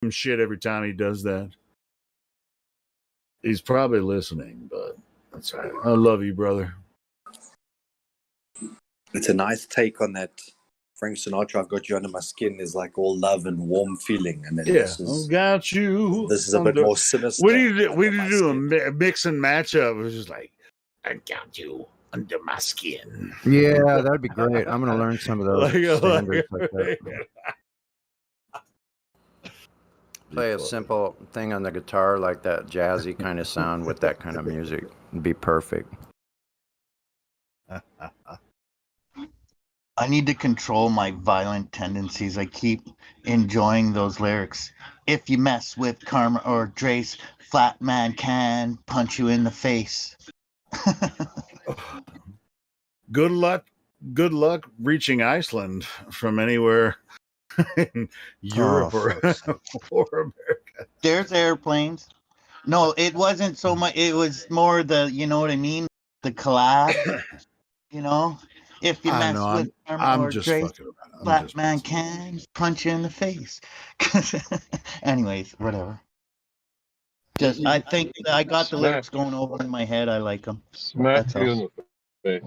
shit every time he does that. He's probably listening, but that's all right. I love you, brother. It's a nice take on that. Frank Sinatra, I've got you under my skin, is like all love and warm feeling, and then this is got you. This is a bit more sinister. We need to do a mix and match up. It was just like, I got you under my skin. Yeah, that'd be great. I'm gonna learn some of those standards like that. Play a simple thing on the guitar like that jazzy kind of sound with that kind of music. It'd be perfect. I need to control my violent tendencies. I keep enjoying those lyrics. If you mess with Karma or Drace, flat man can punch you in the face. Good luck reaching Iceland from anywhere in Europe or America. There's airplanes. No, it wasn't so much. It was more the, you know what I mean? The collab, you know? If you mess with Karma or Drace, flat man can punch you in the face. Anyways, whatever. Just, I think I got the lyrics going over in my head. I like them. Smack you in the face.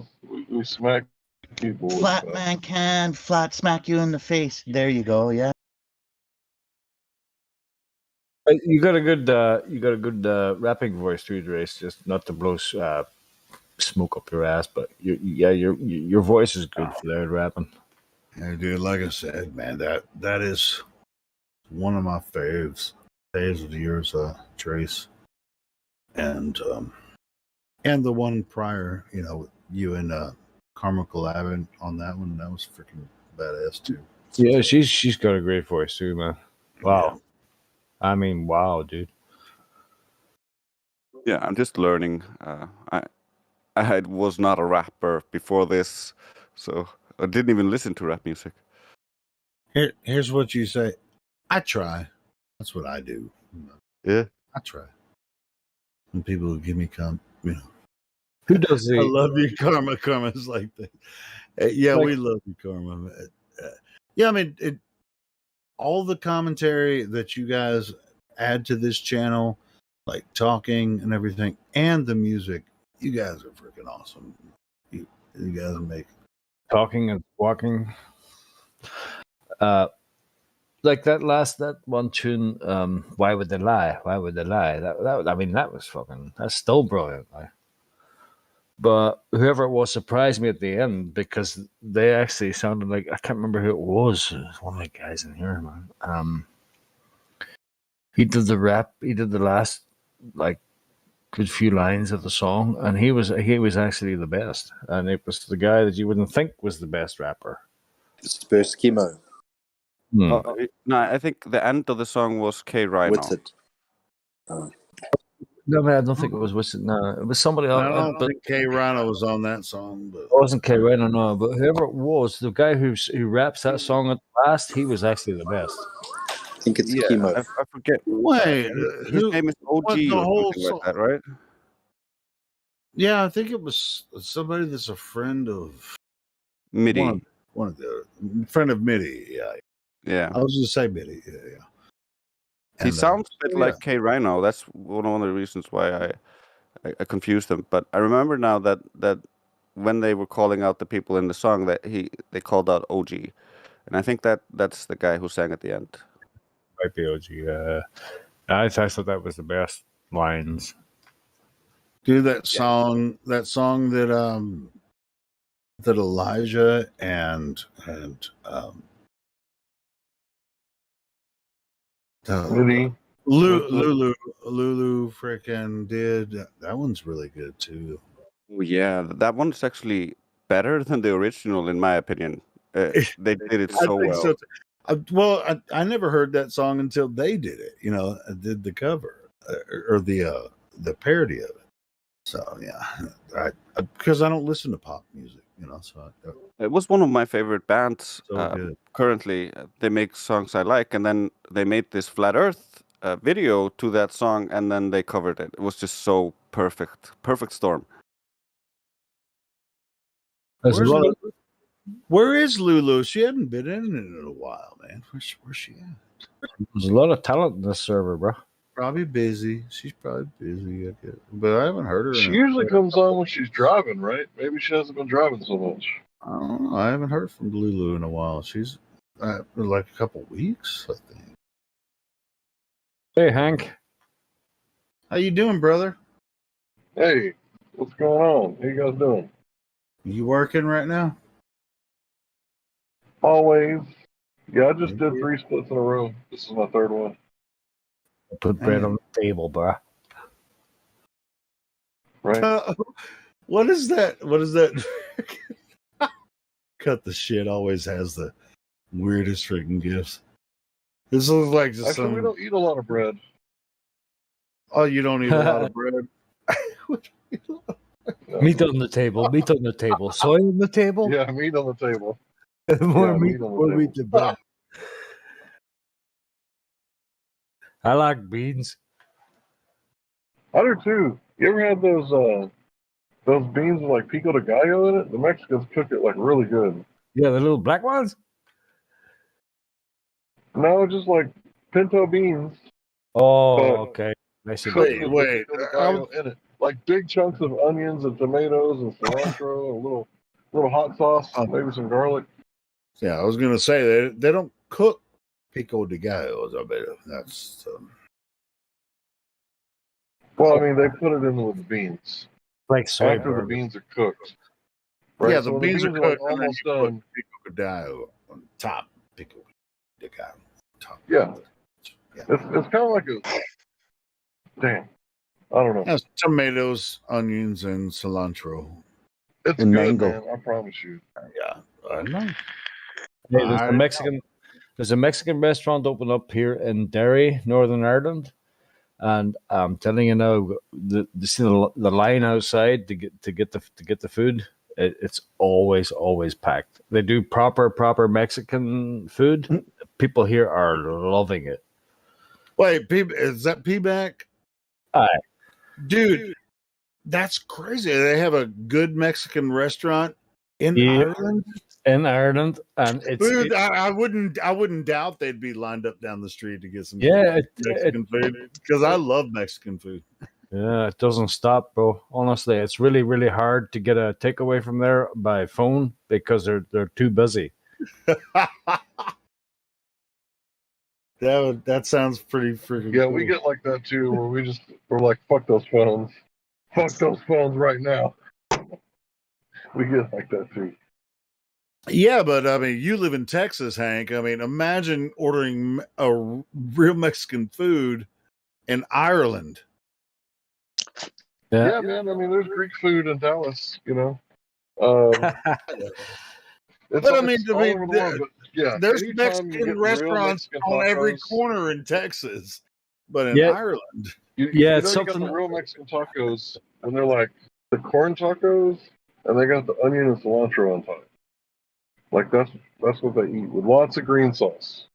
We smack people. Flat man can flat smack you in the face. There you go. Yeah. You got a good rapping voice too, Drace. Just not to blow smoke up your ass, but your voice is good for that rapping. Yeah, dude. Like I said, man, that is one of my faves of yours, Trace, and the one prior, you know, you and Karma collabing on that one. That was freaking badass too. Yeah, she's got a great voice too, man. Wow. Yeah. I mean, wow, dude. Yeah, I'm just learning. I was not a rapper before this, so I didn't even listen to rap music. Here's what you say. I try. That's what I do. Yeah. I try. And people give me you know. Who does I love you, Karma. Karma's like that. Yeah, we love you, Karma. Yeah, I mean, all the commentary that you guys add to this channel, like talking and everything, and the music, you guys are freaking awesome. You guys make talking and walking. Like that one tune, Why Would They Lie? Why Would They Lie? That I mean, that's still brilliant. But whoever it was surprised me at the end because they actually sounded like, I can't remember who it was. It was one of the guys in here, man. He did the rap. He did the last like good few lines of the song, and he was actually the best. And it was the guy that you wouldn't think was the best rapper. Spurs Chemo. No, I think the end of the song was K Rhino. What's it? No, man, I don't think it was Whistle. No, it was somebody else. I don't think K Rhino was on that song, but it wasn't K Rhino, no. But whoever it was, the guy who raps that song at last, he was actually the best. I think it's Chemo. I forget. Wait, his name is OG or something like that, right? Yeah, I think it was somebody that's a friend of Midi. One of the friend of Midi. Yeah. I was going to say Midi. Yeah. He sounds a bit like K Rhino. That's one of the reasons why I confused them. But I remember now that when they were calling out the people in the song, that they called out OG, and I think that's the guy who sang at the end. Might be OG. I thought that was the best lines. Dude, that song that Elijah and Lulu frickin' did. That one's really good too. Oh yeah, that one's actually better than the original, in my opinion. They did it so well. So. I never heard that song until they did it. You know, did the cover or the parody of it. So yeah, because I don't listen to pop music. You know, so it was one of my favorite bands. Currently, they make songs I like, and then they made this Flat Earth video to that song, and then they covered it. It was just so perfect storm. Where is Lulu? She hadn't been in it in a while, man. Where's she at? There's a lot of talent in this server, bro. Probably busy. She's probably busy. I guess. But I haven't heard her. She usually comes on when she's driving, right? Maybe she hasn't been driving so much. I don't know. I haven't heard from Lulu in a while. She's like a couple weeks, I think. Hey, Hank. How you doing, brother? Hey, what's going on? How you guys doing? You working right now? Always. Yeah, I just did 3 splits in a row. This is my 3rd one. Put bread on the table, bro. Right. What is that? What is that? Cut the shit always has the weirdest freaking gifts. This looks like just Actually, we don't eat a lot of bread. Oh, you don't eat a lot of bread? No. Meat on the table. Meat on the table. Soy on the table. Yeah, meat on the table. More Yeah, meat. meat on the More table. meat than bread. I like beans. I do too. You ever had those beans with like pico de gallo in it? The Mexicans cook it like really good. Yeah, the little black ones. No, just like pinto beans. Oh, But okay. I see. cooked Wait, with wait. pico de gallo in it. Like big chunks of onions and tomatoes and cilantro and a little hot sauce, maybe some garlic. Yeah, I was gonna say they don't cook pico de gallo. I bet that's Well, I mean, they put it in with the beans Like soy after the burger. beans are cooked. Right? yeah. So The when beans are like cooked and then almost you done. put pico de gallo on top. Pico de gallo on top. Yeah. Yeah. It's kind of like a damn. I don't know. Has tomatoes, onions, and cilantro. It's And good, mango. man. I promise you. Yeah, I know. Hey, there's I a Mexican. There's a Mexican restaurant open up here in Derry, Northern Ireland, and I'm telling you now, the line outside to get the food, it's always packed. They do proper Mexican food. People here are loving it. Wait, is that P-back? Aye. Dude, that's crazy. They have a good Mexican restaurant in Yeah. Ireland. In Ireland, and Dude, I wouldn't doubt they'd be lined up down the street to get some yeah, Mexican food because I love Mexican food. yeah, it doesn't stop, bro. Honestly, it's really hard to get a takeaway from there by phone because they're too busy. That sounds pretty freaking Yeah, cool. we get like that too, where we're like, fuck those phones. Fuck those phones right now. We get like that too. Yeah, but I mean, you live in Texas, Hank. I mean, imagine ordering a real Mexican food in Ireland. Yeah, man. I mean, there's Greek food in Dallas, you know. But I mean, all over the world, but yeah, there's anytime you get Mexican real restaurants Mexican on every tacos, corner in Texas, but in Yeah. Ireland, you Yeah, know, it's you got something- the real Mexican tacos when they're like the corn tacos, and they got the onion and cilantro on top. Like that's what they eat with lots of green sauce.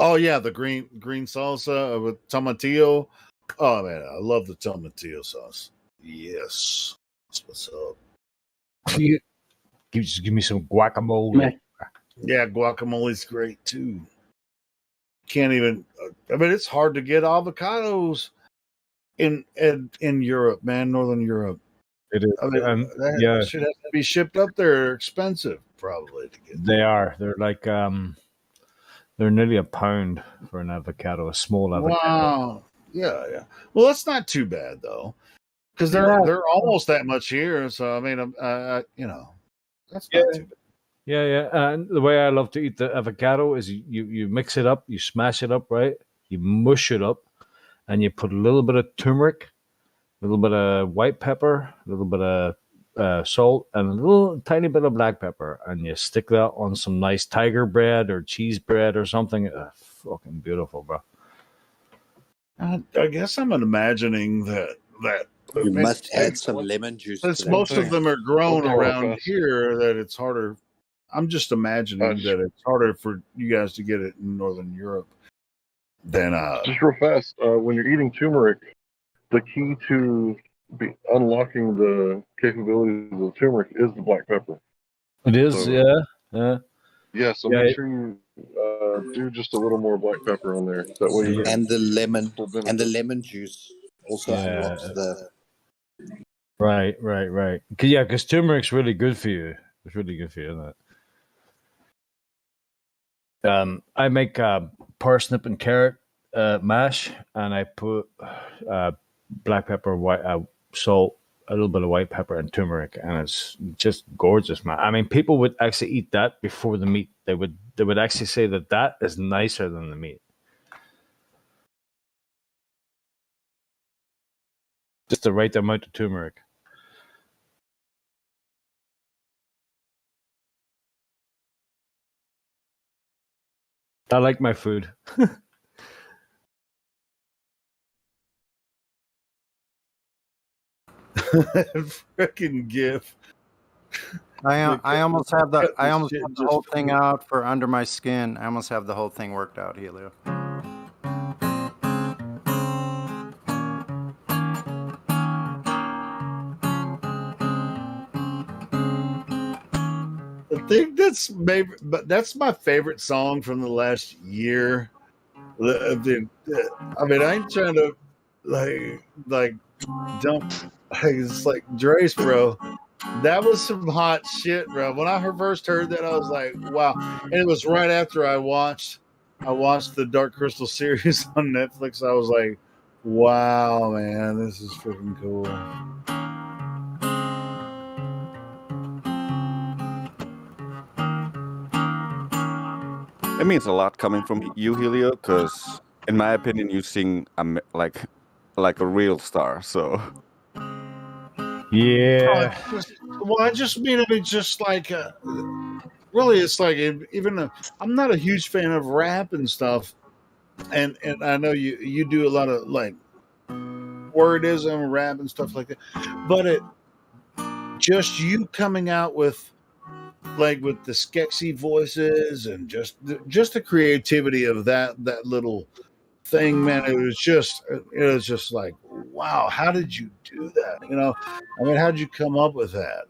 oh yeah, the green salsa with tomatillo. Oh man, I love the tomatillo sauce. Yes, that's what's up. Just give me some guacamole. Yeah, guacamole's great too. Can't even. I mean, it's hard to get avocados in Europe, man, Northern Europe. It is. I mean, that should have to be shipped up there. They're expensive, probably to get. They are. They're like they're nearly £1 for an avocado, a small avocado. Wow. Yeah. Well, that's not too bad though, because they're almost that much here. So I mean, you know, that's not too bad. Yeah. And the way I love to eat the avocado is you mix it up, you smash it up, right? You mush it up, and you put a little bit of turmeric, a little bit of white pepper, a little bit of salt, and a little tiny bit of black pepper, and you stick that on some nice tiger bread or cheese bread or something. Fucking beautiful, bro. I guess I'm imagining that You must add some lemon juice. Since most of them are grown around here, that it's harder. I'm just imagining that it's harder for you guys to get it in Northern Europe than Just real fast, when you're eating turmeric, the key to unlocking the capabilities of turmeric is the black pepper. It is, So- yeah. Yeah, so make sure do just a little more black pepper on there. That way you get and the lemon juice also unlocks the. Right. Because turmeric's really good for you. It's really good for you, isn't it? I make parsnip and carrot mash, and I put black pepper, white salt, a little bit of white pepper, and turmeric, and it's just gorgeous, man. I mean, people would actually eat that before the meat. They would actually say that is nicer than the meat. Just the right amount of turmeric. I like my food. Freaking GIF. I almost have the whole thing out for Under My Skin. I almost have the whole thing worked out, Helio. I think that's my favorite song from the last year. I mean, I ain't trying to like dump. It's like Dre's, bro. That was some hot shit, bro. When I first heard that, I was like, wow. And it was right after I watched the Dark Crystal series on Netflix. I was like, wow, man, this is freaking cool. It means a lot coming from you, Helio, because in my opinion, you sing like a real star. So yeah. I just mean it's just like really, it's like even I'm not a huge fan of rap and stuff, and I know you do a lot of like wordism, rap and stuff like that, but it just you coming out with the Skexy voices and just the creativity of that little thing, man. It was just like, wow, how did you do that? I mean, how did you come up with that?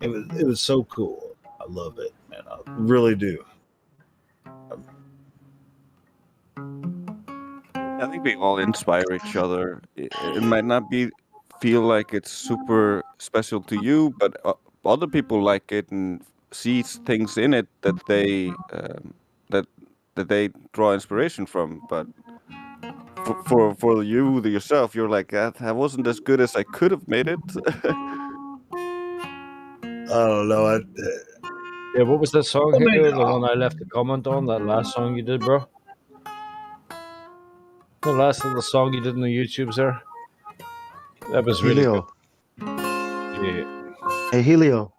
It was so cool. I love it, man. I really do. I think we all inspire each other. It might not feel like it's super special to you, but other people like it and see things in it that they that they draw inspiration from. But for you yourself, you're like, that wasn't as good as I could have made it. I don't know. Yeah, what was that song here? The one I left a comment on, that last song you did, bro? The last little song you did on the YouTubes there? That was really good. Yeah. Hey, Helio.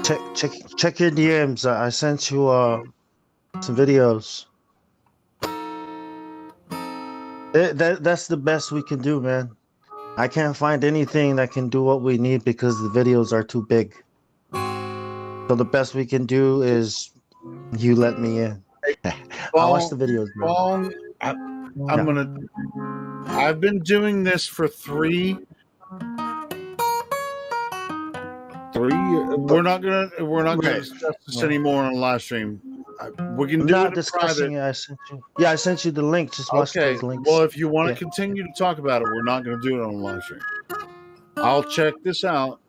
Check your DMs. I sent you some videos. That's the best we can do, man. I can't find anything that can do what we need because the videos are too big. So the best we can do is you let me in. I'll watch the videos, bro. I've been doing this for three. We're not gonna discuss this anymore on a live stream. We can do it discussing it. I sent you the link. Just watch those links. Well, if you want to continue to talk about it, we're not going to do it on a live stream. I'll check this out,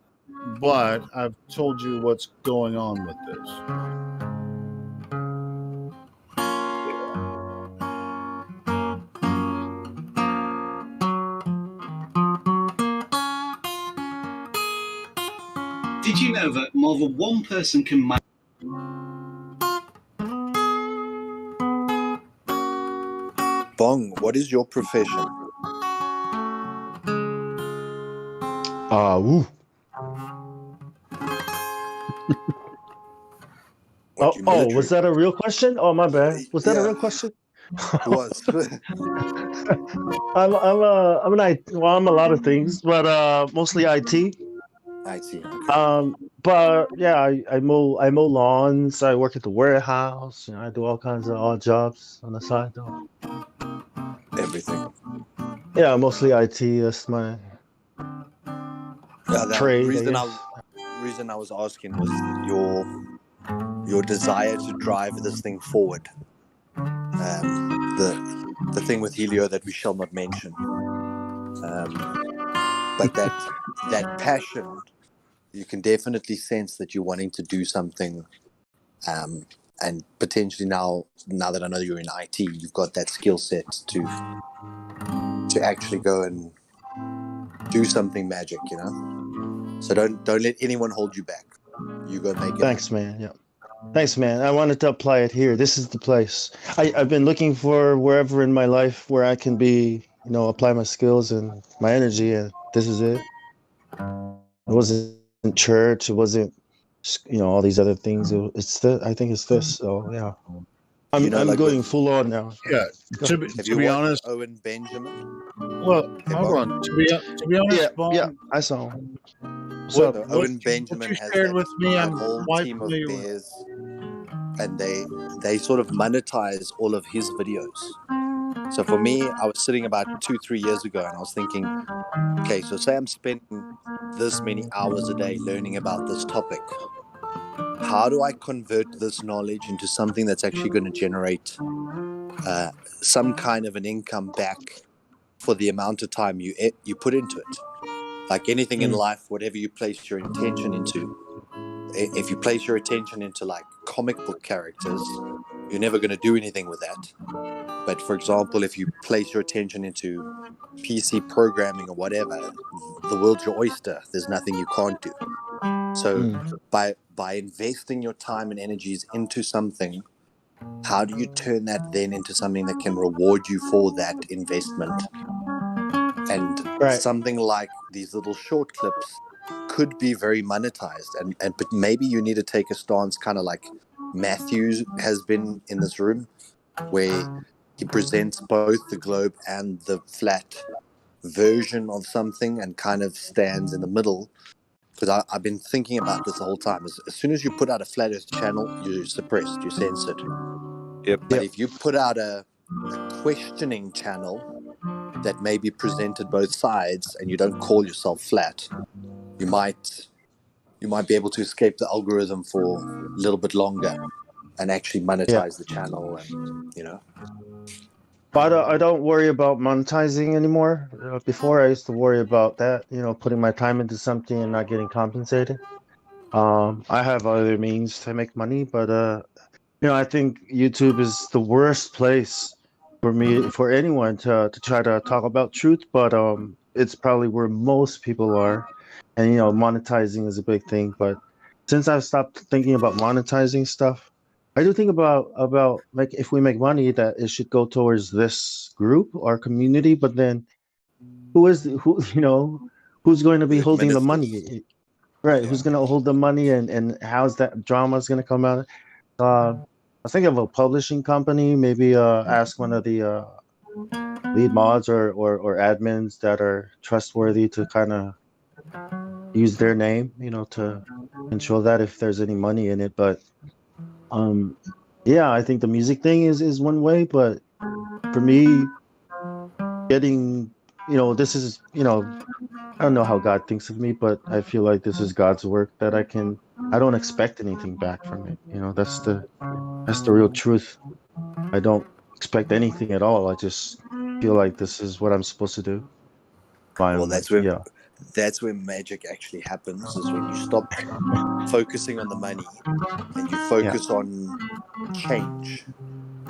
but I've told you what's going on with this. Did you know that more than one person can manage? Bong, what is your profession? Was that a real question? Oh, my bad. Was that a real question? It was. I'm a lot of things, but mostly IT. IT. But yeah, I mow lawns. I work at the warehouse. I do all kinds of odd jobs on the side, though. Everything. Yeah, mostly IT. That's my trade. Reason I was asking was your desire to drive this thing forward. The thing with Helio that we shall not mention. But that passion, you can definitely sense that you're wanting to do something. And potentially now that I know you're in IT, you've got that skill set to actually go and do something magic, you know. So don't let anyone hold you back. You go make it. Thanks, man. Yeah. Thanks, man. I wanted to apply it here. This is the place. I've been looking for wherever in my life where I can be, apply my skills and my energy, and this is it. It wasn't church. It wasn't, all these other things. I think it's this. So yeah, I'm going full on now. Yeah. To be honest, Owen Benjamin. Well, hold on. To be honest, yeah, I saw him. So Owen Benjamin you has shared with me, that I'm whole quite team of familiar bears, and they sort of monetize all of his videos. So for me, I was sitting about 2-3 years ago, and I was thinking, okay, so say I'm spending this many hours a day learning about this topic. How do I convert this knowledge into something that's actually going to generate some kind of an income back for the amount of time you put into it? Like anything in life, whatever you place your intention into, if you place your attention into like comic book characters, you're never going to do anything with that. But for example, if you place your attention into PC programming or whatever, the world's your oyster. There's nothing you can't do. So by investing your time and energies into something, how do you turn that then into something that can reward you for that investment? And something like these little short clips could be very monetized, but maybe you need to take a stance kind of like Matthews has been in this room, where he presents both the globe and the flat version of something and kind of stands in the middle. Because I've been thinking about this the whole time. As soon as you put out a flat earth channel, you're suppressed, you're censored. Yep. But if you put out a questioning channel that may be presented both sides and you don't call yourself flat, you might be able to escape the algorithm for a little bit longer and actually monetize the channel, and But I don't worry about monetizing anymore. Before, I used to worry about that, putting my time into something and not getting compensated. I have other means to make money, but I think YouTube is the worst place for anyone to try to talk about truth. But it's probably where most people are, and monetizing is a big thing. But since I've stopped thinking about monetizing stuff, I do think about if we make money, that it should go towards this group or community. But then, who's going to be holding the money? Right? Yeah. Who's going to hold the money, and how's that drama is going to come out? I think of a publishing company. Maybe ask one of the lead mods or admins that are trustworthy to kind of use their name, to control that if there's any money in it. But yeah, I think the music thing is one way. But for me, getting, this is, I don't know how God thinks of me, but I feel like this is God's work that I don't expect anything back from it. That's the real truth. I don't expect anything at all. I just feel like this is what I'm supposed to do. Well, that's where magic actually happens, is when you stop focusing on the money and you focus on change.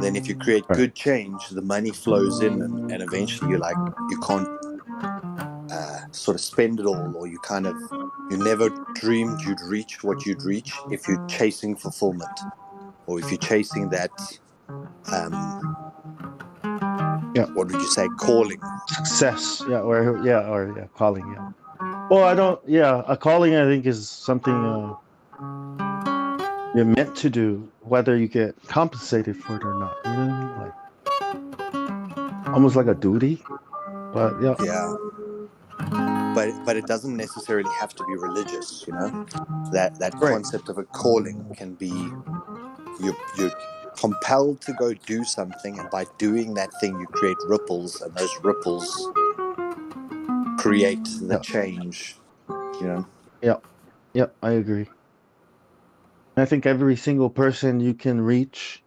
Then if you create good change, the money flows in, and eventually you can't sort of spend it all, or you never dreamed you'd reach what you'd reach if you're chasing fulfillment, or if you're chasing that what would you say, calling, success, or calling. Well, I don't, a calling, I think, is something you're meant to do, whether you get compensated for it or not. You know what I mean? Like almost like a duty. But but it doesn't necessarily have to be religious. That concept of a calling can be you're compelled to go do something, and by doing that thing you create ripples, and those ripples create the change. Yeah, I agree. I think every single person you can reach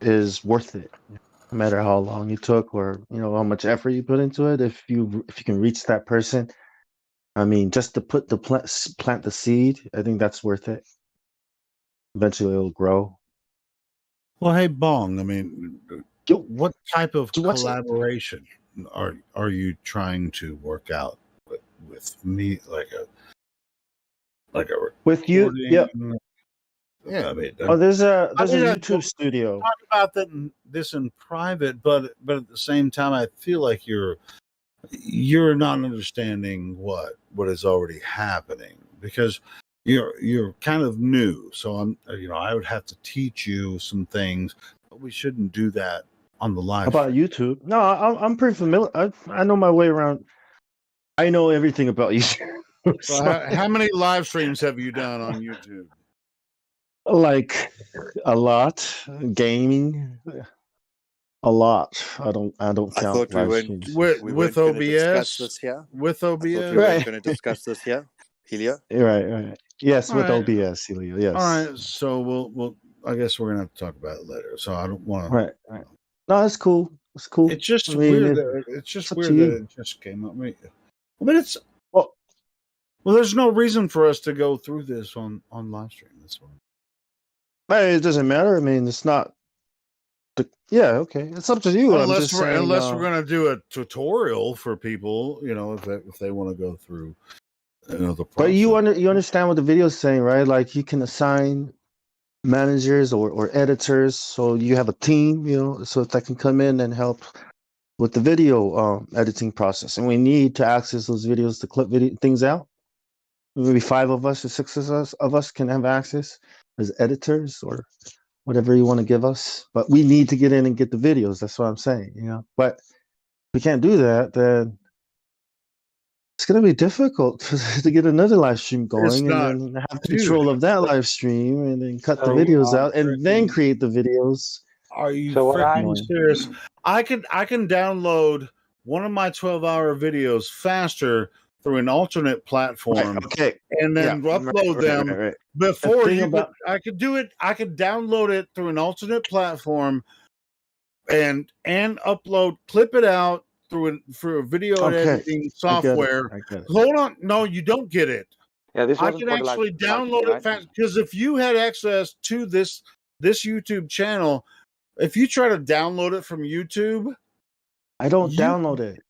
is worth it, no matter how long it took or how much effort you put into it. If you can reach that person, I mean, just to plant the seed, I think that's worth it. Eventually, it'll grow. Well, hey, Bong. I mean, what type of collaboration are you trying to work out with me? Like a with you? Yeah. Yeah, I mean, there's a YouTube studio. Talk about this in private, but at the same time, I feel like you're not understanding what is already happening because you're kind of new. So I would have to teach you some things, but we shouldn't do that on the live. About YouTube? No, I'm pretty familiar. I know my way around. I know everything about YouTube. So how many live streams have you done on YouTube? Like a lot. Gaming. A lot. I don't count live streams. With OBS. This here. With OBS. I thought we weren't going to discuss this here, Helio. Right. Yes, with OBS, Helio. Yes. All right. So we'll. I guess we're gonna have to talk about it later. So I don't want to. Right. No, it's cool. It's cool. It's just weird. It's just weird that it just came up. I mean, it's well. There's no reason for us to go through this on live stream. That's one. Hey, it doesn't matter. I mean, it's not. Yeah, okay. It's up to you. Unless we're gonna do a tutorial for people, if they want to go through, the process. But you understand what the video is saying, right? Like you can assign managers or editors, so you have a team, so that can come in and help with the video editing process. And we need to access those videos to clip things out. Maybe 5 of us or 6 of us can have access as editors or whatever you want to give us. But we need to get in and get the videos. That's what I'm saying, But if we can't do that, then it's going to be difficult to get another live stream going and then have control of that live stream and then cut the videos out and then create the videos. Are you freaking serious? I can download one of my 12-hour videos faster through an alternate platform, and then upload them before you. I could do it. I could download it through an alternate platform, and clip it out through a video editing software. I get it. Hold on, no, you don't get it. Yeah, I can actually download it fast because if you had access to this YouTube channel, if you try to download it from YouTube, I don't download it.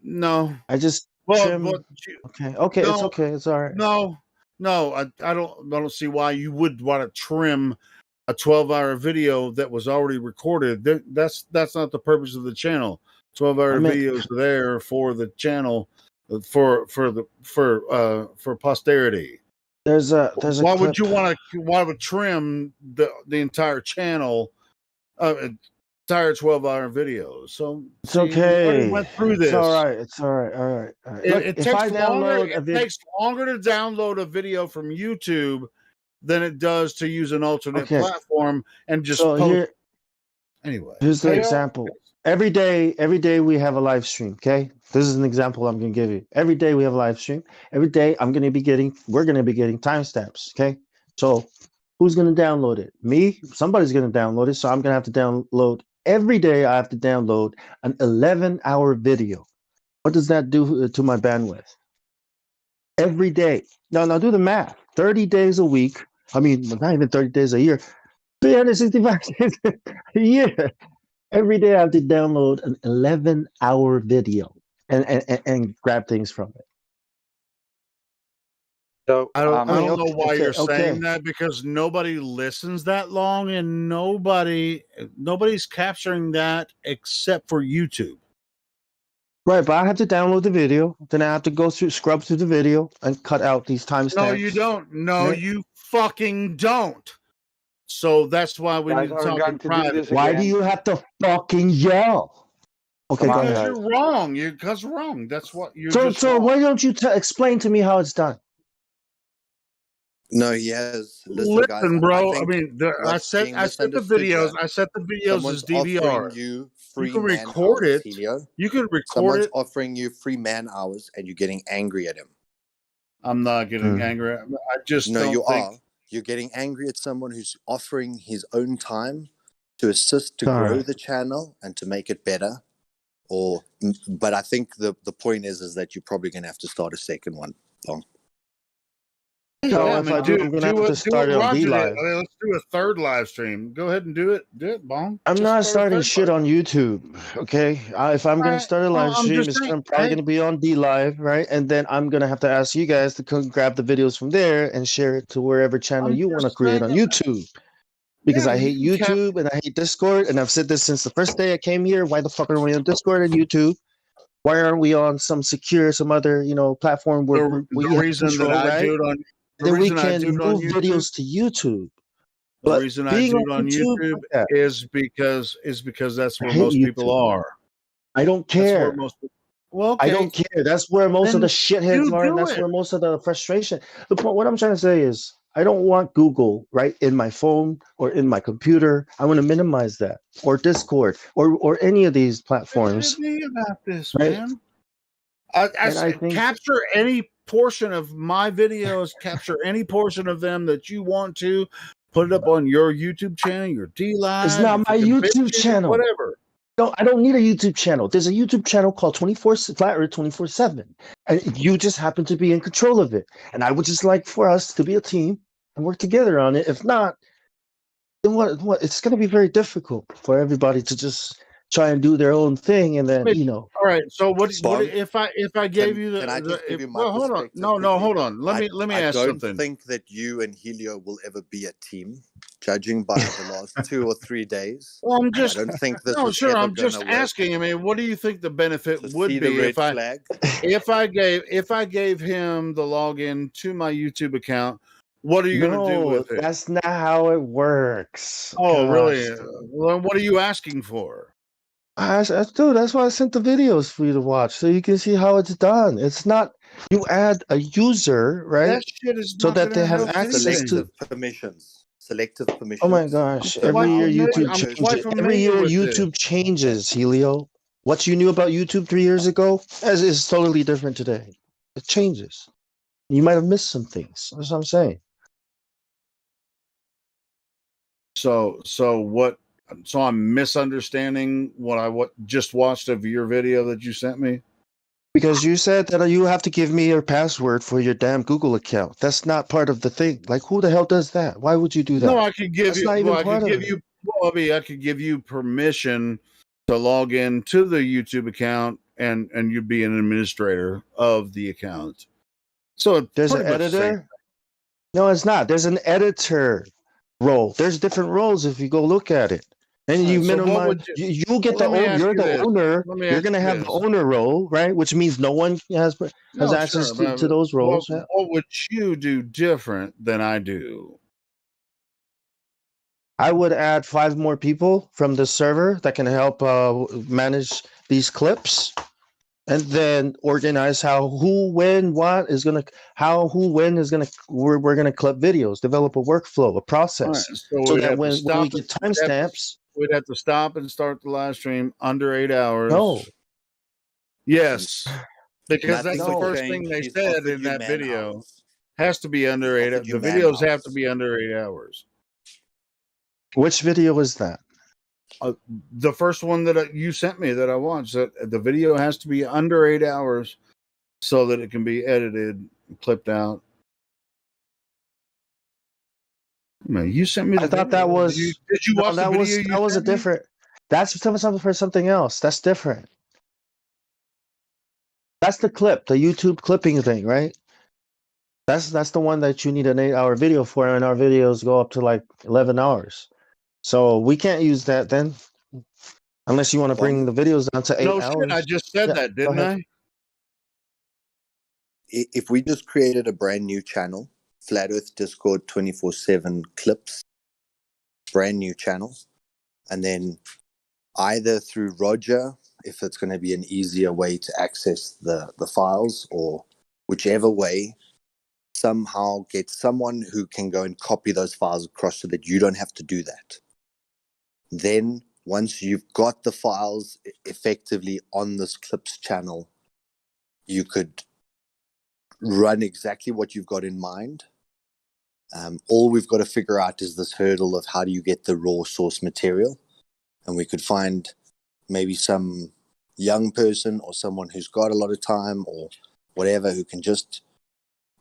No, I just trim. Okay, no, it's okay. It's all right. No, I don't see why you would want to trim a 12-hour video that was already recorded. That's not the purpose of the channel. 12-hour videos are there for the channel, for posterity. There's a why would you want to? Why would trim the entire channel? Entire 12-hour videos. So it's okay. Went through this. It's all right. Look, it takes longer to download a video from YouTube than it does to use an alternate platform and just post. Anyway, here's the example. Every day we have a live stream. Okay, this is an example I'm going to give you. Every day we have a live stream. Every day we're going to be getting timestamps. Okay, so who's going to download it? Me. Somebody's going to download it. So I'm going to have to download. Every day I have to download an 11-hour video. What does that do to my bandwidth? Every day. Now do the math. 30 days a week. I mean, not even 30 days a year. 365 days a year. Every day I have to download an 11-hour video and grab things from it. So I don't know why you're saying that, because nobody listens that long and nobody's capturing that except for YouTube. Right, but I have to download the video, then I have to go scrub through the video and cut out these timestamps. No, you don't. No, you fucking don't. So that's why we need to talk in private. Why do you have to fucking yell? Okay, go ahead. You're wrong. You're wrong. That's what you're. So why don't you explain to me how it's done? No, he has. Listen, guys, bro. I mean, I set the videos. I set the videos as DVR. You can record it. You can record Someone's it. offering you free man hours, and you're getting angry at him. I'm not getting angry. I just no, you are. you're getting angry at someone who's offering his own time to assist to All grow right. the channel and to make it better. But I think the point is that you're probably going to have to start a second one. So Yeah, I if mean, I do, I'm gonna have to start it on Roger D did. Live. I mean, let's do a third live stream. Go ahead and do it. Do it, Bong. I'm Just not start a starting third shit live. on YouTube. Okay, if I'm gonna Alright, start a live I'm stream, just it's saying, probably hey, gonna be on D Live, right? And then I'm gonna have to ask you guys to come grab the videos from there and share it to wherever channel I'm you want to just create saying, on YouTube. Because yeah, I you hate can cap. YouTube and I hate Discord, and I've said this since the first day I came here. Why the fuck are we on Discord and YouTube? Why aren't we on some other, platform where The we have reason that control, I right? do it on the Then we reason I can do it on move YouTube. videos to YouTube. The But reason I being do on it on YouTube, YouTube fuck that. is because that's I where hate most people YouTube. are. I don't That's where care. most people. Well, I okay, don't care. That's where most of the then shitheads you are, and do that's it. where most of the frustration. What I'm trying to say is, I don't want Google right in my phone or in my computer. I want to minimize that, or Discord, or any of these platforms, Hit me about this, right? man. And I think Capture any portion of my videos, capture any portion of them that you want to, put it up on your YouTube channel, your D it's Live, your not my fucking YouTube BitChute, channel. whatever. No, I don't need a YouTube channel. There's a YouTube channel called 24 Flat Earth 24/7, and you just happen to be in control of it. And I would just like for us to be a team and work together on it. If not, then what? It's going to be very difficult for everybody to just try and do their own thing, and I then mean, all right. So what Bong, if I gave you can I just give you my well, hold on. perspective No, quickly? hold on. Let me I ask don't something. think that you and Helio will ever be a team, judging by the last 2 or 3 days. Well, I'm I just don't think this no, is sure. ever I'm going just to work. asking. I mean, what do you think the benefit So would see the be red flag? if I gave him the login to my YouTube account? What are you going to do no, with it? that's not how it works. Oh, really? Gosh, Well, what are you asking for? dude, that's why I sent the videos for you to watch so you can see how it's done. It's not you add a user, right? That shit is So not that going they to have help access to. anything. Selective permissions. Oh my gosh! Every year YouTube changes. Every year YouTube changes, Helio. What you knew about YouTube 3 years ago is totally different today. It changes. You might have missed some things. That's what I'm saying. So what? So I'm misunderstanding what I just watched of your video that you sent me. Because you said that you have to give me your password for your damn Google account. That's not part of the thing. Like, who the hell does that? Why would you do that? No, I could give That's you. not even part of it. I could give you permission to log in to the YouTube account, and you'd be an administrator of the account. So there's an editor. No, it's not. There's an editor role. There's different roles if you go look at it. And you minimize. You get the own. You're the owner. You're gonna have the owner role, right? Which means no one has access to those roles. What would you do different than I do? I would add 5 more people from the server that can help manage these clips, and then organize how, who, when, what is gonna, how, who, when is gonna. We're gonna clip videos, develop a workflow, a process, so that when we get timestamps. We'd have to stop and start the live stream under 8 hours. No. Yes, because that's the first changed. thing they He's said offered in you that man video. hours. Has to be under 8 hours. The man videos have hours. to be under 8 hours. Which video is that? The first one that you sent me that I watched. That the video has to be under 8 hours so that it can be edited, clipped out. Man, you sent me. I thought that was. Did you watch the video? That was a different. That's something for something else. That's different. That's the clip, the YouTube clipping thing, right? That's the one that you need an 8-hour video for, and our videos go up to like 11 hours. So we can't use that then, unless you want to bring the videos down to 8 hours. No shit, I just said that, didn't I? If we just created a brand new channel, Flat Earth Discord 24/7 clips, brand new channel, and then either through Roger, if it's going to be an easier way to access the files, or whichever way, somehow get someone who can go and copy those files across so that you don't have to do that. Then once you've got the files effectively on this clips channel, you could run exactly what you've got in mind, All we've got to figure out is this hurdle of how do you get the raw source material, and we could find maybe some young person or someone who's got a lot of time or whatever who can just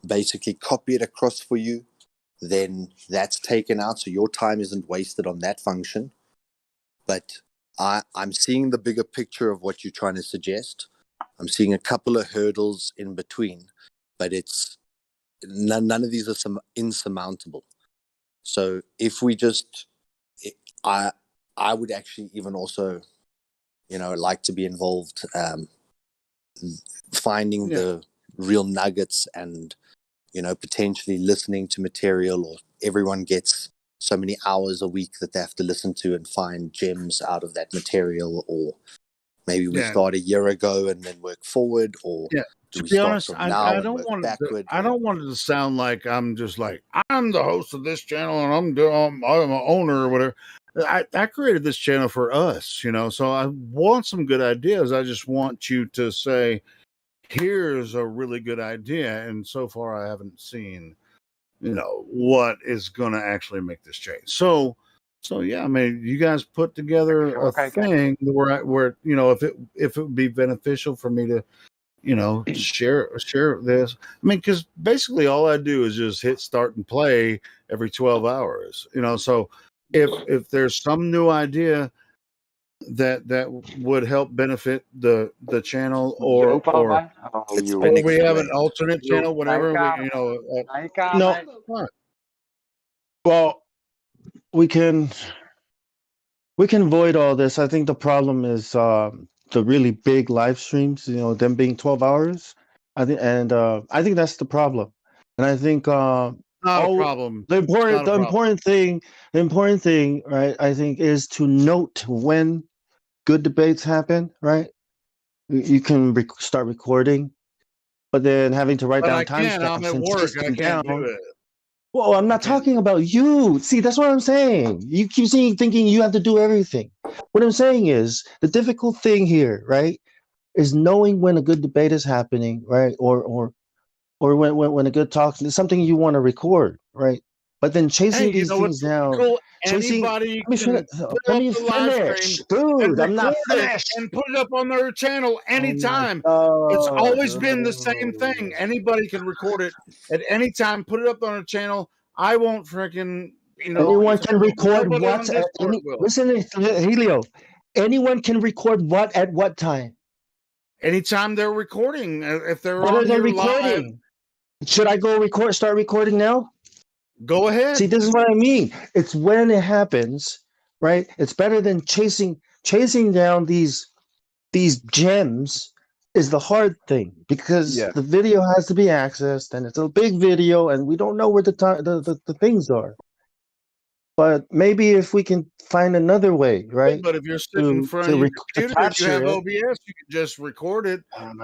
basically copy it across for you. Then that's taken out, so your time isn't wasted on that function. But I'm seeing the bigger picture of what you're trying to suggest. I'm seeing a couple of hurdles in between, but it's none of these are insurmountable. So if we just, I would actually even also, like to be involved, finding the real nuggets and, potentially listening to material, or everyone gets so many hours a week that they have to listen to and find gems out of that material, or maybe we start a year ago and then work forward, or to be honest, I don't want it to sound like I'm just like, I'm the host of this channel and I'm an owner or whatever. I created this channel for us, so I want some good ideas. I just want you to say, here's a really good idea. And so far I haven't seen, what is going to actually make this change. So yeah, I mean, you guys put together a thing where, if it would be beneficial for me to, share this. I mean, because basically all I do is just hit start and play every 12 hours, so if there's some new idea that would help benefit the channel, or we have an alternate channel, whatever, no. Well, we can avoid all this. I think the problem is the really big live streams, them being 12 hours. I think that's the problem. And I think not a problem. The important thing, right, I think, is to note when good debates happen, right? You can start recording, but then having to write down timestamps and chase them down. Do it. Well, I'm not talking about you. See, that's what I'm saying. You keep thinking you have to do everything. What I'm saying is the difficult thing here, right, is knowing when a good debate is happening, right, or when a good talk is something you want to record, right? But then chasing these things down. Cool. Anybody can let me finish, dude. I'm not finished. And put it up on their channel anytime. It's always been the same thing. Anybody can record it at any time. Put it up on a channel. I won't freaking. Anyone can record what? Listen, Helio. Anyone can record what at what time? Anytime they're recording. If they're what on are they here recording? Live, should I go start recording now? Go ahead. See, this is what I mean. It's when it happens, right? It's better than chasing down these gems is the hard thing, because the video has to be accessed, and it's a big video, and we don't know where the things are. But maybe if we can find another way, right? But if you're sitting in front of your computer, if you have OBS, you can just record it and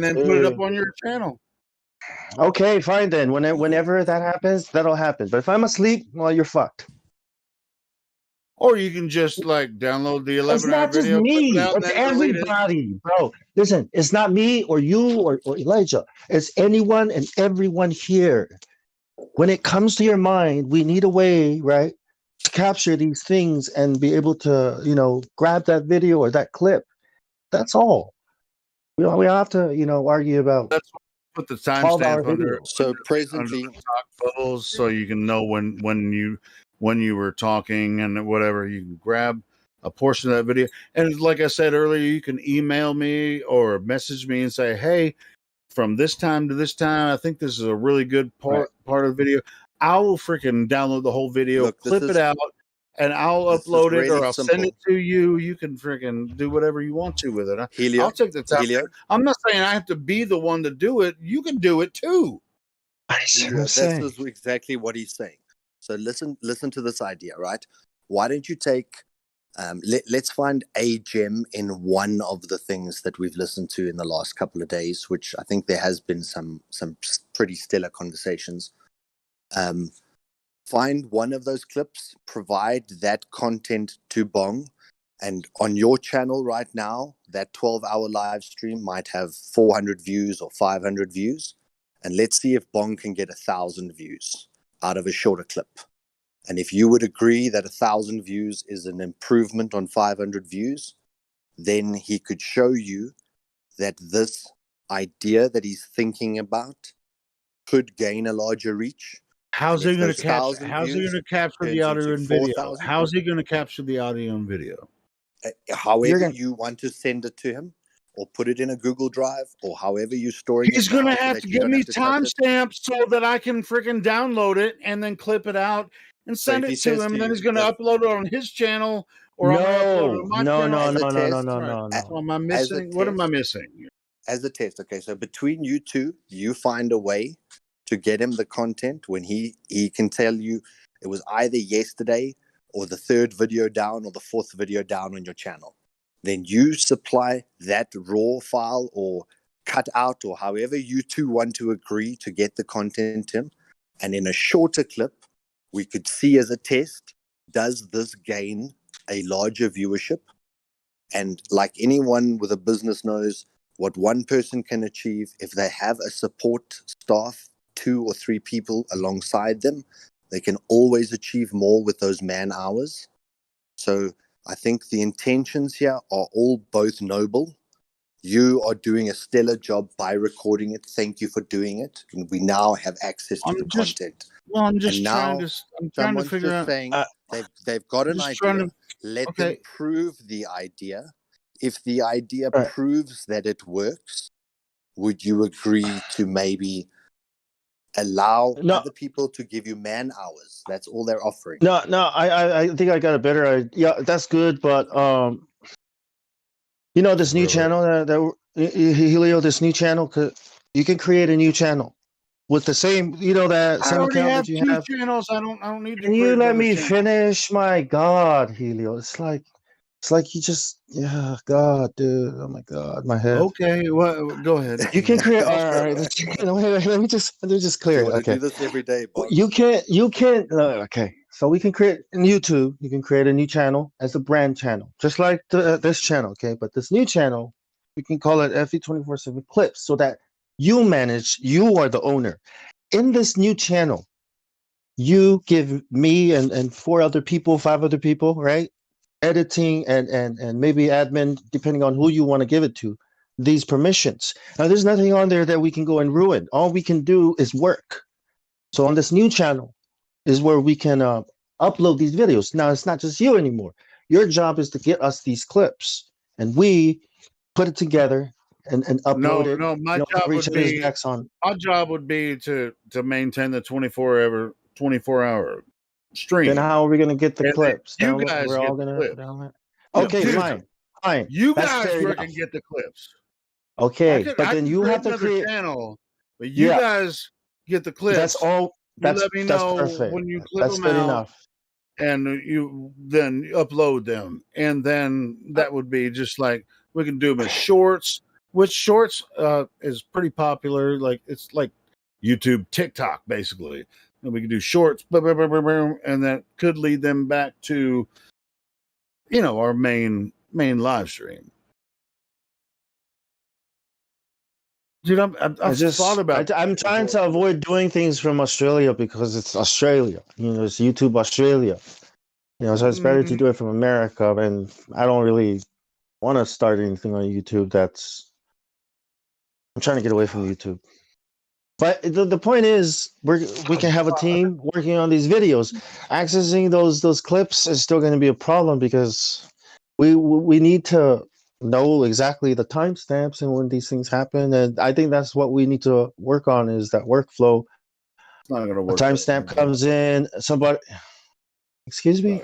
then put it up on your channel. Okay, fine then. Whenever that happens, that'll happen. But if I'm asleep, well, you're fucked. Or you can just download the 11-hour video. It's not just me. It's everybody, bro. Listen, it's not me or you or Elijah. It's anyone and everyone here. When it comes to your mind, we need a way, right, to capture these things and be able to, grab that video or that clip. That's all. We don't have to, argue about. That's put the timestamp under. So presently, under the talk bubbles, so you can know when you were talking and whatever. You can grab a portion of that video, and like I said earlier, you can email me or message me and say, "Hey, from this time to this time, I think this is a really good part of the video." I will freaking download the whole video, clip it out, and I'll upload it, or I'll send it to you. You can freaking do whatever you want to with it. I'll take the time. I'm not saying I have to be the one to do it. You can do it too. This is exactly what he's saying. So listen to this idea, right? Why don't you take, let's find a gem in one of the things that we've listened to in the last couple of days, which I think there has been some pretty stellar conversations. Find one of those clips, provide that content to Bong, and on your channel right now, that 12-hour live stream might have 400 views or 500 views, and let's see if Bong can get 1,000 views. out of a shorter clip. And if you would agree that 1,000 views is an improvement on 500 views, then he could show you that this idea that he's thinking about could gain a larger reach. How's he going to capture? How's he going to capture the audio and video? How's he going to capture the audio and video? However you want to send it to him, or put it in a Google Drive, or however you're storing it. He's going to have to give me timestamps so that I can freaking download it and then clip it out and send it to him. And then he's going to upload it on his channel, or I'm going to upload it on my channel. No. Am I missing? What am I missing? As a test, okay. So between you two, you find a way to get him the content when he can tell you it was either yesterday or the third video down or the fourth video down on your channel. Then you supply that raw file or cut out, or however you two want to agree to get the content in. And in a shorter clip, we could see as a test, does this gain a larger viewership? And like anyone with a business knows, what one person can achieve, if they have a support staff, 2 or 3 people alongside them, they can always achieve more with those man hours. So I think the intentions here are all both noble. You are doing a stellar job by recording it. Thank you for doing it. And we now have access to the content. Well, I'm trying to figure out. Saying they've got an idea. Let them prove the idea. If the idea proves that it works, would you agree to maybe allow other people to give you man hours? That's all they're offering. No, I think I got a better idea. Yeah, that's good, but this new channel that Helio, this new channel, you can create a new channel with the same, that same account that you have. Channels. I don't need to. Can you let me finish? My God, Helio, it's like you just, God, dude, oh my God, my head. Okay, well, go ahead. You can create. All right, let me just clear it. Okay, do this every day, boss. You can. Okay, so we can create in YouTube. You can create a new channel as a brand channel, just like this channel. Okay, but this new channel, we can call it FE 24/7 Clips, so that you are the owner. In this new channel, you give me and 5 other people, right? Editing and maybe admin, depending on who you want to give it to, these permissions. Now, there's nothing on there that we can go and ruin. All we can do is work. So on this new channel is where we can upload these videos. Now, it's not just you anymore. Your job is to get us these clips, and we put it together and upload it. No, my job would be to maintain the 24-hour stream. Then how are we going to get the clips? You guys we're all going to. Okay, fine. You guys can get the clips. Okay, but then you have to create a channel. But you guys get the clips. That's all. Let me know perfect. When you clip them out, enough. And you then upload them, and then that would be just like we can do them as shorts. Which shorts is pretty popular. Like it's like YouTube, TikTok, basically. And we can do shorts, and that could lead them back to, our main live stream. Dude, I just thought about. I'm trying to avoid doing things from Australia because it's Australia. It's YouTube Australia. So it's better to do it from America, and I don't really want to start anything on YouTube. I'm trying to get away from YouTube. But the point is, we can have a team working on these videos. Accessing those clips is still going to be a problem because we need to know exactly the timestamps and when these things happen. And I think that's what we need to work on, is that workflow. It's not going to work. A timestamp comes in. Somebody, excuse me.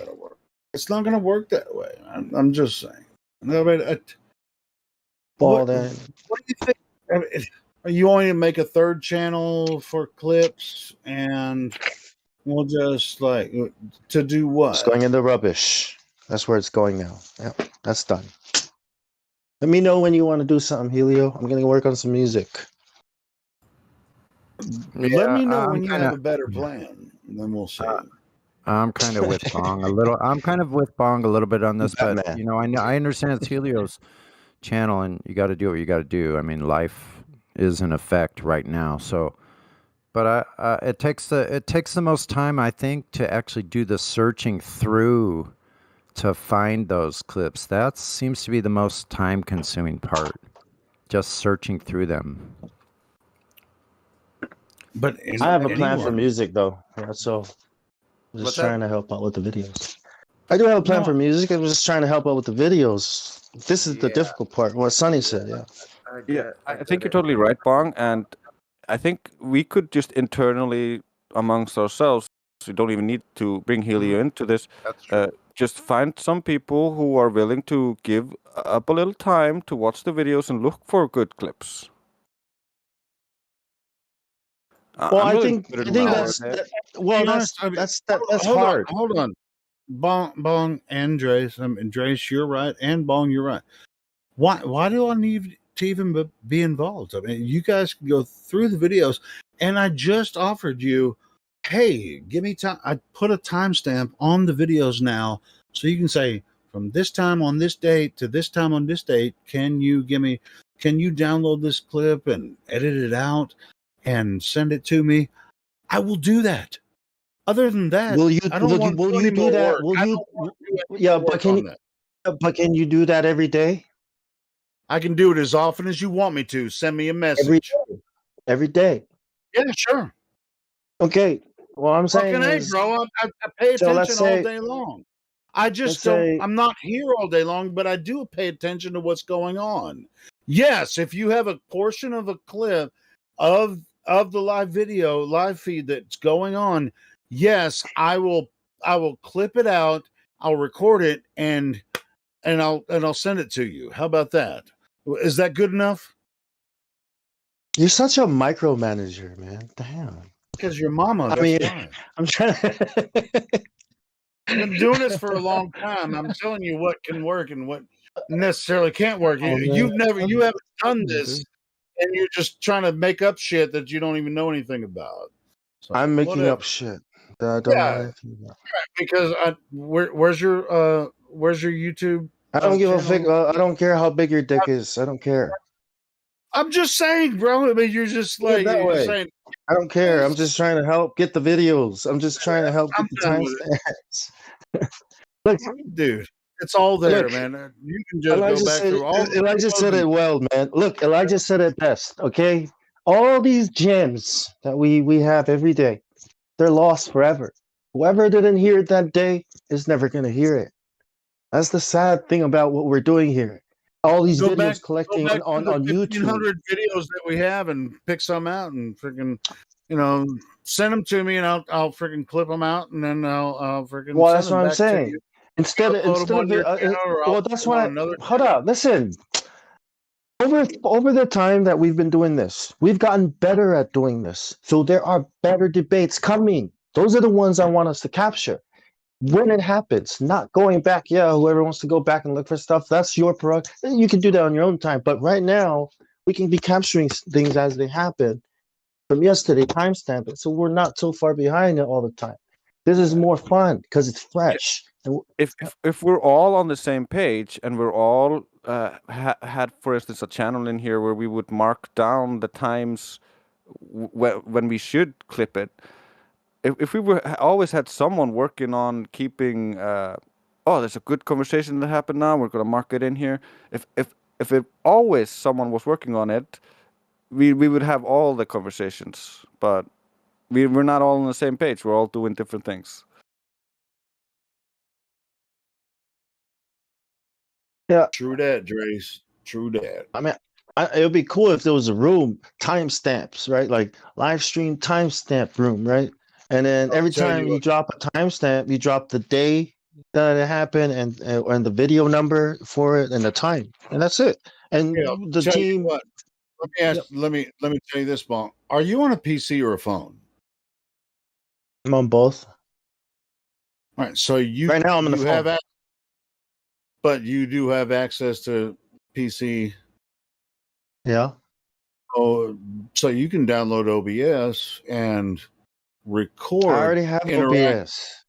It's not going to work that way. I'm just saying. What do you think? Are you only to make a third channel for clips, and we'll just to do what? It's going in the rubbish. That's where it's going now. Yeah, that's done. Let me know when you want to do something, Helio. I'm going to work on some music. Let me know when you have a better plan, and then we'll see. I'm kind of with Bong a little. I'm kind of with Bong a little bit on this, but I understand it's Helio's channel, and you got to do what you got to do. I mean, life is in effect right now, so But it takes the most time, I think, to actually do the searching through to find those clips. That seems to be the most time-consuming part, just searching through them. But I have a plan for music, though. Yeah, so I'm just trying to help out with the videos. I do have a plan for music. I was just trying to help out with the videos. This is the difficult part. What Sonny said, yeah. I think you're totally right, Bong. And I think we could just internally, amongst ourselves, we don't even need to bring Helio into this. Just find some people who are willing to give up a little time to watch the videos and look for good clips. Well, I think that's hard. Hold on, Bong and Drace. Drace, you're right, and Bong, you're right. Why do I need to even be involved? I mean, you guys can go through the videos, and I just offered you, hey, give me time. I put a timestamp on the videos now, so you can say from this time on this date to this time on this date. Can you download this clip and edit it out and send it to me? I will do that. Other than that, I don't want to do that? But can you do that every day? I can do it as often as you want me to. Send me a message. Every day. Yeah, sure. Okay. Well, I'm saying hey, bro, I pay attention all day long. I just don't. I'm not here all day long, but I do pay attention to what's going on. Yes, if you have a portion of a clip of the live feed that's going on, yes, I will clip it out. I'll record it and I'll send it to you. How about that? Is that good enough? You're such a micromanager, man. Damn. Because your mama. I mean, I'm trying. I've been doing this for a long time. I'm telling you what can work and what necessarily can't work. You haven't done this, and you're just trying to make up shit that you don't even know anything about. So, I'm making up shit that I don't know anything about. Because where's your YouTube? I don't give a fuck. I don't care how big your dick is. I don't care. I'm just saying, bro. I mean, you're just like you're saying. I don't care. I'm just trying to help get the videos. I'm just trying to help get the timestamps. Look, dude, it's all there, man. You can just go back through all. Elijah said it well, man. Look, Elijah said it best. Okay, all these gems that we have every day, they're lost forever. Whoever didn't hear it that day is never gonna hear it. That's the sad thing about what we're doing here. All these videos collecting on YouTube. 100 videos that we have, and pick some out and freaking, send them to me, and I'll freaking clip them out, and then I'll freaking. Well, that's what I'm saying. Instead of well, that's why. Hold on, listen. Over the time that we've been doing this, we've gotten better at doing this. So there are better debates coming. Those are the ones I want us to capture. When it happens, not going back. Yeah, whoever wants to go back and look for stuff, that's your prerogative. You can do that on your own time. But right now, we can be capturing things as they happen from yesterday, timestamp it, so we're not so far behind it all the time. This is more fun because it's fresh. If we're all on the same page and we're all had, for instance, a channel in here where we would mark down the times when we should clip it. If we always had someone working on keeping, there's a good conversation that happened now, we're going to mark it in here. If it always someone was working on it, we would have all the conversations. But we're not all on the same page. We're all doing different things. Yeah. True that, Drace. True that. I mean, it would be cool if there was a room, timestamps, right? Like live stream timestamp room, right? And then every time you drop a timestamp, you drop the day that it happened and the video number for it and the time, and that's it. And the team. Let me tell you this, Bonk. Are you on a PC or a phone? I'm on both. All right, so right now I'm on the phone. But you do have access to PC. Yeah. Oh, so you can download OBS and record. I already have OBS.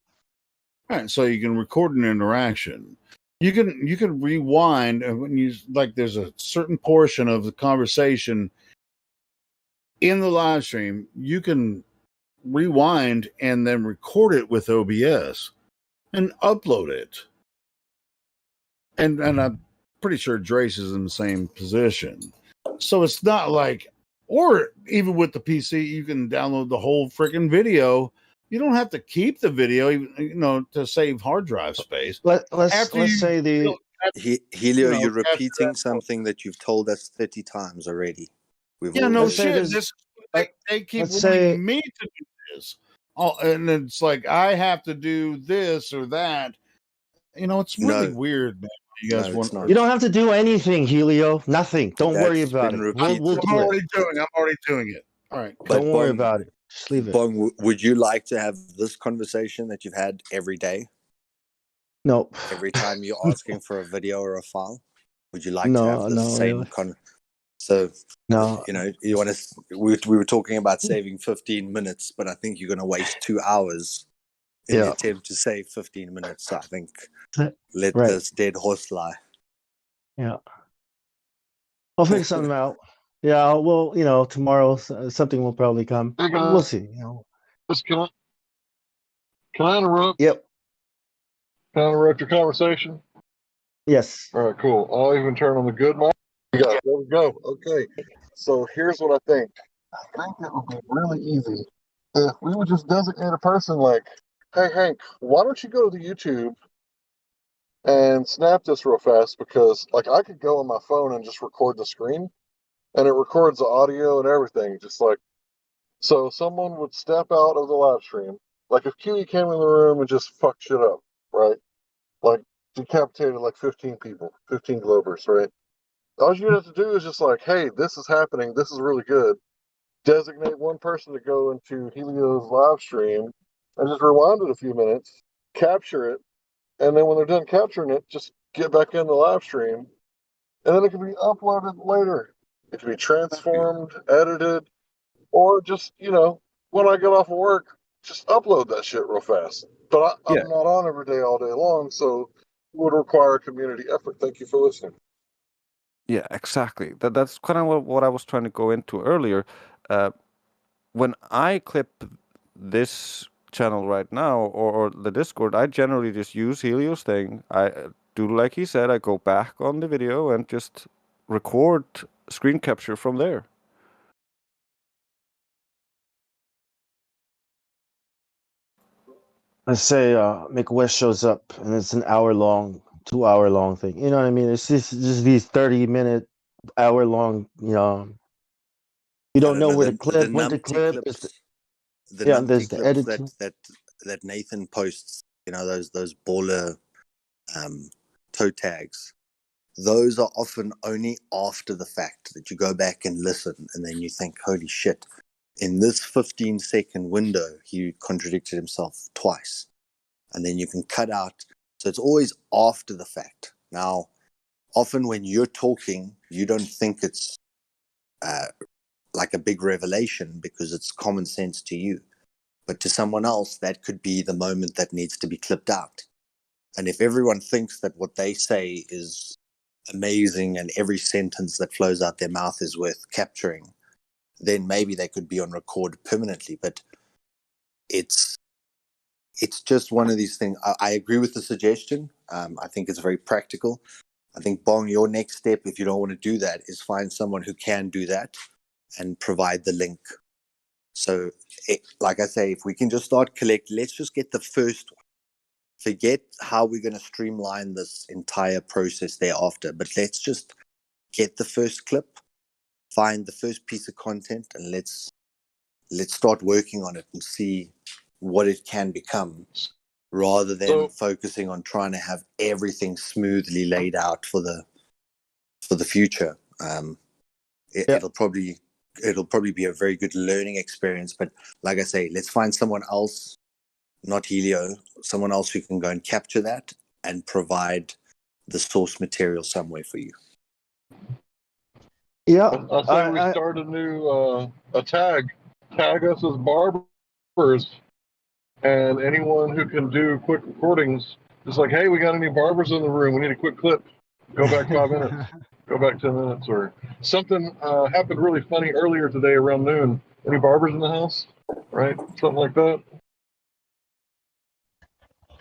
All right, so you can record an interaction. You can rewind, and when there's a certain portion of the conversation in the live stream, you can rewind and then record it with OBS and upload it. And I'm pretty sure Drace is in the same position. So it's not like, or even with the PC, you can download the whole freaking video. You don't have to keep the video, to save hard drive space. Let's say Helio, you're repeating something that you've told us 30 times already. No shit. They keep wanting me to do this. Oh, and it's like I have to do this or that. It's really weird, man. You guys You don't have to do anything, Helio. Nothing. Don't worry about it. We'll do I'm already doing it. All right. Don't worry about it. Just leave it. Bong, would you like to have this conversation that you've had every day? No. Every time you're asking for a video or a file? Would you like to have the same So, no, you want to? We were talking about saving 15 minutes, but I think you're going to waste 2 hours in the attempt to save 15 minutes. So I think let this dead horse lie. Yeah, I'll figure something out. Yeah, well, tomorrow something will probably come. We'll see. Can I interrupt? Yep. Can I interrupt your conversation? Yes. All right, cool. I'll even turn on the good mic. Yeah, there we go. Okay. So here's what I think. I think it would be really easy if we would just designate a person like, hey, Hank, why don't you go to the YouTube and snap this real fast? Because, I could go on my phone and just record the screen, and it records the audio and everything, just like, so someone would step out of the live stream. Like, if QE came in the room and just fucked shit up, right? Like, decapitated 15 people, 15 Globers, right? All you have to do is just hey, this is happening. This is really good. Designate one person to go into Helio's live stream and just rewind it a few minutes, capture it, and then when they're done capturing it, just get back in the live stream, and then it can be uploaded later. It can be transformed, edited, or just, when I get off of work, just upload that shit real fast. But I'm not on every day, all day long, so it would require community effort. Thank you for listening. Yeah, exactly. That's kind of what I was trying to go into earlier. When I clip this channel right now or the Discord, I generally just use Helio's thing. I do like he said, I go back on the video and just record screen capture from there. Let's say Make West shows up and it's an hour-long, 2-hour-long thing. You know what I mean? It's just these 30-minute, hour-long. You don't know where to clip, when to clip. There's the editing that Nathan posts. Those baller toe tags. Those are often only after the fact that you go back and listen, and then you think, "Holy shit." In this 15-second window, he contradicted himself twice. And then you can cut out. So it's always after the fact. Now, often when you're talking, you don't think it's like a big revelation because it's common sense to you. But to someone else, that could be the moment that needs to be clipped out. And if everyone thinks that what they say is amazing and every sentence that flows out their mouth is worth capturing, then maybe they could be on record permanently. But it's just one of these things. I agree with the suggestion. I think it's very practical. I think, Bong, your next step, if you don't want to do that, is find someone who can do that and provide the link. So, like I say, if we can just start let's just get the first one. Forget how we're going to streamline this entire process thereafter, but let's just get the first clip, find the first piece of content, and let's start working on it and see what it can become, rather than focusing on trying to have everything smoothly laid out for the future. It'll probably be a very good learning experience, but like I say, let's find someone else, not Helio, someone else who can go and capture that and provide the source material somewhere for you. Yeah, I say we start a new a tag us as barbers, and anyone who can do quick recordings, just like, hey, we got any barbers in the room? We need a quick clip. Go back 5 minutes. Go back 10 minutes, or something happened really funny earlier today around noon. Any barbers in the house? Right? Something like that.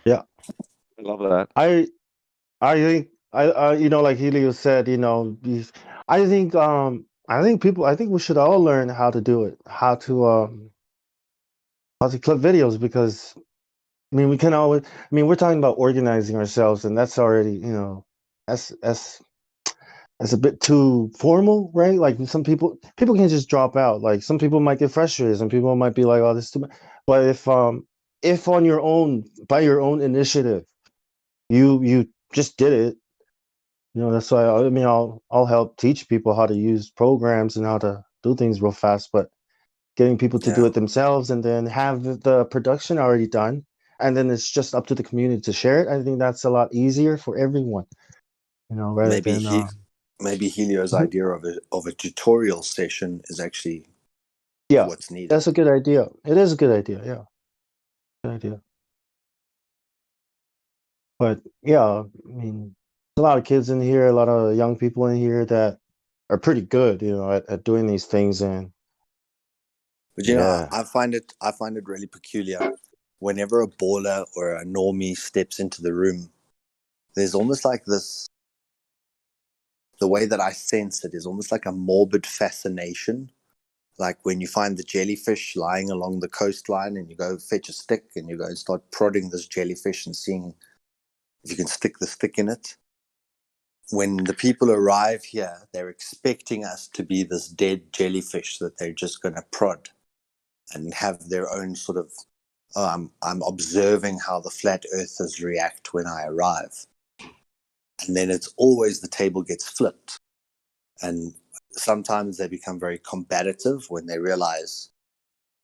Yeah. I love that. I think you know, like Helio said, you know, I think we should all learn how to do it, how to clip videos, because I mean, we're talking about organizing ourselves, and that's already, you know, that's a bit too formal, right? Like some people can just drop out. Like some people might get frustrated, some people might be like, oh, this is too much. But if on your own, by your own initiative, you just did it, you know, that's why I mean, I'll help teach people how to use programs and how to do things real fast, but getting people to do it themselves and then have the production already done, and then it's just up to the community to share it. I think that's a lot easier for everyone, you know, rather maybe Helio's idea of a tutorial session is actually what's needed. That's a good idea. It is a good idea. Yeah, good idea. But yeah, I mean, a lot of kids in here, a lot of young people in here that are pretty good, you know, at doing these things. And but you know, I find it really peculiar whenever a baller or a normie steps into the room. There's almost like this. The way that I sense it is almost like a morbid fascination. Like when you find the jellyfish lying along the coastline and you go fetch a stick and you go and start prodding this jellyfish and seeing if you can stick the stick in it. When the people arrive here, they're expecting us to be this dead jellyfish that they're just going to prod and have their own sort of, I'm observing how the flat earthers react when I arrive. And then it's always the table gets flipped. And sometimes they become very combative when they realize,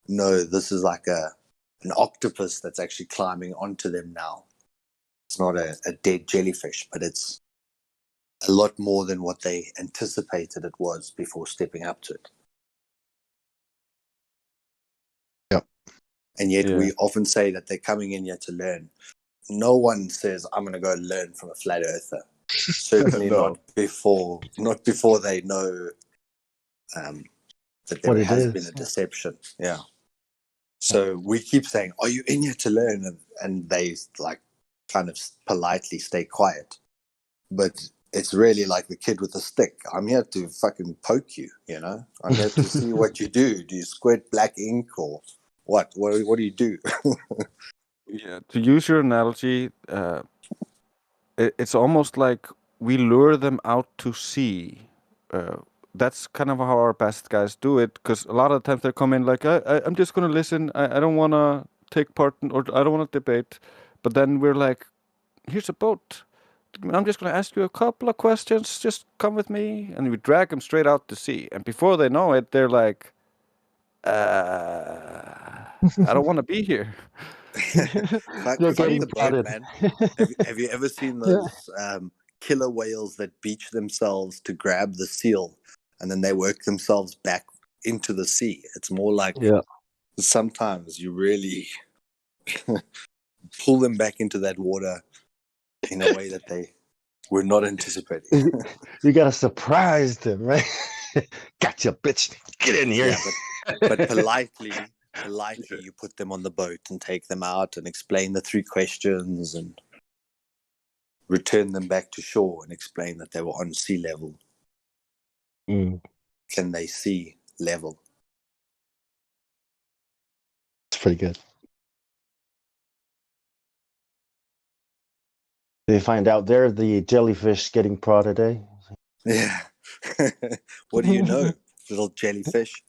no, this is like an octopus that's actually climbing onto them now. It's not a dead jellyfish, but it's a lot more than what they anticipated it was before stepping up to it. Yep. And yet we often say that they're coming in here to learn. No one says, I'm going to go learn from a flat earther. Certainly not before they know that there has been a deception. Yeah. So we keep saying, are you in here to learn? And they like kind of politely stay quiet. But it's really like the kid with the stick. I'm here to fucking poke you, you know? I'm here to see what you do. Do you squirt black ink or what? What do you do? Yeah, to use your analogy, it's almost like we lure them out to sea. That's kind of how our best guys do it, because a lot of times they come in like, I'm just going to listen. I don't want to take part or I don't want to debate. But then we're like, here's a boat. I'm just going to ask you a couple of questions. Just come with me. And we drag them straight out to sea. And before they know it, they're like, I don't want to be here. Fuck the boat, man. Have you ever seen those killer whales that beach themselves to grab the seal and then they work themselves back into the sea? It's more like sometimes you really pull them back into that water in a way that they were not anticipating. You gotta surprise them, right? Gotcha, bitch. Get in here. Yeah, but politely you put them on the boat and take them out and explain the 3 questions and return them back to shore and explain that they were on sea level. Can they see level? It's pretty good. They find out they're the jellyfish getting prodded, eh? Yeah. What do you know, little jellyfish?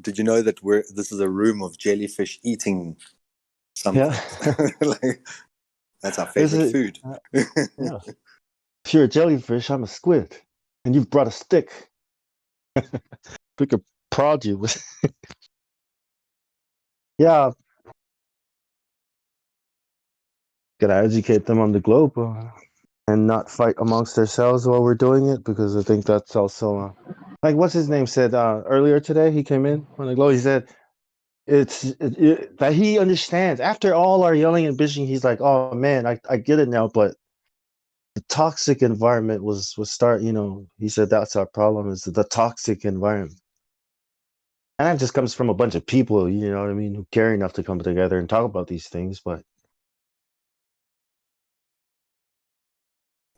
Did you know that this is a room of jellyfish eating something? Like, that's our favorite food. Yeah. If you're a jellyfish, I'm a squid, and you've brought a stick. We could prod you with. Yeah. Gotta educate them on the globe and not fight amongst ourselves while we're doing it, because I think that's also like what's his name said earlier today. He came in on the globe. He said that he understands after all our yelling and bitching. He's like, oh man, I get it now, but the toxic environment was start. He said that's our problem is the toxic environment, and that just comes from a bunch of people. You know what I mean? Who care enough to come together and talk about these things, but.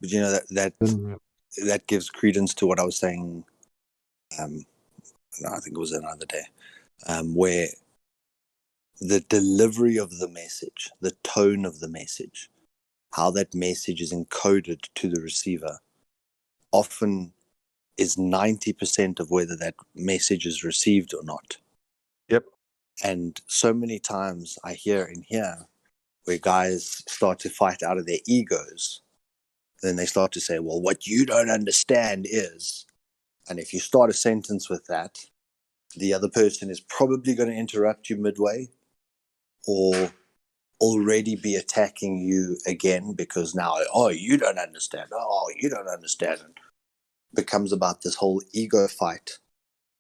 But that gives credence to what I was saying. I think it was another day, where the delivery of the message, the tone of the message, how that message is encoded to the receiver, often is 90% of whether that message is received or not. Yep. And so many times I hear in here where guys start to fight out of their egos. Then they start to say, well, what you don't understand is, and if you start a sentence with that, the other person is probably going to interrupt you midway or already be attacking you again because now, you don't understand. You don't understand. And becomes about this whole ego fight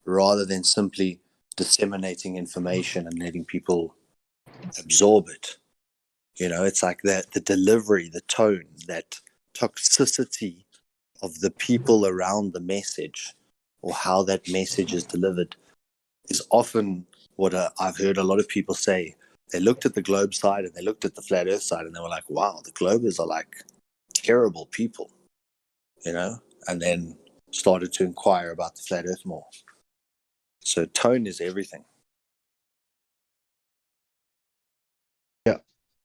rather than simply disseminating information and letting people absorb it. It's like that, the delivery, the tone, that toxicity of the people around the message or how that message is delivered is often what I've heard a lot of people say. They looked at the globe side and they looked at the flat earth side and they were like, wow, the globers are like terrible people, and then started to inquire about the flat earth more. So tone is everything. Yeah,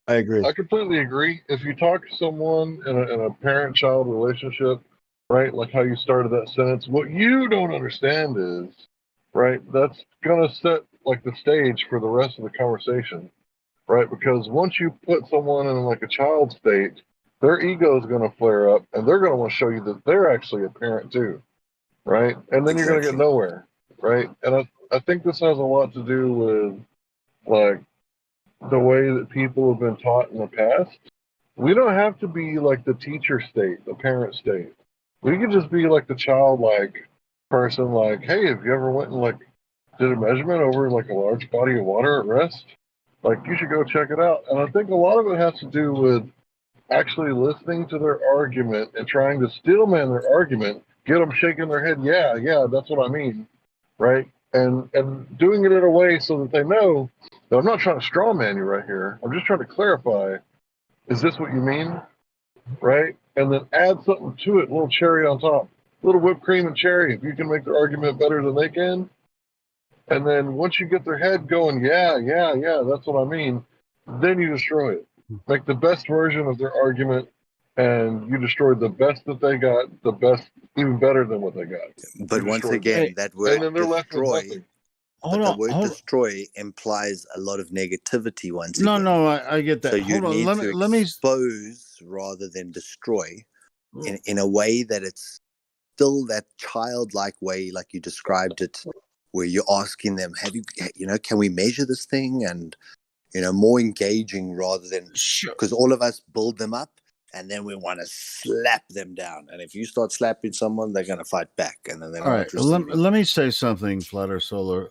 I agree. I completely agree. If you talk to someone in a parent-child relationship, right, like how you started that sentence, what you don't understand is, right, that's going to set like the stage for the rest of the conversation, right? Because once you put someone in like a child state, their ego is going to flare up and they're going to want to show you that they're actually a parent too, right? And then you're going to get nowhere, right? And I think this has a lot to do with like the way that people have been taught in the past. We don't have to be like the teacher state, the parent state. We can just be like the childlike person, like, hey, have you ever went and like did a measurement over like a large body of water at rest? Like, you should go check it out. And I think a lot of it has to do with actually listening to their argument and trying to steelman their argument, get them shaking their head, yeah, that's what I mean, right? And doing it in a way so that they know that I'm not trying to straw man you right here. I'm just trying to clarify, is this what you mean? Right? And then add something to it, a little cherry on top, a little whipped cream and cherry if you can make their argument better than they can. And then once you get their head going, yeah, that's what I mean, then you destroy it. Make the best version of their argument, and you destroy the best that they got, the best, even better than what they got. But once again, that word destroy, destroy implies a lot of negativity once again. No, I get that. So you need to expose rather than destroy in a way that it's still that childlike way, like you described it, where you're asking them, can we measure this thing? And, more engaging rather than, because all of us build them up and then we want to slap them down. And if you start slapping someone, they're going to fight back. And then they're all right. Let me say something, Flat Earth Solar.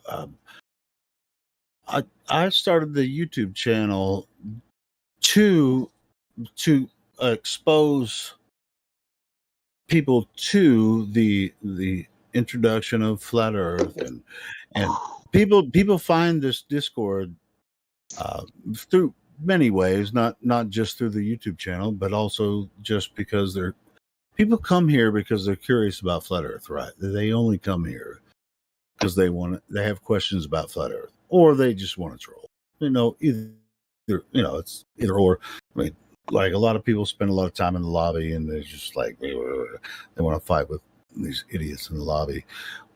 I started the YouTube channel to expose people to the introduction of Flat Earth and people find this Discord through many ways, not just through the YouTube channel, but also just because people come here because they're curious about Flat Earth, right? They only come here because they have questions about Flat Earth, or they just want to troll. It's either or. I mean, like a lot of people spend a lot of time in the lobby and they're just like they want to fight with these idiots in the lobby.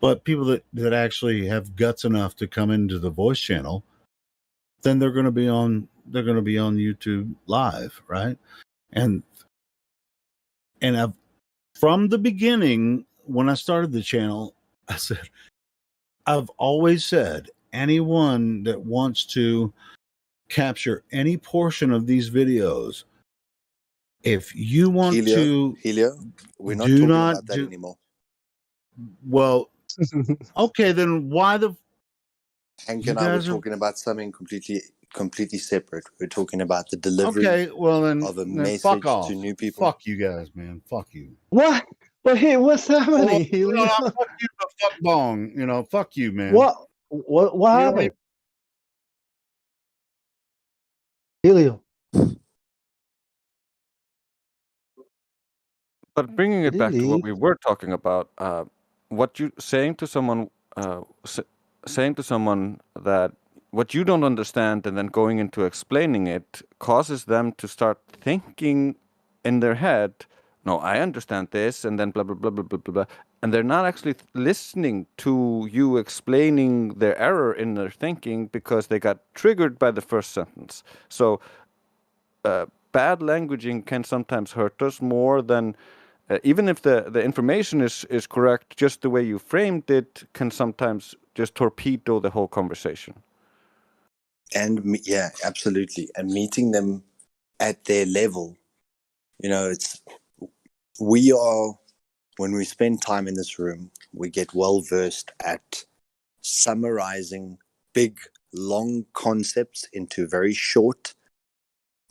But people that actually have guts enough to come into the voice channel, then they're going to be on YouTube live, right? And from the beginning, when I started the channel, I've always said, anyone that wants to capture any portion of these videos, if you want Helio, we're not talking about that anymore. Well, okay, then why the Hank and I were talking about something completely completely separate. We're talking about the delivery of a message fuck off. to new people. Fuck you guys, man. Fuck you. What? But hey, what's happening, Helio? Fuck you, but fuck Bong. Fuck you, man. What happened? Helio. But bringing it back to what we were talking about, what you saying to someone that what you don't understand and then going into explaining it causes them to start thinking in their head, no, I understand this, and then blah, blah, blah, blah, blah, blah, blah. And they're not actually listening to you explaining their error in their thinking because they got triggered by the first sentence. So bad languaging can sometimes hurt us more than, even if the information is correct, just the way you framed it can sometimes just torpedo the whole conversation. And yeah, absolutely. And meeting them at their level, when we spend time in this room, we get well versed at summarizing big, long concepts into very short,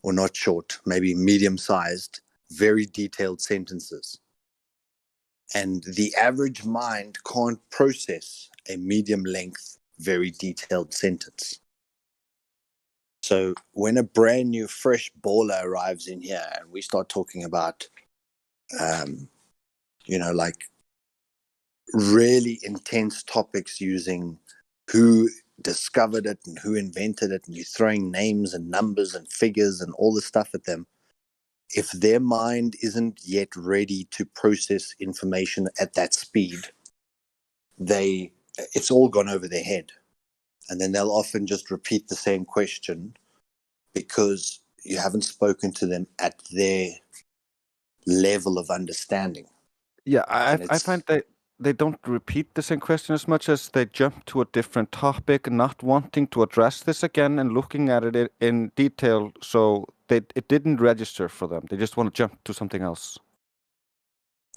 or not short, maybe medium-sized, very detailed sentences. And the average mind can't process a medium-length, very detailed sentence. So when a brand new, fresh baller arrives in here and we start talking about, like really intense topics using who discovered it and who invented it, and you're throwing names and numbers and figures and all this stuff at them, if their mind isn't yet ready to process information at that speed, it's all gone over their head. And then they'll often just repeat the same question because you haven't spoken to them at their level of understanding. Yeah, I find they don't repeat the same question as much as they jump to a different topic, not wanting to address this again and looking at it in detail, so it didn't register for them. They just want to jump to something else.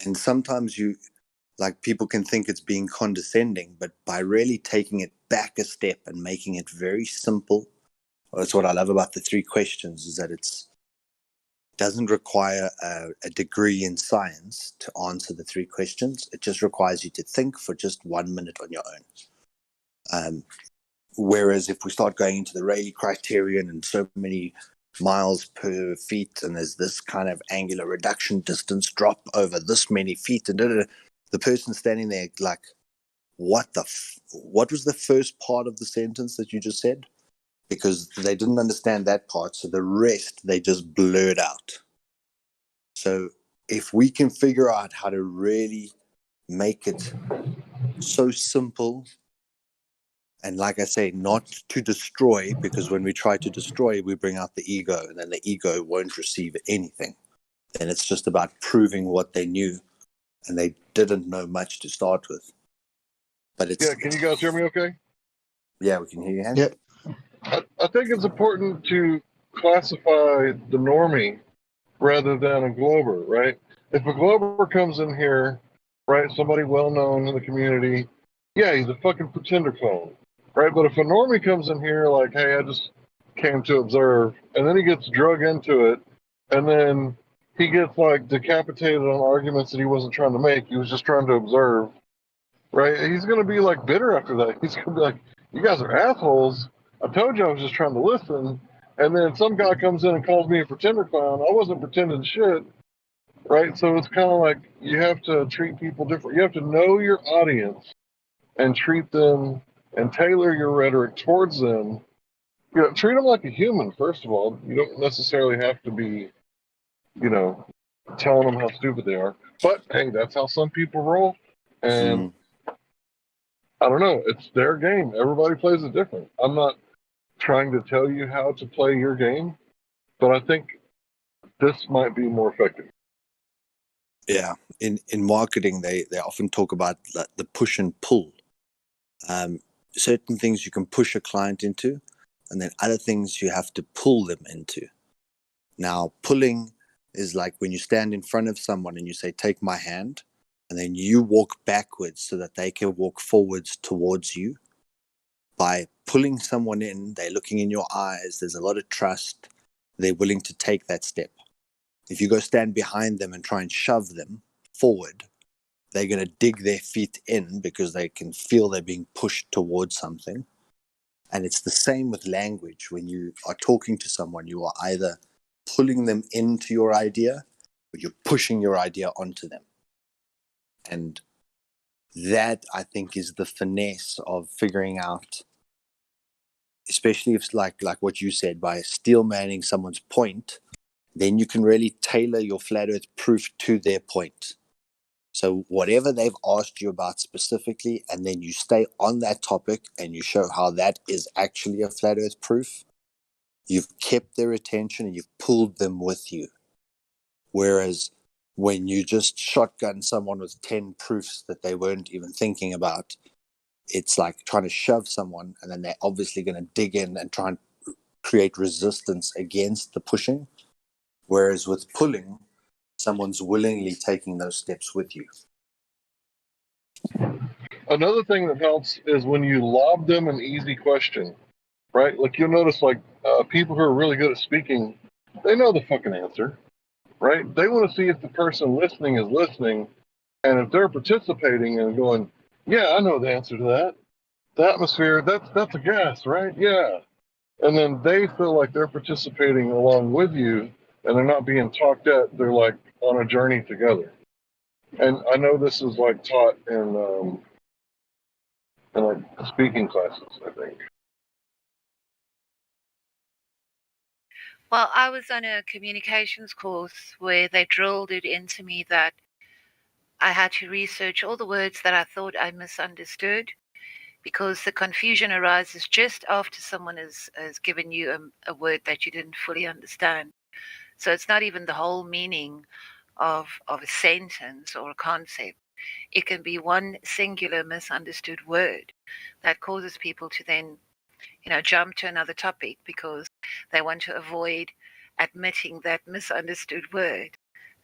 And sometimes people can think it's being condescending, but by really taking it back a step and making it very simple, that's what I love about the 3 questions, is that it doesn't require a degree in science to answer the 3 questions. It just requires you to think for just 1 minute on your own. Whereas if we start going into the Rayleigh criterion and so many miles per feet, and there's this kind of angular reduction distance drop over this many feet, and the person standing there like, what was the first part of the sentence that you just said? Because they didn't understand that part, so the rest they just blurred out. So if we can figure out how to really make it so simple, and like I say, not to destroy, because when we try to destroy, we bring out the ego, and then the ego won't receive anything. And it's just about proving what they knew, and they didn't know much to start with. But can you guys hear me okay? Yeah, we can hear you, Hank. Yep. I think it's important to classify the normie rather than a glober, right? If a glober comes in here, right, somebody well-known in the community, yeah, he's a fucking pretender clone, right? But if a normie comes in here like, hey, I just came to observe, and then he gets drug into it, and then he gets, decapitated on arguments that he wasn't trying to make, he was just trying to observe, right? He's going to be, bitter after that. He's going to be like, you guys are assholes. I told you I was just trying to listen. And then some guy comes in and calls me a pretender clown. I wasn't pretending shit, right? So it's kind of like you have to treat people different. You have to know your audience and treat them and tailor your rhetoric towards them. Treat them like a human, first of all. You don't necessarily have to be, telling them how stupid they are. But, hey, that's how some people roll. And I don't know. It's their game. Everybody plays it different. I'm not trying to tell you how to play your game, but I think this might be more effective. Yeah, in marketing, they often talk about the push and pull. Certain things you can push a client into, and then other things you have to pull them into. Now, pulling is like when you stand in front of someone and you say, take my hand, and then you walk backwards so that they can walk forwards towards you. by pulling someone in, they're looking in your eyes, there's a lot of trust, they're willing to take that step. If you go stand behind them and try and shove them forward, they're going to dig their feet in because they can feel they're being pushed towards something. And it's the same with language. When you are talking to someone, you are either pulling them into your idea or you're pushing your idea onto them. And that, I think, is the finesse of figuring out, especially if it's like what you said, by steel manning someone's point, then you can really tailor your flat earth proof to their point. So whatever they've asked you about specifically, and then you stay on that topic and you show how that is actually a flat earth proof, you've kept their attention and you've pulled them with you. Whereas when you just shotgun someone with 10 proofs that they weren't even thinking about, it's like trying to shove someone, and then they're obviously going to dig in and try and create resistance against the pushing. Whereas with pulling, someone's willingly taking those steps with you. Another thing that helps is when you lob them an easy question, right? Like you'll notice, like people who are really good at speaking, they know the fucking answer, right? They want to see if the person listening is listening, and if they're participating and going, yeah, I know the answer to that. The atmosphere, that's a gas, right? Yeah. And then they feel like they're participating along with you, and they're not being talked at. They're like on a journey together. And I know this is like taught in like speaking classes, I think. Well, I was on a communications course where they drilled it into me that I had to research all the words that I thought I misunderstood, because the confusion arises just after someone has given you a word that you didn't fully understand. So it's not even the whole meaning of a sentence or a concept. It can be one singular misunderstood word that causes people to then, jump to another topic because they want to avoid admitting that misunderstood word.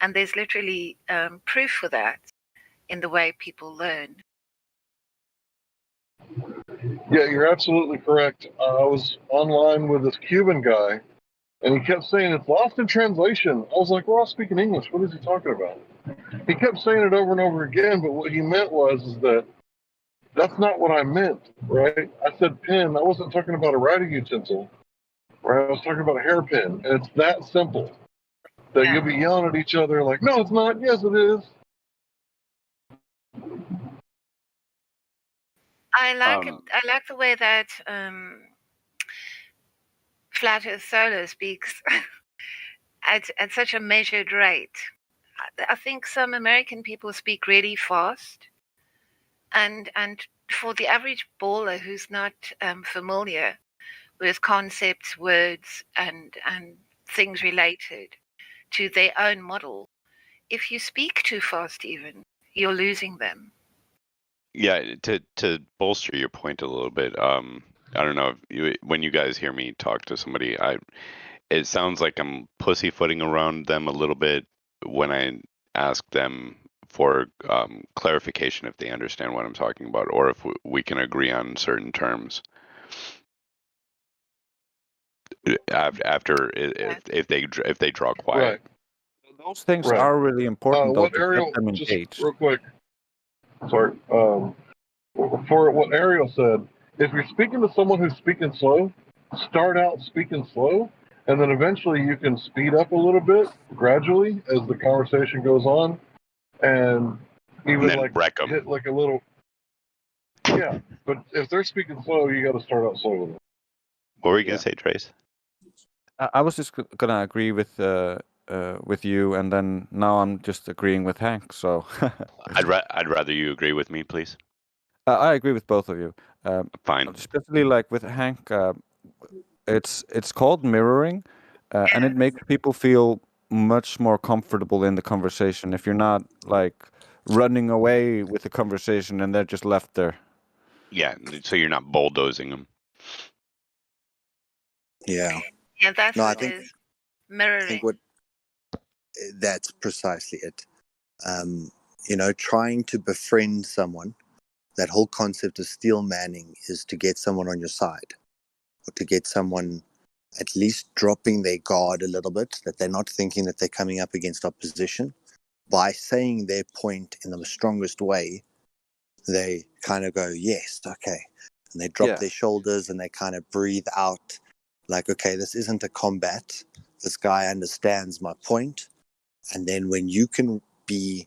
And there's literally proof for that in the way people learn. Yeah, you're absolutely correct. I was online with this Cuban guy, and he kept saying it's lost in translation. I was like, we're all speaking English. What is he talking about? He kept saying it over and over again, but what he meant is that that's not what I meant, right? I said pen. I wasn't talking about a writing utensil, right? I was talking about a hairpin, and it's that simple that you'll be yelling at each other like, no, it's not. Yes, it is. I like it. I like the way that Flat Earth Solo speaks at such a measured rate. I think some American people speak really fast, and for the average baller who's not familiar with concepts, words, and things related to their own model, if you speak too fast, even you're losing them. Yeah, to bolster your point a little bit, I don't know if when you guys hear me talk to somebody, it sounds like I'm pussyfooting around them a little bit when I ask them for clarification if they understand what I'm talking about, or if we can agree on certain terms. After if they draw quiet, right. Those things are really important, though, to Ariel, get them just engaged. real quick. Sorry. For what Ariel said, if you're speaking to someone who's speaking slow, start out speaking slow, and then eventually you can speed up a little bit gradually as the conversation goes on, and even like hit like a little. Yeah, but if they're speaking slow, you got to start out slow with them. What were you gonna say, Trace? I was just gonna agree with you, and then now I'm just agreeing with Hank. So I'd rather you agree with me, please. I agree with both of you. Fine. Especially like with Hank, it's called mirroring, and it makes people feel much more comfortable in the conversation if you're not like running away with the conversation and they're just left there. Yeah, so you're not bulldozing them. Yeah. Yeah, that's what it is. Mirroring. I think that's precisely it. Trying to befriend someone that whole concept of steel manning is to get someone on your side, or to get someone at least dropping their guard a little bit, that they're not thinking that they're coming up against opposition. By saying their point in the strongest way, they kind of go, yes, okay. And they drop their shoulders and they kind of breathe out like, okay, this isn't a combat. This guy understands my point. And then when you can be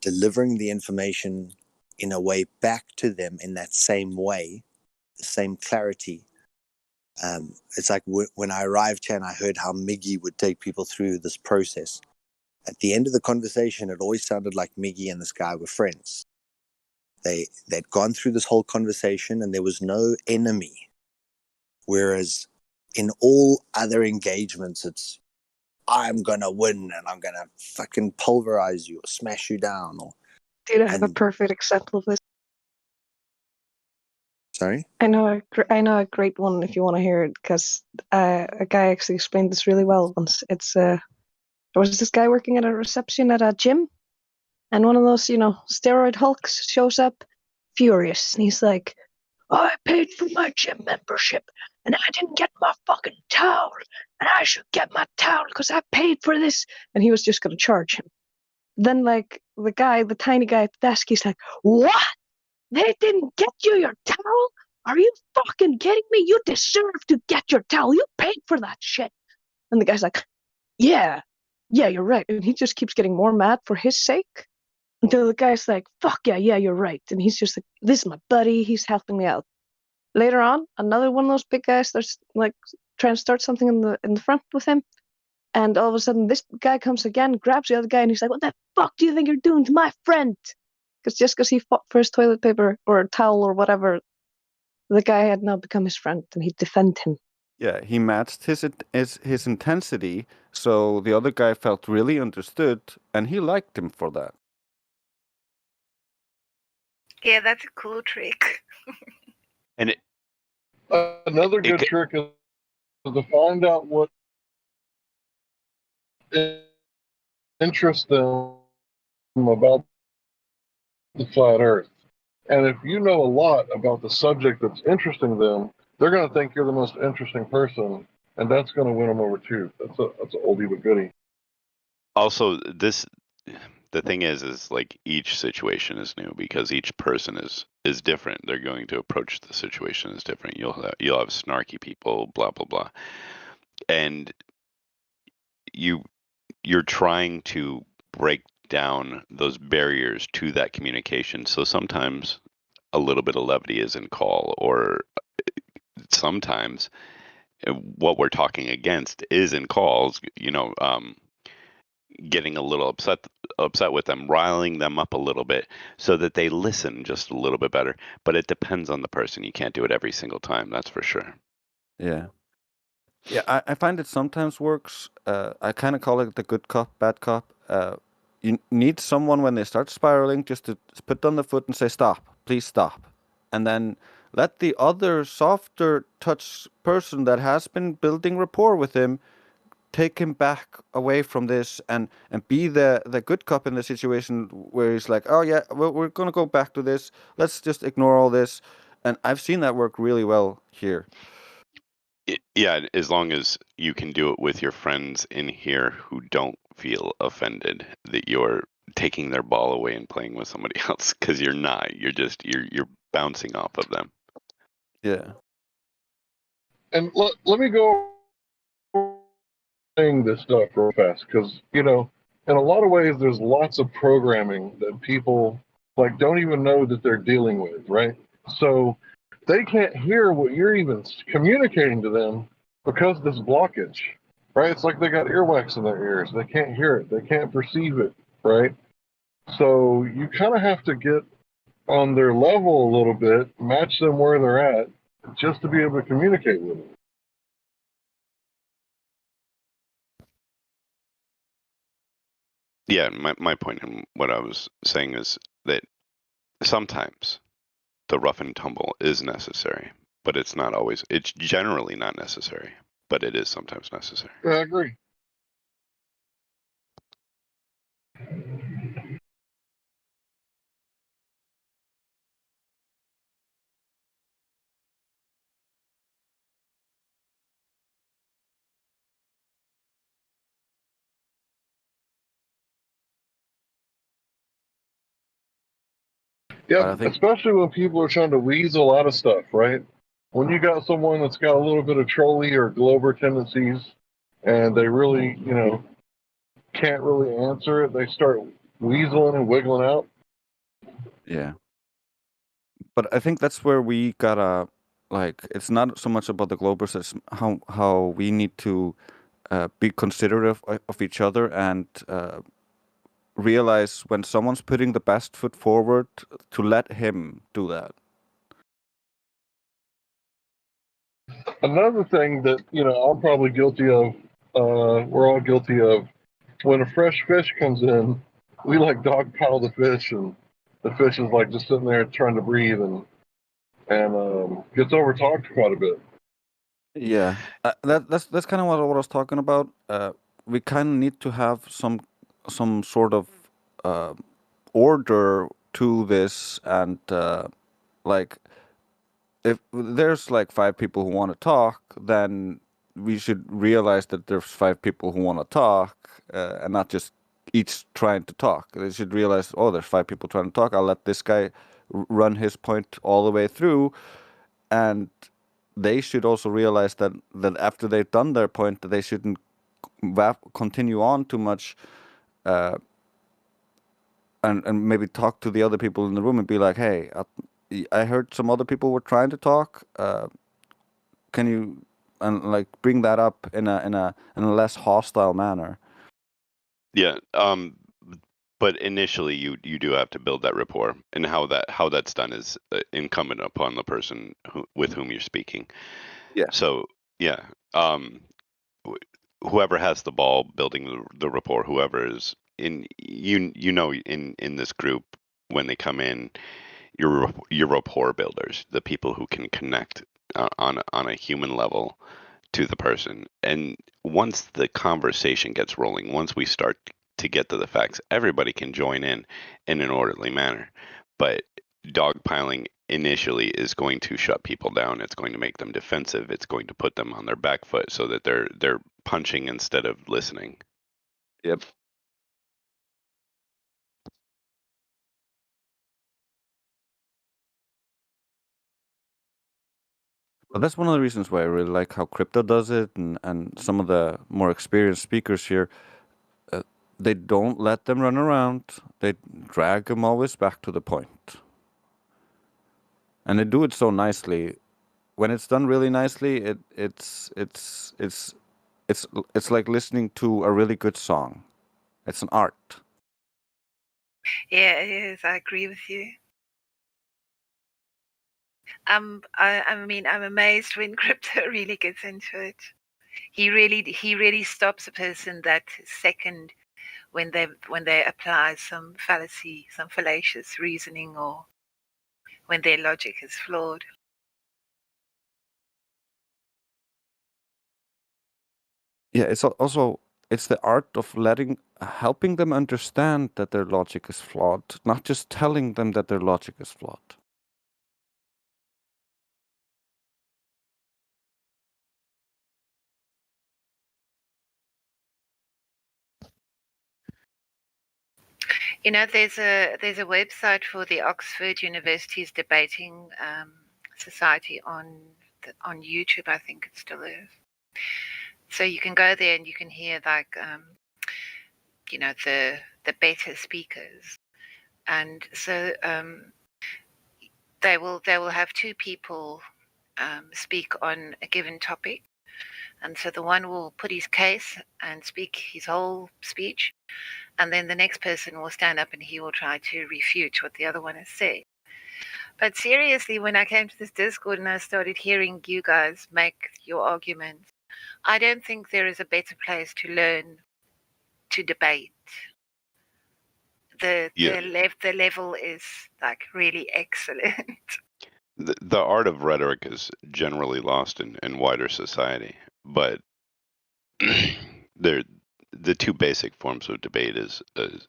delivering the information in a way back to them in that same way, the same clarity, it's like when I arrived here and I heard how Miggy would take people through this process. At the end of the conversation, it always sounded like Miggy and this guy were friends. They'd gone through this whole conversation and there was no enemy. Whereas in all other engagements, it's, I'm going to win and I'm going to fucking pulverize you or smash you down. Dude, I have a perfect example of this. Sorry? I know a great one if you want to hear it, because a guy actually explained this really well once. There was this guy working at a reception at a gym, and one of those, steroid hulks shows up, furious, and he's like, I paid for my gym membership, and I didn't get my fucking towel, and I should get my towel because I paid for this, and he was just going to charge him. Then, the tiny guy at the desk, he's like, what? They didn't get you your towel? Are you fucking kidding me? You deserve to get your towel. You paid for that shit. And the guy's like, yeah, you're right. And he just keeps getting more mad for his sake until the guy's like, fuck yeah, you're right. And he's just like, this is my buddy. He's helping me out. Later on, another one of those big guys starts trying to start something in the front with him. And all of a sudden, this guy comes again, grabs the other guy, and he's like, what the fuck do you think you're doing to my friend? Because he fought for his toilet paper or a towel or whatever, the guy had now become his friend and he'd defend him. Yeah, he matched his intensity, so the other guy felt really understood, and he liked him for that. Yeah, that's a cool trick. And another good trick is to find out what interests them about the flat Earth. And if you know a lot about the subject that's interesting them, they're going to think you're the most interesting person, and that's going to win them over too. That's an oldie but goodie. Also, the thing is like each situation is new because each person is different. They're going to approach the situation as different. You'll have snarky people, blah blah blah, and you're trying to break down those barriers to that communication. So sometimes a little bit of levity is in call, or sometimes what we're talking against is in calls, getting a little upset with them, riling them up a little bit so that they listen just a little bit better. But it depends on the person. You can't do it every single time, that's for sure. Yeah. Yeah, I find it sometimes works. I kind of call it the good cop, bad cop. You need someone when they start spiraling just to put down the foot and say, stop, please stop. And then let the other softer touch person that has been building rapport with him take him back away from this and be the good cop in the situation where he's like, oh yeah, we're going to go back to this. Let's just ignore all this. And I've seen that work really well here. Yeah, as long as you can do it with your friends in here who don't feel offended that you're taking their ball away and playing with somebody else, because you're not. You're bouncing off of them. Yeah. And let me go saying this stuff real fast, because in a lot of ways there's lots of programming that people don't even know that they're dealing with, right? So they can't hear what you're even communicating to them because of this blockage, right? It's like they got earwax in their ears. They can't hear it. They can't perceive it, right? So you kind of have to get on their level a little bit, match them where they're at, just to be able to communicate with them. Yeah, my point in what I was saying is that sometimes the rough and tumble is necessary, but it's generally not necessary, but it is sometimes necessary. I agree. Yeah, especially when people are trying to weasel out of stuff, right? When you got someone that's got a little bit of trolly or Glover tendencies, and they really, can't really answer it, they start weaseling and wiggling out. Yeah. But I think that's where we gotta, it's not so much about the Globers as how we need to be considerate of each other and realize when someone's putting the best foot forward to let him do that. Another thing that, I'm probably guilty of, we're all guilty of, when a fresh fish comes in, we dogpile the fish, and the fish is just sitting there trying to breathe and gets overtalked quite a bit. Yeah, that's kind of what I was talking about. We kind of need to have some sort of order to this, and if there's 5 people who want to talk, then we should realize that there's 5 people who want to talk, and not just each trying to talk. They should realize, oh, there's 5 people trying to talk. I'll let this guy run his point all the way through, and they should also realize that after they've done their point, that they shouldn't continue on too much, and maybe talk to the other people in the room and be like, hey, I heard some other people were trying to talk. Can you bring that up in a less hostile manner? Yeah. But initially, you do have to build that rapport, and how that's done is incumbent upon the person with whom you're speaking. Yeah. So yeah, whoever has the ball building the rapport, whoever is in in this group, when they come in, your rapport builders, the people who can connect on a human level to the person. And once the conversation gets rolling, once we start to get to the facts, everybody can join in an orderly manner. But dogpiling initially is going to shut people down. It's going to make them defensive. It's going to put them on their back foot so that they're punching instead of listening. Yep. Well, that's one of the reasons why I really like how Crypto does it, and some of the more experienced speakers here. They don't let them run around. They drag them always back to the point. And they do it so nicely. When it's done really nicely, it's like listening to a really good song. It's an art. Yeah, it is. I agree with you. I mean, I'm amazed when Crypto really gets into it. He really stops a person that second when they apply some fallacy, some fallacious reasoning, or when their logic is flawed. Yeah, it's the art of helping them understand that their logic is flawed, not just telling them that their logic is flawed. There's a website for the Oxford University's debating society on YouTube. I think it still is. So you can go there and you can hear the better speakers, and so they will have 2 people speak on a given topic, and so the one will put his case and speak his whole speech, and then the next person will stand up and he will try to refute what the other one has said. But seriously, when I came to this Discord and I started hearing you guys make your arguments, I don't think there is a better place to learn to debate. The level is really excellent. The art of rhetoric is generally lost in wider society, but the 2 basic forms of debate is a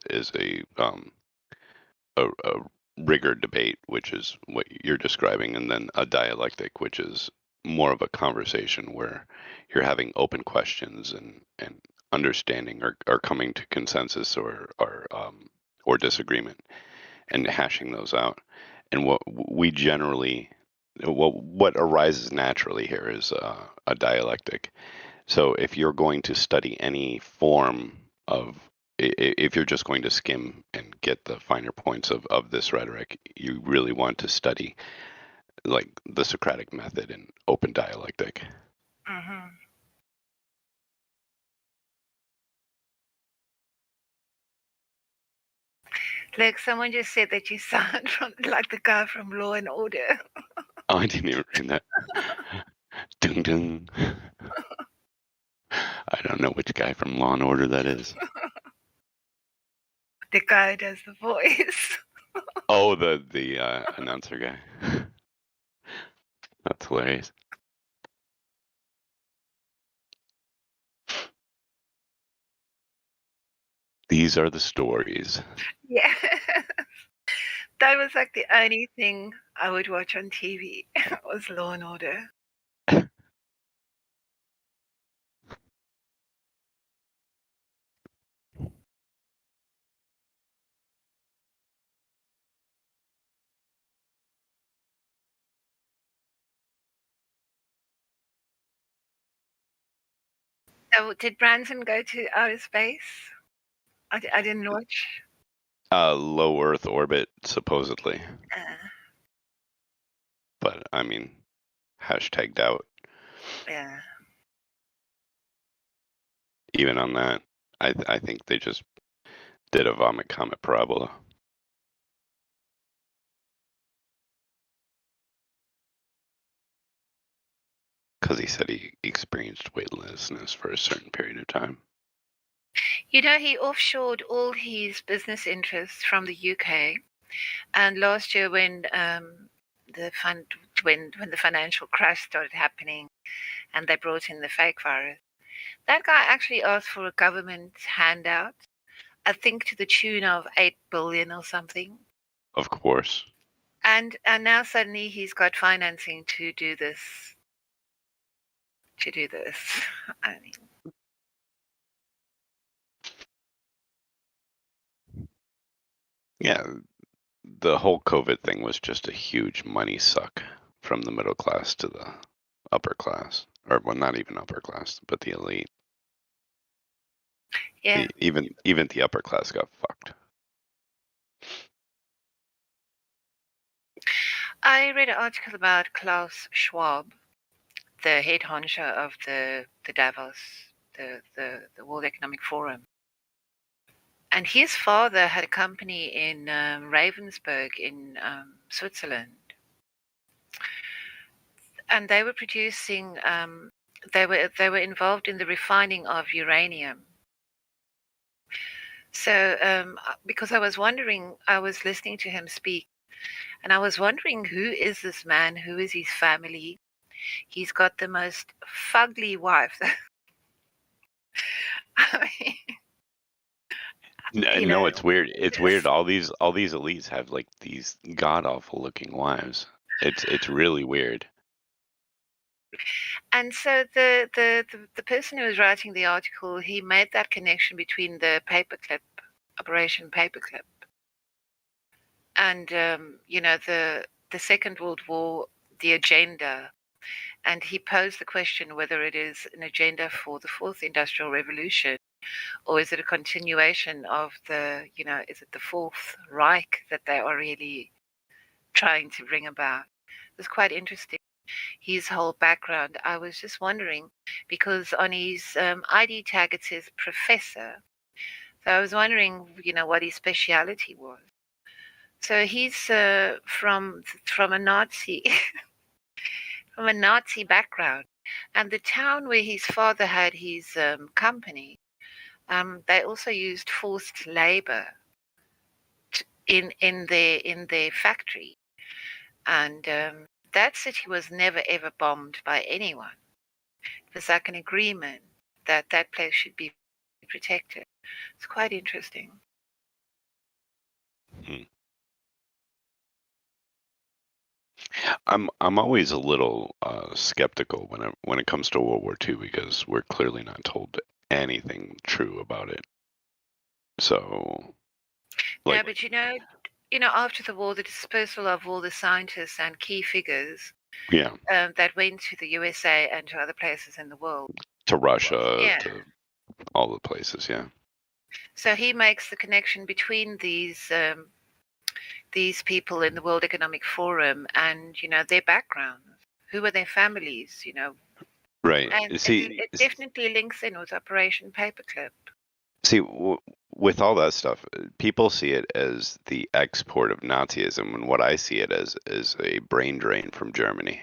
rigor debate, which is what you're describing, and then a dialectic, which is more of a conversation where you're having open questions and understanding or coming to consensus or disagreement. and hashing those out. And what we generally, what arises naturally here is a dialectic. So if you're going to study any form of, if you're just going to skim and get the finer points of this rhetoric, you really want to study like the Socratic method and open dialectic. Mm-hmm. Like someone just said that you sound like the guy from Law and Order. Oh, I didn't even read that. Ding ding. I don't know which guy from Law and Order that is. The guy who does the voice. Oh, the announcer guy. That's hilarious. These are the stories. Yeah. That was like the only thing I would watch on TV was Law and Order. So did Branson go to outer space? I didn't watch. Low Earth orbit, supposedly. But, I mean, hashtagged out. Yeah. Even on that, I think they just did a vomit comet parabola. Because he said he experienced weightlessness for a certain period of time. You know, he offshored all his business interests from the UK. And last year when the financial crash started happening and they brought in the fake virus, that guy actually asked for a government handout, I think to the tune of 8 billion or something. Of course. And now suddenly he's got financing to do this. I mean, yeah, the whole COVID thing was just a huge money suck from the middle class to the upper class. Or, well, not even upper class, but the elite. Yeah. Even the upper class got fucked. I read an article about Klaus Schwab, the head honcho of the Davos, the World Economic Forum. And his father had a company in Ravensburg in Switzerland. And they were producing, they were involved in the refining of uranium. So because I was listening to him speak, and I was wondering, who is this man? Who is his family? He's got the most fugly wife. I mean, No, it's weird. It's weird. All these elites have like these god awful looking wives. It's really weird. And so the person who was writing the article, he made that connection between the paperclip, Operation Paperclip, and the Second World War, the agenda. And he posed the question whether it is an agenda for the Fourth Industrial Revolution, or is it a continuation of is it the Fourth Reich that they are really trying to bring about? It was quite interesting, his whole background. I was just wondering, because on his ID tag it says professor. So I was wondering, what his speciality was. So he's from a Nazi from a Nazi background, and the town where his father had his company, they also used forced labor in their factory, and that city was never ever bombed by anyone. It was like an agreement that place should be protected. It's quite interesting. I'm always a little skeptical when it comes to World War II, because we're clearly not told anything true about it. So, no, but after the war, the dispersal of all the scientists and key figures Yeah. That went to the USA and to other places in the world. To Russia, to all the places, yeah. So he makes the connection between these people in the World Economic Forum and, their backgrounds. Who were their families, Right. And it definitely links in with Operation Paperclip. See, with all that stuff, people see it as the export of Nazism, and what I see it as is a brain drain from Germany.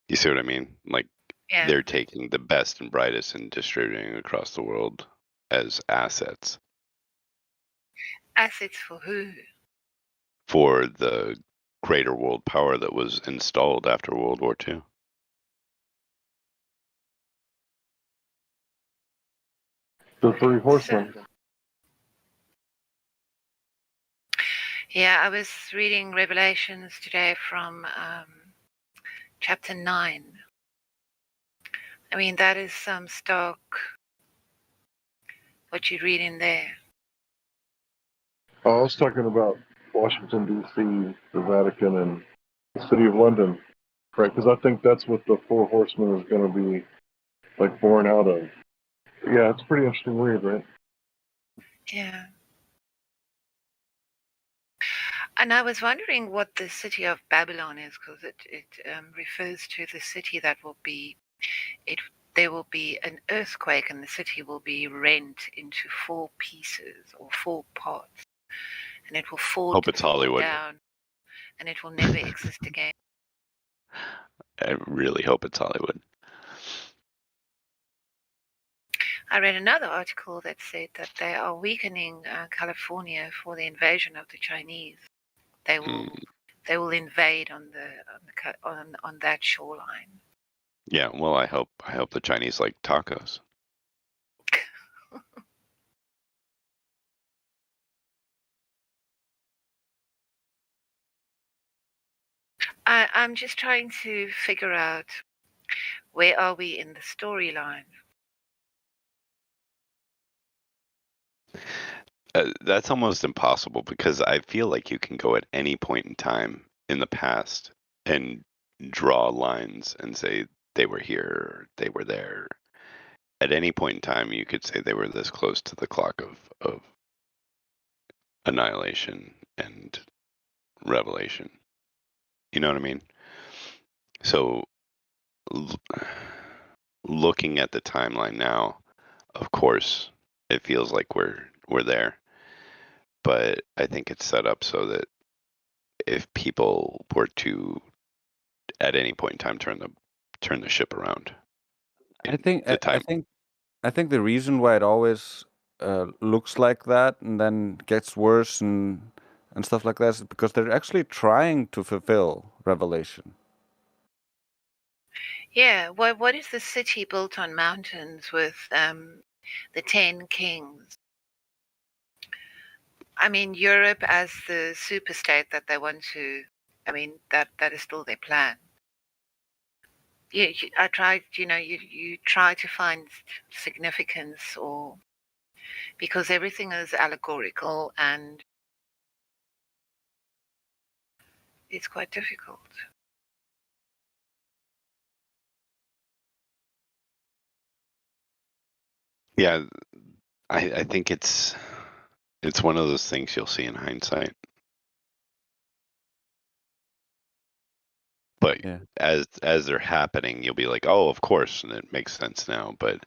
You see what I mean? Like, they're taking the best and brightest and distributing across the world as assets. Assets for who? For the greater world power that was installed after World War II. The Three Horsemen. Yeah, I was reading Revelations today from chapter 9. I mean, that is some stock, what you read in there. Oh, I was talking about Washington, D.C., the Vatican, and the City of London, right? Because I think that's what the Four Horsemen is going to be, like, born out of. Yeah, it's a pretty interesting read, right? Yeah. And I was wondering what the city of Babylon is, because it refers to the city that will be, there will be an earthquake and the city will be rent into 4 pieces or 4 parts. And it will fall down and it will never exist again. I really hope it's Hollywood. I read another article that said that they are weakening California for the invasion of the Chinese. They will invade on that shoreline. Yeah, well, I hope the Chinese like tacos. I'm just trying to figure out where are we in the storyline. That's almost impossible because I feel like you can go at any point in time in the past and draw lines and say they were here, they were there. At any point in time, you could say they were this close to the clock of annihilation and revelation. You know what I mean? So looking at the timeline now, of course, it feels like we're there. But I think it's set up so that if people were to at any point in time turn the ship around. I think the reason why it always looks like that and then gets worse and stuff like that is because they're actually trying to fulfill Revelation. Yeah, what is the city built on mountains with the 10 kings? I mean, Europe as the super state that they want to. I mean, that is still their plan. Yeah, I tried. You try to find significance, or because everything is allegorical and it's quite difficult. Yeah, I think it's one of those things you'll see in hindsight. But as they're happening, you'll be like, oh, of course, and it makes sense now. But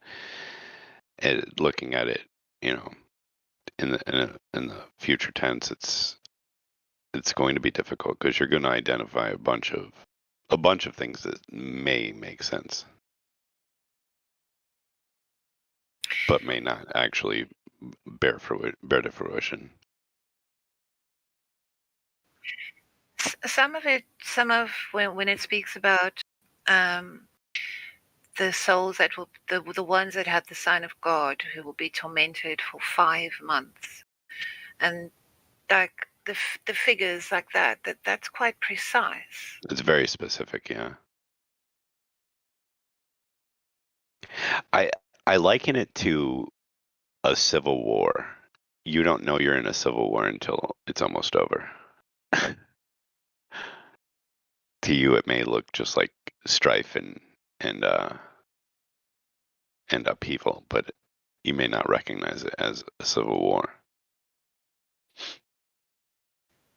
looking at it, in the future tense, it's going to be difficult because you're going to identify a bunch of things that may make sense, but may not actually bear to fruition. Some of when it speaks about the souls that will the ones that had the sign of God who will be tormented for 5 months, and like the figures like that's quite precise. It's very specific, yeah. I liken it to a civil war you don't know you're in a civil war until it's almost over. To you, it may look just like strife and upheaval, but you may not recognize it as a civil war.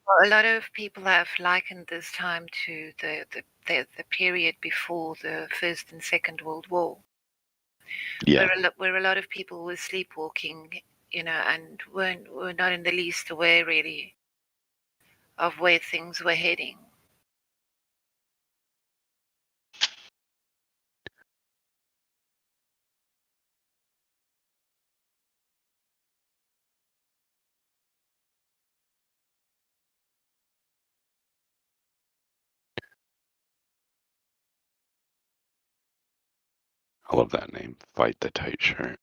Well, a lot of people have likened this time to the period before the First and Second World War. Yeah. Where a lot of people were sleepwalking, and were not in the least aware really of where things were heading. I love that name. Fight the tight shirt.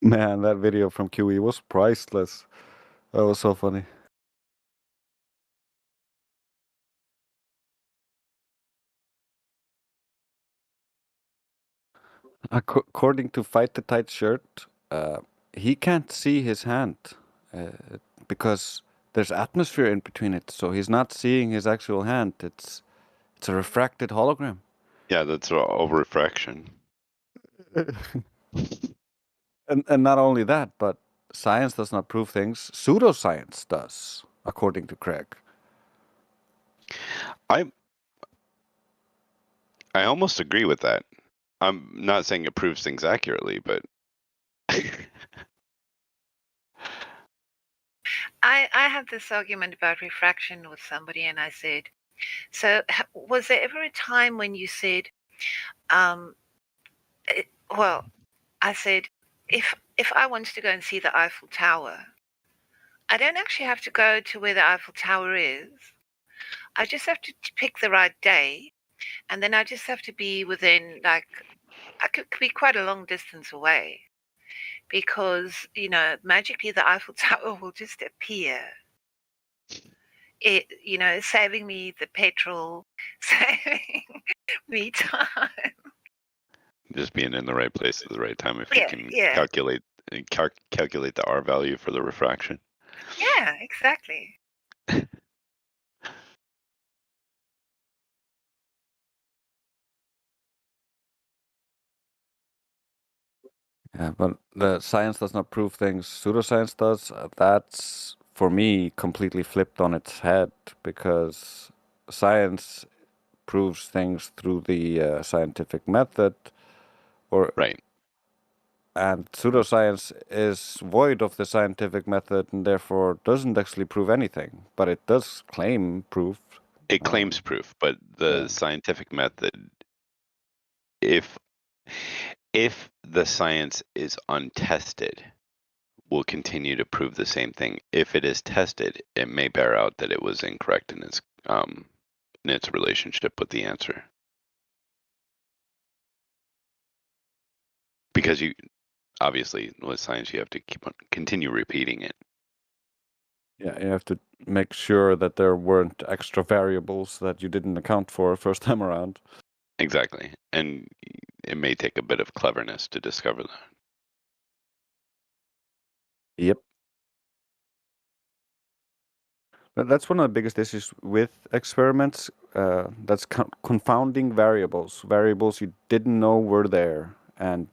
Man, that video from QE was priceless. That was so funny. According to Fight the Tight Shirt, he can't see his hand because there's atmosphere in between it, so he's not seeing his actual hand. It's a refracted hologram. Yeah, that's all refraction. And not only that, but science does not prove things. Pseudoscience does, according to Craig. I almost agree with that. I'm not saying it proves things accurately, but I had this argument about refraction with somebody, and I said, so was there ever a time when you said, I said, if I wanted to go and see the Eiffel Tower, I don't actually have to go to where the Eiffel Tower is. I just have to pick the right day, and then I just have to be within, like, I could be quite a long distance away, because magically the Eiffel Tower will just appear. It, saving me the petrol, saving me time. Just being in the right place at the right time. If you can calculate the R value for the refraction. Yeah, exactly. Yeah, but the science does not prove things. Pseudoscience does. That's, for me, completely flipped on its head, because science proves things through the scientific method, right. And pseudoscience is void of the scientific method and therefore doesn't actually prove anything, but it does claim proof. It claims proof, but the scientific method, if the science is untested, will continue to prove the same thing. If it is tested, it may bear out that it was incorrect in its relationship with the answer. Because you obviously, with science, you have to continue repeating it. Yeah, you have to make sure that there weren't extra variables that you didn't account for first time around. Exactly, and it may take a bit of cleverness to discover that. Yep. That's one of the biggest issues with experiments. That's confounding variables you didn't know were there. And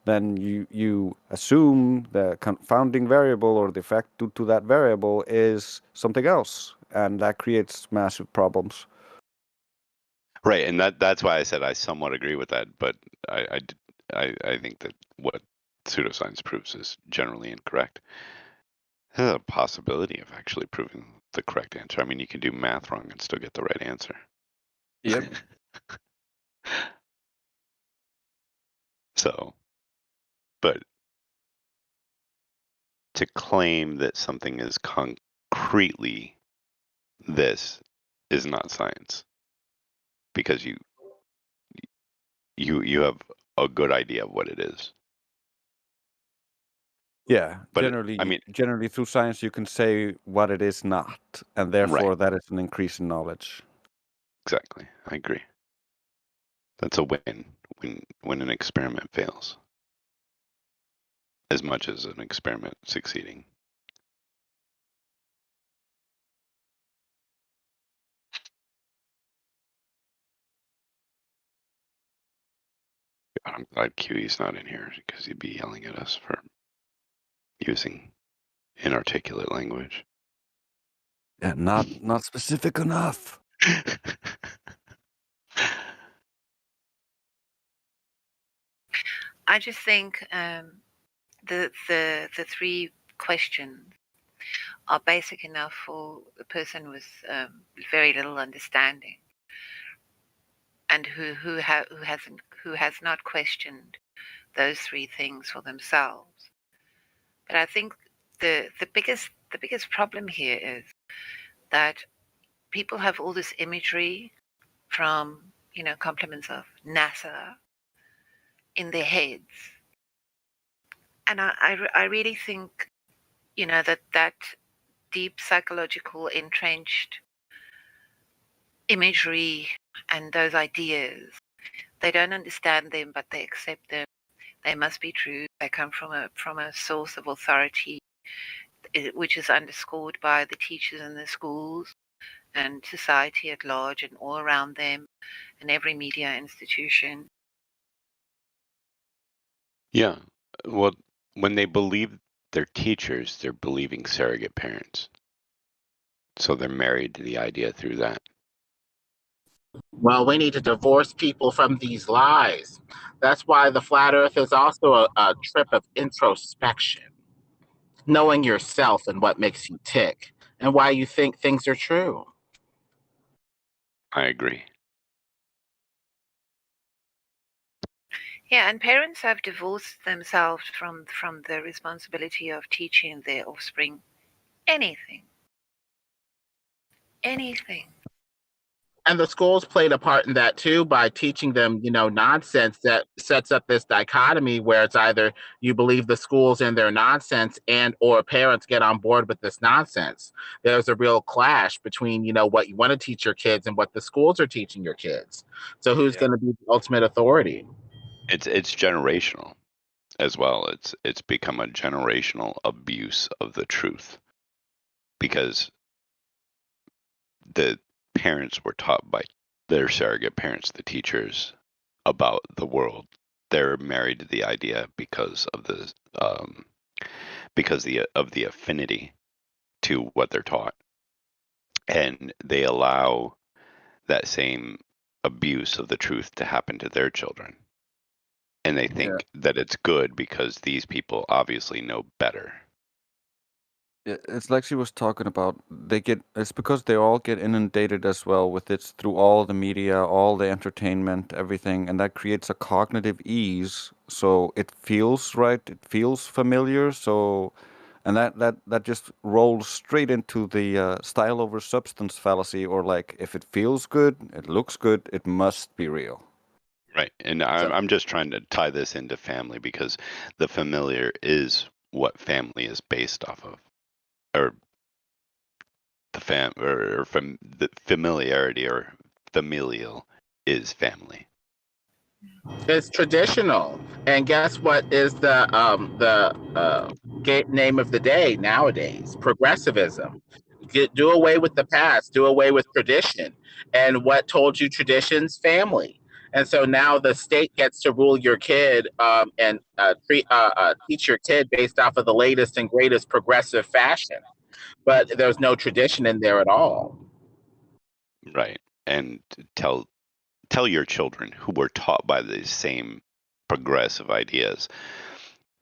then you assume the confounding variable or the effect due to that variable is something else, and that creates massive problems. Right, and that's why I said I somewhat agree with that, but I think that what pseudoscience proves is generally incorrect. There's a possibility of actually proving the correct answer. I mean, you can do math wrong and still get the right answer. Yep. So, but to claim that something is concretely this is not science, because you have a good idea of what it is. Yeah, But generally through science you can say what it is not, and therefore that is an increase in knowledge. Exactly, I agree. That's a win when an experiment fails, as much as an experiment succeeding. I'm glad QE's not in here because he'd be yelling at us for using inarticulate language. Yeah, not specific enough. I just think the three questions are basic enough for a person with very little understanding, and who has not questioned those three things for themselves. But I think the biggest problem here is that people have all this imagery from compliments of NASA in their heads, and I really think that deep psychological entrenched imagery and those ideas, they don't understand them, but they accept them. They must be true. They come from a source of authority, which is underscored by the teachers in the schools and society at large and all around them and every media institution. Yeah. Well, when they believe their teachers, they're believing surrogate parents. So they're married to the idea through that. Well, we need to divorce people from these lies. That's why the flat earth is also a trip of introspection, knowing yourself and what makes you tick and why you think things are true. I agree. Yeah, and parents have divorced themselves from the responsibility of teaching their offspring anything. And the schools played a part in that too by teaching them, nonsense that sets up this dichotomy where it's either you believe the schools and their nonsense and or parents get on board with this nonsense. There's a real clash between, what you want to teach your kids and what the schools are teaching your kids. So who's going to be the ultimate authority? It's generational as well. It's become a generational abuse of the truth, because the parents were taught by their surrogate parents, the teachers, about the world. They're married to the idea because of the affinity to what they're taught, and they allow that same abuse of the truth to happen to their children, and they think that it's good because these people obviously know better. It's like she was talking about. It's because they all get inundated as well with it through all the media, all the entertainment, everything, and that creates a cognitive ease. So it feels right, it feels familiar. So, and that just rolls straight into the style over substance fallacy, or like if it feels good, it looks good, it must be real. Right, and I'm just trying to tie this into family, because the familiar is what family is based off of. Or the familiarity or familial is family. It's traditional, and guess what is the name of the day nowadays? Progressivism. Do away with the past. Do away with tradition. And what told you traditions? Family. And so now the state gets to rule your kid and teach your kid based off of the latest and greatest progressive fashion. But there's no tradition in there at all. Right. And tell your children who were taught by these same progressive ideas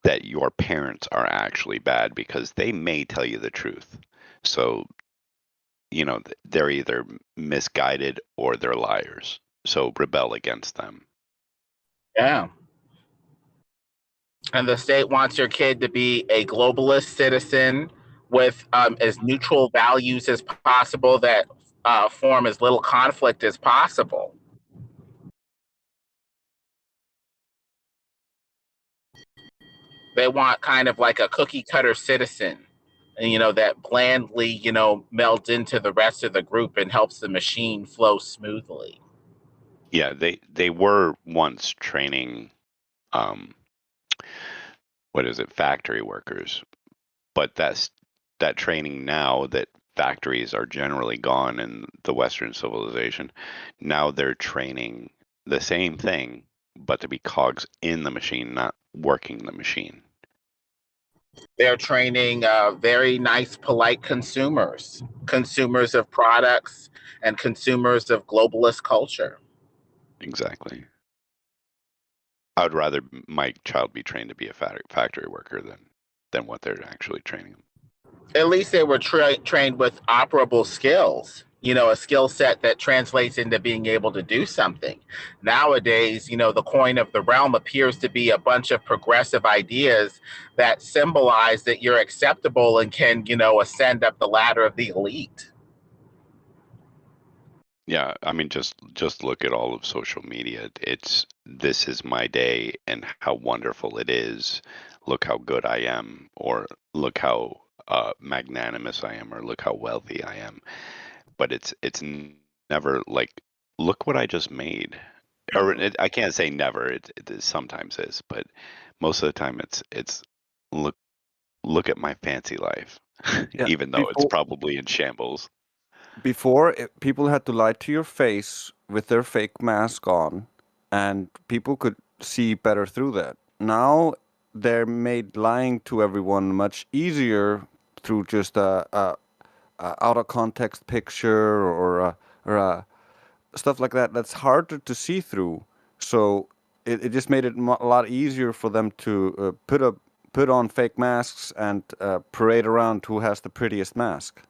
that your parents are actually bad, because they may tell you the truth. So, they're either misguided or they're liars. So rebel against them. Yeah. And the state wants your kid to be a globalist citizen with as neutral values as possible that form as little conflict as possible. They want kind of like a cookie cutter citizen, and that blandly, melds into the rest of the group and helps the machine flow smoothly. Yeah, they were once training factory workers, but that training now that factories are generally gone in the Western civilization, now they're training the same thing, but to be cogs in the machine, not working the machine. They're training very nice, polite consumers of products and consumers of globalist culture. Exactly. I would rather my child be trained to be a factory worker than what they're actually training them. At least they were trained with operable skills, a skill set that translates into being able to do something. Nowadays, the coin of the realm appears to be a bunch of progressive ideas that symbolize that you're acceptable and can, ascend up the ladder of the elite. Yeah, I mean, just look at all of social media. It's this is my day and how wonderful it is. Look how good I am, or look how magnanimous I am, or look how wealthy I am. But it's never like, look what I just made. Or I can't say never. It sometimes is, but most of the time it's look at my fancy life, Yeah, even though it's probably in shambles. Before, people had to lie to your face with their fake mask on, and people could see better through that. Now they're made lying to everyone much easier through just a out of context picture or stuff like that. That's harder to see through. So it just made it a lot easier for them to put on fake masks and parade around who has the prettiest mask.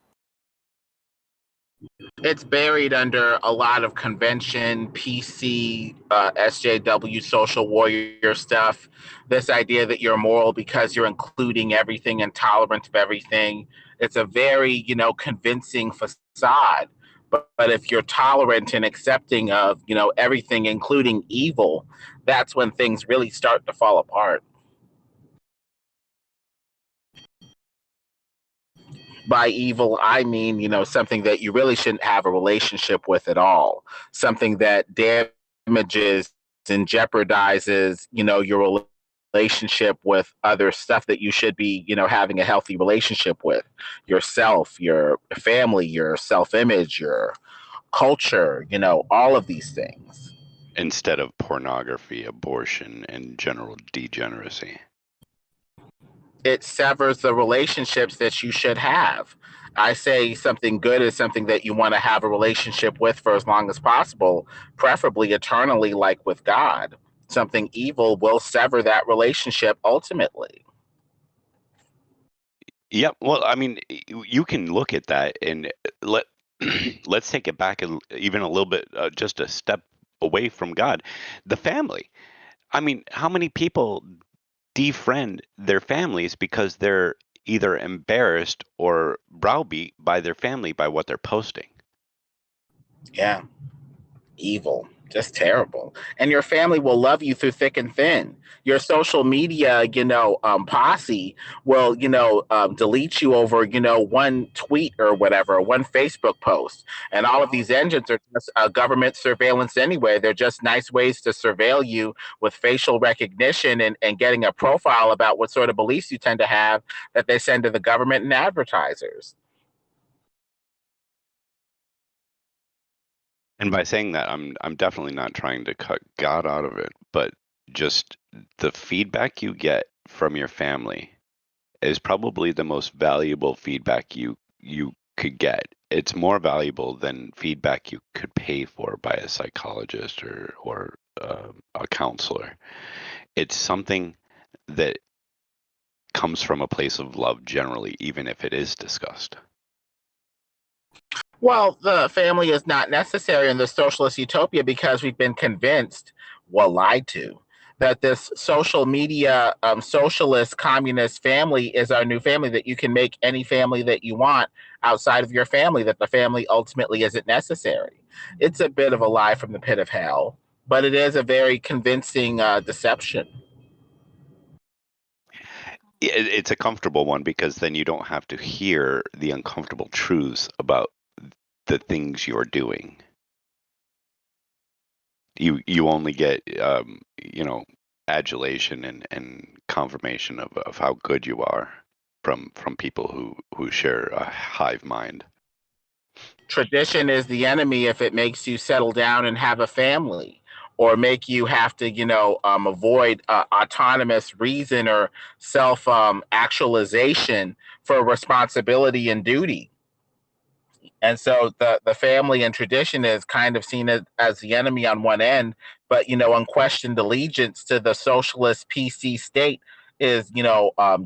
It's buried under a lot of convention, PC, SJW, social warrior stuff. This idea that you're moral because you're including everything and tolerant of everything. It's a very, convincing facade. But if you're tolerant and accepting of, everything, including evil, that's when things really start to fall apart. By evil, I mean, something that you really shouldn't have a relationship with at all. Something that damages and jeopardizes, your relationship with other stuff that you should be, having a healthy relationship with. Yourself, your family, your self-image, your culture, all of these things. Instead of pornography, abortion, and general degeneracy. It severs the relationships that you should have. I say something good is something that you want to have a relationship with for as long as possible, preferably eternally, like with God. Something evil will sever that relationship ultimately. Yeah, well, I mean, you can look at that and let's take it back even a little bit, just a step away from God. The family. I mean, how many people defriend their families because they're either embarrassed or browbeat by their family by what they're posting? Yeah. Evil, just terrible. And your family will love you through thick and thin. Your social media, posse will, delete you over, one tweet or whatever, one Facebook post. And all of these engines are just government surveillance anyway. They're just nice ways to surveil you with facial recognition and getting a profile about what sort of beliefs you tend to have that they send to the government and advertisers. And by saying that, I'm definitely not trying to cut God out of it, but just the feedback you get from your family is probably the most valuable feedback you could get. It's more valuable than feedback you could pay for by a psychologist or a counselor. It's something that comes from a place of love generally, even if it is discussed. Well, the family is not necessary in the socialist utopia because we've been convinced, well, lied to, that this social media, socialist, communist family is our new family, that you can make any family that you want outside of your family, that the family ultimately isn't necessary. It's a bit of a lie from the pit of hell, but it is a very convincing deception. It's a comfortable one because then you don't have to hear the uncomfortable truths about the things you're doing. You only get adulation and confirmation of how good you are from people who share a hive mind. Tradition is the enemy if it makes you settle down and have a family, or make you have to avoid autonomous reason or self actualization for responsibility and duty. And so the family and tradition is kind of seen as the enemy on one end, but unquestioned allegiance to the socialist PC state is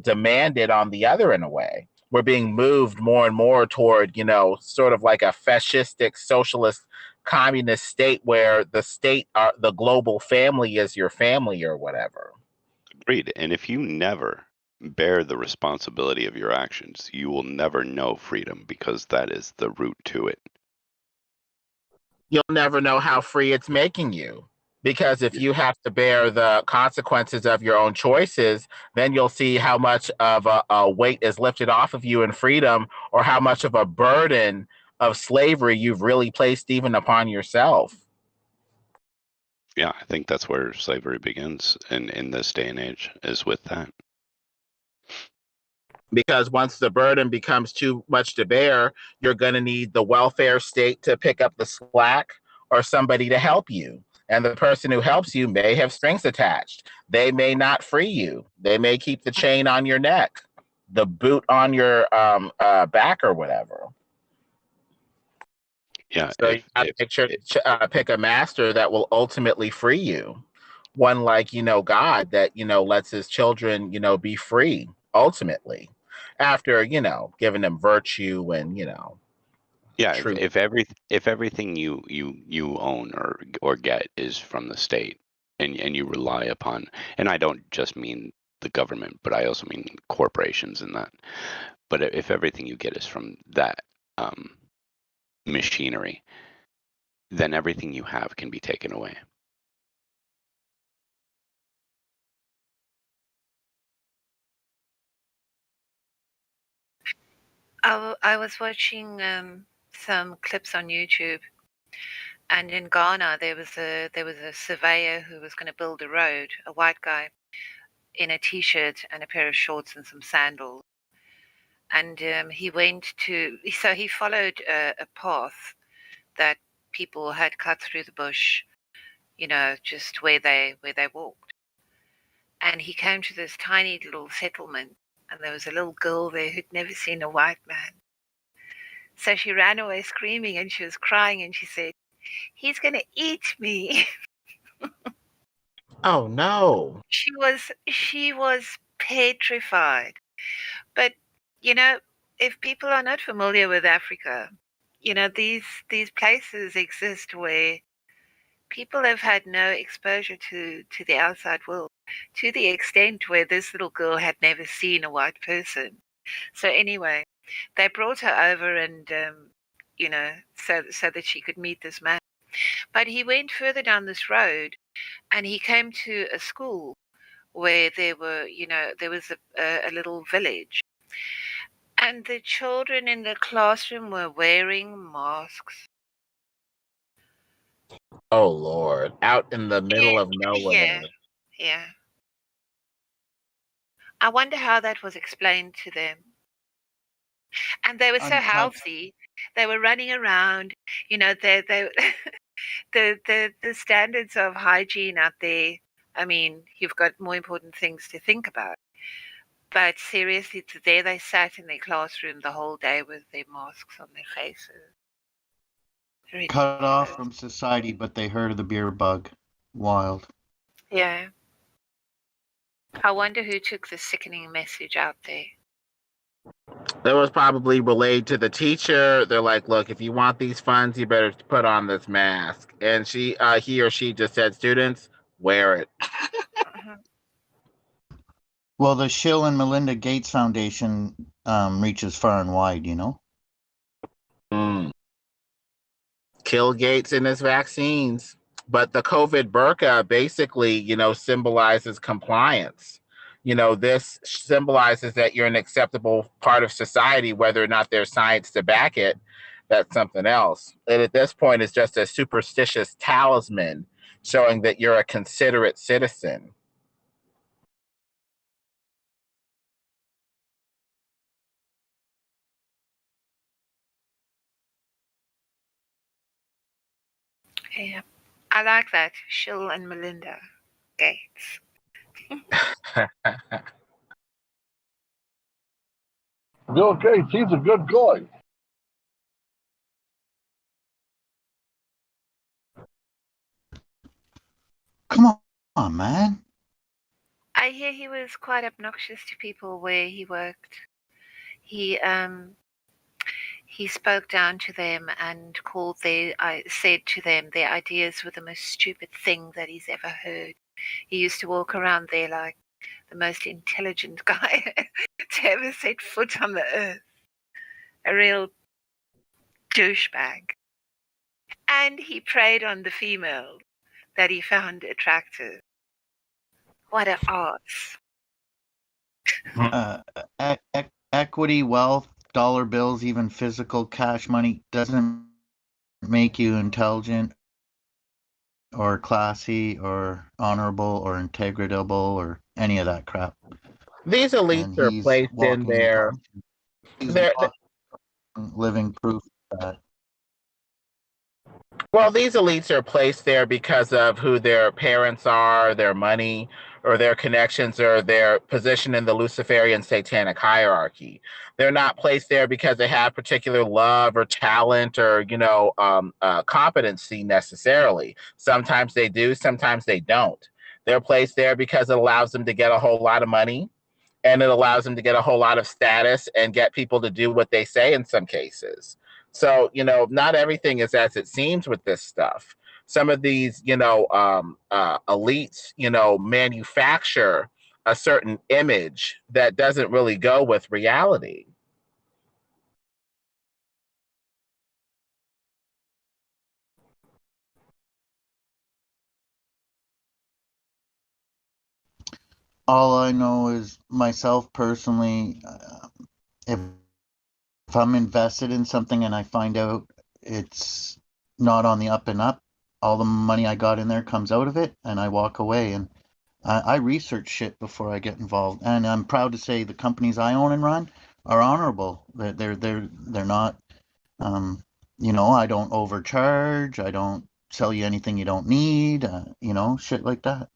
demanded on the other. In a way, we're being moved more and more toward sort of like a fascistic socialist communist state where the state, the global family, is your family or whatever. Agreed. And if you never bear the responsibility of your actions, you will never know freedom, because that is the root to it. You'll never know how free it's making you, because if you have to bear the consequences of your own choices, then you'll see how much of a weight is lifted off of you in freedom, or how much of a burden of slavery you've really placed even upon yourself. Yeah, I think that's where slavery begins in this day and age, is with that. Because once the burden becomes too much to bear, you're going to need the welfare state to pick up the slack, or somebody to help you. And the person who helps you may have strings attached. They may not free you. They may keep the chain on your neck, the boot on your back, or whatever. Yeah. So you have to make sure to pick a master that will ultimately free you. One like, God, that, lets his children, be free ultimately, after, giving them virtue and, Yeah, truth. if everything you own or get is from the state, and you rely upon, and I don't just mean the government, but I also mean corporations and that. But if everything you get is from that machinery, then everything you have can be taken away. I was watching some clips on YouTube, and in Ghana there was a surveyor who was going to build a road, a white guy in a t-shirt and a pair of shorts and some sandals, and he followed a path that people had cut through the bush, just where they walked, and he came to this tiny little settlement, and there was a little girl there who'd never seen a white man. So she ran away screaming, and she was crying, and she said, "He's going to eat me." Oh no. She was petrified. But if people are not familiar with Africa, these places exist where people have had no exposure to the outside world, to the extent where this little girl had never seen a white person. So anyway, they brought her over, and so that she could meet this man. But he went further down this road, and he came to a school where there was a little village, and the children in the classroom were wearing masks. Oh Lord, out in the middle of nowhere. Yeah. I wonder how that was explained to them. And they were so healthy. They were running around, they the standards of hygiene out there. I mean, you've got more important things to think about. But seriously, today they sat in their classroom the whole day with their masks on their faces. Cut off from society, but they heard of the beer bug. Wild. Yeah. I wonder who took the sickening message out there. It was probably relayed to the teacher. They're like, look, if you want these funds, you better put on this mask. And he or she just said, students, wear it. Well, the Shill and Melinda Gates Foundation reaches far and wide, you know? Kill Gates and his vaccines. But the COVID burqa basically, symbolizes compliance. This symbolizes that you're an acceptable part of society, whether or not there's science to back it. That's something else. And at this point, it's just a superstitious talisman showing that you're a considerate citizen. Yeah, I like that. Shill and Melinda Gates. Bill Gates, he's a good guy. Come on, man. I hear he was quite obnoxious to people where he worked. He spoke down to them and said to them their ideas were the most stupid thing that he's ever heard. He used to walk around there like the most intelligent guy to ever set foot on the earth. A real douchebag. And he preyed on the females that he found attractive. What an arse. Equity, wealth, dollar bills, even physical cash money doesn't make you intelligent or classy or honorable or integratable or any of that crap. These elites are placed in there. They're living proof of that. Well, these elites are placed there because of who their parents are, their money, or their connections, or their position in the Luciferian satanic hierarchy. They're not placed there because they have particular love or talent or, competency necessarily. Sometimes they do, sometimes they don't. They're placed there because it allows them to get a whole lot of money, and it allows them to get a whole lot of status and get people to do what they say in some cases. So, not everything is as it seems with this stuff. Some of these, elites, manufacture a certain image that doesn't really go with reality. All I know is myself personally, if I'm invested in something and I find out it's not on the up and up, all the money I got in there comes out of it and I walk away. And I research shit before I get involved. And I'm proud to say the companies I own and run are honorable. They're not, I don't overcharge. I don't sell you anything you don't need, shit like that.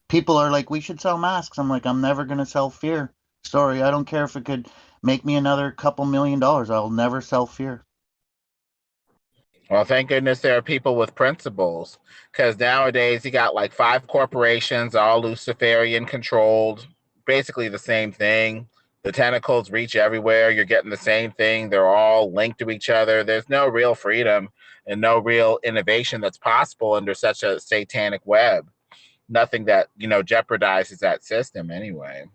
People are like, we should sell masks. I'm like, I'm never going to sell fear. Sorry, I don't care if it could make me another couple $1 million. I'll never sell fear. Well, thank goodness there are people with principles, because nowadays you got like 5 corporations, all Luciferian controlled, basically the same thing. The tentacles reach everywhere. You're getting the same thing. They're all linked to each other. There's no real freedom and no real innovation that's possible under such a satanic web. Nothing that, jeopardizes that system anyway.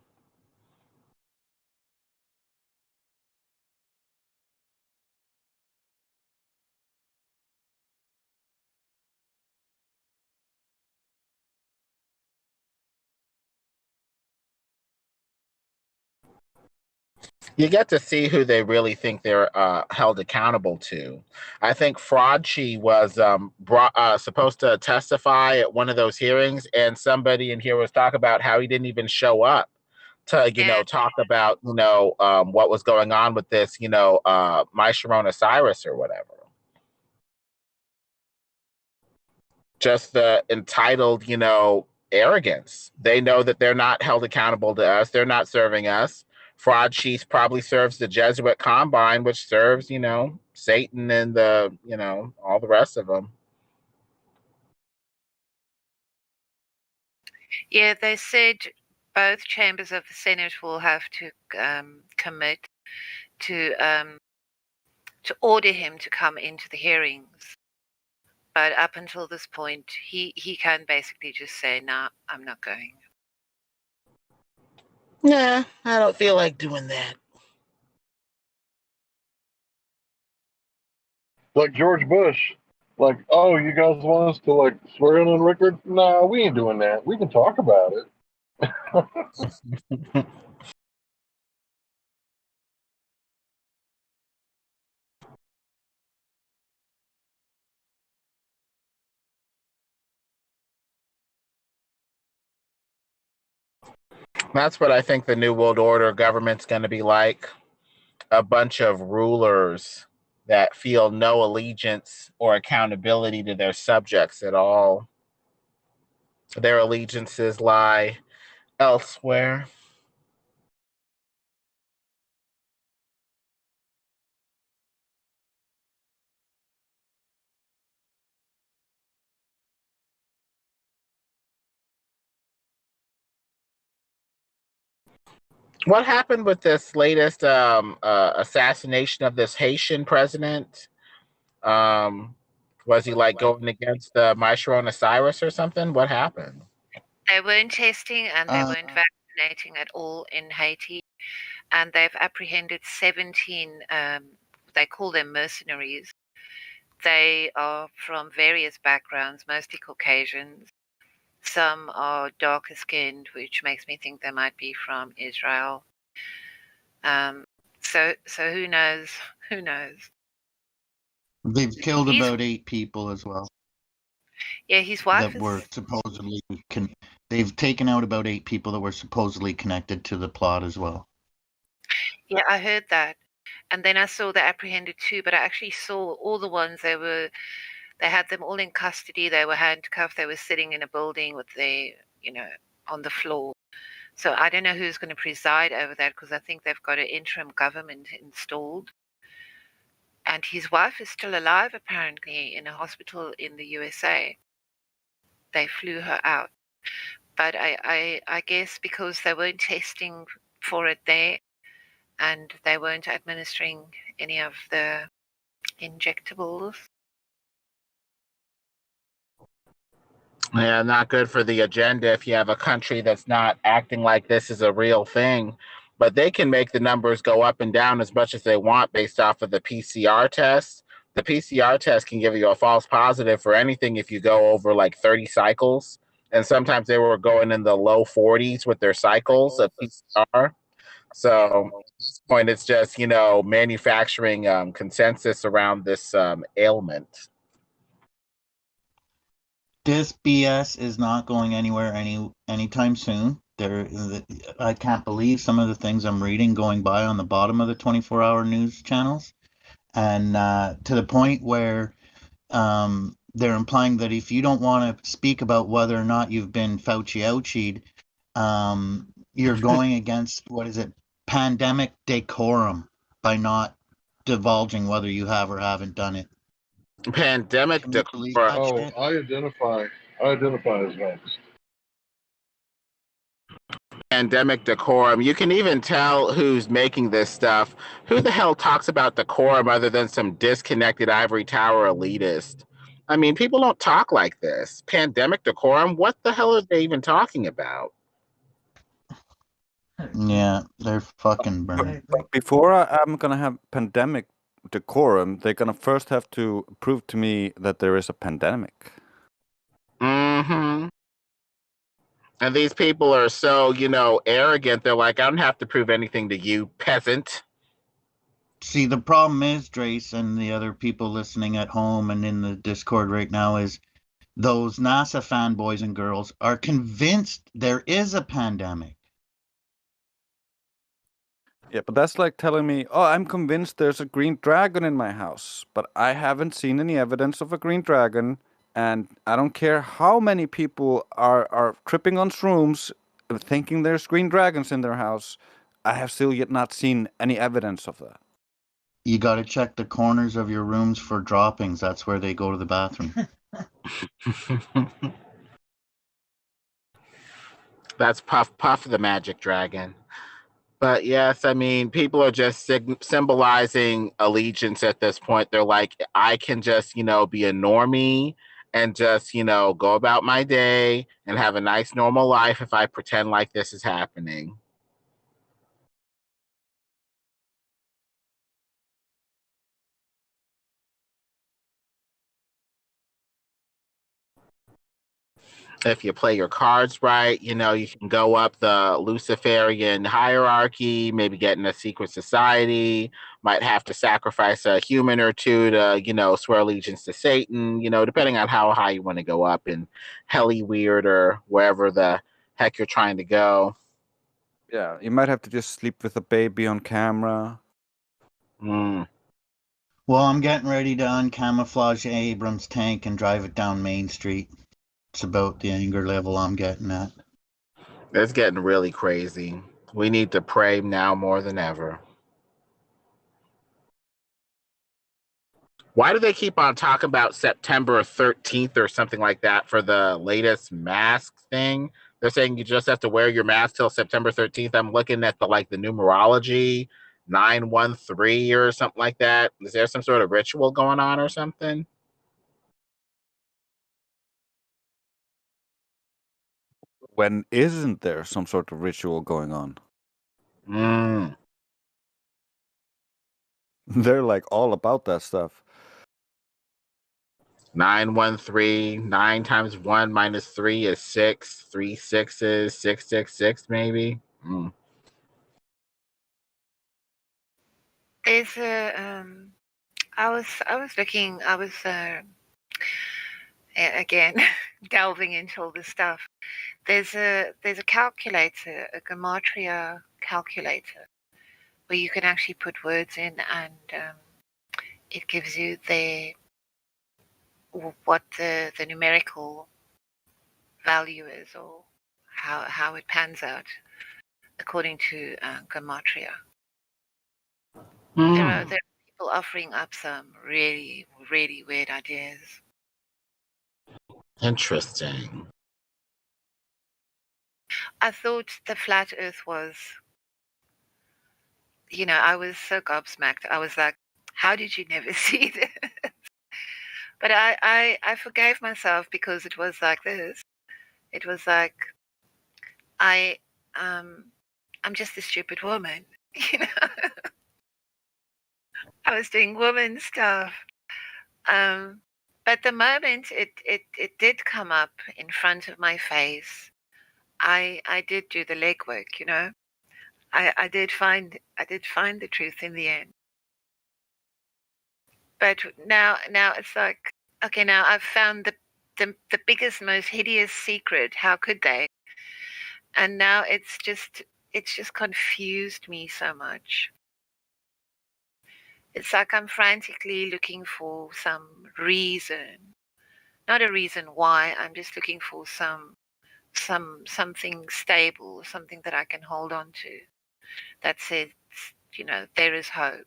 You get to see who they really think they're held accountable to. I think Fraudchi was supposed to testify at one of those hearings, and somebody in here was talking about how he didn't even show up to, talk about, what was going on with this, My Sharona Cyrus or whatever. just the entitled, arrogance. They know that they're not held accountable to us. They're not serving us. Fraud Chiefs probably serves the Jesuit Combine, which serves, Satan and all the rest of them. Yeah, they said both chambers of the Senate will have to commit to order him to come into the hearings. But up until this point, he can basically just say, "Nah, I'm not going." Nah, I don't feel like doing that. Like George Bush. Like, oh, you guys want us to like swear in on record? Nah, we ain't doing that. We can talk about it. That's what I think the New World Order government's going to be like. A bunch of rulers that feel no allegiance or accountability to their subjects at all. Their allegiances lie elsewhere. What happened with this latest assassination of this Haitian president? Was he like going against Maestro Cyrus or something? What happened? They weren't testing and they weren't vaccinating at all in Haiti. And they've apprehended 17, they call them mercenaries. They are from various backgrounds, mostly Caucasians. Some are darker skinned, which makes me think they might be from Israel. So who knows? Who knows? They've killed about 8 people as well. Yeah, his wife that were supposedly they've taken out about 8 people that were supposedly connected to the plot as well. Yeah, I heard that. And then I saw they apprehended 2, but I actually saw all the ones they had them all in custody. They were handcuffed. They were sitting in a building with on the floor. So I don't know who's going to preside over that because I think they've got an interim government installed. And his wife is still alive, apparently, in a hospital in the USA. They flew her out. But I guess because they weren't testing for it there and they weren't administering any of the injectables. Yeah, not good for the agenda if you have a country that's not acting like this is a real thing. But they can make the numbers go up and down as much as they want based off of the PCR test. The PCR test can give you a false positive for anything if you go over like 30 cycles. And sometimes they were going in the low 40s with their cycles of PCR. So at this point, it's just, manufacturing consensus around this ailment. This BS is not going anywhere anytime soon. I can't believe some of the things I'm reading going by on the bottom of the 24-hour news channels, and to the point where they're implying that if you don't want to speak about whether or not you've been Fauci-ouchied, you're going against, what is it, pandemic decorum by not divulging whether you have or haven't done it. Pandemic decorum. Oh, I identify as vaxxed. Pandemic decorum. You can even tell who's making this stuff. Who the hell talks about decorum other than some disconnected ivory tower elitist? I mean, people don't talk like this. Pandemic decorum? What the hell are they even talking about? Yeah, they're fucking burned. Before I'm gonna have pandemic decorum, they're gonna first have to prove to me that there is a pandemic. Mm-hmm. And these people are so, arrogant. They're like, I don't have to prove anything to you, peasant. See, the problem is, Drace, and the other people listening at home and in the Discord right now, is those NASA fanboys and girls are convinced there is a pandemic. Yeah, but that's like telling me, oh, I'm convinced there's a green dragon in my house, but I haven't seen any evidence of a green dragon, And I don't care how many people are tripping on shrooms, thinking there's green dragons in their house. I have still yet not seen any evidence of that. You got to check the corners of your rooms for droppings. That's where they go to the bathroom. That's Puff the Magic Dragon. But yes, I mean, people are just symbolizing allegiance at this point. They're like, I can just, be a normie and just, go about my day and have a nice normal life if I pretend like this is happening. If you play your cards right, you can go up the Luciferian hierarchy, maybe get in a secret society, might have to sacrifice a human or two to, swear allegiance to Satan, depending on how high you want to go up in Helly Weird or wherever the heck you're trying to go. Yeah, you might have to just sleep with a baby on camera. Well, I'm getting ready to uncamouflage Abrams tank and drive it down Main Street. It's about the anger level I'm getting at. It's getting really crazy. We need to pray now more than ever. Why do they keep on talking about September 13th or something like that for the latest mask thing? They're saying you just have to wear your mask till September 13th. I'm looking at the numerology 913 or something like that. Is there some sort of ritual going on or something? When isn't there some sort of ritual going on? They're like all about that stuff. 913, 9 times 1 minus 3 is 6. 3 6s, 666 maybe. There's a I was looking, again delving into all this stuff. There's a calculator, a gematria calculator, where you can actually put words in, and it gives you what the numerical value is, or how it pans out according to gematria. There are people offering up some really, really weird ideas. Interesting. I thought the flat earth was, I was so gobsmacked. I was like, how did you never see this? But I forgave myself because it was like this. It was like, I'm just a stupid woman, I was doing woman stuff. But the moment it did come up in front of my face, I did do the legwork, I did find the truth in the end. But now it's like, okay, now I've found the biggest, most hideous secret. How could they? And now it's just confused me so much. It's like I'm frantically looking for some reason, not a reason why. I'm just looking for something stable, something that I can hold on to, that says, there is hope.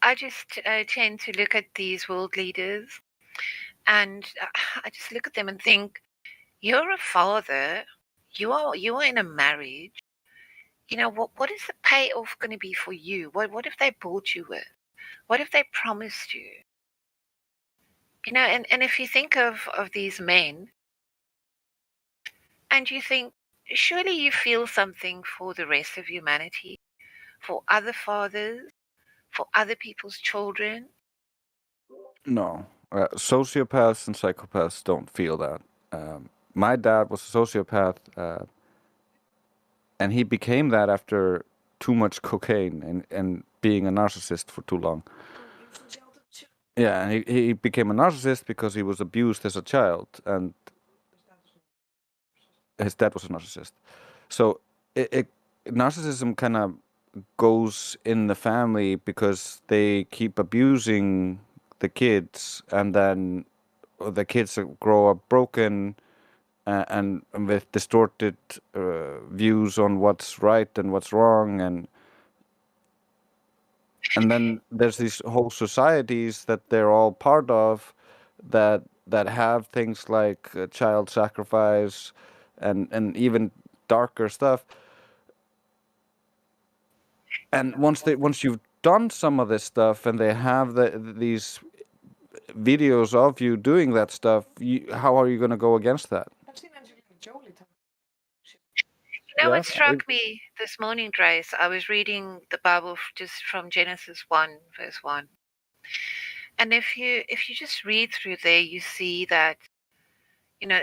I just tend to look at these world leaders, and I just look at them and think, you're a father, you are in a marriage. What is the payoff going to be for you? What if they bought you with? What if they promised you? And if you think of these men, and you think, surely you feel something for the rest of humanity, for other fathers, for other people's children. No, sociopaths and psychopaths don't feel that. My dad was a sociopath. and he became that after too much cocaine and being a narcissist for too long. Yeah, and he became a narcissist because he was abused as a child, and his dad was a narcissist. So narcissism kind of goes in the family because they keep abusing the kids, and then the kids grow up broken and with distorted views on what's right and what's wrong, and then there's these whole societies that they're all part of that have things like child sacrifice and even darker stuff. And once you've done some of this stuff and they have these videos of you doing that stuff, how are you going to go against that? You know what struck me this morning, Grace? I was reading the Bible just from Genesis 1, verse 1. And if you just read through there, you see that,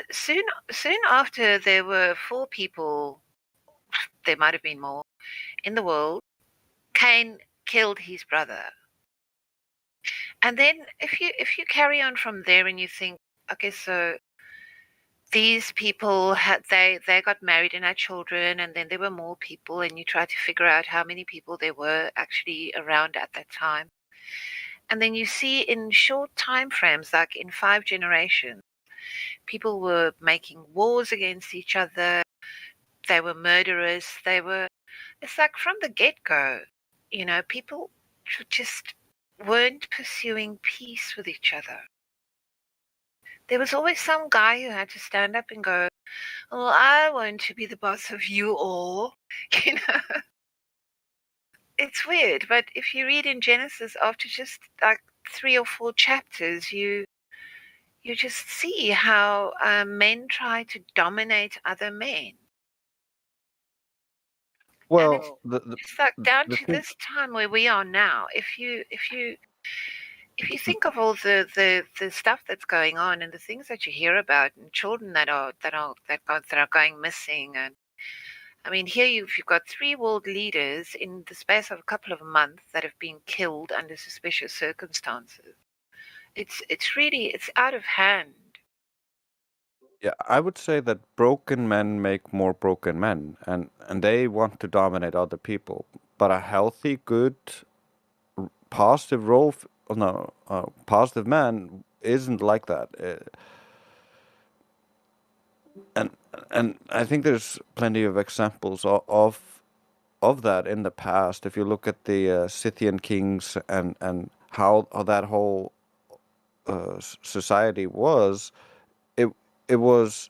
soon after there were 4 people, there might have been more, in the world, Cain killed his brother. And then if you carry on from there and you think, okay, so these people they got married and had children, and then there were more people, and you try to figure out how many people there were actually around at that time. And then you see in short time frames, like in 5 generations, people were making wars against each other. They were murderers. It's like from the get-go, people just weren't pursuing peace with each other. There was always some guy who had to stand up and go, "Well, I want to be the boss of you all." It's weird, but if you read in Genesis, after just like 3 or 4 chapters, you just see how men try to dominate other men. Well, it's like down to this time where we are now. If you think of all the stuff that's going on and the things that you hear about, and children that are going missing, and I mean, here you've got 3 world leaders in the space of a couple of months that have been killed under suspicious circumstances. It's out of hand. Yeah, I would say that broken men make more broken men, and they want to dominate other people. But a healthy, good, positive positive man isn't like that. And I think there's plenty of examples of that in the past. If you look at the Scythian kings and how that whole society was, it was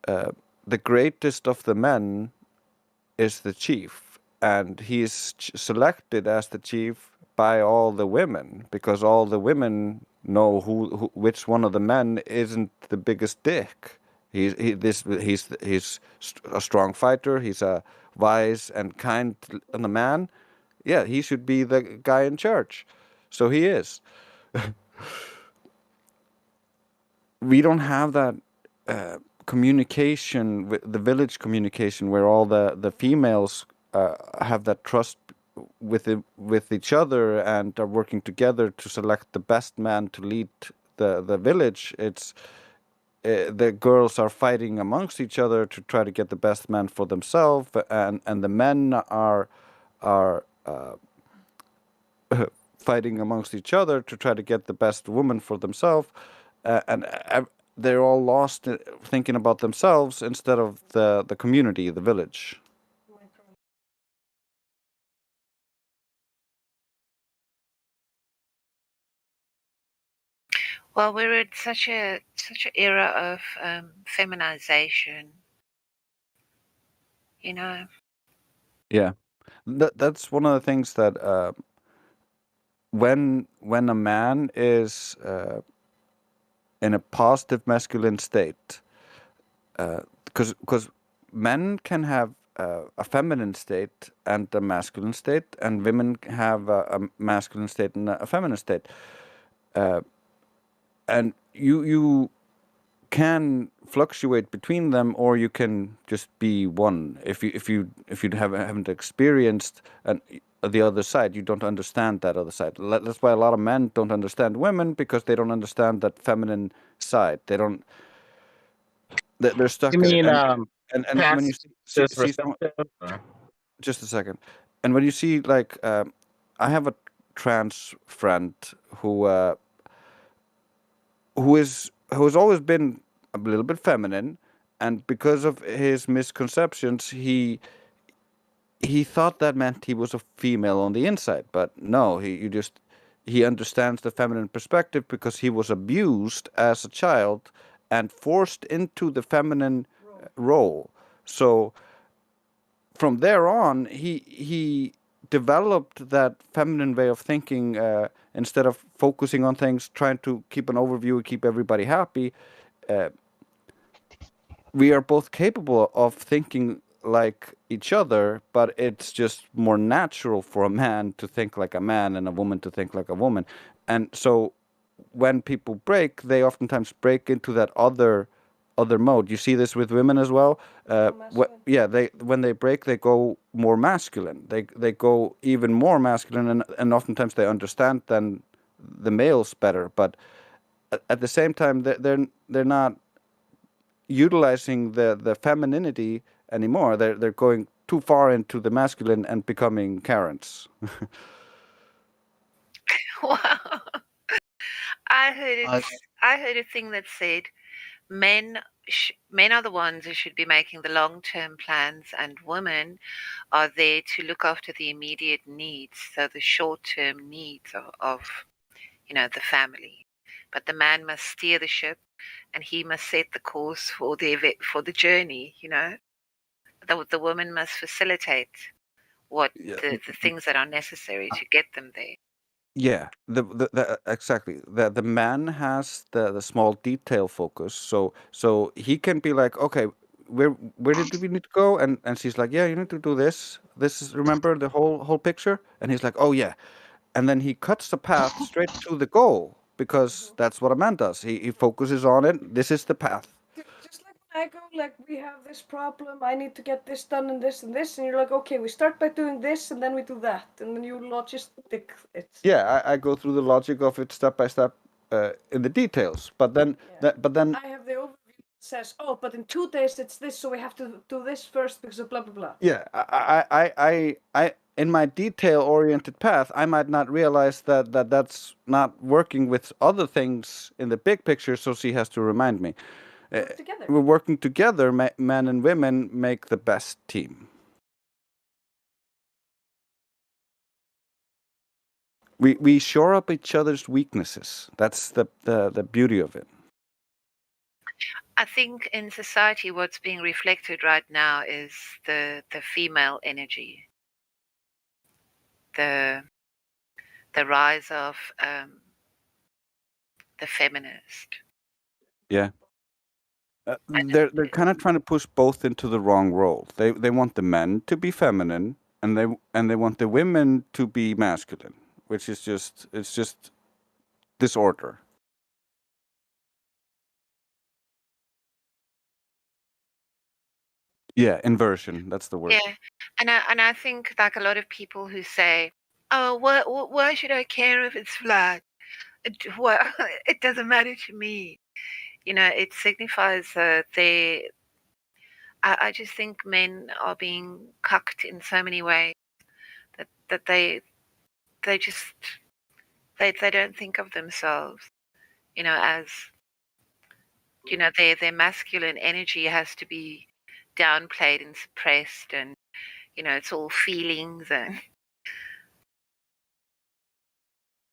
the greatest of the men is the chief, and he is selected as the chief by all the women because all the women know which one of the men isn't the biggest dick. He's a strong fighter. He's a wise and kind man. Yeah, he should be the guy in charge. So he is. We don't have that communication, the village communication, where all the females have that trust with each other and are working together to select the best man to lead the village. It's the girls are fighting amongst each other to try to get the best man for themselves, and the men are fighting amongst each other to try to get the best woman for themselves, and they're all lost thinking about themselves instead of the community, the village. Well, we're in such an era of feminization, Yeah, that's one of the things that when a man is in a positive masculine state, because men can have a feminine state and a masculine state, and women have a masculine state and a feminine state. And you can fluctuate between them, or you can just be one. If you haven't experienced the other side, you don't understand that other side. That's why a lot of men don't understand women, because they don't understand that feminine side. They don't. They're stuck You in it. mean And when you past see someone, disrespect? just a second, and when you see like I have a trans friend who has always been a little bit feminine, and because of his misconceptions, he thought that meant he was a female on the inside, but no, he understands the feminine perspective because he was abused as a child and forced into the feminine role. So from there on, he developed that feminine way of thinking, instead of focusing on things, trying to keep an overview and keep everybody happy. We are both capable of thinking like each other, but it's just more natural for a man to think like a man and a woman to think like a woman. And so when people break, they oftentimes break into that other mode. You see this with women as well. When they break, they go more masculine. They go even more masculine, and oftentimes they understand than the males better. But at the same time, they're not utilizing the femininity anymore. They're going too far into the masculine and becoming Karens. Wow. I heard a thing that said men are the ones who should be making the long-term plans, and women are there to look after the immediate needs, so the short-term needs of the family. But the man must steer the ship, and he must set the course for the journey. The woman must facilitate the things that are necessary to get them there. Yeah, exactly. The man has the small detail focus, so he can be like, okay, where did we need to go? And she's like, yeah, you need to do this. This is, remember the whole picture? And he's like, oh yeah, and then he cuts the path straight to the goal, because that's what a man does. He focuses on it. This is the path. Just like when I go, like, we have this problem, I need to get this done and this and this, and you're like, okay, we start by doing this and then we do that, and then you logistic it. Yeah, I go through the logic of it step by step, in the details, but then I have the overview that says, oh, but in 2 days it's this, so we have to do this first because of blah blah blah. Yeah, I in my detail-oriented path, I might not realize that's not working with other things in the big picture, so she has to remind me. We're working together. Men and women make the best team. We shore up each other's weaknesses. That's the beauty of it. I think in society, what's being reflected right now is the female energy, the rise of the feminist. Yeah. They're kind of trying to push both into the wrong role. They want the men to be feminine, and they want the women to be masculine, which is just disorder. Yeah, inversion. That's the word. Yeah, and I think like a lot of people who say, "Oh, why should I care if it's flat? It doesn't matter to me." It signifies I just think men are being cucked in so many ways that they just they don't think of themselves, as their masculine energy has to be downplayed and suppressed, and it's all feelings and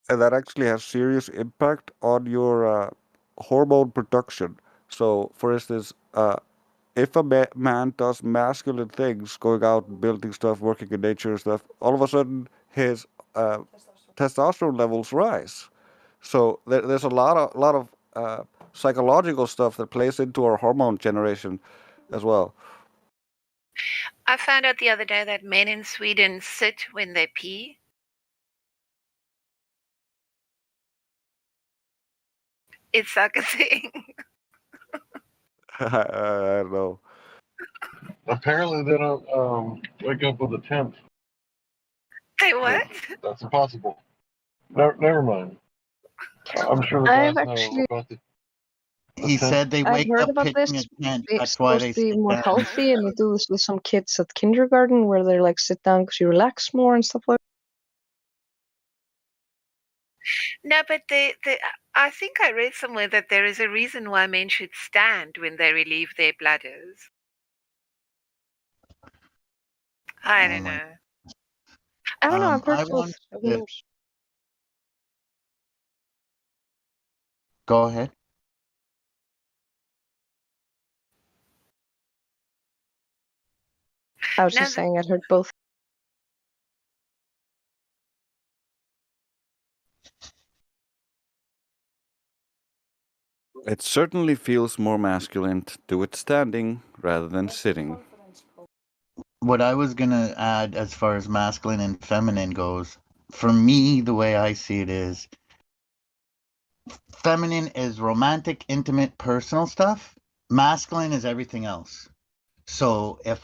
that actually has serious impact on your hormone production. So, for instance, if a man does masculine things, going out and building stuff, working in nature and stuff, all of a sudden his testosterone levels rise. So there's a lot of psychological stuff that plays into our hormone generation as well. I found out the other day that men in Sweden sit when they pee. It's like a thing. I don't know. Apparently, they don't wake up with a temp. Hey, what? That's impossible. Never mind. I'm sure the guys know about the. He said they I've wake heard up about pitching this. a tent. It's That's why supposed they to be sit more down. healthy, and they do this with some kids at kindergarten where they're like sit down because you relax more and stuff like that. No, but I think I read somewhere that there is a reason why men should stand when they relieve their bladders. I don't know. I don't know. I've heard I both. want to... Go ahead. I was just saying I'd heard both. It certainly feels more masculine to do it standing rather than sitting. What I was going to add as far as masculine and feminine goes, for me, the way I see it is feminine is romantic, intimate, personal stuff. Masculine is everything else. So if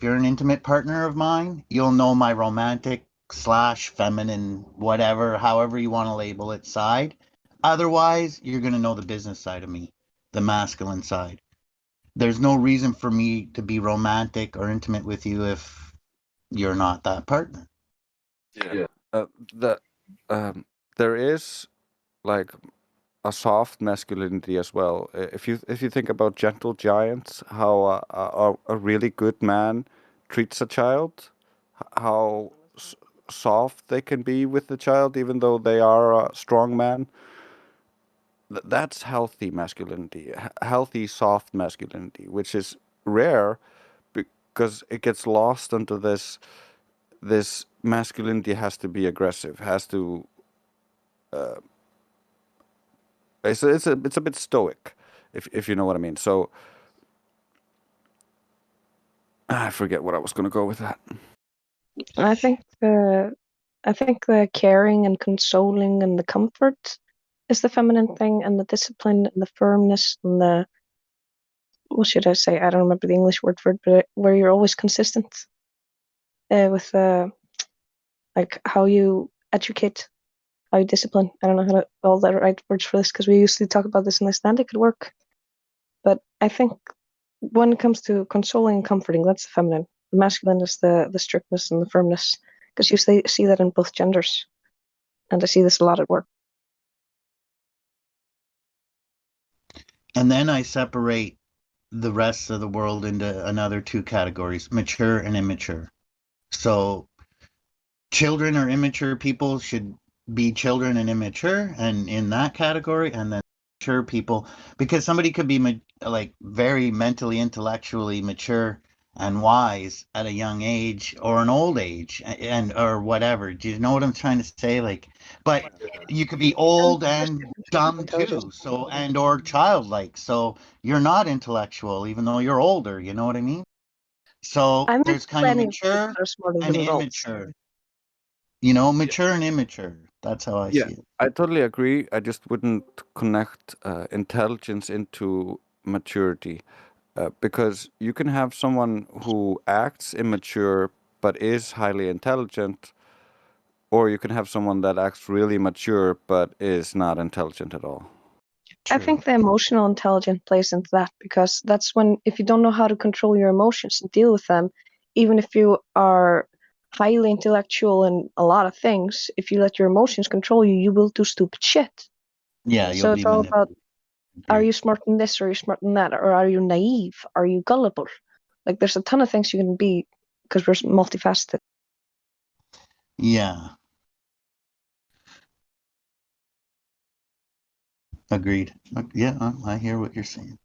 you're an intimate partner of mine, you'll know my romantic / feminine, whatever, however you want to label it, side. Otherwise, you're going to know the business side of me, the masculine side. There's no reason for me to be romantic or intimate with you if you're not that partner. Yeah. There is like a soft masculinity as well. If you think about Gentle Giants, how a really good man treats a child, how soft they can be with the child, even though they are a strong man. That's healthy masculinity, healthy soft masculinity, which is rare because it gets lost into this masculinity has to be aggressive, has to. It's a bit stoic, if you know what I mean. So I forget what I was going to go with that. I think the caring and consoling and the comfort is the feminine thing, and the discipline and the firmness and the, what should I say? I don't remember the English word for it, but where you're always consistent with like how you educate, how you discipline. I don't know how to all the right words for this because we usually talk about this in Icelandic at work. But I think when it comes to consoling and comforting, that's the feminine. The masculine is the strictness and the firmness, because you see that in both genders, and I see this a lot at work. And then I separate the rest of the world into another two categories, mature and immature. So children or immature people should be children and immature, and in that category, and then mature people, because somebody could be like very mentally, intellectually mature and wise at a young age or an old age and or whatever. Do you know what I'm trying to say? Like, but you could be old and dumb too, so and or childlike. So you're not intellectual even though you're older, you know what I mean? So there's kind of mature and immature. You know, mature and immature. That's how I see it. I totally agree. I just wouldn't connect intelligence into maturity. Because you can have someone who acts immature but is highly intelligent, or you can have someone that acts really mature but is not intelligent at all. I think the emotional intelligence plays into that, because that's when, if you don't know how to control your emotions and deal with them, even if you are highly intellectual in a lot of things, if you let your emotions control you, you will do stupid shit. Yeah, so it's all about, are you smart in this, or are you smart in that, or are you naive, are you gullible? Like, there's a ton of things you can be, because we're multifaceted. Yeah. Agreed. Yeah, I hear what you're saying.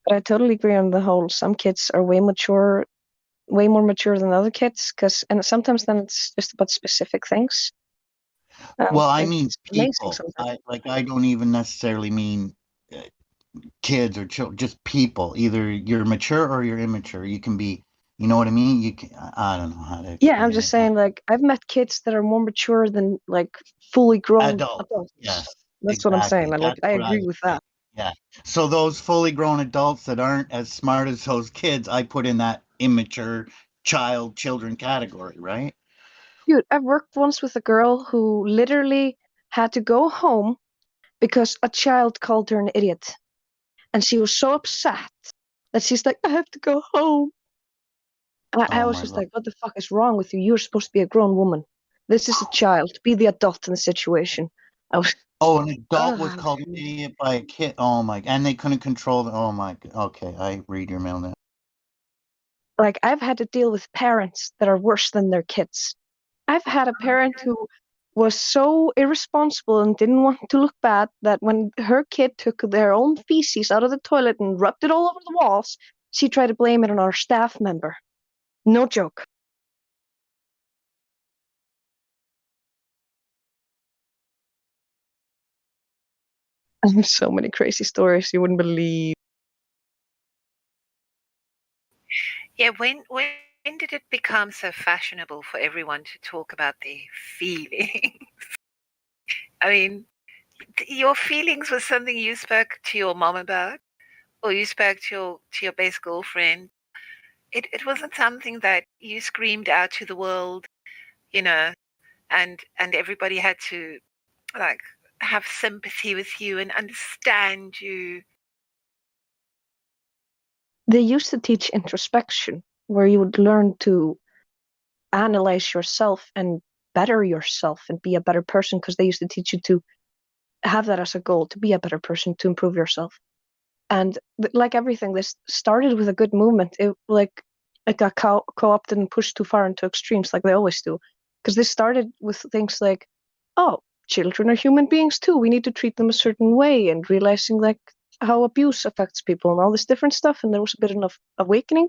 But I totally agree on the whole, some kids are way more mature than other kids, and sometimes then it's just about specific things. Well, I mean people. I don't even necessarily mean kids or children, just people. Either you're mature or you're immature. You can be, you know what I mean? You can, I don't know how to. Yeah, I'm just saying, like, I've met kids that are more mature than like fully grown adults. Yes, that's what I'm saying. I agree with that. Yeah. So those fully grown adults that aren't as smart as those kids, I put in that immature children category, right? Dude, I've worked once with a girl who literally had to go home because a child called her an idiot. And she was so upset that she's like, I have to go home. I was just like, what the fuck is wrong with you? You're supposed to be a grown woman. This is a child. Be the adult in the situation. I was. Oh, an adult was called an idiot by a kid. Oh my! And they couldn't control the. Oh my! Okay, I read your mail now. Like, I've had to deal with parents that are worse than their kids. I've had a parent who was so irresponsible and didn't want to look bad that when her kid took their own feces out of the toilet and rubbed it all over the walls, she tried to blame it on our staff member. No joke. There's so many crazy stories you wouldn't believe. Yeah, when did it become so fashionable for everyone to talk about their feelings? I mean, your feelings was something you spoke to your mom about, or you spoke to your best girlfriend. It wasn't something that you screamed out to the world, you know, and everybody had to like have sympathy with you and understand you. They used to teach introspection, where you would learn to analyze yourself and better yourself and be a better person, because they used to teach you to have that as a goal, to be a better person, to improve yourself. And like everything, this started with a good movement. It got co-opted and pushed too far into extremes, like they always do. Because this started with things like, oh, children are human beings too. We need to treat them a certain way, and realizing like how abuse affects people and all this different stuff. And there was a bit of awakening.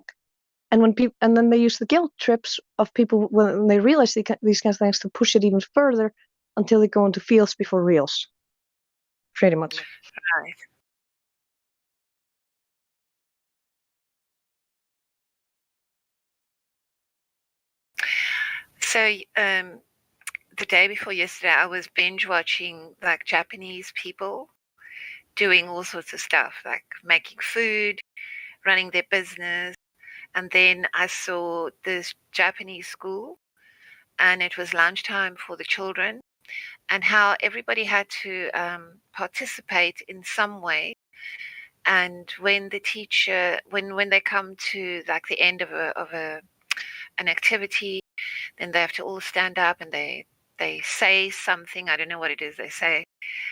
And when people, and then they use the guilt trips of people when they realize these kinds of things to push it even further until they go into feels before reals. Pretty much. Right. So, the day before yesterday, I was binge watching like Japanese people doing all sorts of stuff, like making food, running their business. And then I saw this Japanese school, and it was lunchtime for the children, and how everybody had to participate in some way. And when the teacher, when they come to like the end of an activity, then they have to all stand up and they say something. I don't know what it is they say,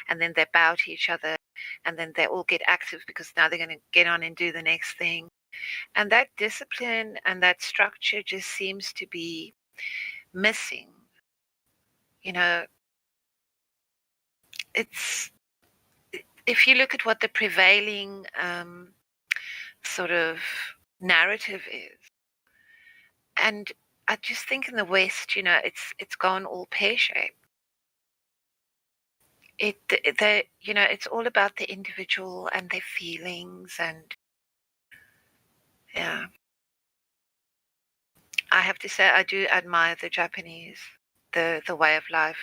and then they bow to each other, and then they all get active because now they're going to get on and do the next thing. And that discipline and that structure just seems to be missing. You know, it's if you look at what the prevailing sort of narrative is, and I just think in the West, you know, it's gone all pear-shaped. You know, it's all about the individual and their feelings, and yeah. I have to say I do admire the Japanese, the way of life,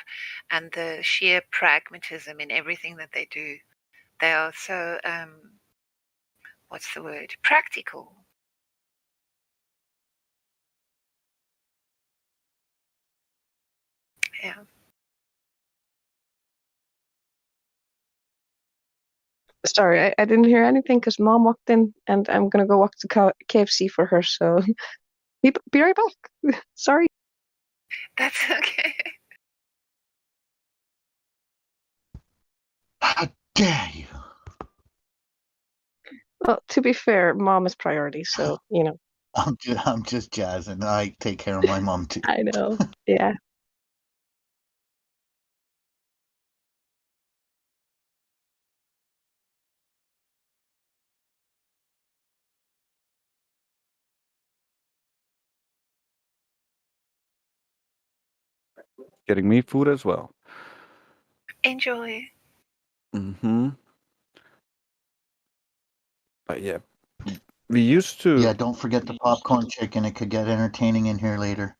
and the sheer pragmatism in everything that they do. They are so what's the word? Practical. Yeah. Sorry, I didn't hear anything because Mom walked in, and I'm gonna go walk to KFC for her. So be right back. Sorry. That's okay. How dare you? Well, to be fair, Mom is priority, so you know. I'm just jazzing. I take care of my mom too. I know. Yeah. Getting me food as well. Enjoy. Mm-hmm. But yeah, we used to. Yeah, don't forget the popcorn chicken. It could get entertaining in here later.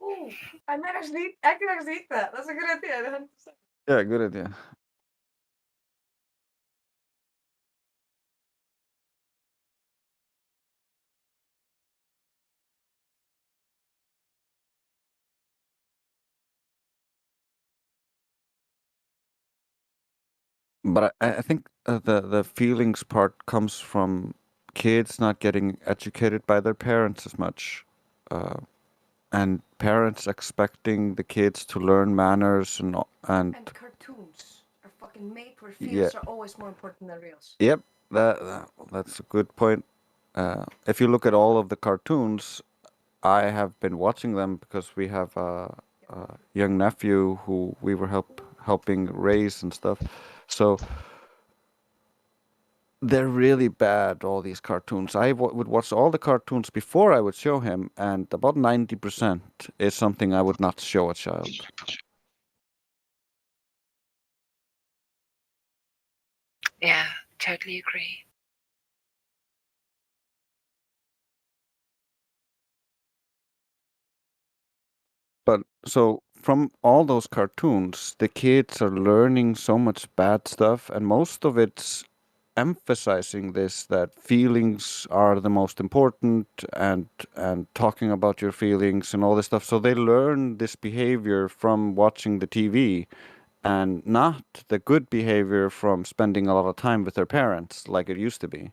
Ooh, I can actually eat that. That's a good idea. 100%. Yeah, good idea. But I think the feelings part comes from kids not getting educated by their parents as much, and parents expecting the kids to learn manners and cartoons are fucking made where yeah, feelings are always more important than reals. yep, that's a good point. If you look at all of the cartoons, I have been watching them because we have a young nephew who we were helping raise and stuff. So they're really bad, all these cartoons. I would watch all the cartoons before I would show him, and about 90% is something I would not show a child. Yeah, totally agree. But so from all those cartoons, the kids are learning so much bad stuff, and most of it's emphasizing this, that feelings are the most important, and talking about your feelings and all this stuff. So they learn this behavior from watching the TV, and not the good behavior from spending a lot of time with their parents like it used to be.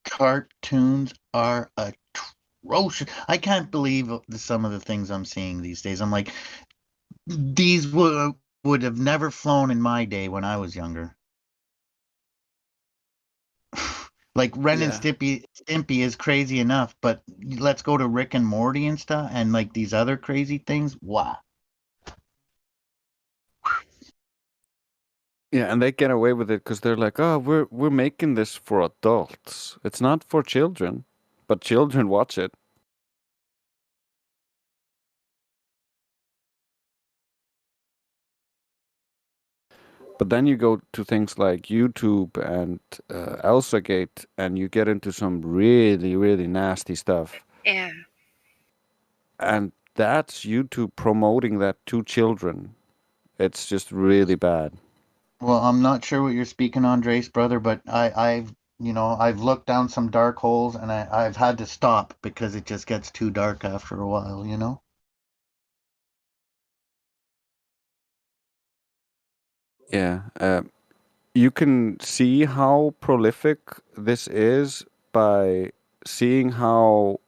Cartoons are atrocious. I can't believe some of the things I'm seeing these days. I'm like, these would have never flown in my day when I was younger. Like Ren and Yeah. Stimpy is crazy enough, but let's go to Rick and Morty and stuff, and like these other crazy things. Wow. Yeah, and they get away with it because they're like, "Oh, we're making this for adults. It's not for children, but children watch it." But then you go to things like YouTube and ElsaGate, and you get into some really, really nasty stuff. Yeah. And that's YouTube promoting that to children. It's just really bad. Well, I'm not sure what you're speaking on, Drace, brother, but I've looked down some dark holes, and I've had to stop because it just gets too dark after a while, you know? Yeah. You can see how prolific this is by seeing how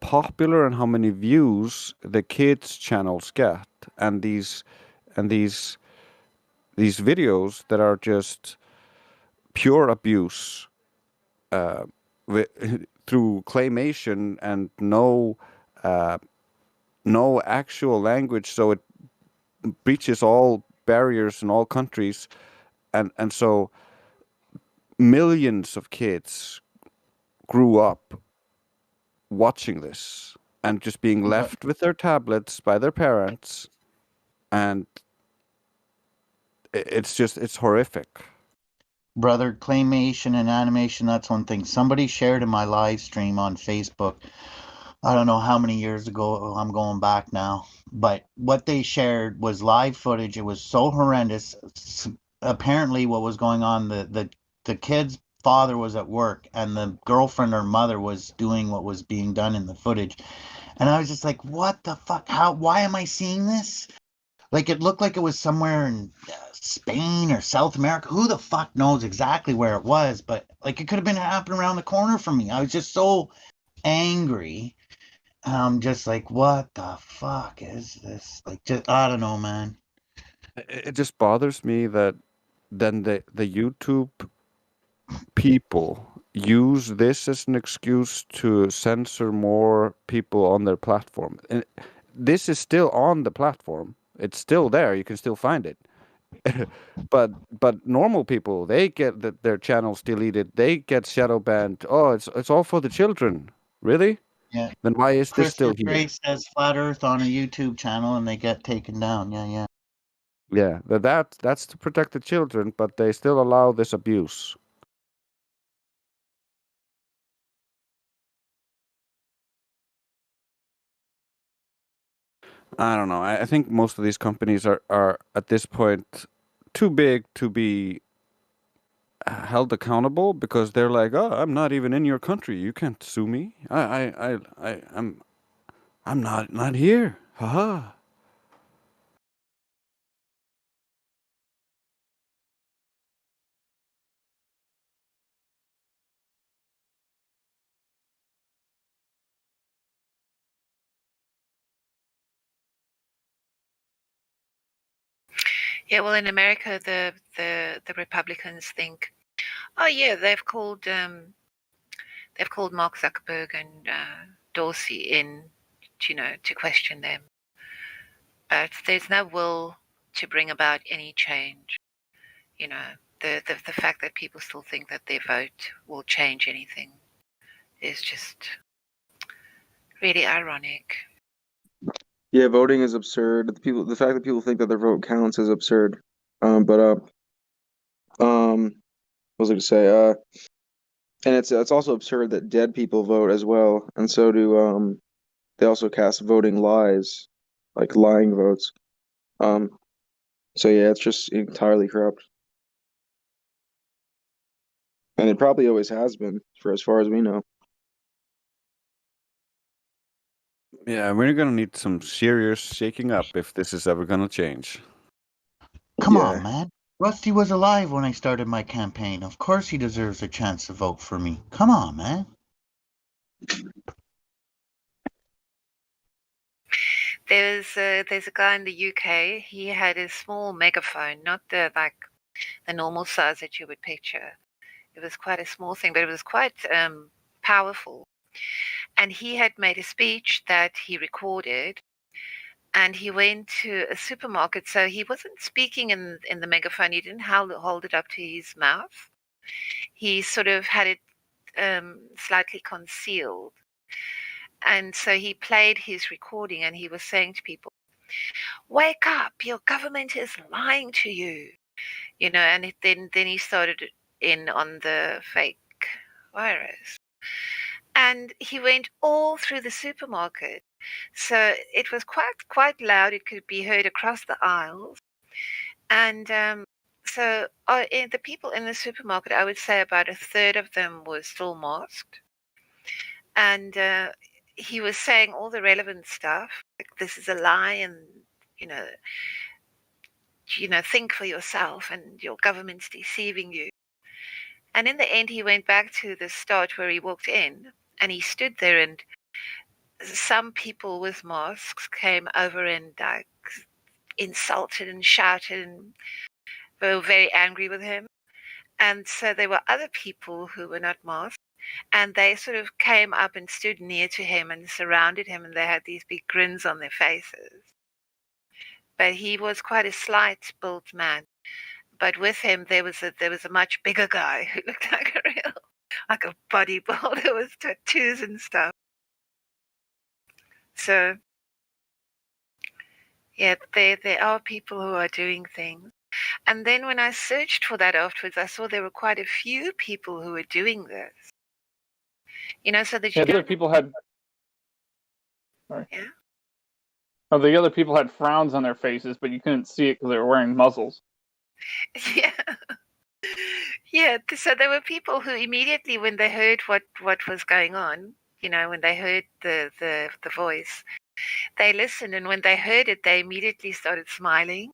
popular and how many views the kids channels get, and these videos that are just pure abuse through claymation and no actual language, so it breaches all barriers in all countries, and so millions of kids grew up watching this and just being left with their tablets by their parents, and it's horrific. Brother, claymation and animation, that's one thing. Somebody shared in my live stream on Facebook. I don't know how many years ago. I'm going back now. But what they shared was live footage. It was so horrendous. Apparently, what was going on, the kid's father was at work, and the girlfriend or mother was doing what was being done in the footage. And I was just like, what the fuck? Why am I seeing this? Like, it looked like it was somewhere in Spain or South America. Who the fuck knows exactly where it was? But like, it could have been happening around the corner from me. I was just so angry. I'm just like, what the fuck is this? Like, just I don't know, man. It just bothers me that then the YouTube people use this as an excuse to censor more people on their platform. And this is still on the platform. It's still there. You can still find it. but normal people, they get their channels deleted. They get shadow banned. Oh, it's all for the children. Really? Yeah. Then why is this still Christopher here? Grace says Flat Earth on a YouTube channel, and they get taken down. Yeah. Yeah, that's to protect the children, but they still allow this abuse. I don't know. I think most of these companies are at this point too big to be held accountable, because they're like, oh, I'm not even in your country. You can't sue me. I'm not here. Haha. Yeah, well, in America, the Republicans think, oh yeah, they've called Mark Zuckerberg and Dorsey in, to question them, but there's no will to bring about any change. The fact that people still think that their vote will change anything is just really ironic. Yeah, voting is absurd. The fact that people think that their vote counts is absurd. What was I going to say? And it's also absurd that dead people vote as well, and so do they also cast voting lies, like lying votes. So yeah, it's just entirely corrupt, and it probably always has been for as far as we know. Yeah, we're gonna need some serious shaking up if this is ever gonna change. Come on, man. Rusty was alive when I started my campaign. Of course he deserves a chance to vote for me. Come on, man. There's a guy in the UK. He had a small megaphone, not the normal size that you would picture. It was quite a small thing, but it was quite powerful. And he had made a speech that he recorded, and he went to a supermarket. So he wasn't speaking in the megaphone. He didn't hold it up to his mouth. He sort of had it slightly concealed. And so he played his recording, and he was saying to people, "Wake up! Your government is lying to you." And then he started in on the fake virus. And he went all through the supermarket. So it was quite loud. It could be heard across the aisles. And so the people in the supermarket, I would say about a third of them were still masked. And he was saying all the relevant stuff, like this is a lie, and think for yourself, and your government's deceiving you. And in the end, he went back to the start where he walked in, and he stood there, and some people with masks came over and insulted and shouted and were very angry with him. And so there were other people who were not masked, and they sort of came up and stood near to him and surrounded him, and they had these big grins on their faces. But he was quite a slight-built man. But with him, there was a much bigger guy who looked like a bodybuilder with tattoos and stuff. So, yeah, there are people who are doing things. And then when I searched for that afterwards, I saw there were quite a few people who were doing this. So that the other people had. Sorry. Yeah. Oh, the other people had frowns on their faces, but you couldn't see it because they were wearing muzzles. Yeah. Yeah. So there were people who immediately, when they heard what was going on, when they heard the voice, they listened, and when they heard it, they immediately started smiling.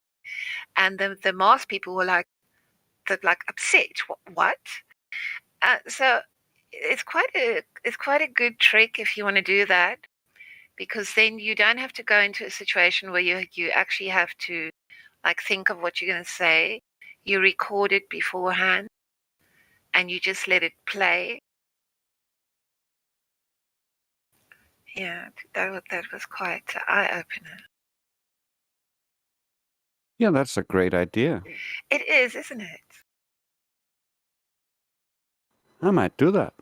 And the masked people were like upset. What? So it's quite a good trick if you want to do that, because then you don't have to go into a situation where you actually have to think of what you're going to say. You record it beforehand, and you just let it play. Yeah, that was quite an eye-opener. Yeah, that's a great idea. It is, isn't it? I might do that.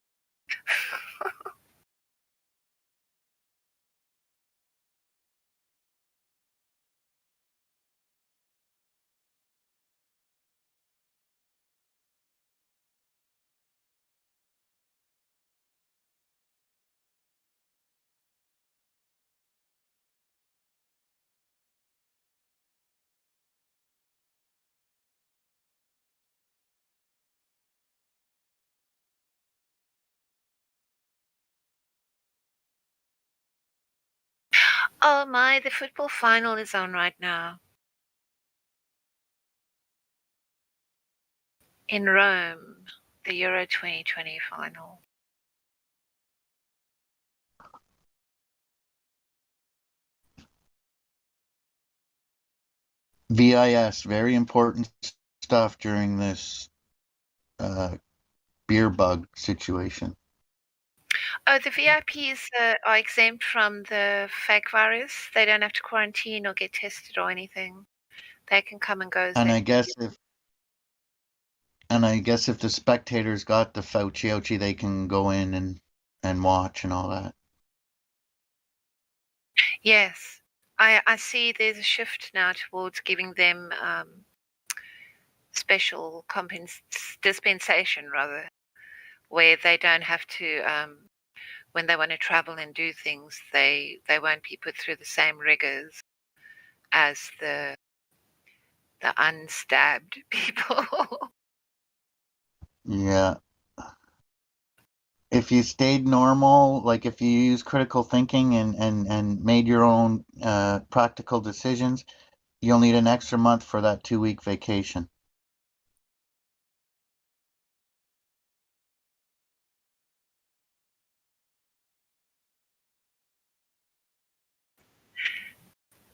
Oh my, the football final is on right now. In Rome, the Euro 2020 final. VIS, very important stuff during this beer bug situation. Oh, the VIPs are exempt from the fake virus. They don't have to quarantine or get tested or anything. They can come and go as And they I guess if the spectators got the Fauci, they can go in and watch and all that. Yes. I see there's a shift now towards giving them special dispensation, rather, where they don't have to, when they want to travel and do things, they won't be put through the same rigors as the unstabbed people. Yeah. If you stayed normal, like if you use critical thinking and made your own practical decisions, you'll need an extra month for that 2-week vacation.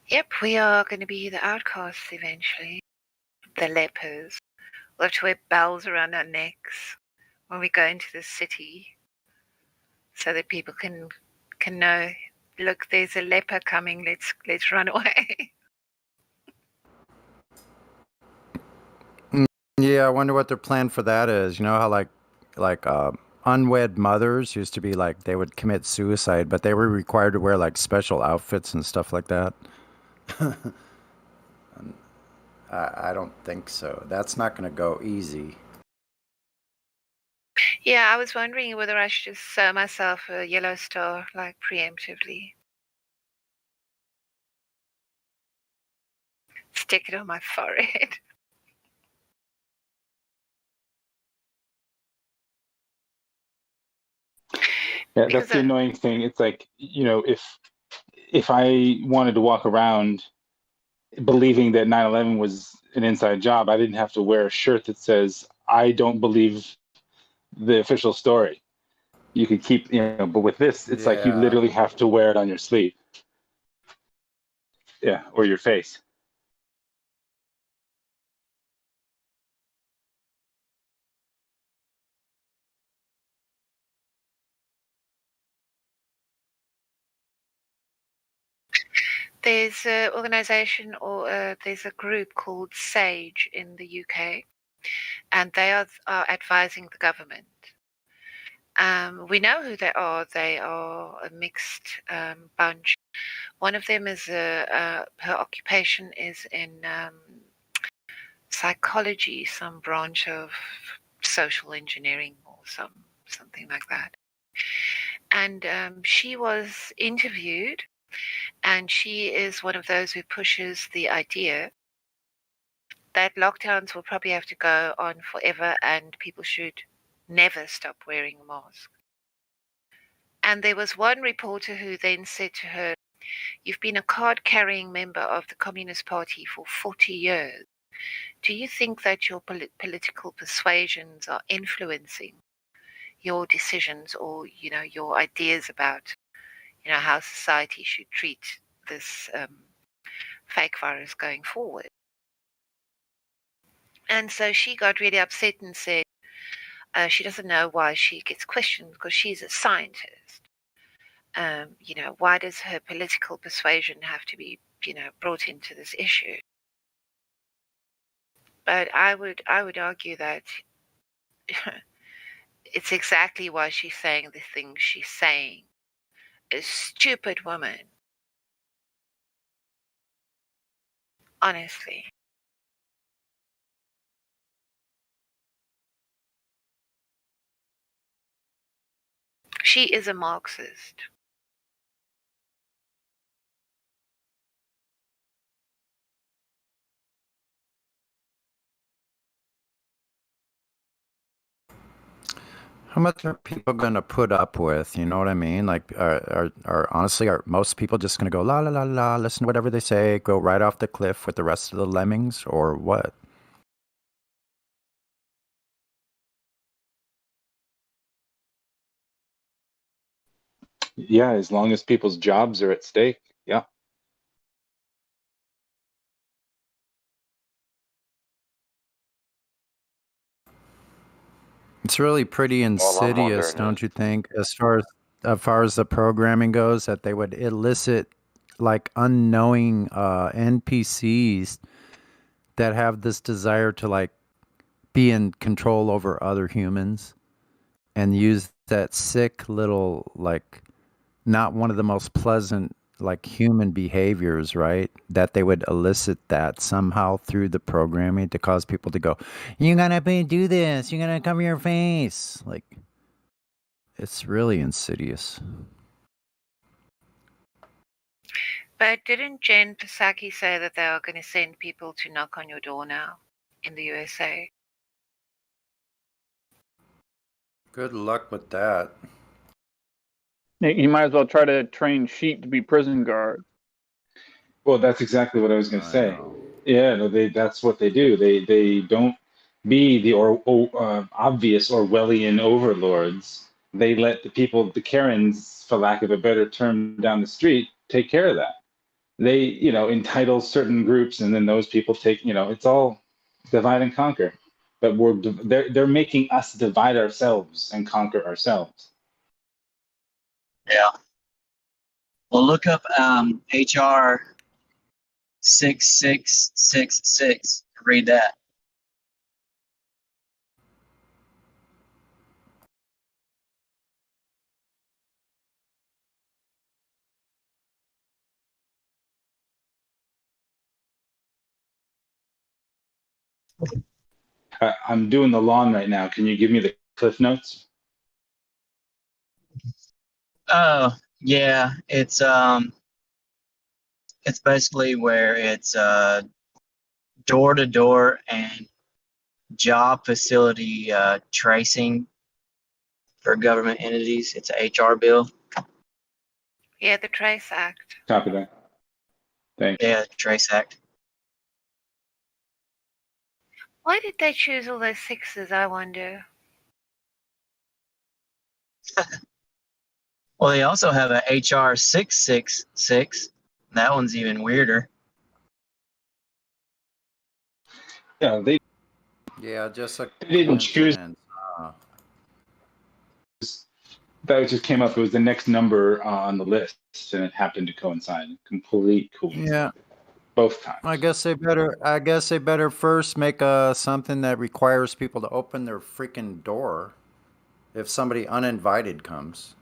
Yep, we are going to be the outcasts eventually. The lepers. We'll have to wear bells around our necks when we go into the city so that people can know, look, there's a leper coming, let's run away. Yeah, I wonder what their plan for that is. You know how like unwed mothers used to be like they would commit suicide, but they were required to wear like special outfits and stuff like that. I don't think so. That's not going to go easy. Yeah, I was wondering whether I should just sew myself a yellow star, like preemptively. Stick it on my forehead. Yeah, that's the annoying thing. It's like, you know, if I wanted to walk around believing that 9/11 was an inside job, I didn't have to wear a shirt that says, I don't believe the official story. You could keep, you know, but with this, it's like you literally have to wear it on your sleeve. Yeah, or your face. There's an organization or there's a group called SAGE in the UK, and they are advising the government. We know who they are. They are a mixed bunch. One of them is her occupation is in psychology, some branch of social engineering or something like that. And she was interviewed, and she is one of those who pushes the idea that lockdowns will probably have to go on forever and people should never stop wearing a mask. And there was one reporter who then said to her, "You've been a card-carrying member of the Communist Party for 40 years. Do you think that your political persuasions are influencing your decisions or, you know, your ideas about, you know, how society should treat this fake virus going forward?" And so she got really upset and said she doesn't know why she gets questioned because she's a scientist. You know, why does her political persuasion have to be, you know, brought into this issue? But I would argue that it's exactly why she's saying the things she's saying. A stupid woman. Honestly. She is a Marxist. How much are people going to put up with? You know what I mean? Like, are honestly, are most people just going to go la la la la, listen to whatever they say, go right off the cliff with the rest of the lemmings, or what? Yeah, as long as people's jobs are at stake. Yeah. It's really pretty insidious, don't you think, as far as the programming goes, that they would elicit like unknowing NPCs that have this desire to like be in control over other humans and use that sick little, like, not one of the most pleasant like human behaviors, right? That they would elicit that somehow through the programming to cause people to go, "You're gonna do this. You're gonna cover your face." Like, it's really insidious. But didn't Jen Psaki say that they are going to send people to knock on your door now in the USA? Good luck with that. You might as well try to train sheep to be prison guards. Well, that's exactly what I was going to say. Yeah, no, that's what they do. They don't be the obvious Orwellian overlords. They let the people, the Karens, for lack of a better term, down the street, take care of that. They, entitle certain groups, and then those people take, it's all divide and conquer. But they're making us divide ourselves and conquer ourselves. Yeah. Well, look up HR 6666. Read that. I'm doing the lawn right now. Can you give me the Cliff Notes? Oh, yeah. It's basically where it's door to door and job facility tracing for government entities. It's a HR bill. Yeah, the Trace Act. Copy that. Thanks. Yeah, Trace Act. Why did they choose all those sixes, I wonder? Well, they also have a HR 666. That one's even weirder. Yeah, Yeah, just a they didn't choose. That just came up. It was the next number on the list, and it happened to coincide. Complete coincidence. Yeah. Both times. I guess they better first make something that requires people to open their freaking door if somebody uninvited comes.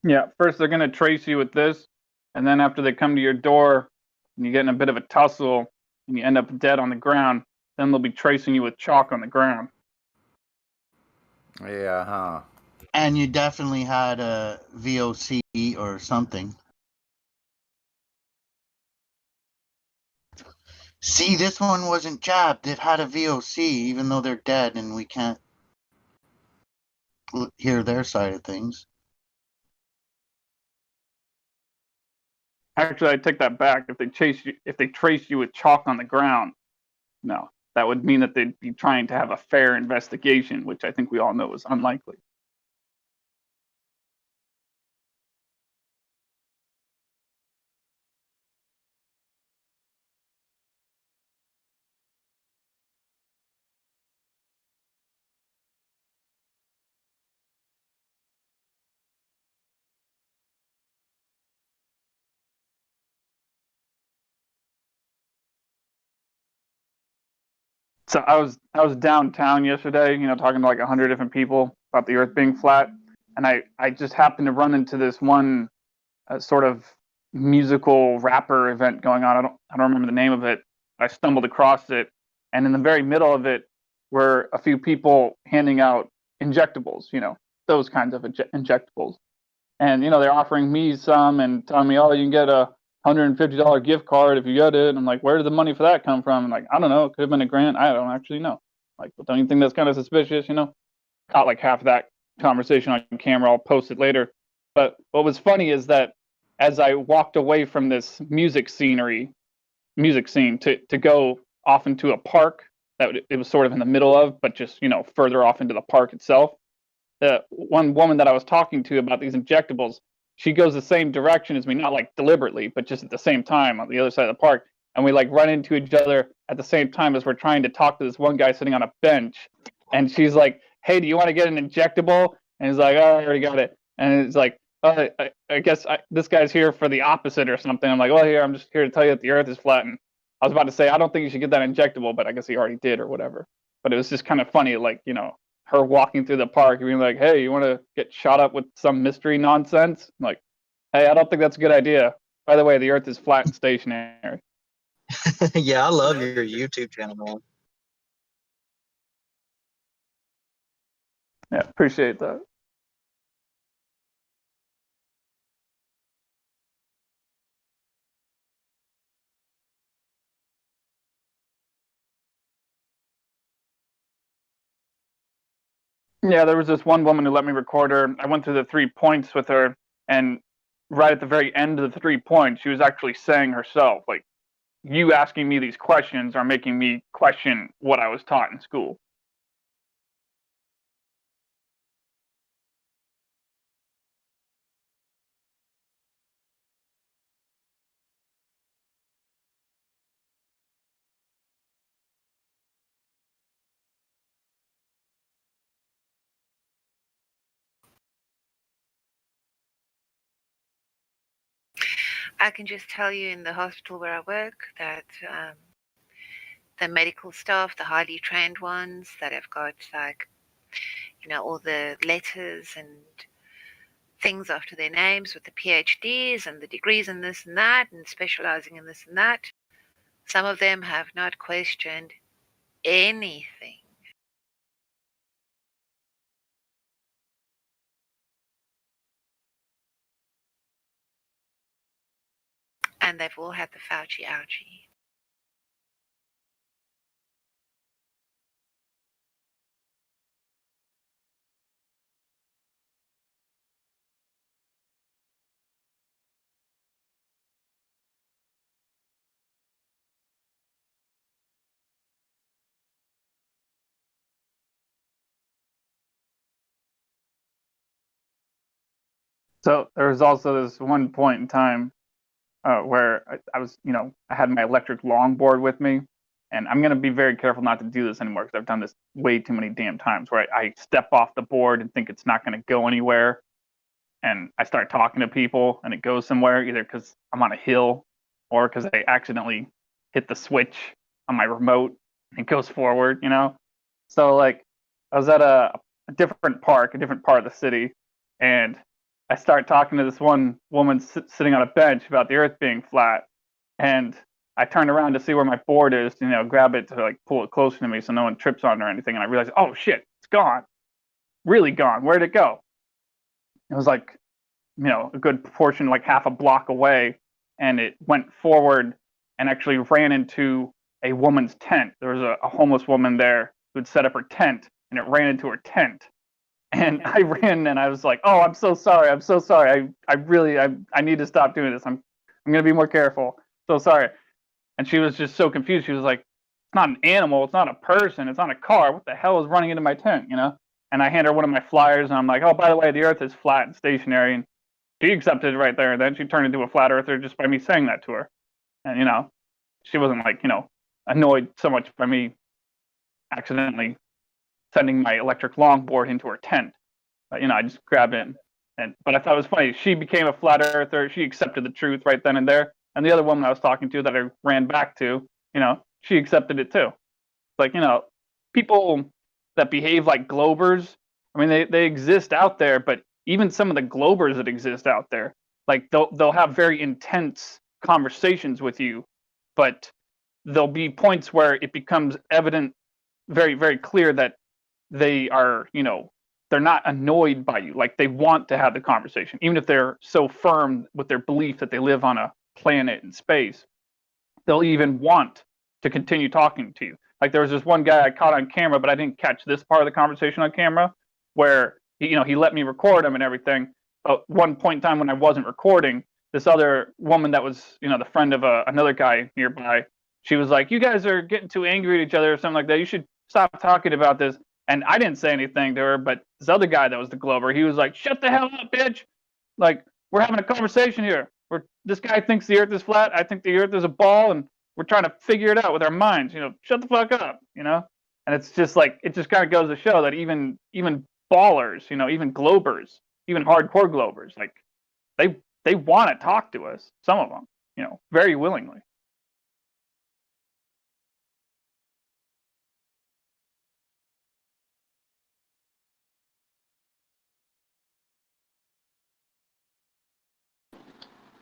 Yeah, first they're going to trace you with this, and then after they come to your door and you get in a bit of a tussle and you end up dead on the ground, then they'll be tracing you with chalk on the ground. Yeah, huh. And you definitely had a VOC or something. See, this one wasn't jabbed. It had a VOC, even though they're dead and we can't hear their side of things. Actually, I take that back. If they trace you with chalk on the ground, no, that would mean that they'd be trying to have a fair investigation, which I think we all know is unlikely. So I was downtown yesterday, talking to like 100 different people about the Earth being flat, and I just happened to run into this one sort of musical rapper event going on. I don't remember the name of it. I stumbled across it, and in the very middle of it were a few people handing out injectables, those kinds of injectables, and they're offering me some and telling me, oh, you can get a $150 gift card if you get it. And I'm like, where did the money for that come from? I'm like, I don't know. It could have been a grant. I don't actually know. Like, but don't you think that's kind of suspicious? Got like half of that conversation on camera. I'll post it later. But what was funny is that as I walked away from this music scene to go off into a park that it was sort of in the middle of, but just, further off into the park itself, the one woman that I was talking to about these injectables, she goes the same direction as me, not like deliberately, but just at the same time on the other side of the park. and we like run into each other at the same time as we're trying to talk to this one guy sitting on a bench, and she's like, "Hey, do you want to get an injectable?" And he's like, "Oh, I already got it." And it's like, "Oh, I guess this guy's here for the opposite or something." I'm like, "Well, here, I'm just here to tell you that the Earth is flat." And I was about to say, I don't think you should get that injectable, but I guess he already did or whatever. But it was just kind of funny, like, you know, her walking through the park and being like, "Hey, you want to get shot up with some mystery nonsense?" I'm like, "Hey, I don't think that's a good idea. By the way, the Earth is flat and stationary." Yeah, I love your YouTube channel, man. Yeah, appreciate that. Yeah, there was this one woman who let me record her. I went through the 3 points with her, and right at the very end of the 3 points, she was actually saying herself, like, "You asking me these questions are making me question what I was taught in school." I can just tell you in the hospital where I work that the medical staff, the highly trained ones that have got like, you know, all the letters and things after their names with the PhDs and the degrees in this and that and specializing in this and that, some of them have not questioned anything. And they've all had the Fauci ouchie. So there was also this one point in time where I was, you know, I had my electric longboard with me, and I'm gonna be very careful not to do this anymore because I've done this way too many damn times where I step off the board and think it's not gonna go anywhere, and I start talking to people and it goes somewhere either because I'm on a hill or because I accidentally hit the switch on my remote and it goes forward, you know. So like I was at a different park, a different part of the city, and I start talking to this one woman sitting on a bench about the Earth being flat, and I turn around to see where my board is, you know, grab it to like pull it closer to me so no one trips on it or anything, and I realize, oh shit, it's gone, really gone. Where'd it go? It was like, you know, a good portion, like half a block away, and it went forward and actually ran into a woman's tent. There was a homeless woman there who'd set up her tent, and it ran into her tent. And I ran and I was like, "Oh, I'm so sorry. I'm so sorry. I really I need to stop doing this. I'm gonna be more careful. So sorry." And she was just so confused. She was like, "It's not an animal. It's not a person. It's not a car. What the hell is running into my tent?" You know. And I hand her one of my flyers, and I'm like, "Oh, by the way, the Earth is flat and stationary." And she accepted it right there. And then she turned into a flat earther just by me saying that to her. And you know, she wasn't like, you know, annoyed so much by me accidentally sending my electric longboard into her tent. You know, I just grabbed it. But I thought it was funny. She became a flat earther. She accepted the truth right then and there. And the other woman I was talking to that I ran back to, you know, she accepted it too. Like, you know, people that behave like globers, I mean, they exist out there, but even some of the globers that exist out there, like they'll have very intense conversations with you, but there'll be points where it becomes evident, very, very clear that they are, you know, they're not annoyed by you. Like they want to have the conversation, even if they're so firm with their belief that they live on a planet in space. They'll even want to continue talking to you. Like there was this one guy I caught on camera, but I didn't catch this part of the conversation on camera, where he let me record him and everything. But one point in time when I wasn't recording, this other woman that was, you know, the friend of another guy nearby, she was like, "You guys are getting too angry at each other or something like that. You should stop talking about this." And I didn't say anything to her, but this other guy that was the Glober, he was like, "Shut the hell up, bitch! Like we're having a conversation here. Where this guy thinks the Earth is flat, I think the Earth is a ball, and we're trying to figure it out with our minds. Shut the fuck up. And it's just like it just kind of goes to show that even ballers, even globers, even hardcore globers, like they want to talk to us. Some of them, very willingly.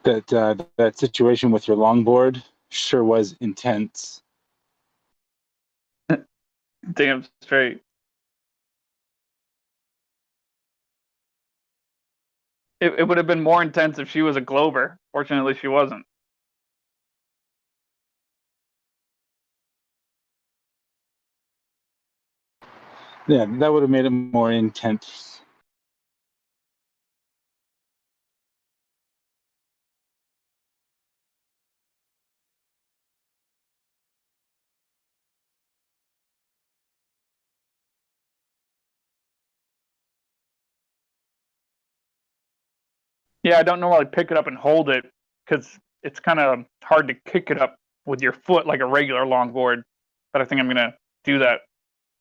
That situation with your longboard sure was intense. Damn straight. It would have been more intense if she was a glober. Fortunately, she wasn't. Yeah, that would have made it more intense. Yeah, I don't normally pick it up and hold it because it's kind of hard to kick it up with your foot like a regular longboard. But I think I'm gonna do that,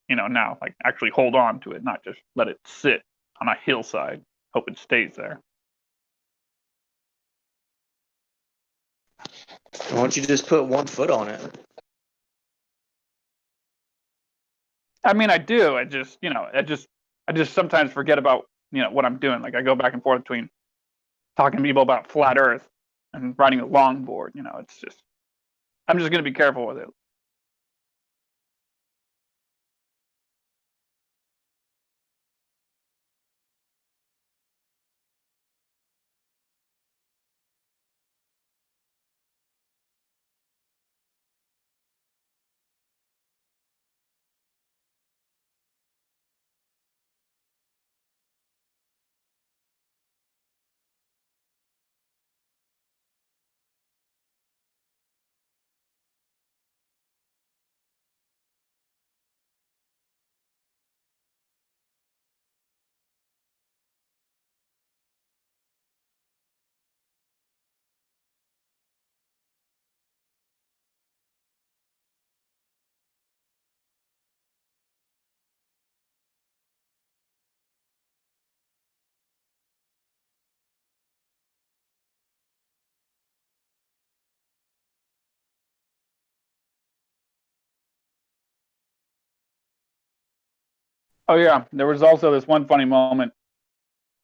now, like actually hold on to it, not just let it sit on a hillside. Hope it stays there. Why don't you just put one foot on it? I mean, I do. I just sometimes forget about, what I'm doing. Like I go back and forth between talking to people about flat Earth and riding a longboard. It's just, I'm just going to be careful with it. Oh yeah, there was also this one funny moment.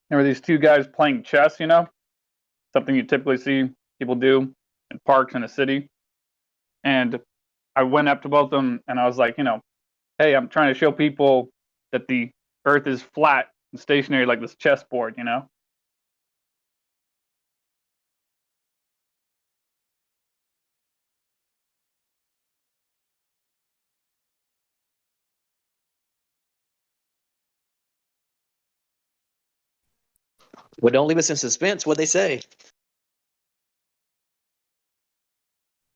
There were these two guys playing chess, something you typically see people do in parks in a city. And I went up to both of them and I was like, hey, I'm trying to show people that the Earth is flat and stationary like this chessboard, Well, don't leave us in suspense. What'd they say?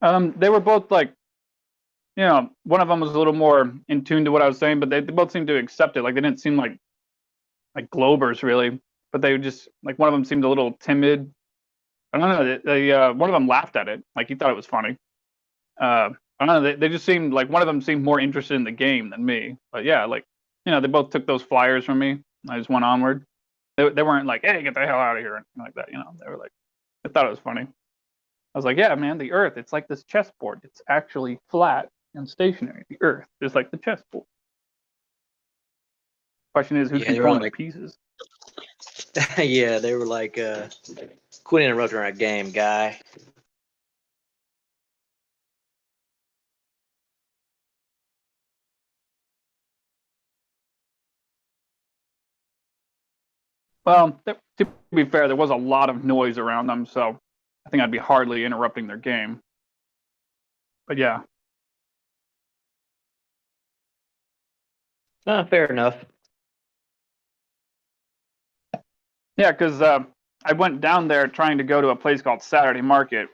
They were both like, one of them was a little more in tune to what I was saying, but they both seemed to accept it. Like they didn't seem like globers really, but they just like one of them seemed a little timid. I don't know. They one of them laughed at it, like he thought it was funny. I don't know. They just seemed like one of them seemed more interested in the game than me. But yeah, like they both took those flyers from me. I just went onward. They weren't like, hey, get the hell out of here, or anything like that. They were like, I thought it was funny. I was like, yeah, man, the Earth, it's like this chessboard. It's actually flat and stationary. The Earth is like the chessboard. Question is, who's controlling the pieces? Yeah, they were like, quit interrupting our game, guy. Well, to be fair, there was a lot of noise around them, so I think I'd be hardly interrupting their game. But yeah. Fair enough. Yeah, because I went down there trying to go to a place called Saturday Market,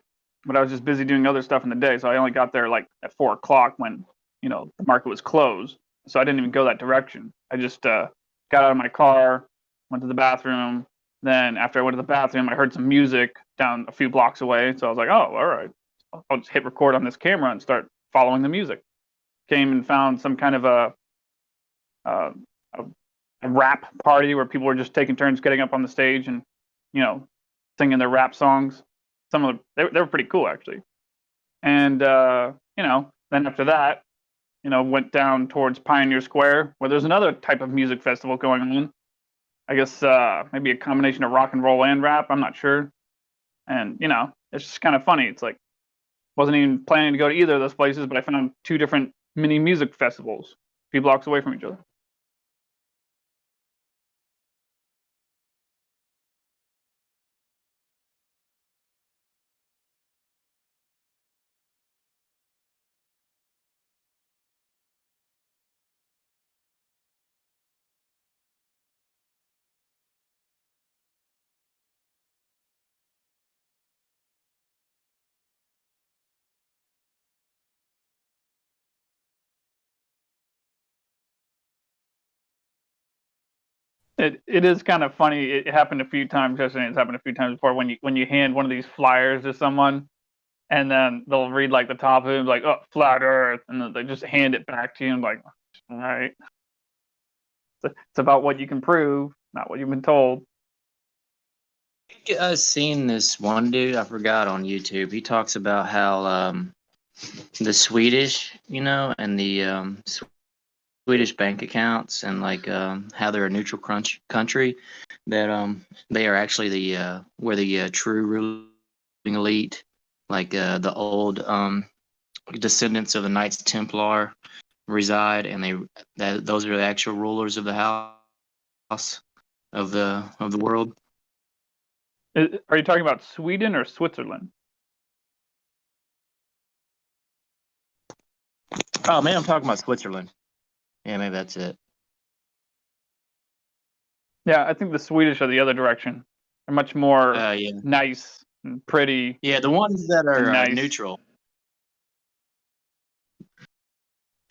but I was just busy doing other stuff in the day, so I only got there like at 4 o'clock when the market was closed. So I didn't even go that direction. I just got out of my car, went to the bathroom. Then after I went to the bathroom, I heard some music down a few blocks away. So I was like, oh, all right, I'll just hit record on this camera and start following the music. Came and found some kind of a rap party where people were just taking turns getting up on the stage and, you know, singing their rap songs. Some of them, they were pretty cool actually. And you know, then after that, you know, went down towards Pioneer Square where there's another type of music festival going on. I guess maybe a combination of rock and roll and rap. I'm not sure. And you know, it's just kind of funny. It's like wasn't even planning to go to either of those places, but I found two different mini music festivals, a few blocks away from each other. It is kind of funny. It happened a few times yesterday. It's happened a few times before when you hand one of these flyers to someone, and then they'll read like the top of it, like "oh, flat Earth," and then they just hand it back to you, and like, all right, it's about what you can prove, not what you've been told. I've seen this one dude I forgot on YouTube. He talks about how the Swedish, you know, and the Swedish bank accounts and like how they're a neutral country, that they are actually the where the true ruling elite, like the old descendants of the Knights Templar reside, and those are the actual rulers of the house of the world. Are you talking about Sweden or Switzerland? Oh man, I'm talking about Switzerland. Yeah, maybe that's it. Yeah, I think the Swedish are the other direction. They're much more nice and pretty. Yeah, the ones that are nice. neutral.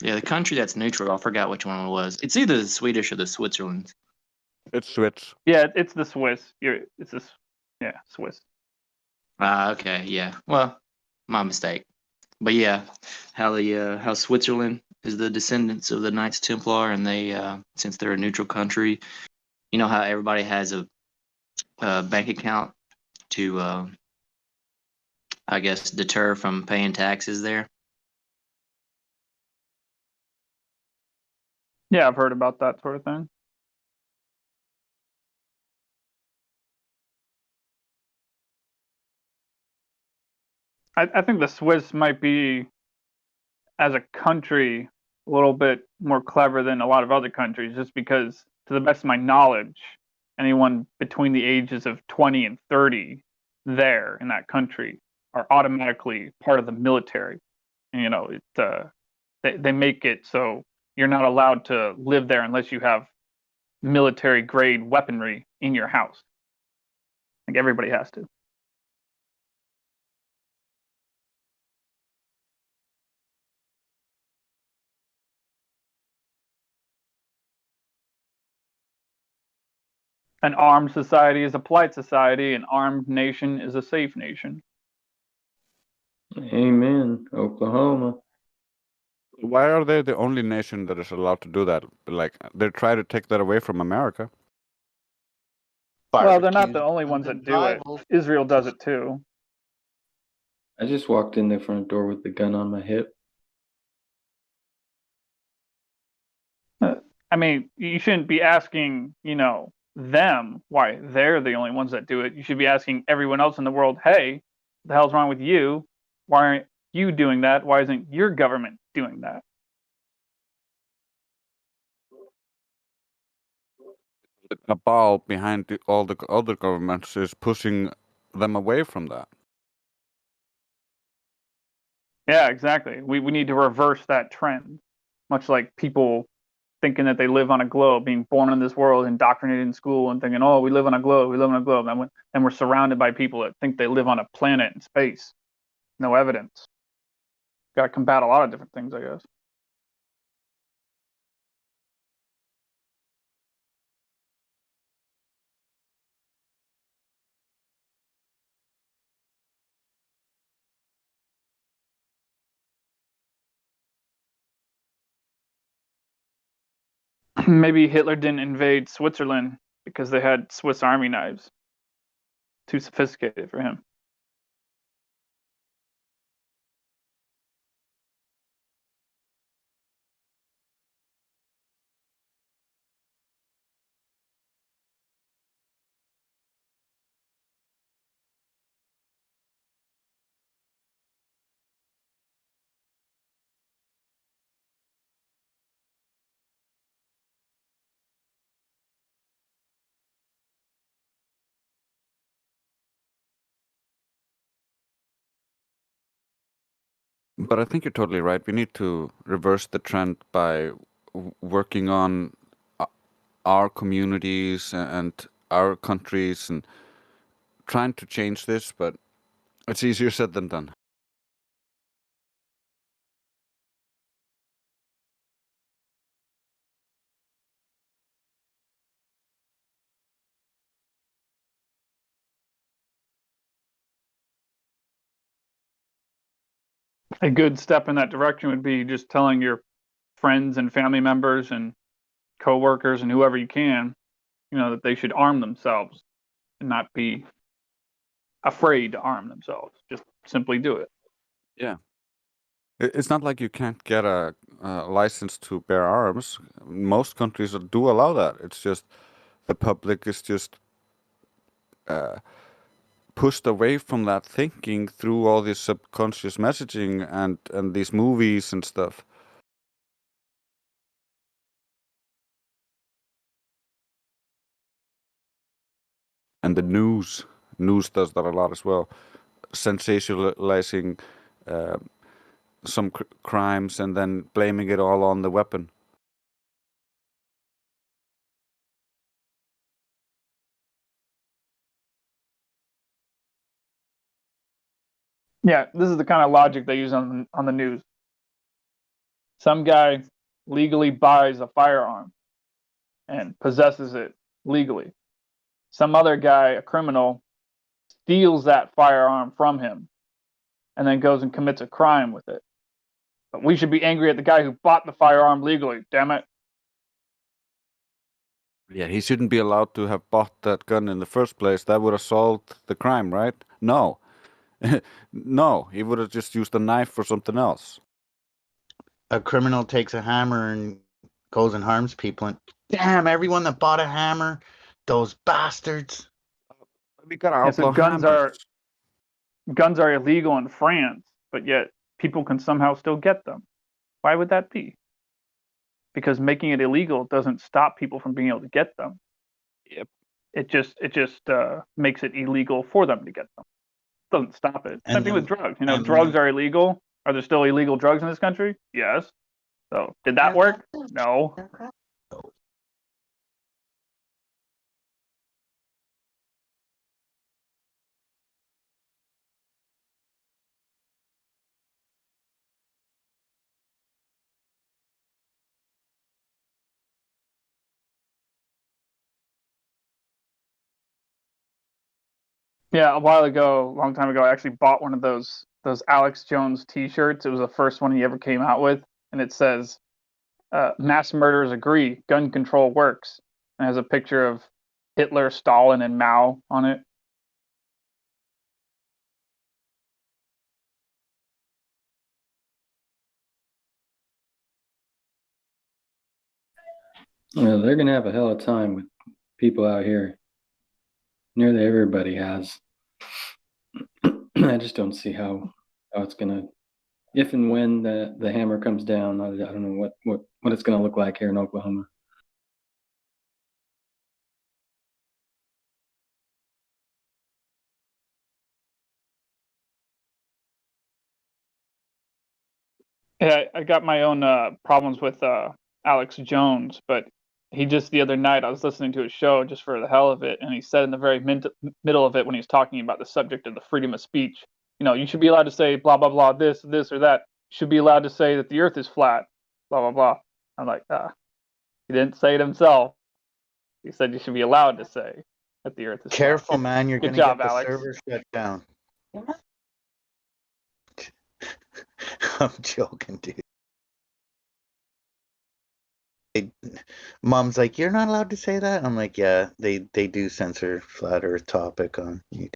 Yeah, the country that's neutral, I forgot which one it was. It's either the Swedish or the Switzerland. It's Swiss. Yeah, it's the Swiss. It's this. Yeah, Swiss. Okay, yeah. Well, my mistake. But yeah, how Switzerland is the descendants of the Knights Templar, and they since they're a neutral country, you know how everybody has a bank account to I guess deter from paying taxes there. Yeah, I've heard about that sort of thing. I think the Swiss might be, as a country, a little bit more clever than a lot of other countries, just because, to the best of my knowledge, anyone between the ages of 20 and 30 there in that country are automatically part of the military. And, you know, they make it so you're not allowed to live there unless you have military grade weaponry in your house. Like everybody has to. An armed society is a polite society. An armed nation is a safe nation. Amen. Oklahoma. Why are they the only nation that is allowed to do that? Like, they try to take that away from America. Well, they're not the only ones that do it. Israel does it too. I just walked in the front door with the gun on my hip. I mean, you shouldn't be asking, you know, them why they're the only ones that do it. You should be asking everyone else in the world, hey, what the hell's wrong with you? Why aren't you doing that? Why isn't your government doing that? The cabal behind all the other governments is pushing them away from that. Yeah, exactly. We need to reverse that trend, much like people thinking that they live on a globe, being born in this world, indoctrinated in school, and thinking, "Oh, we live on a globe. We live on a globe." And we're surrounded by people that think they live on a planet in space. No evidence. Got to combat a lot of different things, I guess. Maybe Hitler didn't invade Switzerland because they had Swiss Army knives. Too sophisticated for him. But I think you're totally right. We need to reverse the trend by working on our communities and our countries and trying to change this, but it's easier said than done. A good step in that direction would be just telling your friends and family members and coworkers and whoever you can, that they should arm themselves and not be afraid to arm themselves. Just simply do it. Yeah. It's not like you can't get a license to bear arms. Most countries do allow that. It's just the public is just pushed away from that thinking through all this subconscious messaging and these movies and stuff. And the news does that a lot as well, sensationalizing some crimes and then blaming it all on the weapon. Yeah, this is the kind of logic they use on the news. Some guy legally buys a firearm and possesses it legally. Some other guy, a criminal, steals that firearm from him and then goes and commits a crime with it. But we should be angry at the guy who bought the firearm legally, damn it. Yeah, he shouldn't be allowed to have bought that gun in the first place. That would have solved the crime, right? No. No, he would have just used a knife for something else. A criminal takes a hammer and goes and harms people, and damn, everyone that bought a hammer, those bastards. We gotta outlaw guns hammers. are illegal in France, but yet people can somehow still get them. Why would that be? Because making it illegal doesn't stop people from being able to get them. Yep. It just makes it illegal for them to get them. Doesn't stop it. Same thing with drugs. Drugs are illegal. Are there still illegal drugs in this country? Yes. So did that work? No. Yeah, a while ago, a long time ago, I actually bought one of those Alex Jones T-shirts. It was the first one he ever came out with, and it says, "Mass murderers agree, gun control works." And it has a picture of Hitler, Stalin, and Mao on it. Well, they're gonna have a hell of a time with people out here. Nearly everybody has. I just don't see how it's gonna, if and when the hammer comes down. I don't know what it's gonna look like here in Oklahoma. Yeah, I got my own problems with Alex Jones, but he just the other night I was listening to his show just for the hell of it, and he said in the very middle of it when he was talking about the subject of the freedom of speech, you should be allowed to say blah blah blah, this or that. You should be allowed to say that the Earth is flat, blah blah blah. I'm like, he didn't say it himself. He said you should be allowed to say that the Earth is Careful, flat. man, you're Good gonna job, get the Alex. server shut down. I'm joking, dude. Mom's like, you're not allowed to say that. I'm like, yeah, they do censor flat Earth topic on YouTube.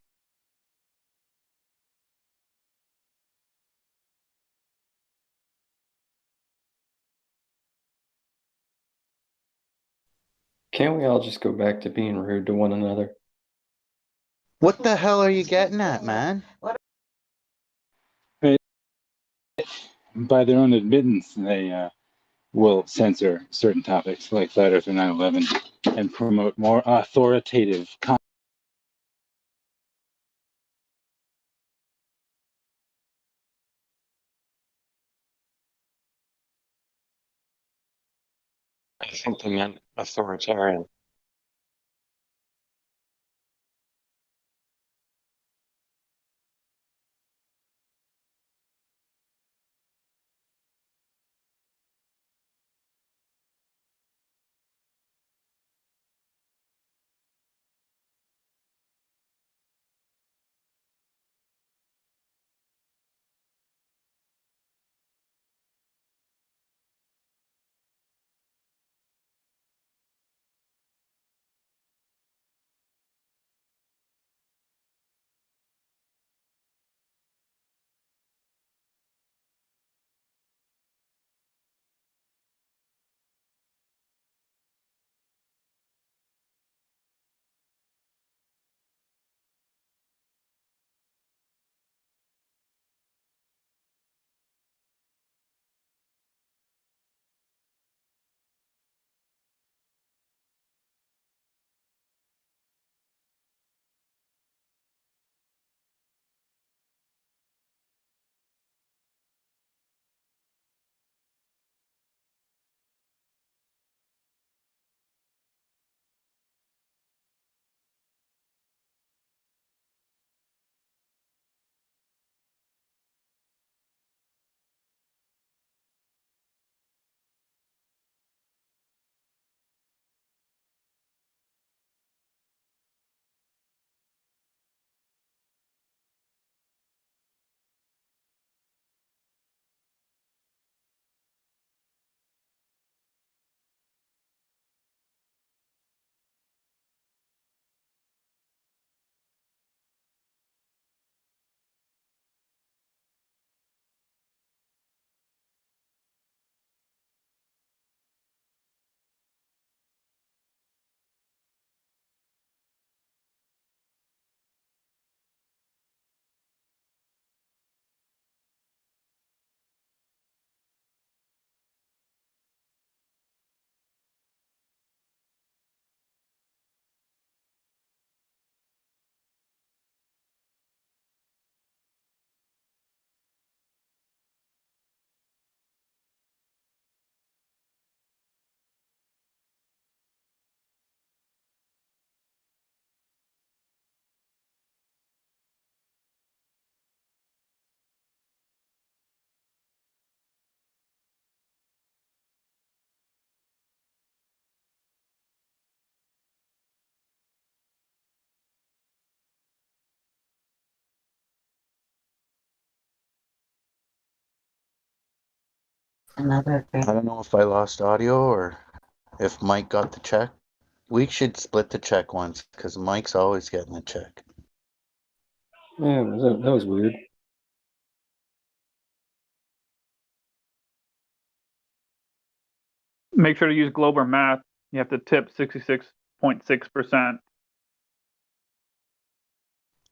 Can't we all just go back to being rude to one another? What the hell are you getting at, man? By their own admittance, they will censor certain topics like Flat Earth or 9/11 and promote more authoritative content. I think they meant authoritarian. Another thing. I don't know if I lost audio or if Mike got the check. We should split the check once because Mike's always getting the check. Yeah, that was weird. Make sure to use Glober Math. You have to tip 66.6%.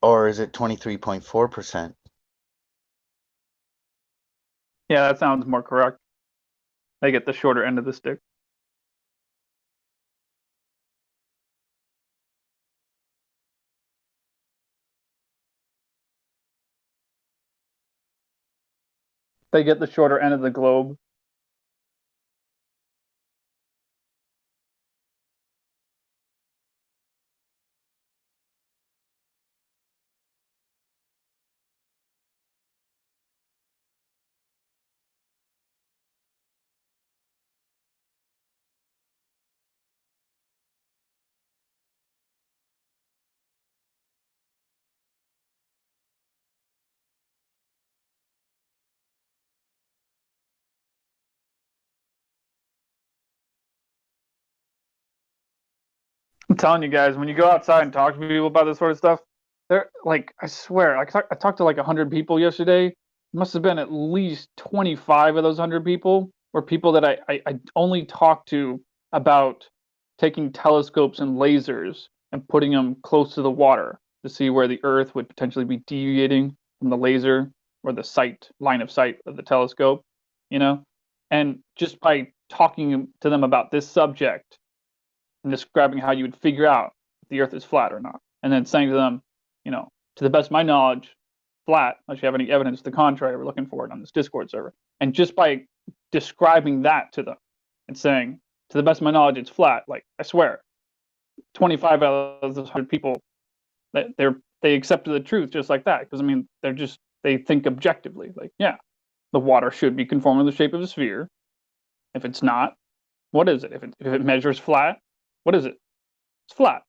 Or is it 23.4%? Yeah, that sounds more correct. They get the shorter end of the stick. They get the shorter end of the globe. I'm telling you guys, when you go outside and talk to people about this sort of stuff, they're like, I swear, I talked to like 100 people yesterday. Must have been at least 25 of those 100 people were people that I only talked to about taking telescopes and lasers and putting them close to the water to see where the Earth would potentially be deviating from the laser or the line of sight of the telescope, And just by talking to them about this subject and describing how you would figure out if the Earth is flat or not, and then saying to them, to the best of my knowledge, flat, unless you have any evidence to the contrary, we're looking for it on this Discord server. And just by describing that to them and saying, to the best of my knowledge, it's flat, like, I swear, 25 out of those 100 people, they accepted the truth just like that. Because, they think objectively. Like, yeah, the water should be conforming to the shape of a sphere. If it's not, what is it? If it measures flat, what is it? It's flat.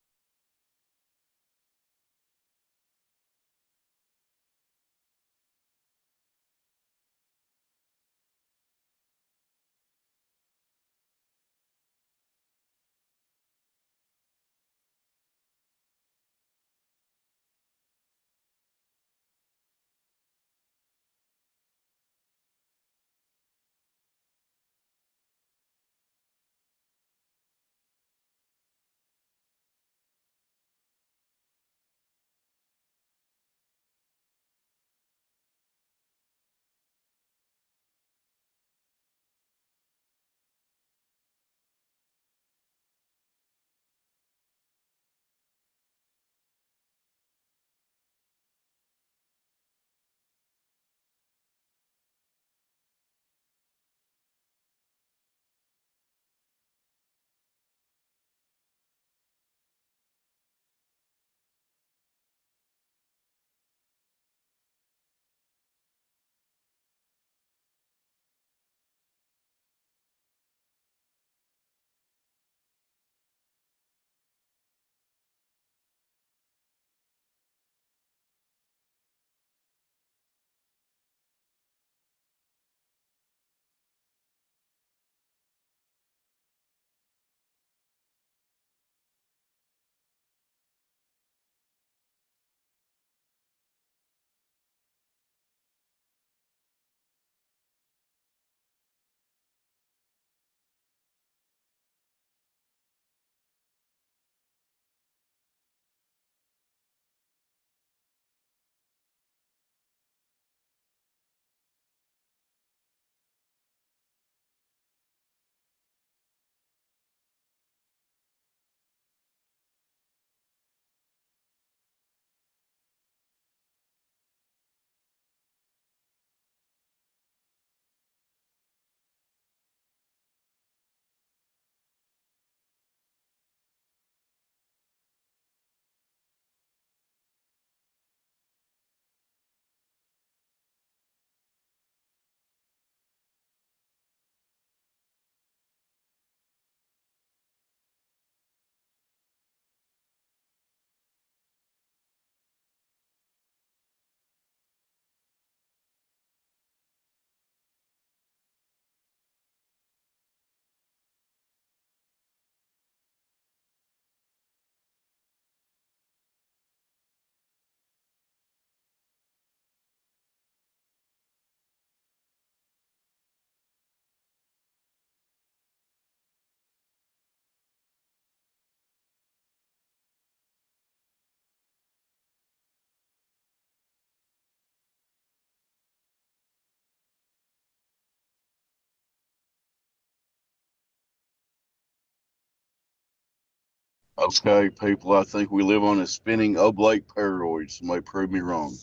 Okay, people, I think we live on a spinning oblate paroid. Somebody prove me wrong.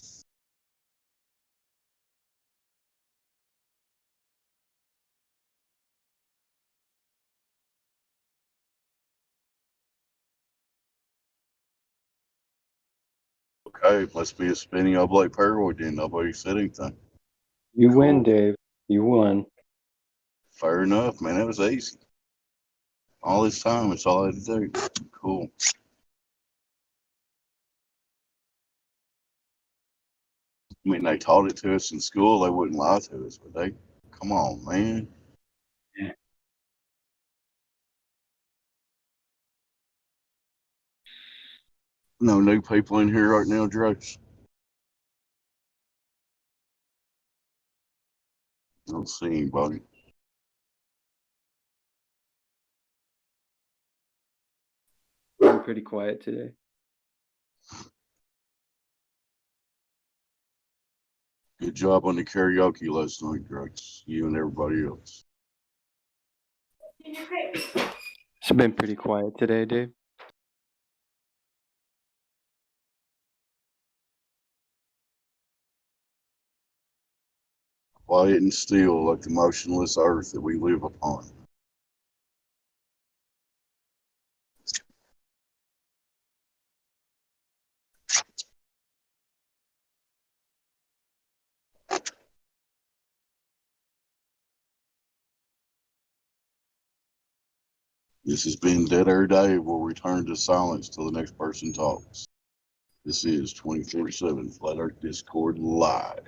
Okay, must be a spinning oblate paroid then. Nobody said anything. You win, Dave. You won. Fair enough, man. That was easy. All this time, it's all I had to do. Cool. I mean, they taught it to us in school. They wouldn't lie to us, but they, come on, man. No new people in here right now, Drax. I don't see anybody. I'm pretty quiet today. Good job on the karaoke last night, Drax. You and everybody else. It's been pretty quiet today, Dave. Quiet and still like the motionless earth that we live upon. This has been Dead Air Dave. We'll return to silence till the next person talks. This is 24/7 Flat Earth Discord live.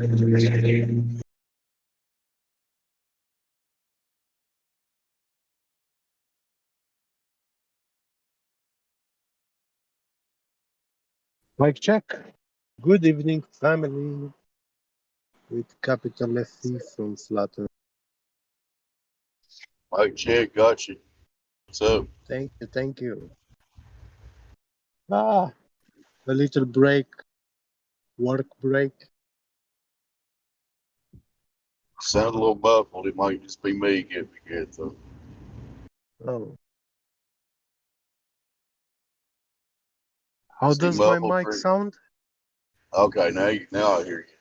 Mic check. Good evening, family. With capital FE from Flutter. Mic check, got you. What's up? Thank you, thank you. A little break, work break. Sound a little muffled. It might just be me getting it though. Oh. How does my mic sound? Okay, now I hear you.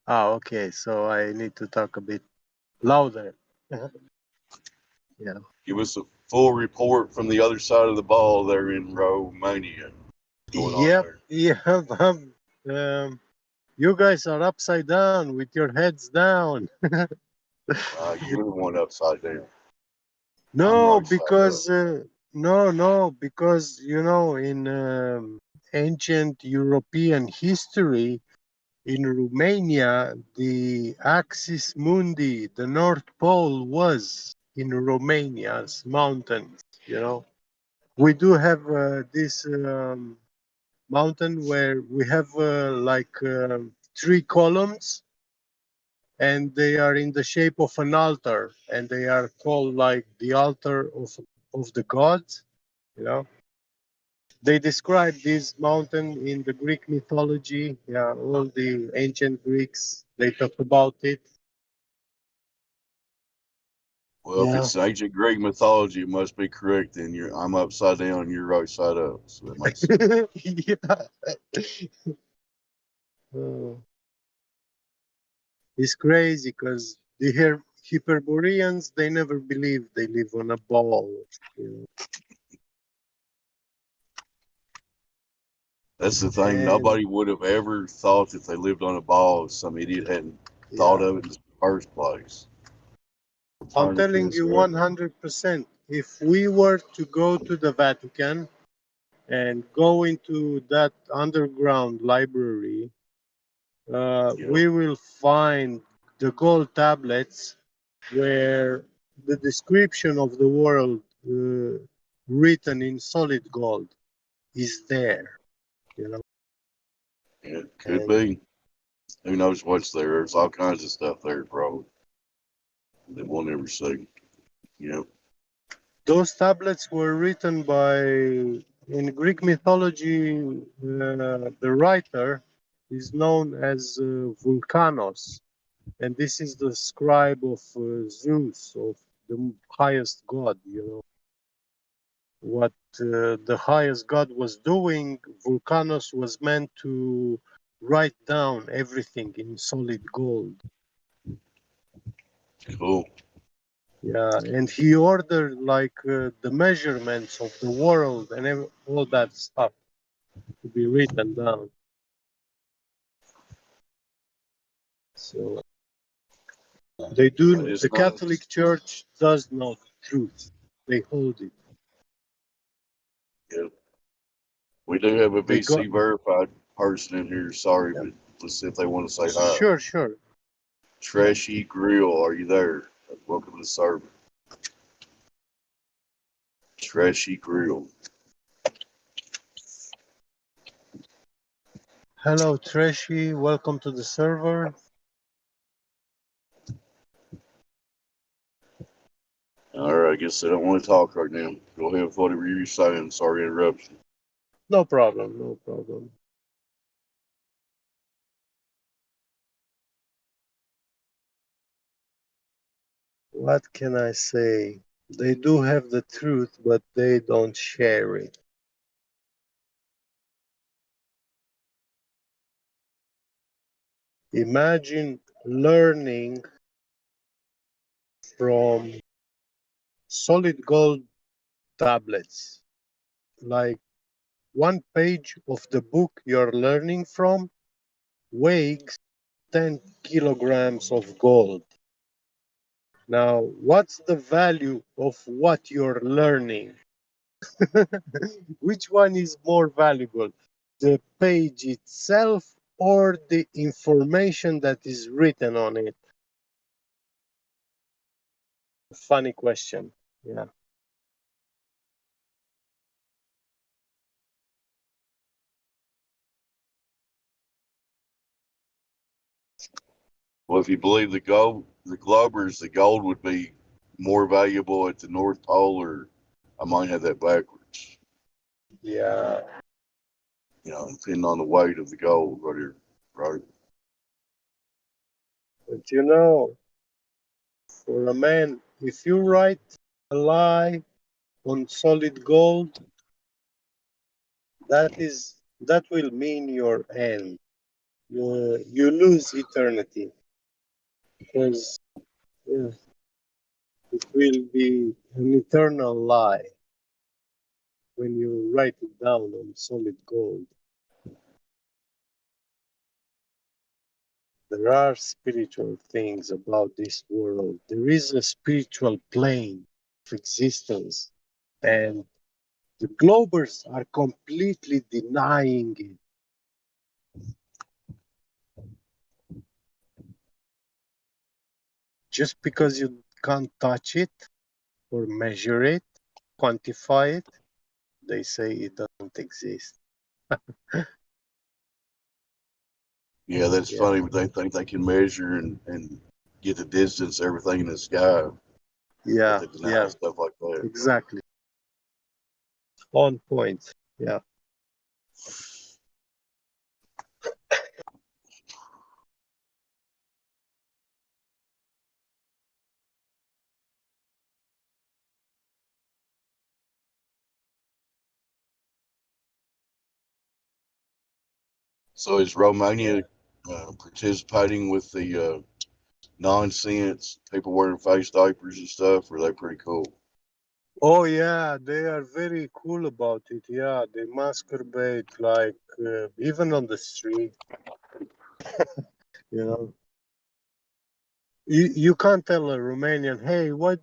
Oh, okay. So I need to talk a bit louder. Yeah. Give us a full report from the other side of the ball there in Romania. Yep. You guys are upside down with your heads down. You're the one upside down. No, because because in ancient European history, in Romania, the Axis Mundi, the North Pole, was in Romania's mountains. We do have this mountain where we have like 3 columns, and they are in the shape of an altar, and they are called like the altar of the gods. They describe this mountain in the Greek mythology. Yeah, all the ancient Greeks, they talk about it. Well, if it's ancient Greek mythology, it must be correct. Then I'm upside down, and you're right side up. So that makes sense. Yeah. It's crazy because the Hyperboreans, they never believe they live on a ball. That's the thing. Nobody would have ever thought that they lived on a ball if some idiot hadn't thought of it in the first place. I'm telling you 100%. If we were to go to the Vatican and go into that underground library, we will find the gold tablets where the description of the world written in solid gold is there. It could be. Who knows what's there? There's all kinds of stuff there, probably, that we'll never see. Those tablets were written by, in Greek mythology, the writer is known as Vulcanos, and this is the scribe of Zeus, of the highest god. What the highest god was doing, Vulcanos was meant to write down everything in solid gold. Cool. Yeah, and he ordered like the measurements of the world and all that stuff to be written down. So they do. The Catholic Church does know the truth. They hold it. Yeah. We do have a BC verified person in here. Sorry, but let's see if they want to say hi. Sure. Trashy Grill, are you there? Welcome to the server. Trashy Grill. Hello, Trashy. Welcome to the server. All right, I guess I don't want to talk right now. Go ahead with whatever you're saying. Sorry to interrupt you. No problem. What can I say? They do have the truth, but they don't share it. Imagine learning from solid gold tablets. Like one page of the book you're learning from weighs 10 kilograms of gold. Now, what's the value of what you're learning? Which one is more valuable? The page itself or the information that is written on it? Funny question. Yeah. Well, if you believe the Globers, the gold would be more valuable at the North Pole, or I might have that backwards. Yeah. You know, depending on the weight of the gold, right? But you know, for a man, if you write a lie on solid gold, that will mean your end. You lose eternity because it will be an eternal lie when you write it down on solid gold. There are spiritual things about this world. There is a spiritual plane of existence, and the Globers are completely denying it. Just because you can't touch it or measure it, quantify it, they say it doesn't exist. Yeah, that's funny. But they think they can measure and get the distance, everything in the sky. Yeah, But they deny stuff like that. exactly. On point. Yeah. So is Romania participating with the nonsense, people wearing face diapers and stuff? Or are they pretty cool? Oh yeah, they are very cool about it. Yeah, they masturbate like even on the street. You know, you can't tell a Romanian, hey, why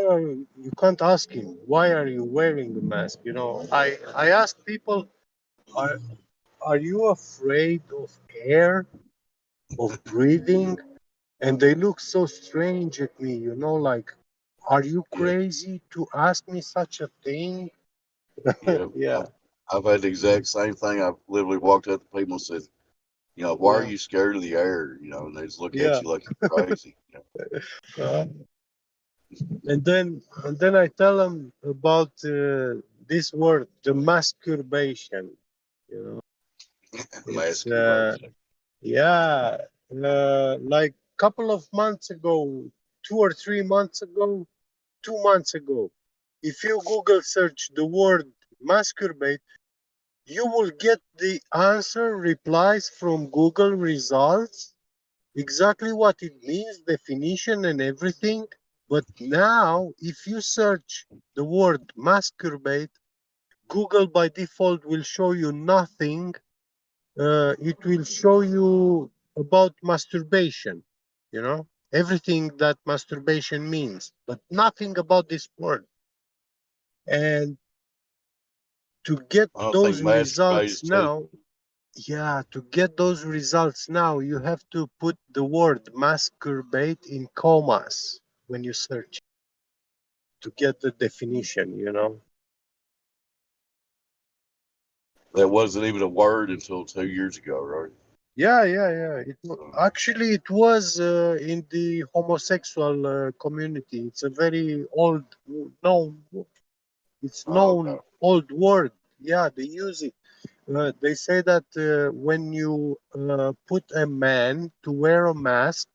are you can't ask him why are you wearing the mask? You know, I ask people, are are you afraid of air, of breathing? And they look so strange at me, you know, like, are you crazy to ask me such a thing? Yeah. Yeah. I've had the exact same thing. I've literally walked up to people and said, you know, why are Yeah. you scared of the air? You know, and they just look at Yeah. you like you're crazy. You know? And then I tell them about this word, the masturbation. You know, it's yeah, like couple of months ago, 2 or 3 months ago, 2 months ago, if you Google search the word masturbate, you will get the answer replies from Google results, exactly what it means, definition and everything. But now, if you search the word masturbate, Google by default will show you nothing. It will show you about masturbation, you know, everything that masturbation means, but nothing about this word. And to get those results now, yeah, to get those results now, you have to put the word masturbate in commas when you search to get the definition, you know. That wasn't even a word until 2 years ago, right? Yeah. Actually, it was in the homosexual community. It's a very old, known, it's known old word. Yeah, they use it. They say that when you put a man to wear a mask,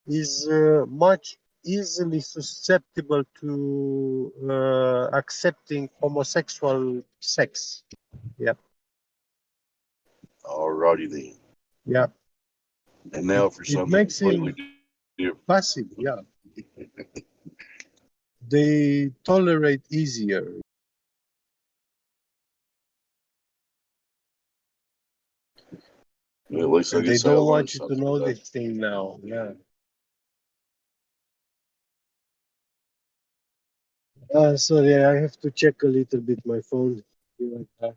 is much easily susceptible to accepting homosexual sex. Yeah. Alrighty then. Yeah. And now for It something makes completely him different. passive. Yeah. They tolerate easier. Yeah, at least I And can they say I don't learned want you to something know today. this thing now. Yeah. Sorry, I have to check a little bit my phone. Be right back.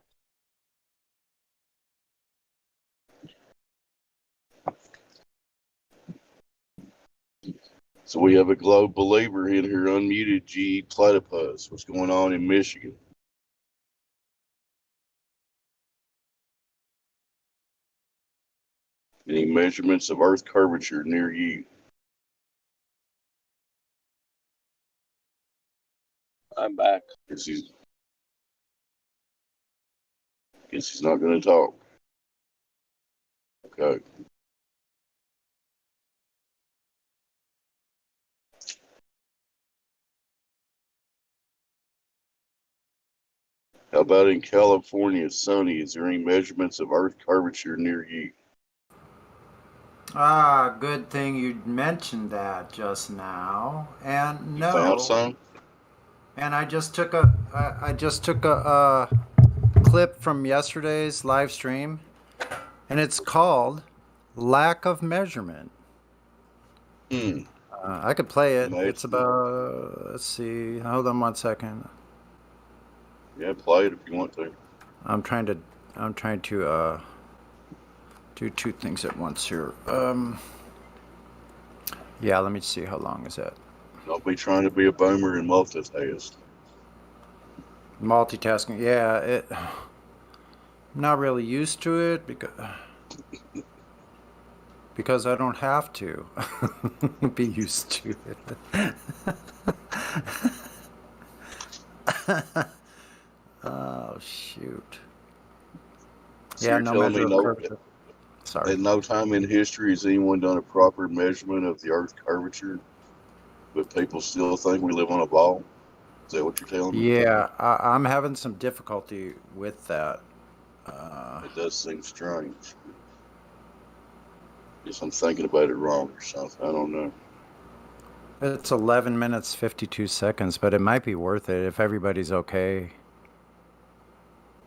So we have a globe believer in here, unmuted. G. Platypus. What's going on in Michigan? Any measurements of Earth curvature near you? I'm back. Guess he's not going to talk. Okay. How about in California, sunny? Is there any measurements of Earth curvature near you? Good thing you mentioned that just now. And no. You found some? And I just took a clip from yesterday's live stream, and it's called "Lack of Measurement." I could play it. It's about. Let's see. Hold on 1 second. Yeah, play it if you want to. I'm trying to do two things at once here. Yeah, let me see. How long is that? Don't be trying to be a boomer and multitask. Multitasking. Yeah, I'm not really used to it because I don't have to be used to it. Oh shoot! So yeah, you're no telling me measure. Sorry. At no time in history has anyone done a proper measurement of the Earth's curvature, but people still think we live on a ball? Is that what you're telling me? Yeah, I'm having some difficulty with that. It does seem strange. Guess I'm thinking about it wrong or something. I don't know. It's 11 minutes 52 seconds, but it might be worth it if everybody's okay.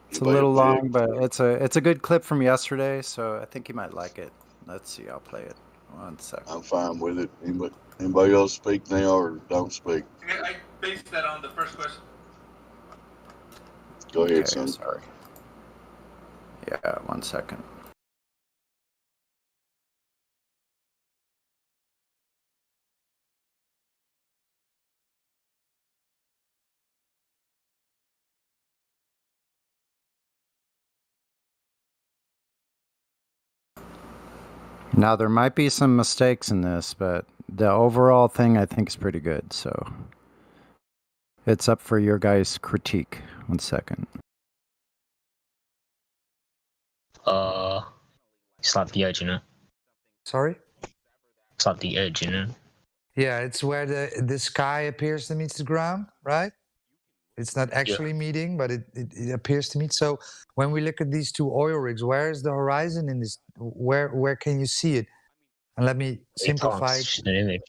It's a little long, but it's a good clip from yesterday, so I think you might like it. Let's see, I'll play it. 1 second. I'm fine with it. Anybody else speak now or don't speak? I based that on the first question. Go ahead, son. Sorry. Yeah, 1 second. Now, there might be some mistakes in this, but the overall thing I think is pretty good. So it's up for your guys' critique. 1 second. It's like the edge, you know? Sorry? It's like the edge, you know? Yeah, it's where the sky appears to meet the ground, right? It's not actually meeting, but it appears to meet. So when we look at these two oil rigs, where is the horizon in this? Where can you see it? And let me simplify it. It's just an image.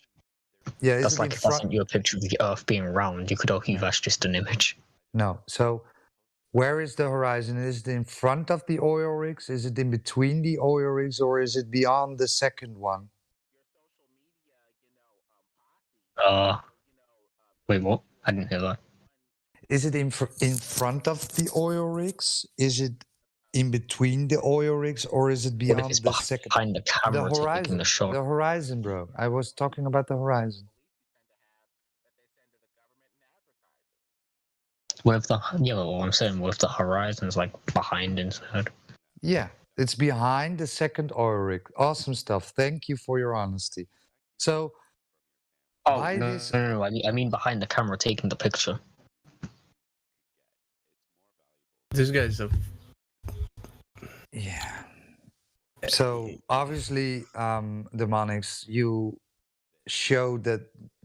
Yeah, that's like if I sent you a picture of the Earth being round, you could argue that's just an image. No. So where is the horizon? Is it in front of the oil rigs? Is it in between the oil rigs, or is it beyond the second one? Wait, what? I didn't hear that. Is it in front of the oil rigs? Is it in between the oil rigs, or is it beyond the second? Behind the camera, the horizon, taking the shot. The horizon, bro. I was talking about the horizon. With the what I'm saying, with the horizon's like behind instead. Yeah, it's behind the second oil rig. Awesome stuff. Thank you for your honesty. So, no. I mean behind the camera taking the picture. This guy's a. Yeah. So obviously, Demonics, you showed that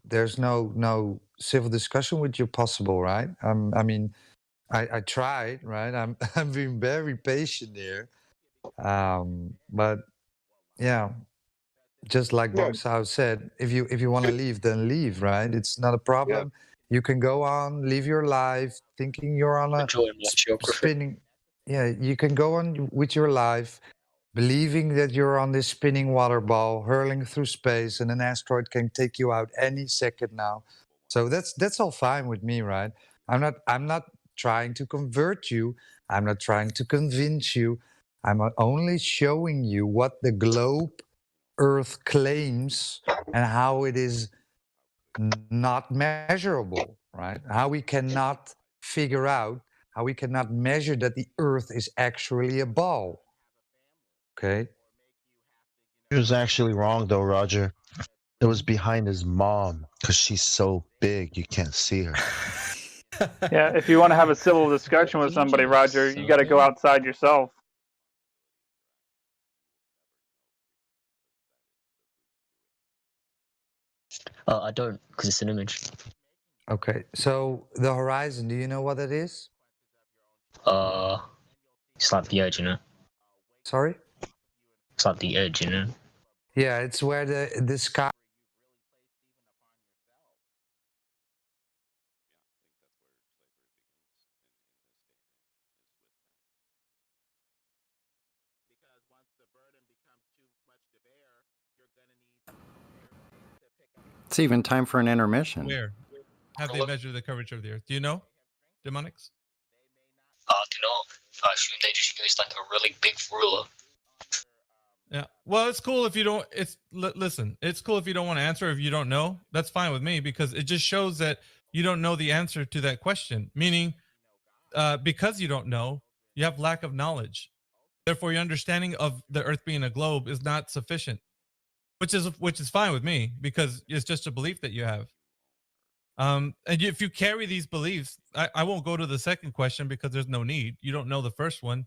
there's no civil discussion with you possible, right? I mean, I tried, right? I'm being very patient here, but yeah, just like Bong Sao said, if you want to leave, then leave, right? It's not a problem. You can go on, live your life, thinking you're on a spinning. Yeah, you can go on with your life, believing that you're on this spinning water ball, hurling through space, and an asteroid can take you out any second now. So that's all fine with me, right? I'm not trying to convert you. I'm not trying to convince you. I'm only showing you what the globe Earth claims and how it is not measurable, right? How we cannot figure out, how we cannot measure that the Earth is actually a ball. Okay. He was actually wrong though, Roger. It was behind his mom because she's so big you can't see her. Yeah, if you want to have a civil discussion with somebody, Roger, you got to go outside yourself. I don't, because it's an image. Okay, so the horizon, do you know what that is? It's like the edge, you know? Sorry? It's like the edge, you know? Yeah, it's where the sky... It's even time for an intermission. Where have they measured the curvature of the Earth? Do you know, Demonics? Do not. I assume they just use like a really big ruler. Yeah. Well, it's cool if you don't. Listen. It's cool if you don't want to answer. If you don't know, that's fine with me because it just shows that you don't know the answer to that question. Meaning, because you don't know, you have lack of knowledge. Therefore, your understanding of the Earth being a globe is not sufficient, which is fine with me because it's just a belief that you have. And if you carry these beliefs, I won't go to the second question because there's no need. You don't know the first one.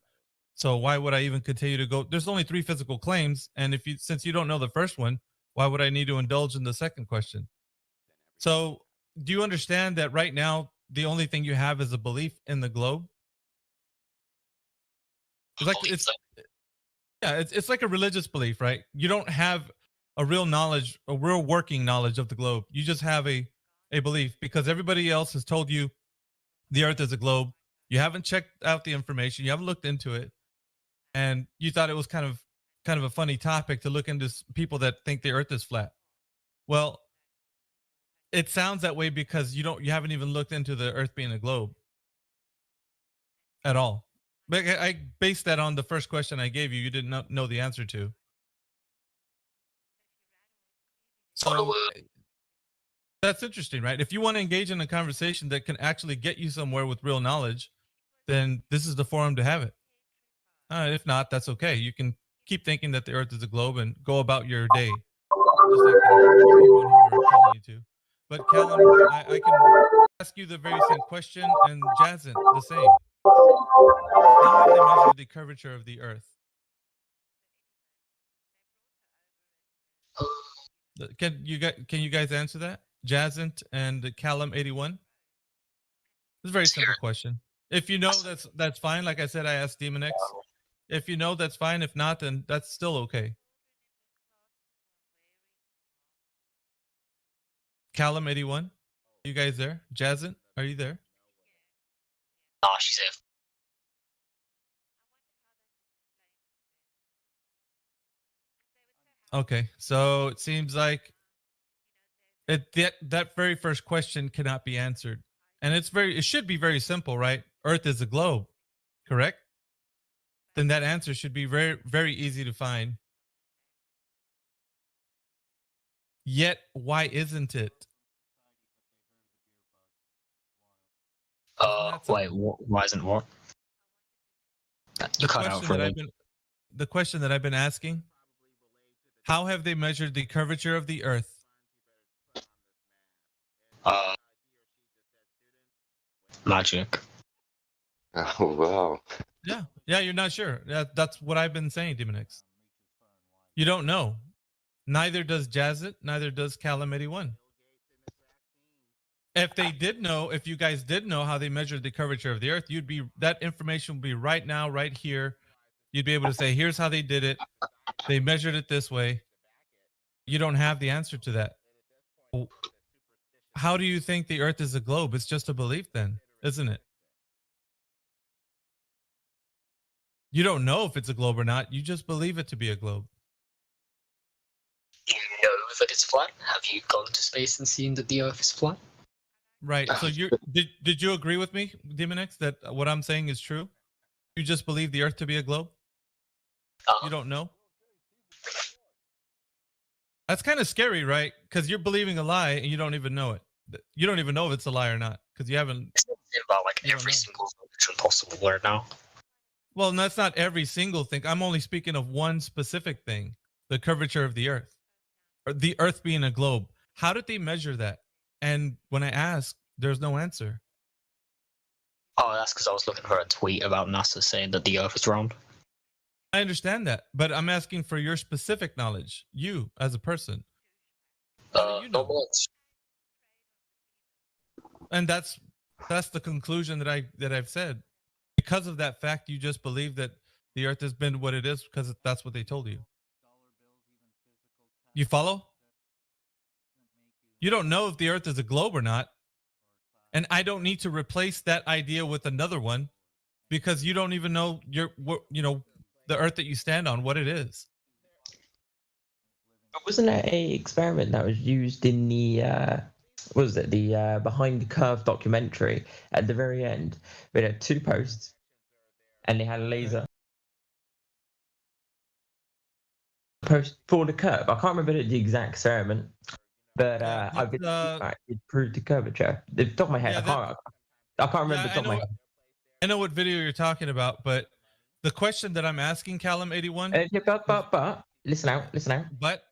So why would I even continue to go? There's only 3 physical claims. And since you don't know the first one, why would I need to indulge in the second question? So do you understand that right now, the only thing you have is a belief in the globe? It's like a religious belief, right? You don't have a real knowledge, a real working knowledge of the globe. You just have a belief because everybody else has told you the Earth is a globe. You haven't checked out the information. You haven't looked into it. And you thought it was kind of a funny topic to look into people that think the Earth is flat. Well, it sounds that way because you haven't even looked into the Earth being a globe at all. But I based that on the first question I gave you. You did not know the answer to. So that's interesting, right? If you want to engage in a conversation that can actually get you somewhere with real knowledge, then this is the forum to have it. If not, that's okay. You can keep thinking that the Earth is a globe and go about your day, just like the people in here were telling you to. But Callum, I can ask you the very same question, and Jazzin the same. How have they measured the curvature of the Earth? Can you guys answer that? Jazzint and Callum 81. It's a very simple question. If you know, that's fine. Like I said, I asked Demon X. If you know, that's fine. If not, then that's still okay. Callum 81. You guys there? Jazzint, are you there? Ah, she's there. Okay, so it seems like that very first question cannot be answered, and it should be very simple, right? Earth is a globe, correct? Then that answer should be very, very easy to find. Yet, why isn't it? Wait, why isn't what? The question that I've been asking. How have they measured the curvature of the Earth? Magic. Oh wow. Yeah, you're not sure. That's what I've been saying, Demonix. You don't know. Neither does Jazzit, neither does Callum 81. If they did know, if you guys did know how they measured the curvature of the Earth, that information would be right now, right here. You'd be able to say, here's how they did it. They measured it this way. You don't have the answer to that. How do you think the Earth is a globe? It's just a belief then, isn't it? You don't know if it's a globe or not. You just believe it to be a globe. You know that it's flat? Have you gone to space and seen that the Earth is flat? Right. So did you agree with me, Demonix, that what I'm saying is true? You just believe the Earth to be a globe? You don't know? That's kind of scary, right? Because you're believing a lie and you don't even know it. You don't even know if it's a lie or not because you haven't. It's not about like every single knowledge possible right now. Well, that's not every single thing. I'm only speaking of one specific thing: the curvature of the Earth, or the Earth being a globe. How did they measure that? And when I asked, there's no answer. Oh, that's because I was looking for a tweet about NASA saying that the Earth is round. I understand that, but I'm asking for your specific knowledge, you as a person. How do you know? And that's the conclusion that I've said. Because of that fact, you just believe that the Earth has been what it is because that's what they told you. You follow? You don't know if the Earth is a globe or not, and I don't need to replace that idea with another one because you don't even know the Earth that you stand on, what it is. But wasn't there a experiment that was used in the what was it, the Behind the Curve documentary at the very end? They had 2 posts and they had a laser post for the curve. I can't remember the exact experiment, but I believe it proved the curvature. The top of my head, I can't remember the top of my head. I know what video you're talking about, but the question that I'm asking, Callum 81. But listen out. But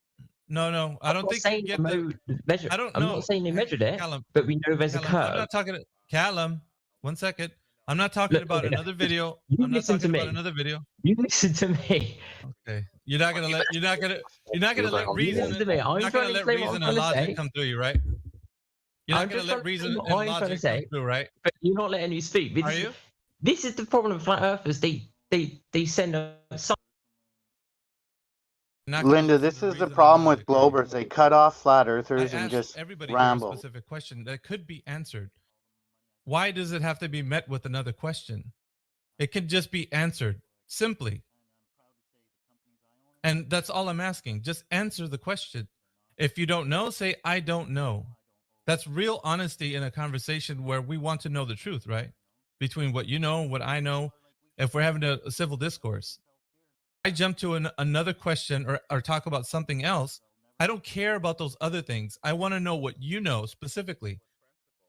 no, I don't think you get the measure. I don't I'm know. not saying they measured it, Callum, but we know there's a curve. I'm not talking to Callum. 1 second. I'm not talking about another video. I'm not talking about another video. You listen to me. Okay. You're not gonna let reason and logic come through you, right? You're not gonna let reason and logic come through, right? But you're not letting me speak. Are you? This is the problem with flat earthers. They send a Linda, this is the problem with globers. They cut off flat earthers and just everybody ramble. a specific question that could be answered. Why does it have to be met with another question? It can just be answered simply. And that's all I'm asking. Just answer the question. If you don't know, say, I don't know. That's real honesty in a conversation where we want to know the truth, right? Between what you know and what I know, if we're having a civil discourse. I jump to another question or talk about something else. I don't care about those other things. I want to know what you know specifically.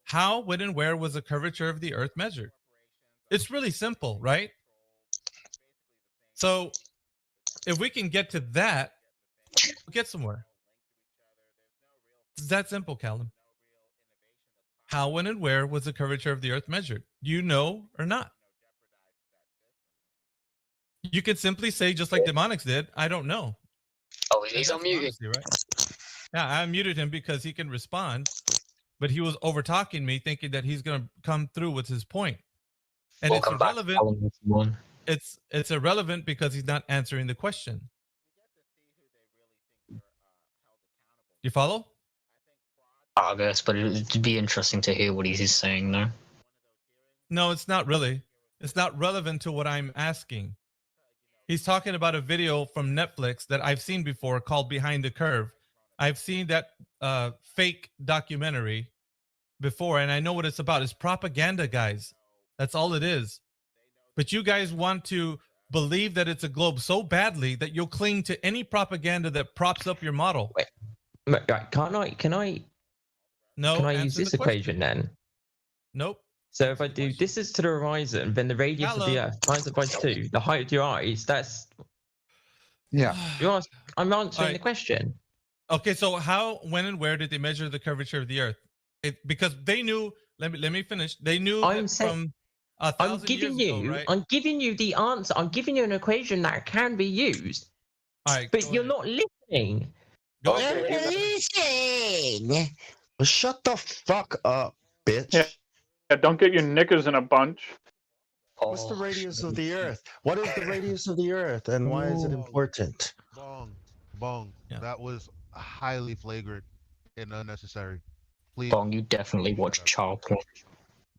How, when, and where was the curvature of the Earth measured? It's really simple, right? So if we can get to that, we'll get somewhere. It's that simple, Callum. How, when, and where was the curvature of the Earth measured? Do you know or not? You could simply say, just like Demonics did, I don't know. Oh, he's unmuted. Honesty, right? Yeah, I muted him because he can respond, but he was over talking me, thinking that he's going to come through with his point. And it's irrelevant. It's irrelevant because he's not answering the question. You follow? I guess, but it'd be interesting to hear what he's saying though. No, it's not really. It's not relevant to what I'm asking. He's talking about a video from Netflix that I've seen before called Behind the Curve. I've seen that fake documentary before, and I know what it's about. It's propaganda, guys. That's all it is. But you guys want to believe that it's a globe so badly that you'll cling to any propaganda that props up your model. Wait, can I use this equation then? Nope. So if I do this is to the horizon, then the radius of the Earth times it by 2, the height of your eyes, that's... Yeah. I'm answering the question. Okay, so how, when, and where did they measure the curvature of the Earth? Because they knew, let me finish. They knew from 1,000 years ago, right? I'm giving you the answer. I'm giving you an equation that can be used. All right, but you're not listening. Listen. Shut the fuck up, bitch. Yeah, don't get your knickers in a bunch. What's the radius of the Earth? What is the radius of the Earth, and why is it important? Bong. Yeah. That was highly flagrant and unnecessary. Please. Bong, you definitely watch child porn.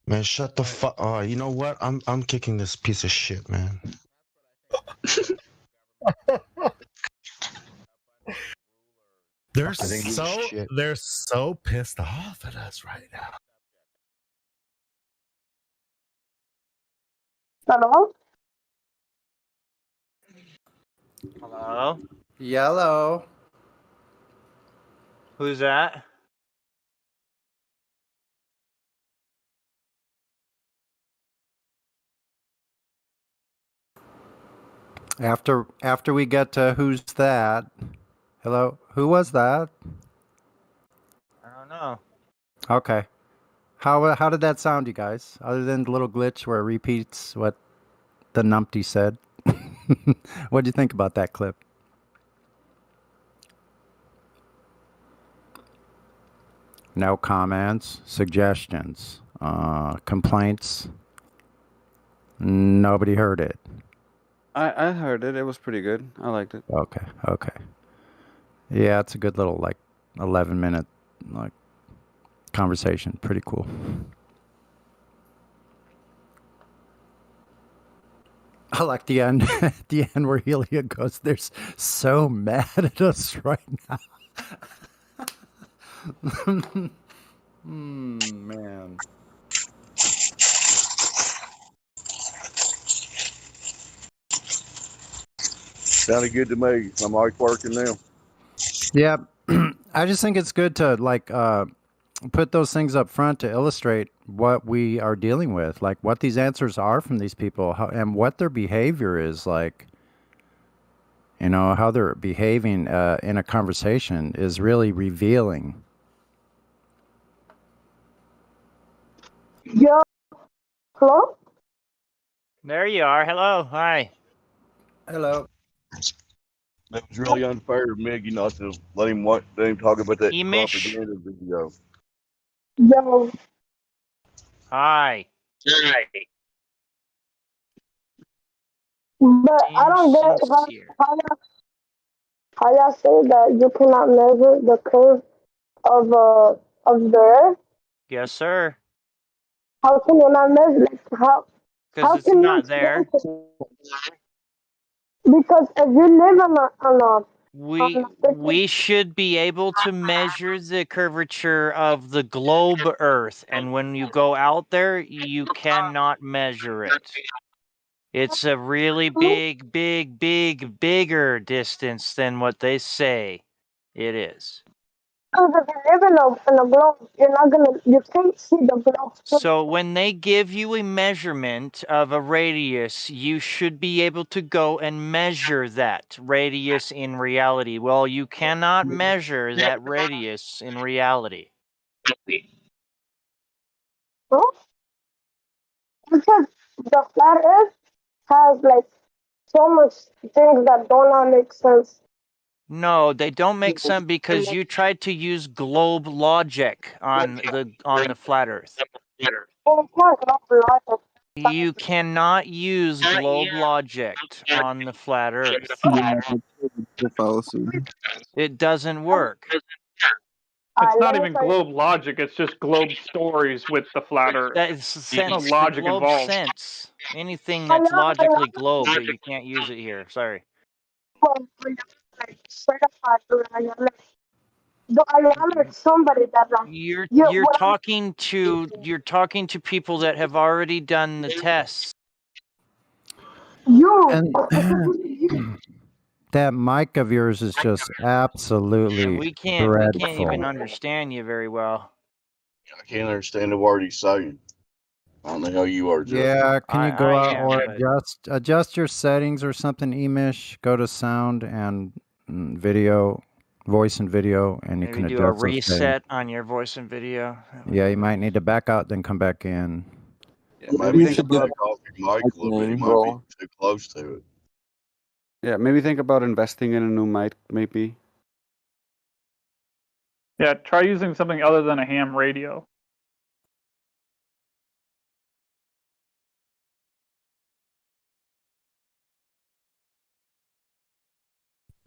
Man, shut the fuck. Oh, you know what? I'm kicking this piece of shit, man. They're so pissed off at us right now. Hello? Hello? Yellow. Who's that? After we get to who's that? Hello, who was that? I don't know. Okay. How did that sound, you guys? Other than the little glitch where it repeats what the numpty said. What do you think about that clip? No comments, suggestions, complaints. Nobody heard it. I heard it. It was pretty good. I liked it. Okay. Yeah, it's a good little 11-minute conversation. Pretty cool. I like the end. The end where Helia goes, "They're so mad at us right now." Man. Sounded good to me. I'm already working now. Yeah, I just think it's good to put those things up front to illustrate what we are dealing with, like what these answers are from these people, and what their behavior is like. You know, how they're behaving in a conversation is really revealing. Yo, hello? There you are. Hello. Hi. Hello. It was really unfair of Miggy not to let him talk about that Emish. propaganda video. Yo. Hi. But I don't get how y'all say that you cannot measure the curve of the Earth. Yes, sir. How can you not measure it? How Because it's can not you there. Because if you live on We should be able to measure the curvature of the globe Earth, and when you go out there, you cannot measure it. It's a really bigger distance than what they say it is. Because if you live in a globe, you can't see the globe. So when they give you a measurement of a radius, you should be able to go and measure that radius in reality. Well, you cannot measure that radius in reality. Huh? Because the flat Earth has so much things that do not make sense. No, they don't make sense because you tried to use globe logic on the flat Earth. Well, it's not globe logic. You cannot use globe logic on the flat Earth. It doesn't work. It's not even globe logic. It's just globe stories with the flat Earth. That is sense. No logic the globe involved. sense. Anything that's logically globe, you can't use it here. Sorry. Somebody that You're talking to people that have already done the tests. And that mic of yours is just absolutely We can't dreadful. even understand you very well. I can't understand the word he's saying. I don't know how you are, Justin. Yeah, can you go out or but... adjust your settings or something, Emish? Go to sound and video, voice and video, and you Maybe can do adjust a those reset settings. on your voice and video. Yeah, you might need to back out, then come back in. Yeah, maybe think about off your mic a little bit. You might be too close to it. Yeah, maybe think about investing in a new mic, maybe. Yeah, try using something other than a ham radio.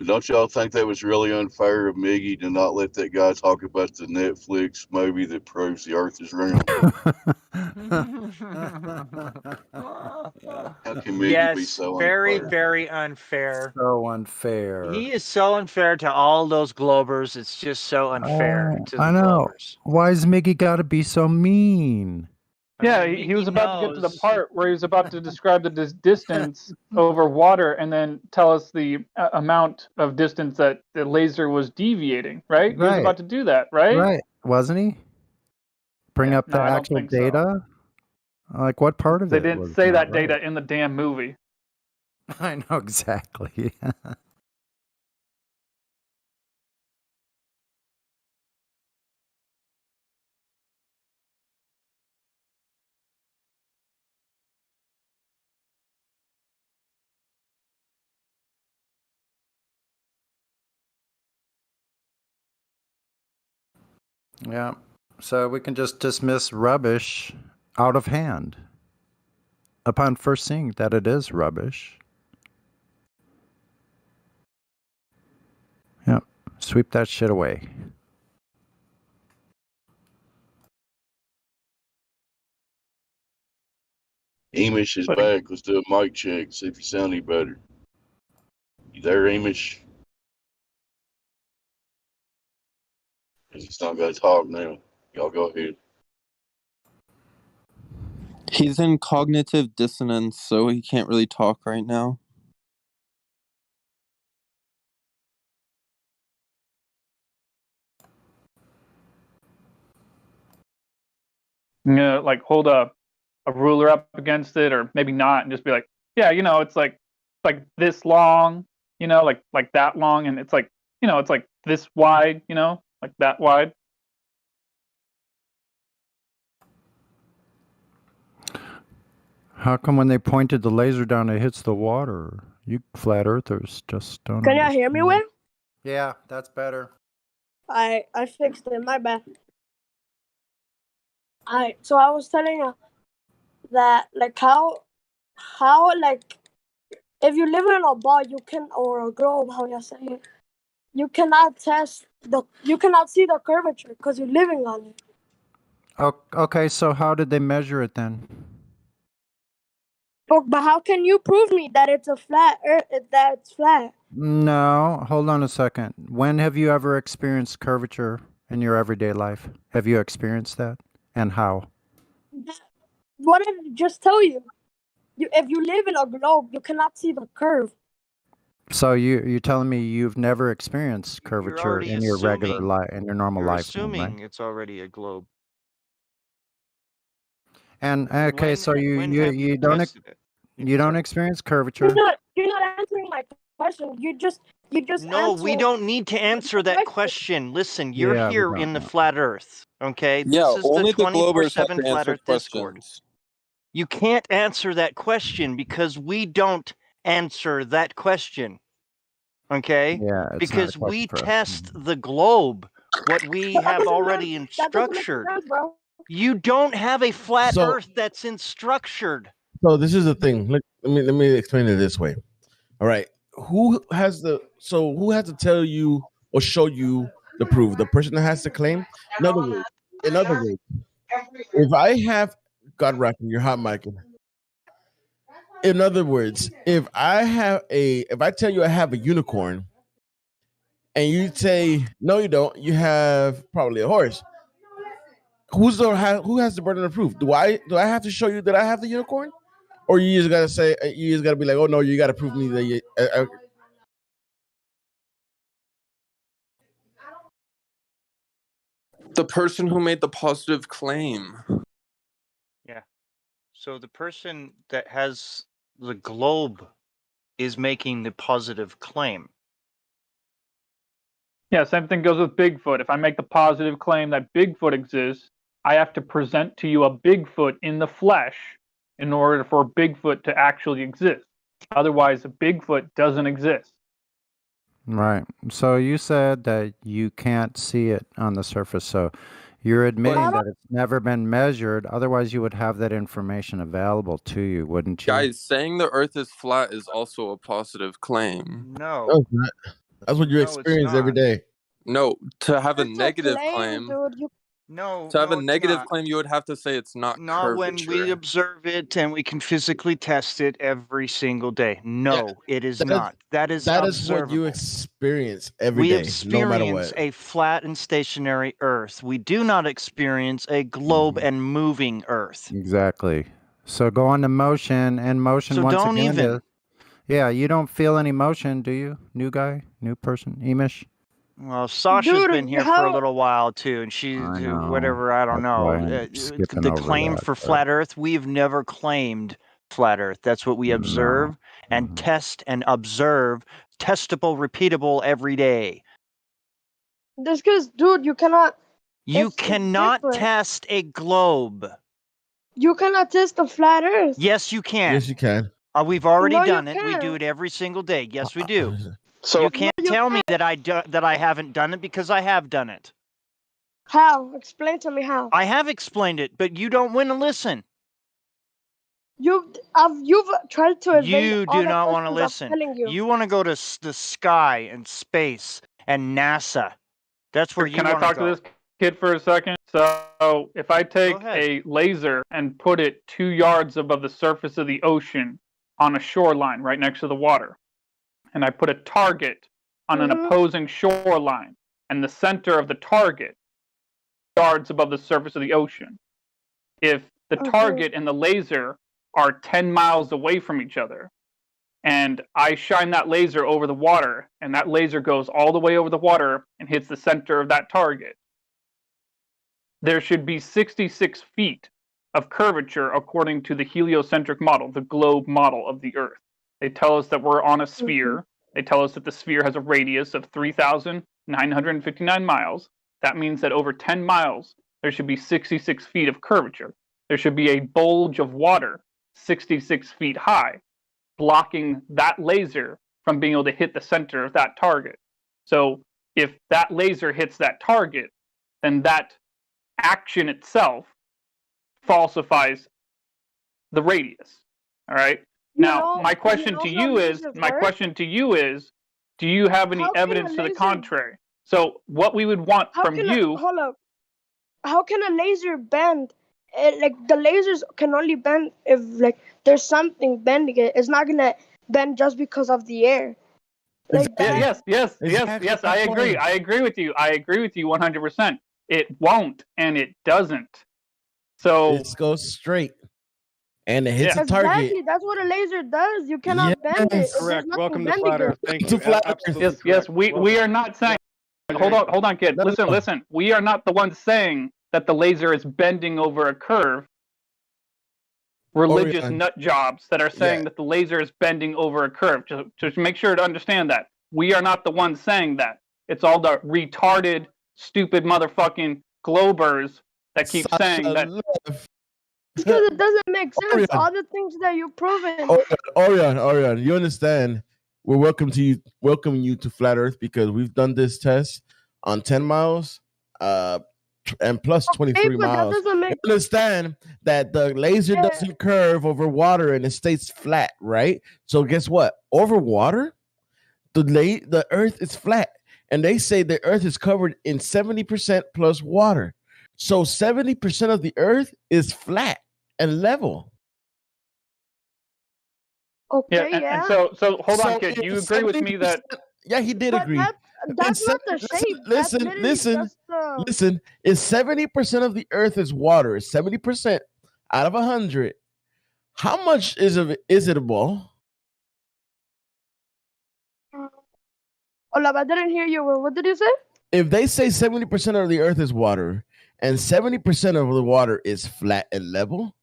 Don't y'all think that was really unfair of Miggy to not let that guy talk about the Netflix movie that proves the Earth is round? How can Miggy be so very, unfair? very unfair. So unfair. He is so unfair to all those globers. It's just so unfair to the I know. globers. Why's Miggy got to be so mean? Yeah, he was about to get to the part where he was about to describe the distance over water and then tell us the amount of distance that the laser was deviating, right? He was about to do that, right? Right. Wasn't he? Bring up the I don't actual think so. data? Like, what part of They it didn't was say not that data right? in the damn movie. I know exactly. Yeah. So we can just dismiss rubbish out of hand upon first seeing that it is rubbish. Yep. Sweep that shit away. Amish is back. Let's do a mic check. See if you sound any better. You there, Amish? He's not going to talk now. Y'all go ahead. He's in cognitive dissonance, so he can't really talk right now. You know, like hold a ruler up against it, or maybe not, and just be like, yeah, it's like this long, like that long, and it's like, it's like this wide, like that wide. How come when they pointed the laser down, it hits the water? You flat earthers just don't Can y'all hear me, Will? Yeah, that's better. I fixed it. My bad. So I was telling you that like how like if you live in a ball, you can, or a globe, how you say it, you cannot see the curvature because you're living on it. Okay, so how did they measure it then? But how can you prove me that it's a flat Earth? That it's flat? No, hold on a second. When have you ever experienced curvature in your everyday life? Have you experienced that? And how? What did I just tell you? If you live in a globe, you cannot see the curve. So you're telling me you've never experienced curvature already in your regular assuming- life, in your normal You're life, assuming right? it's already a globe. And okay, so when have you don't tested it? you don't experience curvature. You're not answering my question. You just No, we answer. don't need to answer that question. Listen, you're Yeah, we here don't in the know. flat Earth, okay? Yeah, This is the only the Globers have 24/7 to flat answer Earth Discord. questions. You can't answer that question because we don't answer that question. Okay? Yeah, it's because not a we question for us. test the globe, what we have already in structured. You don't have a flat So- Earth that's in structured. So this is the thing. Let me explain it this way. All right. Who has to tell you or show you the proof? The person that has to claim? In other words, if I have God rocking your hot mic. In other words, if I tell you I have a unicorn and you say no you don't, you have probably a horse. Who has the burden of proof? Do I have to show you that I have the unicorn? Or you just gotta say, you just gotta be like, oh no, you gotta prove me that you. The person who made the positive claim. Yeah. So the person that has the globe is making the positive claim. Yeah, same thing goes with Bigfoot. If I make the positive claim that Bigfoot exists, I have to present to you a Bigfoot in the flesh in order for Bigfoot to actually exist. Otherwise, a Bigfoot doesn't exist. Right. So you said that you can't see it on the surface. So you're admitting that it's never been measured. Otherwise, you would have that information available to you, wouldn't you? Guys, saying the Earth is flat is also a positive claim. No. That's what you experience every day. No, to have a It's a negative claim, claim. dude. No. To have no, a it's negative not. claim, you would have to say it's not Not when we curvature. observe it and we can physically test it every single day. No, it is That is- not. That is That is observable. what you experience every We day, no matter experience what. a flat and stationary Earth. We do not experience a globe and moving Earth. Exactly. So go on to motion, and motion So once don't again even. is. Yeah, you don't feel any motion, do you? New guy, new person, Emish? Well, Sasha's been here for a how- little while too, and she's I know. whatever. I don't That's why know. I'm skipping The over claim that, for but flat Earth, we've never claimed flat Earth. That's what we observe and test and observe, testable, repeatable every day. This because, dude, you cannot. You it's cannot different. test a globe. You cannot test a flat Earth. Yes, you can. Yes, you can. We've already No, you done it. We do can't. it every single day. Yes, we do. So you can't No, you tell me that I haven't done it because I have done it. How? Explain to me how. I have explained it, but you don't want to listen. You've tried to evade You all do the not want to questions I'm listen. telling you. You want to go to the sky and space and NASA. That's where you Can I want to talk go. to this kid for a second? So if I take a laser and put it 2 yards above the surface of the ocean on a shoreline right next to the water, and I put a target on an opposing shoreline, and the center of the target yards above the surface of the ocean, if the target and the laser are 10 miles away from each other, and I shine that laser over the water, and that laser goes all the way over the water and hits the center of that target, there should be 66 feet of curvature according to the heliocentric model, the globe model of the Earth. They tell us that we're on a sphere. They tell us that the sphere has a radius of 3,959 miles. That means that over 10 miles, there should be 66 feet of curvature. There should be a bulge of water 66 feet high, blocking that laser from being able to hit the center of that target. So if that laser hits that target, then that action itself falsifies the radius. All right. Now, my question to you is, do you have any evidence to the contrary? So what we would want from you. Hold up. How can a laser bend? Like the lasers can only bend if like there's something bending it. It's not gonna bend just because of the air. Like Yes. I agree. I agree with you. 100%. It won't, and it doesn't. So it goes straight, and it hits a target. Exactly. That's what a laser does. You cannot bend it. Correct. Welcome to Flat Earth. Thank you. Yes. We are not saying. Hold on, kid. Listen. We are not the ones saying that the laser is bending over a curve. Religious nut jobs that are saying that the laser is bending over a curve. Just make sure to understand that. We are not the ones saying that. It's all the retarded, stupid motherfucking globers that keep saying that. Because it doesn't make sense. All the things that you've proven. Orion, you understand? We're welcoming you to Flat Earth because we've done this test on 10 miles, and plus 23 miles. You understand that the laser doesn't curve over water and it stays flat, right? So guess what? Over water, the Earth is flat, and they say the Earth is covered in 70% plus water. So 70% of the Earth is flat and level. Okay, and so hold on, kid. You agree with me that? Yeah, he did agree. That's not the shape. Listen. It's 70% of the Earth is water. It's 70% out of 100. How much is it a ball? Hola, I didn't hear you. What did you say? If they say 70% of the Earth is water and 70% of the water is flat and level,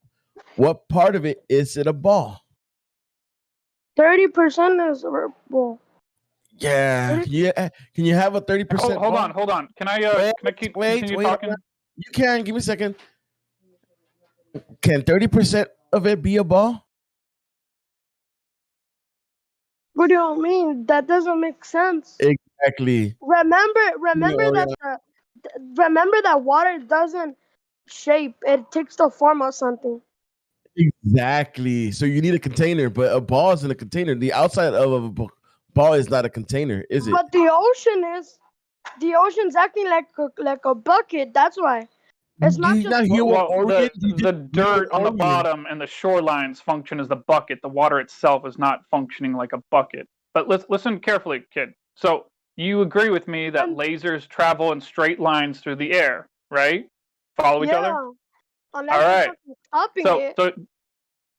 what part of it is it a ball? 30% is a ball. Yeah. Can you have a 30%? Hold on. Can I continue talking? You can. Give me a second. Can 30% of it be a ball? What do you mean? That doesn't make sense. Exactly. Remember that water doesn't shape. It takes the form of something. Exactly. So you need a container, but a ball is in a container. The outside of a ball is not a container, is it? But the ocean is. The ocean's acting like a bucket. That's why. It's not you just not hear what Oregon? the dirt on the bottom and the shorelines function as the bucket. The water itself is not functioning like a bucket. But listen carefully, kid. So you agree with me that lasers travel in straight lines through the air, right? Follow each other? Unless All there's right. something stopping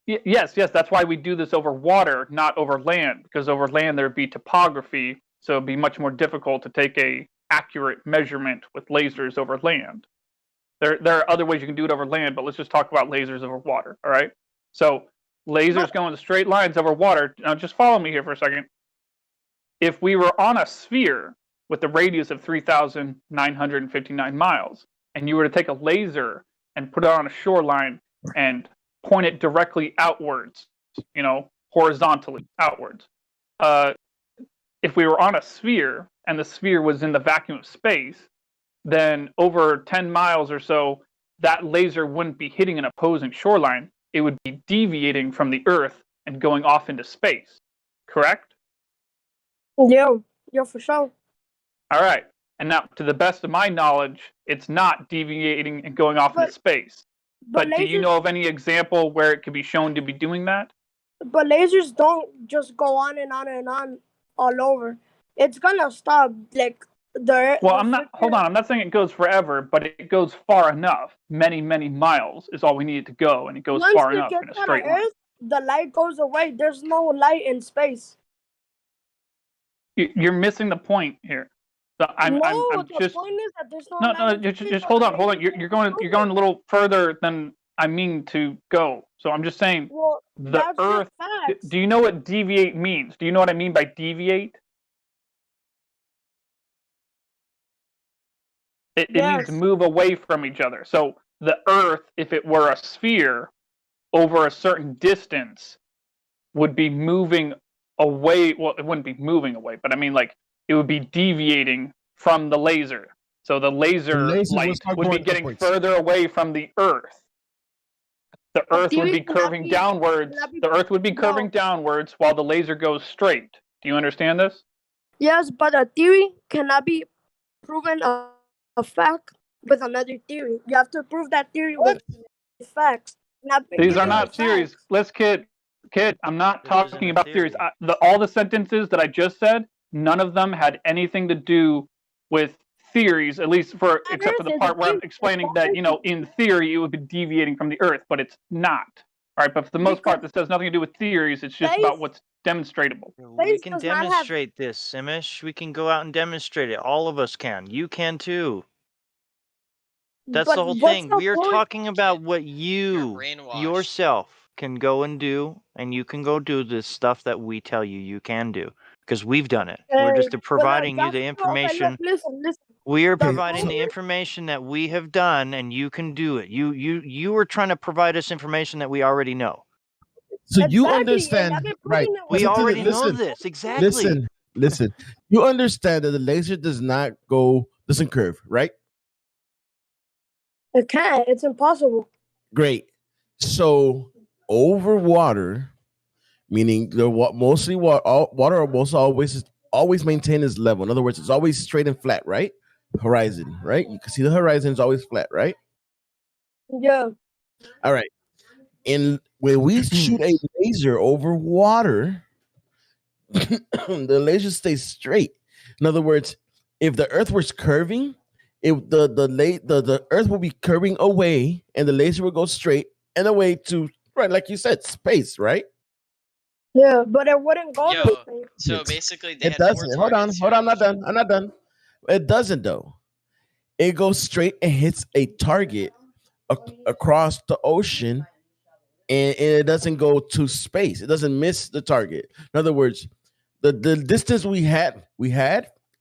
it. Yes, that's why we do this over water, not over land, because over land there'd be topography, so it'd be much more difficult to take a accurate measurement with lasers over land. There are other ways you can do it over land, but let's just talk about lasers over water, all right? So lasers go in straight lines over water. Now just follow me here for a second. If we were on a sphere with a radius of 3,959 miles, and you were to take a laser and put it on a shoreline and point it directly outwards, horizontally outwards. If we were on a sphere and the sphere was in the vacuum of space, then over 10 miles or so, that laser wouldn't be hitting an opposing shoreline. It would be deviating from the Earth and going off into space. Correct? Yeah, for sure. All right. And now, to the best of my knowledge, it's not deviating and going off into space. But do you know of any example where it could be shown to be doing that? But lasers don't just go on and on and on all over. It's gonna stop, like, Well, hold on. I'm not saying it goes forever, but it goes far enough. Many, many miles is all we need it to go, and it goes far enough in a straight line. Earth, the light goes away. There's no light in space. You're missing the point here. So I'm just. The point is that there's No. Just hold on. You're going a little further than I mean to go. So I'm just saying. Well, the Earth. Do you know what deviate means? Do you know what I mean by deviate? It means to move away from each other. So the Earth, if it were a sphere, over a certain distance, would be moving away. Well, it wouldn't be moving away, but I mean, like, it would be deviating from the laser. So the laser light would be getting further away from the Earth. The Earth would be curving downwards. The Earth would be curving downwards while the laser goes straight. Do you understand this? Yes, but a theory cannot be proven a fact with another theory. You have to prove that theory with facts. These are not theories. Let's kid. I'm not talking about theories. All the sentences that I just said, none of them had anything to do with theories, at least except for the part where I'm explaining that, in theory, it would be deviating from the Earth, but it's not. All right, but for the most part, this has nothing to do with theories. It's just about what's demonstratable. We can demonstrate this, Simish. We can go out and demonstrate it. All of us can. You can too. That's the whole thing. We are talking about what you yourself can go and do, and you can go do the stuff that we tell you can do, because we've done it. We're just providing you the information. Listen. We are providing the information that we have done, and you can do it. You were trying to provide us information that we already know. So you understand, right? We already know this, exactly. Listen. You understand that the laser doesn't curve, right? It can't. It's impossible. Great. So over water, meaning mostly water almost always maintain its level. In other words, it's always straight and flat, right? Horizon, right? You can see the horizon is always flat, right? Yeah. All right. And when we shoot a laser over water, the laser stays straight. In other words, if the Earth was curving, if the Earth will be curving away, and the laser will go straight and away to, right, like you said, space, right? Yeah, but it wouldn't go. So basically, they it doesn't. Hold on, I'm not done. It doesn't though. It goes straight and hits a target across the ocean, and it doesn't go to space. It doesn't miss the target. In other words, the distance we had,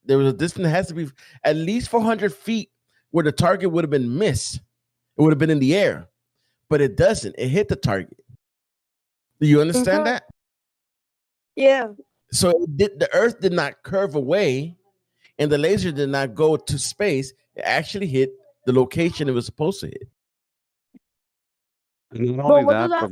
there was a distance that has to be at least 400 feet where the target would have been missed. It would have been in the air, but it doesn't. It hit the target. Do you understand that? Yeah. So the Earth did not curve away, and the laser did not go to space. It actually hit the location it was supposed to hit. And not only that, but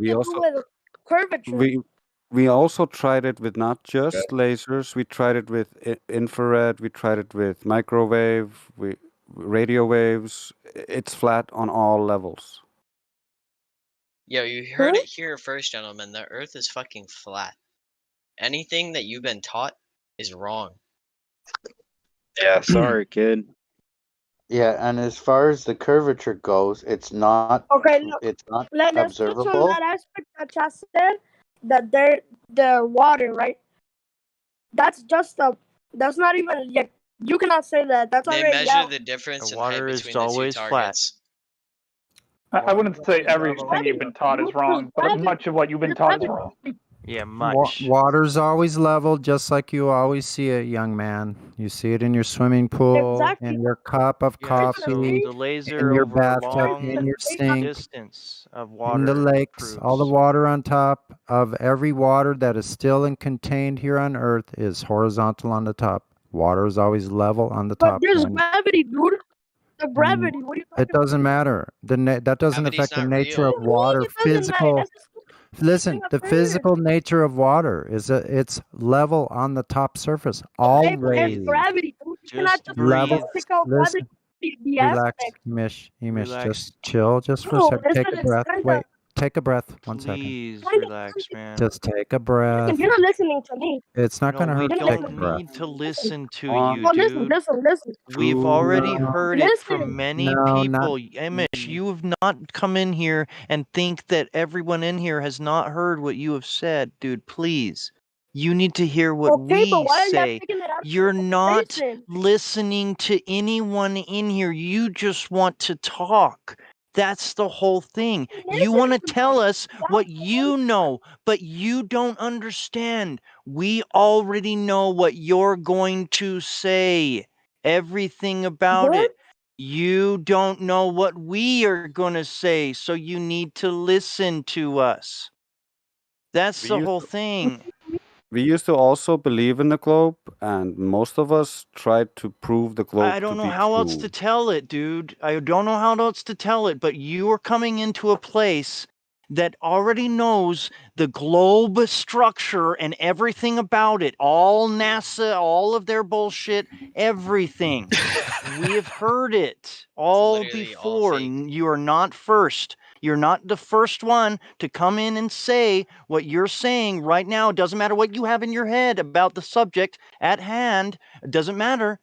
we also tried it with not just lasers. We tried it with infrared. We tried it with microwave. radio waves. It's flat on all levels. Yo, you heard it here first, gentlemen. The Earth is fucking flat. Anything that you've been taught is wrong. Yeah, sorry, kid. Yeah, and as far as the curvature goes, it's not. Okay, look. It's not Let's touch on observable. that aspect that Chad said, that the water, right? That's just a. That's not even. Yeah, you cannot say that. That's They already measure out. the difference The in height water is between the two always flat. targets. I wouldn't say everything you've been taught is wrong, but much of what you've been taught is wrong. Yeah, much. Water's always level, just like you always see it, young man. You see it in your swimming pool, Exactly. in your cup of Yeah, coffee, so the in laser your over a bathtub, in long your sink, distance of in water the lakes. All the proves. water on top of every water that is still and contained here on Earth is horizontal on the top. Water is always level on the But top. there's When- gravity, dude. The gravity. What are you talking It doesn't matter. That doesn't Gravity's affect the not nature real. of water. It doesn't matter. Physical. That's the Listen, the physical nature of water is that it's level on the top surface. It's Always. gravity. Dude. You cannot Just just breathe. pick out gravity. Listen. The Relax, aspect. Mish. Relax. Just chill just for a No, second. Take a listen, breath. it's kinda. Wait. Take a breath. 1 second. Please Kinda relax, man. Just take a breath. You're not listening to me. It's not No, going to we hurt to take a don't breath. need to listen to One, you, No, listen, dude. listen. We've already No. heard it from Listen. many No, people. Amish, you have not come in here and think that everyone in here has not heard what you have said, dude. Please. You need to hear what Okay, but we why are you say. picking it out of You're the not conversation? listening to anyone in here. You just want to talk. That's the whole thing. You want to tell us what you know, but you don't understand. We already know what you're going to say. Everything about What? it. You don't know what we are going to say, so you need to listen to us. That's We the used whole to- thing. We used to also believe in the globe, and most of us tried to prove the globe I don't to know be how true. else to tell it, dude. I don't know how else to tell it, but you are coming into a place that already knows the globe structure and everything about it. All NASA, all of their bullshit, everything. We have heard it all literally all before. You are not first. You're not the first one to come in and say what you're saying right now. It doesn't matter what you have in your head about the subject at hand. It doesn't matter.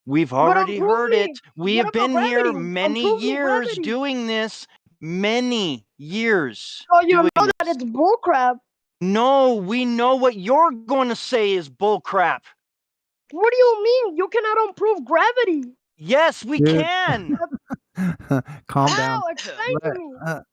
We've But already improve heard me. it. We What have about been here gravity? many Improve me years gravity. doing this. Many years. So you doing know that this. it's bullcrap. No, we know what you're going to say is bullcrap. What do you mean? You cannot improve gravity. Yes, we Dude. can. Calm down. How? Explain to me.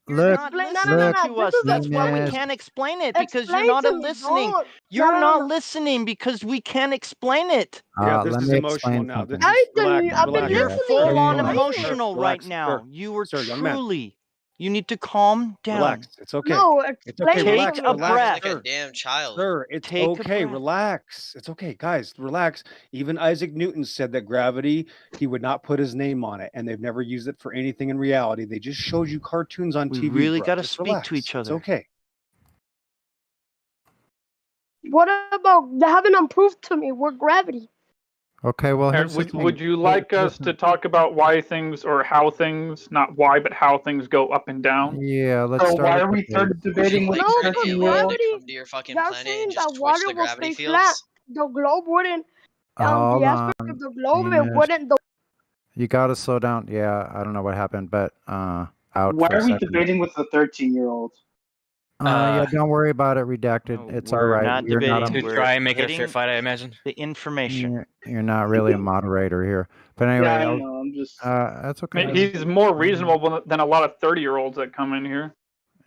You're Look, not Explain. listening No. look, to This us. is That's why we Mish. can't explain it, because you're Explain not to me. listening. Don't. You're No. not listening because we can't explain it. Yeah, this Let is me emotional explain now. This something. is relax, I've been relax. You're listening. full on Explain it. emotional right Relax, now. You were sir, young man. truly. You need to calm down. Relax. It's okay. No, It's explain okay. it Relax. to Take a me. Acting breath. like a damn child. Sir, it's Take a okay. breath. Relax. It's okay, guys. Relax. Even Isaac Newton said that gravity, he would not put his name on it, and they've never used it for anything in reality. They just showed you cartoons on We TV. really bro. got to Just speak relax. to each It's other. okay. What about they haven't improved to me with gravity? Okay, well, here's the Would, thing. would you like us to talk about why things, or how things, not why, but how things go up and down? Yeah, let's So start why with are the we base. third debating with No, the because 13-year-old? gravity. Come to your fucking They're planet saying and just that twitch water the will gravity stay flat. fields? The globe wouldn't. Hold The aspect on. of the globe, it Mish. wouldn't. You got to slow down. Yeah, I don't know what happened, but out Why for a are we second. debating with the 13-year-old? Yeah, don't worry about it. Redacted. It's all We're right. not You're not debating. a, We're try and make it a fair getting fight, I imagine. the information. you're not really a moderator here. But anyway, Yeah, I know. I'm just. that's okay. He's more reasonable than a lot of 30-year-olds that come in here.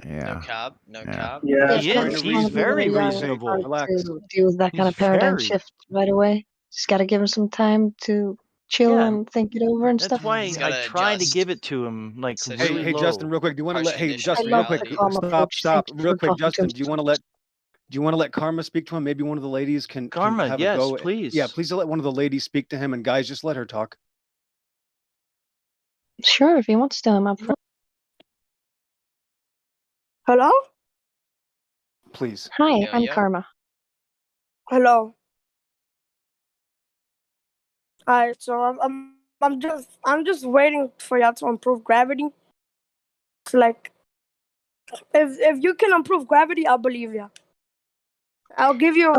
Yeah. No cob, no Yeah. cob. Yeah, He trying is. to He's reason. very young, reasonable. hard to deal with that kind of paradigm very. shift right away. Just got to give him some time to chill Yeah, and think it over and That's stuff. why He's I gotta try to adjust. give it to him like Such really Hey, low. Justin, real quick. Do you want to let? Harsh Hey, conditions Justin, of real love quick. the reality. calm Stop, approach. stop, Thank you real for quick, talking to Justin. him. Do you want to let Karma speak to him? Maybe one of the ladies can Karma, have yes, a go. please. Yeah, please let one of the ladies speak to him, and guys, just let her talk. Sure, if he wants to, I'm up for. Hello? Please. Hi, I'm Karma. Hello. Alright, so I'm I'm just waiting for y'all to improve gravity. It's like if you can improve gravity, I'll believe you. I'll give you.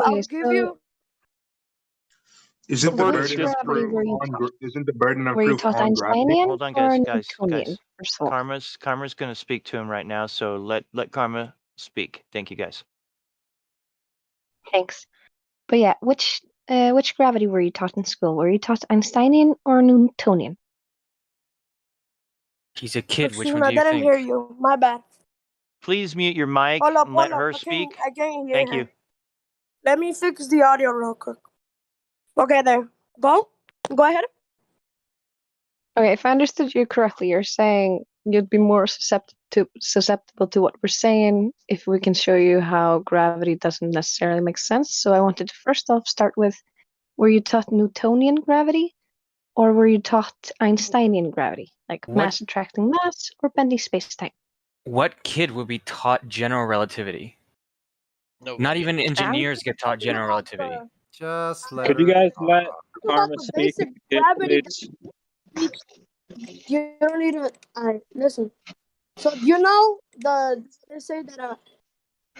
Isn't the Which burden of gravity proof were you on taught? isn't the burden of Were you proof taught on gravity? Einsteinian Hold on, or guys. Newtonian? First of all, Karma's going to speak to him right now, so let Karma speak. Thank you, guys. thanks. But yeah, which gravity were you taught in school? Were you taught Einsteinian or Newtonian? He's a kid. Which one I do you didn't think? hear you. My bad. Please mute your mic Hold up, and let hold up. her I speak. can't hear Thank her. you. Let me fix the audio real quick. Okay, there. Go ahead. Okay, if I understood you correctly, you're saying you'd be more susceptible to what we're saying if we can show you how gravity doesn't necessarily make sense. So I wanted to first off start with, were you taught Newtonian gravity or were you taught Einsteinian gravity, like What? mass attracting mass or bending space-time? What kid would be taught general relativity? Not even engineers get taught general relativity. Just let Could you her guys talk. let About Karma the speak, basic gravity please? you don't need to. Listen. So you know they say that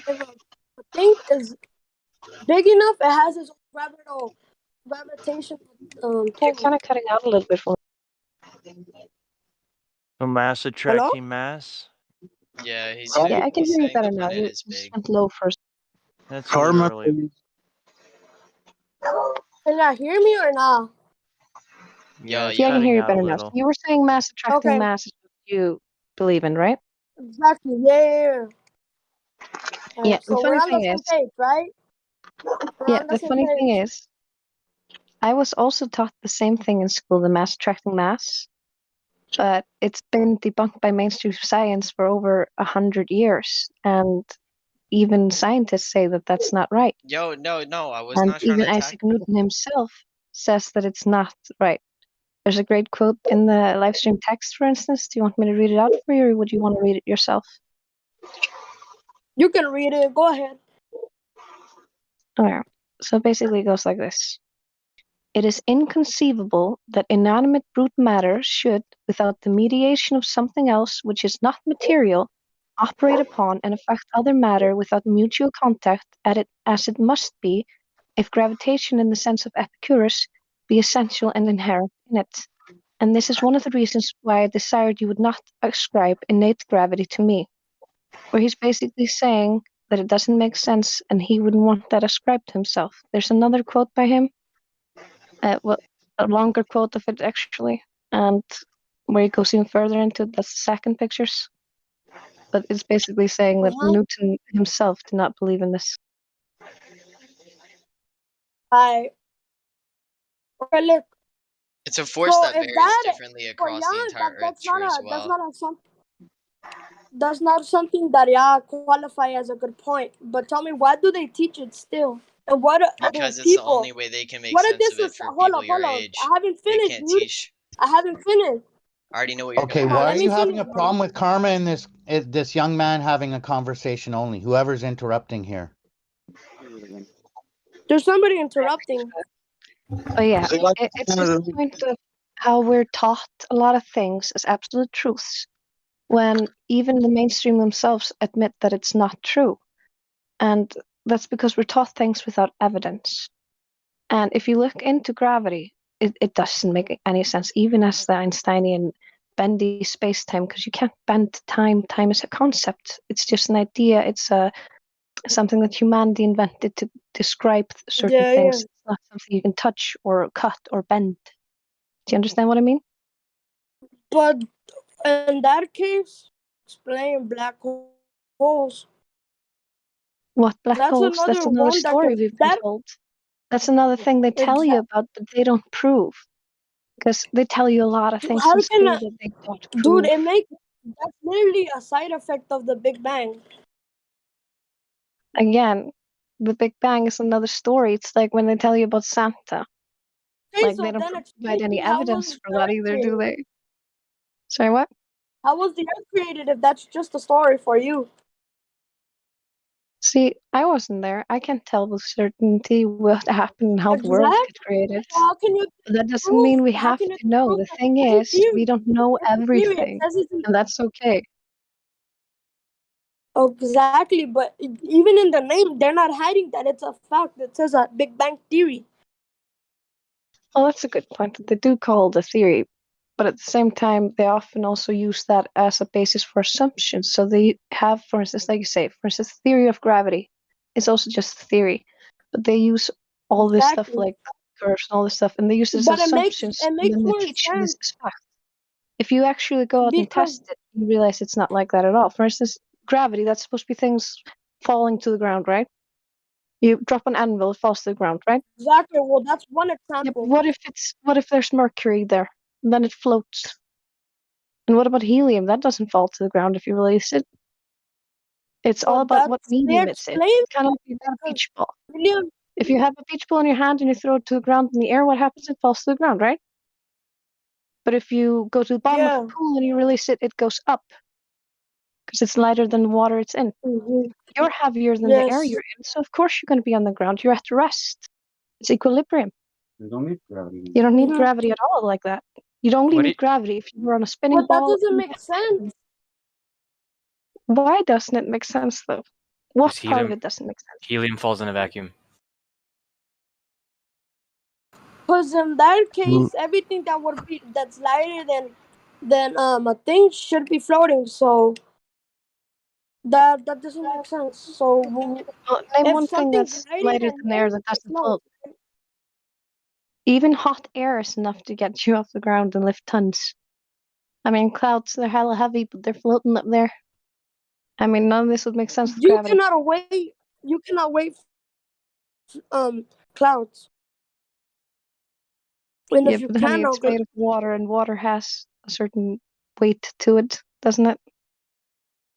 if a thing is big enough, it has its own gravitation You're pull. kind of cutting out a little bit for me. A mass attracting mass? Yeah, he's Yeah, I can hear you saying better the now. planet You is just big. went low first. That's Karma, early. please. Can y'all hear me or not? Yeah, it's Yeah, I can cutting hear you out a better now. So little. you were saying mass attracting Okay. mass is what you believe in, right? Exactly. Yeah. Yeah, the So we're funny on the thing same is, page, right? We're yeah, on the the same funny thing page. is, I was also taught the same thing in school, the mass attracting mass, but it's been debunked by mainstream science for over 100 years, and even scientists say that that's not right. Yo, no, I was And not trying even to attack. Isaac Newton himself says that it's not right. There's a great quote in the live stream text, for instance. Do you want me to read it out for you, or would you want to read it yourself? You can read it. Go ahead. Okay. So basically it goes like this. It is inconceivable that inanimate brute matter should, without the mediation of something else which is not material, operate upon and affect other matter without mutual contact as it must be, if gravitation in the sense of Epicurus be essential and inherent in it. And this is one of the reasons why I desired you would not ascribe innate gravity to me. Where he's basically saying that it doesn't make sense and he wouldn't want that ascribed to himself. There's another quote by him, well, a longer quote of it actually, and where he goes even further into that's the second pictures. But it's basically saying that Newton himself did not believe in this. Look. It's a force that varies differently For across the y'all, entire Earth true as well. That's not something that y'all qualify as a good point. But tell me, why do they teach it still? And what Because do it's the people? only way they can make What sense of it for hold people up, your hold up. age. I haven't They finished, can't dude. teach. I haven't finished. I already know what you're Okay, doing. why are you having a problem with Karma and this young man having a conversation only? Whoever's interrupting here. There's somebody interrupting. Oh yeah, it's just the point of how we're taught a lot of things as absolute truths, when even the mainstream themselves admit that it's not true. And that's because we're taught things without evidence. And if you look into gravity, it doesn't make any sense, even as the Einsteinian bendy space-time, because you can't bend time. Time is a concept. It's just an idea. It's something that humanity invented to describe certain things. It's not something you can touch or cut or bend. Do you understand what I mean? But in that case, explain black holes. What black holes? That's another story we've been told. That's another thing they tell you about, but they don't prove. Because they tell you a lot of things in school that they don't prove. Dude, that's literally a side effect of the Big Bang. Again, the Big Bang is another story. It's like when they tell you about Santa. Okay, like so they don't then provide any evidence for that either, do created? they? Sorry, what? How was the Earth created if that's just a story for you? See, I wasn't there. I can't tell with certainty what happened and how the world Exactly. got created. How can you But that doesn't prove? mean we How have can you to know. prove The that? thing It's a is, theory. we don't know It's a theory. It everything, says it's and that's okay. exactly, but even in the name, they're not hiding that it's a fact. It says a Big Bang theory. Well, that's a good point. They do call it a theory, but at the same time, they often also use that as a basis for assumptions. So they have, for instance, like you say, for instance, theory of gravity. It's also just a theory, but they use all this stuff Exactly. like curves and all this stuff, and they use it as But assumptions, it and makes then they more teach you this sense as fact. If you actually go out and because test it, you realize it's not like that at all. For instance, gravity, that's supposed to be things falling to the ground, right? You drop an anvil, it falls to the ground, right? exactly. Well, that's one Yeah, but example. what if there's mercury there? Then it floats. And what about helium? That doesn't fall to the ground if you release it. It's all But about what that's they medium it's in. explain It's kind of like you got a because beach ball. helium. If you have a beach ball in your hand and you throw it to the ground in the air, what happens? It falls to the ground, right? But if you go to the bottom of Yeah. a pool and you release it, it goes up because it's lighter than the water it's in. Mm-hmm. You're heavier than the air Yes. you're in, so of course you're going to be on the ground. You're at rest. It's equilibrium. You don't need gravity. You don't need Mm-hmm. gravity at all like that. You'd only need gravity if you were on a spinning But that ball. doesn't make sense. Why doesn't it make sense though? What part of it doesn't make sense? Helium falls in a vacuum. Because in that case, everything that would be that's lighter than a thing should be floating. So that doesn't make sense. So Well, name if one thing something's that's lighter lighter than than air air, that it doesn't floats. float. Even hot air is enough to get you off the ground and lift tons. I mean, clouds, they're hella heavy, but they're floating up there. I mean, none of this would make sense with You gravity. cannot weigh. You cannot weigh clouds. And Yeah, if you but honey, can, it's made of water, and water has a certain weight to it, doesn't it?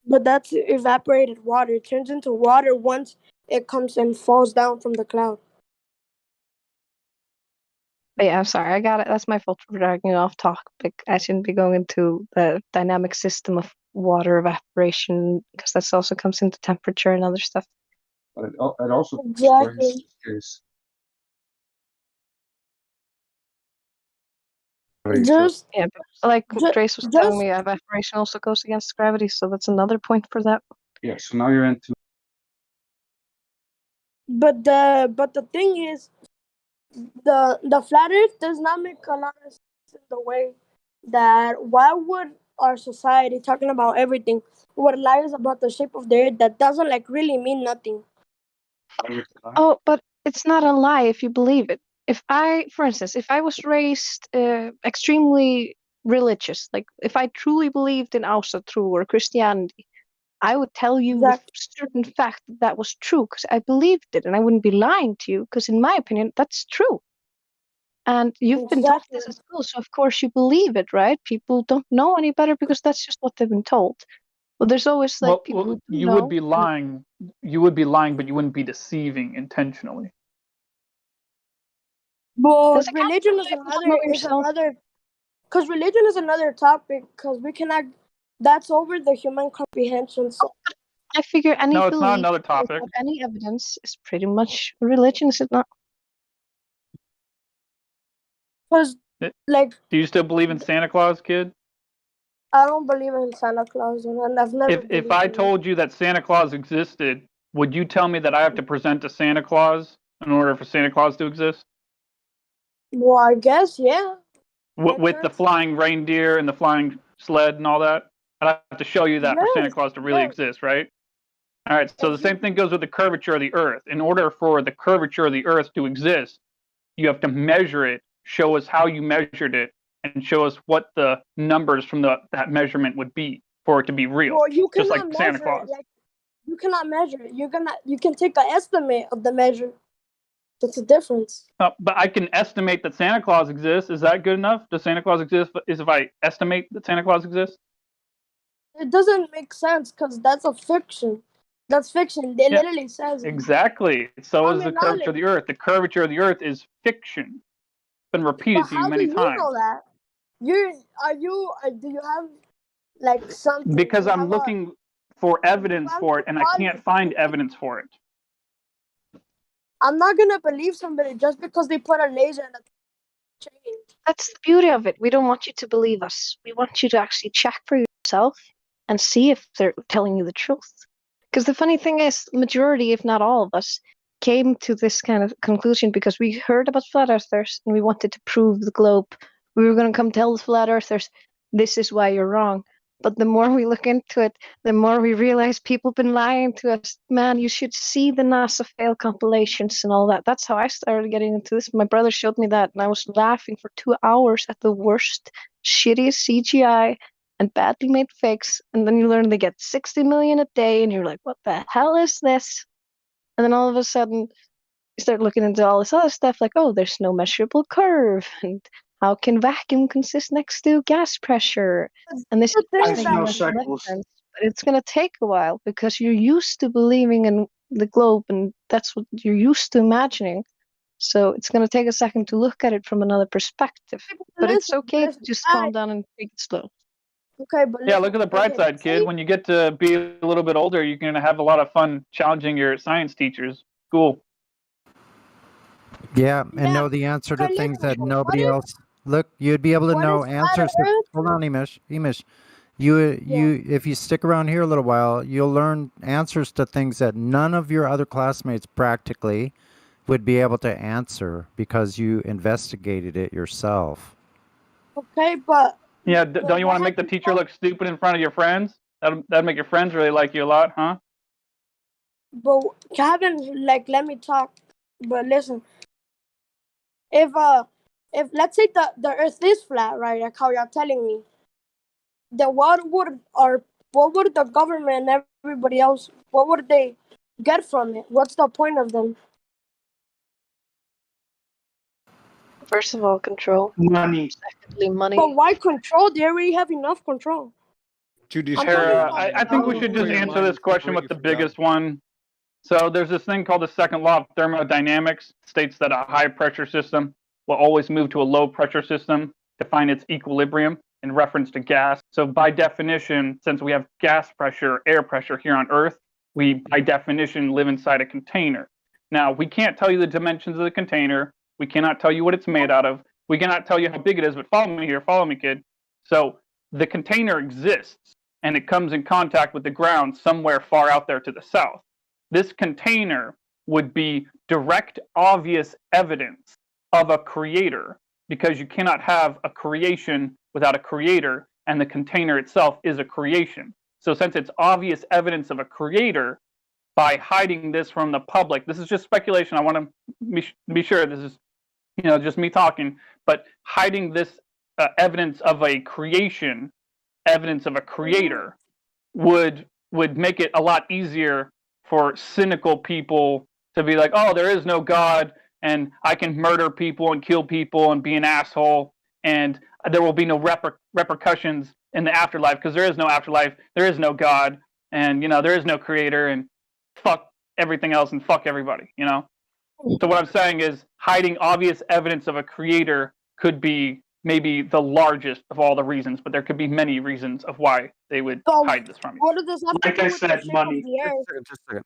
but that's evaporated water. It turns into water once it comes and falls down from the cloud. But yeah, I'm sorry, I got it. That's my fault for dragging off topic. I shouldn't be going into the dynamic system of water evaporation because that also comes into temperature and other stuff. But it also Exactly. explains this case. Just yeah, but like Trace was telling just me, evaporation also goes against gravity, so that's another point for that. Yeah, so now you're into. but the thing is, the flat Earth does not make a lot of sense in the way that why would our society talking about everything what lies about the shape of the Earth that doesn't like really mean nothing. Oh, but it's not a lie if you believe it. If I, for instance, if I was raised extremely religious, like if I truly believed in Ausatru or Christianity, I would tell you with certain fact that that was true because I believed it, and I wouldn't be lying to you because, in my opinion, that's true. And you've been taught this at school, so of course you believe it, right? People don't know any better because that's just what they've been told. But there's always like people who do you know. would be lying. You would be lying, but you wouldn't be deceiving intentionally. But Does it count religion for is lying if you know yourself? because religion is another topic because we cannot that's over the human comprehension. So I figure any No, it's not belief another topic. without any evidence is pretty much religion, is it not? because like Do you still believe in Santa Claus, kid? I don't believe in Santa Claus and I've never If I told you that Santa Claus existed, would you tell me that I have to present to Santa Claus in order for Santa Claus to exist? Well, I guess yeah. With the flying reindeer and the flying sled and all that? I'd have to show you that for Santa Claus to really exist, right? All right, so the same thing goes with the curvature of the Earth. In order for the curvature of the Earth to exist, you have to measure it, show us how you measured it, and show us what the numbers from that measurement would be for it to be real. Well, you just cannot like Santa measure Claus. it. Like you cannot measure it. You can take an estimate of the measure. That's a difference. But I can estimate that Santa Claus exists. Is that good enough? Does Santa Claus exist? Is if I estimate that Santa Claus exists? It doesn't make sense because that's a fiction. That's fiction. They literally says it. Exactly. So is the Common curvature of the Earth. The curvature of the Earth is fiction. It's been repeated But to you how do many you times. know that? Do you have like something? Because you I'm have looking for evidence for it, and I can't find evidence for it. I'm not gonna believe somebody just because they put a laser in a chain. That's the beauty of it. We don't want you to believe us. We want you to actually check for yourself and see if they're telling you the truth. Because the funny thing is, majority, if not all of us, came to this kind of conclusion because we heard about flat earthers and we wanted to prove the globe. We were going to come tell the flat earthers, this is why you're wrong. But the more we look into it, the more we realize people have been lying to us. Man, you should see the NASA fail compilations and all that. That's how I started getting into this. My brother showed me that, and I was laughing for 2 hours at the worst, shittiest CGI and badly made fakes. And then you learn they get 60 million a day, and you're like, what the hell is this? And then all of a sudden, you start looking into all this other stuff, like, oh, there's no measurable curve, and how can vacuum consist next to gas pressure? And this is making much less sense. But it's going to take a while because you're used to believing in the globe, and that's what you're used to imagining. So it's going to take a second to look at it from another perspective. But it's okay to just calm down and take it slow. Okay, but yeah, look at the bright side, kid. When you get to be a little bit older, you're going to have a lot of fun challenging your science teachers. Cool. Yeah, and know the answer to things that nobody else. Look, you'd be able to know answers. Hold on, Emish. If you stick around here a little while, you'll learn answers to things that none of your other classmates practically would be able to answer because you investigated it yourself. Okay, but yeah, don't you want to make the teacher look stupid in front of your friends? That'd make your friends really like you a lot, huh? But Kevin, like, let me talk. But listen, if let's say the Earth is flat, right? Like how you're telling me, then what would the government and everybody else, what would they get from it? What's the point of them? First of all, control. Money. Secondly, money. But why control? They already have enough control. I think we should just answer this question with the biggest one. So there's this thing called the second law of thermodynamics. It states that a high pressure system will always move to a low pressure system to find its equilibrium in reference to gas. So by definition, since we have gas pressure, air pressure here on Earth, we by definition live inside a container. Now, we can't tell you the dimensions of the container. We cannot tell you what it's made out of. We cannot tell you how big it is, but follow me here. Follow me, kid. So the container exists, and it comes in contact with the ground somewhere far out there to the south. This container would be direct, obvious evidence of a creator, because you cannot have a creation without a creator, and the container itself is a creation. So since it's obvious evidence of a creator, by hiding this from the public, this is just speculation. I want to be sure this is, just me talking, but hiding this evidence of a creation, evidence of a creator, would make it a lot easier for cynical people to be like, oh, there is no God, and I can murder people and kill people and be an asshole, and there will be no repercussions in the afterlife because there is no afterlife, there is no God, and there is no creator, and fuck everything else and fuck everybody. So what I'm saying is hiding obvious evidence of a creator could be maybe the largest of all the reasons, but there could be many reasons of why they would hide this from you. What does this have to do with the shape of the Earth? Just a second.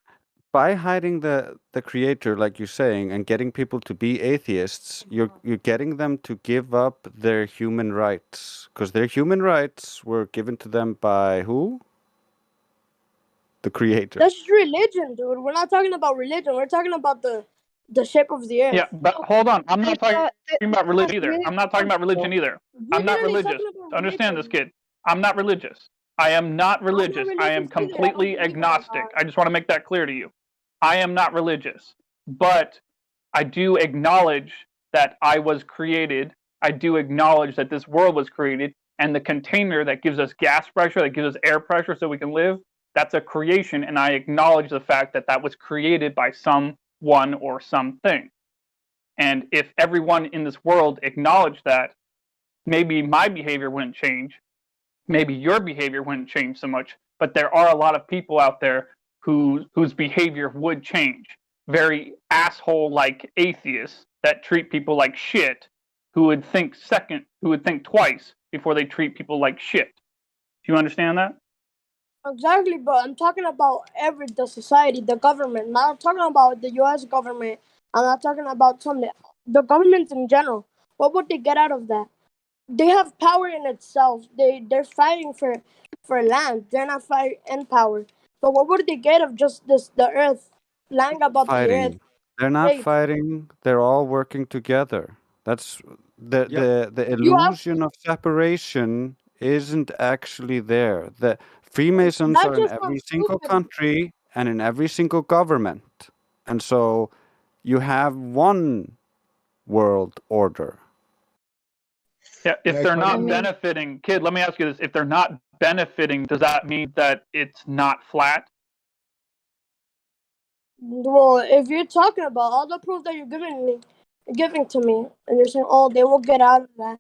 By hiding the creator, like you're saying, and getting people to be atheists, you're getting them to give up their human rights, because their human rights were given to them by who? The creator. That's just religion, dude. We're not talking about religion. We're talking about the shape of the Earth. Yeah, but hold on. I'm not talking about religion either. I'm not talking about religion either. I'm not religious. Understand this, kid. I'm not religious. I am not religious. I am completely agnostic. I just want to make that clear to you. I am not religious, but I do acknowledge that I was created. I do acknowledge that this world was created, and the container that gives us gas pressure, that gives us air pressure so we can live, that's a creation, and I acknowledge the fact that that was created by someone or something. And if everyone in this world acknowledged that, maybe my behavior wouldn't change, maybe your behavior wouldn't change so much, but there are a lot of people out there whose behavior would change. Very asshole-like atheists that treat people like shit, who would think twice before they treat people like shit. Do you understand that? Exactly, but I'm talking about the society, the government. Not talking about the U.S. government. I'm not talking about the government in general. What would they get out of that? They have power in itself. They're fighting for land. They're not fighting in power. But what would they get of just the earth, lying about the earth? Fighting. They're not Hey, fighting. They're all working together. That's the you have illusion of separation isn't actually there. The Freemasons that are in just every sounds single stupid. country and in every single government. And so you have one world order. Yeah, if they're not benefiting, kid, let me ask you this. If they're not benefiting, does that mean that it's not flat? Well, if you're talking about all the proof that you're giving to me, and you're saying, "Oh, they will get out of that,"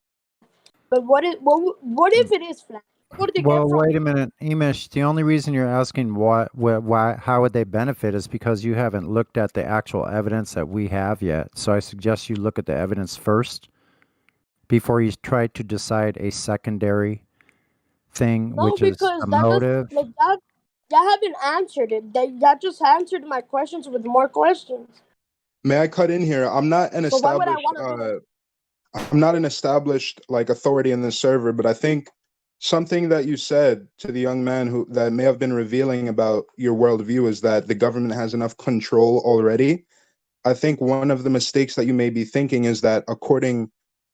but what if it is flat? What do they Well, get from wait it? a minute, Emish. The only reason you're asking why, how would they benefit is because you haven't looked at the actual evidence that we have yet. So I suggest you look at the evidence first before you try to decide a secondary thing, No, which is because the that does motive. like that. That haven't answered it. That just answered my questions with more questions. May I cut in here? I'm not an So why would I established want to do it? I'm not an established like authority in this server, but I think something that you said to the young man who that may have been revealing about your worldview is that the government has enough control already. I think one of the mistakes that you may be thinking is that according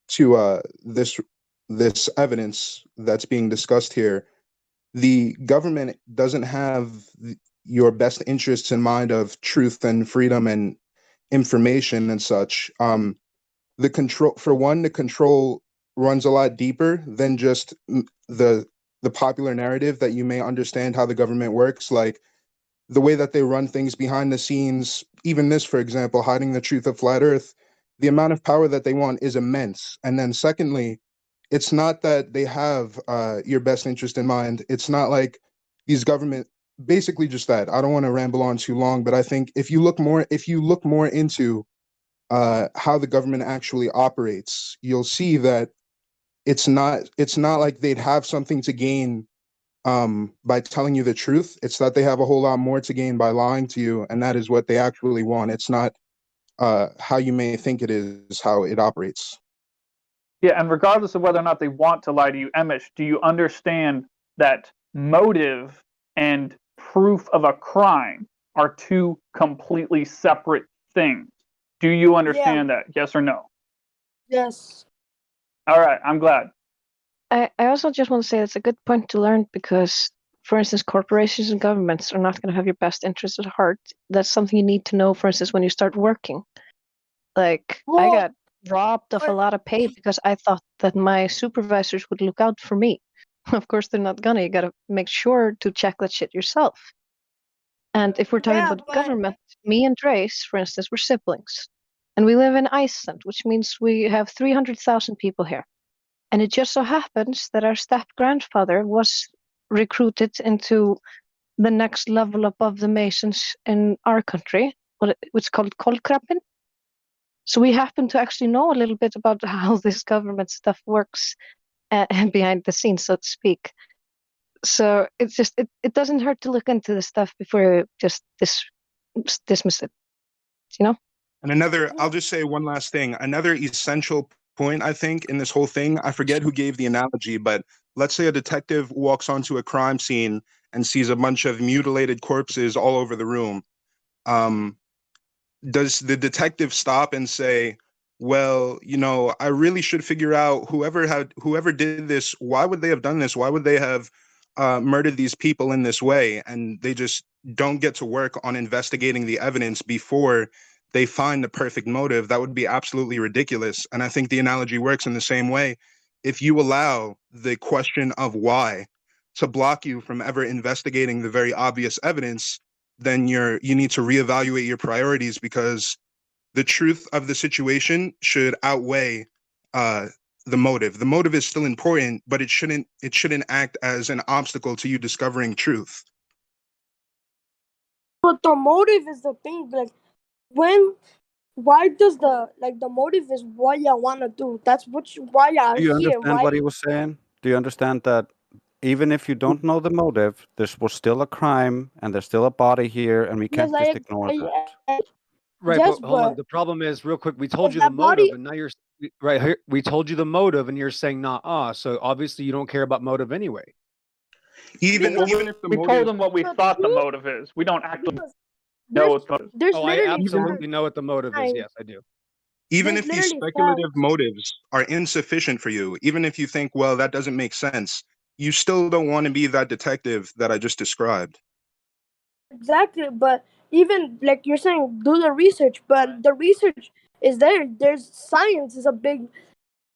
to this evidence that's being discussed here, the government doesn't have your best interests in mind of truth and freedom and information and such. The control, for one, the control runs a lot deeper than just the popular narrative that you may understand how the government works, like the way that they run things behind the scenes. Even this, for example, hiding the truth of flat Earth, the amount of power that they want is immense. And then secondly, it's not that they have your best interest in mind. It's not like these government, basically just that. I don't want to ramble on too long, but I think if you look more into how the government actually operates, you'll see that it's not like they'd have something to gain by telling you the truth. It's that they have a whole lot more to gain by lying to you, and that is what they actually want. It's not how you may think it is how it operates. Yeah, and regardless of whether or not they want to lie to you, Emish, do you understand that motive and proof of a crime are two completely separate things? Do you Yeah. understand that? Yes or no? Yes. All right, I'm glad. I also just want to say it's a good point to learn because, for instance, corporations and governments are not going to have your best interest at heart. That's something you need to know, for instance, when you start working. Like, I got robbed of a lot of pay because I thought that my supervisors would look out for me. Of course, they're not gonna. You gotta make sure to check that shit yourself. And if we're talking about government, me and Trace, for instance, we're siblings. And we live in Iceland, which means we have 300,000 people here. And it just so happens that our step-grandfather was recruited into the next level above the Masons in our country, which is called Kolkrabben. So we happen to actually know a little bit about how this government stuff works behind the scenes, so to speak. So it's just it doesn't hurt to look into this stuff before you just dismiss it, you know. And I'll just say one last thing. Another essential point, I think, in this whole thing, I forget who gave the analogy, but let's say a detective walks onto a crime scene and sees a bunch of mutilated corpses all over the room. Does the detective stop and say, well, I really should figure out whoever did this, why would they have done this? Why would they have murdered these people in this way? And they just don't get to work on investigating the evidence before they find the perfect motive. That would be absolutely ridiculous. And I think the analogy works in the same way. If you allow the question of why to block you from ever investigating the very obvious evidence, then you need to reevaluate your priorities, because the truth of the situation should outweigh the motive. The motive is still important, but it shouldn't act as an obstacle to you discovering truth. But the motive is the thing. Like, why does the motive is what you want to do? That's why you're Do you here. understand Why? what he was saying? Do you understand that even if you don't know the motive, there was still a crime and there's still a body here, and we can't just ignore that. Right, Yes, but hold on. but The problem is, real quick, we told if you the that motive, body, and now you're right here. We told you the motive, and you're saying nah. So obviously you don't care about motive anyway. Even if the we motive, told them what we thought the motive is. We don't actually know what the motive is. there's Oh, I literally absolutely know what the motive is. facts. Yes, I do. even There's if these literally speculative facts. motives are insufficient for you, even if you think, well, that doesn't make sense, you still don't want to be that detective that I just described. Exactly, but even like you're saying, do the research, but the research is there. There's science is a big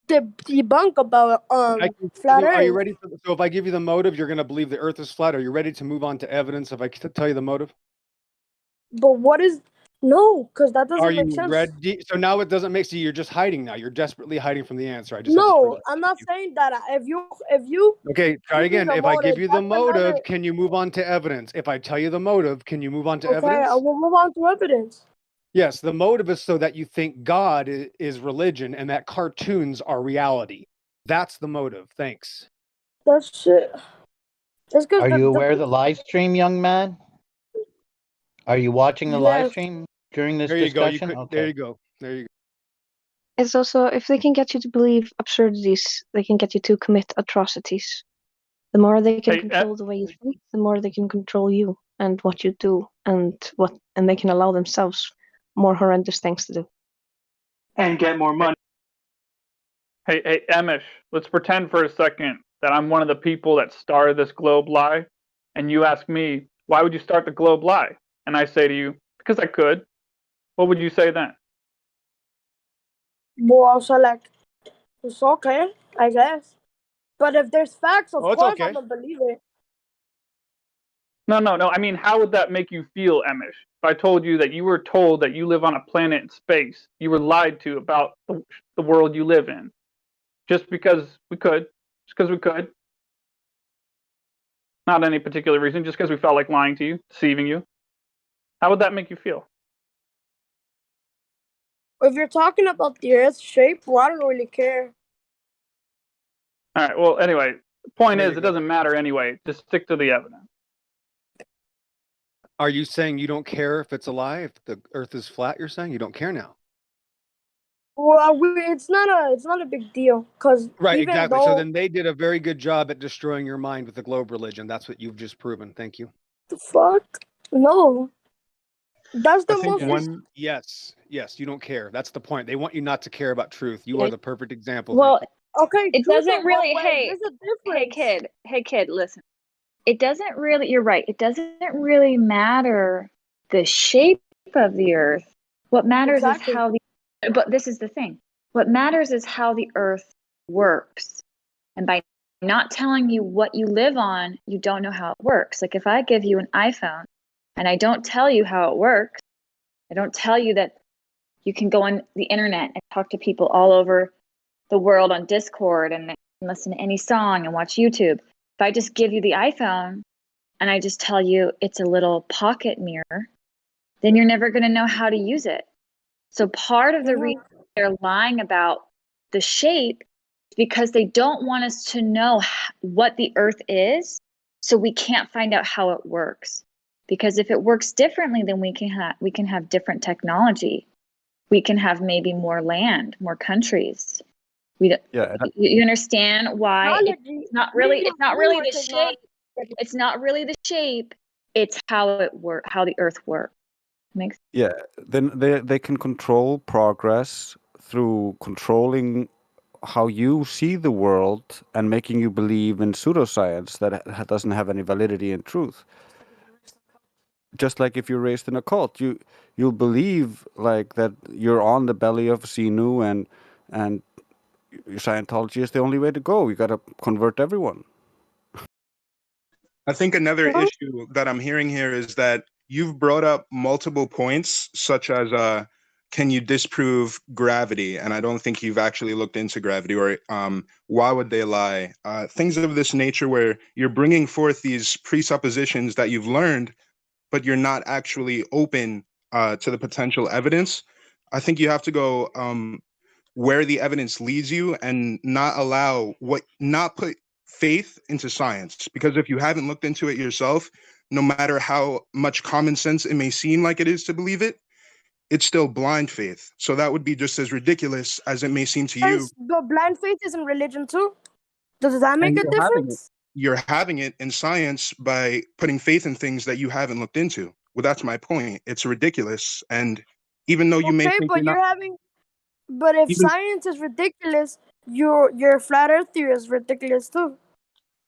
debunk about flat Are you Earth. ready? So if I give you the motive, you're going to believe the Earth is flat. Are you ready to move on to evidence? If I tell you the motive, But what is no? Because that are doesn't make you sense. ready? So now it doesn't make sense. You're just hiding now. You're desperately hiding from the answer. I just No, I'm not saying that. If you Okay, try give me again. the If I give motive, you the that's motive, another. can you move on to evidence? If I tell you the motive, can you move on to Okay, I evidence? will move on to evidence. Yes, the motive is so that you think God is religion and that cartoons are reality. That's the motive. Thanks. That's shit. That's because Are you aware of the live stream, young man? Are you watching the live Yes. stream during this There you go. discussion? Okay. There you go. There you go. It's also, if they can get you to believe absurdities, they can get you to commit atrocities. The more they can control the way you think, the more they can control you and what you do, and they can allow themselves more horrendous things to do. And get more money. Hey, Emish, let's pretend for a second that I'm one of the people that started this globe lie, and you ask me, why would you start the globe lie? And I say to you, because I could. What would you say then? Well, also like it's okay, I guess. But if there's facts, of Oh, it's course okay. I'm gonna believe it. No. I mean, how would that make you feel, Emish? If I told you that you were told that you live on a planet in space, you were lied to about the world you live in, just because we could, not any particular reason, just because we felt like lying to you, deceiving you. How would that make you feel? If you're talking about the Earth's shape, well, I don't really care. All right. Well, anyway, the point There is, you it go. doesn't matter anyway. Just stick to the evidence. Are you saying you don't care if it's a lie? If the Earth is flat, you're saying you don't care now? Well, it's not a big deal, cause Right, even exactly. though So then they did a very good job at destroying your mind with the globe religion. That's what you've just proven. Thank you. the fuck, no, that's the I think most. Yes, you don't care. That's the point. They want you not to care about truth. You Yeah. are the perfect example. Well, Thank Okay, it choose doesn't in really. what way? Hey, There's a difference. hey, kid, listen. It doesn't really. You're right. It doesn't really matter the shape of the Earth. What matters Exactly. is how the. But this is the thing. What matters is how the Earth works. And by not telling you what you live on, you don't know how it works. Like if I give you an iPhone and I don't tell you how it works, I don't tell you that you can go on the internet and talk to people all over the world on Discord and listen to any song and watch YouTube. If I just give you the iPhone and I just tell you it's a little pocket mirror, then you're never going to know how to use it. So part of the reason they're lying about the shape is because they don't want us to know what the Earth is, so we can't find out how it works. Because if it works differently, then we can have different technology. We can have maybe more land, more countries. You understand why it's not really the shape. It's not really the shape. It's how the Earth works. Makes Yeah, then they can control progress through controlling how you see the world and making you believe in pseudoscience that doesn't have any validity and truth. Just like if you're raised in a cult, you'll believe like that you're on the belly of Xenu and Scientology is the only way to go. You got to convert everyone. I think another issue that I'm hearing here is that you've brought up multiple points, such as can you disprove gravity? And I don't think you've actually looked into gravity, or why would they lie? Things of this nature where you're bringing forth these presuppositions that you've learned, but you're not actually open to the potential evidence. I think you have to go where the evidence leads you and not put faith into science, because if you haven't looked into it yourself, no matter how much common sense it may seem like it is to believe it, it's still blind faith. So that would be just as ridiculous as it may seem to you. But blind faith is in religion too. Does that make And a difference? you're having it in science by putting faith in things that you haven't looked into. Well, that's my point. It's ridiculous. And even though you may Okay, think but you're not, but if even, science is ridiculous, your flat earth theory is ridiculous too.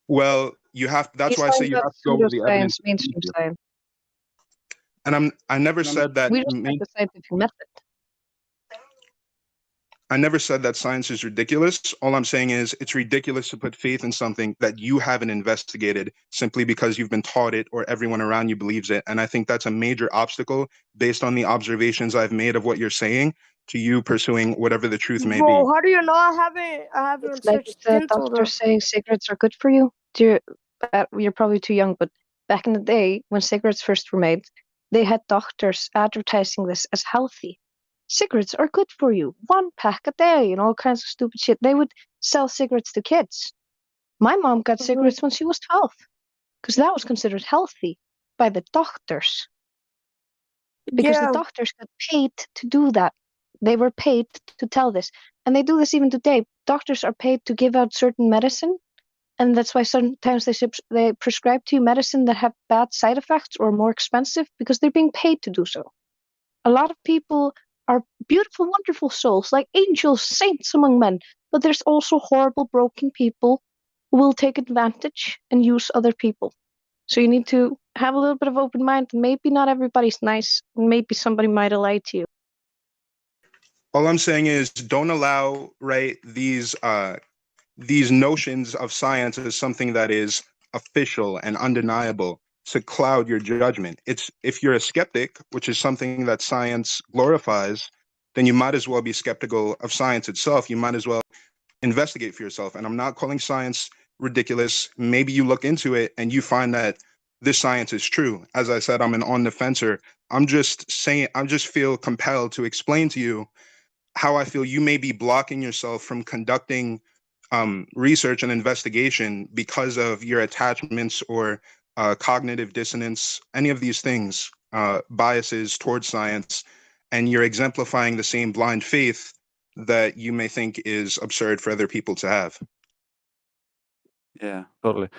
well, you have, that's He's why I say talking you about have to go with the evidence. pseudoscience, mainstream science. And I never said that. We just like the scientific method. I never said that science is ridiculous. All I'm saying is it's ridiculous to put faith in something that you haven't investigated simply because you've been taught it or everyone around you believes it. And I think that's a major obstacle based on the observations I've made of what you're saying to you pursuing whatever the truth may be. Bro, how do you know I haven't It's like searched the into doctor that? saying cigarettes are good for you. You're probably too young, but back in the day when cigarettes first were made, they had doctors advertising this as healthy. Cigarettes are good for you. 1 pack a day and all kinds of stupid shit. They would sell cigarettes to kids. My mom got cigarettes when she was 12 because that was considered healthy by the doctors. Because the doctors got paid to do that. They were paid to tell this. And they do this even today. Doctors are paid to give out certain medicine. And that's why sometimes they prescribe to you medicine that have bad side effects or more expensive because they're being paid to do so. A lot of people are beautiful, wonderful souls, like angels, saints among men. But there's also horrible, broken people who will take advantage and use other people. So you need to have a little bit of open mind. Maybe not everybody's nice. Maybe somebody might lie to you. All I'm saying is don't allow, right, these notions of science as something that is official and undeniable to cloud your judgment. It's, if you're a skeptic, which is something that science glorifies, then you might as well be skeptical of science itself. You might as well investigate for yourself. And I'm not calling science ridiculous. Maybe you look into it and you find that this science is true. As I said, I'm an on the fencer. I'm just saying, I just feel compelled to explain to you how I feel you may be blocking yourself from conducting research and investigation because of your attachments or cognitive dissonance, any of these things, biases towards science, and you're exemplifying the same blind faith that you may think is absurd for other people to have. Yeah, totally.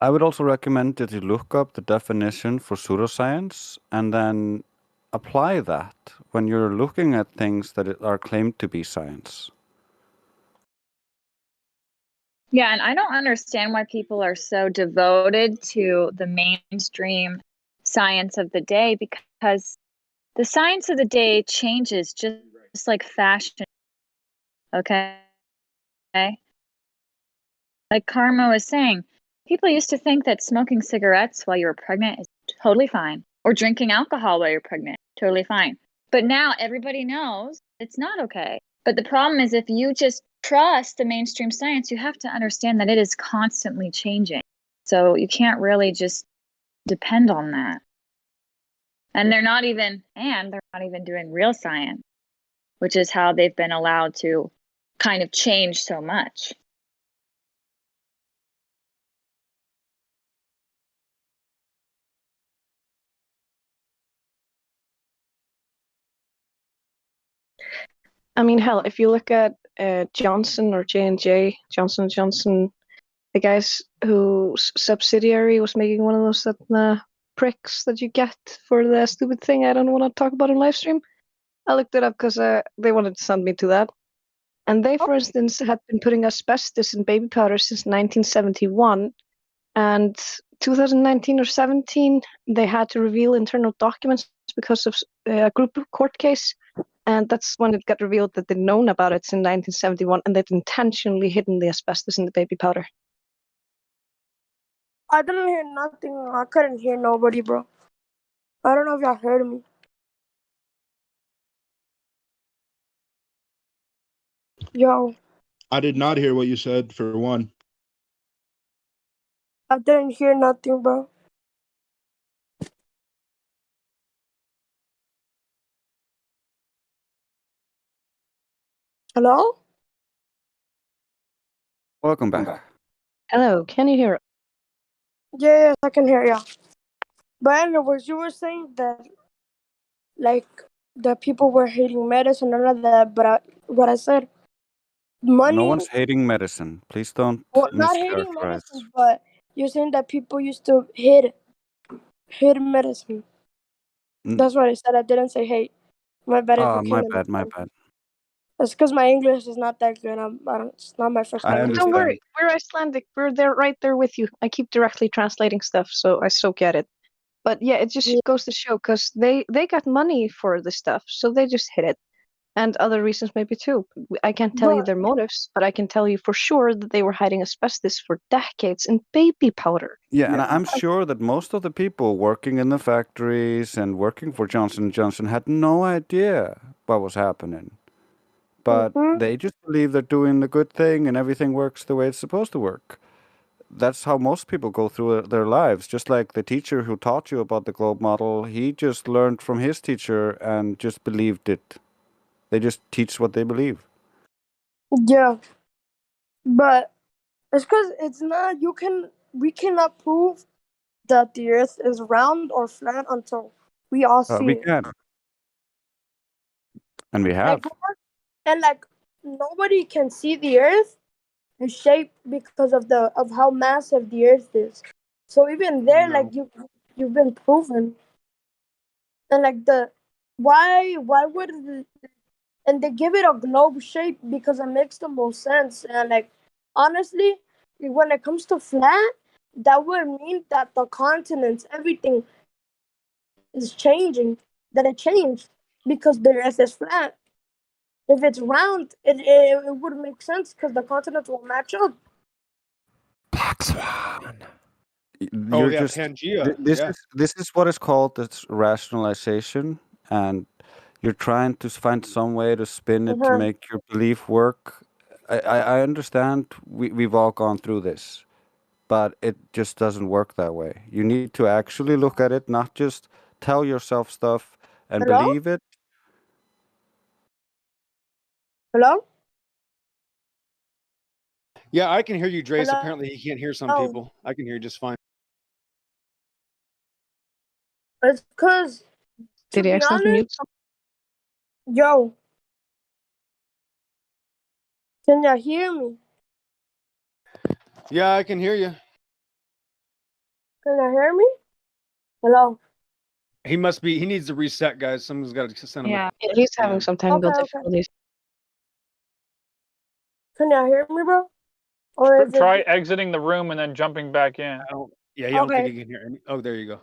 I would also recommend that you look up the definition for pseudoscience and then apply that when you're looking at things that are claimed to be science. Yeah, and I don't understand why people are so devoted to the mainstream science of the day, because the science of the day changes just like fashion. Okay? Like Karma was saying, people used to think that smoking cigarettes while you were pregnant is totally fine, or drinking alcohol while you're pregnant, totally fine. But now everybody knows it's not okay. But the problem is, if you just trust the mainstream science, you have to understand that it is constantly changing. So you can't really just depend on that. And they're not even doing real science, which is how they've been allowed to kind of change so much. I mean, hell, if you look at Johnson or J&J, Johnson & Johnson, the guys whose subsidiary was making one of those pricks that you get for the stupid thing I don't want to talk about in Livestream. I looked it up because they wanted to send me to that. And they, for instance, had been putting asbestos in baby powder since 1971. And 2019 or 17, they had to reveal internal documents because of a group court case. And that's when it got revealed that they'd known about it since 1971 and they'd intentionally hidden the asbestos in the baby powder. I didn't hear nothing. I couldn't hear nobody, bro. I don't know if y'all heard me. Yo, I did not hear what you said, for one. I didn't hear nothing, bro. Hello? Welcome back. Hello, can you hear? Yes, I can hear you. But anyways, you were saying that like the people were hating medicine and all that, but what I said, No money. one's hating medicine. Please don't Well, not hating mischaracterize. medicine, but you're saying that people used to hate medicine. That's what I said. I didn't say hate. My bad if Oh, you my can't bad, my understand. bad. It's because my English is not that good. It's not my first I language. Don't understand. worry, we're Icelandic. We're there, right there with you. I keep directly translating stuff, so I so get it. But yeah, it just goes to show because they got money for the stuff, so they just hit it, and other reasons maybe too. I can't tell you their motives, but I can tell you for sure that they were hiding asbestos for decades in baby powder. Yeah, and I'm sure that most of the people working in the factories and working for Johnson & Johnson had no idea what was happening. But they just believe they're doing the good thing and everything works the way it's supposed to work. That's how most people go through their lives. Just like the teacher who taught you about the globe model, he just learned from his teacher and just believed it. They just teach what they believe. Yeah, but it's because it's not. We cannot prove that the Earth is round or flat until we all see We it. can. And we have. And nobody can see the Earth in shape because of how massive the Earth is. So even there, you've been proven, and why would and they give it a globe shape because it makes the most sense. And honestly, when it comes to flat, that would mean that the continents, everything is changing. That it changed because the Earth is flat. If it's round, it would make sense because the continents will match up. You're just Pangea. this is what is called this rationalization, and you're trying to find some way to spin it to make your belief work. I understand we've all gone through this, but it just doesn't work that way. You need to actually look at it, not just tell yourself stuff and Hello? believe it. Hello? Yeah, I can hear you, Drace. Hello? Apparently, he can't hear some Oh. people. I can hear you just fine. It's because, Did he accidentally mute something? Yo, can you hear me? Yeah, I can hear you. Can you hear me? Hello? He needs to reset, guys. Someone's got to send him Yeah, he's having some technical difficulties. Can you hear me, bro? Or is Try it... exiting the room and then jumping back in. I don't think he can hear me. Oh, there you go.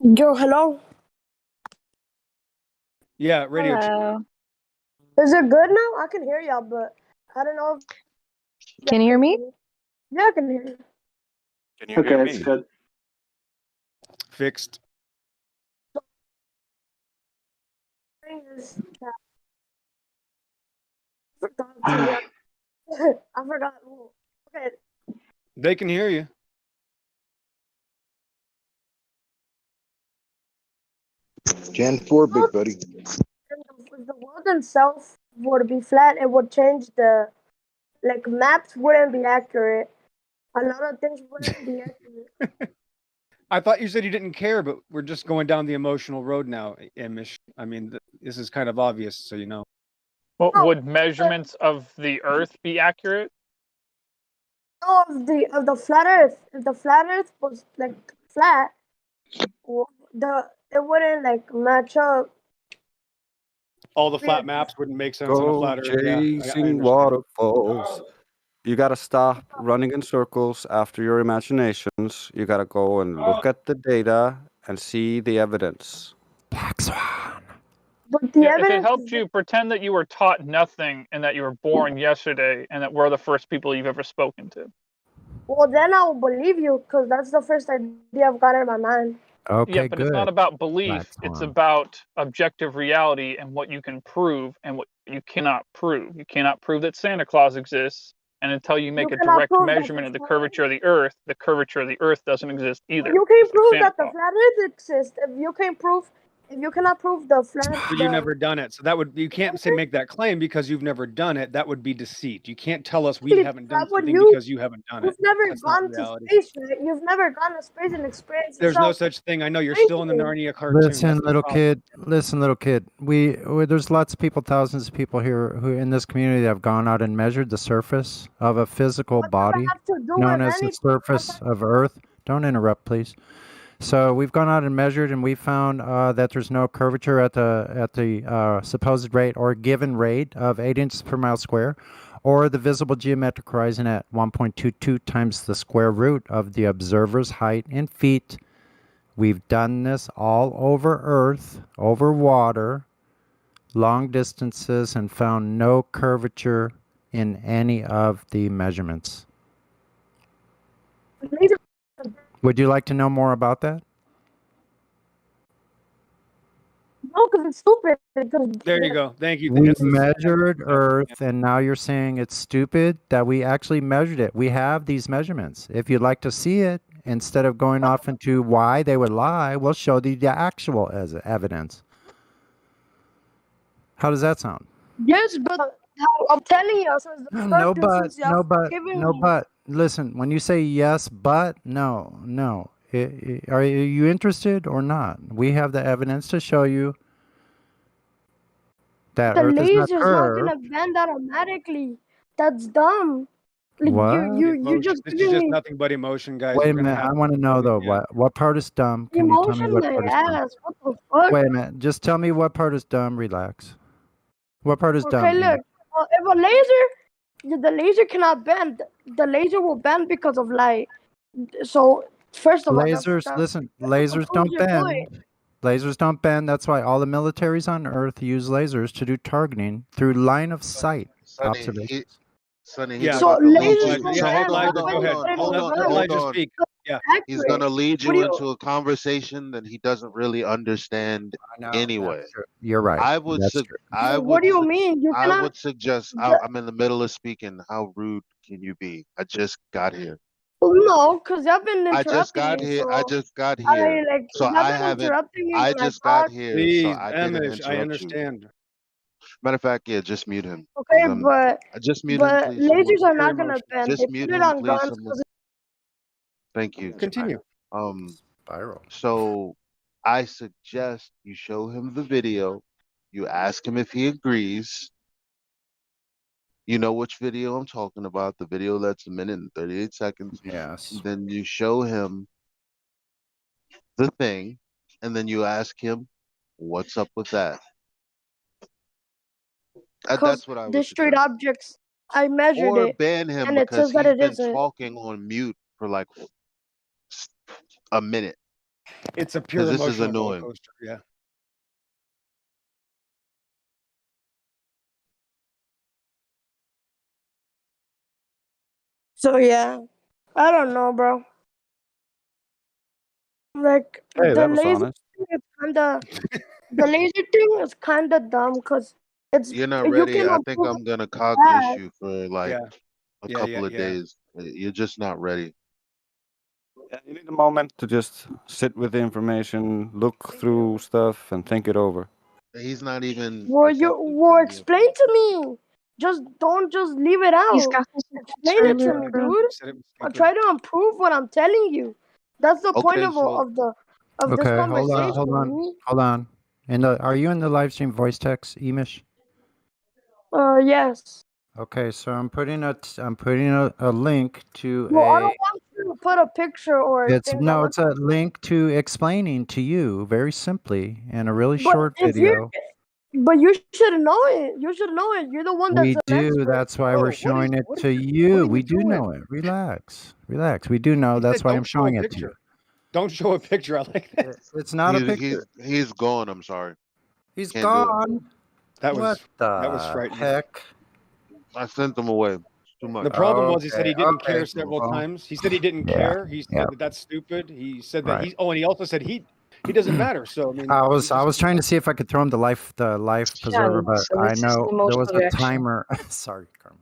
Yo, hello? Yeah, radio. Hello. Is it good now? I can hear y'all, but I don't know if... Can you hear me? Yeah, I can hear you. Can you hear me? It's good. Fixed. I forgot. Okay. They can hear you. Gen 4, big buddy. If the world itself would be flat, it would change the... maps wouldn't be accurate. A lot of things wouldn't be accurate. I thought you said you didn't care, but we're just going down the emotional road now, Amish. I mean, this is kind of obvious, so you know. Well, would measurements of the Earth be accurate? No, of the flat Earth. If the flat Earth was flat, it wouldn't match up. All the flat maps wouldn't make sense on a Go flat Earth. Yeah, I chasing understand. waterfalls. You gotta stop running in circles after your imaginations. You gotta go and look at the data and see the evidence. But If it helped you, pretend that you were taught nothing and that you were born yesterday and that we're the first people you've ever spoken to. Well, then I will believe you because that's the first idea I've got in my mind. Okay, Yeah, but good. it's not about belief. Relax, It's Juan. about objective reality and what you can prove and what you cannot prove. You cannot prove that Santa Claus exists, and until you make a cannot direct prove that measurement of the curvature of the Earth doesn't exist either. You can Just like prove Santa that the Claus. flat Earth exists. If you cannot prove the flat, But you've never done it, so that would you can't say make that claim because you've never done it. That would be deceit. You can't tell us we haven't done something because you haven't done it. You've never That's not gone to reality. space, right? You've never gone to space and experienced There's no yourself. such thing. I know you're still in the Narnia cartoon. Listen, That's the little problem. kid. Listen, little kid. There's lots of people, thousands of people here who in this community that have gone out and measured the surface of a physical body have to do known with as the anything? surface of Earth. Don't interrupt, please. So we've gone out and measured, and we found that there's no curvature at the supposed rate or given rate of 8 inches per mile square, or the visible geometric horizon at 1.22 times the square root of the observer's height in feet. We've done this all over Earth, over water, long distances, and found no curvature in any of the measurements. Would you like to know more about that? No, because it's stupid. There you go. Thank you. We That's the- measured Earth, and now you're saying it's stupid that we actually measured it. We have these measurements. If you'd like to see it, instead of going off into why they would lie, we'll show the actual evidence. How does that sound? Yes, but I'm telling you, since the No, first but, instance you no, have but, given no, me. but. Listen, when you say yes, but, no. Are you interested or not? We have the evidence to show you that The Earth is not laser's not curved. gonna bend automatically. That's dumb. Like What? you Emotion. just This is giving just me nothing but emotion, guys. Wait a We're gonna minute. have I want to know though. yeah. What part is dumb? Can you tell me emotion what my part is dumb? ass. What the fuck? Wait a minute. Just tell me what part is dumb. Relax. What part is Okay, dumb? look. If a laser, the laser cannot bend. The laser will bend because of light. So first of all, Lasers. Listen. Lasers don't your bend. point. Lasers don't bend. That's why all the militaries on Earth use lasers to do targeting through line of sight observation. Sonny, Yeah. he's So about to lead lasers you. don't So bend. hold Go on, ahead. But it hold will on, Let bend. hold Elijah on. speak. Yeah. He's Accurate. gonna lead What do you you? into a conversation that he doesn't really understand anyway. You're right. I would That's true. What do you mean? You I cannot. would suggest I'm in the middle of speaking. How rude can you be? I just got here. No, because y'all been I interrupting just got me. here. So I just got here. So y'all I been haven't. interrupting me I when I just got talk. here, so Please, I didn't Amish, interrupt I you. understand. Matter of fact, yeah, just mute him. Okay, but Just mute him, please. lasers are Pure not gonna emotion. bend. They Just put mute it him, on please. guns because Thank you. Continue. Spiral. So I suggest you show him the video. You ask him if he agrees. You know which video I'm talking about, the video that's 1 minute and 38 seconds. Yes. Then you show him the thing, and then you ask him, what's up with that? That's what I would discrete suggest. objects. I measured Or it, ban him and it because says that he's it been isn't. talking on mute for like a minute. It's a pure This is emotional roller annoying. coaster. Yeah. So yeah, I don't know, bro. Like Hey, the that was laser honest. thing is kinda, the laser thing is kinda dumb because it's You're not you ready. can I think improve I'm gonna cog that. issue for like Yeah. a Yeah, couple yeah, of yeah. days. You're just not ready. Yeah, you need a moment to just sit with the information, look through stuff, and think it over. He's not even Explain to me. Don't just leave it He's out. got this Explain it to trailer me, crew. dude. I'll try to improve what I'm telling you. That's the point Okay, of so this Okay, hold conversation. on. Hold on. And are you in the live stream voice text, Emish? Yes. Okay, so I'm putting a link to Well, I a. don't want you to put a picture or It's things. I want it's a link to explaining to you very simply in a really But short if you, video. but you should know it. You should know it. You're the one that's We an do. expert. That's why we're showing it to you. We do know it. Relax. Relax. We do know. He That's said, why "Don't I'm show a showing it to picture." you. Don't show a picture. I like that. It's not a picture. he's gone. I'm sorry. He's Can't do it. gone. That was What that was the frightening. heck? I sent him away. much. The problem was he said he didn't Okay, care several well, times. He said he didn't yeah, care. He yeah, said that that's stupid. He said that right. and he also said he doesn't matter. So I mean, I he was just trying to see if I could throw him the life preserver, Young, but so I this is an know there emotional was a reaction. timer. Sorry, Carmen.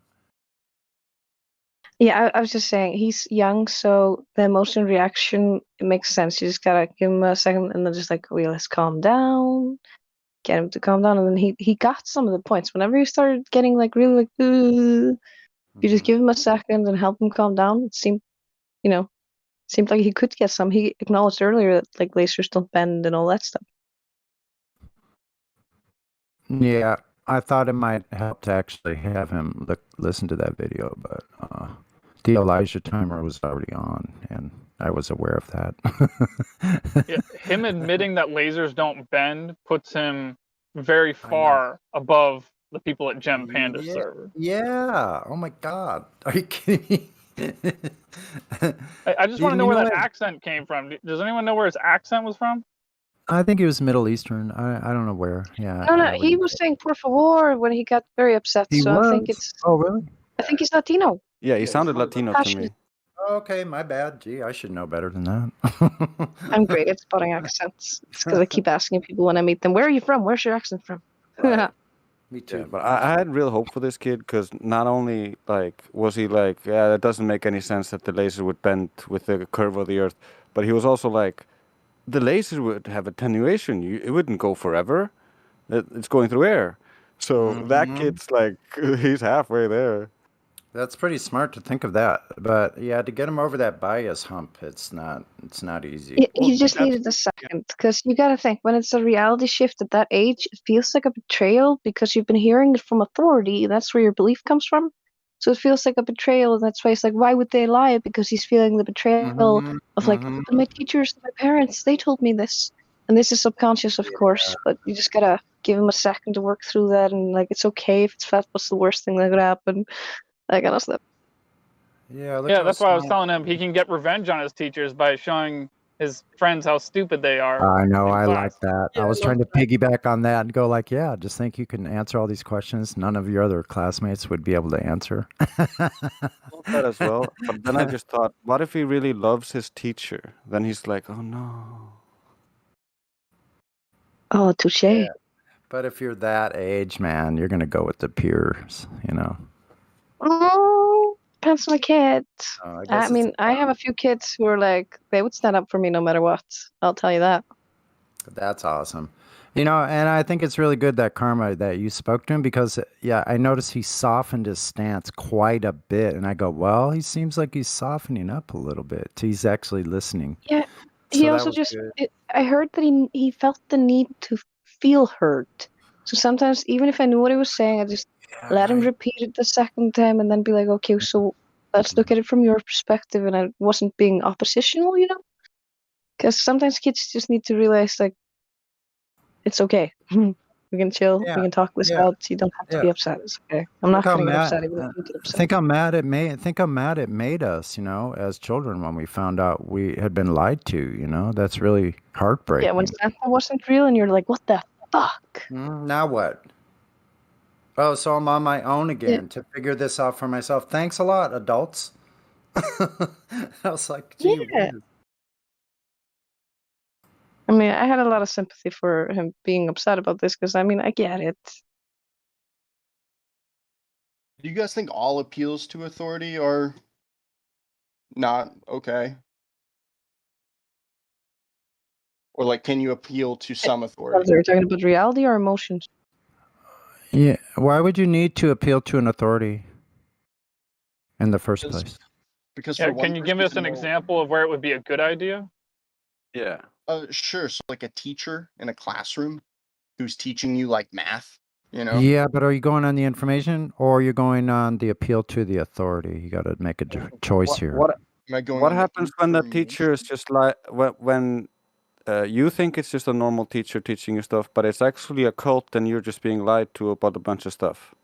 Yeah, I was just saying he's young, so the emotional reaction, it makes sense. You just gotta give him a second, and then just like, okay, let's calm down, get him to calm down, and then he got some of the points. Whenever he started getting like really like, you just give him a second and help him calm down. It seemed, seemed like he could get some. He acknowledged earlier that like lasers don't bend and all that stuff. Yeah, I thought it might help to actually have him listen to that video, but the Elijah timer was already on, and I was aware of that. Yeah, him admitting that lasers don't bend puts him very far above the people at Gem Panda server. Yeah. Oh my God. Are you kidding me? I just want to know where that accent came from. Does anyone know where his accent was from? I think he was Middle Eastern. I don't know where. Yeah. No, he was saying por favor when he got very upset. He so was? I think it's. Oh, really? I think he's Latino. Yeah, he sounded Latino to me. Okay, my bad. Gee, I should know better than that. I'm great at spotting accents. It's because I keep asking people when I meet them, "Where are you from? Where's your accent from?" Me too. Yeah, but I had real hope for this kid because not only like was he like, yeah, it doesn't make any sense that the laser would bend with the curve of the Earth, but he was also like, the laser would have attenuation. It wouldn't go forever. It's going through air. So that kid's like, he's halfway there. That's pretty smart to think of that. But yeah, to get him over that bias hump, it's not easy. He just needed a second because you got to think when it's a reality shift at that age, it feels like a betrayal because you've been hearing it from authority. And that's where your belief comes from. So it feels like a betrayal, and that's why it's like, why would they lie? Because he's feeling the betrayal of like, "But my teachers, my parents, they told me this, and this is subconscious, of course. But you just gotta give him a second to work through that, and like, it's okay if it's fat. What's the worst thing that could happen? That kind of stuff. Yeah, That's why I was telling him he can get revenge on his teachers by showing his friends how stupid they are. I know, I class. like that. I was trying to piggyback on that and go like, yeah, just think you can answer all these questions none of your other classmates would be able to answer. I thought that as well. But then I just thought, what if he really loves his teacher? Then he's like, oh no. Oh, touche. Yeah. But if you're that age, man, you're gonna go with the peers, you know. Oh, depends on the kid. I I mean, I have a few kids who are like, they would stand up for me no matter what. I'll tell you that. That's awesome. You know, and I think it's really good that Karma that you spoke to him because, yeah, I noticed he softened his stance quite a bit. And I go, well, he seems like he's softening up a little bit. He's actually listening. Yeah. So He that also was just, good. I heard that he felt the need to feel heard. So sometimes, even if I knew what he was saying, I just let him repeat it the second time and then be like, okay, so let's look at it from your perspective. And I wasn't being oppositional, you know? Because sometimes kids just need to realize, like, it's okay. We can chill. We can talk this out. You don't have to be upset. It's okay. I'm not going to get upset. Even if you get upset. I think I'm mad it made us, you know, as children when we found out we had been lied to, you know. That's really heartbreaking. Yeah, when Santa wasn't real and you're like, what the fuck? Now what? Oh, so I'm on my own again to figure this out for myself. Thanks a lot, adults. I was like, gee whiz. I mean, I had a lot of sympathy for him being upset about this because, I mean, I get it. Do you guys think all appeals to authority are not okay? Or like, can you appeal to some authority? Are you talking about reality or emotions? Yeah. Why would you need to appeal to an authority in the first place? Because can you give us an example of where it would be a good idea? Yeah. Sure. So like a teacher in a classroom who's teaching you like math, you know? Yeah, but are you going on the information or are you going on the appeal to the authority? You got to make a choice here. What happens when the teacher is just like when you think it's just a normal teacher teaching you stuff, but it's actually a cult and you're just being lied to about a bunch of stuff?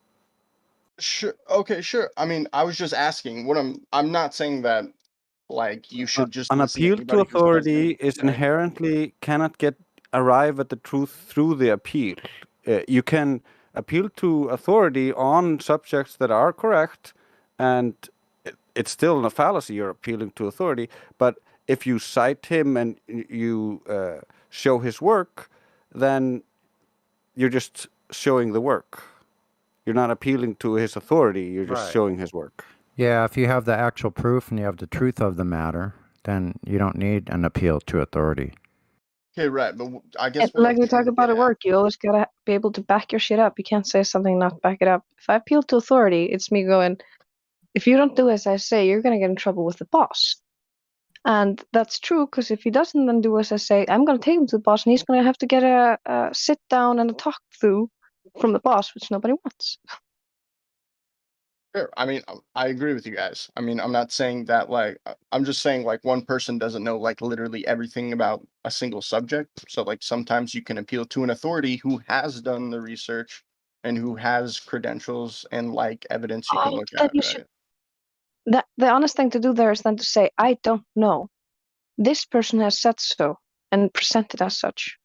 Sure. Okay, sure. I mean, I was just asking. I'm not saying that like you should just an listen appeal to anybody who says authority anything, is right? inherently cannot arrive at the truth through the appeal. You can appeal to authority on subjects that are correct, and it's still a fallacy. You're appealing to authority, but if you cite him and you show his work, then you're just showing the work. You're not appealing to his authority. You're just Right. showing his work. Yeah, if you have the actual proof and you have the truth of the matter, then you don't need an appeal to authority. Okay, right, but I guess And what like I'm we trying talk to about get at work, you always gotta be able to back your shit up. You can't say something not back it up. If I appeal to authority, it's me going, if you don't do as I say, you're gonna get in trouble with the boss. And that's true, because if he doesn't then do as I say, I'm gonna take him to the boss, and he's gonna have to get a sit down and a talk through from the boss, which nobody wants. Sure. I mean, I agree with you guys. I mean, I'm not saying that like I'm just saying like one person doesn't know like literally everything about a single subject. So like sometimes you can appeal to an authority who has done the research and who has credentials and like evidence you can look Then at, you right? should. The honest thing to do there is then to say, I don't know. This person has said so and presented as such.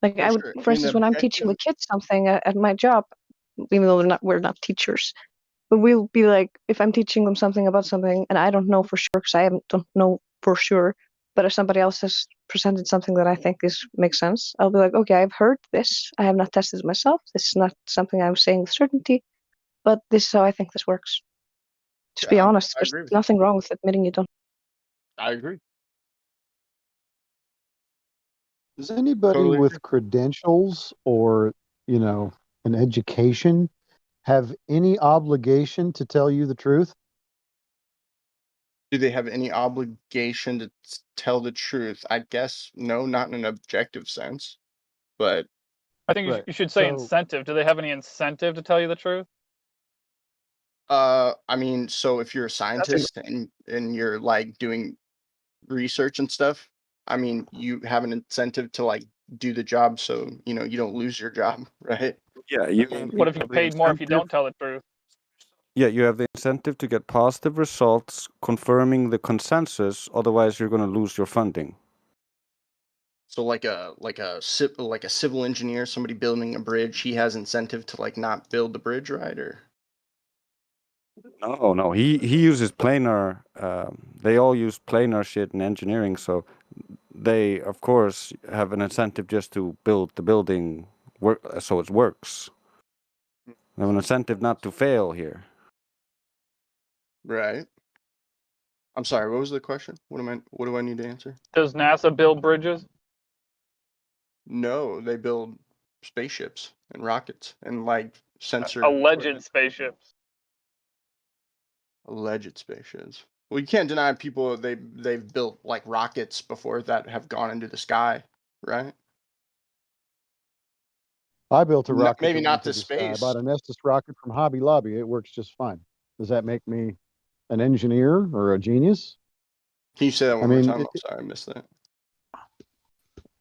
Like For I would, sure. for In instance, when I'm teaching the objective, kids something at my job, even though we're not teachers, but we'll be like, if I'm teaching them something about something and I don't know for sure because don't know for sure, but if somebody else has presented something that I think makes sense, I'll be like, okay, I've heard this. I have not tested it myself. This is not something I'm saying with certainty, but this is how I think this works. Just yeah, be honest. I There's agree with you. nothing wrong with admitting you don't. I agree. Does anybody Totally agree. with credentials or, an education have any obligation to tell you the truth? Do they have any obligation to tell the truth? I guess no, not in an objective sense, but I think Right. you should say So, incentive. Do they have any incentive to tell you the truth? I mean, so if you're a scientist and you're like doing research and stuff, I mean, you have an incentive to like do the job so you know you don't lose your job, right? Yeah, I you mean, What if you have get the paid more if you incentive. don't tell the truth? Yeah, you have the incentive to get positive results, confirming the consensus. Otherwise, you're going to lose your funding. so like a civil engineer, somebody building a bridge, he has incentive to like not build the bridge, right? Or No. He uses planar. They all use planar shit in engineering, so they of course have an incentive just to build the building work so it works. They have an incentive not to fail here. right? I'm sorry, what was the question? What do I need to answer? Does NASA build bridges? No, they build spaceships and rockets and like sensor Alleged equipment. spaceships. Alleged spaceships. Well, you can't deny people they've built like rockets before that have gone into the sky, right? I built a rocket Maybe that went not to to the sky. I space. bought an Estes rocket from Hobby Lobby. It works just fine. Does that make me an engineer or a genius? Can you say that I one more mean, time? I'm sorry, I missed that.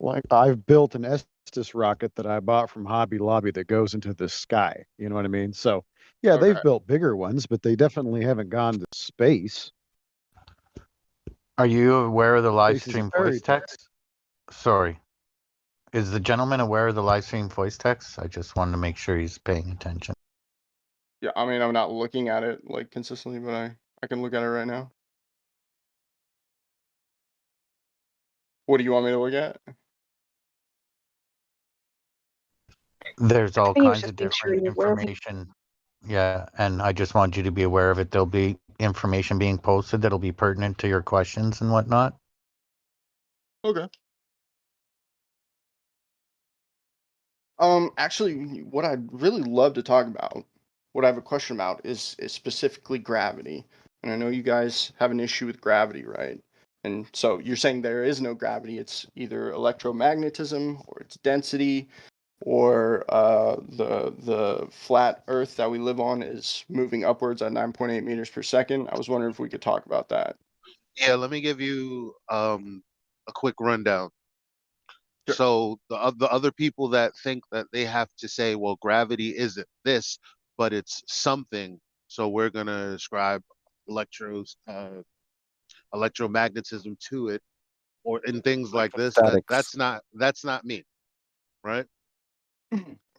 like I've built an Estes rocket that I bought from Hobby Lobby that goes into the sky. You know what I mean? So, yeah, they've Okay. built bigger ones, but they definitely haven't gone to space. Are you aware of the live Space is a stream fairy voice tale. text? Sorry. Is the gentleman aware of the live stream voice text? I just wanted to make sure he's paying attention. Yeah, I mean, I'm not looking at it like consistently, but I can look at it right now. What do you want me to look at? There's I all think he was kinds just of being sure different you're aware of it. information. Yeah, and I just want you to be aware of it. There'll be information being posted that'll be pertinent to your questions and whatnot. Okay. Actually, what I'd really love to talk about, what I have a question about is specifically gravity. And I know you guys have an issue with gravity, right? And so you're saying there is no gravity. It's either electromagnetism or it's density or the flat Earth that we live on is moving upwards at 9.8 meters per second. I was wondering if we could talk about that. Yeah, let me give you a quick rundown. So the other people that think that they have to say, well, gravity isn't this, but it's something. So we're gonna ascribe electromagnetism to it, or in things like this. Electrostatics. That's not me, right?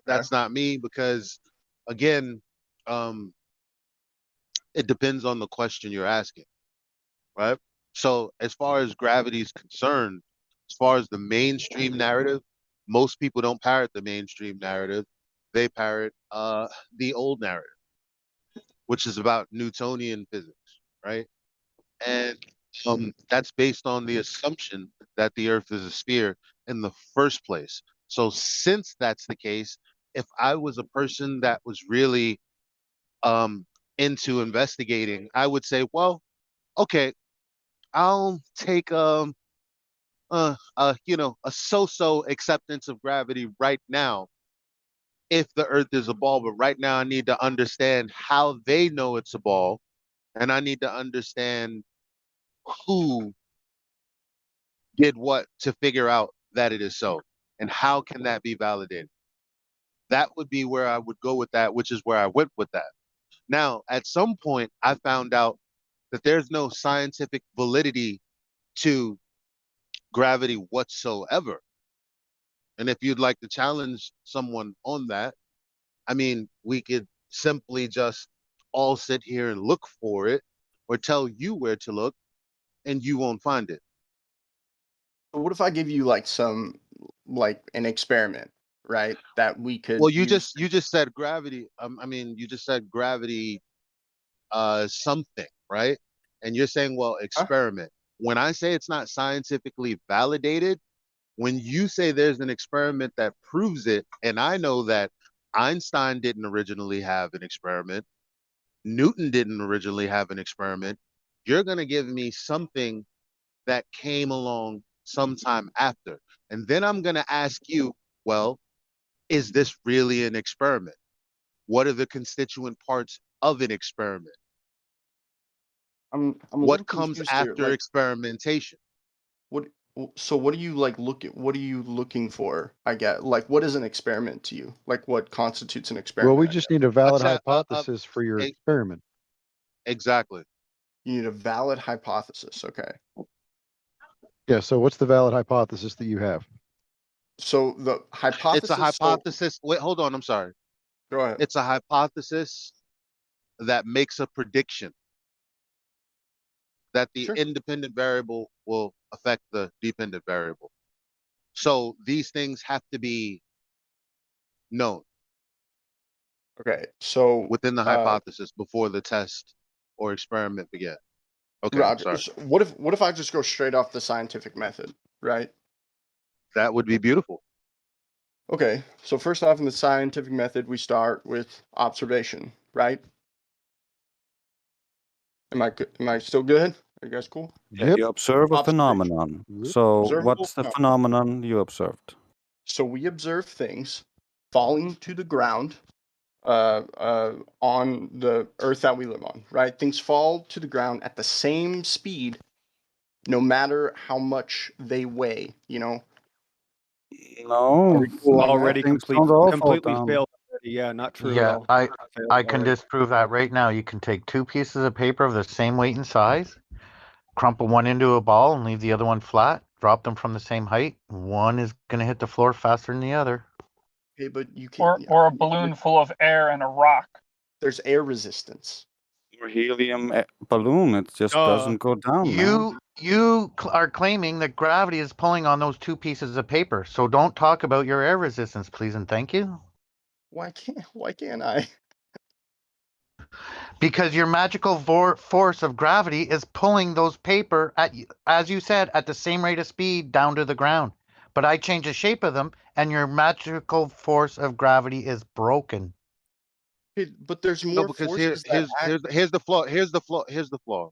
That's not me because, again, um, It depends on the question you're asking, right? So as far as gravity is concerned, as far as the mainstream narrative, most people don't parrot the mainstream narrative. They parrot the old narrative, which is about Newtonian physics, right? And that's based on the assumption that the Earth is a sphere in the first place. So since that's the case, if I was a person that was really into investigating, I would say, well, okay, I'll take a so-so acceptance of gravity right now if the Earth is a ball, but right now I need to understand how they know it's a ball, and I need to understand who did what to figure out that it is so, and how can that be validated. That would be where I would go with that, which is where I went with that. Now, at some point, I found out that there's no scientific validity to gravity whatsoever. And if you'd like to challenge someone on that, I mean, we could simply just all sit here and look for it or tell you where to look and you won't find it. What if I give you like an experiment, right? That we could Well, use. you just said gravity. I mean, you just said gravity something, right? And you're saying, well, experiment. When I say it's not scientifically validated, when you say there's an experiment that proves it, and I know that Einstein didn't originally have an experiment, Newton didn't originally have an experiment, you're going to give me something that came along sometime after. And then I'm going to ask you, well, is this really an experiment? What are the constituent parts of an experiment? I'm a What little comes confused here. after experimentation? So what do you what are you looking for? I get like what is an experiment to you? Like what constitutes an experiment? Well, we just need a valid hypothesis for your experiment. Exactly. You need a valid hypothesis. Okay. Yeah. So what's the valid hypothesis that you have? So the hypothesis. It's a hypothesis. Wait, hold on. I'm sorry. Go ahead. It's a hypothesis that makes a prediction that the independent variable will affect the dependent variable. So these things have to be known. Okay. So within the hypothesis before the test or experiment began. Okay, Roger. sorry. So what if I just go straight off the scientific method, right? That would be beautiful. Okay. So first off, in the scientific method, we start with observation, right? Am I still good? Are you guys cool? Yeah, you observe a phenomenon. So what's the phenomenon you observed? So we observe things falling to the ground on the earth that we live on, right? Things fall to the ground at the same speed, no matter how much they weigh, you know? No, already things don't all fall completely down. failed. Yeah, not true at Yeah, all. I Failed can already. disprove that right now. You can take two pieces of paper of the same weight and size, crumple one into a ball and leave the other one flat, drop them from the same height. One is going to hit the floor faster than the other. Okay, but you can't. Or a balloon full of air and a rock. There's air resistance. Or helium balloon, it just doesn't go down, man. You are claiming that gravity is pulling on those two pieces of paper. So don't talk about your air resistance, please and thank you. Why can't I? Because your magical force of gravity is pulling those paper at, as you said, at the same rate of speed down to the ground. But I change the shape of them, and your magical force of gravity is broken. But there's more No, because forces here's the flaw. Here's the flaw.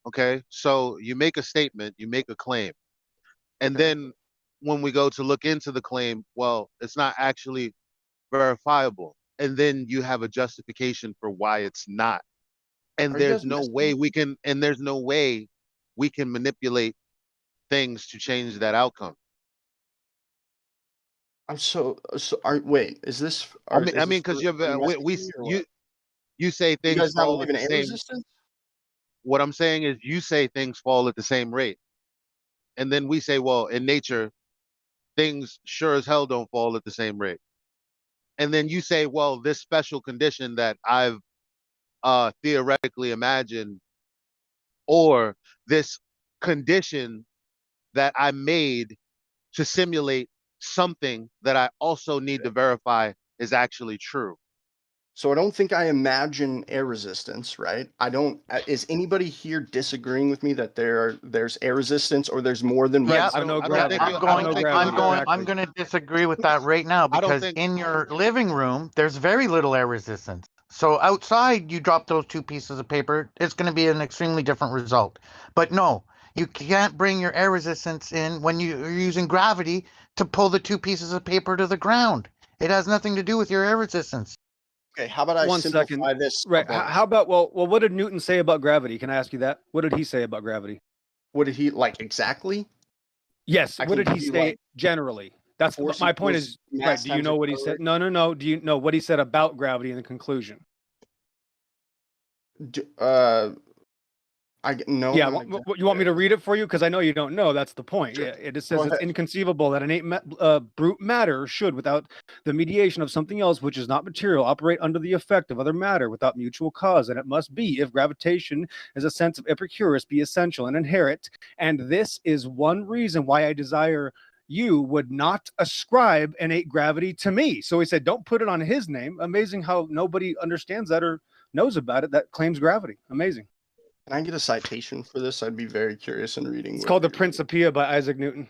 Okay, so you make a statement, you make a claim, and then when we go to look into the claim, well, it's not actually verifiable, and then you have a justification for why it's not. And there's no way we can manipulate things to change that outcome. I'm so wait, is this I mean because you say things you guys not fall believe at in the air same. resistance? What I'm saying is you say things fall at the same rate, and then we say, well, in nature things sure as hell don't fall at the same rate. And then you say, well, this special condition that I've theoretically imagine, or this condition that I made to simulate something that I also need to verify is actually true. So I don't think I imagine air resistance, right? I don't. Is anybody here disagreeing with me that there's air resistance or there's more than one? Yeah, I don't yeah, I'm going to disagree with that right now because in your living room there's very little air resistance. So outside you drop those two pieces of paper, it's going to be an extremely different result. But no, you can't bring your air resistance in when you're using gravity to pull the two pieces of paper to the ground. It has nothing to do with your air resistance. Okay, how about I One simplify second. this? Right. How about well, what did Newton say about gravity? Can I ask you that? What did he say about gravity? What did he like exactly? Yes. I What can did he give you, say like, generally? That's force my point equals is mass right. Do you times know what he said? acceleration. No. Do you know what he said about gravity in the conclusion? No. Yeah, not you want me to read it for you? Because I know you don't know. That's the point. Sure. Yeah, it just Go says it's ahead. inconceivable that innate brute matter should, without the mediation of something else which is not material, operate under the effect of other matter without mutual cause. And it must be, if gravitation is a sense of Epicurus, be essential and inherent. And this is one reason why I desire you would not ascribe innate gravity to me. So he said, don't put it on his name. Amazing how nobody understands that or knows about it that claims gravity. Amazing. Can I get a citation for this? I'd be very curious in reading. It's called the Principia by Isaac Newton.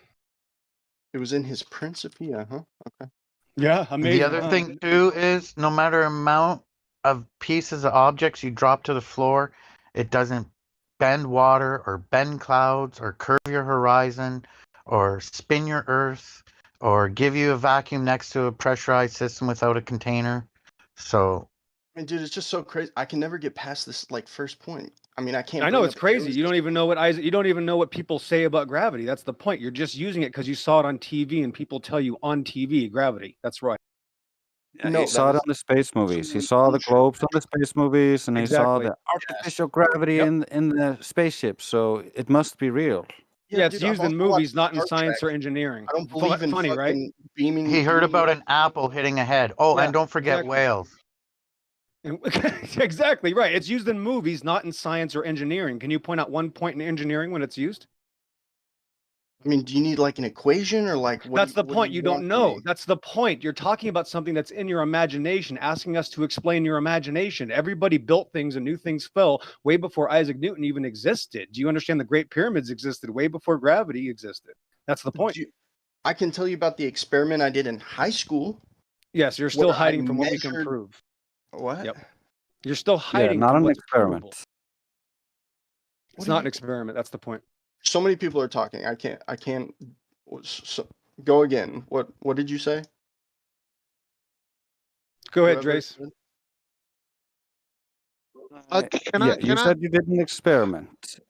It was in his Principia, huh? Okay. Yeah, amazing. The other thing too is no matter amount of pieces of objects you drop to the floor, it doesn't bend water or bend clouds or curve your horizon or spin your earth or give you a vacuum next to a pressurized system without a container. So I mean, dude, it's just so crazy. I can never get past this like first point. I mean, I can't. I know bring it's up crazy. You don't even know what Isaac. You don't even know what people say about gravity. That's the point. You're just using it because you saw it on TV and people tell you on TV gravity. That's right. Yeah, he saw it on the space movies. He saw the globes on the space movies, and he saw the artificial gravity in the spaceship. So it must be real. Yeah, it's dude, I've used in also movies, watched not in Star science Trek. or engineering. I don't believe in Funny, right? fucking beaming. he heard about an apple hitting a head. Oh, Yeah, and don't forget exactly. whales. Exactly right. It's used in movies, not in science or engineering. Can you point out one point in engineering when it's used? I mean, do you need like an equation or like what? That's the what do point. You want don't from know. me? That's the point. You're talking about something that's in your imagination, asking us to explain your imagination. Everybody built things and new things fell way before Isaac Newton even existed. Do you understand the Great Pyramids existed way before gravity existed? That's the point. I can tell you about the experiment I did in high school. Yes, you're still where I hiding from what we can measured- prove. What? Yep. You're still hiding not from an what's experiment. provable. It's not an experiment. That's the point. So many people are talking. I can't. So, go again. What did you say? Go ahead, Whoever- Drace. You said you did an experiment.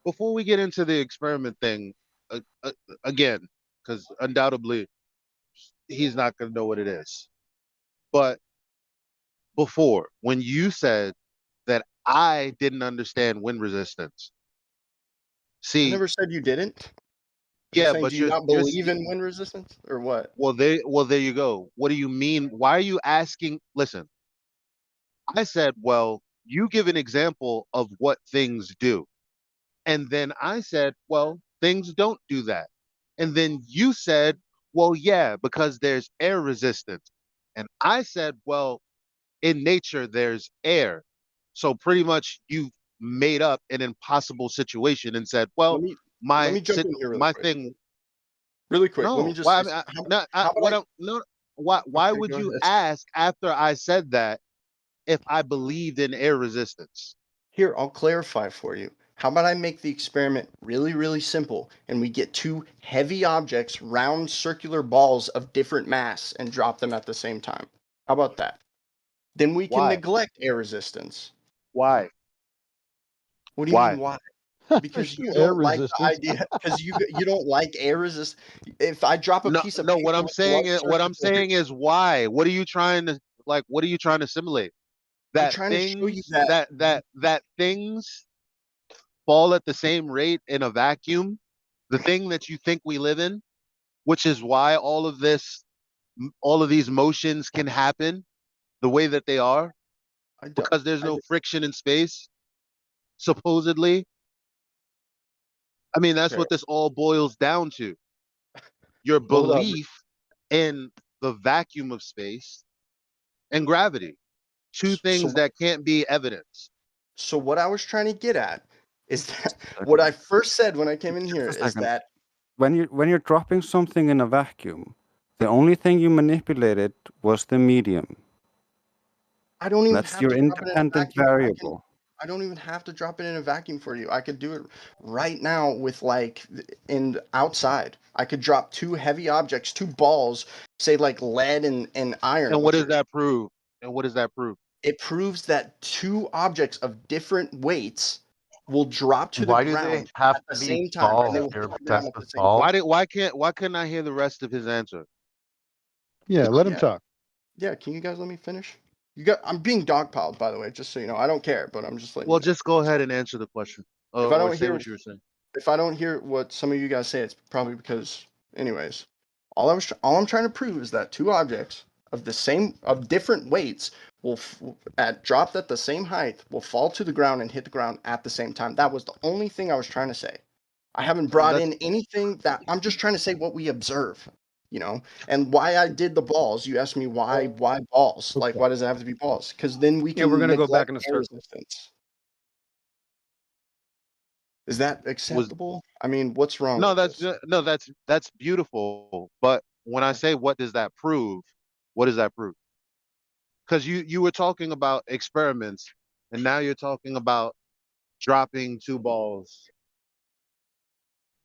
Before we get into the experiment thing, again, because undoubtedly he's not going to know what it is. But before, when you said that I didn't understand wind resistance, I never said you didn't. You're yeah, saying, but do you not you're believe in wind resistance or what? well, there you go. What do you mean? Why are you asking? Listen, I said, well, you give an example of what things do. And then I said, well, things don't do that. And then you said, well, yeah, because there's air resistance. And I said, well, in nature, there's air. So pretty much you've made up an impossible situation and said, well, let me jump in here really quick. thing. Really quick. No, Let me just. why? say- Why Okay, would go you ahead. ask after I said that if I believed in air resistance? Here, I'll clarify for you. How about I make the experiment really, really simple and we get two heavy objects, round circular balls of different mass, and drop them at the same time? How about that? Then we can Why? neglect air resistance. Why? What do you mean why? Because you Air don't like the resistance. idea. Because you don't like air resist. If I drop a piece of No. paper What I'm with saying one is, why? What are you trying to like? What are you trying to simulate? I'm That trying to show you things that that things fall at the same rate in a vacuum. The thing that you think we live in, which is why all of these motions can happen the way that they are. because there's no friction in space, supposedly. I mean, that's Okay. what this all boils down to. Your Hold up. belief in the vacuum of space and gravity. Two things that can't be evidenced. So what I was trying to get at is that what I first said when I came in here is that when you're dropping something in a vacuum, the only thing you manipulated was the medium. I don't even That's have your to drop it in a independent vacuum. variable. I don't even have to drop it in a vacuum for you. I could do it right now with like in outside. I could drop two heavy objects, two balls, say like lead and iron. And what does that prove? And what does that prove? It proves that two objects of different weights will drop to the Why do they ground have at the to be same time, and they balls? will They're hit the ground obsessed at the with same time. balls. Why couldn't I hear the rest of his answer? Yeah, let him Yeah. talk. Yeah, can you guys let me finish? I'm being dogpiled, by the way, just so you know. I don't care, but I'm just letting Well, you know. just go ahead and answer the question, If I or don't say hear what you were saying. if I don't hear what some of you guys say, it's probably because, anyways, all I'm trying to prove is that two objects of different weights will dropped at the same height will fall to the ground and hit the ground at the same time. That was the only thing I was trying to say. I haven't brought in anything that I'm just trying to say what we observe, you know, and why I did the balls. You asked me why balls? Like, why does it have to be balls? Because then we can Yeah, we're gonna go back neglect in a air circle. resistance. Is that acceptable? I mean, what's wrong No, with this? that's beautiful. But when I say what does that prove, what does that prove? Because you were talking about experiments, and now you're talking about dropping two balls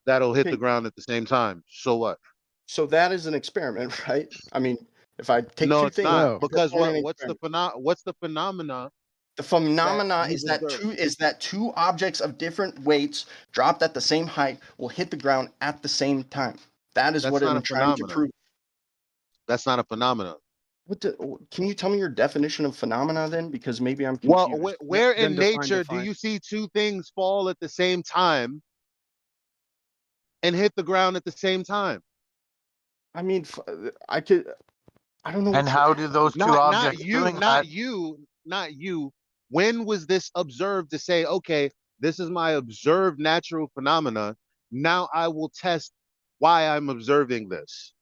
that'll hit Okay. the ground at the same time. So what? So that is an experiment, right? I mean, if I take No, two it's things, not. Because perform an what's the experiment. what's the phenomena The that phenomena you've observed? is that two objects of different weights dropped at the same height will hit the ground at the same time. That is That's what not I'm a trying to phenomena. prove. That's not a phenomena. Can you tell me your definition of phenomena then? Because maybe I'm Well, confused. where in nature do you see two things fall at the same time and hit the ground at the same time? I mean, I don't know. And how do those two objects doing that? Not you. When was this observed to say, okay, this is my observed natural phenomena. Now I will test why I'm observing this.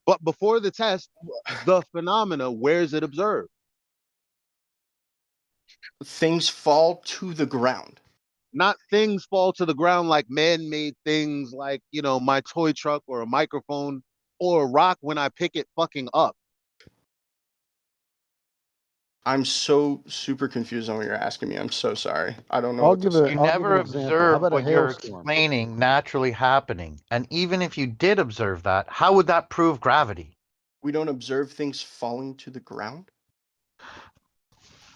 But before the test, the phenomena, where is it observed? Things fall to the ground. Not things fall to the ground like man-made things like, my toy truck or a microphone or a rock when I pick it fucking up. I'm so super confused on what you're asking me. I'm so sorry. I don't know I'll what to give say. a. You I'll give never an example. How observe about a what you're hailstorm? explaining naturally happening. And even if you did observe that, how would that prove gravity? We don't observe things falling to the ground?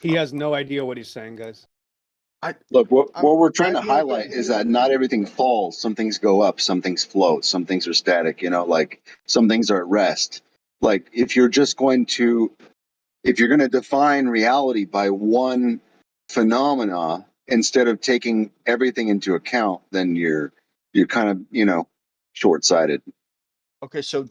He has no idea what he's saying, guys. Look, what we're trying to highlight is that not everything falls. Some things go up, some things float, some things are static, like some things are at rest. Like if you're going to define reality by one phenomena instead of taking everything into account, then you're kind of, short-sighted. Okay, so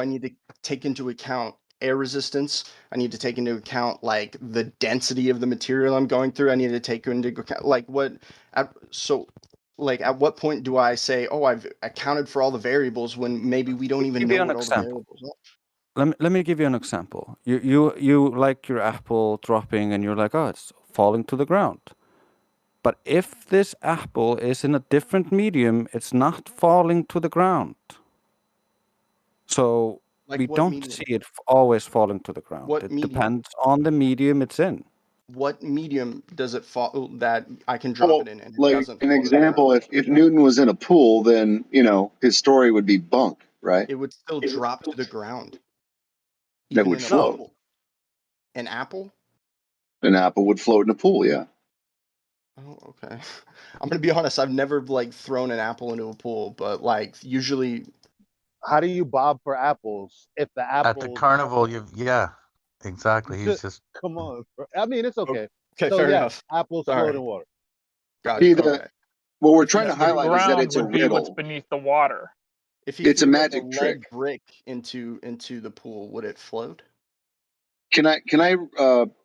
I need to take into account air resistance. I need to take into account like the density of the material I'm going through. I need to take into account like at what point do I say, oh, I've accounted for all the variables when maybe we don't even know what all the variables are? Let me give you an example. You like your apple dropping and you're like, oh, it's falling to the ground. But if this apple is in a different medium, it's not falling to the ground. So Like we what don't medium? see it always falling to the ground. What It medium? depends on the medium it's in. What medium does it fall that I can drop it in and it Like doesn't an fall to the ground? example, if Newton was in a pool, then his story would be bunk, right? It would still drop to the ground. That Even would in a float. pool. An apple? An apple would float in a pool, yeah. Oh, okay. I'm gonna be honest. I've never thrown an apple into a pool, but usually. How do you bob for apples if the apples At the carnival, exactly. He's just come on, bro. I mean, it's okay. Okay, So fair yeah, enough. apples Sorry. float in water. Gotcha. Okay. What we're trying to The highlight is that ground it's a would be what's riddle. beneath the water. If you It's a threw magic a lead trick. brick into the pool, would it float? Can I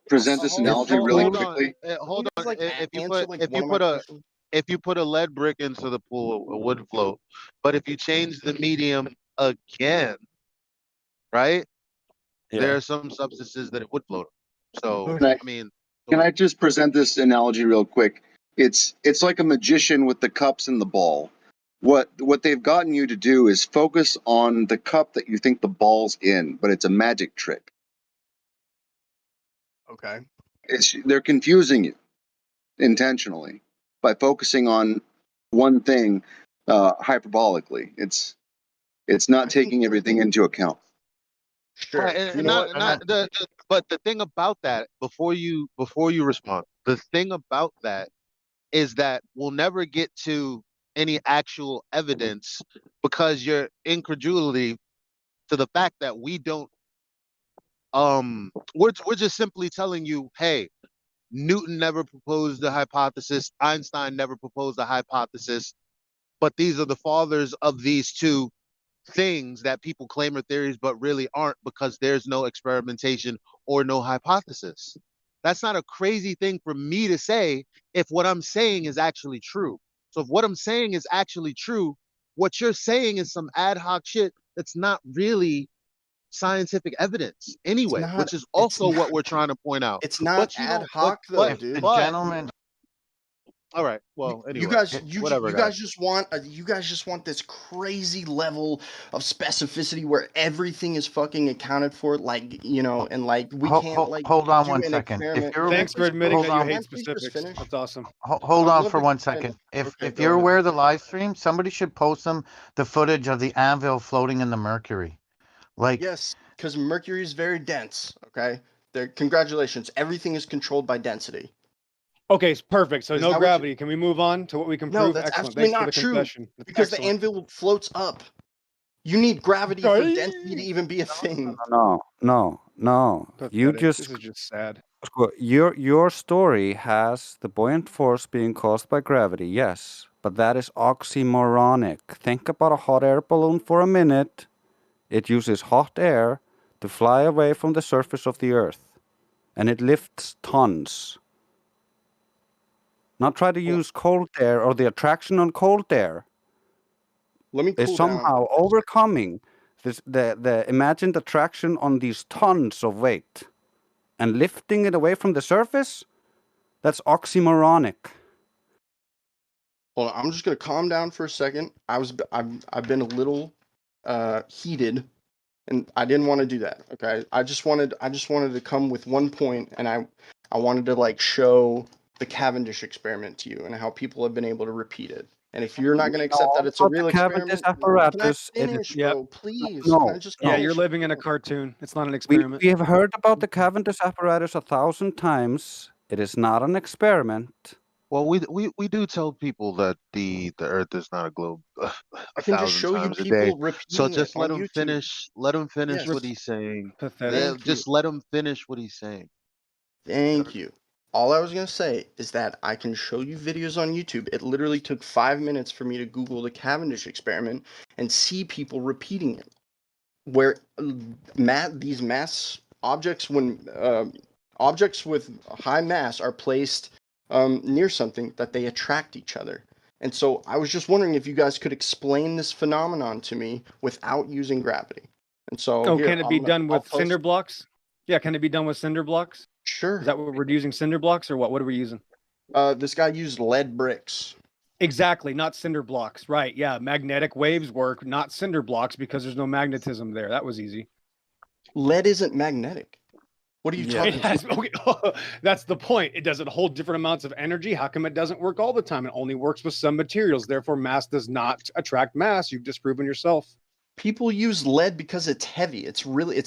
present this analogy really quickly? Hold on. Like If like you one of put my a questions. if you put a lead brick into the pool, it would float. But if you change the medium again, right? There are some substances that it would float. So Can I, I mean, can I just present this analogy real quick? It's like a magician with the cups and the ball. What they've gotten you to do is focus on the cup that you think the ball's in, but it's a magic trick. Okay. They're confusing you intentionally by focusing on one thing hyperbolically. It's not taking everything into account. Sure. Right, and You know not what? but the thing about that, before you respond, the thing about that is that we'll never get to any actual evidence because your incredulity to the fact that we don't we're just simply telling you, hey, Newton never proposed the hypothesis, Einstein never proposed the hypothesis, but these are the fathers of these two things that people claim are theories but really aren't because there's no experimentation or no hypothesis. That's not a crazy thing for me to say if what I'm saying is actually true. So if what I'm saying is actually true, what you're saying is some ad hoc shit that's not really scientific evidence anyway, which is also what we're trying to point out. It's not But you ad don't hoc though, but dude. Gentlemen, all right. Well, You anyway, guys, whatever, you guys. guys just want this crazy level of specificity where everything is fucking accounted for, like and like we can't like hold on do one an second. If experiment. you're Can I Thanks for please admitting hold that you on, Can I hate please just specifics. finish? That's awesome. hold I'd on love for to one just finish. second. If Okay, if go you're ahead. aware of the live stream, somebody should post the footage of the anvil floating in the mercury. Like, Yes, because Mercury is very dense. Okay, there. Congratulations. Everything is controlled by density. Okay, perfect. So Is no that what you- gravity. Can we move on to what we can No, prove? that's Excellent. absolutely Thanks for not the true. confession. That's Because the excellent. anvil floats up. You need gravity for density to even be a thing. No. You Pathetic. just This is just sad. your story has the buoyant force being caused by gravity, yes, but that is oxymoronic. Think about a hot air balloon for a minute. It uses hot air to fly away from the surface of the Earth, and it lifts tons. Not try to use cold air or the attraction on cold air. Let me Is cool down. somehow overcoming the imagined attraction on these tons of weight and lifting it away from the surface. That's oxymoronic. Hold on, I'm just gonna calm down for a second. I've been a little heated, and I didn't want to do that. Okay, I just wanted to come with one point, and I wanted to like show the Cavendish experiment to you and how people have been able to repeat it. And if you're not gonna accept that it's a About real the Cavendish experiment, can I apparatus, finish, bro? Please, can I just Yeah, finish? you're living in a cartoon. It's not an We experiment. have heard about the Cavendish apparatus 1,000 times. It is not an experiment. Well, we do tell people that the Earth is not a globe I can just 1,000 show you times a day. people So repeating it just let on him YouTube. finish. Let him finish Yes. what he's saying. Pathetic. Just let him finish what he's saying. Thank you. All I was going to say is that I can show you videos on YouTube. It literally took 5 minutes for me to Google the Cavendish experiment and see people repeating it. Where these mass objects, when objects with high mass are placed near something, that they attract each other. And so I was just wondering if you guys could explain this phenomenon to me without using gravity. And so Oh, here, can it be done with cinder blocks? Yeah, can it be done with cinder blocks? Sure. Is that what we're using? Cinder blocks or what? What are we using? This guy used lead bricks. Exactly, not cinder blocks. Right. Yeah, magnetic waves work, not cinder blocks because there's no magnetism there. That was easy. Lead isn't magnetic. What are you talking about? That's the point. It doesn't hold different amounts of energy. How come it doesn't work all the time? It only works with some materials. Therefore, mass does not attract mass. You've disproven yourself. People use lead because it's heavy.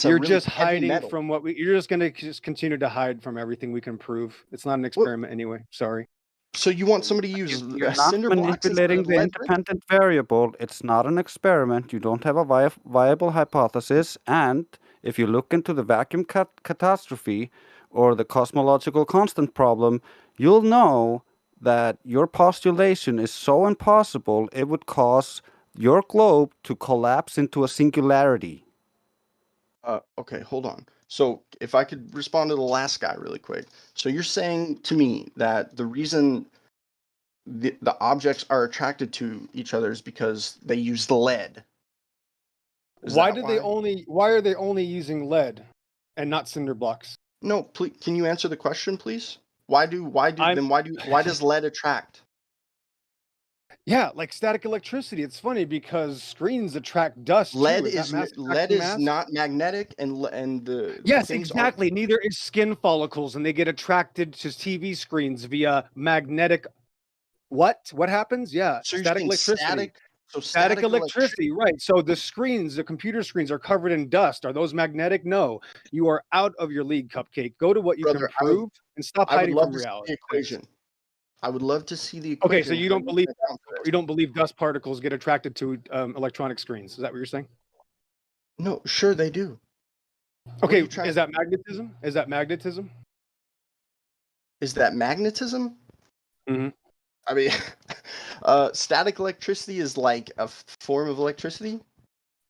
You're just hiding from what you're just going to just continue to hide from everything we can prove. It's not an experiment anyway. Sorry. So you want somebody to use You're not cinder blocks manipulating the independent variable. It's not an experiment. You don't have a viable hypothesis. And if you look into the vacuum catastrophe or the cosmological constant problem, you'll know that your postulation is so impossible it would cause your globe to collapse into a singularity. Okay, hold on. So if I could respond to the last guy really quick. So you're saying to me that the reason the objects are attracted to each other is because they use lead. Why are they only using lead and not cinder blocks? No, please, can you answer the question, please? Why does lead attract? Yeah, like static electricity. It's funny because screens attract dust Lead too. lead is not magnetic, and the yes, things exactly. Neither is skin follicles, and they get attracted to TV screens via magnetic. What happens? Yeah, So you're static saying electricity. static Electricity, right? So the computer screens are covered in dust. Are those magnetic? No. You are out of your league, Cupcake. Go to what you can prove and stop hiding from reality. The equation. I would love to see the Okay, equation. so you don't believe dust particles get attracted to electronic screens? Is that what you're saying? No, sure they do. Okay, is that magnetism? Is that magnetism? Is that magnetism? Mm-hmm. I mean, static electricity is like a form of electricity.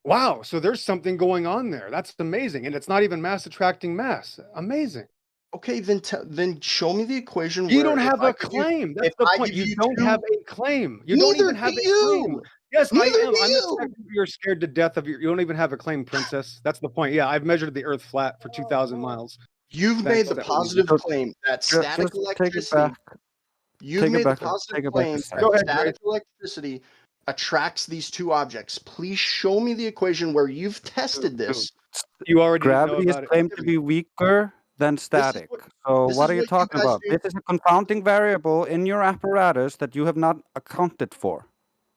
Wow, so there's something going on there. That's amazing, and it's not even mass attracting mass. Amazing. Okay, then show me the equation. You don't have a claim. That's the point. You don't have a claim. You don't even have a claim. Yes, I am. I'm the you're scared to death of you don't even have a claim, princess. That's the point. Yeah, I've measured the Earth flat for 2,000 miles. You've made the positive claim that static electricity. You've made the positive claim that static electricity attracts these two objects. Please show me the equation where you've tested this. You already Gravity is claimed to be weaker than static. So what are you talking about? This is a confounding variable in your apparatus that you have not accounted for.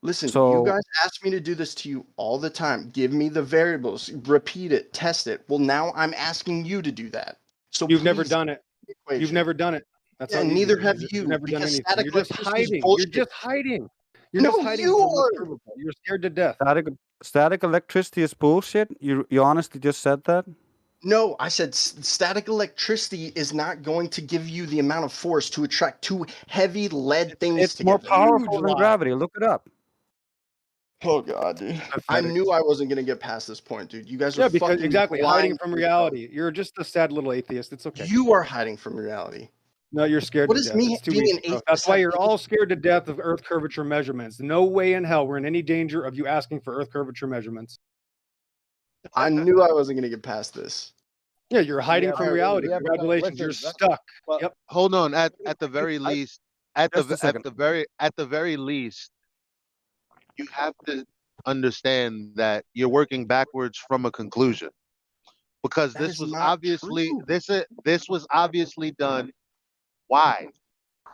Listen, you guys ask me to do this to you all the time. Give me the variables, repeat it, test it. Well, now I'm asking you to do that. So you've never done it. You've never done it. That's and neither have you. You've never done anything. You're just hiding. You're just hiding. You're just hiding. You're scared to death. Static electricity is bullshit. You honestly just said that? No, I said static electricity is not going to give you the amount of force to attract two heavy lead things It's together. more powerful than gravity. Look it up. Oh god, dude! I knew I wasn't gonna get past this point, dude. You guys are because exactly hiding from yourself. reality. You're just a sad little atheist. It's okay. You are hiding from reality. No, you're scared What to does death. me It's too being easy, an bro. atheist That's why have you're to all scared to death of Earth curvature measurements. No way in hell we're in any danger of you asking for Earth curvature measurements. I knew I wasn't gonna get past this. Yeah, you're hiding from reality. Congratulations, you're stuck. Yep. Hold on. At the very least, at the very least, you have to understand that you're working backwards from a conclusion, because this was obviously done. Why?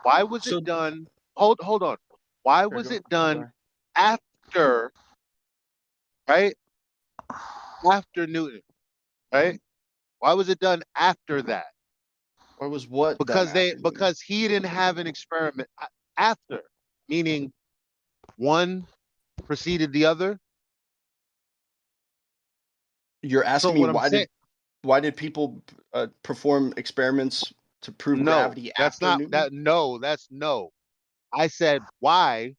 Why was it done? Hold on. Why was it done after? Right? After Newton, right? Why was it done after that? Or was what? Because he didn't have an experiment after, meaning one preceded the other. You're asking me why did people perform experiments to prove gravity after Newton? That's no. I said, why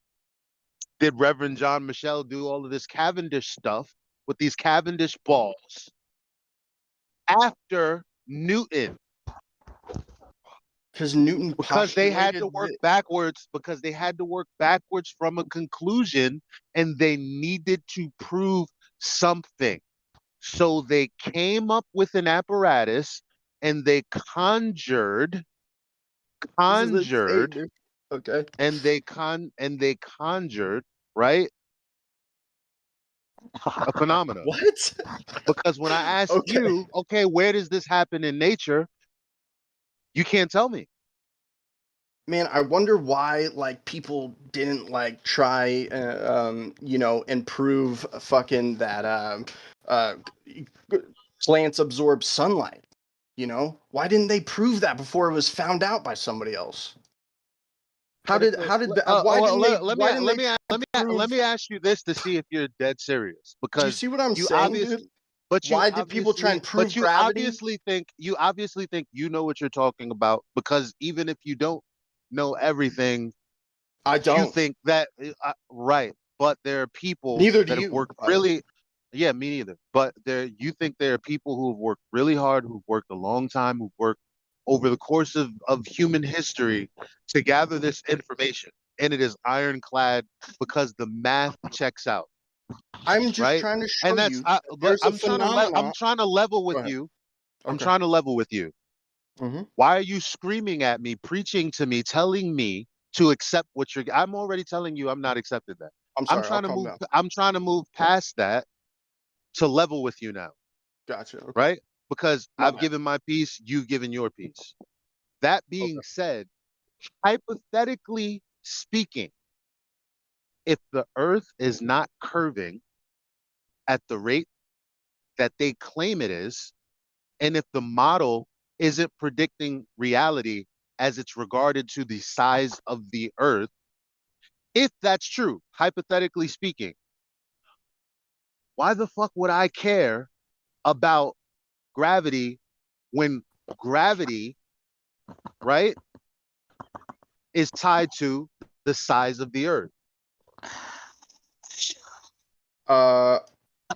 did Reverend John Michel do all of this Cavendish stuff with these Cavendish balls after Newton? Because they had to work backwards. Because they had to work backwards from a conclusion, and they needed to prove something. So they came up with an apparatus, and they conjured, okay, and they conjured, right? A phenomena. What? Because when I ask you, okay, where does this happen in nature? You can't tell me. Man, I wonder why people didn't try and prove fucking that plants absorb sunlight. Why didn't they prove that before it was found out by somebody else? Let me ask you this to see if you're dead serious. Because do you see what I'm saying, dude? Why did people try and prove gravity? You obviously think you know what you're talking about, because even if you don't know everything, I don't. You think that right? But there are people Neither do that have you, worked really. Yeah, me neither. But you think there are people who have worked really hard, who've worked a long time, who've worked over the course of human history to gather this information. And it is ironclad because the math checks out. I'm just Right? trying to show And that's you but there's a phenomenon. I'm trying to level Go with ahead. you. I'm Okay. trying to level with you. Mm-hmm. Why are you screaming at me, preaching to me, telling me to accept what you're I'm already telling you I'm not accepting that. I'm sorry. I'll calm down. I'm trying to move past that to level with you now. Gotcha. Okay. Right? Because My I've bad. given my piece, you've given your piece. That being said, hypothetically speaking, if the earth is not curving at the rate that they claim it is, and if the model isn't predicting reality as it's regarded to the size of the earth, if that's true, hypothetically speaking, why the fuck would I care about gravity when gravity, right, is tied to the size of the earth?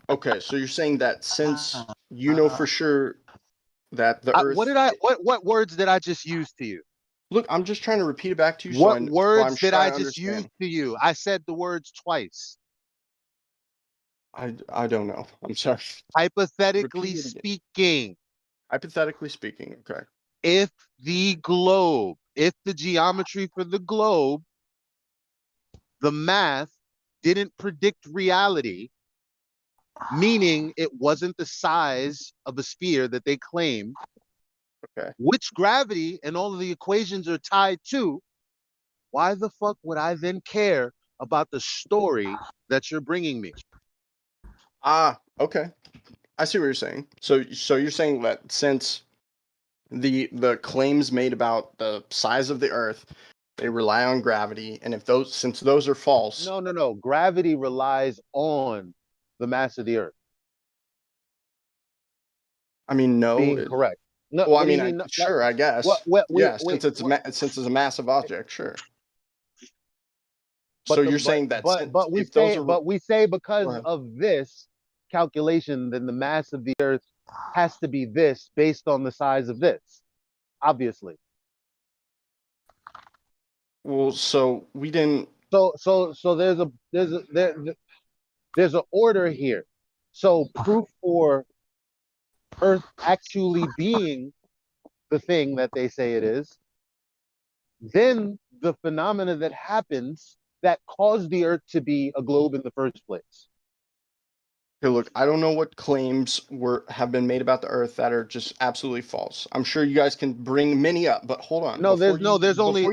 Okay, so you're saying that since you know for sure that the Earth. What words did I just use to you? Look, I'm just trying to repeat it back to you, What so I'm words did sure I I just use understand. to you? I said the words twice. I don't know. I'm sorry. Hypothetically Repeat it again. speaking. Hypothetically speaking, okay. If the geometry for the globe, the math didn't predict reality, meaning it wasn't the size of a sphere that they claim, okay, which gravity and all of the equations are tied to, why the fuck would I then care about the story that you're bringing me? Okay. I see what you're saying. So you're saying that since the claims made about the size of the Earth, they rely on gravity, and since those are false. No. Gravity relies on the mass of the Earth. I mean, no. Being correct. No, well, what I do you mean, mean? sure, I guess. Since it's a massive object, sure. But So you're saying that we say because of this calculation, then the mass of the Earth has to be this based on the size of this, obviously. Well, so we didn't. So there's an order here. So proof for Earth actually being the thing that they say it is, then the phenomena that happens that caused the Earth to be a globe in the first place. Okay, look, I don't know what claims have been made about the Earth that are just absolutely false. I'm sure you guys can bring many up, but hold on. There's only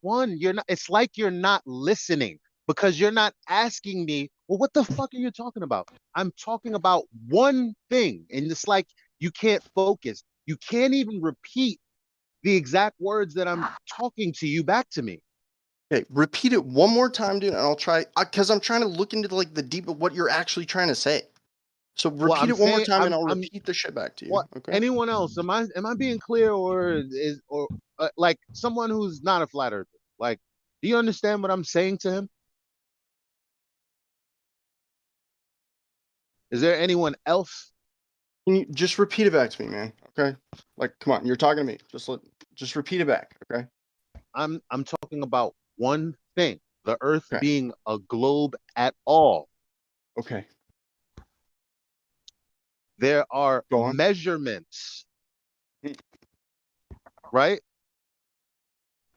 one. It's like you're not listening because you're not asking me, well, what the fuck are you talking about? I'm talking about one thing, and it's like you can't focus. You can't even repeat the exact words that I'm talking to you back to me. Okay, repeat it one more time, dude, and I'll try, because I'm trying to look into like the deep of what you're actually trying to say. So repeat it one more time, and I'll repeat the shit back to you. Okay. Anyone else? Am I being clear, or like someone who's not a flat earther? Like, do you understand what I'm saying to him? Is there anyone else? Can you just repeat it back to me, man? Okay. Like, come on, you're talking to me. Just repeat it back. Okay. I'm talking about one thing: the Earth being a globe at all. Okay. There are measurements, right?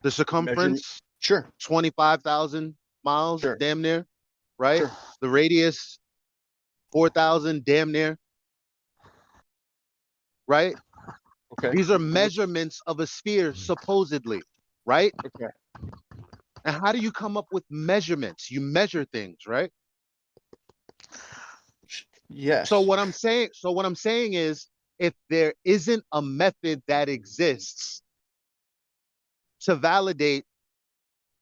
The circumference, sure, 25,000 miles, damn near, right? Sure. The radius, 4,000, damn near, right? Okay. These are measurements of a sphere, supposedly, right? Okay. And how do you come up with measurements? You measure things, right? Yes. So what I'm saying is, if there isn't a method that exists to validate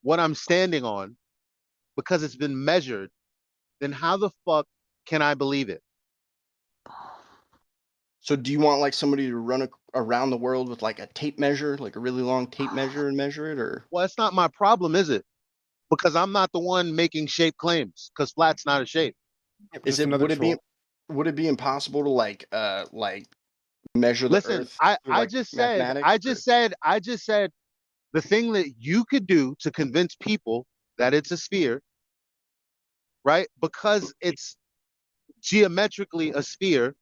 what I'm standing on because it's been measured, then how the fuck can I believe it? So do you want like somebody to run around the world with like a tape measure, like a really long tape measure, and measure it, or? Well, it's not my problem, is it? because I'm not the one making shape claims, because flat's not a shape. Is it would it be impossible to like measure the Listen, Earth I through, like, just mathematics? said the thing that you could do to convince people that it's a sphere, right? Because it's geometrically a sphere,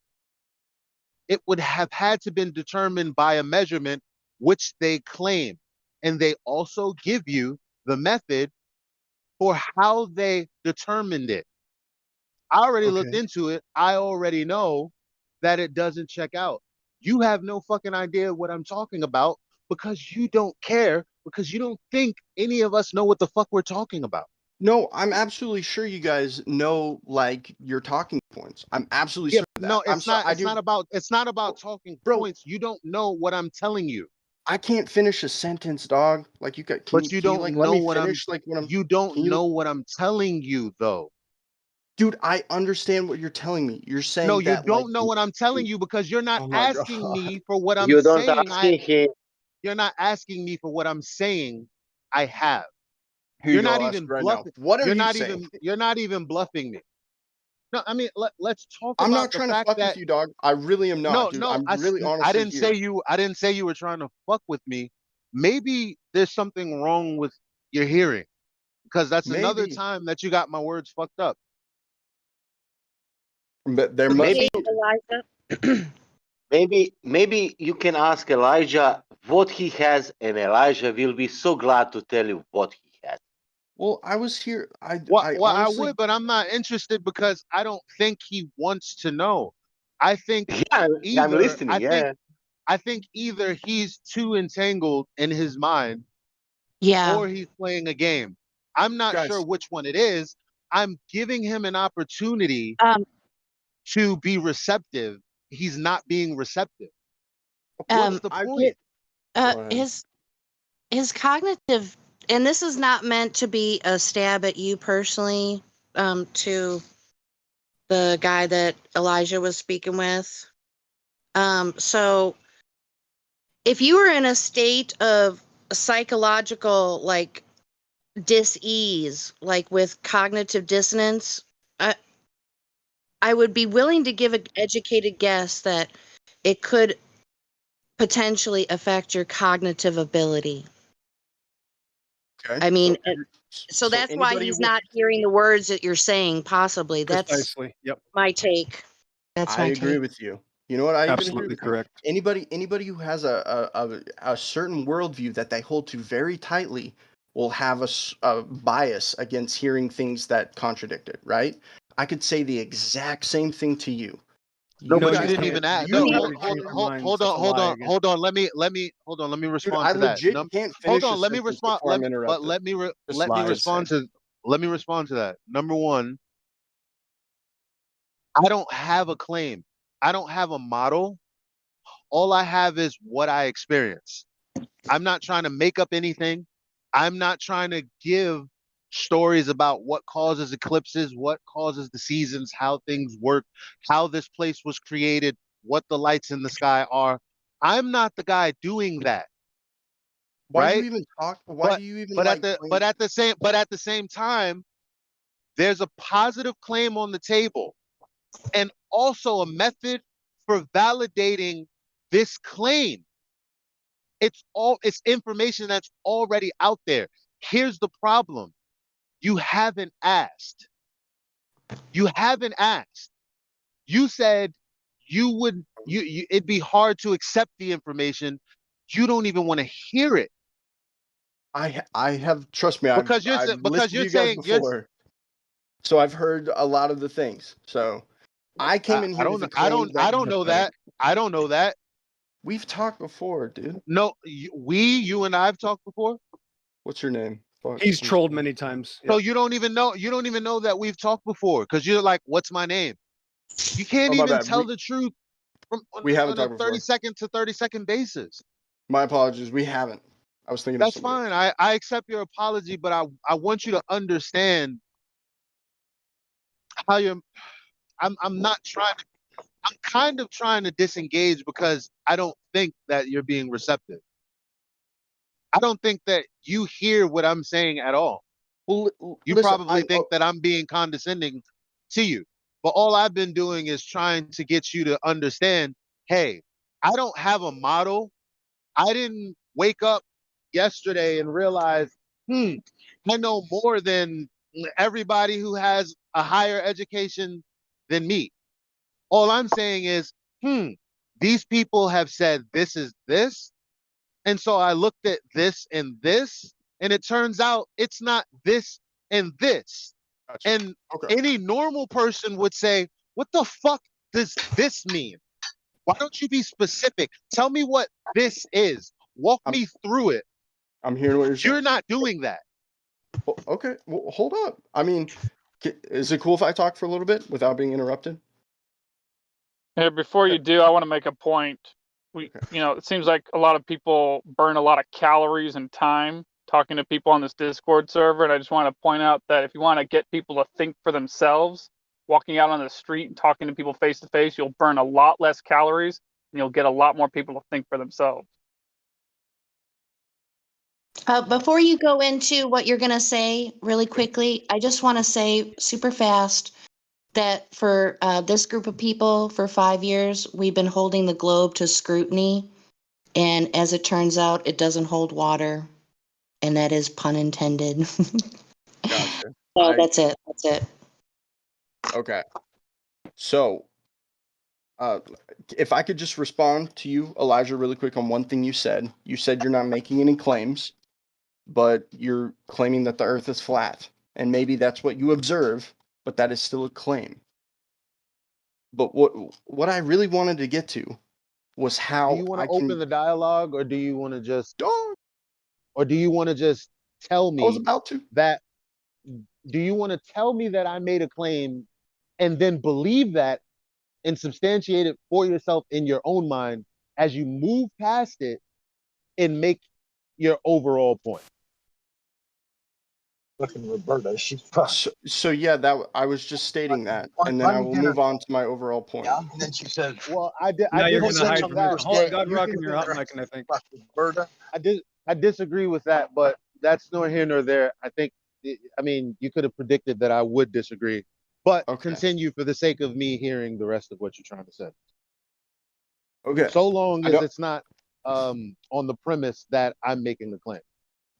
it would have had to been determined by a measurement, which they claim. And they also give you the method for how they determined it. I already looked into it. I already know that it doesn't check out. You have no fucking idea what I'm talking about because you don't care, because you don't think any of us know what the fuck we're talking about. No, I'm absolutely sure you guys know, like, your talking points. I'm absolutely certain of that. No, I'm sorry. it's not about talking points. You don't know what I'm telling you. I can't finish a sentence, dog. Like, you got. But you don't know what I'm. Like, when I'm. You don't know what I'm telling you, though. Dude, I understand what you're telling me. You're saying no, you that, don't know what I'm telling you because you're not Oh my asking God. me for what I'm You don't saying. asking him. You're not asking me for what I'm saying. I have. Here You're you go, not I'll even ask you right bluffing. now. What are you're you not saying? even. You're not even bluffing me. No, I mean let's talk I'm about not the trying to fact fuck that with you, dog. I really am not, dude. I'm really I honestly didn't here. say you. I didn't say you were trying to fuck with me. Maybe there's something wrong with your hearing, because that's another Maybe. time that you got my words fucked up. But there must Maybe, be. maybe you can ask Elijah what he has, and Elijah will be so glad to tell you what he has. Well, I was here. I I honestly. would, but I'm not interested because I don't think he wants to know. I think I'm either listening. I think either he's too entangled in his mind, Yeah. or he's playing a game. I'm not sure Guys. which one it is. I'm giving him an opportunity to be receptive. He's not being receptive. What's the point? His cognitive, and this is not meant to be a stab at you personally, to the guy that Elijah was speaking with. So if you were in a state of psychological, like, dis-ease, like with cognitive dissonance, I would be willing to give an educated guess that it could potentially affect your cognitive ability. Okay. I mean, so so that's why anybody he's with- not hearing the words that you're saying, possibly. That's Precisely. Yep. my take. I agree with you. You know what? I Absolutely even agree with correct. you. Anybody who has a certain worldview that they hold to very tightly will have a bias against hearing things that contradict it. Right? I could say the exact same thing to you. No, but guys you didn't can't- even ask. you No, have- hold on. Let me respond Dude, I to that. legit can't finish Hold on. a Let me sentence respond. before I'm interrupted. Let me Just respond to. Let me respond to that. Number one, I don't have a claim. I don't have a model. All I have is what I experience. I'm not trying to make up anything. I'm not trying to give stories about what causes eclipses, what causes the seasons, how things work, how this place was created, what the lights in the sky are. I'm not the guy doing that. Why right? do you even talk? Why do you even but like? at the same time, there's a positive claim on the table, and also a method for validating this claim. It's information that's already out there. Here's the problem. You haven't asked. You haven't asked. You said it'd be hard to accept the information. You don't even want to hear it. I have, trust me, I've listened to you guys before, so I've heard a lot of the things. So I came in here with a claim I don't know that. I don't know that. We've talked before, dude. No, you and I have talked before. What's your name? Fuck. He's trolled many times. So you don't even know that we've talked before, because you're like, what's my name? You can't my even bad. tell the truth on haven't a talked 30-second to 30-second basis. My apologies. We haven't. I was thinking. That's fine. I accept your apology, but I want you to understand how you're. I'm not trying to. I'm kind of trying to disengage because I don't think that you're being receptive. I don't think that you hear what I'm saying at all. Well, You listen, probably think that I'm being condescending to you. But all I've been doing is trying to get you to understand, hey, I don't have a model. I didn't wake up yesterday and realize, I know more than everybody who has a higher education than me. All I'm saying is, these people have said this is this. And so I looked at this and this, and it turns out it's not this and this. Gotcha. And any normal person would say, what the fuck does this mean? Why don't you be specific? Tell me what this is. Walk me through it. I'm hearing what you're saying. You're not doing that. Well, okay, well, hold up. I mean, is it cool if I talk for a little bit without being interrupted? Yeah, before you do, I want to make a point. It seems like a lot of people burn a lot of calories and time talking to people on this Discord server, and I just want to point out that if you want to get people to think for themselves, walking out on the street and talking to people face to face, you'll burn a lot less calories and you'll get a lot more people to think for themselves. Before you go into what you're going to say really quickly, I just want to say super fast that for this group of people for 5 years, we've been holding the globe to scrutiny. And as it turns out, it doesn't hold water. And that is pun intended. Gotcha. So that's it. That's it. Okay. So, if I could just respond to you, Elijah, really quick on one thing you said. You said you're not making any claims, but you're claiming that the earth is flat. And maybe that's what you observe, but that is still a claim. But what I really wanted to get to was how Do you want to open the dialogue, or do you want to just tell me I was about to. that? Do you want to tell me that I made a claim and then believe that and substantiate it for yourself in your own mind as you move past it and make your overall point? Fucking Roberta, she's so yeah, that I was just stating that, and then I will move on to my overall point. Yeah, and then she said, "Well, I did. Now I you're disagree gonna hide with from your that. God rocking your hot mic, and I think. I disagree with that, but that's nor here nor there. I think. I mean, you could have predicted that I would disagree, but continue for the sake of me hearing the rest of what you're trying to say. Okay. So long as it's not on the premise that I'm making the claim.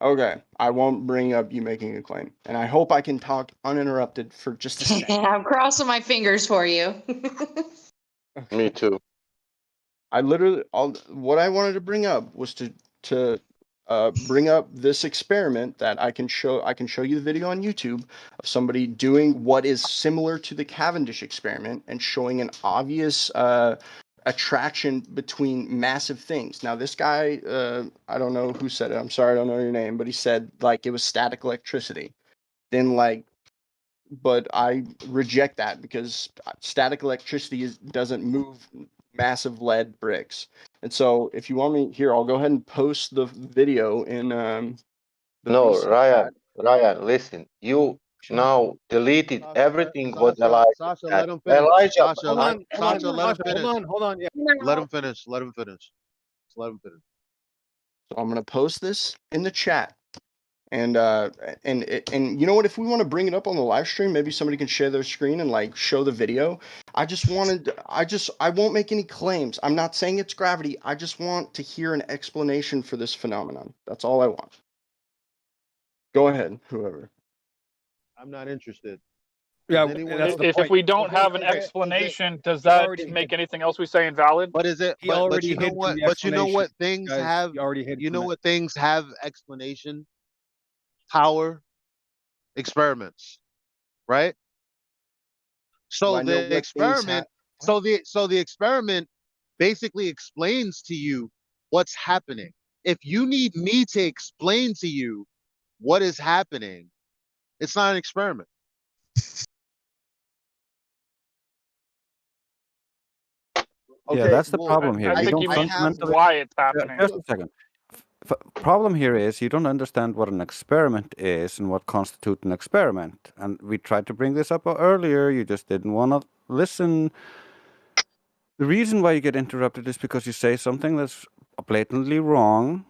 Okay, I won't bring up you making a claim, and I hope I can talk uninterrupted for just a second. I'm crossing my fingers for you. Me too. What I wanted to bring up was to bring up this experiment that I can show you the video on YouTube of somebody doing what is similar to the Cavendish experiment and showing an obvious attraction between massive things. Now, this guy, I don't know who said it. I'm sorry, I don't know your name, but he said like it was static electricity. Then but I reject that because static electricity doesn't move massive lead bricks. And so, if you want me here, I'll go ahead and post the video in the No, VC Ryan, chat. listen. You now deleted everything what Sasha, Elijah Sasha, said. let him finish. Elijah, Sasha, Hold on, Sasha, let him Sasha, finish. hold on. Yeah. Let him finish. Let him finish. Let him finish. So I'm gonna post this in the chat. And you know what? If we want to bring it up on the live stream, maybe somebody can share their screen and like show the video. I won't make any claims. I'm not saying it's gravity. I just want to hear an explanation for this phenomenon. That's all I want. Go ahead, whoever. I'm not interested. Yeah, that's if we don't have an explanation, does that make anything else we say invalid? But is it? But you know what? But you know what things have? You know what things have explanation? Power experiments, right? So the experiment, so the experiment basically explains to you what's happening. If you need me to explain to you what is happening, it's not an experiment. Yeah, that's the problem here. I You think don't you mean fundamentally. why it's happening. Just a second. Problem here is you don't understand what an experiment is and what constitutes an experiment. And we tried to bring this up earlier. You just didn't want to listen. The reason why you get interrupted is because you say something that's blatantly wrong,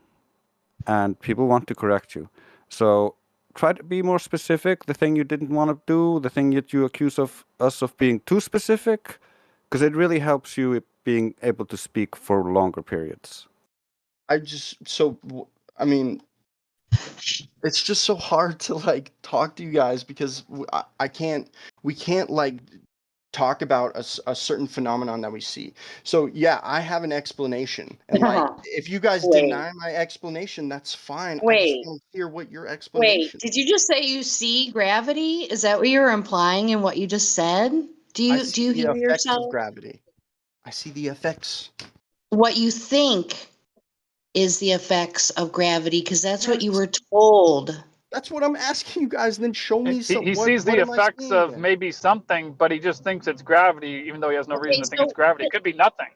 and people want to correct you. So try to be more specific? The thing you didn't want to do, the thing that you accuse of us of being too specific, because it really helps you being able to speak for longer periods. I mean, it's just so hard to like talk to you guys because we can't like talk about a certain phenomenon that we see. So yeah, I have an explanation, and like if you guys Wait. deny my explanation, that's fine. I just Wait. want to hear what your Wait, explanation. did you just say you see gravity? Is that what you were implying in what you just said? Do I you see the hear effects of yourself? gravity. I see the effects. What you think is the effects of gravity, because that's what you Yes. were told. That's what I'm asking you guys. Then show me some. He sees the effects of maybe something, but he just thinks it's gravity, even though he has no reason Okay, to think it's gravity. It could be nothing.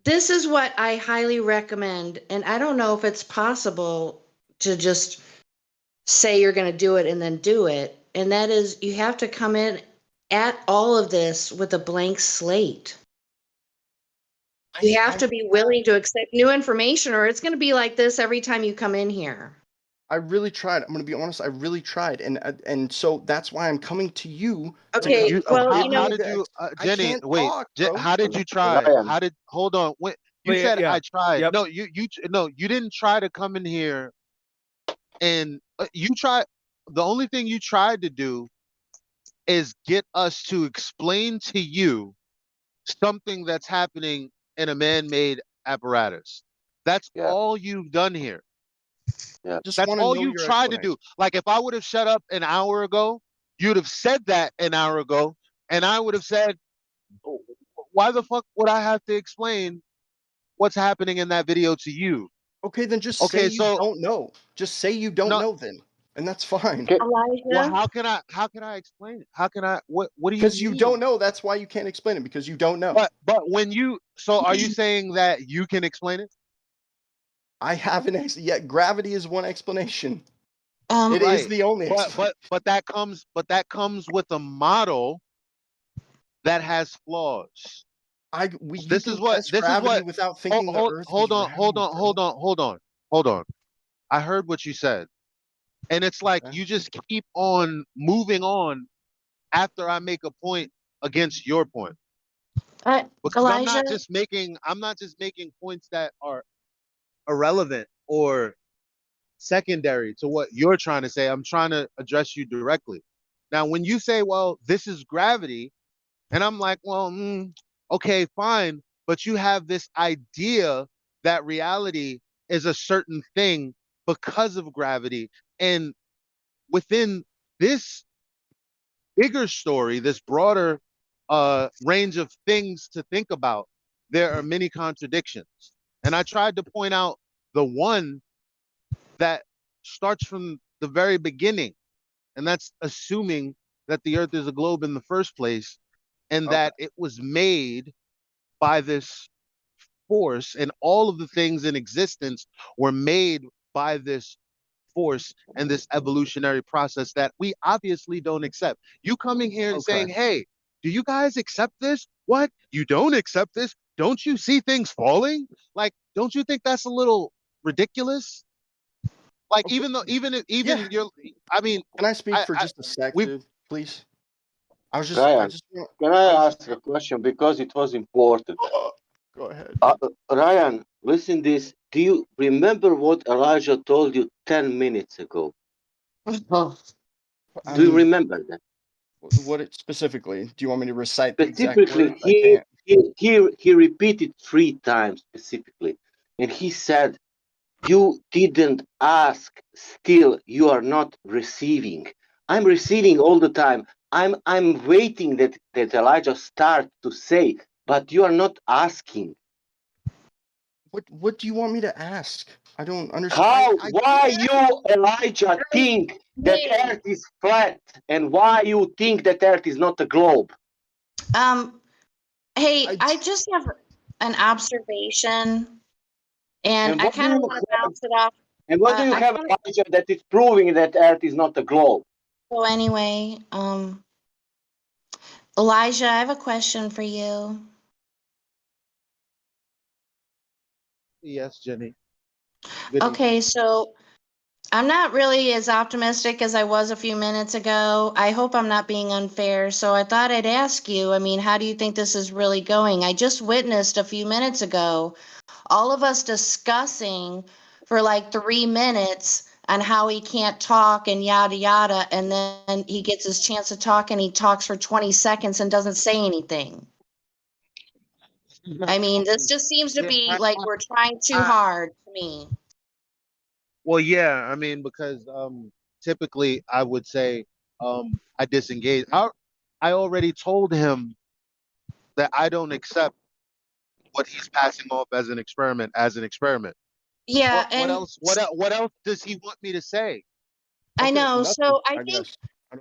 This is what I highly recommend, and I don't know if it's possible to just say you're going to do it and then do it. And that is, you have to come in at all of this with a blank slate. You have to be willing to accept new information, or it's going to be like this every time you come in here. I really tried. I'm going to be honest. I really tried, and so that's why I'm coming to you. Okay, How did you, Jenny? Wait, how did you try? Hold on? You said I tried. Yep. No, you didn't try to come in here, and you tried. The only thing you tried to do is get us to explain to you something that's happening in a man-made apparatus. That's all you've done here. Yeah. Just That's wanna all know you your tried to do. Like if I would have shut up an hour ago, you'd have said that an hour ago, and I would have said, why the fuck would I have to explain what's happening in that video to you? Okay, then just say you don't know. Just say you don't know then, and that's fine. Well, how can I explain it? How can I? What do you mean? Because you don't know. That's why you can't explain it, because you don't know. But when you are you saying that you can explain it? I haven't. Yet gravity is one explanation. It is the only. But that comes with a model that has flaws. This is what without thinking the Earth. Hold on. I heard what you said, and it's like you just keep on moving on after I make a point against your point. Because Elijah? I'm not just making points that are irrelevant or secondary to what you're trying to say. I'm trying to address you directly. Now, when you say, well, this is gravity, and I'm like, well, okay, fine, but you have this idea that reality is a certain thing because of gravity. And within this bigger story, this broader range of things to think about, there are many contradictions. And I tried to point out the one that starts from the very beginning, and that's assuming that the Earth is a globe in the first place, and that it was made by this force, and all of the things in existence were made by this force and this evolutionary process that we obviously don't accept. You coming here and saying, hey, do you guys accept this? What? You don't accept this? Don't you see things falling? Like, don't you think that's a little ridiculous? Like, even you're, I mean, can I speak for just a sec, dude, please? I was just, Ryan, can I ask a question because it was important? Go ahead. Ryan, listen this. Do you remember what Elijah told you 10 minutes ago? Do you remember that? What specifically? Do you want me to recite the exact words? Specifically, he repeated 3 times specifically, and he said, "You didn't ask. Still, you are not receiving. I'm receiving all the time. I'm waiting that Elijah start to say, but you are not asking." What do you want me to ask? I don't understand. Why you, Elijah, think that Earth is flat, and why you think that Earth is not a globe? Hey, I just have an observation, and I kind of want to bounce it off. And what do you have, Elijah, that is proving that Earth is not a globe? So anyway, Elijah, I have a question for you. Yes, Jenny. Okay, so I'm not really as optimistic as I was a few minutes ago. I hope I'm not being unfair. So I thought I'd ask you, I mean, how do you think this is really going? I just witnessed a few minutes ago all of us discussing for like 3 minutes on how he can't talk and yada yada. And then he gets his chance to talk and he talks for 20 seconds and doesn't say anything. I mean, this just seems to be like we're trying too hard to me. Well, yeah, I mean, because typically I would say I disengage. I already told him that I don't accept what he's passing off as an experiment Yeah, What and else? What else does he want me to say? I Okay, know. nothing, So I guess.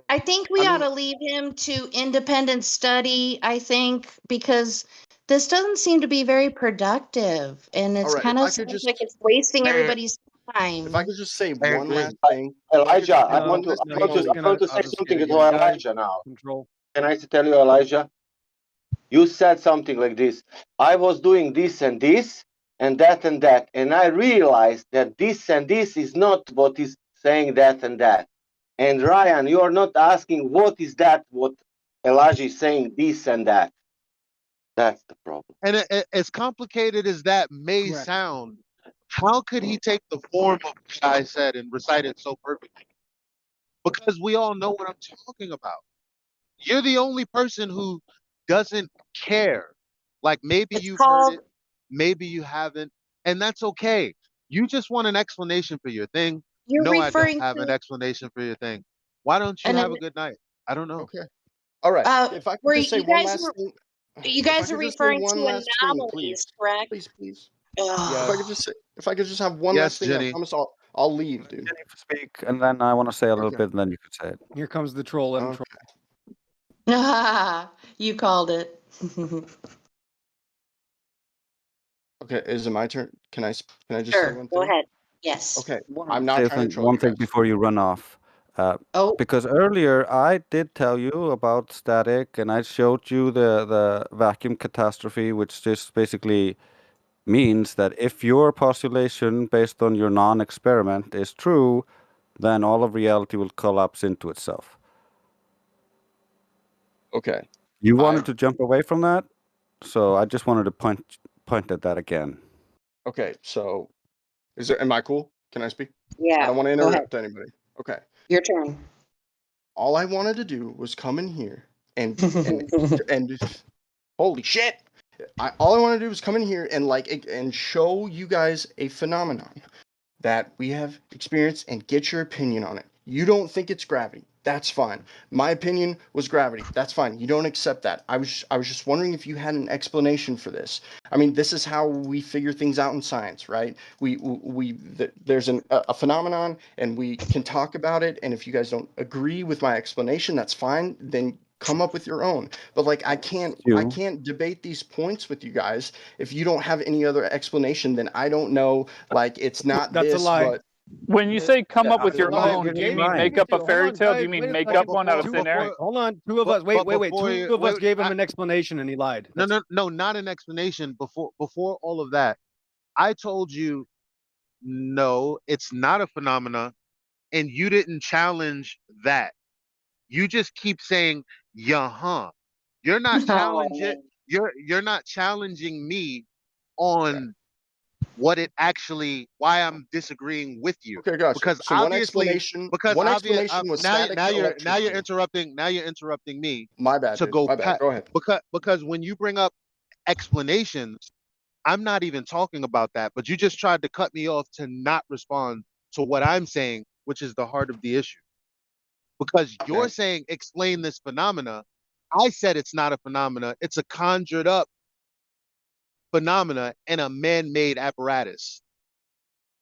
I think I we ought mean, to leave him to independent study, I think, because this doesn't seem to be very productive and all it's right. If kind of I could seems just, like it's wasting I, everybody's if I time. could just say I one agree. last thing. If I could Elijah, just say I want one to, last I thing, want I'll to, leave. I want to say I'll just something get to it. You guys Elijah now. control. Can I tell you, Elijah? You said something like this. I was doing this and this and that, and I realized that this and this is not what is saying that and that. And Ryan, you are not asking what is that, what Elijah is saying this and that. That's the problem. And as complicated as that may Correct. sound, how could he take the form of what I said and recite it so perfectly? Because we all know what I'm talking about. You're the only person who doesn't care. Like maybe It's you've heard called it, maybe you haven't, and that's okay. You just want an explanation for your thing. you're No, I don't referring have an to explanation for your thing. Why don't you and have a good night? I don't know. Okay. All right. If I could were just say you one guys last thing. If I are could just say referring to one last thing, please. anomalies, correct? Please, please. If I Ugh. could just say, if I could just have one Yes, last thing, I Jenny. promise I'll leave, dude. Speak, and then I want to say a little Okay. bit, and then you can say it. Here comes the troll. Let him Okay. troll. You called it. Okay. Is it my turn? Can I just say Sure, one go thing? ahead. Yes. Okay. Wanted I'm to not say trying to troll one you thing guys. before you run off. Oh. Because earlier I did tell you about static, and I showed you the vacuum catastrophe, which just basically means that if your postulation based on your non-experiment is true, then all of reality will collapse into itself. Okay. You wanted to jump away from that, so I just wanted to point at that again. Okay. So, am I cool? Can I speak? Yeah. I don't want to Go ahead. interrupt anybody. Okay. Your turn. All I wanted to do was come in here and holy shit! All I want to do is come in here and show you guys a phenomenon that we have experienced and get your opinion on it. You don't think it's gravity. That's fine. My opinion was gravity. That's fine. You don't accept that. I was just wondering if you had an explanation for this. I mean, this is how we figure things out in science, right? There's a phenomenon and we can talk about it, and if you guys don't agree with my explanation, that's fine. Then come up with your own. But like I can't debate these points with you guys if you don't have any other explanation. Then I don't know. Like it's not That's this, a lie. but When you say come up with your Lie. own, do you Gabe, mean make up a hold fairy on, tale? Do guys, you mean wait a make second. up one out of thin air? Hold on, two of us. Wait. Two of us gave him I- an explanation and he lied. No, not an explanation. Before all of that, I told you no, it's not a phenomena, and you didn't challenge that. You just keep saying, yeah, huh. You're not challenging you're not challenging me on what it actually why I'm disagreeing with you. Okay, gotcha. Because So one explanation now was static you're electricity. interrupting me My bad, to dude. go My bad. Go ahead. because when you bring up explanations, I'm not even talking about that, but you just tried to cut me off to not respond to what I'm saying, which is the heart of the issue. Because you're saying explain this phenomena. I said it's not a phenomena, it's a conjured up phenomena in a man-made apparatus.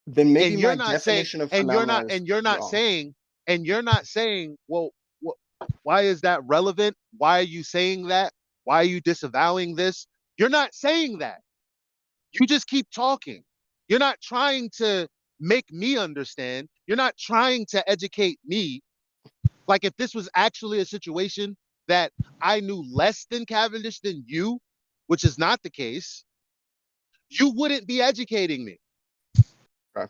Then maybe And you're my not saying definition of phenomena is wrong. you're not saying, well, why is that relevant? Why are you saying that? Why are you disavowing this? You're not saying that. You just keep talking. You're not trying to make me understand. You're not trying to educate me. Like if this was actually a situation that I knew less than Cavendish than you, which is not the case, you wouldn't be educating me. Okay.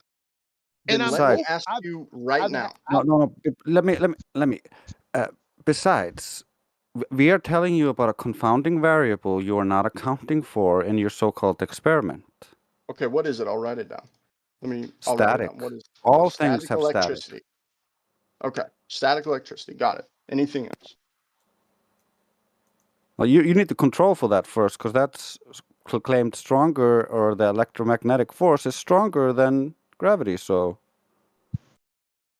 Then And let me ask you right now. No. Let me. Besides, we are telling you about a confounding variable you are not accounting for in your so-called experiment. Okay, what is it? I'll write it down. I'll write it Static. down. What is All static things have electricity? Okay, static electricity. Got it. Anything else? Well, you need to control for that first, because that's claimed stronger, or the electromagnetic force is stronger than gravity. So,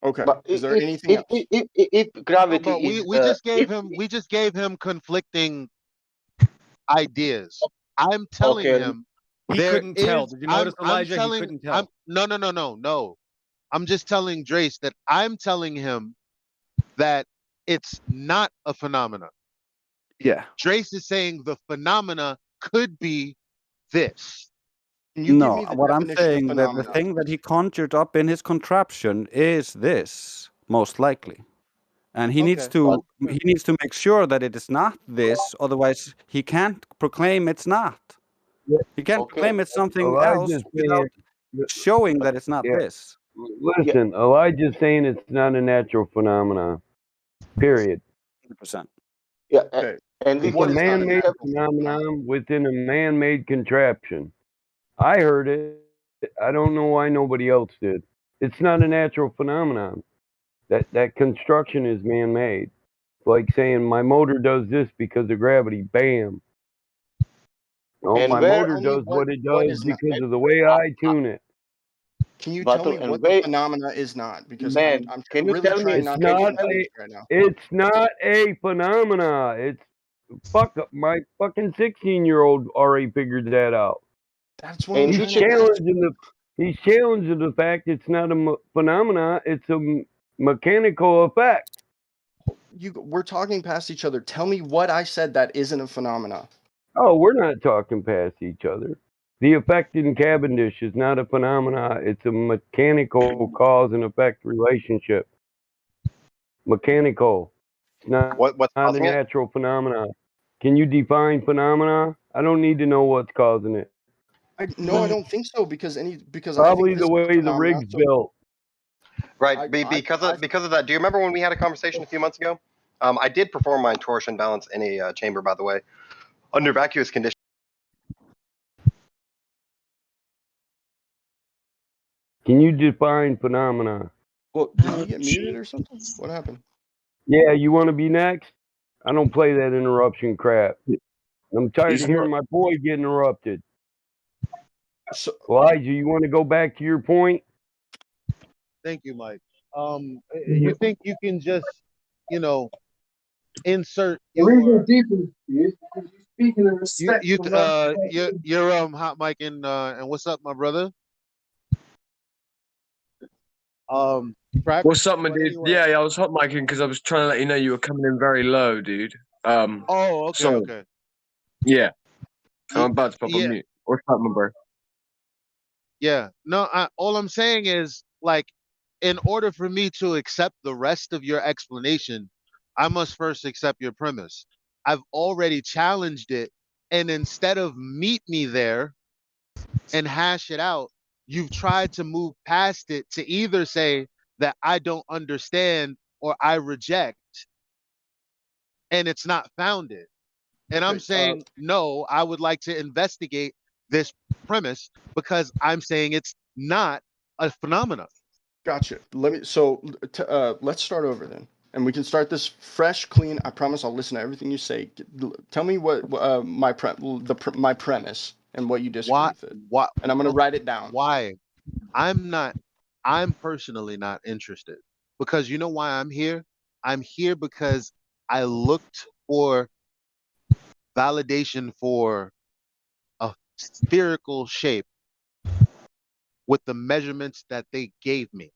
okay. But Is there anything else? if gravity but is we just gave him conflicting ideas. I'm telling okay, him He there couldn't is. tell. Did you notice, I'm Elijah? He telling. couldn't tell. No. I'm just telling Drace that I'm telling him that it's not a phenomena. yeah. Drace is saying the phenomena could be this. Can you give No, me the what I'm definition of saying that the phenomena? thing that he conjured up in his contraption is this, most likely. And he needs Okay. to make sure that it is not this, otherwise he can't proclaim it's not. He can't proclaim it's something else Elijah's without saying, showing that it's not yeah. this. Listen, Elijah's saying it's not a natural phenomenon. Period. 100%. Yeah, Okay. and we It's a can man-made have phenomenon within a man-made contraption. I heard it. I don't know why nobody else did. It's not a natural phenomenon. That construction is man-made. Like saying my motor does this because of gravity. Bam. No, and my where motor only does what it what does is not? because of the way I tune it. Can you but tell me and what the where, phenomena is not? Because man, I'm can you really tell me? trying It's not to Can get you not tell me? confused right now. it's not a phenomena. It's my fucking 16-year-old already figured that out. That's what I'm And He's trying to ask. challenging the fact it's not a phenomena. It's a mechanical effect. We're talking past each other. Tell me what I said that isn't a phenomena. Oh, we're not talking past each other. The effect in Cavendish is not a phenomena. It's a mechanical cause and effect relationship. Mechanical. It's not What's a causing it? natural phenomena. Can you define phenomena? I don't need to know what's causing it. No, I don't think so because I Probably think the this is a way the phenomena. rig's So built. Right. Because of that. Do you remember when we had a conversation a few months ago? I did perform my torsion balance in a chamber, by the way, under vacuous conditions. Can you define phenomena? Well, did he get muted or something? What happened? Yeah, you want to be next? I don't play that interruption crap. I'm tired of hearing my boy get interrupted. So, Elijah, you want to go back to your point? Thank you, Mike. You think you can just, insert your speaking in respect. you're hot mic and what's up, my brother? Crack. What's up, my But dude? anyway. Yeah, I was hot micing because I was trying to let you know you were coming in very low, dude. Oh, okay, so, okay. Yeah, I'm about to pop Yeah. on mute. What's up, my bro? Yeah. No, all I'm saying is, like, in order for me to accept the rest of your explanation, I must first accept your premise. I've already challenged it, and instead of meet me there and hash it out, you've tried to move past it to either say that I don't understand or I reject, and it's not founded. And I'm saying, no, I would like to investigate this premise because I'm saying it's not a phenomenon. Gotcha. Let's start over then, and we can start this fresh, clean. I promise I'll listen to everything you say. Tell me what my premise and what you disagree with it. Why? And I'm gonna write it down. Why? I'm personally not interested, because you know why I'm here? I'm here because I looked for validation for a spherical shape with the measurements that they gave me.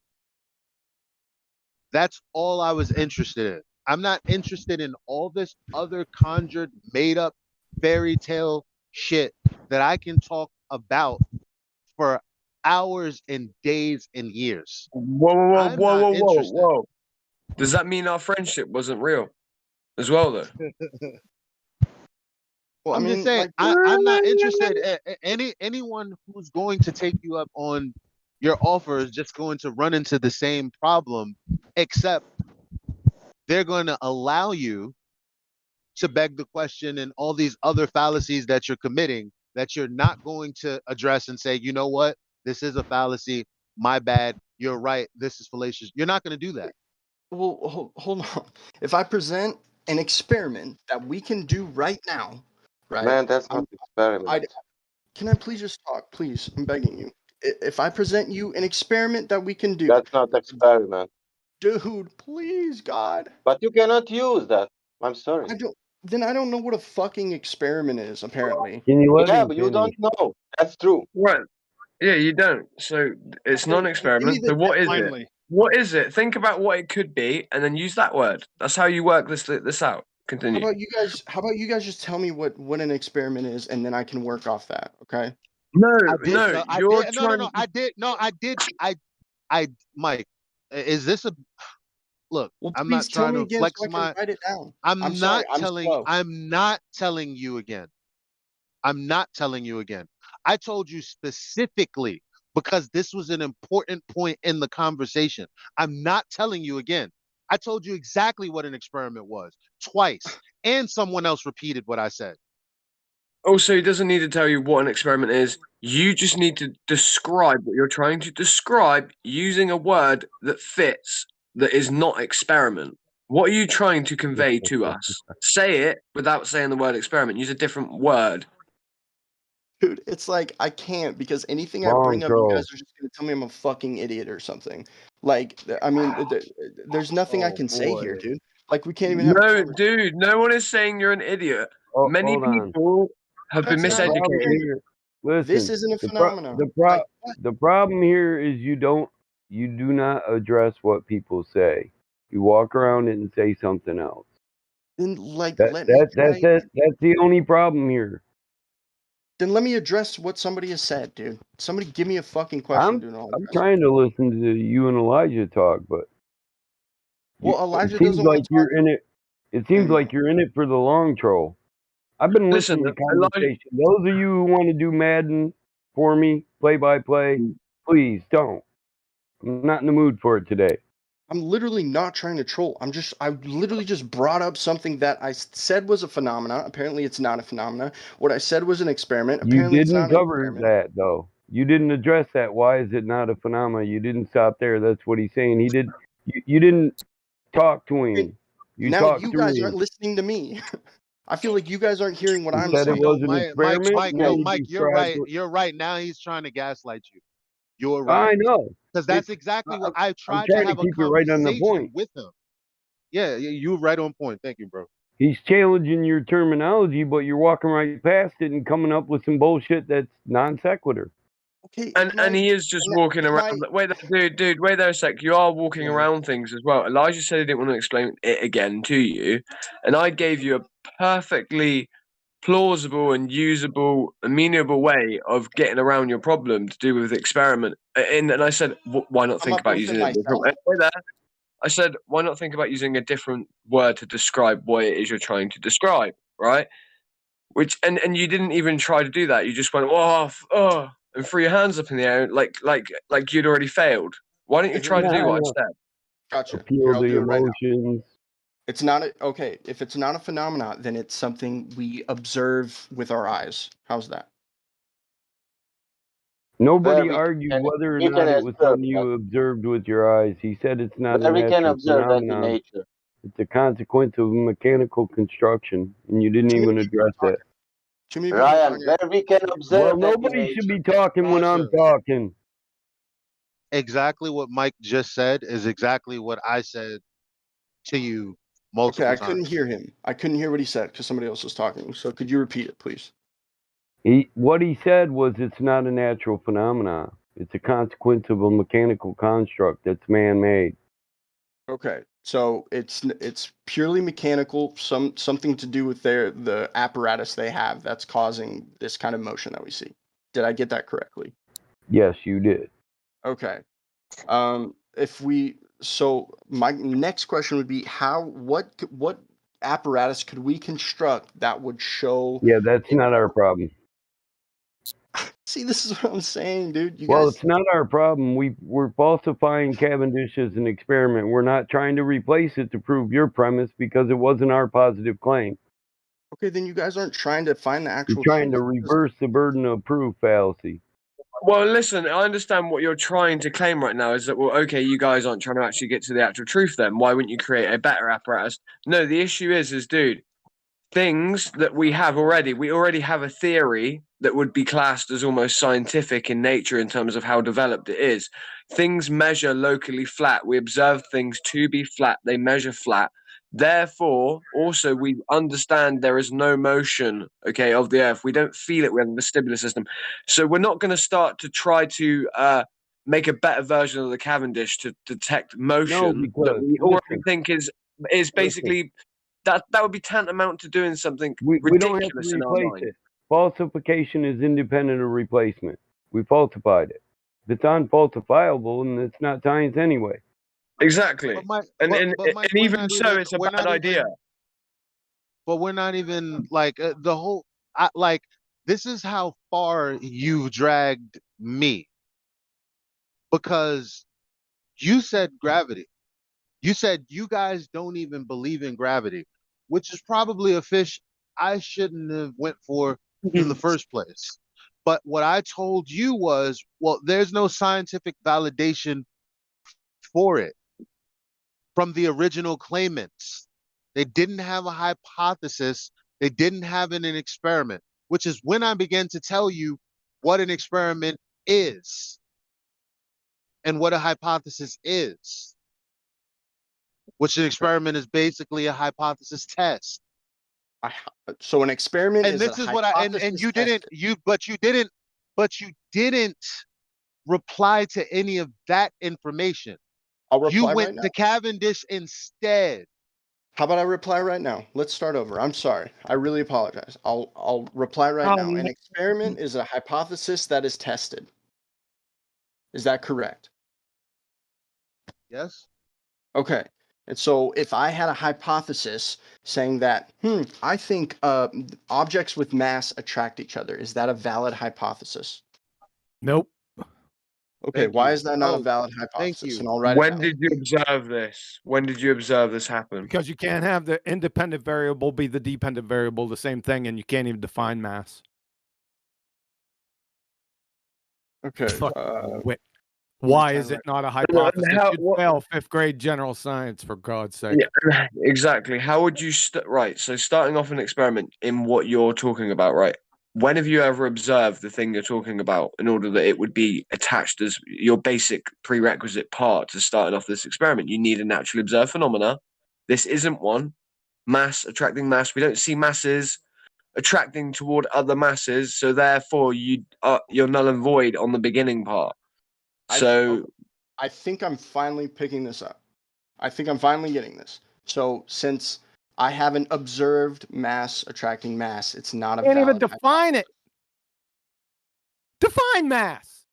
That's all I was interested in. I'm not interested in all this other conjured, made up fairy tale shit that I can talk about for hours and days and years. Whoa. Does that mean our friendship wasn't real as well, though? Well, I'm just saying, I'm not interested. Anyone who's going to take you up on your offer is just going to run into the same problem, except they're going to allow you to beg the question and all these other fallacies that you're committing that you're not going to address and say, you know what, this is a fallacy, my bad, you're right, this is fallacious. You're not going to do that. Well, hold on. If I present an experiment that we can do right now, right? Man, that's not experiment. Can I please just talk? Please, I'm begging you. If I present you an experiment that we can do, That's not experiment. dude, please, God. But you cannot use that. I'm sorry. I don't know what a fucking experiment is, apparently. Can you let Yeah, him but you finish? don't know. That's true. Right. Yeah, you don't. So it's not an experiment. So what is it? What is it? Think about what it could be, and then use that word. That's how you work this out. Continue. How about you guys just tell me what an experiment is, and then I can work off that, okay? Mike, is this a look? Well, I'm not please tell trying me to again flex so I can write it down. I'm sorry, not telling. slow. I'm not telling you again. I'm not telling you again. I told you specifically because this was an important point in the conversation. I'm not telling you again. I told you exactly what an experiment was twice, and someone else repeated what I said. Also, he doesn't need to tell you what an experiment is. You just need to describe what you're trying to describe using a word that fits, that is not experiment. What are you trying to convey to us? Say it without saying the word experiment. Use a different word. Dude, it's like I can't because anything I Wrong bring up, you troll. guys are just gonna tell me I'm a fucking idiot or something. Like, I mean, there's nothing I can say here, dude. Like, we can't even have a No, conversation. dude, no one is saying you're an idiot. Many hold on. people have been That's not miseducated. true. Listen, This isn't a phenomenon. The problem here is you do not address what people say. You walk around it and say something else. Then, like, That's the only problem here. Then let me address what somebody has said, dude. Somebody give me a fucking question, dude. I'm trying to listen to you and Elijah talk, but Well, Elijah it seems doesn't like want to you're in it. It seems like you're in it for the long troll. I've been listening to conversation. Those of you who want to do Madden for me, play by play, please don't. I'm not in the mood for it today. I'm literally not trying to troll. I literally just brought up something that I said was a phenomenon. Apparently, it's not a phenomenon. What I said was an experiment. You Apparently, it's didn't not cover that though. You didn't address that. Why is it not a phenomenon? You didn't stop there. That's what he's saying. He did. You didn't talk to him. You now talked you through guys him. aren't listening to me. I feel like you guys aren't hearing what I'm said saying. it was an experiment. Mike, you're right. You're right. Now he's trying to gaslight you. You're right. I know. Because that's exactly what I tried trying to have to a keep it right on the conversation point. with him. Yeah, you're right on point. Thank you, bro. He's challenging your terminology, but you're walking right past it and coming up with some bullshit that's non sequitur. Okay, and he is just walking around. Wait, dude, wait there a sec. You are walking around things as well. Elijah said he didn't want to explain it again to you, and I gave you a perfectly plausible and usable, amenable way of getting around your problem to do with experiment. And I said, why not think about using a different? Wait there. I said, why not think about using a different word to describe what it is you're trying to describe, right? Which and you didn't even try to do that. You just went, oh, and threw your hands up in the air like you'd already failed. Why don't you try to do what I said? Gotcha. Appeal I'll to do it right now. emotions. It's not okay. If it's not a phenomenon, then it's something we observe with our eyes. How's that? Nobody argued whether or not it was something you observed with your eyes. He said it's not a We can natural observe that in phenomenon. nature. It's a consequence of mechanical construction, and you didn't even address that. Ryan, where we can observe Well, that in nobody should nature. be talking when I'm talking. Exactly what Mike just said is exactly what I said to you multiple Okay, I times. couldn't hear him. I couldn't hear what he said because somebody else was talking. So could you repeat it, please? What he said was it's not a natural phenomenon. It's a consequence of a mechanical construct that's man-made. Okay, so it's purely mechanical, something to do with the apparatus they have that's causing this kind of motion that we see. Did I get that correctly? Yes, you did. Okay. So my next question would be what apparatus could we construct that would show? Yeah, that's not our problem. See, this is what I'm saying, dude. You Well, guys. it's not our problem. We're falsifying Cavendish as an experiment. We're not trying to replace it to prove your premise because it wasn't our positive claim. Okay, then you guys aren't trying to find the You're actual trying truth. to reverse the burden of proof fallacy. Well, listen, I understand what you're trying to claim right now is that, well, okay, you guys aren't trying to actually get to the actual truth then. Why wouldn't you create a better apparatus? No, the issue is, dude, things that we already have a theory that would be classed as almost scientific in nature in terms of how developed it is. Things measure locally flat. We observe things to be flat. They measure flat. Therefore, also, we understand there is no motion, okay, of the Earth. We don't feel it. We have the vestibular system. So we're not going to start to try to make a better version of the Cavendish to detect motion that we already think is basically that would be tantamount to doing something We don't have to ridiculous in our replace mind. it. Falsification is independent of replacement. We falsified it. If it's unfalsifiable, then it's not science anyway. Exactly. And Mike, we're even not so, even- it's a we're bad not idea. But we're not even like the whole. This is how far you've dragged me, because you said gravity. You said you guys don't even believe in gravity, which is probably a fish I shouldn't have went for in the first place. But what I told you was, well, there's no scientific validation for it from the original claimants. They didn't have a hypothesis. They didn't have an experiment, which is when I began to tell you what an experiment is and what a hypothesis is, which an experiment is basically a hypothesis test. So an experiment And is this a is what and you hypothesis didn't reply to any of that information. I'll reply You right went now. to Cavendish instead. How about I reply right now? Let's start over. I'm sorry. I really apologize. I'll reply right now. An experiment is a hypothesis that is tested. Is that correct? Yes. Okay. And so if I had a hypothesis saying that, I think objects with mass attract each other, is that a valid hypothesis? Nope. Okay, why is that not a valid hypothesis? And I'll write it When down. did you observe this? When did you observe this happen? Because you can't have the independent variable be the dependent variable, the same thing, and you can't even define mass. Okay. Why is it not a hypothesis? how- You'd fail 5th grade general science, for God's sake. Yeah, exactly. How would you right? So starting off an experiment in what you're talking about, right? When have you ever observed the thing you're talking about in order that it would be attached as your basic prerequisite part to starting off this experiment? You need a naturally observed phenomena. This isn't one. Mass attracting mass. We don't see masses attracting toward other masses, so therefore you're null and void on the beginning part. So I think I'm finally picking this up. I think I'm finally getting this. So since I haven't observed mass attracting mass, it's not a Can't even valid define it. Define mass.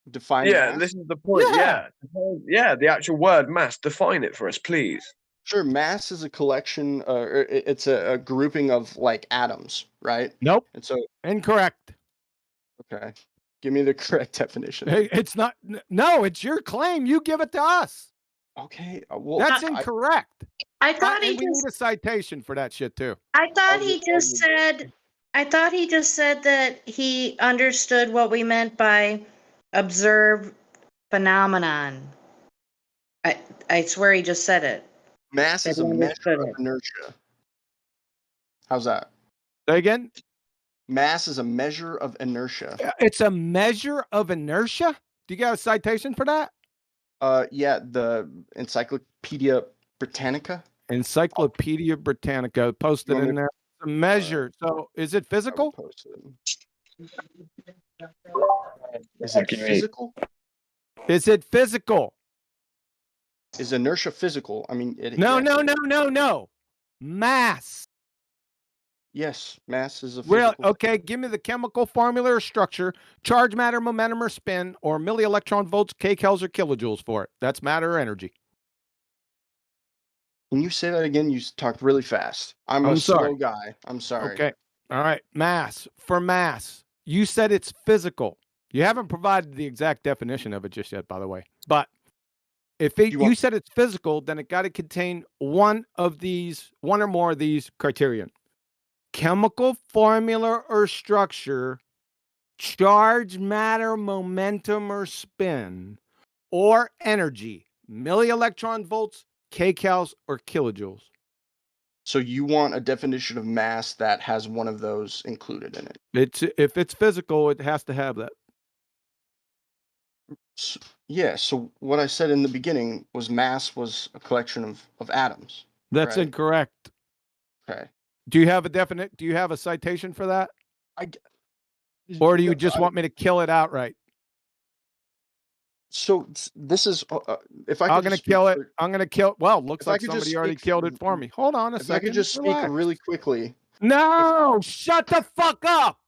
Define yeah, mass? this is the point. Yeah, the actual word mass. Define it for us, please. Sure, mass is a collection, it's a grouping of like atoms, right? Nope. And so Incorrect. Okay, give me the correct definition. Hey, it's not. No, it's your claim. You give it to us. Okay, well, That's incorrect. I thought he and we just. need a citation for that shit too. I thought he just said. I thought he just said that he understood what we meant by observe phenomenon. I swear he just said it. Mass That is he a measure understood of it. inertia. How's that? Say again. Mass is a measure of inertia. It's a measure of inertia. Do you got a citation for that? Yeah, the Encyclopedia Britannica. Encyclopedia Britannica posted in there. It's a measure. So is it physical? Is it physical? Is it physical? Is inertia physical? I mean, No. Mass. Yes, mass is a physical. Well, okay, give me the chemical formula or structure, charge, matter, momentum, or spin, or millielectron volts, kcals, or kilojoules for it. That's matter or energy. Can you say that again? You talked really fast. I'm a sorry. slow guy. I'm sorry. Okay. All right. Mass. For mass, you said it's physical. You haven't provided the exact definition of it just yet, by the way. But if you said it's physical, then it got to contain one or more of these criterion: chemical formula or structure, charge, matter, momentum, or spin, or energy, millielectron volts, kcals, or kilojoules. So you want a definition of mass that has one of those included in it. If it's physical, it has to have that. Yeah, so what I said in the beginning was mass was a collection of atoms. That's right? incorrect. Okay. Do you have a citation for that? Or do you just want me to kill it outright? So this is if I I'm could going to just speak kill it. for- I'm going to kill. Well, looks if I like could just somebody already speak killed it for me. Hold on a If second. I could just speak Relax. really quickly. No, shut the fuck up.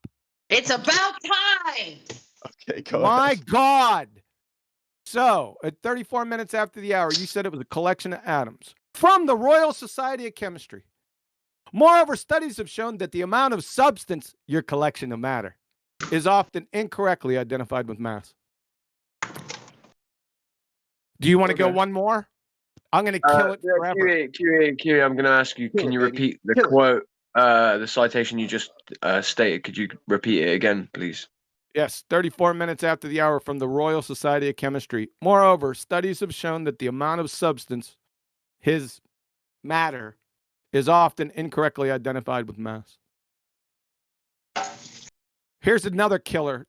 It's about time. Okay, go My ahead. God. So, at 34 minutes after the hour, you said it was a collection of atoms from the Royal Society of Chemistry. Moreover, studies have shown that the amount of substance, your collection of matter, is often incorrectly identified with mass. Do you want to go one more? I'm going to kill it forever. QE, I'm going to ask you, can you repeat the quote, the citation you just stated? Could you repeat it again, please? Yes, 34 minutes after the hour from the Royal Society of Chemistry. Moreover, studies have shown that the amount of substance, his matter, is often incorrectly identified with mass. Here's another killer.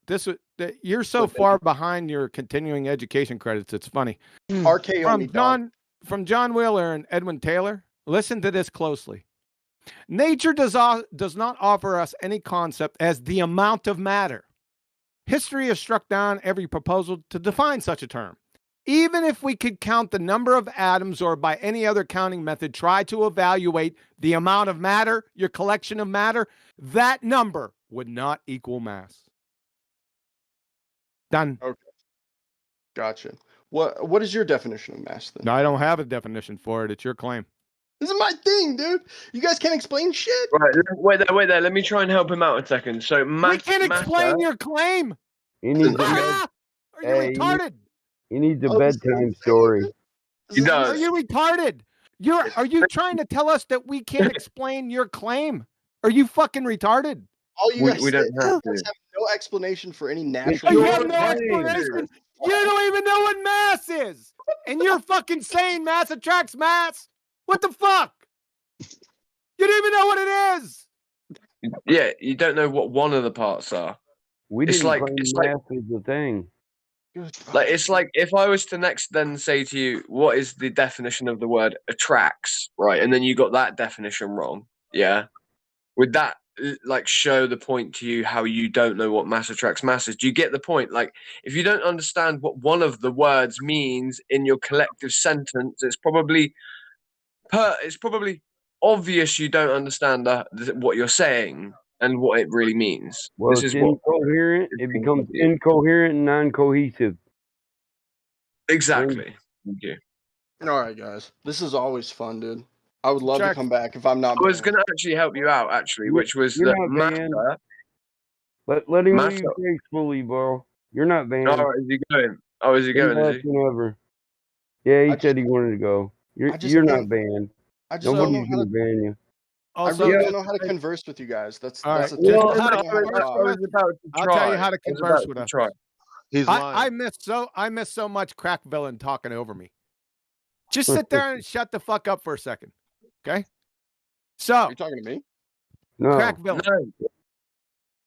You're so far behind your continuing education credits, it's funny. RKO From John Wheeler and Edwin Taylor, listen to this closely. Nature does not offer us any concept as the amount of matter. History has struck down every proposal to define such a term. Even if we could count the number of atoms or by any other counting method, try to evaluate the amount of matter, your collection of matter, that number would not equal mass. Done. Okay. Gotcha. What is your definition of mass then? No, I don't have a definition for it. It's your claim. This is my thing, dude. You guys can't explain shit. Right, wait there. Let me try and help him out a second. So, We can't explain your claim. He needs Are you retarded? He needs a bedtime story. He does. Are you retarded? Are you trying to tell us that we can't explain your claim? Are you fucking retarded? All you guys we don't have have to. no explanation for any natural. You have no explanation. You don't even know what mass is. And you're fucking saying mass attracts mass? What the fuck? You don't even know what it is. Yeah, you don't know what one of the parts are. We didn't claim mass is the thing. It's like if I was to next then say to you, what is the definition of the word attracts, right? And then you got that definition wrong. Yeah. Would that like show the point to you how you don't know what mass attracts mass is? Do you get the point? Like if you don't understand what one of the words means in your collective sentence, it's probably obvious you don't understand what you're saying and what it really means. Well, this it's is what incoherent. It becomes incoherent and non-cohesive. Exactly. Thank you. All right, guys. This is always fun, dude. I would love to come back if I'm not. I was going to actually help you out, which was You're that not banned. matter. Let him Matter. leave gracefully, bro. You're not banned. Oh, is he going? Oh, is he going? Is he? Ever. Yeah, he said he wanted to go. You're not banned. Nobody's gonna ban you. I really don't know how to converse with you guys. That's All that's right. a You know difficult how to thing I have to converse talk. with us? I'll tell you how to converse with us. He's I miss so much crack villain talking over me. Just sit there and shut the fuck up for a second. Okay? So Are you talking to me? No. Crack villain. No.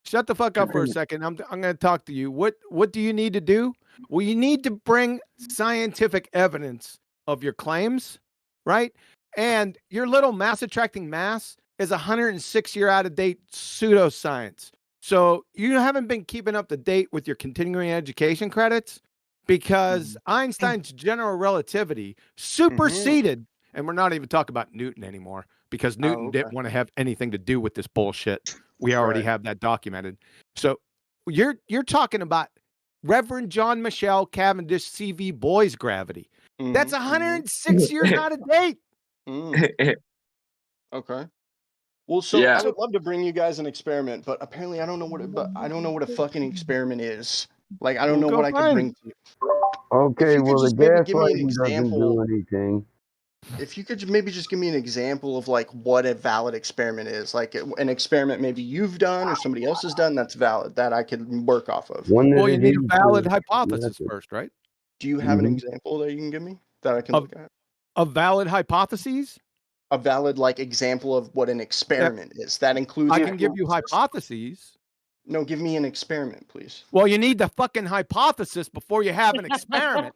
Shut the fuck up for a second. I'm gonna talk to you. What do you need to do? Well, you need to bring scientific evidence of your claims, right? And your little mass attracting mass is 106 year out of date pseudoscience. So you haven't been keeping up to date with your continuing education credits because Einstein's general relativity superseded, and we're not even talking about Newton anymore because Newton didn't want to have anything to do with this bullshit. We already have that documented. So you're talking about Reverend John Michel Cavendish CV Boy's gravity. That's 106 years out of date. Okay. Well, so Yeah. I would love to bring you guys an experiment, but apparently I don't know what a fucking experiment is. Like I don't know go what I could find bring it. to you. Okay, you could well the just maybe give me an gaslighting doesn't example. do anything. If you could maybe just give me an example of like what a valid experiment is, like an experiment maybe you've done or somebody else has done that's valid that I could work off of. One that Well, you need adheres a to valid the hypothesis method. first, right? Do you have an Mhm. example that you can give me that I can Of look at? a valid hypothesis? A valid like example of what an experiment is. That includes I a can give you hypothesis. hypotheses. No, give me an experiment, please. Well, you need the fucking hypothesis before you have an experiment.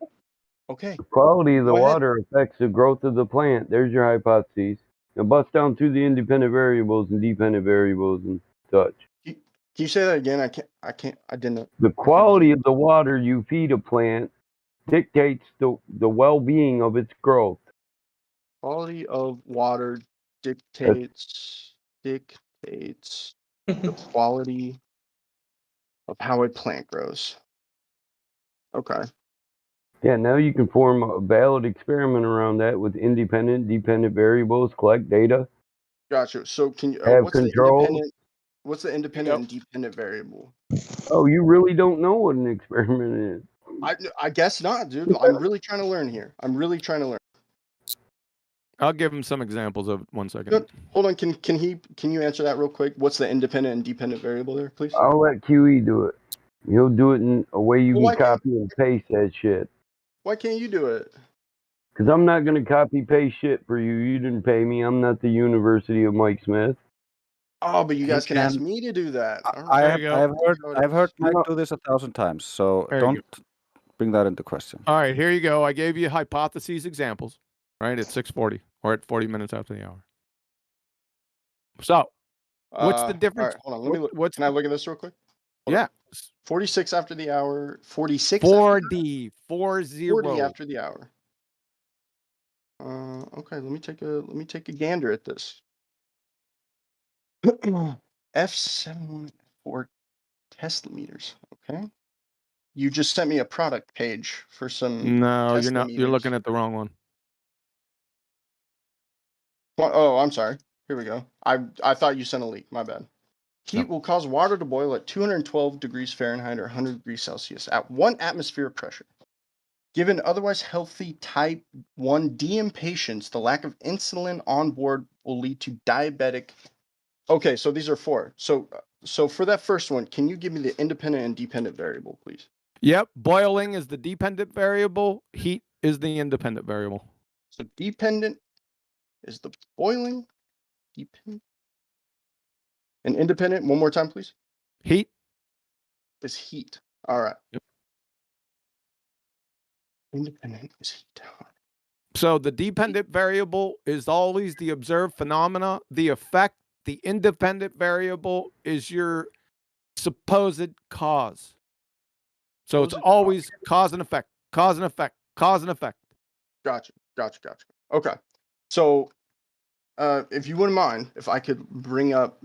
Okay. The quality of the Go ahead. water affects the growth of the plant. There's your hypotheses. Now bust down through the independent variables and dependent variables and such. Can you say that again? I didn't. The quality of the water you feed a plant dictates the well-being of its growth. Quality of water dictates the quality of how a plant grows. Okay. Yeah, now you can form a valid experiment around that with independent, dependent variables, collect data, Gotcha. So can you have control. what's the independent and dependent variable? Oh, you really don't know what an experiment is. I guess not, dude. I'm really trying to learn here. I'll give him some examples of it. 1 second. Good. Hold on. Can you answer that real quick? What's the independent and dependent variable there, please? I'll let QE do it. He'll do it in a way you Well, can copy and paste that shit. Why can't you do it? Because I'm not going to copy paste shit for you. You didn't pay me. I'm not the University of Mike Smith. Oh, but you He guys can ask can- me to do that. I've heard Mike do this 1,000 times, so There you don't bring that into question. All right, here you go. I gave you hypotheses examples, right, at 6:40 or at 40 minutes after the hour. So, what's the difference? All right, hold on. Let me look. Can I look at this real quick? Yeah. 46 after the hour. 46. 4D, 40. 40 after the hour. Okay. Let me take a gander at this. F714 Tesla meters. Okay. You just sent me a product page for some. No, Tesla you're not. meters. You're looking at the wrong one. Oh, I'm sorry. Here we go. I thought you sent a leak. My bad. Heat will cause water to boil at 212 degrees Fahrenheit or 100 degrees Celsius at 1 atmosphere pressure. Given otherwise healthy type 1 patients, the lack of insulin on board will lead to diabetic. Okay, so these are 4. So for that first one, can you give me the independent and dependent variable, please? Yep. Boiling is the dependent variable. Heat is the independent variable. So dependent is the boiling. Dependent. And independent, one more time, please. Heat is heat. All right. Yep. Independent is heat. So the dependent variable is always the observed phenomena. The effect, the independent variable is your supposed cause. So it's always cause and effect, cause and effect, cause and effect. Gotcha. Okay. So, if you wouldn't mind, if I could bring up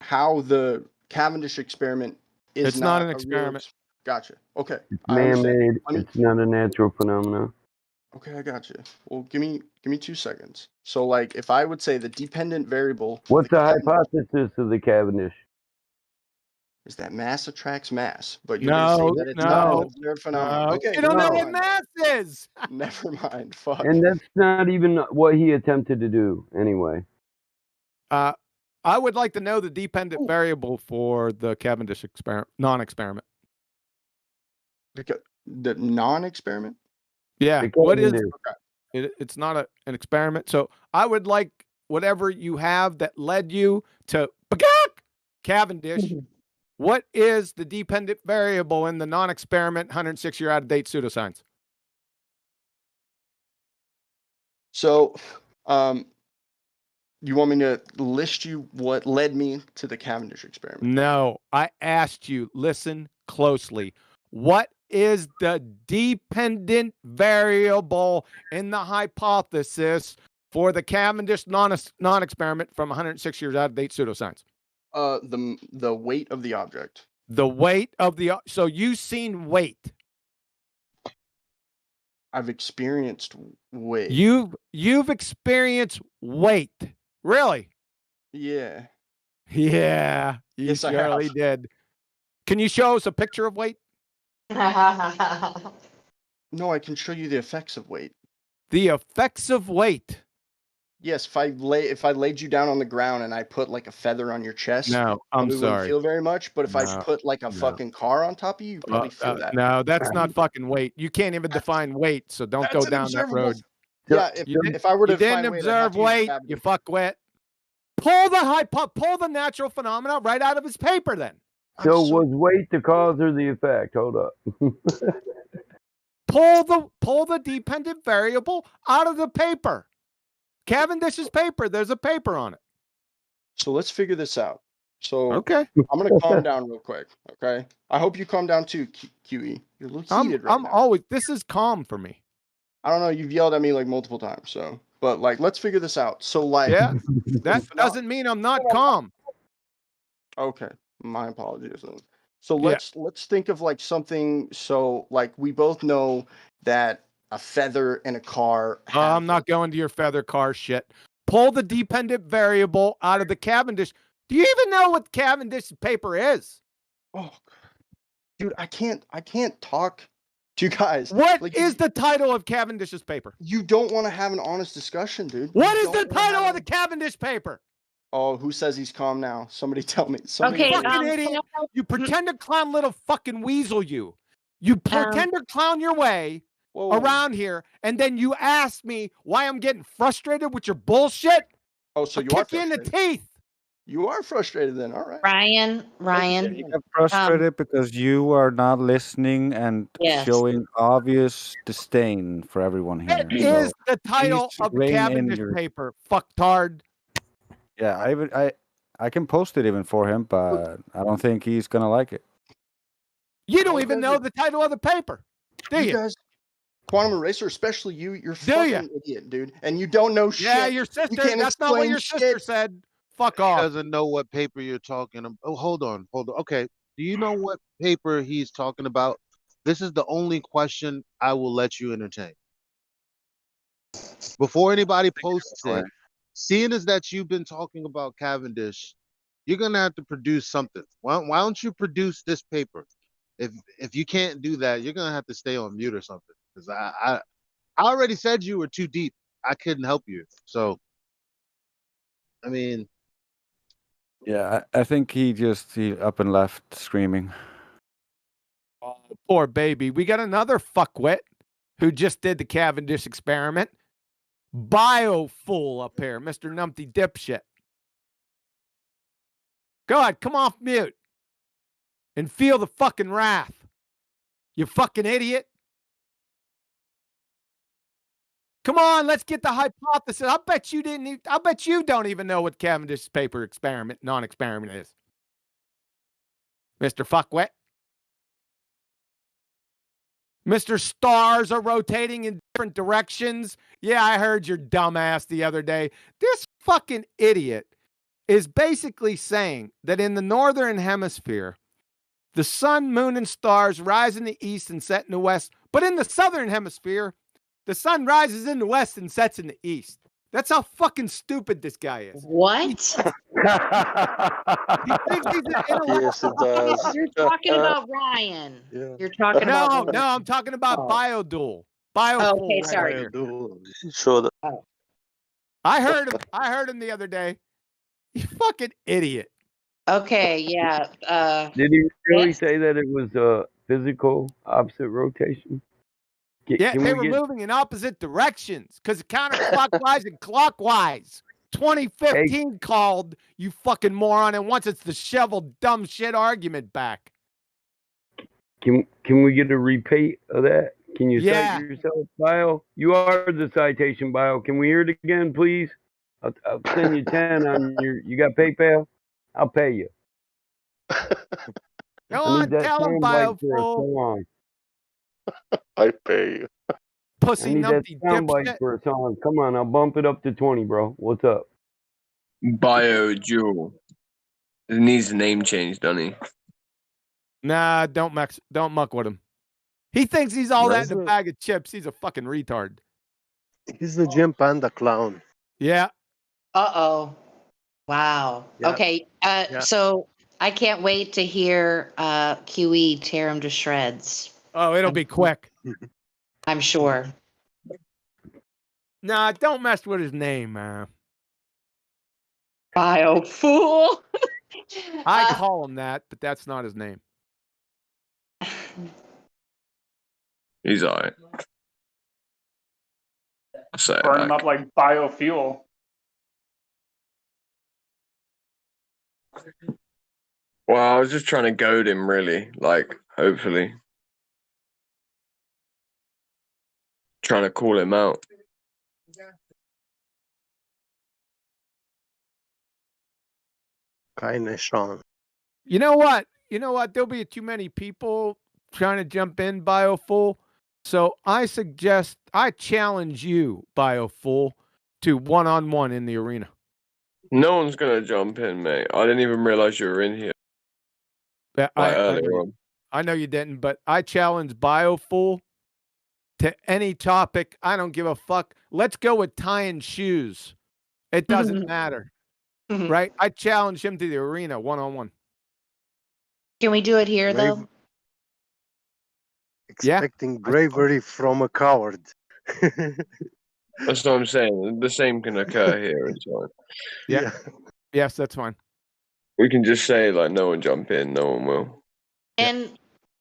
how the Cavendish experiment is It's not an a real experiment. Gotcha. Okay. It's I understand. man-made. Let me- It's not a natural phenomenon. Okay, I got you. Well, give me 2 seconds. So, like, if I would say the dependent variable What's the hypothesis of the Cavendish? is that mass attracts mass, but you're No, going to say that it's not an no, observed phenomenon. no. Okay, You don't know never what mind. mass is. Never mind. Fuck. And that's not even what he attempted to do anyway. I would like to know the dependent variable for the Cavendish experiment, non-experiment. The non-experiment? Yeah. The What is? Cavendish. It's not an experiment. So I would like whatever you have that led you to Cavendish. What is the dependent variable in the non-experiment 106-year out-of-date pseudoscience? So, you want me to list you what led me to the Cavendish experiment? No, I asked you, listen closely. What is the dependent variable in the hypothesis for the Cavendish non-experiment from 106 years out-of-date pseudoscience? The weight of the object. The weight of the... So you've seen weight. I've experienced weight. You've experienced weight, Really? Yeah. Yeah, you Yes, I surely have. did. Can you show us a picture of weight? No, I can show you the effects of weight. The effects of weight. Yes, if I laid you down on the ground and I put like a feather on your chest, No, you I'm probably wouldn't sorry. feel very much. But if I No, put like a no. fucking car on top of you, you probably feel that. No, that's not fucking weight. You can't even define weight, so don't go That's an down that observable. road. Yeah, if I were to You didn't define weight, I'd have observe to use weight, gravity. you fuckwit. Pull the natural phenomena right out of his paper then. So was weight the cause or the effect? Hold up. Pull the dependent variable out of the paper. Cavendish's paper, there's a paper on it. So let's figure this out. So okay, I'm gonna calm down real quick. Okay, I hope you calm down too, QE. You're a little heated right I'm now. always. This is calm for me. I don't know. You've yelled at me like multiple times. So, but like, let's figure this out. So like, Yeah, that doesn't mean I'm not calm. Okay, my apologies. So let's think of like something. So like, we both know that a feather and a car. I'm not going to your feather car shit. Pull the dependent variable out of the Cavendish. Do you even know what Cavendish's paper is? Oh, dude, I can't talk to you guys. What is the title of Cavendish's paper? You don't want to have an honest discussion, dude. What is the title of the Cavendish paper? Oh, who says he's calm now? Somebody tell me. Okay, fucking idiot. You pretend to clown little fucking weasel you. You pretend to clown your way around here, and then you ask me why I'm getting frustrated with your bullshit. Oh, so I'll you are kick you in the frustrated. teeth. You are frustrated then. All right. Ryan. You get frustrated because you are not listening and Yes. showing obvious disdain for everyone here. That is the title please of the rein in Cavendish your- paper, fucktard. Yeah, I can post it even for him, but I don't think he's gonna like it. You don't even know the title of the paper, do you? guys, Quantum Eraser, especially you, you're Do fucking ya? idiot, dude. And you don't know shit. Yeah, your You sister. can't That's not what explain your sister shit. said. Fuck He off. doesn't know what paper you're talking about. Oh, hold on. Okay. Do you know what paper he's talking about? This is the only question I will let you entertain. Before anybody posts it, seeing as that you've been talking about Cavendish, you're gonna have to produce something. Why don't you produce this paper? If you can't do that, you're gonna have to stay on mute or something. Because I already said you were too deep. I couldn't help you. So, I mean, Yeah, I think he up and left screaming. Oh, poor baby. We got another fuckwit who just did the Cavendish experiment. Biofool up here, Mr. Numpty Dipshit. Go ahead, come off mute and feel the fucking wrath. You fucking idiot. Come on, let's get the hypothesis. I bet you don't even know what Cavendish's paper experiment, non-experiment is. Mr. Fuckwit. Mr. Stars are rotating in different directions. Yeah, I heard your dumbass the other day. This fucking idiot is basically saying that in the northern hemisphere, the sun, moon, and stars rise in the east and set in the west. But in the southern hemisphere, the sun rises in the west and sets in the east. That's how fucking stupid this guy is. What? He thinks he's an intellectual. Yes, it does. You're talking about Ryan. You're talking about No, I'm talking about Biodual. Okay, sorry. Right here. Sure. I heard him the other day. You fucking idiot. Okay, yeah. Did he really say that it was physical opposite rotation? Yeah, Can they we were get- moving in opposite directions because counterclockwise and clockwise. 2015 called, you fucking moron, and once it's the shovel dumb shit argument back. Can we get a repeat of that? Can you Yeah. cite yourself, Bio? You are the citation, Bio. Can we hear it again, please? I'll send you 10 on your. You got PayPal? I'll pay you. Go I need on, that tell him, soundbite for a Biofool. song. I pay you. Pussy I need that numpty soundbite dipshit. for a song. Come on, I'll bump it up to 20, bro. What's up? Biodual. It needs a name change, doesn't he? Nah, don't muck with him. He thinks he's all that in a That's bag of chips. He's a fucking retard. He's the Jim Panda clown. Yeah. Uh-oh. Wow. Yeah. Okay. Yeah. So I can't wait to hear QE tear him to shreds. Oh, it'll be quick. I'm sure. Nah, don't mess with his name, man. Biofool. I call him that, but that's not his name. He's alright. So Burn him up like biofuel. well, I was just trying to goad him, really. Like, hopefully, trying to call him out. Kindness, Sean. You know what? There'll be too many people trying to jump in, Biofull. So I challenge you, Biofull, to one-on-one in the arena. No one's gonna jump in, mate. I didn't even realize you were in here. I know you didn't, but I challenge Biofull to any topic. I don't give a fuck. Let's go with tying shoes. It doesn't matter. Right? I challenge him to the arena one-on-one. Can we do it here, though? Expecting bravery from a coward. That's what I'm saying. The same can occur here as well. Yeah. Yes, that's fine. We can just say, like, no one jump in, no one will. And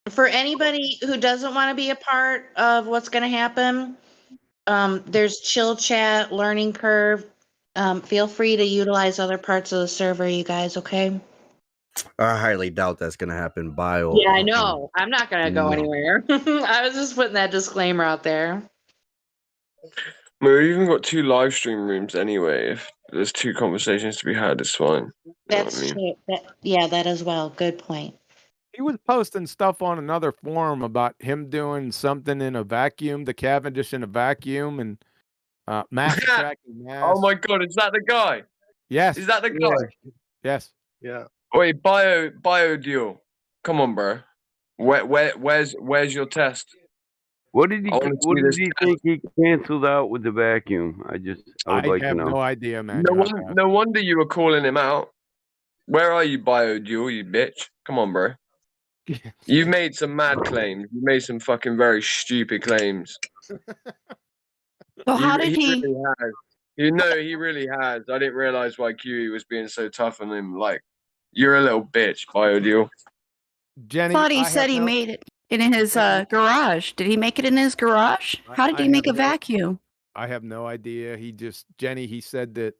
for anybody who doesn't want to be a part of what's going to happen, there's chill chat, learning curve. Feel free to utilize other parts of the server, you guys, okay? I highly doubt that's going to happen. Yeah, I know. I'm not going to go No. anywhere. I was just putting that disclaimer out there. We've even got 2 live stream rooms anyway. If there's 2 conversations to be had, it's fine. That's true. That as well. Good point. He was posting stuff on another forum about him doing something in a vacuum, the Cavendish in a vacuum, and mass attracting mass. Oh my god, is that the guy? Yes. Is that the guy? Yes. Yeah. Wait, bio duel. Come on, bro. Where's your test? What did he? I wanna What see did this he test. think he canceled out with the vacuum? I would like to have know. no idea, man. No wonder you were calling him out. Where are you, bio duel, you bitch? Come on, bro. You've made some mad claims. You made some fucking very stupid claims. So how did he? Really has. You know, he really has. I didn't realize why QE was being so tough on him. Like, you're a little bitch, bio duel. Jenny, I thought he said he made it in his garage. Did he make it in his garage? How did he make a vacuum? I have no idea. He said that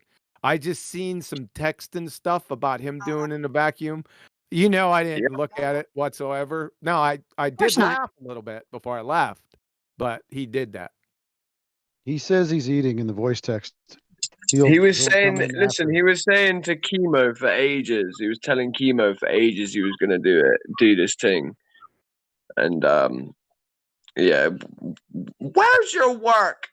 I just seen some text and stuff about him doing in the vacuum. You know, I didn't look at it whatsoever. No, I did laugh a little bit before I laughed, but he did that. He says he's eating in the voice text. He was he'll saying, come in listen, he was saying to Chemo for ages. He was telling Chemo for ages he was going to do this thing. And, yeah. Where's your work?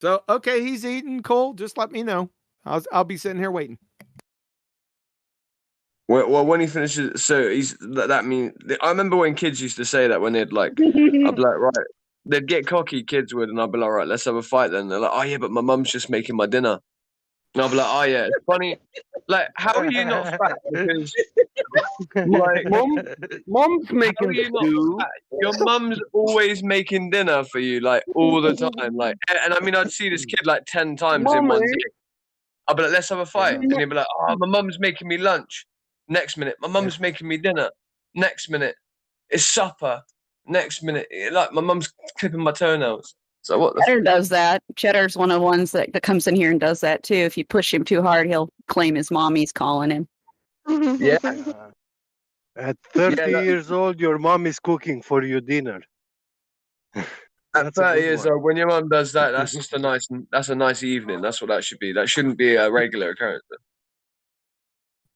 So, okay, he's eating, Cole. Just let me know. I'll be sitting here waiting. Well, when he finishes, so that means I remember when kids used to say that when they'd like, I'd be like, right, they'd get cocky, kids would, and I'd be like, right, let's have a fight then. They're like, oh yeah, but my mum's just making my dinner. And I'll be like, oh yeah, it's funny. Like, how are you not fat? Because like, mom's making stew. Your mum's always making dinner for you, like all the time. Like, and I mean, I'd see this kid like 10 times in one day. I'd be like, let's have a fight. And he'd be like, oh, my mum's making me lunch. Next minute, my mum's making me dinner. Next minute, it's supper. Next minute, like my mum's clipping my toenails. So what the Cheddar does that. Cheddar's one of the ones that comes in here and does that too. If you push him too hard, he'll claim his mommy's calling him. Yeah. At 30 years old, your mom is cooking for you dinner. At 30 years old, when your mum does that, that's just a nice evening. That's what that should be. That shouldn't be a regular occurrence.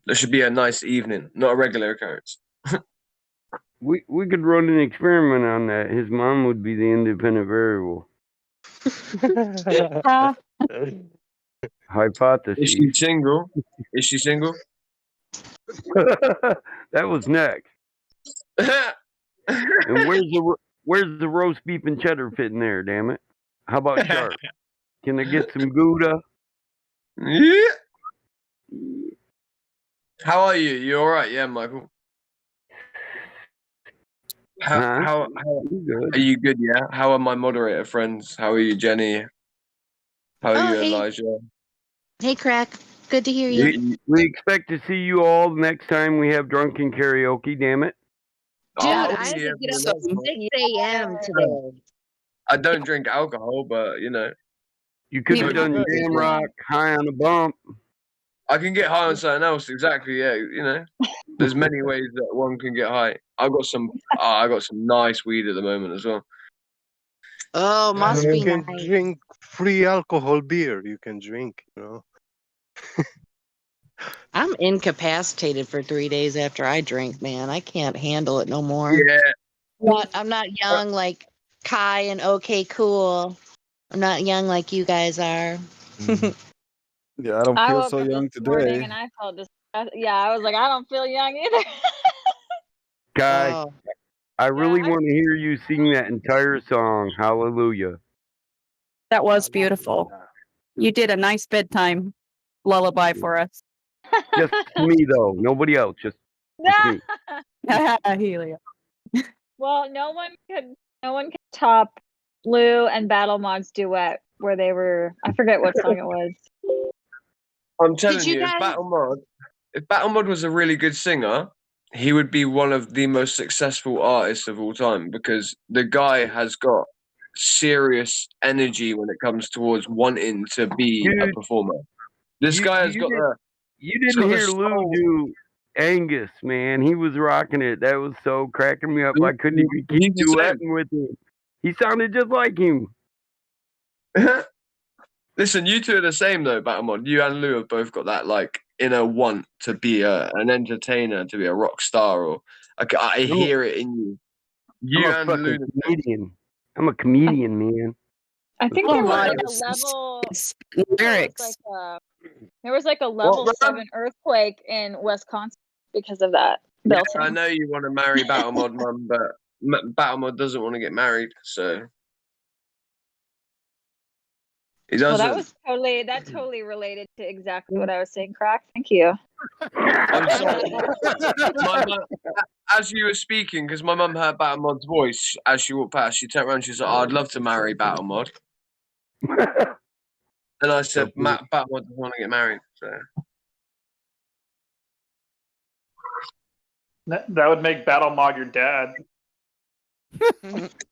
That should be a nice evening, not a regular occurrence. We could run an experiment on that. His mom would be the independent variable. Hypothesis. Is she single? Is she single? That was next. And where's the roast beef and cheddar fit in there? Damn it! How about sharp? Can I get some Gouda? Yeah. How are you? You all right? Yeah, Michael. How good. are you? Good, yeah. How are my moderator friends? How are you, Jenny? How are Oh, you, hey. Elijah? Hey, Crack. Good to hear you. We expect to see you all next time we have drunken karaoke. Damn it! Dude, I'll I be had to here get for up the at next 6 one. a.m. today. I don't drink alcohol, but you know. You could have done Hopefully- Jam Rock, High on a Bump. I can get high on something else. Exactly. Yeah. You know, there's many ways that one can get high. I got some nice weed at the moment as well. Oh, must You be can nice. drink free alcohol beer. You can drink, you know. I'm incapacitated for 3 days after I drink, man. I can't handle it no more. Yeah. I'm not young like Kai and OK Cool. I'm not young like you guys are. Yeah, I don't I feel woke so up young this morning today. and I felt just yeah. I was like, I don't feel young either. Guy, Oh. I really want to hear you sing that entire song. Hallelujah. That was beautiful. You did a nice bedtime lullaby for us. Just me though, nobody else. Just me. Helio. Well, no one could top Lou and Battle Mod's duet where they were. I forget what song it was. I'm telling you you, guys- if Battle Mod was a really good singer, he would be one of the most successful artists of all time because the guy has got serious energy when it comes towards wanting to be a performer. This guy has got the. You he's didn't got the hear Lou soul. do Angus, man. He was rocking it. That was so cracking me up. I couldn't even He's keep the same. duetting with him. He sounded just like him. Listen, you two are the same though, Battlemon. You and Lou have both got that like inner want to be an entertainer, to be a rock star, or I hear it in you. You I'm a and fucking Lou. comedian. I'm a comedian, man. I think Oh, there was my like a goodness. level. It's Lyrics. There was like a level 7 earthquake in Wisconsin because of that Yeah, belting. I know you want to marry Battlemod, Mum, but Battlemod doesn't want to get married, so he Well, doesn't. that totally related to exactly what I was saying, Crack. Thank you. I'm sorry. My mum, as you were speaking, because my mum heard Battlemod's voice as she walked past, she turned around and she said, I'd love to marry Battlemod. And I said, Battlemod doesn't want to get married. So. That would make Battle Mod your dad.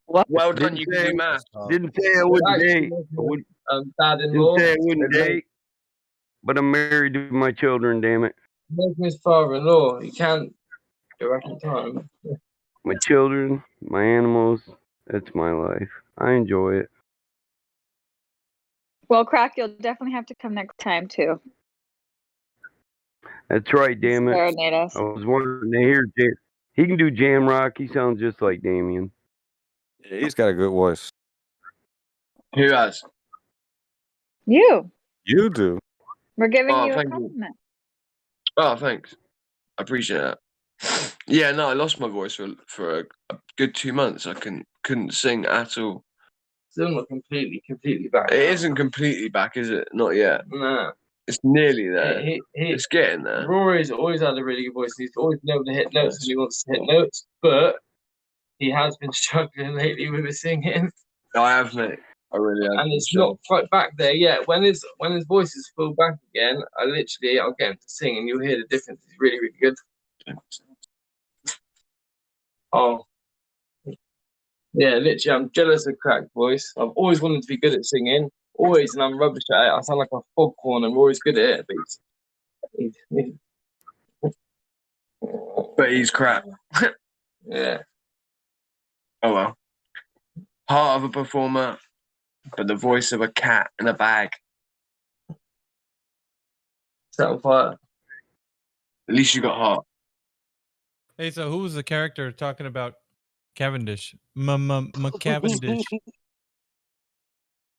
Well done, you can do math. Didn't say I wouldn't date. Dad-in-law. Didn't say I wouldn't date. But I'm married to my children, damn it. His father-in-law. You can't go back in time. My children, my animals. That's my life. I enjoy it. Well, Crack, you'll definitely have to come next time too. That's right, damn it. Serenade us. I was wondering to hear he can do jam rock. He sounds just like Damien. Yeah, he's got a good voice. Who has? You. You do. We're giving Oh, you a thank you. compliment. Oh, thanks. I appreciate that. Yeah, no, I lost my voice for a good 2 months. I couldn't sing at all. Still not completely back. It isn't completely back, is it? Not yet. No. It's nearly there. It's getting there. Rory's always had a really good voice. He's always been able to hit notes when he wants to hit notes, but he has been struggling lately with his singing. I have, mate. I really have. And it's not quite back there yet. When his voice is full back again, I'll get him to sing, and you'll hear the difference. He's really, really good. Oh, yeah, literally, I'm jealous of Crack's voice. I've always wanted to be good at singing, always, and I'm rubbish at it. I sound like a foghorn. I'm always good at it, But he's crap. Yeah. Oh well. Heart of a performer, but the voice of a cat in a bag. Set on fire. At least you got heart. Hey, so who was the character talking about Cavendish? Cavendish.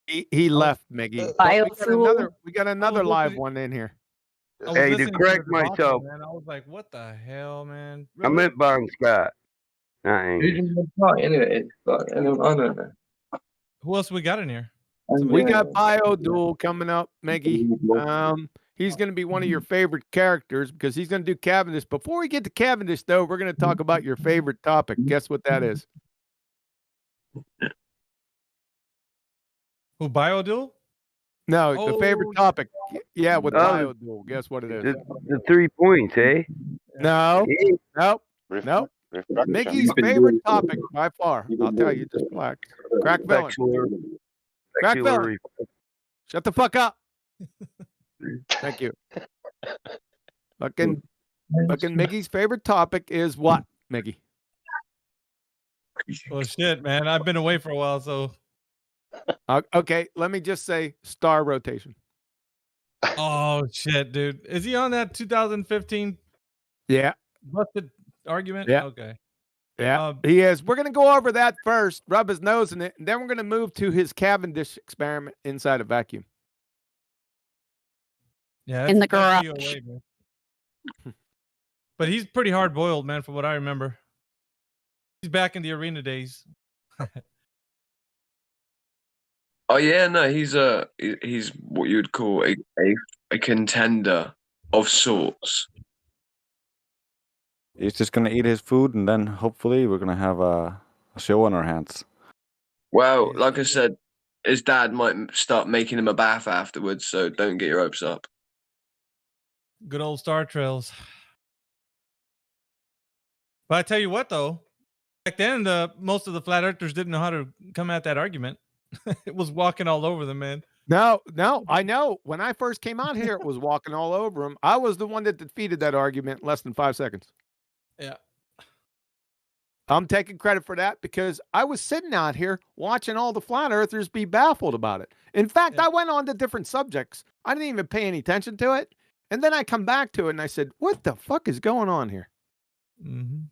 He left, Miggy. We got another live one in here. I was Hey, to listening correct the talking, myself, man. I was like, what the hell, man? I meant Bon Scott. Not Who's Angus. in the party anyway? But I don't know. Who else we got in here? We got Biodual coming up, Meggy. He's going to be one of your favorite characters because he's going to do Cavendish. Before we get to Cavendish, though, we're going to talk about your favorite topic. Guess what that is? Who, Biodual? No, the favorite Oh, topic. Yeah, with Oh, Biodual. Guess what it is? The 3 points, eh? No. Nope. Nope. Refraction. Mickey's favorite topic by far. I'll tell you, just relax. Crack villain. Crack villain. Shut the fuck up. Thank you. Fucking Mickey's favorite topic is what, Mickey? Well, shit, man. I've been away for a while, so. Okay, let me just say star rotation. Oh, shit, dude. Is he on that 2015 Yeah. busted argument? Yeah. Okay. Yeah, he is. We're going to go over that first, rub his nose in it, and then we're going to move to his Cavendish experiment inside a vacuum. Yeah, In the that's garage. DOA, man. But he's pretty hard boiled, man, from what I remember. He's back in the arena days. Oh yeah, no, he's what you would call a contender of sorts. He's just gonna eat his food, and then hopefully we're gonna have a show on our hands. Well, like I said, his dad might start making him a bath afterwards, so don't get your hopes up. Good old Star Trails. But I tell you what, though, back then, most of the flat earthers didn't know how to come at that argument. It was walking all over them, man. No, I know. When I first came out here, it was walking all over him. I was the one that defeated that argument in less than 5 seconds. Yeah. I'm taking credit for that because I was sitting out here watching all the flat earthers be baffled about it. In fact, I went on to different subjects. I didn't even pay any attention to it. And then I come back to it and I said, what the fuck is going on here? Mm-hmm.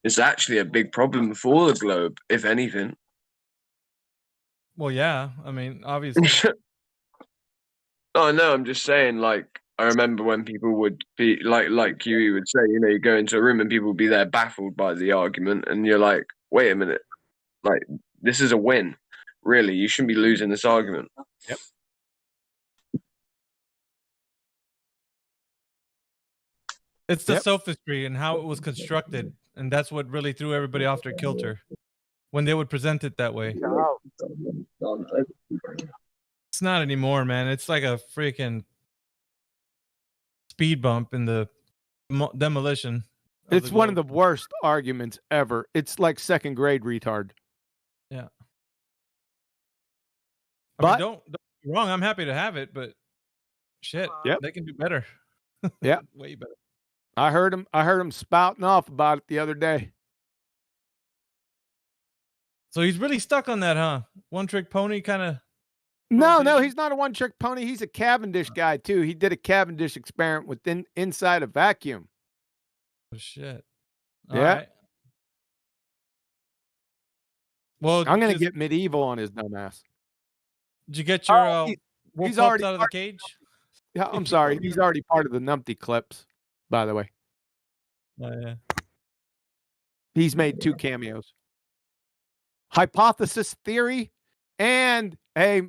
It's actually a big problem for the globe, if anything. Well, yeah. I mean, obviously. Oh no, I'm just saying. Like, I remember when people would be like you would say, you go into a room and people would be there baffled by the argument, and you're like, wait a minute, like this is a win. Really, you shouldn't be losing this argument. Yep. It's the sophistry and how it was constructed, and that's what really threw everybody off their kilter when they would present it that way. It's not anymore, man. It's like a freaking speed bump in the demolition. It's one of the worst arguments ever. It's like second grade retard. Yeah. But don't get me wrong. I'm happy to have it, but shit, they can do better. Yeah, way better. I heard him spouting off about it the other day. So he's really stuck on that, huh? One trick pony kind of. No, he's not a one trick pony. He's a Cavendish guy too. He did a Cavendish experiment inside a vacuum. Oh shit. Yeah. All right. Well, I'm gonna get medieval on his dumbass. Did you get your he's already already out of the cage? Yeah, I'm sorry. He's already part of the Numpty clips, by the way. Oh yeah. He's made 2 cameos. Hypothesis theory, and hey,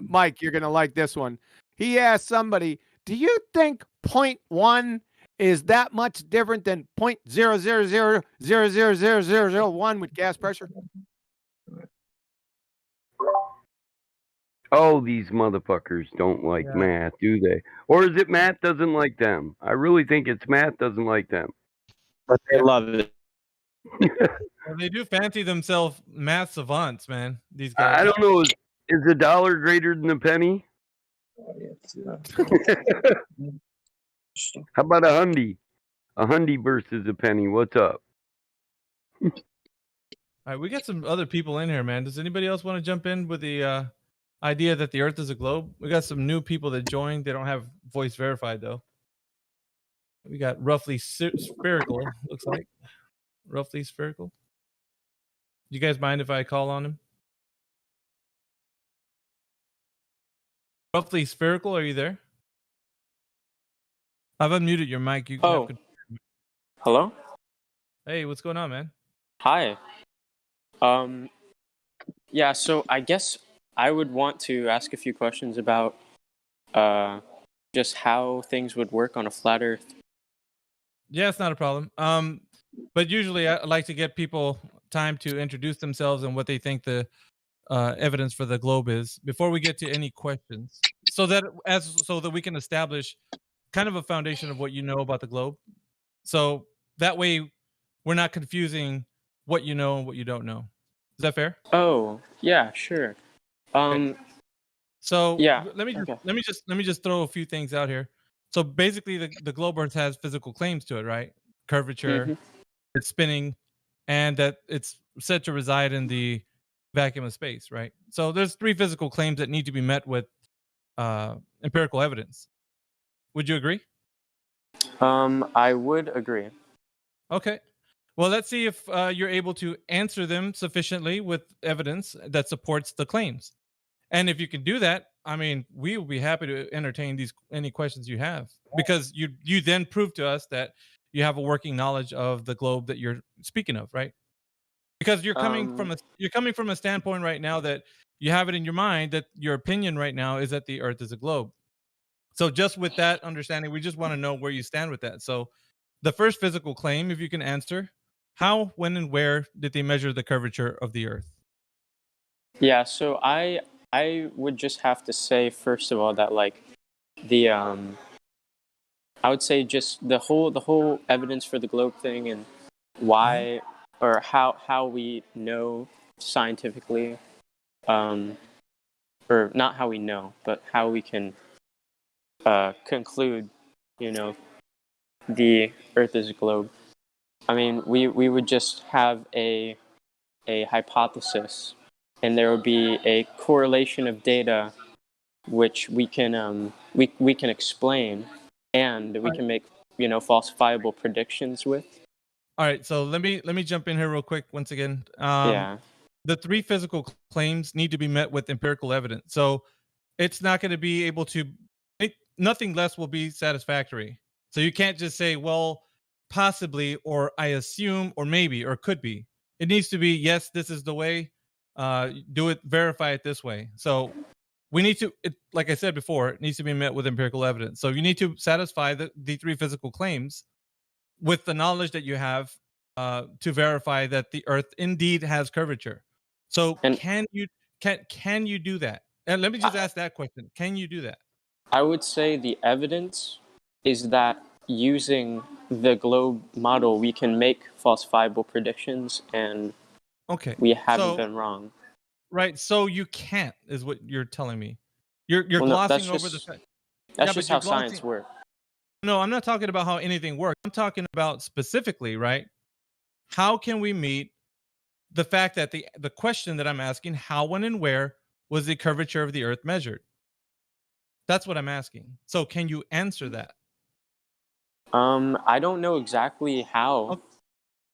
Mike, you're gonna like this one. He asked somebody, "Do you think 0.1 is that much different than 0.000000001 with gas pressure?" Oh, these motherfuckers don't like math, do they? Or is it Matt doesn't like them? I really think it's Matt doesn't like them. But they love it. Well, they do fancy themselves math savants, man. These guys. I don't know. Is a dollar greater than a penny? How about a hundy? A hundy versus a penny. What's up? All right, we got some other people in here, man. Does anybody else want to jump in with the idea that the Earth is a globe? We got some new people that joined. They don't have voice verified though. We got roughly spherical. Looks like roughly spherical. You guys mind if I call on him? Roughly spherical. Are you there? I've unmuted your mic. You Oh. Hello? Hey, what's going on, man? Hi. Yeah, so I guess I would want to ask a few questions about just how things would work on a flat Earth. Yeah, it's not a problem. But usually I like to get people time to introduce themselves and what they think the evidence for the globe is before we get to any questions, so that we can establish kind of a foundation of what you know about the globe. So that way, we're not confusing what you know and what you don't know. Is that fair? Oh, yeah, sure. So yeah. let me Okay. just throw a few things out here. So basically, the globe Earth has physical claims to it, right? Curvature, it's spinning, and that it's said to reside in the vacuum of space, right? So there's 3 physical claims that need to be met with empirical evidence. Would you agree? I would agree. Okay. Well, let's see if you're able to answer them sufficiently with evidence that supports the claims. And if you can do that, I mean, we will be happy to entertain any questions you have, because you then prove to us that you have a working knowledge of the globe that you're speaking of, right? Because you're coming from a standpoint right now that you have it in your mind that your opinion right now is that the Earth is a globe. So just with that understanding, we just want to know where you stand with that. So the first physical claim, if you can answer, how, when, and where did they measure the curvature of the Earth? Yeah, so I would just have to say, first of all, that like the I would say just the whole evidence for the globe thing and why or how we know scientifically, or not how we know, but how we can conclude, the Earth is a globe. I mean, we would just have a hypothesis, and there would be a correlation of data which we can we can explain, and we can make falsifiable predictions with. All right, so let me jump in here real quick once again. Yeah. The 3 physical claims need to be met with empirical evidence. So it's not going to be able to nothing less will be satisfactory. So you can't just say, well, possibly, or I assume, or maybe, or could be. It needs to be, yes, this is the way. Do it, verify it this way. So we need to, like I said before, it needs to be met with empirical evidence. So you need to satisfy the 3 physical claims with the knowledge that you have to verify that the Earth indeed has curvature. So can you do that? And let me just ask that question: can you do that? I would say the evidence is that using the globe model, we can make falsifiable predictions, and we haven't been wrong. Right. So you can't, is what you're telling me. You're Well, glossing over the fact. That's just how science works. No, I'm not talking about how anything works. I'm talking about specifically, right? How can we meet the fact that the question that I'm asking, how, when, and where was the curvature of the Earth measured? That's what I'm asking. So can you answer that? I don't know exactly how.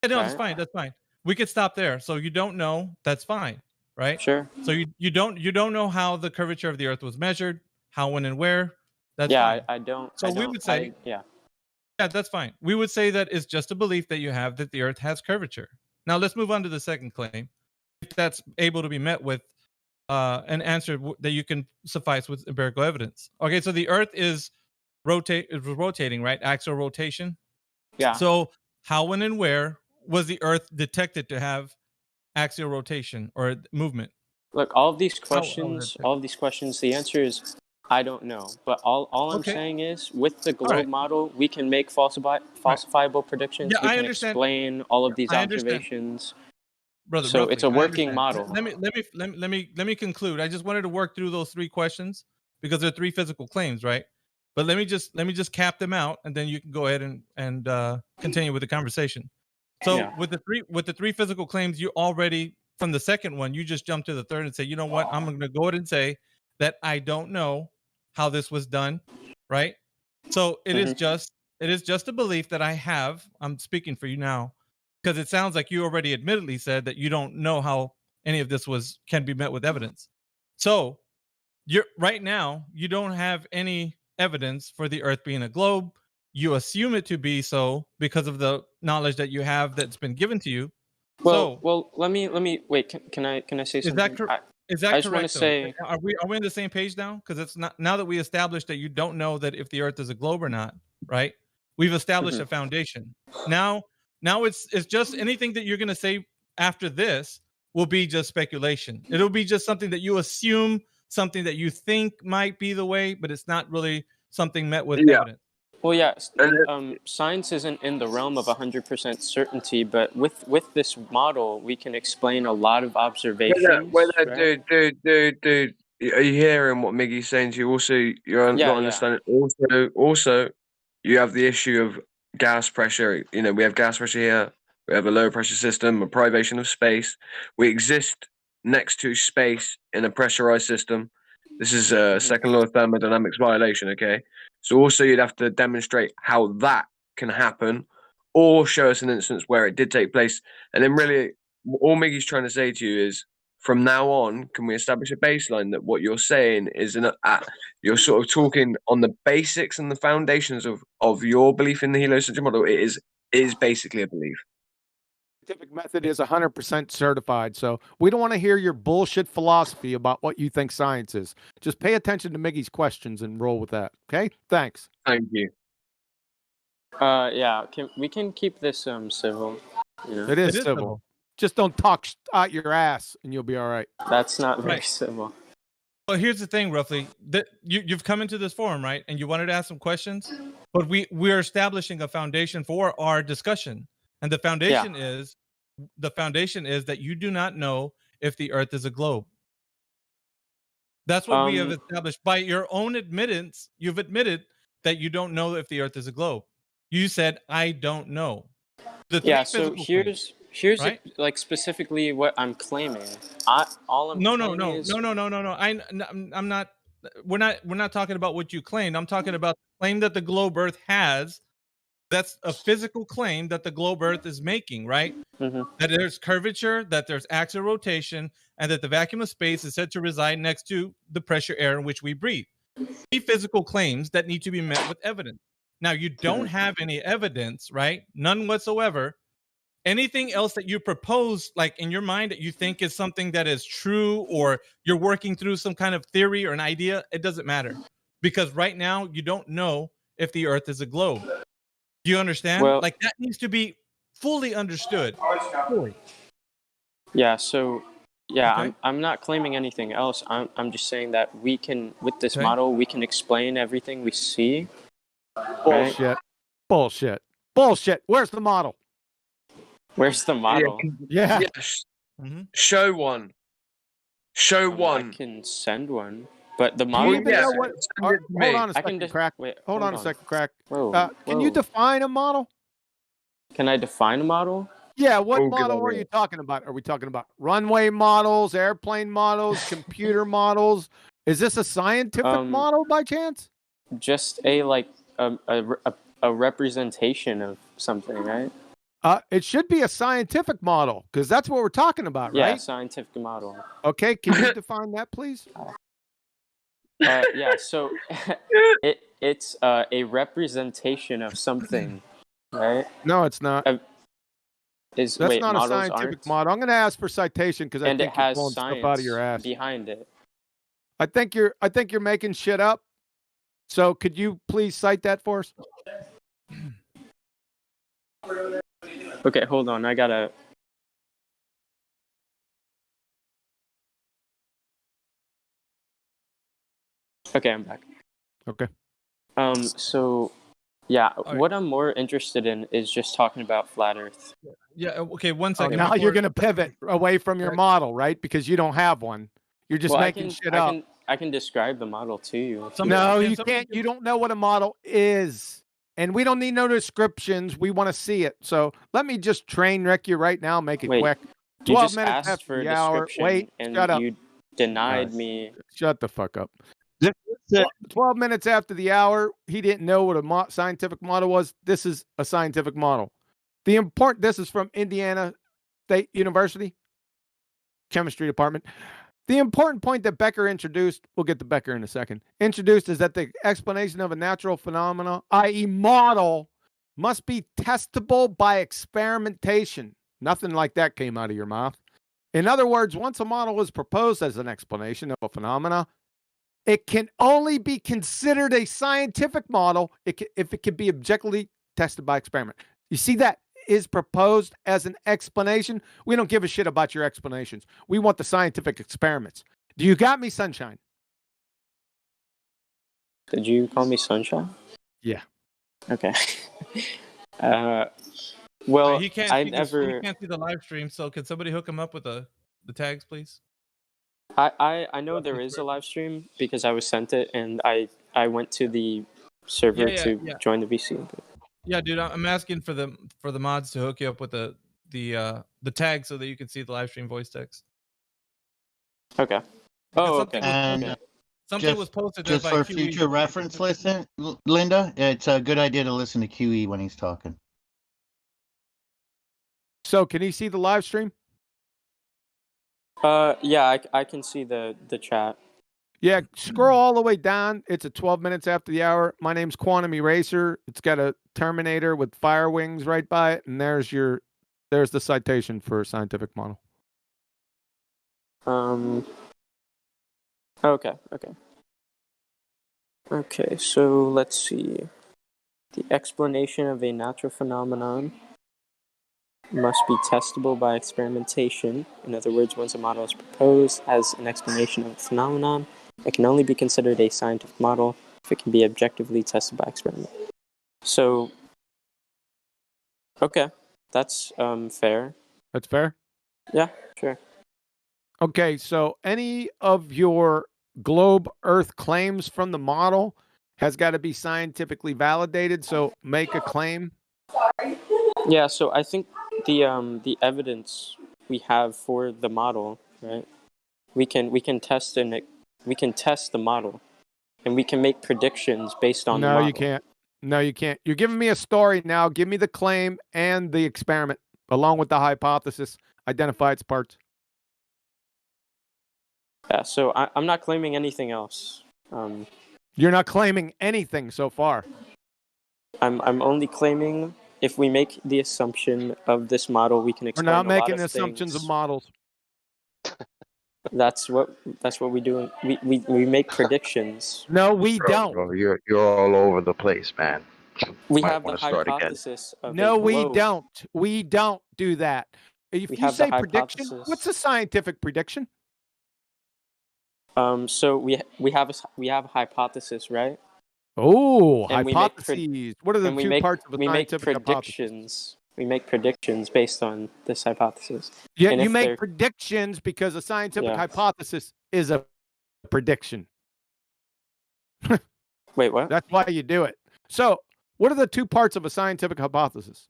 No, that's fine. That's fine. We could stop there. So you don't know. That's fine, right? Sure. So you don't know how the curvature of the Earth was measured, how, when, and where. That's yeah, fine. I don't. So I we don't, would say, yeah, that's fine. We would say that it's just a belief that you have that the Earth has curvature. Now let's move on to the second claim. If that's able to be met with an answer that you can suffice with empirical evidence. Okay, so the Earth is rotating, right? Axial rotation. Yeah. So how, when, and where was the Earth detected to have axial rotation or movement? Look, all of these questions, the answer is I don't know. But all I'm saying is, with the globe model, we can make falsifiable predictions. Yeah, we I can understand. explain all of these I understand. observations. Brother, so roughly, it's a I working understand. model. Let me conclude. I just wanted to work through those 3 questions because they're 3 physical claims, right? But let me just cap them out, and then you can go ahead and continue with the conversation. So with the three physical claims, you already, from the second one, you just jump to the third and say, you know what? I'm going to go ahead and say that I don't know how this was done, right? So it is just a belief that I have. I'm speaking for you now, because it sounds like you already admittedly said that you don't know how any of this can be met with evidence. So you're right now, you don't have any evidence for the Earth being a globe. You assume it to be so because of the knowledge that you have that's been given to you. Well, let me wait. Can I say something? Is that correct? Is I that just want correct to though? say, Are we on the same page now? Because it's not now that we established that you don't know that if the Earth is a globe or not, right? We've established a foundation. Now it's just anything that you're gonna say after this will be just speculation. It'll be just something that you assume, something that you think might be the way, but it's not really something met with evidence. well, yeah, science isn't in the realm of 100% certainty, but with this model, we can explain a lot of observations. right? Dude. Are you hearing what Miggy's saying to you? Also, you're Yeah, not yeah. understanding. Also, you have the issue of gas pressure. You know, we have gas pressure here. We have a low pressure system, a privation of space. We exist next to space in a pressurized system. This is a second law of thermodynamics violation. Okay, so also you'd have to demonstrate how that can happen, or show us an instance where it did take place, and then really all Miggy's trying to say to you is, from now on, can we establish a baseline that what you're saying is you're sort of talking on the basics and the foundations of your belief in the heliocentric model? It is basically a belief. Scientific method is 100% certified. So we don't want to hear your bullshit philosophy about what you think science is. Just pay attention to Miggy's questions and roll with that. Okay? Thanks. Thank you. Yeah, we can keep this civil. You know? It is civil. Just don't talk out your ass and you'll be all right. That's not very Right. civil. Well, here's the thing, roughly. That you've come into this forum, right? And you wanted to ask some questions, but we're establishing a foundation for our discussion. And the foundation is that you do not know if the Earth is a globe. That's what we have established. By your own admittance, you've admitted that you don't know if the Earth is a globe. You said, I don't know. Yeah, so here's right? like specifically what I'm claiming. All I'm No. claiming is I'm not. We're not talking about what you claimed. I'm talking about the claim that the globe Earth has. That's a physical claim that the globe Earth is making, right? That there's curvature, that there's axial rotation, and that the vacuum of space is said to reside next to the pressure air in which we breathe. Three physical claims that need to be met with evidence. Now, you don't have any evidence, right? None whatsoever. Anything else that you propose, like in your mind, that you think is something that is true, or you're working through some kind of theory or an idea, it doesn't matter. Because right now, you don't know if the Earth is a globe. Do you understand? Well- Like that needs to be fully understood. Fully. Yeah, so yeah, Okay. I'm not claiming anything else. I'm just saying that we can, with this Okay. model, we can explain everything we see. Right? Bullshit. Bullshit. Bullshit. Where's the model? Where's the model? Yeah. Yes. Show one. Show I one. can send one, but the Do model. you even know what? Hold on a I can second, Crack. wait, Hold on a on. second, Crack. Whoa, Can you whoa. define a model? Can I define a model? Yeah, what Oh, good model are idea. you talking about? Are we talking about runway models, airplane models, computer models? Is this a scientific model by chance? Just a a representation of something, right? It should be a scientific model because that's what we're talking about, Yeah, right? scientific model. Okay, can you define that, please? Yeah, so it's a representation of something, right? No, it's not. That's That's not a models scientific aren't? model. I'm going to ask for citation because I And it think you're has pulling stuff science out of your ass. behind it. I think you're making shit up. So could you please cite that for us? Okay, hold on. I gotta. Okay, I'm back. Okay. So, yeah, what I'm more interested in is just talking about flat Earth. Yeah. Okay. One Oh, second. now you're before- going to pivot away from your model, right? Because you don't have one. You're just Well, making shit up. I can describe the model to you. No, you can't. You don't know what a model is. And we don't need no descriptions. We want to see it. So let me just train wreck you right now. Make it Wait, quick. you 12 just minutes asked after for a the hour. description, Wait, and shut up. you denied me. Shut the fuck up. 12 minutes after the hour, he didn't know what a scientific model was. This is a scientific model. This is from Indiana State University, chemistry department. The important point that Becker introduced, we'll get to Becker in a second, introduced is that the explanation of a natural phenomena, i.e. model, must be testable by experimentation. Nothing like that came out of your mouth. In other words, once a model is proposed as an explanation of a phenomena, it can only be considered a scientific model if it can be objectively tested by experiment. You see, that is proposed as an explanation. We don't give a shit about your explanations. We want the scientific experiments. Do you got me, Sunshine? Did you call me Sunshine? Yeah. Okay. Well, he can't. He can't see the live stream. So can somebody hook him up with the tags, please? I know there is a live stream because I was sent it, and I went to the server to join the VC. But... Yeah, dude, I'm asking for the mods to hook you up with the tag so that you can see the live stream voice text. Okay. Because okay. Something was posted just by for QE. future reference. Listen, Linda, it's a good idea to listen to QE when he's talking. So, can he see the live stream? Yeah, I can see the chat. Yeah, scroll all the way down. It's at 12 minutes after the hour. My name's Quantum Eraser. It's got a Terminator with fire wings right by it, and there's the citation for a scientific model. Okay, so let's see. The explanation of a natural phenomenon must be testable by experimentation. In other words, once a model is proposed as an explanation of a phenomenon, it can only be considered a scientific model if it can be objectively tested by experiment. So, okay, that's fair. That's fair? Yeah, sure. Okay, so any of your globe Earth claims from the model has got to be scientifically validated, so make a claim. Yeah, so I think the evidence we have for the model, right? We can test the model, and we can make predictions based on the model. No, you can't. No, you can't. You're giving me a story now. Give me the claim and the experiment, along with the hypothesis. Identify its parts. Yeah, so I'm not claiming anything else. You're not claiming anything so far. I'm only claiming if we make the assumption of this model, we can explain. We're not a lot making of assumptions things. of models. That's what we do. We make predictions. No, we don't. Bro, you're all over the place, man. We Might have the wanna start again. hypothesis of No, a we globe. don't. We don't do that. If We you have the say prediction, hypothesis. what's a scientific prediction? So we have a hypothesis, right? Oh, And hypotheses. What are the two parts of a scientific hypothesis? We make predictions based on this hypothesis. Yeah, And you if make they're- predictions because a scientific Yeah. hypothesis is a prediction. Wait, what? That's why you do it. So, what are the two parts of a scientific hypothesis?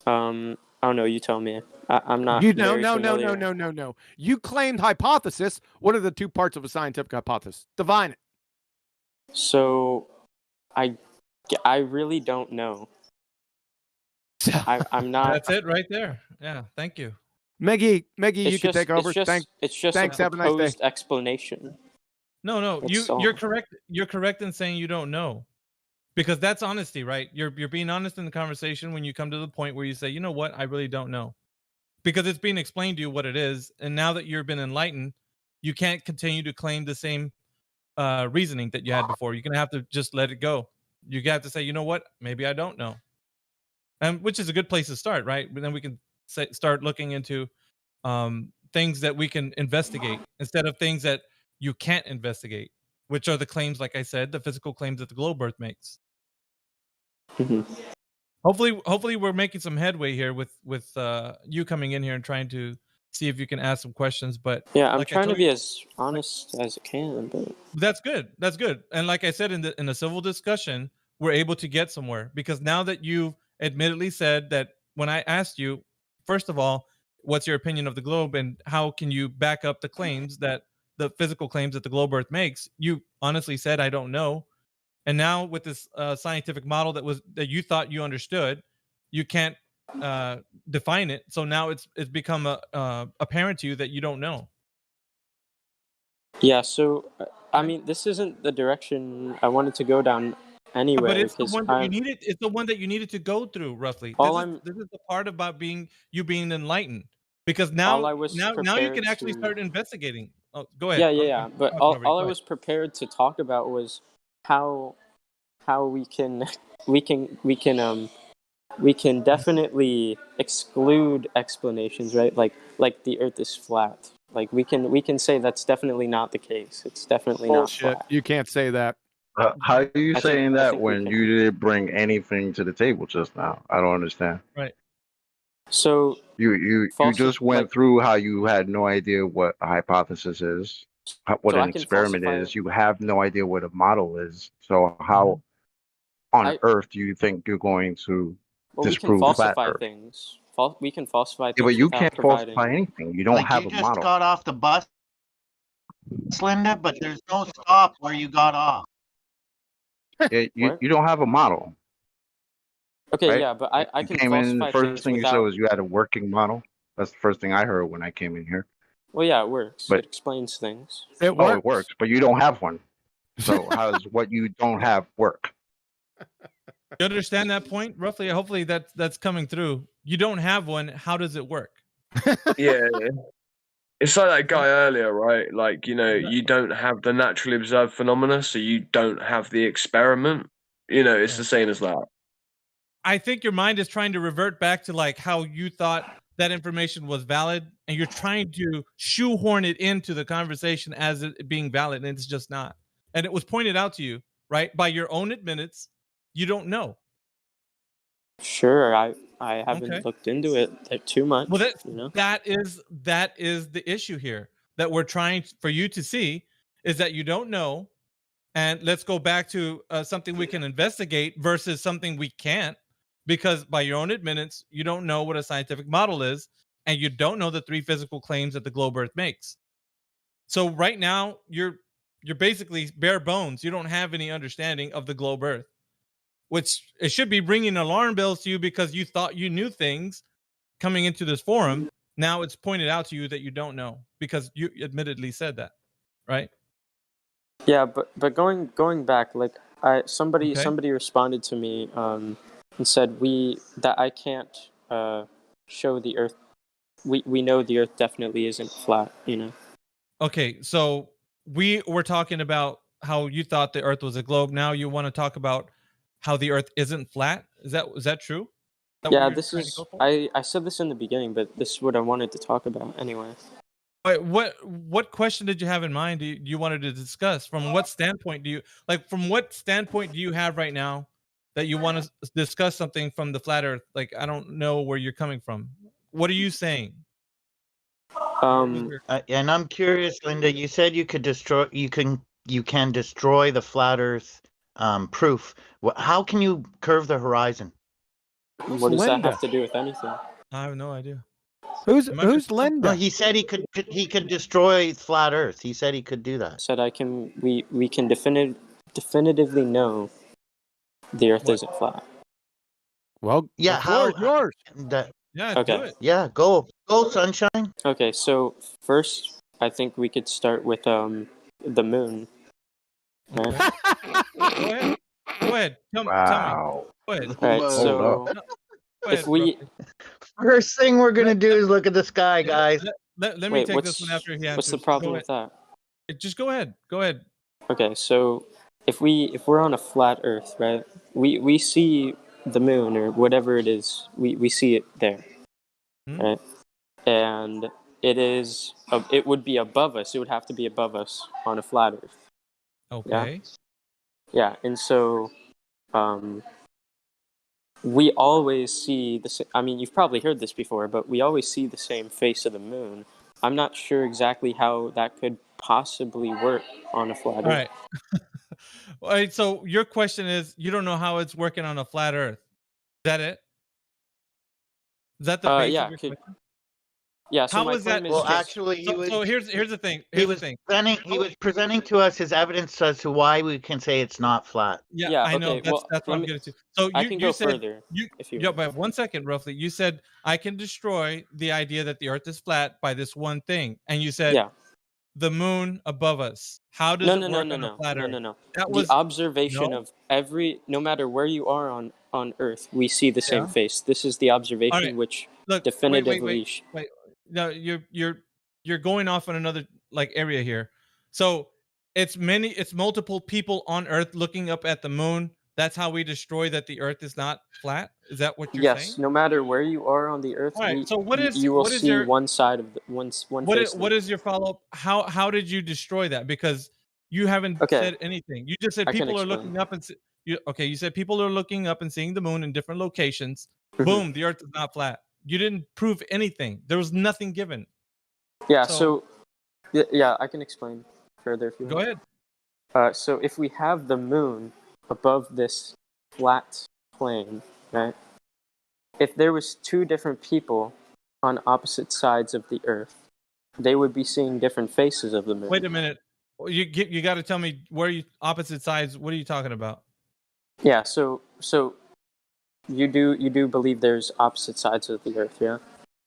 I don't know. You tell me. I'm not. No. familiar. You claimed hypothesis. What are the two parts of a scientific hypothesis? Define it. So, I really don't know. I'm not. That's it right there. Yeah, thank you. Meggie, It's you can just- take over. It's just Thanks. a Have a nice day. proposed explanation. No, That's all. you're correct. You're correct in saying you don't know, because that's honesty, right? You're being honest in the conversation when you come to the point where you say, you know what, I really don't know, because it's being explained to you what it is, and now that you've been enlightened, you can't continue to claim the same reasoning that you had before. You're gonna have to just let it go. You have to say, you know what, maybe I don't know, and which is a good place to start, right? But then we can start looking into things that we can investigate instead of things that you can't investigate, which are the claims, like I said, the physical claims that the globe Earth makes. Hopefully we're making some headway here with you coming in here and trying to see if you can ask some questions. But Yeah, I'm like I trying to told be you- as honest as I can, but That's good. That's good. And like I said, in the civil discussion, we're able to get somewhere, because now that you've admittedly said that, when I asked you, first of all, what's your opinion of the globe and how can you back up the claims that the physical claims that the globe Earth makes, you honestly said, I don't know. And now with this scientific model that you thought you understood, you can't define it. So now it's become apparent to you that you don't know. yeah. So I mean, this isn't the direction I wanted to go down anyway. But it's the because one that you I'm- needed. It's the one that you needed to go through, roughly. All This is the part about being enlightened, Because all now I was now you prepared can actually to. start investigating. Oh, go ahead. Yeah, yeah, yeah. But Talk all, over you. all I Go ahead. was prepared to talk about was how we can we can definitely exclude explanations, right? Like the Earth is flat. Like we can say that's definitely not the case. It's definitely not Bullshit. flat. You can't say that. How are you I think- saying I that think we when can. you didn't bring anything to the table just now? I don't understand. Right. So You just went through how you had no idea what a hypothesis is, what So an I can experiment falsify is. You have no idea what a model is. So how on Earth do you think you're going to Well, we can disprove flat falsify Earth? things. We can falsify Yeah, but things you without can't providing. falsify anything. You don't Like have you a just model. got off the bus, Linda, but there's no stop where you got off. You don't have a model. Okay, right? yeah, but I You can came in, the falsify first things thing you said without. was you had a working model. That's the first thing I heard when I came in here. Well, yeah, it works. But It explains things. It works. it works, but you don't have one. So how does what you don't have work? You understand that point roughly? Hopefully that's coming through. You don't have one. How does it work? Yeah. It's like that guy earlier, right? Like, you don't have the naturally observed phenomena, so you don't have the experiment. It's the same as that. I think your mind is trying to revert back to like how you thought that information was valid, and you're trying to shoehorn it into the conversation as it being valid, and it's just not. And it was pointed out to you, right, by your own admittance. You don't know. Sure, I haven't Okay. looked into it too much. Well, that that is the issue here that we're trying for you to see is that you don't know, and let's go back to something we can investigate versus something we can't, because by your own admittance, you don't know what a scientific model is, and you don't know the three physical claims that the globe Earth makes. So right now, you're basically bare bones. You don't have any understanding of the globe Earth, which it should be ringing alarm bells to you because you thought you knew things coming into this forum. Now it's pointed out to you that you don't know because you admittedly said that, right? Yeah, but going back, like somebody responded to me and said that I can't show the Earth. We know the Earth definitely isn't flat. Okay, so we were talking about how you thought the Earth was a globe. Now you want to talk about how the Earth isn't flat. Is that true? Is that Yeah, what you're this trying to is. go for? I said this in the beginning, but this is what I wanted to talk about anyway. Wait, what question did you have in mind? You wanted to discuss? From what standpoint do you have right now that you want to discuss something from the flat Earth? Like, I don't know where you're coming from. What are you saying? And I'm curious, Linda. You said you could destroy. You can destroy the flat Earth proof. How can you curve the horizon? What does that have to do with anything? I have no idea. Who's Linda? No, he said he could destroy flat Earth. He said he could do that. Said I can. We can definitively know the Earth isn't flat. Well, yeah. the floor is yours. Yeah. Okay. Do it. Yeah. Go, sunshine. Okay. So first, I think we could start with the moon. Right? Go ahead. Go ahead. Tell me. Go ahead. All right. So if we First thing we're gonna do is look at the sky, guys. Let me Wait, take this one after he answers. what's the problem with that? Just go ahead. Go ahead. Okay, so if we're on a flat Earth, right? We see the moon or whatever it is. We see it there, right? And it would be above us. It would have to be above us on a flat Earth. Okay. Yeah, and so we always see I mean, you've probably heard this before, but we always see the same face of the moon. I'm not sure exactly how that could possibly work on a flat Earth. All right. All right. So your question is, you don't know how it's working on a flat Earth. Is that it? Is that the base of your question? Yeah. So how my is that? claim is Well, this. actually, So here's the thing. He was presenting to us his evidence as to why we can say it's not flat. Yeah, I know. okay, That's what I'm getting to. So I you, can you go said further if you yeah, but 1 second, roughly. You said I can destroy the idea that the Earth is flat by this one thing, and you said the moon above us. How does it work on a flat Earth? No. That The was observation of no matter where you are on Earth, we see the same face. This is the observation which definitively. Wait. no, you're going off on another like area here. So it's multiple people on Earth looking up at the moon. That's how we destroy that the Earth is not flat. Is that what you're Yes, saying? no matter where you are on the Earth, All right. So what is you will what is see your one side of the one face. what is your follow up? How did you destroy that? Because you haven't Okay. said anything. You just said I can people are explain. looking up and you said people are looking up and seeing the moon in different locations. Mhm. Boom, the Earth is not flat. You didn't prove anything. There was nothing given. Yeah. So yeah, I can explain further if you Go want. ahead. So if we have the moon above this flat plane, right? If there was two different people on opposite sides of the Earth, they would be seeing different faces of the moon. Wait a minute. You got to tell me where you opposite sides. What are you talking about? Yeah. So you do believe there's opposite sides of the Earth, yeah?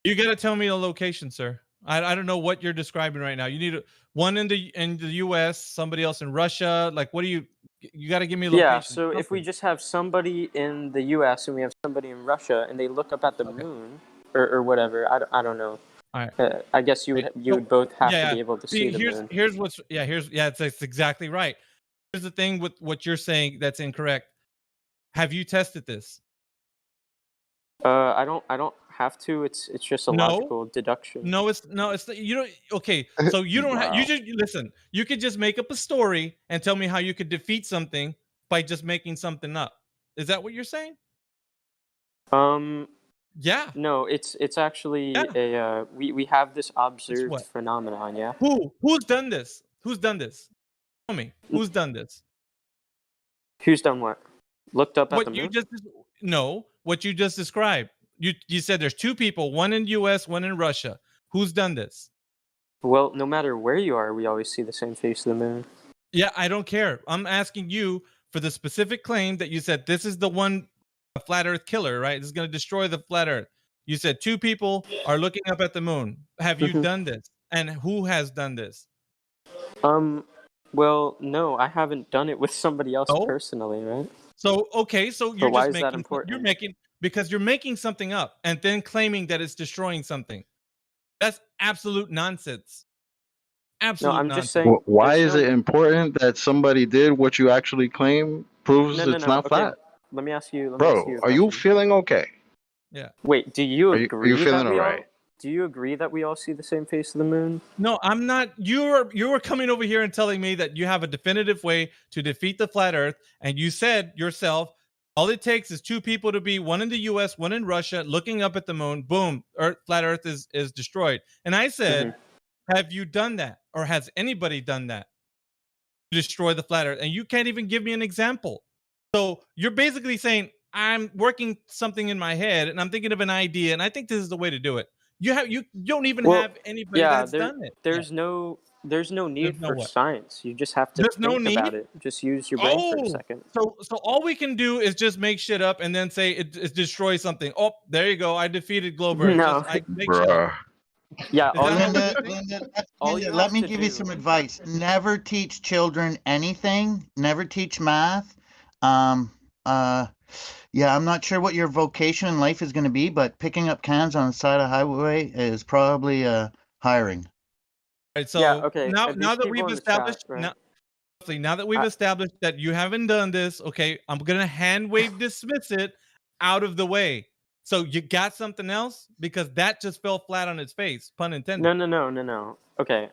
You got to tell me the location, sir. I don't know what you're describing right now. You need one in the U.S., somebody else in Russia. Like, what do you got to give me a location? Yeah. So if we just have somebody in the U.S. and we have somebody in Russia, and they look up at the moon or whatever, I don't know. All right. I guess you would both have to be able to see the moon. It's exactly right. Here's the thing with what you're saying that's incorrect. Have you tested this? I don't have to. It's just a logical deduction. No, it's you don't. Okay, so you don't have. You just listen. You could just make up a story and tell me how you could defeat something by just making something up. Is that what you're saying? Yeah. No, it's actually a we have this observed what? phenomenon. Yeah. Who's done this? Who's done this? Tell me. Who's done this? Who's done what? Looked up at the moon? What you just described. You said there's two people, one in U.S., one in Russia. Who's done this? Well, no matter where you are, we always see the same face of the moon. Yeah, I don't care. I'm asking you for the specific claim that you said this is the one flat Earth killer, right? This is going to destroy the flat Earth. You said two people are looking up at the moon. Have you done this? And who has done this? Well, no, I haven't done it with somebody else personally, right? So okay, so you're why just is that making important? Because you're making something up and then claiming that it's destroying something. That's absolute nonsense. Absolute I'm nonsense. just saying. Why is it important that somebody did what you actually claim proves No, it's not okay. flat? Let me ask you. Bro, are you feeling okay? Yeah. Wait, do you agree? Are you feeling that we alright? do you agree that we all see the same face of the moon? No, I'm not. You were coming over here and telling me that you have a definitive way to defeat the flat Earth, and you said yourself, all it takes is two people to be one in the U.S., one in Russia, looking up at the moon. Boom, flat Earth is destroyed. And I said, have you done that, or has anybody done that to destroy the flat Earth? And you can't even give me an example. So you're basically saying I'm working something in my head, and I'm thinking of an idea, and I think this is the way to do it. You don't even have anybody that's done it. There's no need no for what? science. You just have to There's no think about need? it. Just use your brain for a second. So all we can do is just make shit up and then say it destroys something. Oh, there you go. I defeated Glover. No. I make shit up. Yeah, Linda, let me give you some advice. Never teach children anything. Never teach math. Yeah, I'm not sure what your vocation in life is going to be, but picking up cans on the side of the highway is probably hiring. Right, so now that we've established now that we've established that you haven't done this, okay, I'm gonna hand wave dismiss it out of the way. So you got something else? Because that just fell flat on its face, pun intended. No. Okay.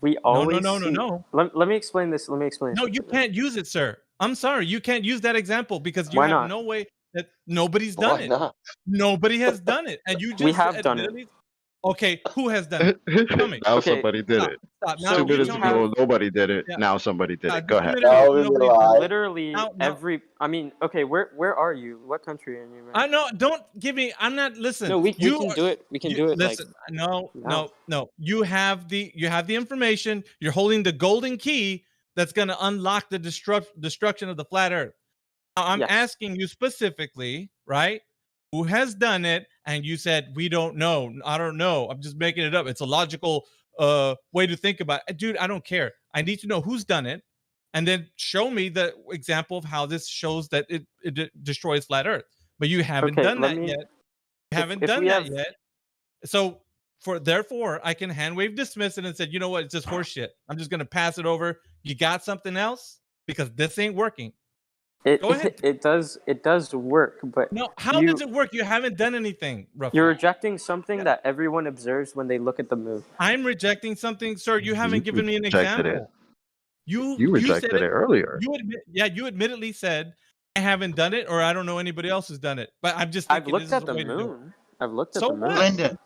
We always No. Let me explain this. No, you can't use it, sir. I'm sorry, you can't use that example because you Why have not? no way that nobody's done it. Nobody has done it, and you just We have done it. Okay, who has done it? Tell me. Now somebody did it. Stop. Now 2 you minutes tell me. ago, nobody did it. Yeah. Now somebody did it. Go Just a ahead. minute ago, Literally every. I mean, okay, where are you? What country are you in? I know. Don't give me. I'm not. Listen. No, we can do it. We can do it. Listen. Like, No. You have the information. You're holding the golden key that's going to unlock the destruction of the flat Earth. Now, I'm asking you specifically, right? Who has done it? And you said we don't know. I don't know. I'm just making it up. It's a logical way to think about it. Dude, I don't care. I need to know who's done it, and then show me the example of how this shows that it destroys flat Earth. But you haven't done that yet. You haven't done that yet. So therefore, I can hand wave dismiss it and said, you know what, it's just horse shit. I'm just gonna pass it over. You got something else? Because this ain't working. Go ahead. It does work, but no, how does it work? You haven't done anything, roughly. You're rejecting something that everyone observes when they look at the moon. I'm rejecting something, sir. You haven't given me an rejected example. it. You rejected said it earlier. You admittedly said I haven't done it, or I don't know anybody else has done it. But I'm just thinking, I've looked at the moon. I've looked at the moon.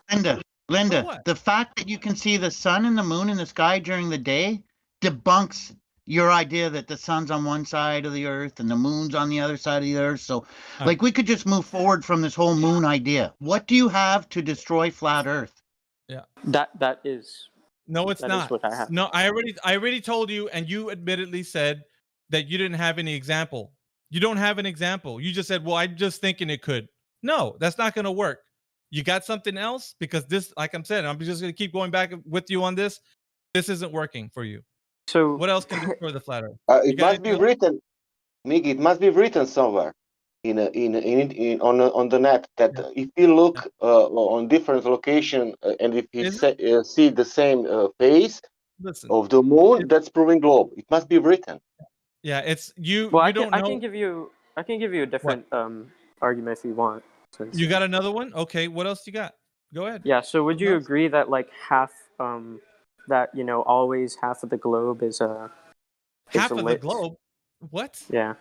Linda, the fact that you can see the sun and the moon in the sky during the day debunks your idea that the sun's on one side of the earth and the moon's on the other side of the earth. So, like, we could just move forward from this whole moon idea. What do you have to destroy flat earth? Yeah. That is. No, it's that not. Is what I have. No, I already told you, and you admittedly said that you didn't have any example. You don't have an example. You just said, well, I'm just thinking it could. No, that's not going to work. You got something else? Because this, like I'm saying, I'm just going to keep going back with you on this. This isn't working for you. So what else can destroy the flat earth? It must be written, Miggy. It must be written somewhere on the net that if you look on different location and if you see the same phase of the moon, that's proving globe. It must be written. Yeah, it's you. Well, you don't know. I can give you a different argument if you want. You got another one? Okay. What else you got? Go ahead. Yeah. So would you agree that like half that always half of the globe is half of lit? the globe? What? Yeah.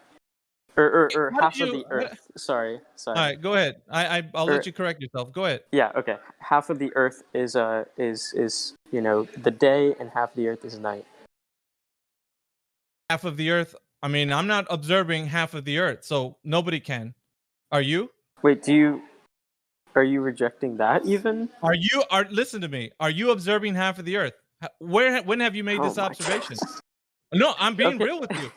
Or half of the earth. Sorry. All right, go ahead. I'll let you correct yourself. Go ahead. Yeah. Okay. Half of the earth is the day, and half of the earth is night. Half of the earth. I mean, I'm not observing half of the earth, so nobody can. Are you? Wait. Are you rejecting that even? Listen to me. Are you observing half of the earth? When have you made this observation? No, I'm being real with you.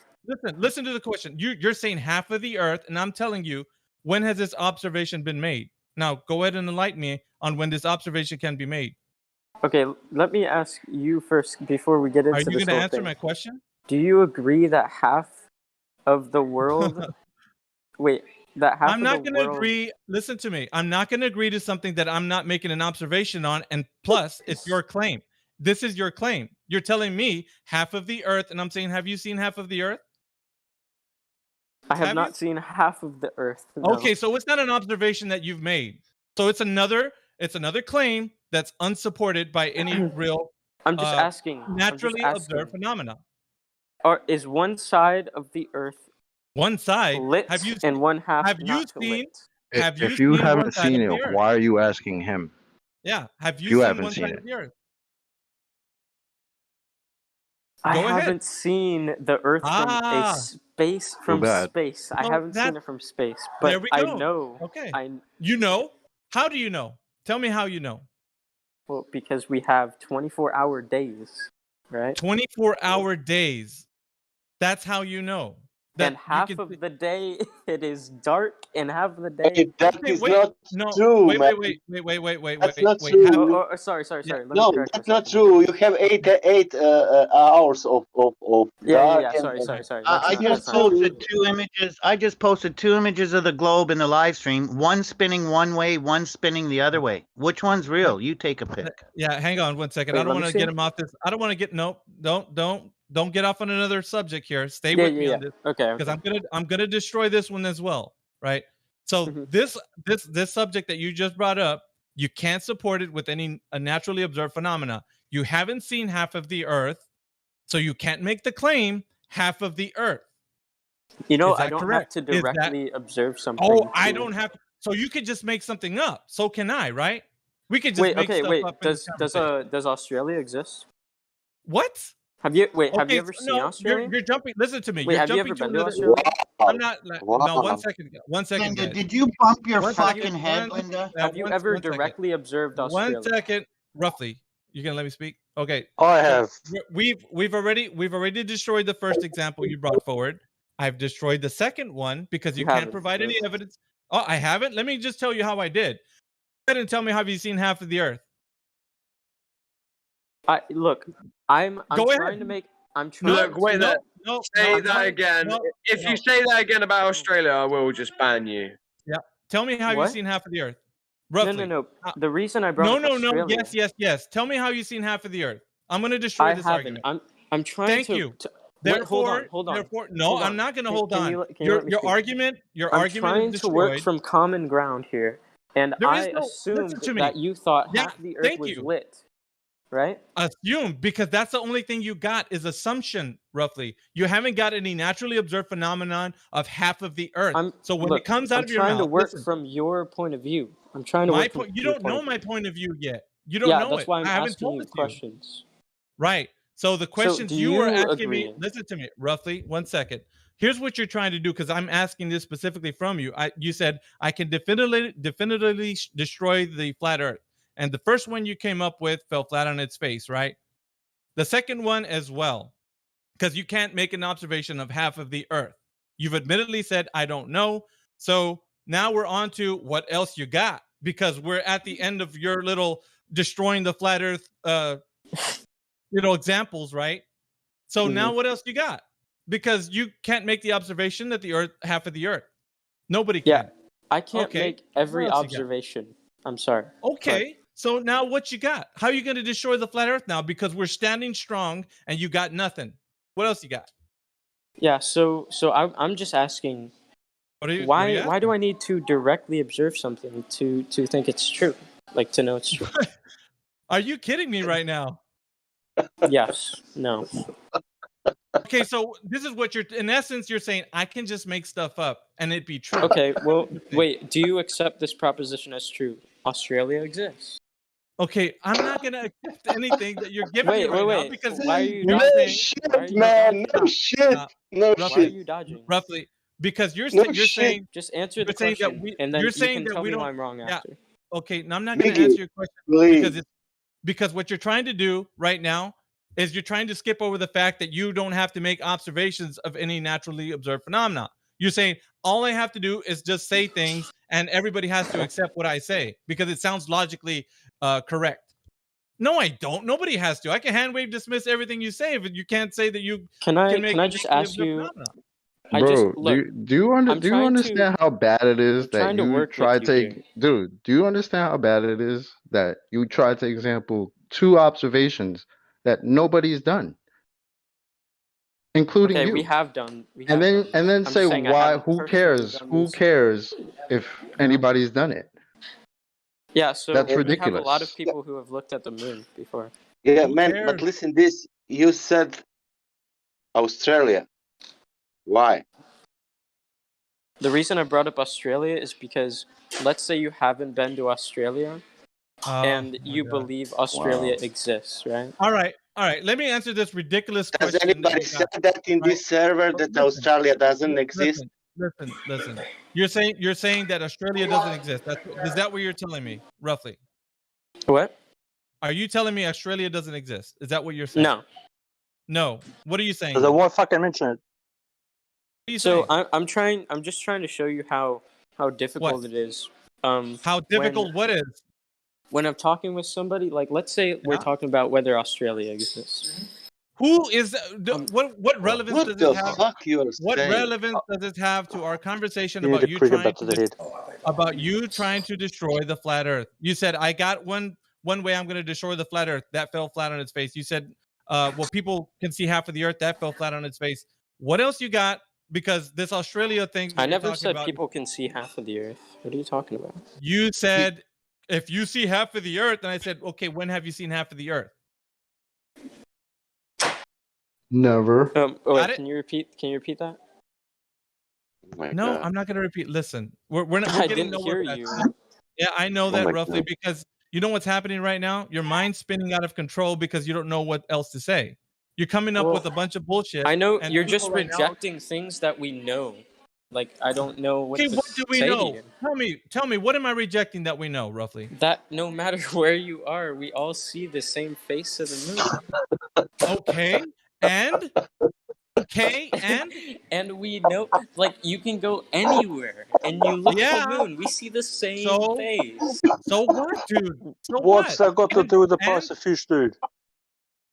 Listen to the question. You're saying half of the earth, and I'm telling you, when has this observation been made? Now, go ahead and enlighten me on when this observation can be made. Okay, let me ask you first before we get into this. Are you going to answer my question? Do you agree that half of the world? Wait, that half. I'm not going to agree. Listen to me. I'm not going to agree to something that I'm not making an observation on. And plus, it's your claim. This is your claim. You're telling me half of the earth, and I'm saying, have you seen half of the earth? I have not seen half of the earth. No. Okay, so it's not an observation that you've made. So it's another claim that's unsupported by any real. I'm just asking. Naturally observed phenomena. Or is one side of the earth one side lit and one half have you seen? Lit? If you haven't seen it, why are you asking him? Yeah, have you You seen haven't one seen side it. of the earth? I haven't seen the Earth from a space. I haven't seen it from space, but there we go. I know. Okay. You know? How do you know? Tell me how you know. Well, because we have 24-hour days, right? 24-hour days. That's how you know. And half of the day it is dark, and half of the day. That is not true, wait, man. Wait. That's not true. Sorry. No, that's not true. You have eight hours of dark. Yeah. Sorry. I just posted two images. I just posted two images of the globe in the live stream. One spinning one way, one spinning the other way. Which one's real? You take a pick. Yeah, hang on 1 second. Wait, I don't let me want to get see. him off this. I don't want to get Don't get off on another subject here. Stay with me on this. Okay. Because I'm gonna destroy this one as well, right? So this subject that you just brought up, you can't support it with any naturally observed phenomena. You haven't seen half of the earth, so you can't make the claim half of the earth. You know, Is that I don't correct? have to directly observe something. Oh, I don't have to. So you could just make something up. So can I, right? We could just make stuff up. Does Australia exist? What? Have you ever seen Australia? You're jumping. Listen to me. Wait, you're have you jumping ever been to to another. Australia? I'm not. No, 1 second. 1 second. Linda, Guys. did you bump your One fucking second, head, one- Linda? Have you ever directly observed Australia? 1 second, roughly. You gonna let me speak? Okay. I have. We've already destroyed the first example you brought forward. I've destroyed the second one because you can't haven't. provide any evidence. Oh, I haven't. Let me just tell you how I did. Go ahead and tell me, have you seen half of the earth? Look, I'm Go trying ahead. to make. I'm Look, trying. wait there. Say that no, again. no, If no. you say that again about Australia, I will just ban you. Yeah. Tell me how What? you've seen half of the earth. Roughly. No. The reason I brought No, up Australia. Yes. Tell me how you've seen half of the Earth. I'm going to destroy this haven't. argument. I'm trying Thank to. you. Therefore, Hold on. No, hold on. I'm not going to hold Can on. you let me Your speak? argument I'm is trying destroyed. to work from common ground here, and There is I no. Listen assumed to me. that you thought Yeah, half the Earth thank was you. lit, right? Assume, because that's the only thing you got is assumption. Roughly, you haven't got any naturally observed phenomenon of half of the Earth. So when it comes out of your I'm trying to mouth, work listen. from your point of view. I'm trying to My work from point. You your don't point know of my view. point of view yet. You don't Yeah, know that's it. why I'm I haven't asking told you it to you. questions. Right. So the questions do you were you asking me, agree? listen to me, roughly 1 second. Here's what you're trying to do, because I'm asking this specifically from you. You said I can definitively destroy the flat Earth, and the first one you came up with fell flat on its face, right? The second one as well, because you can't make an observation of half of the Earth. You've admittedly said I don't know. So now we're on to what else you got, because we're at the end of your little destroying the flat Earth examples, right? So now what else you got? Because you can't make the observation that the Earth, half of the Earth. Nobody can. Yeah, I can't Okay. make every What else you got? observation. I'm sorry. Okay. So now what you got? How are you going to destroy the flat Earth now? Because we're standing strong and you got nothing. What else you got? Yeah. So I'm just asking. What are you Why do I need to directly observe something to think it's true? Like to know it's true. Are you kidding me right now? Yes. No. Okay, so this is what in essence, you're saying I can just make stuff up and it be true. Okay. Well, wait. Do you accept this proposition as true? Australia exists. Okay, I'm not gonna accept anything that you're giving me Wait, right now, wait. because Why are you No dodging? shit, Why are you man. dodging? No shit. No Why are shit. you dodging? Roughly, because you're No you're shit. saying Just answer you're the saying that question, and then you're you saying can that tell we me don't. why I'm wrong Yeah. after. Okay, now I'm not gonna Mickey, answer your question please. because what you're trying to do right now is you're trying to skip over the fact that you don't have to make observations of any naturally observed phenomena. You're saying all I have to do is just say things and everybody has to accept what I say because it sounds logically correct. No, I don't. Nobody has to. I can hand wave dismiss everything you say, but you can't say that you Can can make I just ask you? I Bro, just look. do you I'm do you trying to. understand how bad it is I'm that trying to you work try with you to here. dude, do you understand how bad it is that you try to example two observations that nobody's done, including Okay, you? we have done. We And have then done. I'm say just saying I why haven't who personally cares? done Who these. cares if anybody's done it? Yeah, so That's we have a lot of ridiculous. people who have looked at the moon before. Yeah, Who man. cares? But listen, this you said Australia. Why? The reason I brought up Australia is because let's say you haven't been to Australia and you believe Australia exists, right? All right. Let me answer this ridiculous Does question. anybody say that in this server that Australia doesn't exist? Listen. You're saying that Australia doesn't exist. Is that what you're telling me, roughly? What? Are you telling me Australia doesn't exist? Is that what you're saying? No. What are you saying? Because I won't fucking mention it. So I'm just trying to show you how difficult it is. How difficult what is? When I'm talking with somebody, like let's say we're talking about whether Australia exists. Who is what relevance What does the it have? fuck you are What saying? relevance does it have to our conversation You need about to you prick it trying back to the head. about you trying to destroy the flat Earth? You said I got one way I'm going to destroy the flat Earth. That fell flat on its face. You said, well, people can see half of the Earth. That fell flat on its face. What else you got? Because this Australia thing that I you're never talking said about, people can see half of the Earth. What are you talking about? you said if you see half of the Earth, and I said, okay, when have you seen half of the Earth? Never. Got it? Can you repeat that? No, I'm not going to repeat. Listen, we're not. We're I getting didn't nowhere. hear you. Yeah, I know that my roughly God. because you know what's happening right now. Your mind's spinning out of control because you don't know what else to say. You're coming up Well, with a bunch of bullshit. I know and you're people just right now- rejecting things that we know. Like I don't know what Okay, to what do we say to know? you. Tell me, what am I rejecting that we know roughly? That no matter where you are, we all see the same face of the moon. Okay, and and we know, like you can go anywhere and you look at the moon, we see the same face. So what, dude? So What's that got to do with the And- price of fish, dude?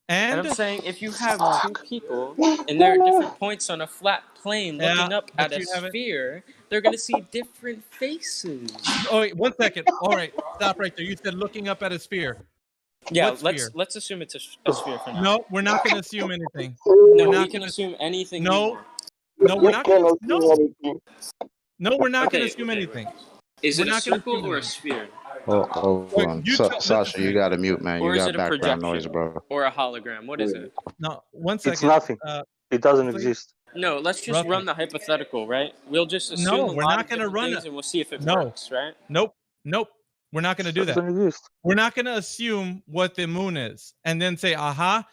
And I'm saying if you have two people and they're at different points on a flat plane looking up but at a you haven't- sphere, they're gonna see different faces. Oh wait, 1 second. All right, stop right there. You said looking up at a sphere. Yeah, What sphere? let's assume it's a sphere for now. No, we're not going to assume anything. No, We're we not can gonna assume anything. No, you no, want. we're not going to. No. No, we're not going Okay, to assume anything. Is We're it a not gonna circle assume or a anything. sphere? Hold on. You Sasha, you got to mute, man. Or You is got it a background noise, projection? bro. Or a hologram? What is it? No, 1 second. It's nothing. It doesn't roughly- exist. No, let's just Roughly. run the hypothetical, right? We'll just assume No, a we're lot not of going to different run things it. and we'll see if it No. works, right? Nope. We're not going to do that. Doesn't exist. We're not going to assume what the moon is and then say, aha,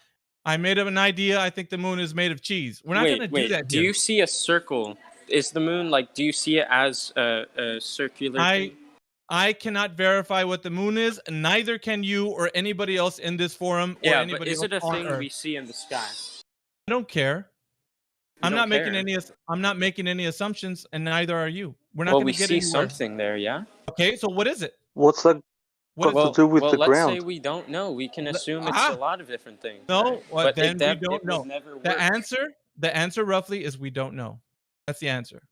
I made up an idea. I think the moon is made of cheese. We're not going to do that Do here. you see a circle? Is the moon like? Do you see it as a circular thing? I cannot verify what the moon is, and neither can you or anybody else in this forum or Yeah, but anybody is else it a on thing Earth. we see in the sky? I don't care. I'm don't not making care? I'm not making any assumptions, and neither are you. We're not Well, going we to get see anywhere. something there, yeah. Okay, so what is it? What's that What got is to do with well, the let's ground? say we don't know. We can assume it's a lot of different things. No, right? well, But then we don't it know. would never work. The answer roughly is we don't know. That's the answer.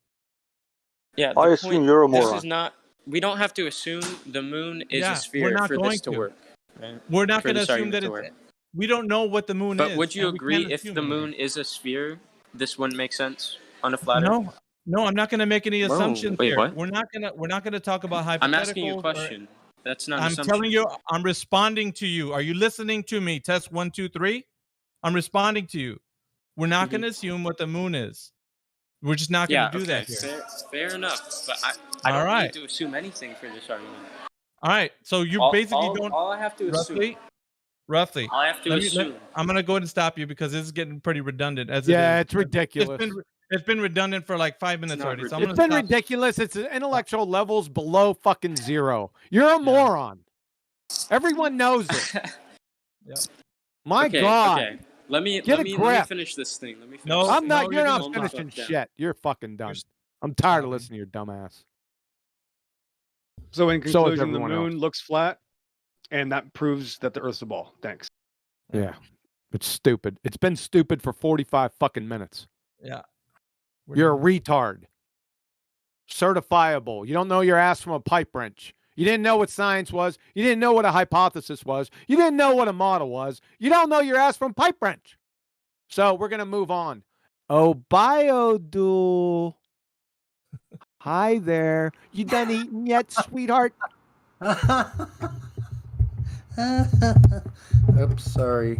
Yeah, I the assume point, you're a this moron. is not. We don't have to assume the moon is Yeah, a we're sphere not for going this to to. work. Right? We're not For going to this assume argument that to it's. work. We don't know what the moon is. But would you and we agree can't if assume the anything. moon is a sphere, this wouldn't make sense on a flat Earth? No, I'm not going to make any Whoa, assumptions wait, here. what? We're not going to talk about hypotheticals. I'm asking you a or- question. That's not an I'm assumption. telling you, I'm responding to you. Are you listening to me? Test 1, 2, 3. I'm responding to you. We're not going to assume what the moon is. We're just not going to do that here. Fair enough. But I All don't right. need to assume anything for this argument. All right. So you basically don't. All I have to assume. Roughly. All I have to assume. I'm going to go ahead and stop you because this is getting pretty redundant. As Yeah, it is. it's ridiculous. It's been redundant for like 5 minutes already. So I'm It's gonna been stop. ridiculous. It's intellectual levels below fucking zero. You're a moron. Everyone knows it. My Okay, God. Okay. Let me Get a let me grip. finish this thing. Let me finish No, this I'm thing. not. You're not Hold the finishing fuck down. shit. You're fucking done. I'm tired of listening to your dumbass. So in So is conclusion, the everyone moon else. looks flat, and that proves that the Earth's a ball. Thanks. Yeah, it's stupid. It's been stupid for 45 fucking minutes. Yeah. You're a retard. Certifiable. You don't know your ass from a pipe wrench. You didn't know what science was. You didn't know what a hypothesis was. You didn't know what a model was. You don't know your ass from pipe wrench. So we're going to move on. Oh, Biodual. Hi there. You done eating yet, sweetheart? Oops, sorry.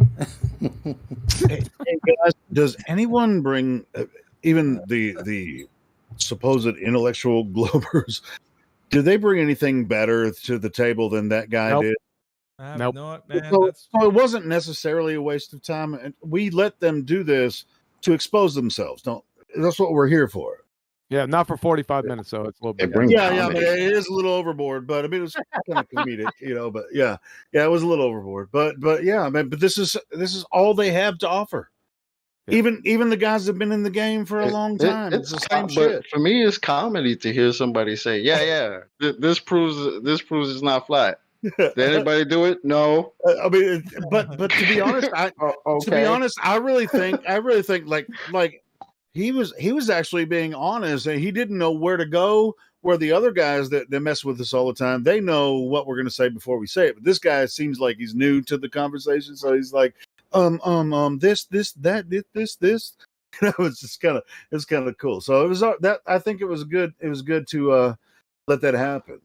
Hey guys, does anyone bring even the supposed intellectual globers? Do they bring anything better to the table than that guy Nope. did? Nope. Man, So it wasn't necessarily a waste of time, and we let them do this to expose themselves. Don't. That's what we're here for. Yeah, not for 45 minutes, so it's a little bit. Yeah, but it is a little overboard. But I mean, it was kind of comedic, But yeah, it was a little overboard. But yeah, I mean, but this is all they have to offer. Even the guys that have been in the game for a long time. It's the same shit. But for me, it's comedy to hear somebody say, "Yeah, this proves it's not flat." Did anybody do it? No. I mean, but to be honest, I really think like he was actually being honest, and he didn't know where to go. Where the other guys that mess with us all the time, they know what we're going to say before we say it. But this guy seems like he's new to the conversation, so he's like, this, this. It's kind of cool. So it was that. I think it was good. It was good to let that happen.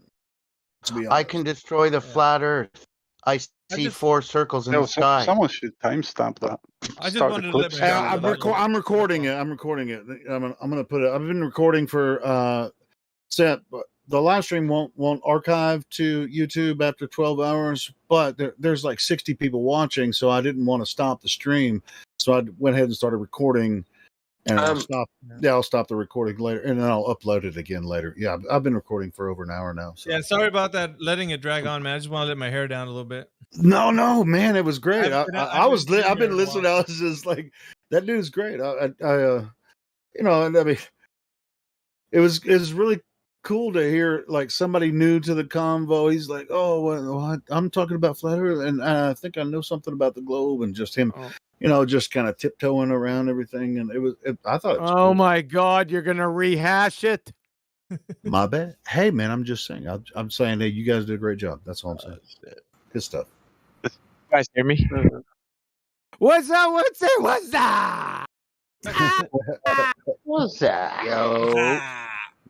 To be honest. I can destroy the flat Earth. I see 4 circles in the sky. Someone should timestamp that. I just wanted to let my I'm recording it. I'm recording it. I'm gonna put it. I've been recording for set. The live stream won't archive to YouTube after 12 hours, but there's like 60 people watching, so I didn't want to stop the stream, so I went ahead and started recording. And I'll stop the recording later, and then I'll upload it again later. Yeah, I've been recording for over an hour now. So. Yeah, sorry about that. Letting it drag on, man. I just want to let my hair down a little bit. No, man, it was great. I've been listening. I was just like, that dude's great. And I mean, it was really cool to hear like somebody new to the convo. He's like, oh, well, I'm talking about flat Earth, and I think I know something about the globe, and just him. Just kind of tiptoeing around everything, and I thought. It was oh cool. my God, you're gonna rehash it. My bad. Hey, man, I'm just saying. I'm saying that you guys did a great job. That's all I'm saying. Good stuff. You guys hear me? What's up? What's it? What's that? What's that? Yo.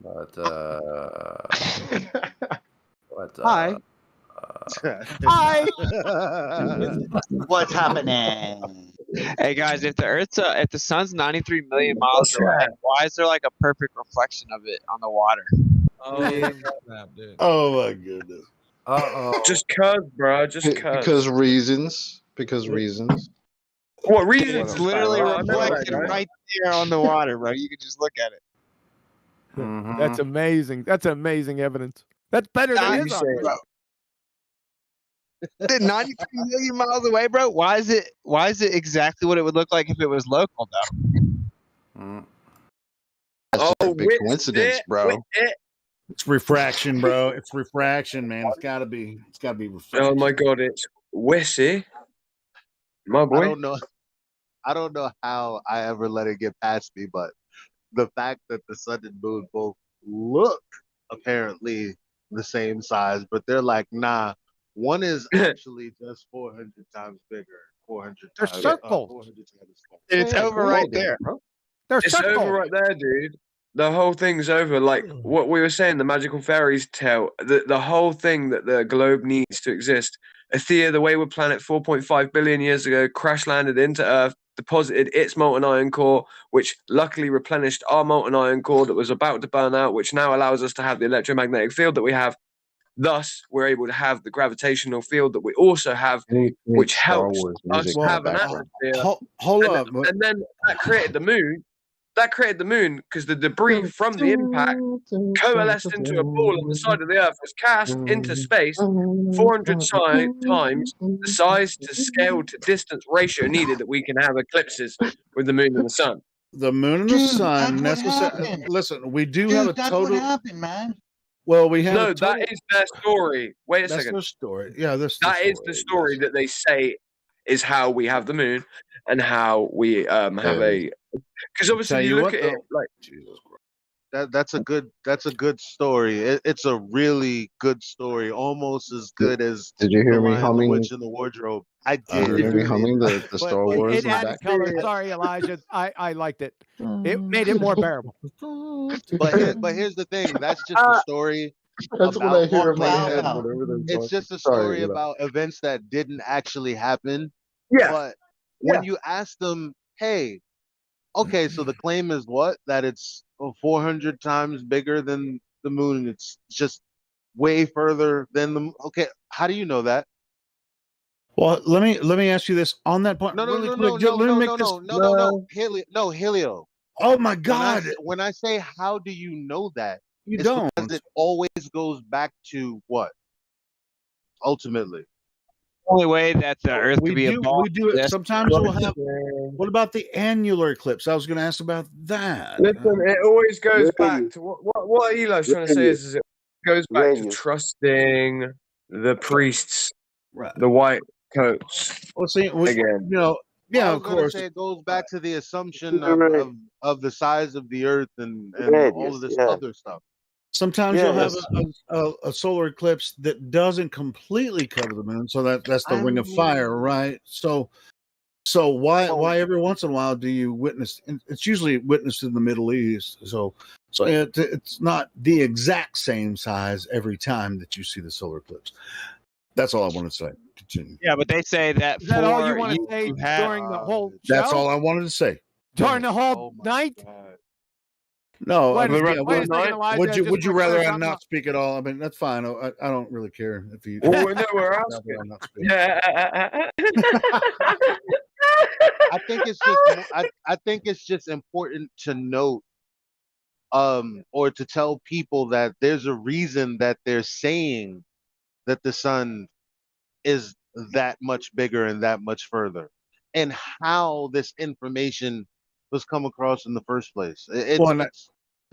But what? Hi. Hi. What's happening? Hey guys, if the sun's 93 million miles away, why is there like a perfect reflection of it on the water? Oh snap, dude. Oh my goodness. Just cuz, bro. Just cuz. Because reasons. Because reasons. What reasons? It's literally Oh, I know that reflected guy. right there on the water, bro. You can just look at it. That's amazing. That's amazing evidence. That's better than his Bro. argument. 93 million miles away, bro. Why is it exactly what it would look like if it was local, though? That's just a big with coincidence, it, bro. with it. It's refraction, bro. It's refraction, man. It's gotta be refraction. Oh my god, it's Wissy. My boy. I don't know how I ever let it get past me, but the fact that the sun and moon both look apparently the same size, but they're like, nah, one is actually just 400 times bigger. 400 They're times. circles. 400 times smaller. It's over right there. They're It's circles. over right there, dude. The whole thing's over. Like what we were saying, the magical fairies tale, the whole thing that the globe needs to exist. Athea, the wayward planet 4.5 billion years ago, crash landed into Earth, deposited its molten iron core, which luckily replenished our molten iron core that was about to burn out, which now allows us to have the electromagnetic field that we have. Thus, we're able to have the gravitational field that we also have, which helps us have an atmosphere. Hold up. And then that created the moon. That created the moon because the debris from the impact coalesced into a ball on the side of the Earth, was cast into space 400 times the size to scale to distance ratio needed that we can have eclipses with the moon and the sun. The moon and the sun necessarily. Listen, we do have a That's total. what happened, man. Well, we have No, a total. that is their story. Wait a That's second. their story. Yeah, That is the story that they say is how we have the moon and how we have a. Because obviously you look at it like That's a good story. It's a really good story, almost as good as Did you hear The me Lion, the humming? Witch, and the Wardrobe. I Did you did. hear me humming the But Star Wars It in the added back? color. Sorry, Elijah. I liked it. It made it more bearable. But here's the thing. That's just a story That's what I about hear in my events head that- whenever they're It's talking. just a Sorry, story you know. about events that didn't actually happen. Yeah. But when you ask them, hey, okay, so the claim is what? That it's 400 times bigger than the moon. It's just way further than the. Okay, how do you know that? Well, let me ask you this on that point. No, Helio. Oh my God! When I say how do you know that? You it's don't. because it always goes back to what? Ultimately. Only way that the Earth could be a ball. We do it. Sometimes we'll have. What about the annular eclipse? I was going to ask about that. Listen, it always goes back to what Eli's trying to say is it goes back to trusting the priests, the white coats. Well, see, again. Yeah, I was of gonna course. say it goes back to the assumption of the size of the Earth and all of this other stuff. Sometimes you'll have a solar eclipse that doesn't completely cover the moon, so that's the ring of fire, right? So why every once in a while do you witness? It's usually witnessed in the Middle East, so it's not the exact same size every time that you see the solar eclipse. That's all I want to say. Continue. Yeah, but they say that. Is that all you want to say during the whole show? That's all I wanted to say. During the whole night? No, Wait I a mean, second, wait a second, Elijah, would you just would you for rather clear I something not up. speak at all? I mean, that's fine. I don't really care if you. Well, no, we're Rather asking. I not speak. Yeah. I think it's just I think it's just important to note or to tell people that there's a reason that they're saying that the sun is that much bigger and that much further, and how this information was come across in the first place.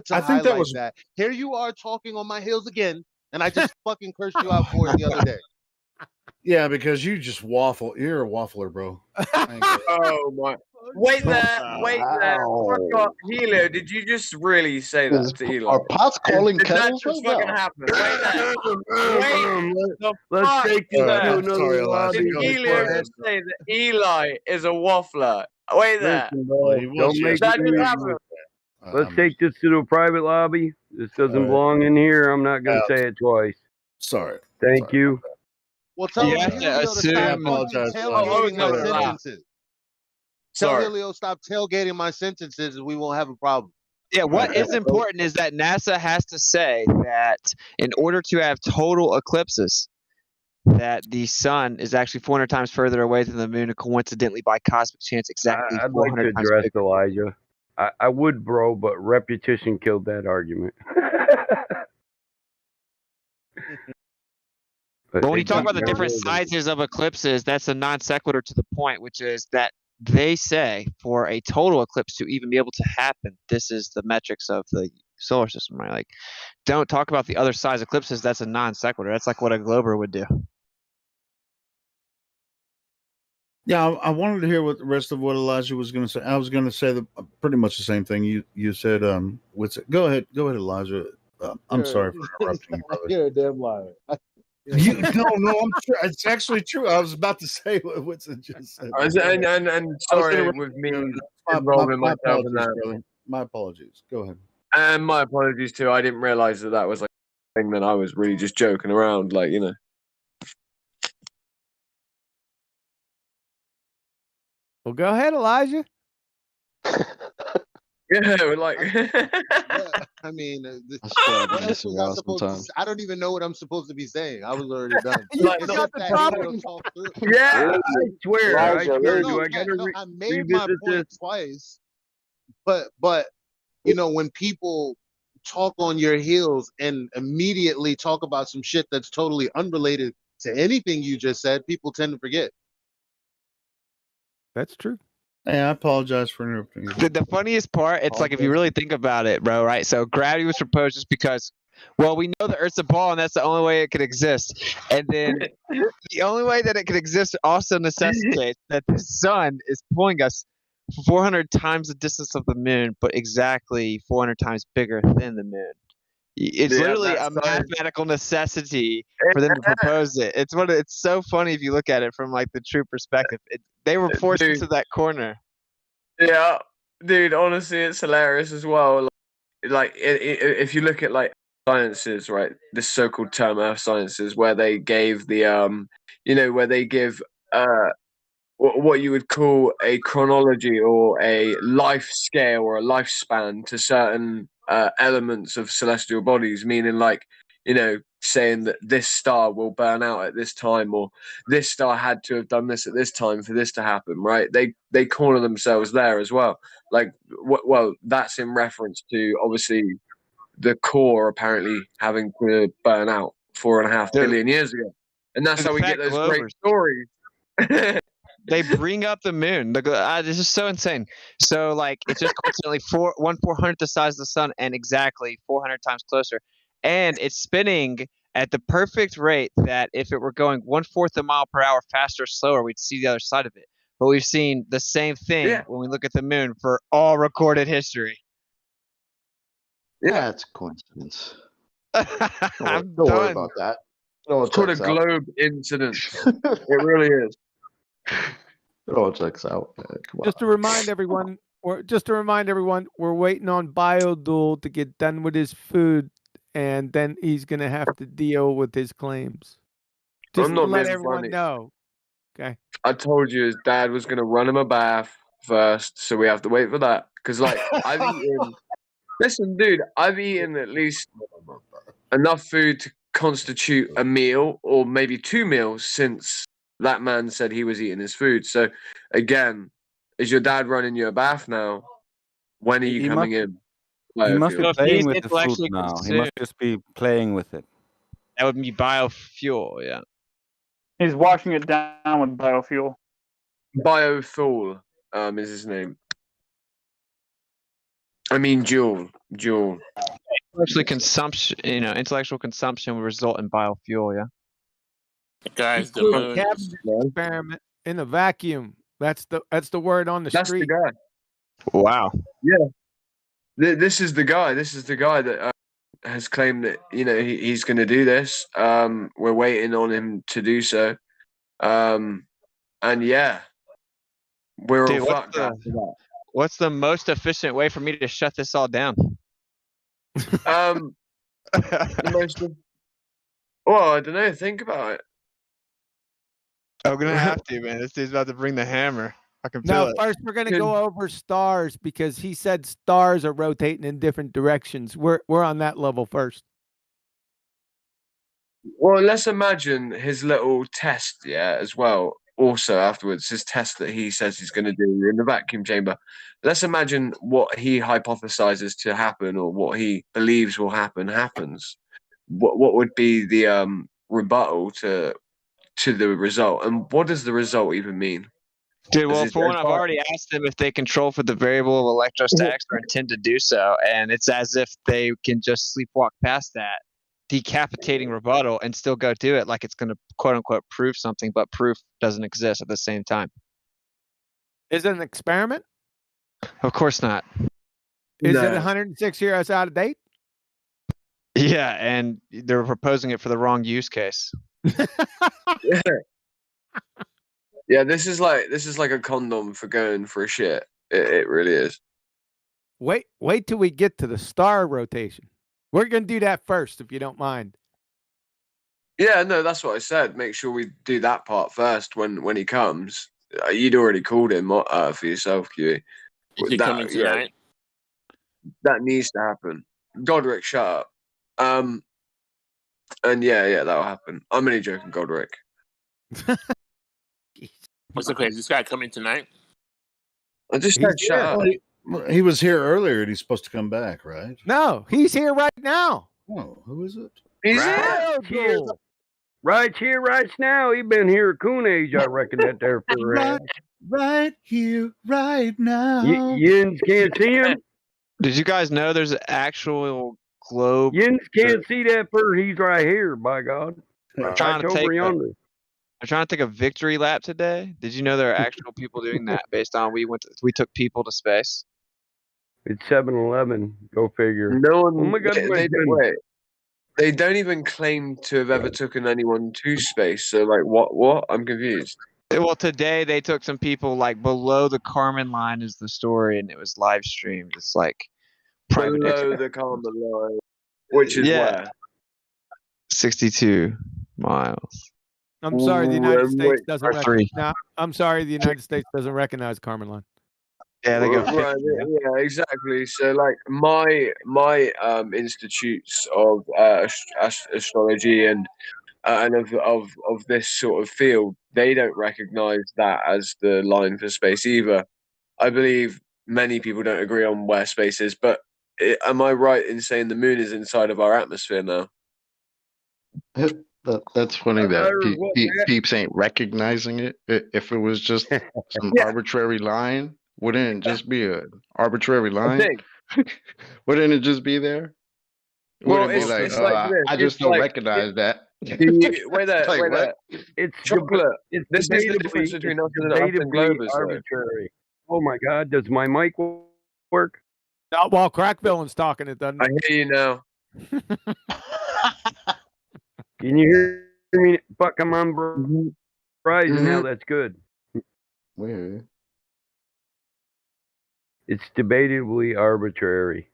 To I think that highlight was that. Here you are talking on my heels again, and I just fucking cursed you out for it the other day. Yeah, because you just waffle. You're a waffler, bro. Oh my! Wait there, wait there. Fuck off, Helio. Did you just really say that to Eli? Are pots calling Did that kettles just right fucking now? happen? Wait there. Wait the Let's fuck take this there. to another sorry, Elijah. Did Go Helio ahead. just say that Eli is a waffler? Wait there. Listen, Well, bro, he was don't make That me. just happened. Let's take this to the private lobby. This doesn't All right. belong in here. I'm not going to say it twice. Sorry. Thank you. Well, tell You have to Helio to stop assume- fucking apologize, I tailgating was my gonna laugh. sentences. Tell Sorry. Helio stop tailgating my sentences, and we won't have a problem. Yeah, what is important is that NASA has to say that in order to have total eclipses, that the sun is actually 400 times further away than the moon, and coincidentally, by cosmic chance, exactly I'd like to 400 times address bigger. Elijah. I would, bro, but repetition killed that argument. But when you talk about the different sizes of eclipses, that's a non sequitur to the point, which is that they say for a total eclipse to even be able to happen, this is the metrics of the solar system, right? Like, don't talk about the other size eclipses. That's a non sequitur. That's like what a glober would do. Yeah, I wanted to hear what the rest of what Elijah was going to say. I was going to say pretty much the same thing you said. Go ahead, Elijah. I'm sorry for interrupting you, brother. You're a damn liar. No, I'm sure it's actually true. I was about to say what Whitson just said. And sorry with me involving myself in that. Brother. My apologies. Go ahead. And my apologies too. I didn't realize that was like a thing that I was really just joking around, like, you know. Well, go ahead, Elijah. Yeah, like. I mean, I what else was I supposed to say? I don't even know what I'm supposed to be saying. I was already done. Like, It's got just the that topic. Helio talked through. Yeah, I swear. No, I made my point twice, but you know, when people talk on your heels and immediately talk about some shit that's totally unrelated to anything you just said, people tend to forget. That's true. Hey, I apologize for interrupting you. The funniest part, it's like if you really think about it, bro, right? So gravity was proposed just because, well, we know the Earth's a ball, and that's the only way it could exist. And then the only way that it could exist also necessitates that the sun is pulling us 400 times the distance of the moon, but exactly 400 times bigger than the moon. It's literally a mathematical necessity for them to propose it. It's so funny if you look at it from like the true perspective. They were forced into that corner. Yeah, dude. Honestly, it's hilarious as well. Like if you look at like sciences, right? This so-called term Earth sciences, where they gave the where they give what you would call a chronology or a life scale or a lifespan to certain elements of celestial bodies, meaning like, you know, saying that this star will burn out at this time, or this star had to have done this at this time for this to happen, right? They corner themselves there as well. Like, well, that's in reference to obviously the core apparently having to burn out 4.5 billion years ago, and that's how we get those great stories. They bring up the moon. This is so insane. So like it's just coincidentally 1/400th the size of the sun and exactly 400 times closer, and it's spinning at the perfect rate that if it were going 1/4 a mile per hour faster or slower, we'd see the other side of it. But we've seen the same thing when we look at the moon for all recorded history. Yeah, it's a coincidence. I'm Don't worry done. about that. It's called a globe incident. It really is. It all checks out. Come on. Just to remind everyone, we're waiting on Biodual to get done with his food, and then he's gonna have to deal with his claims. Just I'm not let being everyone funny. know. Okay. I told you his dad was gonna run him a bath first, so we have to wait for that. Because like I've eaten. Listen, dude, I've eaten at least enough food to constitute a meal, or maybe 2 meals, since that man said he was eating his food. So, again, is your dad running you a bath now? When are you coming in? He must be Biofuel. playing with the food now. He must just be playing with it. That would be biofuel, yeah. He's washing it down with biofuel. Biofuel is his name. I mean, Joule. Actually, consumption, intellectual consumption would result in biofuel, yeah. Guys, the A moon. cabinet experiment in a vacuum. That's the word on the That's street. the guy. Wow. Yeah. This is the guy. This is the guy that has claimed that he's going to do this. We're waiting on him to do so. And yeah, we're Dude, all fucked after that. what's the most efficient way for me to shut this all down? The most. Well, I don't know. Think about it. I'm gonna have to, man. This dude's about to bring the hammer. I can feel Now, it. first we're gonna go over stars because he said stars are rotating in different directions. We're on that level first. Well, let's imagine his little test, as well. Also, afterwards, his test that he says he's going to do in the vacuum chamber. Let's imagine what he hypothesizes to happen, or what he believes will happen happens. What would be the rebuttal to the result, and what does the result even mean? Dude, well, for one, I've already asked them if they control for the variable of electrostatics or intend to do so, and it's as if they can just sleepwalk past that decapitating rebuttal and still go do it like it's going to quote unquote prove something, but proof doesn't exist at the same time. Is it an experiment? Of course not. Is it 106 years out of date? Yeah, and they're proposing it for the wrong use case. Yeah, this is like a condom for going for a shit. It really is. Wait till we get to the star rotation. We're gonna do that first, if you don't mind. Yeah, no, that's what I said. Make sure we do that part first when he comes. You'd already called him for yourself, QE. Is he coming tonight? That needs to happen. Godric, shut up. And yeah, that'll happen. I'm only joking, Godric. What's okay? Is this guy coming tonight? I just said shut up. He was here earlier and he's supposed to come back, right? No, he's here right now. Oh, who is it? He's here. Right here, right now. He been here at Coon Age, I reckon, that there for right here, right now. Yins can't see him. Did you guys know there's an actual globe? Yins can't see that fur. He's right here, by God. I'm trying to over take yonder. I'm trying to take a victory lap today. Did you know there are actual people doing that based on we took people to space? It's 7-Eleven. Go figure. No one. Oh my God, wait. They don't even claim to have ever taken anyone to space. So, like, what? I'm confused. Well, today they took some people like below the Kármán line is the story, and it was live streamed. It's like private. Below the Kármán line, which is where? 62 miles. I'm sorry, the United States doesn't or three. recognize. I'm sorry, the United States doesn't recognize Kármán line. Yeah, they go. Right, yeah, exactly. So, like, my institutes of astrology and of this sort of field, they don't recognize that as the line for space either. I believe many people don't agree on where space is, but am I right in saying the moon is inside of our atmosphere now? That's funny that peeps ain't recognizing it. If it was just some arbitrary line, wouldn't it just be an arbitrary line? Wouldn't it just be there? Well, Wouldn't it be it's like this. I just don't recognize that. Wait there. It's Chocolate. This is the difference between us and debatably Globus. arbitrary. Oh my God, does my mic work? No, while Crackvillain's talking, it doesn't. I hear you now. Can you hear me? Fuck, I'm on Verizon now. That's good. Weird. It's debatably arbitrary.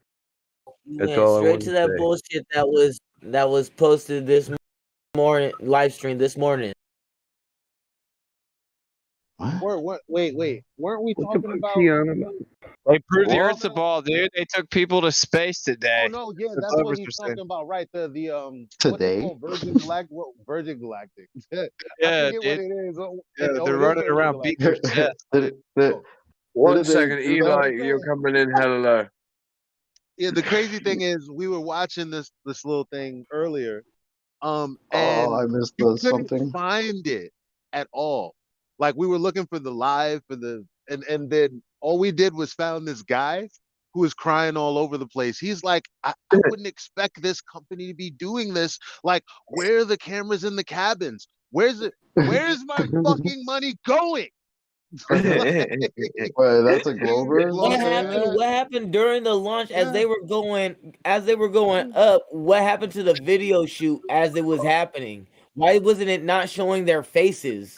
That's all I straight want to that say. bullshit that was posted this morning, live stream this morning. Wait. Weren't we What the talking fuck's about? he on about? They proved the Earth's a ball, dude. They took people to space today. Oh no, yeah, The that's what Clovers he's were saying. talking about, right? The Today? what's it called? Virgin Galactic. I Yeah, forget dude. what it is. Yeah, Oh, they're it is running Virgin around beating Galactic. their chest. One second, Eli, you're coming in hella low. Yeah, the crazy thing is, we were watching this little thing earlier, and I missed you couldn't something. find it at all. Like we were looking for the live and then all we did was found this guy who was crying all over the place. He's like, I wouldn't expect this company to be doing this. Like, where are the cameras in the cabins? Where's it? Where's my fucking money going? Wait, that's a Glover? What happened? What happened during the launch as they were going up? What happened to the video shoot as it was happening? Why wasn't it not showing their faces?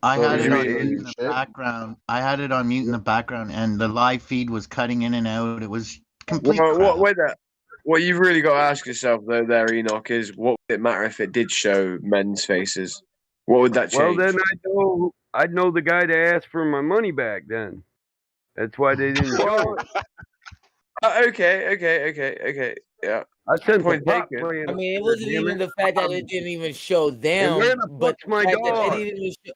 I had it on mute in the background. I had it on mute in the background, and the live feed was cutting in and out. It was complete crap. What you've really got to ask yourself though, there, Enoch, is what would it matter if it did show men's faces? What would that change? Well, then I'd know the guy to ask for my money back. Then that's why they didn't show it. Okay. Yeah. I sent Point the prop taken. plan. I mean, it wasn't even the fact that it didn't even show them, where the but fuck's the my fact that dog? they didn't even show.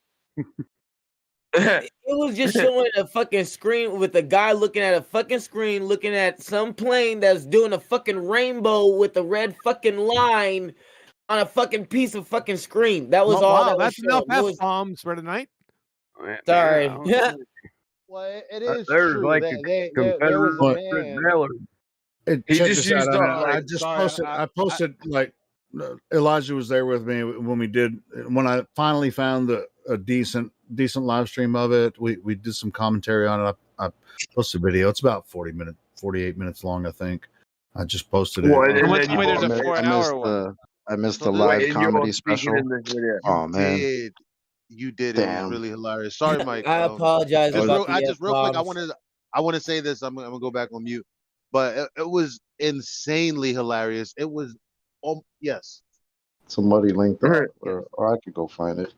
It was just showing a fucking screen with a guy looking at a fucking screen, looking at some plane that's doing a fucking rainbow with a red fucking line on a fucking piece of fucking screen. That was all. Wow, that that's was enough shown. It was- F-bombs for tonight. Sorry. Well, it is There's true. like There was a man. Check just this out. used I the- just Sorry, posted. I posted like Elijah was there with me when I finally found a decent live stream of it. We did some commentary on it. I posted a video. It's about 48 minutes long, I think. I just posted it. And wait, there's a 4-hour one. I missed So the this- live Wait, you're comedy speaking special. in this video. Oh man, You did. It Damn. was really hilarious. Sorry, Mike. I apologize Just about real, the just real quick. F-bombs. I want to say this. I'm gonna go back on mute. But it was insanely hilarious. It was. Yes. somebody linked that, or I could go find it.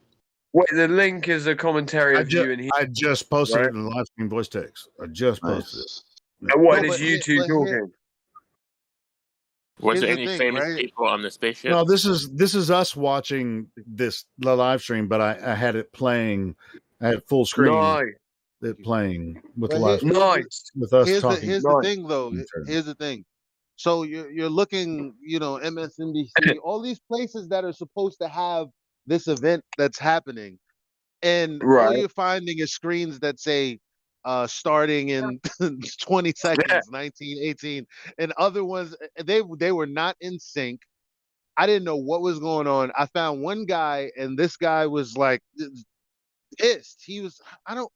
Wait, the link is a commentary of you and he. I just posted right? it in the live stream voice text. I just posted it. And what No, is but you here- two but here- talking? Was there Here's the any thing, famous right? people on the spaceship? No, this is us watching the live stream, but I had it playing. I had full screen. Nice. It playing with But live here- Nice. with us Here's talking. the thing, though. Here's the thing. So you're looking, MSNBC, all these places that are supposed to have this event that's happening, and all Right. you're finding is screens that say starting in 20 seconds, 19, 18, and other ones they were not in sync. I didn't know what was going on. I found one guy, and this guy was like pissed. He was,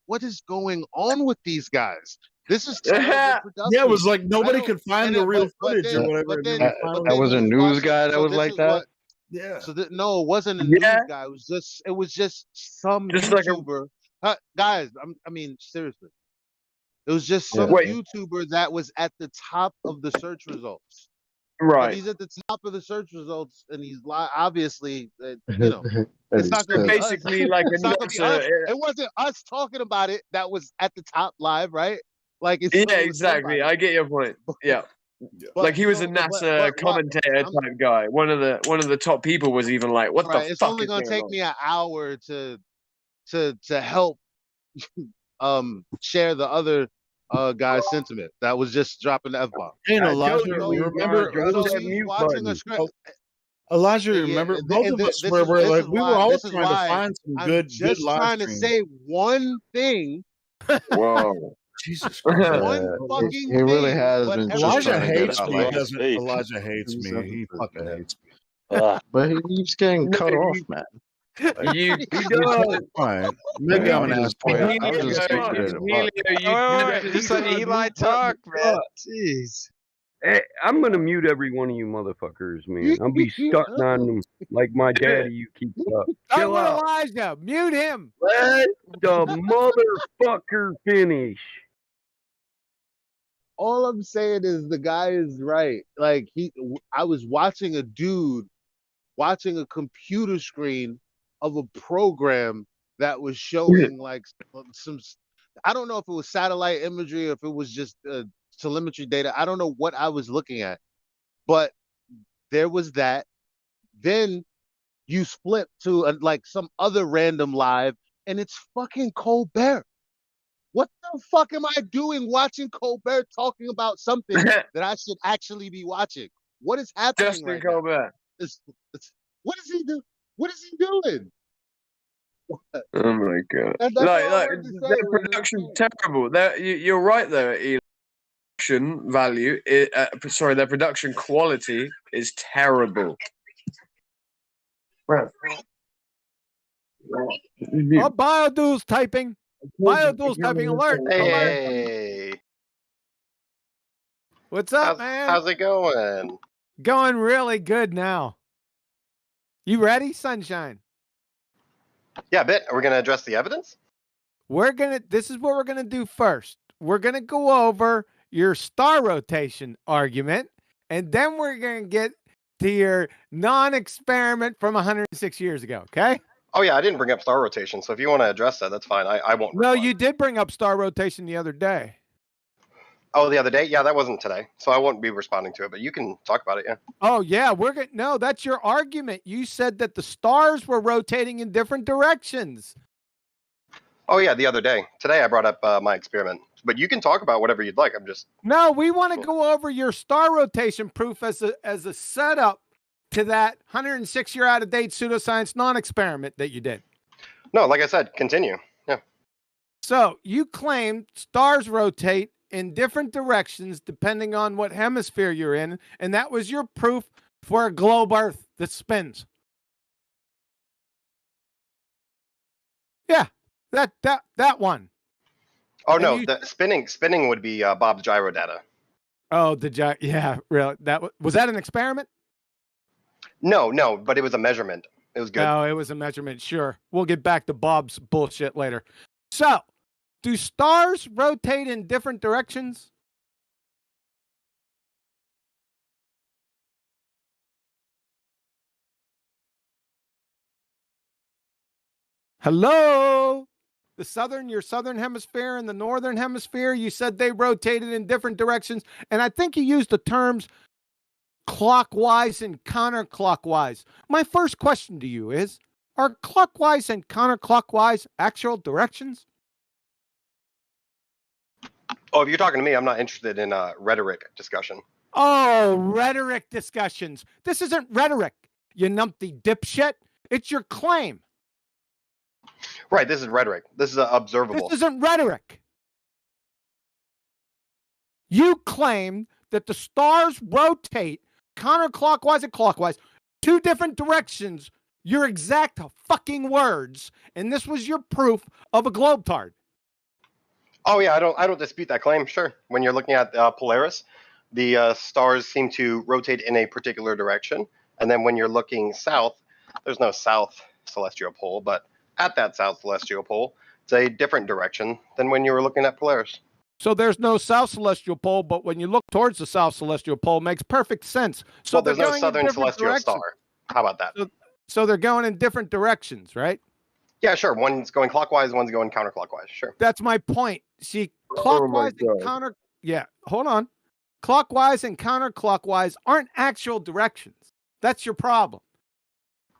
what is going on with these guys? This is terrible production. Yeah, it was like nobody I don't- could find and the then- real but footage then- or whatever. but and then- then but finally- then That was a when you news watch guy it- that so was this like is that. what- Yeah. So no, it wasn't a Yeah. news guy. It was just some Just like a- YouTuber. Guys, I mean, seriously. It was just some Wait. YouTuber that was at the top of the search results. If Right. he's at the top of the search results, and he's obviously, it's not So going to be basically us. like a It's not gonna be nuts, us. It wasn't us talking about it that was at the top live, right? Like it's Yeah, it was exactly. somebody. I get your point. Yeah. But- Like he was a so- but- NASA but- commentator I'm- type guy. One of the top people was even like, "What right. the It's fuck only is going to going take on?" me an hour to help share the other guy's sentiment. That was just dropping the F-bomb. Hey, I Elijah, told you, remember? Elijah, So that he's mute watching button. a script. Elijah, Yeah, remember? and Both th- of and us this were is- like this is we were why- all this is trying to why find some I'm good just live trying to streams. say one thing. Whoa. Jesus One Christ. fucking He really thing, has but been everything- Elijah trying to get hates out me. like Doesn't fake. Elijah hates me? He fucking hates me. But he keeps getting cut off, man. You All right, maybe I'm an I'm just asshole. pointing- I was just speaking to the buck. Wait, just let Eli talk, man. Jeez. Hey, I'm gonna mute every one of you motherfuckers, man. I'll be stunting on them like my daddy. You keep up. I'm Chill with out. Elijah. Mute him. Let the motherfucker finish. all I'm saying is the guy is right. Like I was watching a dude watching a computer screen of a program that was showing like some. I don't know if it was satellite imagery or if it was just telemetry data. I don't know what I was looking at, but there was that. Then you flip to like some other random live, and it's fucking Colbert. What the fuck am I doing watching Colbert talking about something that I should actually be watching? What is happening Justin right Colbert. now? What is he do? What is he doing? Oh my god! That's all I Like wanted to say. their production's terrible. You're right though, Eli. Production value, sorry, their production quality is terrible. Oh, Biodual's typing. Biodual's typing. Alert! Alert! Hey, What's up, man? how's it going? Going really good now. You ready, Sunshine? Yeah, a bit. Are we going to address the evidence? This is what we're gonna do first. We're gonna go over your star rotation argument, and then we're gonna get to your non-experiment from 106 years ago. Okay? Oh yeah, I didn't bring up star rotation, so if you want to address that, that's fine. I won't. No, you did bring up star rotation the other day. Oh, the other day? Yeah, that wasn't today, so I won't be responding to it. But you can talk about it. Yeah. Oh yeah, no, that's your argument. You said that the stars were rotating in different directions. Oh yeah, the other day. Today I brought up my experiment, but you can talk about whatever you'd like. No, we want to go over your star rotation proof as a setup to that 106 year out of date pseudoscience non-experiment that you did. No, like I said, continue. Yeah. So you claimed stars rotate in different directions depending on what hemisphere you're in, and that was your proof for a globe Earth that spins. Yeah. That one. Oh no, the spinning would be Bob's gyro data. Oh, yeah, really. Was that an experiment? No, but it was a measurement. It was good. No, it was a measurement. Sure, we'll get back to Bob's bullshit later. So, do stars rotate in different directions? Hello. Your southern hemisphere and the northern hemisphere, you said they rotated in different directions. And I think you used the terms clockwise and counterclockwise. My first question to you is, are clockwise and counterclockwise actual directions? Oh, if you're talking to me, I'm not interested in rhetoric discussion. Oh, rhetoric discussions. This isn't rhetoric, you numpty dipshit. It's your claim. Right, this is rhetoric. This is observable. This isn't rhetoric. You claim that the stars rotate counterclockwise and clockwise, two different directions, your exact fucking words, and this was your proof of a globetard. Oh yeah, I don't dispute that claim. Sure, when you're looking at Polaris, the stars seem to rotate in a particular direction, and then when you're looking south, there's no south celestial pole, but at that south celestial pole, it's a different direction than when you were looking at Polaris. So there's no south celestial pole, but when you look towards the south celestial pole, it makes perfect sense. So well, there's no southern celestial star. How about that? So they're going in different directions, right? Yeah, sure. One's going clockwise, one's going counterclockwise. Sure. That's my point. See, clockwise and counter. Yeah, hold on. Clockwise and counterclockwise aren't actual directions. That's your problem.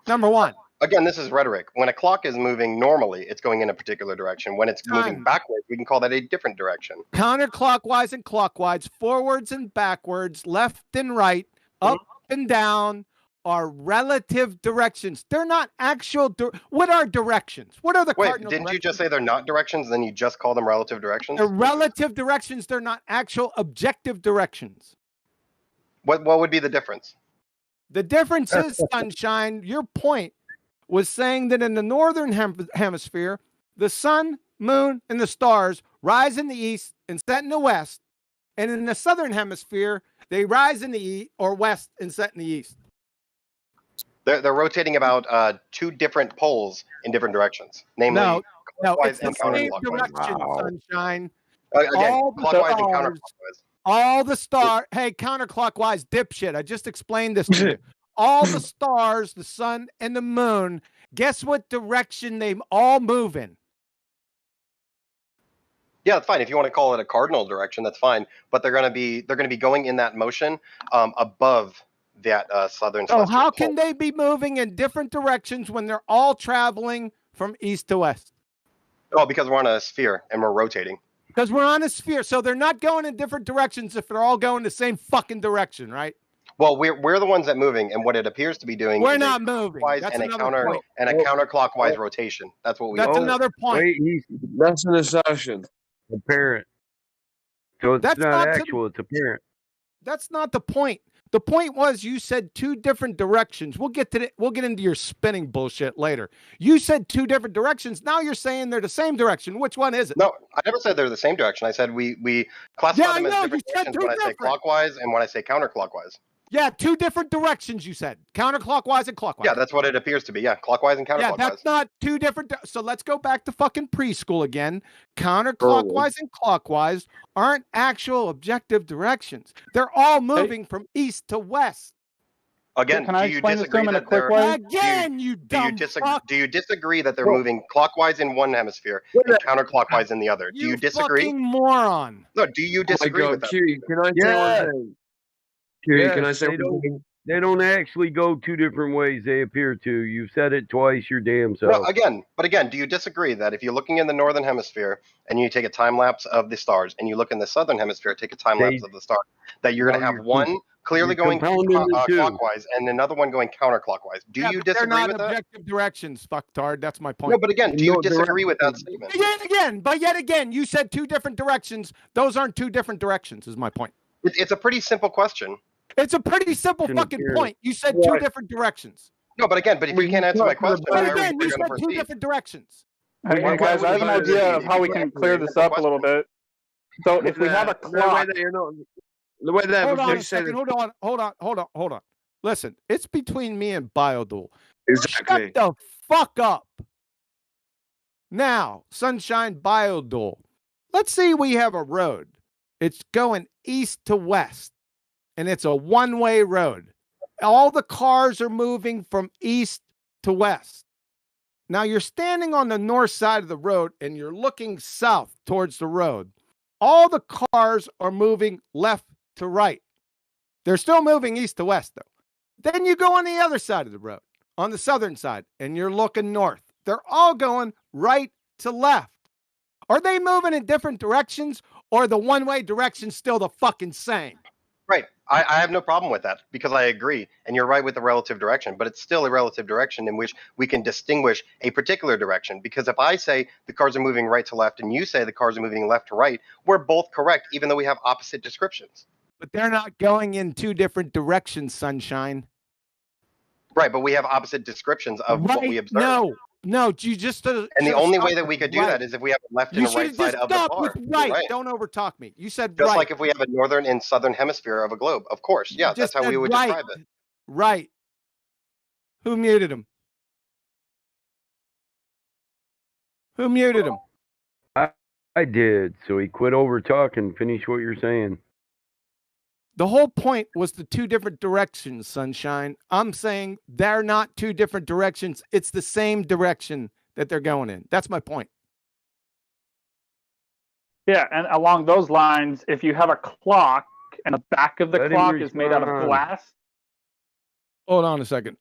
Number one. Again, this is rhetoric. When a clock is moving normally, it's going in a particular direction. When it's moving backwards, we can call that a different direction. Counterclockwise and clockwise, forwards and backwards, left and right, up and down are relative directions. They're not actual. What are directions? What are the cardinal didn't directions? you just say they're not directions? Then you just call them relative directions? They're relative directions. They're not actual objective directions. What would be the difference? The difference is, Sunshine, your point was saying that in the northern hemisphere, the sun, moon, and the stars rise in the east and set in the west. And in the southern hemisphere, they rise in the east or west and set in the east. They're rotating about two different poles in different directions, namely clockwise and counterclockwise. Sunshine. Again, clockwise and counterclockwise. All the stars. Hey, counterclockwise, dipshit. I just explained this to you. All the stars, the sun, and the moon, guess what direction they all move in? Yeah, that's fine. If you want to call it a cardinal direction, that's fine. But they're going to be going in that motion above that southern. So how can they be moving in different directions when they're all traveling from east to west? Oh, because we're on a sphere and we're rotating. Because we're on a sphere, so they're not going in different directions if they're all going the same fucking direction, right? Well, we're the ones that moving, and what it appears to be doing. We're not moving. That's and a counterclockwise rotation. That's what we. That's another point. Wait, that's an assertion. Apparent. So it's That's not actual. It's apparent. That's not the point. The point was you said two different directions. We'll get into your spinning bullshit later. You said two different directions. Now you're saying they're the same direction. Which one is it? No, I never said they're the same direction. I said we classify them as different directions when I say clockwise and when I say counterclockwise. Yeah, two different directions, you said. Counterclockwise and clockwise. Yeah, that's what it appears to be. Yeah, clockwise and counterclockwise. Yeah, that's not two different. So let's go back to fucking preschool again. Counterclockwise and clockwise aren't actual objective directions. They're all moving from east to west. Again, Can I explain this to him in a quick way? Again, you dumb fuck. Do you disagree that they're moving clockwise in one hemisphere and counterclockwise in the other? Do you disagree? Fucking moron. No, do you disagree with that? Q, can I say one thing? Q, can I say one thing? They don't actually go two different ways they appear to. You've said it twice, your damn self. No, again, do you disagree that if you're looking in the northern hemisphere and you take a time lapse of the stars, and you look in the southern hemisphere, take a time lapse of the stars, that you're going to have one clearly going clockwise and another one going counterclockwise? Do you disagree they're not with that? objective directions, fucktard. That's my point. No, but again, do you disagree with that statement? Yet again, you said two different directions. Those aren't two different directions, is my point. It's a pretty simple question. It's a pretty simple fucking point. You said two different directions. No, but again, if you can't answer my question, But again, you said two different directions. Hey, guys, I have an idea of how we can clear this up a little bit. So if we have a clock, Hold on a second. Hold on. Listen, it's between me and Biodual. Exactly. Shut the fuck up. Now, Sunshine Biodual. Let's say we have a road. It's going east to west, and it's a one-way road. All the cars are moving from east to west. Now you're standing on the north side of the road and you're looking south towards the road. All the cars are moving left to right. They're still moving east to west, though. Then you go on the other side of the road, on the southern side, and you're looking north. They're all going right to left. Are they moving in different directions, or the one-way direction still the fucking same? Right. I have no problem with that because I agree. And you're right with the relative direction, but it's still a relative direction in which we can distinguish a particular direction. Because if I say the cars are moving right to left and you say the cars are moving left to right, we're both correct, even though we have opposite descriptions. But they're not going in two different directions, Sunshine. Right, but we have opposite descriptions of what we observe. No, you just... and the only way that we could do that is if we have a left and a right side of the car. With right. Don't overtalk me. You said just right. like if we have a northern and southern hemisphere of a globe. Of course. Yeah, that's how we would describe it. Right. Who muted him? Who muted him? I did. So he quit over talking. Finish what you're saying. The whole point was the two different directions, Sunshine. I'm saying they're not two different directions. It's the same direction that they're going in. That's my point. Yeah, and along those lines, if you have a clock and the back of the clock is made out of glass. Hold on a second.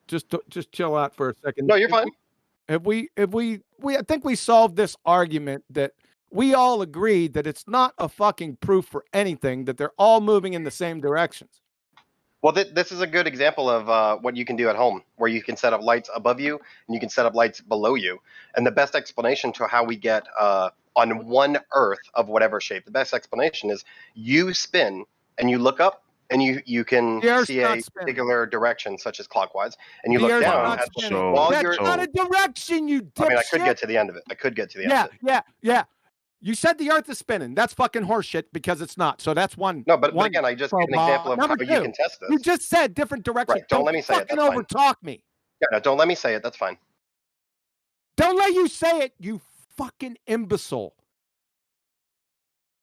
Just chill out for a second. No, you're fine. I think we solved this argument that we all agreed that it's not a fucking proof for anything, that they're all moving in the same directions. Well, this is a good example of what you can do at home, where you can set up lights above you and you can set up lights below you. And the best explanation to how we get on one Earth of whatever shape, the best explanation is you spin and you look up and you can see a particular direction, such as clockwise, and you look down. That's not a direction, you dipshit. I mean, I could get to the end of it. Yeah. You said the Earth is spinning. That's fucking horseshit because it's not. So that's one. No, but again, I just gave an example of how you can test this. You just said different directions. Right. Don't let me say it. That's fucking overtalk me. Yeah, no, don't let me say it. That's fine. Don't let you say it, you fucking imbecile.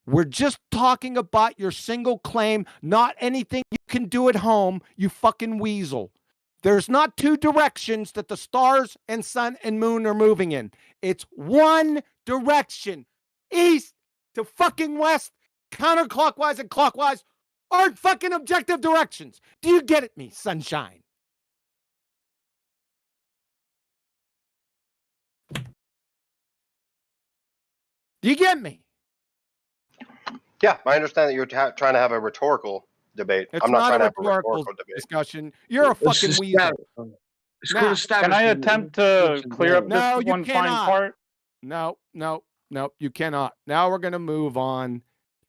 We're just talking about your single claim, not anything you can do at home, you fucking weasel. There's not two directions that the stars and sun and moon are moving in. It's one direction. East to fucking west, counterclockwise and clockwise aren't fucking objective directions. Do you get it, me, Sunshine? Do you get me? Yeah, I understand that you're trying to have a rhetorical debate. It's I'm not trying to have a rhetorical debate. Discussion. You're a fucking weasel. Can I attempt to clear up this one fine part? No, you cannot. Now we're going to move on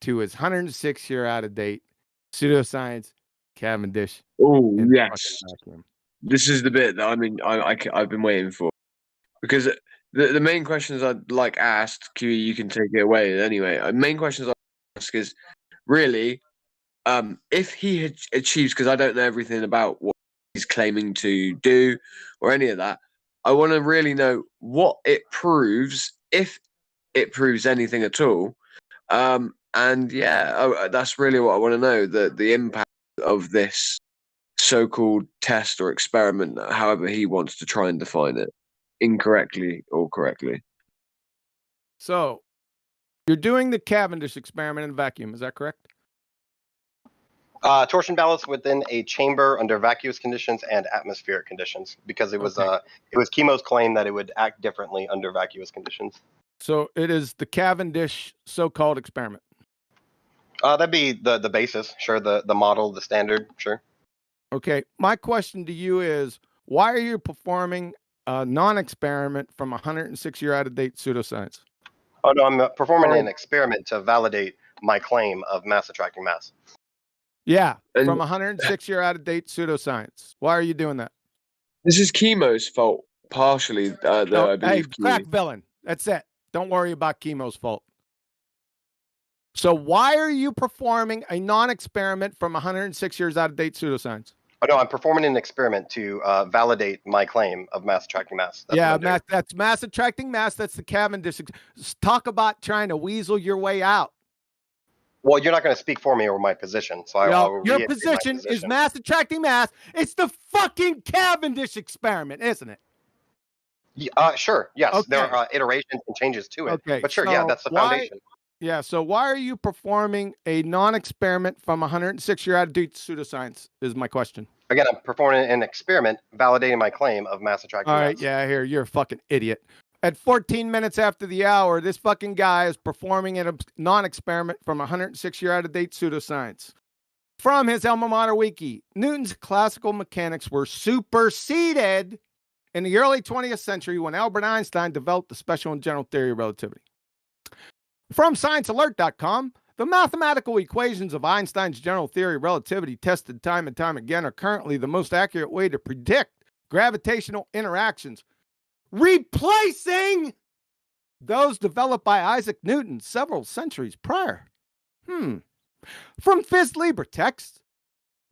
to his 106 year out of date pseudoscience Cavendish. Oh in the yes, fucking vacuum. this is the bit that I've been waiting for, because the main questions I'd like asked, QE, you can take it away anyway. Main questions I ask is really, if he achieves, because I don't know everything about what he's claiming to do or any of that. I want to really know what it proves, if it proves anything at all. And yeah, that's really what I want to know, the impact of this so-called test or experiment, however he wants to try and define it, incorrectly or correctly. So you're doing the Cavendish experiment in a vacuum, is that correct? Torsion ballots within a chamber under vacuous conditions and atmospheric conditions, because it was Chemo's claim that it would act differently under vacuous conditions. So it is the Cavendish so-called experiment. That'd be the basis, sure. The model, the standard, sure. Okay, my question to you is, why are you performing a non-experiment from 106-year out-of-date pseudoscience? Oh no, I'm performing an experiment to validate my claim of mass attracting mass. Yeah, from 106-year out-of-date pseudoscience. Why are you doing that? This is Chemo's fault, partially, though, I believe. Hey, crack villain. That's it. Don't worry about Chemo's fault. So why are you performing a non-experiment from 106 years out-of-date pseudoscience? Oh no, I'm performing an experiment to validate my claim of mass attracting mass. That's that's mass attracting mass. That's the Cavendish. Talk about trying to weasel your way out. Well, you're not going to speak for me or my position, so I'll your position is mass attracting mass. It's the fucking Cavendish experiment, isn't it? Sure. Yes, Okay. there are iterations and changes to it. Okay, But sure, so yeah, that's the foundation. Yeah. So why are you performing a non-experiment from 106-year out-of-date pseudoscience? Is my question. Again, I'm performing an experiment validating my claim of mass attracting All mass. right. Yeah. Here, you're a fucking idiot. At 14 minutes after the hour, this fucking guy is performing a non-experiment from 106-year out-of-date pseudoscience. From his alma mater wiki, Newton's classical mechanics were superseded in the early 20th century when Albert Einstein developed the special and general theory of relativity. From ScienceAlert.com, the mathematical equations of Einstein's general theory of relativity, tested time and time again, are currently the most accurate way to predict gravitational interactions, replacing those developed by Isaac Newton several centuries prior. From Phys Libre text,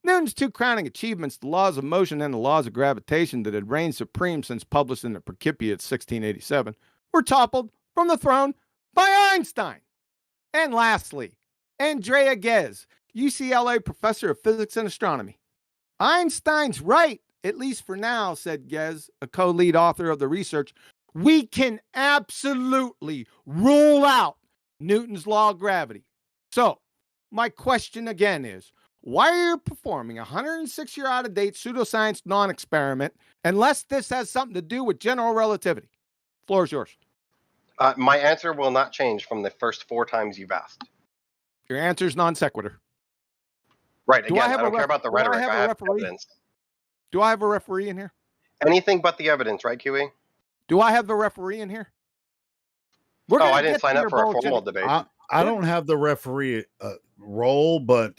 Newton's two crowning achievements, the laws of motion and the laws of gravitation that had reigned supreme since published in the Principia 1687, were toppled from the throne by Einstein. And lastly, Andrea Ghez, UCLA professor of physics and astronomy. Einstein's right, at least for now, said Ghez, a co-lead author of the research. We can absolutely rule out Newton's law of gravity. So, my question again is, why are you performing a 106-year out-of-date pseudoscience non-experiment unless this has something to do with general relativity? Floor is yours. My answer will not change from the first 4 times you've asked. Your answer is non sequitur. Right. Again, I don't care about the rhetoric. I have evidence. Do I have a referee in here? Anything but the evidence, right, QE? Do I have the referee in here? I didn't sign up for a formal debate. I don't have the referee role, but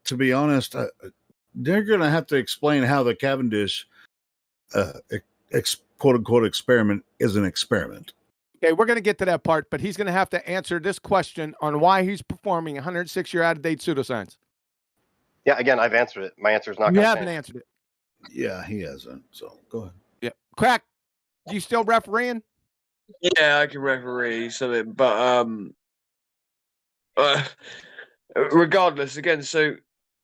to be honest, they're going to have to explain how the Cavendish quote unquote experiment is an experiment. Okay, we're going to get to that part, but he's going to have to answer this question on why he's performing 106-year out-of-date pseudoscience. Yeah, again, I've answered it. My answer is not. You haven't answered it. Yeah, he hasn't. So go ahead. Yeah, Crack. You still refereeing? Yeah, I can referee something, but regardless, again, so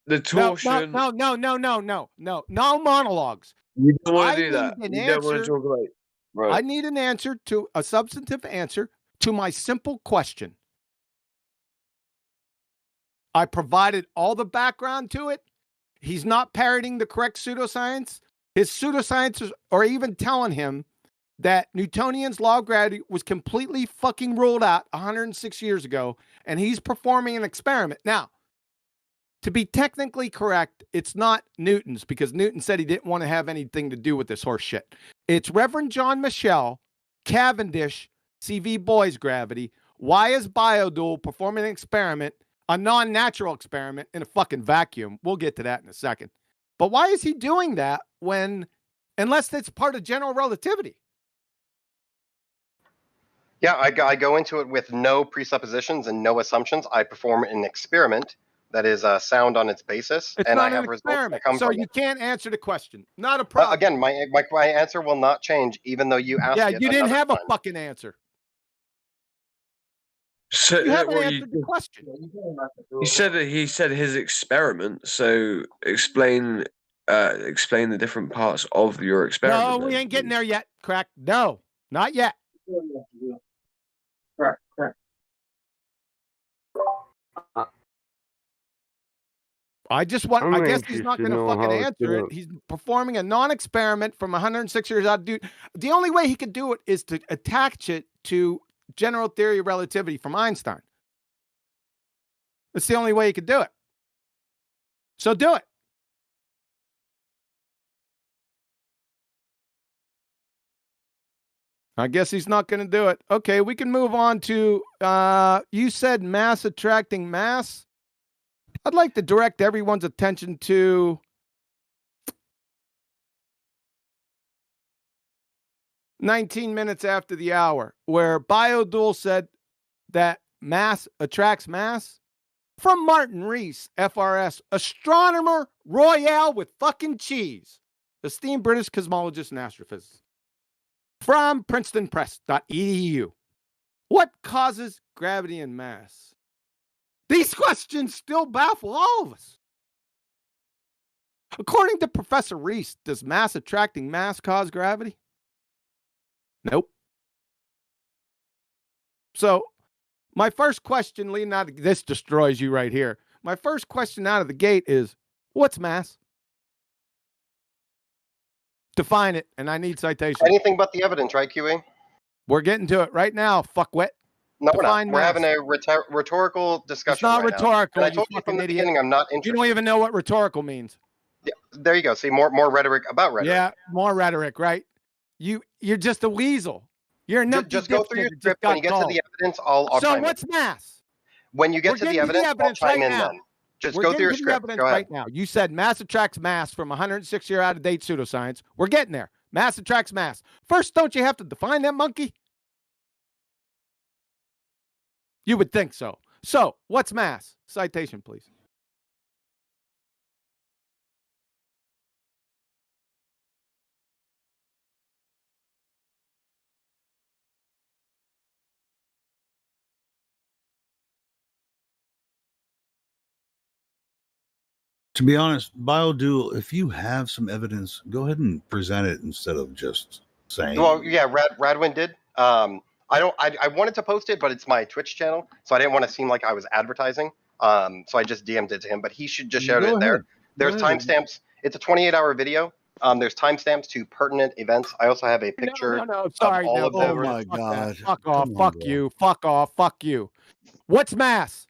the torsion. No monologues. You don't want to do that. You don't want to talk about it. Right. I need an answer to a substantive answer to my simple question. I provided all the background to it. He's not parroting the correct pseudoscience. His pseudosciences are even telling him that Newtonian's law of gravity was completely fucking ruled out 106 years ago, and he's performing an experiment. Now, to be technically correct, it's not Newton's, because Newton said he didn't want to have anything to do with this horse shit. It's Reverend John Michel, Cavendish, CV Boy's gravity. Why is Biodual performing an experiment a non-natural experiment in a fucking vacuum. We'll get to that in a second. But why is he doing that unless that's part of general relativity? Yeah, I go into it with no presuppositions and no assumptions. I perform an experiment that is sound on its basis, It's and not I an have results that experiment, come so from you it. can't answer the question. Not a problem. Again, my answer will not change, even though you asked Yeah, it. you didn't another have time. a fucking answer. So You haven't answered the question. He said that he said his experiment. So explain the different parts of your experiment. No, we then, ain't getting please. there yet, Crack. No, not yet. Correct. I guess he's not going to fucking answer it. He's performing a non-experiment from 106 years out. Dude, the only way he could do it is to attach it to general theory of relativity from Einstein. It's the only way he could do it. So do it. I guess he's not going to do it. Okay, we can move on to, you said mass attracting mass. I'd like to direct everyone's attention to "19 Minutes After the Hour," where Biodual said that mass attracts mass. From Martin Rees, FRS, astronomer royale with fucking cheese, esteemed British cosmologist and astrophysicist. From PrincetonPress.edu. What causes gravity and mass? These questions still baffle all of us. According to Professor Rees, does mass attracting mass cause gravity? Nope. So, my first question, leading out of this destroys you right here. My first question out of the gate is, what's mass? Define it, and I need citation. Anything but the evidence, right, QE? We're getting to it right now, fuckwit. No, we're not. Define We're mass. having a rhetorical discussion. It's not right now. rhetorical. And I You told you from fucking the idiot. beginning I'm not interested. You don't even know what rhetorical means. Yeah, there you go. See, more rhetoric about rhetoric. Yeah, more rhetoric, right? You're just a weasel. You're a numpty Just go through your dipshit that just script. When you got get to called. the evidence, I'll So chime in. what's mass? When you get We're to the getting evidence, I'll chime right in now. then. Just We're go getting through your to the script. evidence Go ahead. right now. You said mass attracts mass from 106 year out of date pseudoscience. We're getting there. Mass attracts mass. First, don't you have to define that monkey? You would think so. So, what's mass? Citation, please. To be honest, BioDual, if you have some evidence, go ahead and present it instead of just saying. Well, yeah, Radwin did. I wanted to post it, but it's my Twitch channel, so I didn't want to seem like I was advertising. So I just DM'd it to him, but he should just shout Go it there. ahead. There's Go ahead. timestamps. It's a 28-hour video. There's timestamps to pertinent events. I also have a picture Sorry, of all no, of them. Oh my fuck God. that. Fuck off. Come on, Fuck bro. you. Fuck off. Fuck you. What's mass?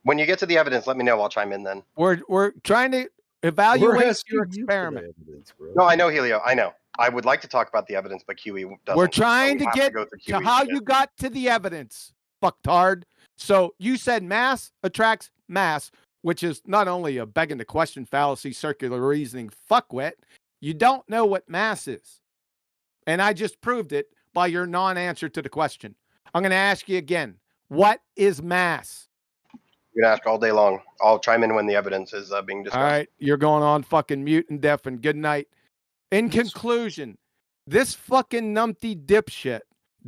When you get to the evidence, let me know. I'll chime in then. We're trying to evaluate asking your you for the experiment. evidence, bro. No, I know, Helio. I know. I would like to talk about the evidence, but QE doesn't. We're trying so we to have get go through to QE how shit. you got to the evidence, fucktard. So you said mass attracts mass, which is not only a begging the question fallacy, circular reasoning fuckwit. You don't know what mass is. And I just proved it by your non-answer to the question. I'm going to ask you again. What is mass? You can ask all day long. I'll chime in when the evidence is being discussed. All right, you're going on fucking mute and deaf, and good night. In conclusion, this fucking numpty dipshit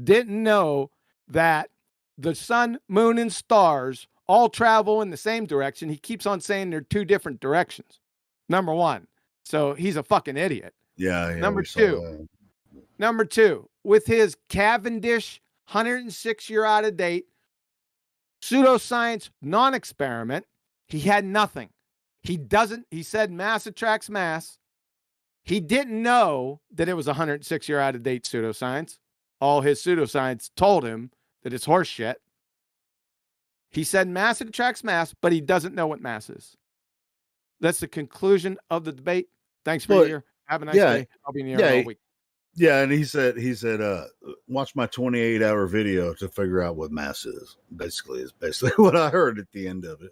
didn't know that the sun, moon, and stars all travel in the same direction. He keeps on saying they're two different directions. Number one. So he's a fucking idiot. Yeah. Number we saw two. that. Number two, with his Cavendish 106 year out of date pseudoscience non-experiment, he had nothing. He said mass attracts mass. He didn't know that it was 106 year out of date pseudoscience. All his pseudoscience told him that it's horse shit. He said mass attracts mass, but he doesn't know what mass is. That's the conclusion of the debate. Thanks for Well, your. Have a nice yeah, day. I'll be in the air all week. Yeah, and he said, watch my 28-hour video to figure out what mass is. Basically what I heard at the end of it.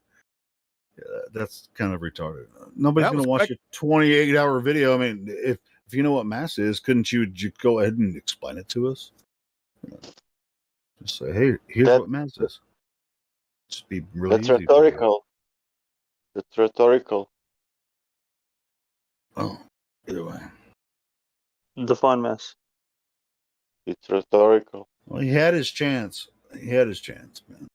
Yeah, that's kind of retarded. Nobody's going to watch a 28-hour video. I mean, if you know what mass is, couldn't you go ahead and explain it to us? Just say, hey, here's what mass is. Just be really That's easy. rhetorical. That's rhetorical. Oh, either way. Define mass. It's rhetorical. Well, he had his chance. He had his chance, man.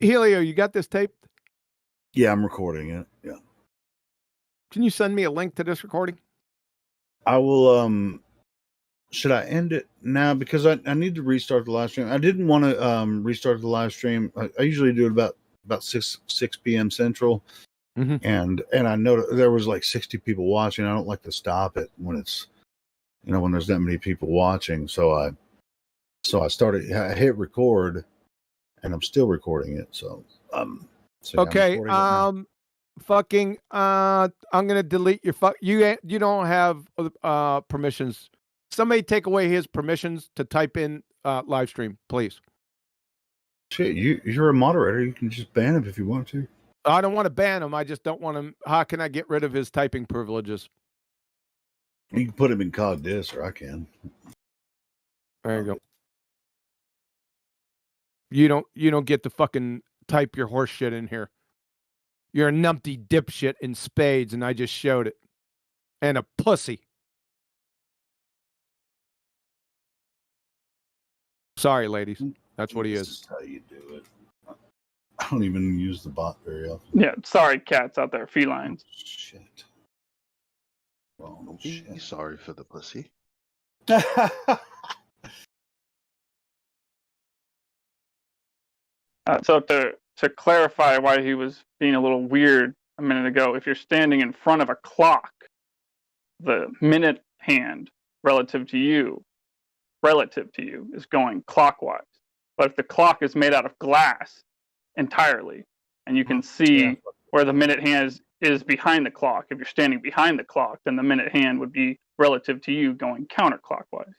Helio, you got this taped? Yeah, I'm recording it. Yeah. Can you send me a link to this recording? I will. Should I end it now? Because I need to restart the live stream. I didn't want to restart the live stream. I usually do it about 6 p.m. Central. Mm-hmm. And I know there was like 60 people watching. I don't like to stop it when it's, when there's that many people watching. So I I hit record, and I'm still recording it. So okay. I'm gonna delete your you don't have permissions. Somebody take away his permissions to type in live stream, please. Shit, you're a moderator. You can just ban him if you want to. I don't want to ban him. I just don't want him. How can I get rid of his typing privileges? You can put him in cog dis, or I can. There you go. You don't get to fucking type your horse shit in here. You're a numpty dipshit in spades, and I just showed it. And a pussy. Sorry, ladies. That's what he is. This is how you do it. I don't even use the bot very often. Yeah, sorry, cats out there, felines. Shit. Don't be sorry for the pussy. So to clarify why he was being a little weird a minute ago, if you're standing in front of a clock, the minute hand relative to you is going clockwise. But if the clock is made out of glass entirely, and you can see where the minute hand is behind the clock, if you're standing behind the clock, then the minute hand would be relative to you going counterclockwise.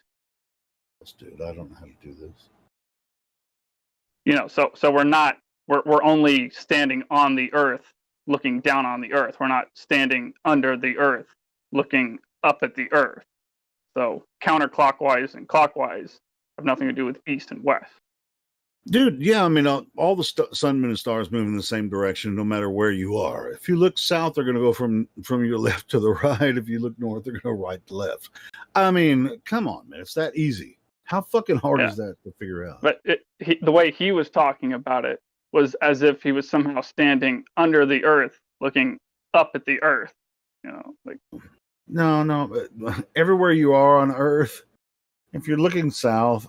Dude, I don't know how to do this. So we're only standing on the earth, looking down on the earth. We're not standing under the earth, looking up at the earth. So counterclockwise and clockwise have nothing to do with east and west. Dude, yeah, I mean, all the sun, moon, and stars move in the same direction, no matter where you are. If you look south, they're going to go from your left to the right. If you look north, they're going to right to left. I mean, come on, man, it's that easy. How fucking hard is that to figure out? But the way he was talking about it was as if he was somehow standing under the earth, looking up at the earth. No, but everywhere you are on Earth, if you're looking south,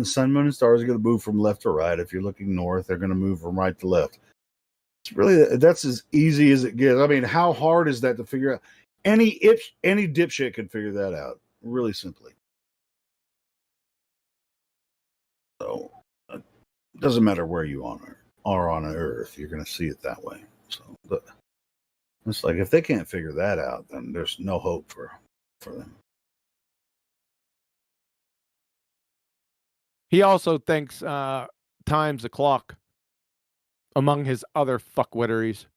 sun, moon, and stars are going to move from left to right. If you're looking north, they're going to move from right to left. It's really, that's as easy as it gets. I mean, how hard is that to figure out? Any dipshit can figure that out really simply. So it doesn't matter where you are on Earth, you're going to see it that way. So, but it's like if they can't figure that out, then there's no hope for them. He also thinks time's a clock, among his other fuckwitteries.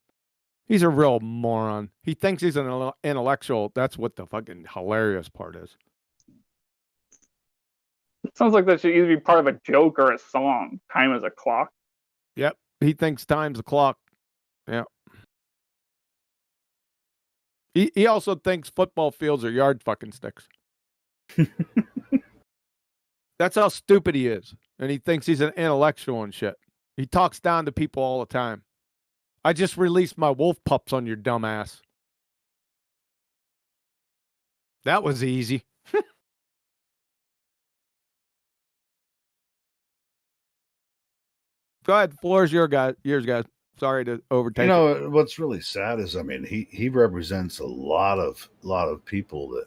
He's a real moron. He thinks he's an intellectual. That's what the fucking hilarious part is. It sounds like that should either be part of a joke or a song. Time is a clock. Yep. He thinks time's a clock. Yeah. He also thinks football fields are yard fucking sticks. That's how stupid he is. And he thinks he's an intellectual and shit. He talks down to people all the time. I just released my wolf pups on your dumb ass. That was easy. Go ahead. Floor's yours, guys. Sorry to overtake. What's really sad is, I mean, he represents a lot of people that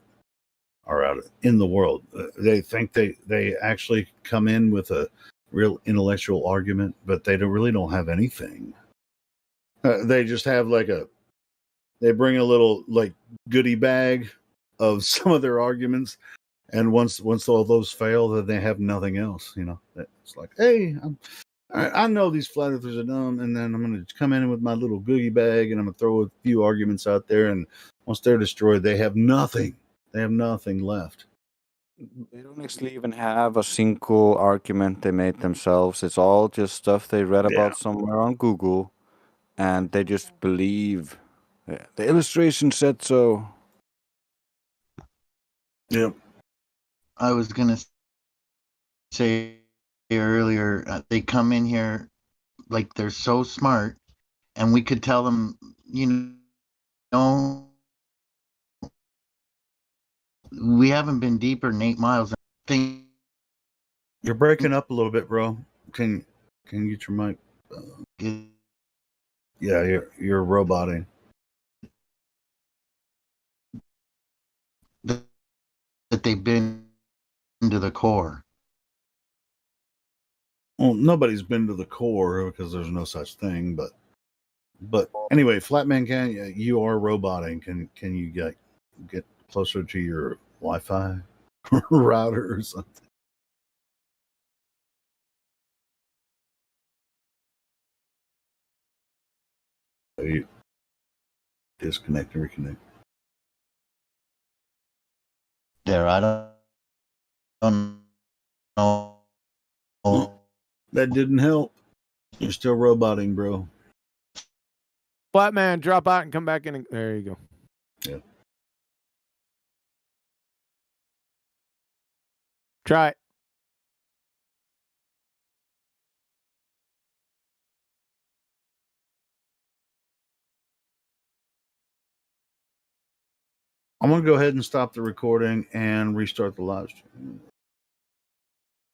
are out in the world. They think they actually come in with a real intellectual argument, but they really don't have anything. They just have they bring a little like goodie bag of some of their arguments, and once all those fail, then they have nothing else. It's like, hey, I know these flat earthers are dumb, and then I'm going to come in with my little goodie bag, and I'm going to throw a few arguments out there, and once they're destroyed, they have nothing. They have nothing left. They don't actually even have a single argument they made themselves. It's all just stuff they read about somewhere on Google, and they just believe. The illustration said so. Yep. I was gonna say earlier, they come in here like they're so smart, and we could tell them, we haven't been deeper than 8 miles. You're breaking up a little bit, bro. Can you get your mic? Yeah, you're roboting. That they've been to the core. Well, nobody's been to the core because there's no such thing. But anyway, Flatman, you are roboting? Can you get closer to your Wi-Fi router or something? You disconnect and reconnect. There, I don't know. That didn't help. You're still roboting, bro. Flatman, drop out and come back in. There you go. Yeah. Try it. I'm going to go ahead and stop the recording and restart the live stream.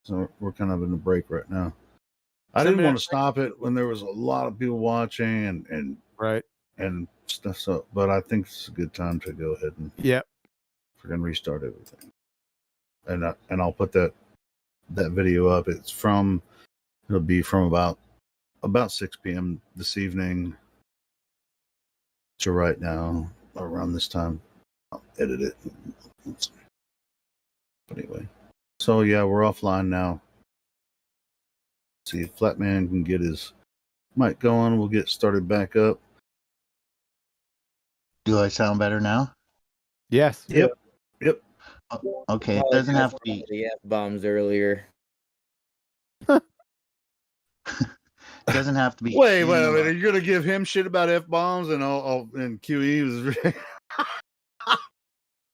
So we're kind of in a break right now. I didn't want to stop it when there was a lot of people watching and stuff. So, but I think it's a good time to go ahead and we're going to restart everything. And I'll put that video up. It'll be from about 6 p.m. this evening to right now, around this time. I'll edit it. But anyway, so yeah, we're offline now. See if Flatman can get his mic going. We'll get started back up. Do I sound better now? Yes. Yep. Okay, it doesn't have to be the F-bombs earlier. Doesn't have to be. Wait a minute. Are you gonna give him shit about F-bombs and and QE was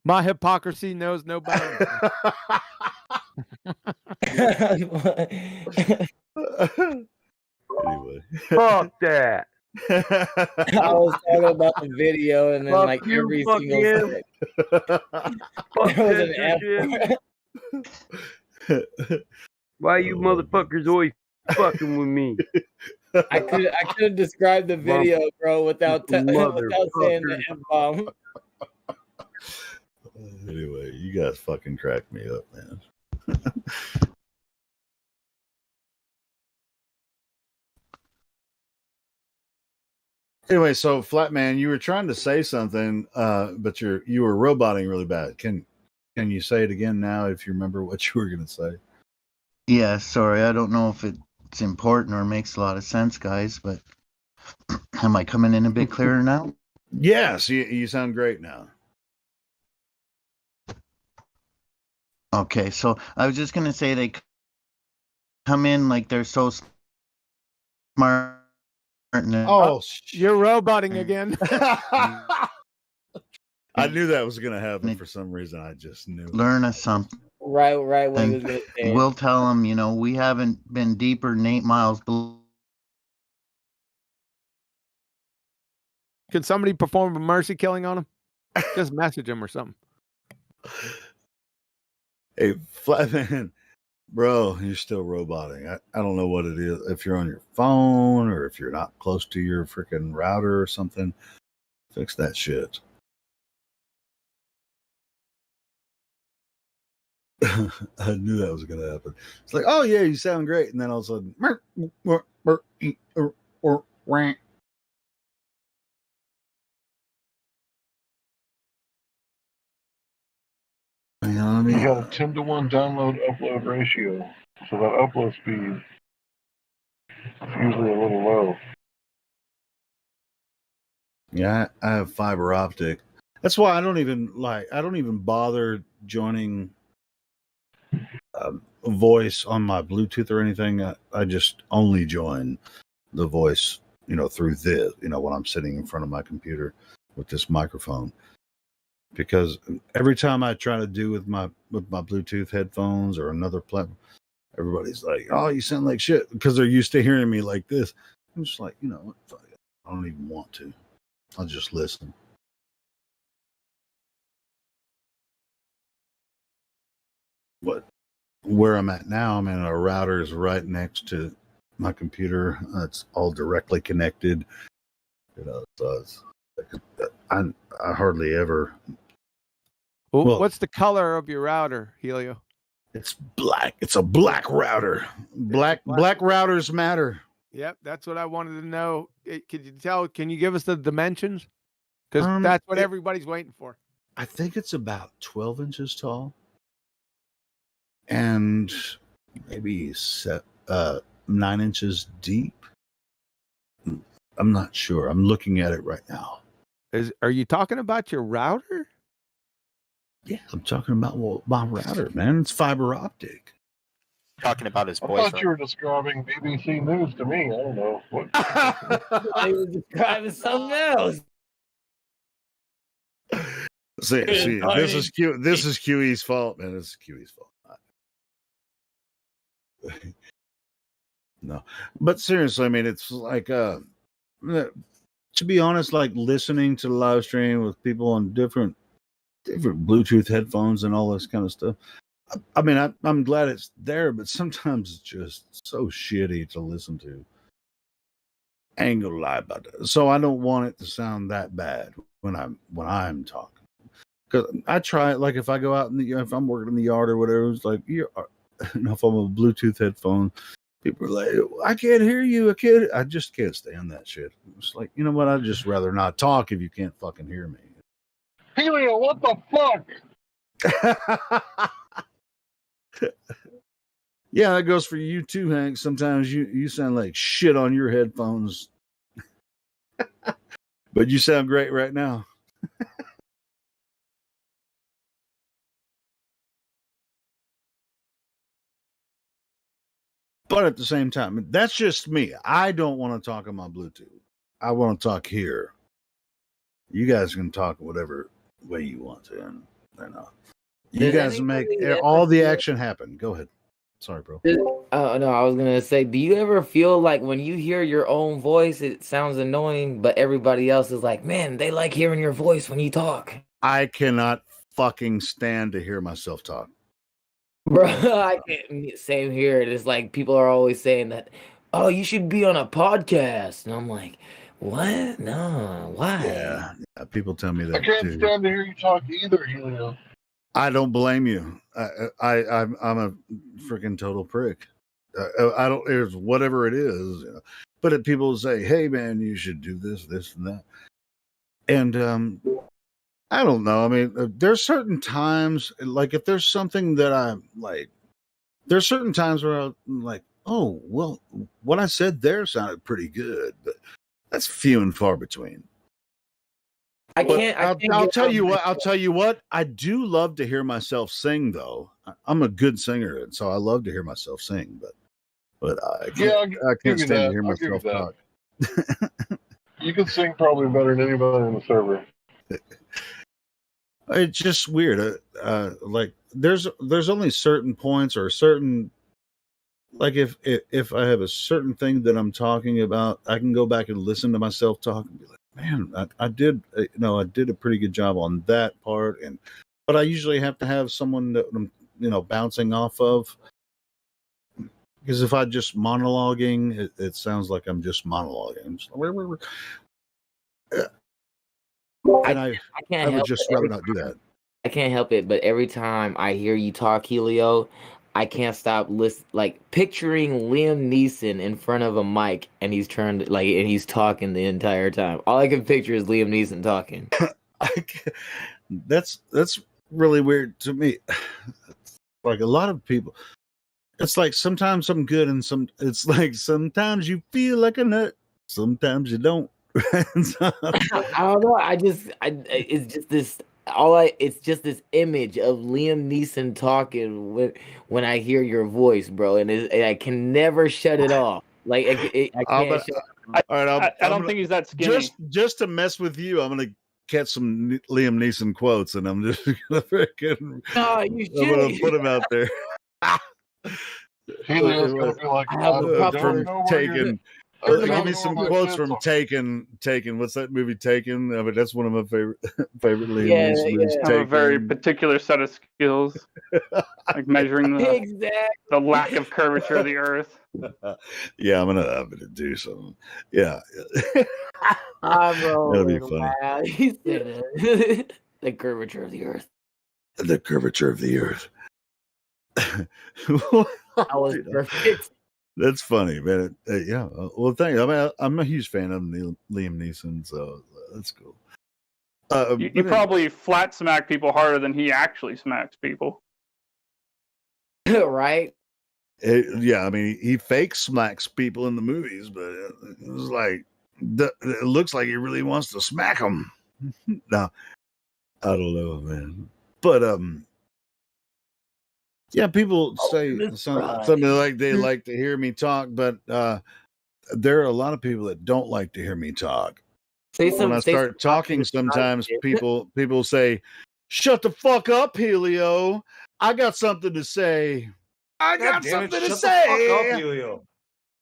My hypocrisy knows no bounds. Anyway. Fuck that. I was talking about the video, and then Fuck like you, every fuck single him. there was an F. Why you motherfuckers always fucking with me? I couldn't describe the video, bro, without saying the F-bomb. Anyway, you guys fucking crack me up, man. Anyway, so Flatman, you were trying to say something, but you were roboting really bad. Can you say it again now if you remember what you were going to say? Yeah, sorry. I don't know if it's important or makes a lot of sense, guys, but am I coming in a bit clearer now? Yes, you sound great now. Okay, so I was just going to say they come in like they're so smart. Oh, you're roboting again. I knew that was going to happen for some reason. I just knew. Learn us something. Right when he was going to say We'll tell them, we haven't been deeper than 8 miles below. Can somebody perform a mercy killing on him? Just message him or something. Hey, Flatman, bro, you're still roboting. I don't know what it is. If you're on your phone or if you're not close to your freaking router or something, fix that shit. I knew that was going to happen. It's like, oh yeah, you sound great, and then all of a sudden, You got a 10-to-1 download upload ratio, so that upload speed is usually a little low. Yeah, I have fiber optic. That's why I don't even bother joining voice on my Bluetooth or anything. I just only join the voice, through this, when I'm sitting in front of my computer with this microphone. Because every time I try to do with my Bluetooth headphones or another platform, everybody's like, "Oh, you sound like shit," because they're used to hearing me like this. I'm just like, I don't even want to. I'll just listen. Where I'm at now, our router is right next to my computer. It's all directly connected. So I hardly ever. Well, what's the color of your router, Helio? It's black. It's a black router. Black routers matter. Yep, that's what I wanted to know. Could you tell? Can you give us the dimensions? Because that's what everybody's waiting for. I think it's about 12 inches tall, and maybe 9 inches deep. I'm not sure. I'm looking at it right now. Are you talking about your router? Yeah, I'm talking about my router, man. It's fiber optic. Talking about his I voice. thought you were describing BBC News to me. I don't know. What? I was describing something else. See, this is QE's fault, man. This is QE's fault. No, but seriously, it's like, to be honest, like listening to the live stream with people on different Bluetooth headphones and all this kind of stuff. I'm glad it's there, but sometimes it's just so shitty to listen to. I ain't gonna lie about that. So I don't want it to sound that bad when I'm talking. Because I try it, like if I go out if I'm working in the yard or whatever, it's like, if I'm a Bluetooth headphone, people are like, I can't hear you. I just can't stand that shit. It's like, you know what? I'd just rather not talk if you can't fucking hear me. Helio, what the fuck? Yeah, that goes for you too, Hank. Sometimes you sound like shit on your headphones. But you sound great right now. But at the same time, that's just me. I don't want to talk on my Bluetooth. I want to talk here. You guys can talk whatever way you want to. And you guys make all the action happen. Go ahead. Sorry, bro. No, I was gonna say, do you ever feel like when you hear your own voice, it sounds annoying, but everybody else is like, man, they like hearing your voice when you talk? I cannot fucking stand to hear myself talk. Bro, I can't. Same here. It's like people are always saying that, oh, you should be on a podcast. And I'm like, what? No, why? Yeah, people tell me that I can't too. stand to hear you talk either, Helio. I don't blame you. I'm a freaking total prick. I don't. It's whatever it is. But people say, "Hey, man, you should do this, this, and that." And I don't know. There's certain times, like if there's something that I'm like, there's certain times where I'm like, "Oh, well, what I said there sounded pretty good," but that's few and far between. I'll tell you what. I do love to hear myself sing, though. I'm a good singer, and so I love to hear myself sing. But I can't stand to hear myself talk. You can sing probably better than anybody on the server. It's just weird. Like there's only certain points or certain, like if I have a certain thing that I'm talking about, I can go back and listen to myself talk and be like, man, I did a pretty good job on that part. But I usually have to have someone that I'm, bouncing off of. Because if I'm just monologuing, it sounds like I'm just monologuing. I would just rather not do that. I can't help it, but every time I hear you talk, Helio, I can't stop picturing Liam Neeson in front of a mic, and he's and he's talking the entire time. All I can picture is Liam Neeson talking. That's really weird to me. Like a lot of people, it's like sometimes I'm good, and it's like sometimes you feel like a nut, sometimes you don't. I don't know. It's just this. It's just this image of Liam Neeson talking when I hear your voice, bro, and I can never shut it off. Like I can't. All right, I don't think he's that skinny. Just to mess with you, I'm gonna catch some Liam Neeson quotes, and I'm just gonna freaking. No, I'm gonna put him out there. Helio's gonna be like, from Taken. Give me some quotes from Taken. What's that movie, Taken? I mean, that's one of my favorite Liam Neeson movies. I have a very particular set of skills, like measuring the lack of curvature of the Earth. Yeah, I'm gonna do something. Yeah, Bro, that'll be funny. wow. He said it. The curvature of the Earth. The curvature of the Earth. That was perfect. That's funny, man. Yeah. Well, thank you. I mean, I'm a huge fan of Liam Neeson, so that's cool. You probably flat smack people harder than he actually smacks people. Right? Yeah, I mean, he fake smacks people in the movies, but it was like it looks like he really wants to smack them. No, I don't know, man. But yeah, people say something like they like to hear me talk, but there are a lot of people that don't like to hear me talk. When I start talking, sometimes people say, "Shut the fuck up, Helio. I got something to say. I got something to say.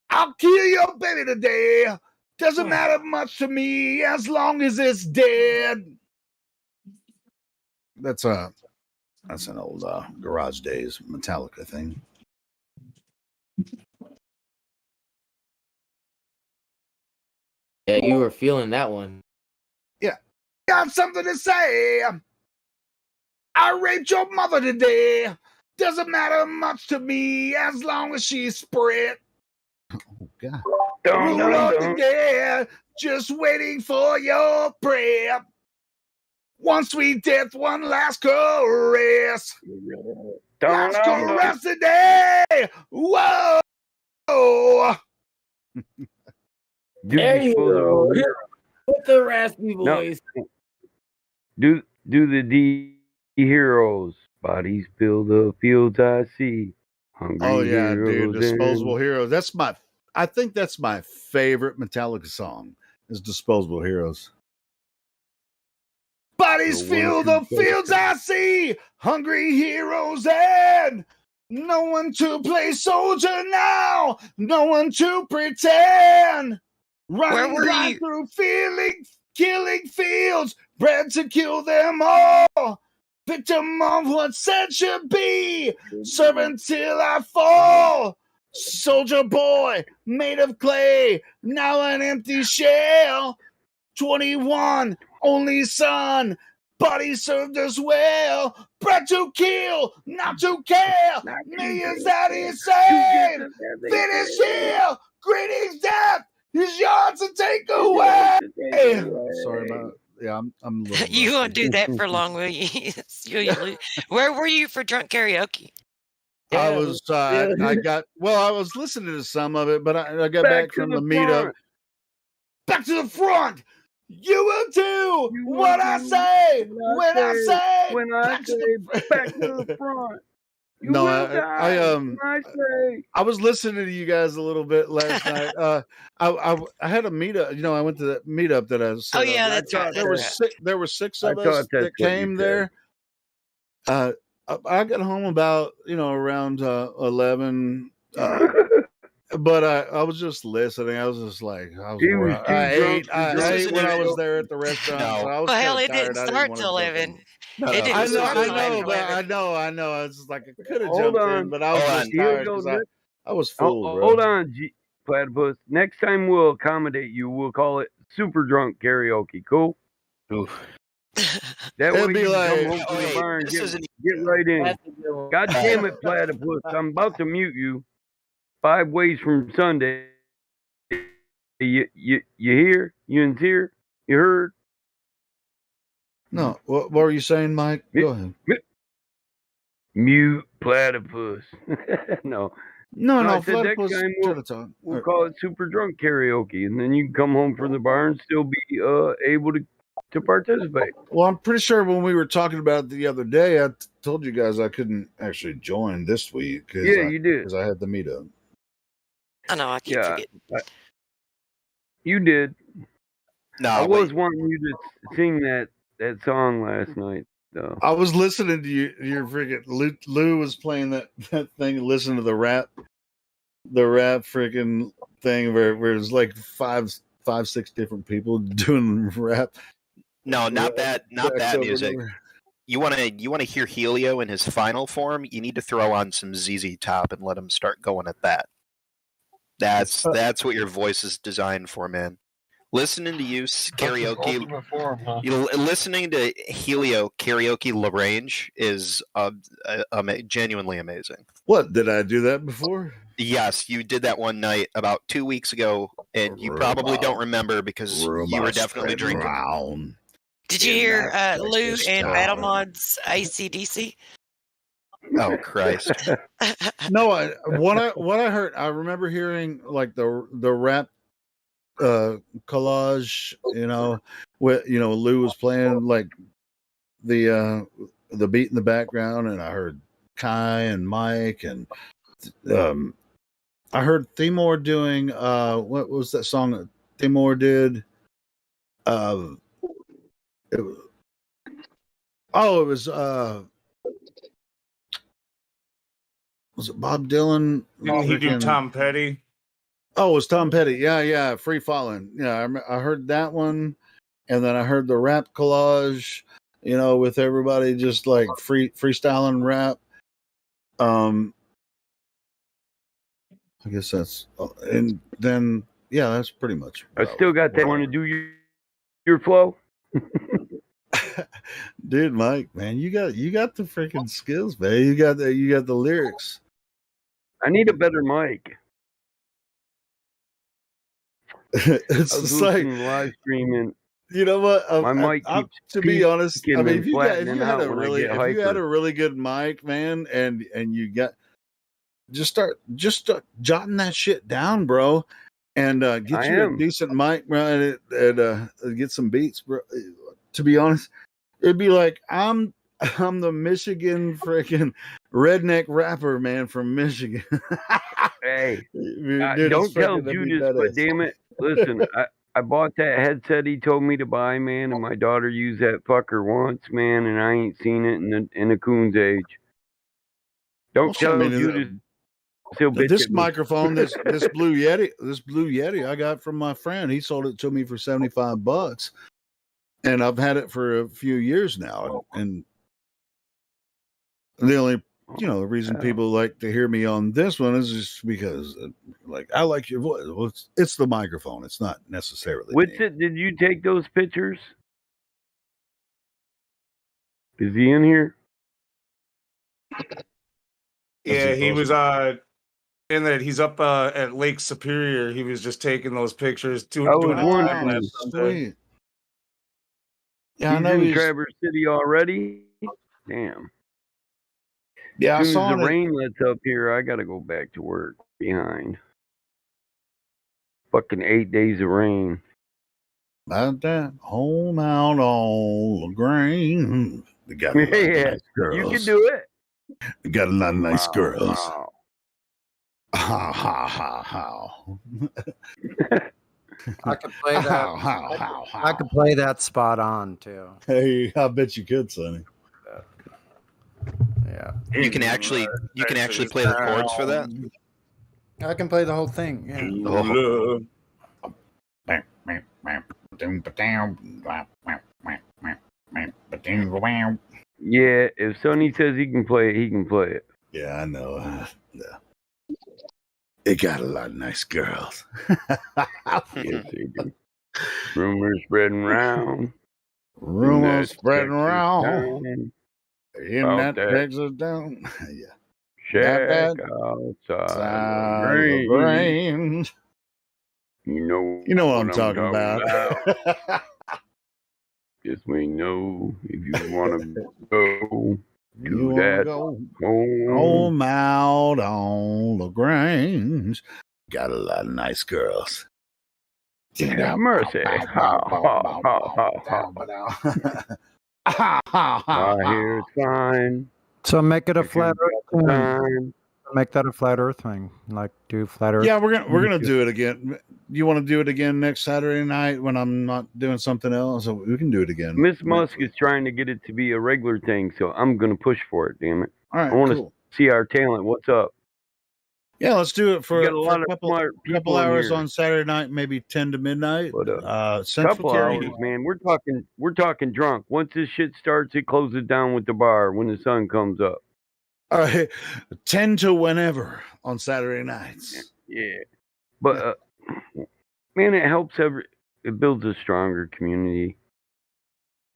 I'll kill your baby today. Doesn't matter much to me as long as it's dead." That's an old Garage Days Metallica thing. Yeah, you were feeling that one. Yeah. Got something to say. I raped your mother today. Doesn't matter much to me as long as she's spread. Oh, God. Rule of the dead, just waiting for your prayer. One sweet death, one last caress. Last caress today. Whoa. There you go. With the raspy voice. Do the D heroes. Bodies fill the fields I see. Hungry Oh yeah, dude, heroes Disposable and- Heroes. I think that's my favorite Metallica song is Disposable Heroes. Bodies fill the fields I see, hungry heroes and no one to play soldier now, no one to pretend. Running blind through killing fields, bred to kill them all. Victim of what said should be, servant till I fall. Soldier boy, made of clay, now an empty shell. 21, only son, body served us well. Bred to kill, not to care. Millions that he saved. Finish here, greetings death is yours to take away. Sorry about it. Yeah, I'm a little You won't do that for long, will you? Where were you for drunk karaoke? I was I was listening to some of it, but I got back from the meetup. Back to the front. You will do what I say when I say back to the front. No, I was listening to you guys a little bit last night. I had a meetup. You know, I went to that meetup that I was. Oh yeah, that's right. There were six of us that came there. I got home about around 11. But I was just listening. I was just like, I ate when I was there at the restaurant. So I was well, it tired. didn't start till 11. I know. I was just like, I could have jumped in, but I was just tired because I was full, bro. Hold on, Platypus. Next time we'll accommodate you. We'll call it super drunk karaoke. Cool? Oof. That way It'd be you like, can come home from the barn and get right in. God damn it, platypus! I'm about to mute you. 5 ways from Sunday. You hear? You in here? You heard? no. What were you saying, Mike? Go ahead. Mute platypus. No. No, I said next platypus. time Turn it on. we'll call it super drunk karaoke, and then you can come home from the bar and still be able to participate. Well, I'm pretty sure when we were talking about it the other day, I told you guys I couldn't actually join this week. Yeah, you did. Because I had the meetup. I know, I keep forgetting. You did. No, I was wanting you to sing that song last night, though. I was listening to you. Your freaking Lou was playing that thing. Listen to the rap freaking thing where it's like five, 6 different people doing rap. No, not that music. Over. You want to hear Helio in his final form? You need to throw on some ZZ Top and let him start going at that. That's what your voice is designed for, man. Listening to you karaoke, listening to Helio karaoke LaRange is genuinely amazing. What, did I do that before? Yes, you did that one night about 2 weeks ago, and you probably don't remember because you were definitely drinking. Did you hear Lou and Battlemod's ACDC? Oh Christ! No, what I heard, I remember hearing like the rap collage. Lou was playing like the beat in the background, and I heard Kai and Mike, and I heard Timur doing what was that song that Timur did? It was it Bob Dylan? Didn't he do Tom Petty? Oh, it was Tom Petty. Yeah. Free Falling. Yeah, I heard that one. And then I heard the rap collage, with everybody just like freestyling rap. I guess that's, and then, yeah, that's pretty much. I still got that. Want to do your flow? Dude, Mike, man, you got the freaking skills, man. You got the lyrics. I need a better mic. It's just like live streaming. You know what? My mic keeps to be honest, I mean, if you had a hyper. really good mic, man, and you got just start jotting that shit down, bro, and get a decent mic, bro, and get some beats, bro. To be honest, it'd be like I'm the Michigan freaking redneck rapper, man, from Michigan. Hey, Dude, don't tell Judas, but damn it, listen, I bought that headset he told me to buy, man, and my daughter used that fucker once, man, and I ain't seen it in a coon's age. Don't tell Judas. This microphone, this Blue Yeti I got from my friend. He sold it to me for $75, and I've had it for a few years now. And the only the reason people like to hear me on this one is just because like I like your voice. Well, it's the microphone. It's not necessarily. Did you take those pictures? Is he in here? Yeah, he was in that he's up at Lake Superior. He was just taking those pictures doing sweet. Yeah, I know he's in Traverse City already. Damn. Yeah, as soon as the rain lets up here, I gotta go back to work behind. Fucking 8 days of rain. About that home out on the grain. They got a lot of nice girls. You can do it. They got a lot of nice girls. Ha ha ha ha. I could play that. I could play that spot on too. Hey, I bet you could, Sonny. Yeah. You can actually play the chords for that. I can play the whole thing. Yeah. Yeah, if Sonny says he can play it, he can play it. Yeah, I know. They got a lot of nice girls. Yes, they do. Rumors spreading around. Rumors spreading Texas around town in about that that Texas town. Yeah. shack That outside side of the the Grange. You know You know what what I'm I'm talking talking about. about. Just we know if you want to go You to want to that go home. home out on the Grange. Got a lot of nice girls. Have mercy. Ha, ha, ha, ha, ha. I hear it's fine. So make it a If flat you've Earth got the thing. time. Make that a flat Earth thing. Like do flat Earth. Yeah, we're gonna do it again. You want to do it again next Saturday night when I'm not doing something else? So we can do it again. Miss Musk is trying to get it to be a regular thing, so I'm going to push for it, damn it. All right, I want cool. to see our talent. What's up? Yeah, let's do it We for, got a lot a of couple smart people couple in hours here. on Saturday night, maybe 10 to midnight. But Central couple Carolina. hours, man. We're talking drunk. Once this shit starts, it closes down with the bar when the sun comes up. All right, 10 to whenever on Saturday nights. Yeah, but man, it helps it builds a stronger community.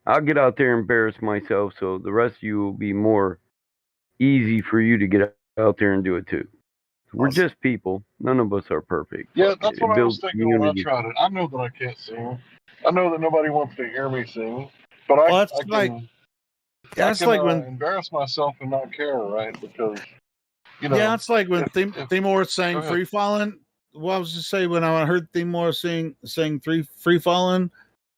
I'll get out there and embarrass myself, so the rest of you will be more easy for you to get out there and do it too. We're just people. None of us are perfect. Yeah, that's It what I was builds thinking when I community. tried it. I know that I can't sing. I know that nobody wants to hear me sing, but I can embarrass myself and not care, right? Because Yeah, it's like when Timor sang Go ahead. Free Fallin'. Well, I was just saying when I heard Timor sing Free Fallin',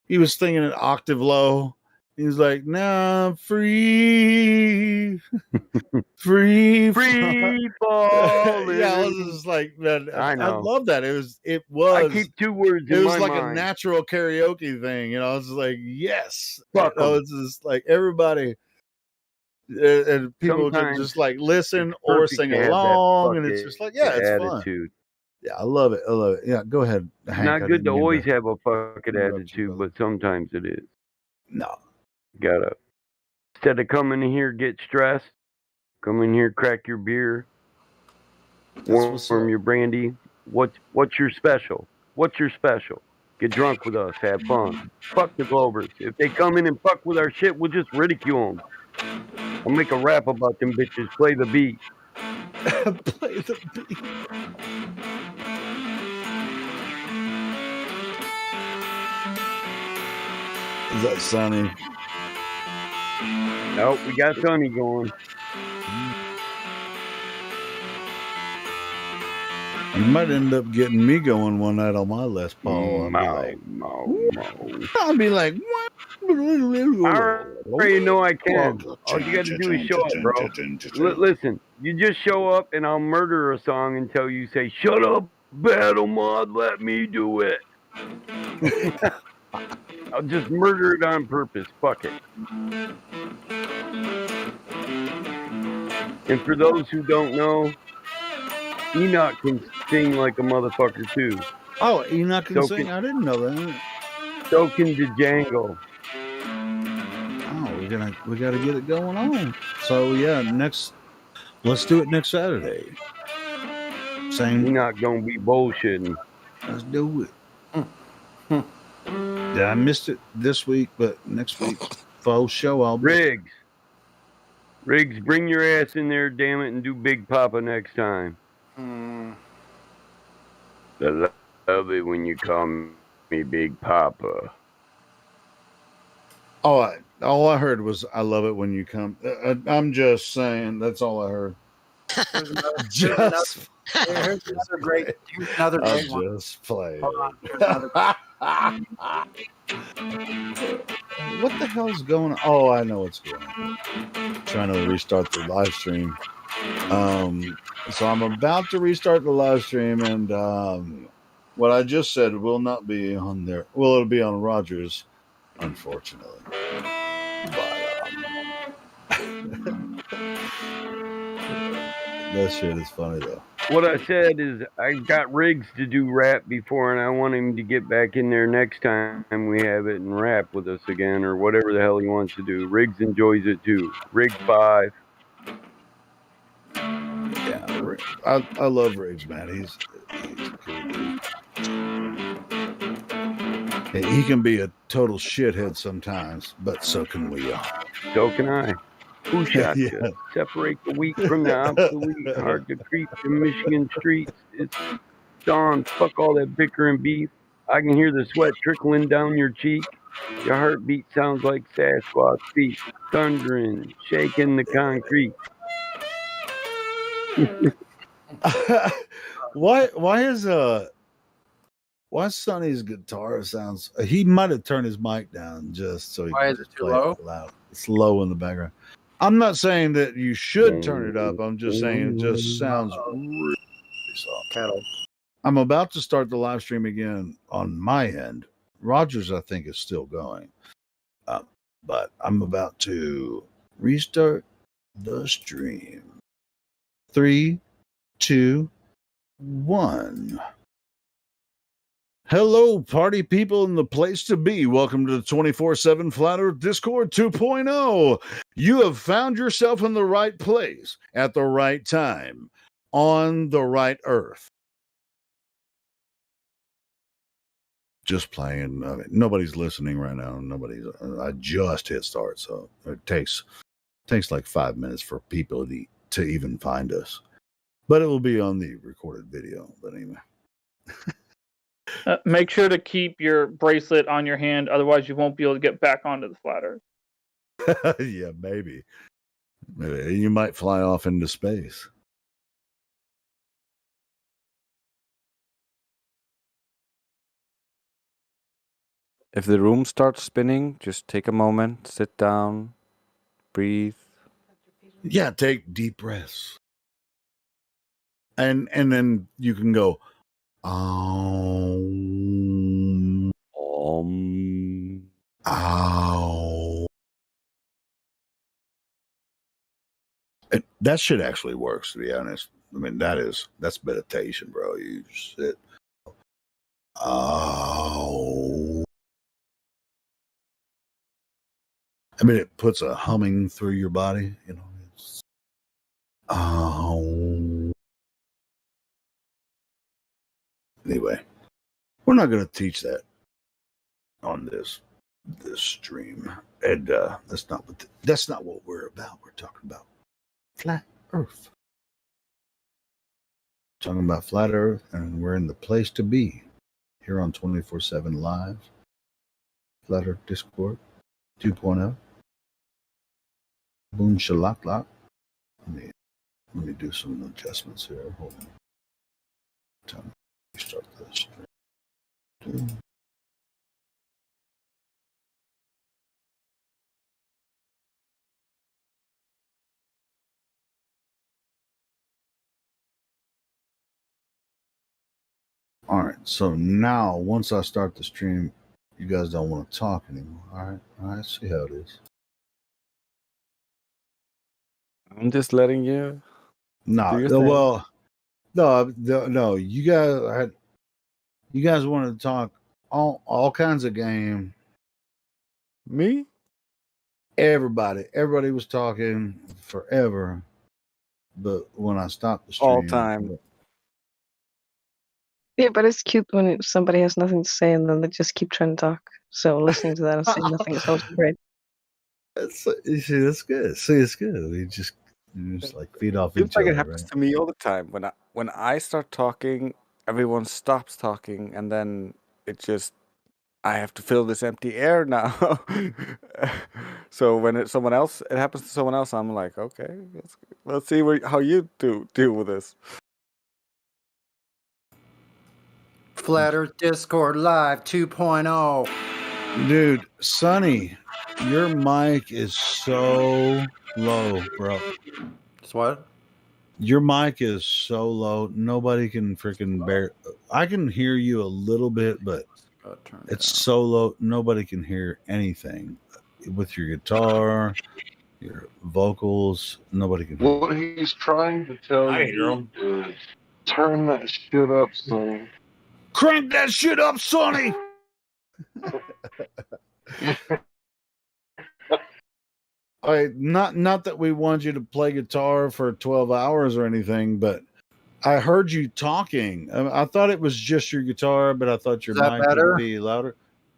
he was singing an octave low. He was like, "Nah, free, free falling." Yeah, I was just like, man, I know. love that. It was. I keep two words It in was my like mind. a natural karaoke thing, you know. I was just like, yes. Fuck 'em. It's just like everybody. And people can Sometimes just like listen it's or perfect sing to have that along, and it's fucking just like, yeah, it's fun. attitude. Yeah, I love it. I love it. Yeah, go ahead, Hank. Not I good to didn't mean always have a fucking interrupt you, attitude, but sometimes it is. No. Gotta, instead of coming in here, get stressed, come in here, crack your beer, warm your brandy. What's your special? What's your special? Get drunk with us, have fun. Fuck the Glovers. If they come in and fuck with our shit, we'll just ridicule them. I'll make a rap about them bitches. Play the beat. Play the beat. Is that Sonny? Nope, we got Sonny going. You might end up getting me going one night on my Les Paul. I'll be like, I already know I can. All you got to do is show up, bro. Listen, you just show up and I'll murder a song until you say, "Shut up, Battle Mod, let me do it." I'll just murder it on purpose. Fuck it. And for those who don't know, Enoch can sing like a motherfucker too. Oh, Enoch can So sing? I didn't know that. So can Django. Oh, we gotta get it going on. So yeah, let's do it next Saturday. Same. You're not gonna be bullshitting. Let's do it. Yeah, I missed it this week, but next week, full show. I'll be. Riggs, bring your ass in there, damn it, and do Big Papa next time. I love it when you call me Big Papa. Oh, all I heard was, "I love it when you come." I'm just saying. That's all I heard. Here's another great one. Just play. Hold on, What the hell's going on? Oh, I know what's going on. Trying to restart the live stream. So I'm about to restart the live stream, and what I just said will not be on there. Well, it'll be on Rogers, unfortunately. But that shit is funny though. What I said is I got Riggs to do rap before, and I want him to get back in there next time we have it and rap with us again, or whatever the hell he wants to do. Riggs enjoys it too. Riggs 5. Yeah, I love Riggs, man. He's a cool dude. He can be a total shithead sometimes, but so can we all. So can I. Who shot Yeah. you? Separate the wheat from the obsolete. Hard to creep in Michigan streets. It's dawn. Fuck all that bickering beef. I can hear the sweat trickling down your cheek. Your heartbeat sounds like Sasquatch feet, thundering, shaking the concrete. Why Sonny's guitar sounds, he might have turned his mic down just so he Why can is it just too play low? it loud. It's low in the background. I'm not saying that you should turn it up. I'm just saying it just sounds really soft. Cattle. I'm about to start the live stream again on my end. Rogers, I think, is still going. But I'm about to restart the stream. 3, 2, 1. Hello, party people in the place to be. Welcome to the 24/7 Flat Earth Discord 2.0. You have found yourself in the right place at the right time on the right Earth. Just playing. I mean, nobody's listening right now. I just hit start, so it takes like 5 minutes for people to even find us. But it will be on the recorded video. But anyway. Make sure to keep your bracelet on your hand, otherwise you won't be able to get back onto the flat Earth. Yeah, maybe. Maybe you might fly off into space. If the room starts spinning, just take a moment, sit down, breathe. Yeah, take deep breaths. And then you can go, ow. That shit actually works, to be honest. I mean, that's meditation, bro. You sit. Ow. I mean, it puts a humming through your body, you know. It's, ow. Anyway, we're not going to teach that on this stream, and that's not what we're about. We're talking about flat Earth. Talking about flat Earth, and we're in the place to be here on 24/7 Live, Flat Earth Discord 2.0. Boom shalak lak. Let me do some adjustments here. Hold on. Time to start this. All right. So now, once I start the stream, you guys don't want to talk anymore. All right. See how it is. I'm just letting you. No. You guys wanted to talk all kinds of game. Me? Everybody was talking forever, but when I stopped the stream, All time. Yeah, but it's cute when somebody has nothing to say and then they just keep trying to talk. So listening to that and saying nothing is also great. You see, that's good. See, it's good. We just like feed off Feels each like other. it happens Right? to me all the time. When I start talking, everyone stops talking, and then I have to fill this empty air now. So when it happens to someone else, I'm like, okay, let's see how you deal with this. Flat Earth Discord Live 2.0. Dude, Sonny, your mic is so low, bro. It's what? Your mic is so low. Nobody can freaking bear. I can hear you a little bit, but it's so low. Nobody can hear anything with your guitar, your vocals. Nobody can hear. What he's trying to tell you is turn that shit up, Sonny. Crank that shit up, Sonny. Not that we want you to play guitar for 12 hours or anything, but I heard you talking. I thought it was just your guitar, but I thought your mic would be louder.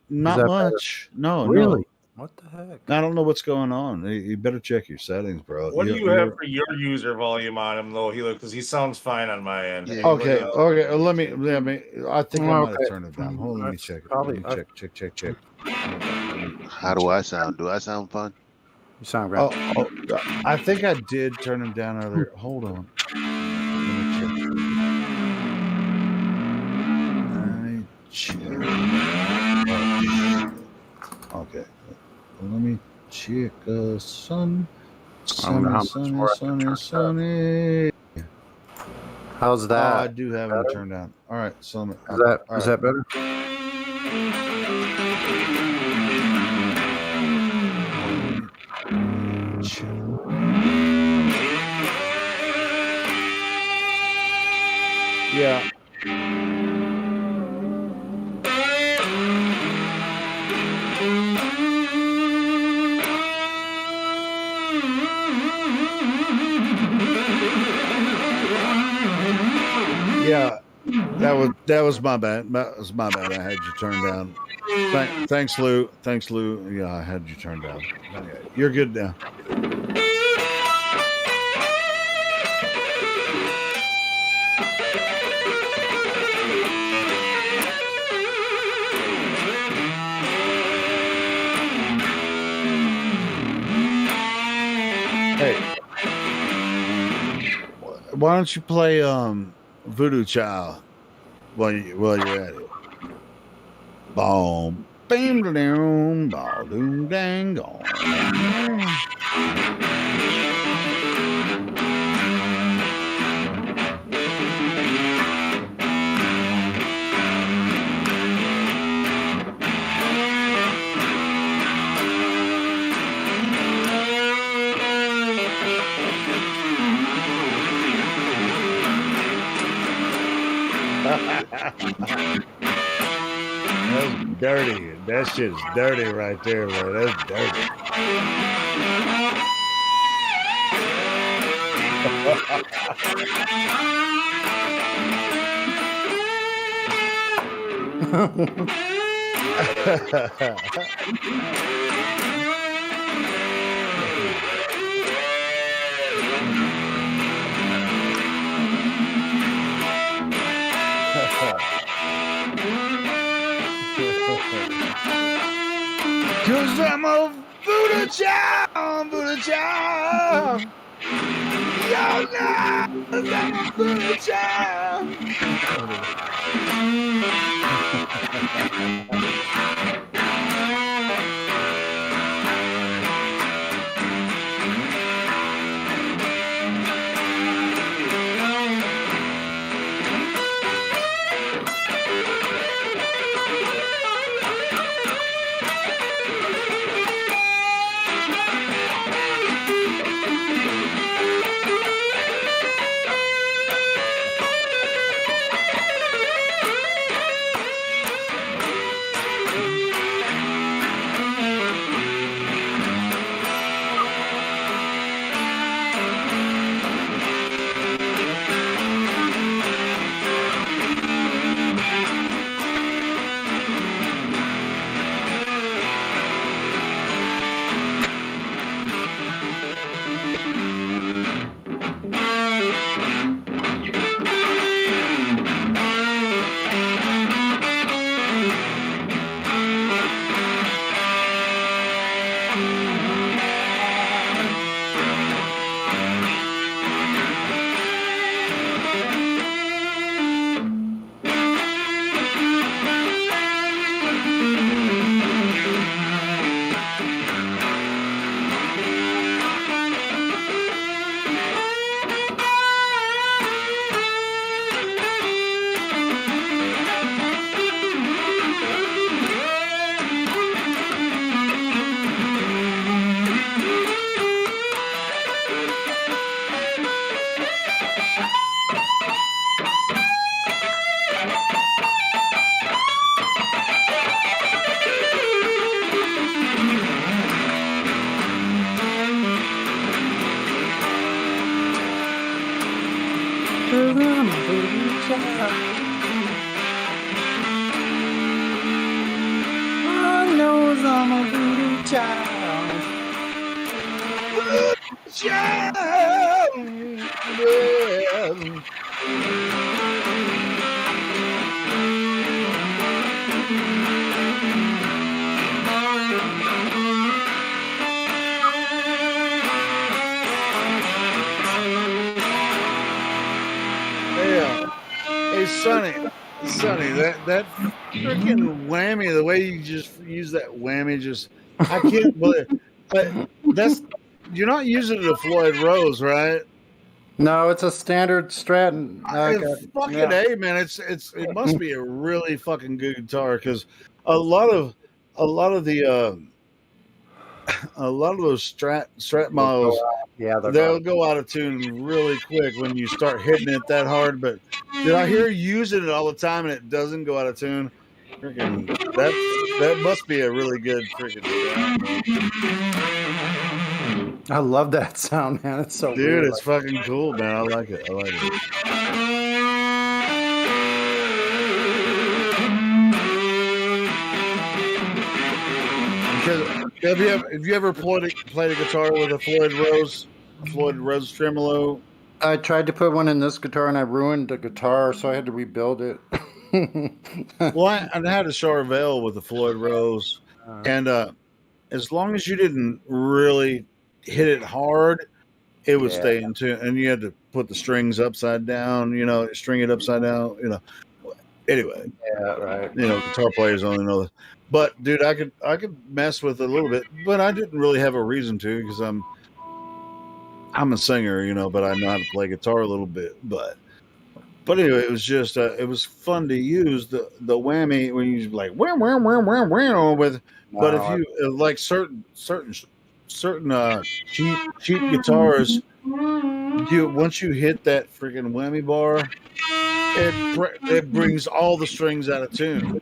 not that much. No, Really? no. What the heck? I don't know what's going on. You better check your settings, bro. What do you have for your user volume on him, though, Hilo? Because he sounds fine on my end. Okay, okay. Let me. I think I might have Okay. turned it down. Hold on, let me check. Probably- Let me check. How do I sound? Do I sound fun? You sound great. Oh, I think I did turn him down earlier. Hold on. Okay. Let me check. Sun. I don't know how much more I can Sunny. How's that? Oh, I do have him turned down. All right. So Is that better? Yeah. Yeah, that was my bad. That was my bad. I had you turned down. Thanks, Lou. Thanks, Lou. Yeah, I had you turned down. You're good now. Hey, why don't you play Voodoo Child while you're at it? Boom, bam, down, boom, dang, gong. That's dirty. That shit's dirty right there, man. That's Cause I'm a Voodoo Child, Voodoo Child. Y'all know I'm a Voodoo Child. I'm a voodoo child. Hey, Sonny, that freaking whammy, the way you just use that whammy, just I can't believe. But you're not using the Floyd Rose, right? No, it's a standard Stratton. Fucking A, man! It must be a really fucking good guitar because a lot of the a lot of those Strat models, they'll go out of tune really quick when you start hitting it that hard. But dude, I hear you using it all the time and it doesn't go out of tune. Freaking that must be a really good freaking Strat. I love that sound, man. It's so dude, weird. it's fucking cool, man. I like it. Because have you ever played a guitar with a Floyd Rose tremolo? I tried to put one in this guitar and I ruined the guitar, so I had to rebuild it. Well, I had a Charvel with a Floyd Rose, and as long as you didn't really hit it hard, it would stay in tune. And you had to put the strings upside down, string it upside down, Anyway, right. Guitar players only know that. But dude, I could mess with it a little bit, but I didn't really have a reason to because I'm a singer, but I know how to play guitar a little bit. But anyway, it was just it was fun to use the whammy when you like with. But if you like certain cheap guitars, once you hit that freaking whammy bar, it brings all the strings out of tune.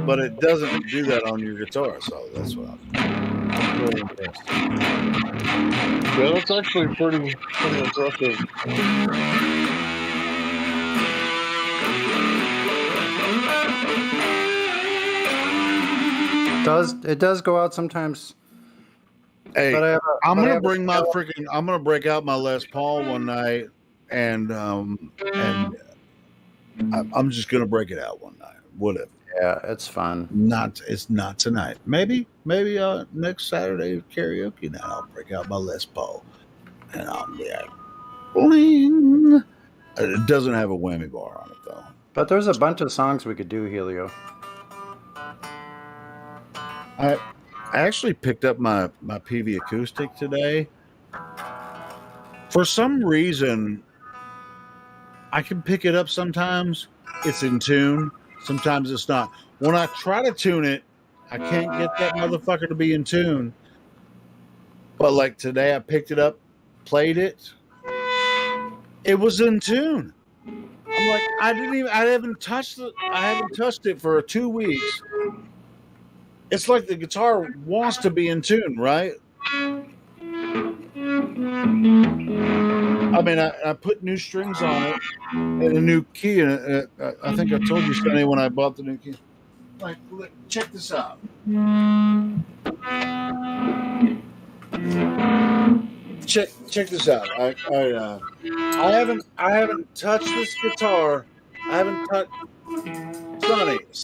But it doesn't do that on your guitar, so that's what I'm really impressed. Yeah, that's actually pretty impressive. It does go out sometimes. Hey, I'm gonna break out my Les Paul one night, and I'm just gonna break it out one night. Whatever. Yeah, it's fun. It's not tonight. Maybe next Saturday karaoke night I'll break out my Les Paul, and I'll be like, bling. It doesn't have a whammy bar on it though. But there's a bunch of songs we could do, Helio. I actually picked up my PV acoustic today. For some reason, I can pick it up sometimes. It's in tune. Sometimes it's not. When I try to tune it, I can't get that motherfucker to be in tune. But like today, I picked it up, played it. It was in tune. I'm like, I haven't touched it for 2 weeks. It's like the guitar wants to be in tune, right? I mean, I put new strings on it and a new key in it. I think I told you, Sonny, when I bought the new key. Like, check this out. Check this out. I haven't touched this guitar. I haven't touched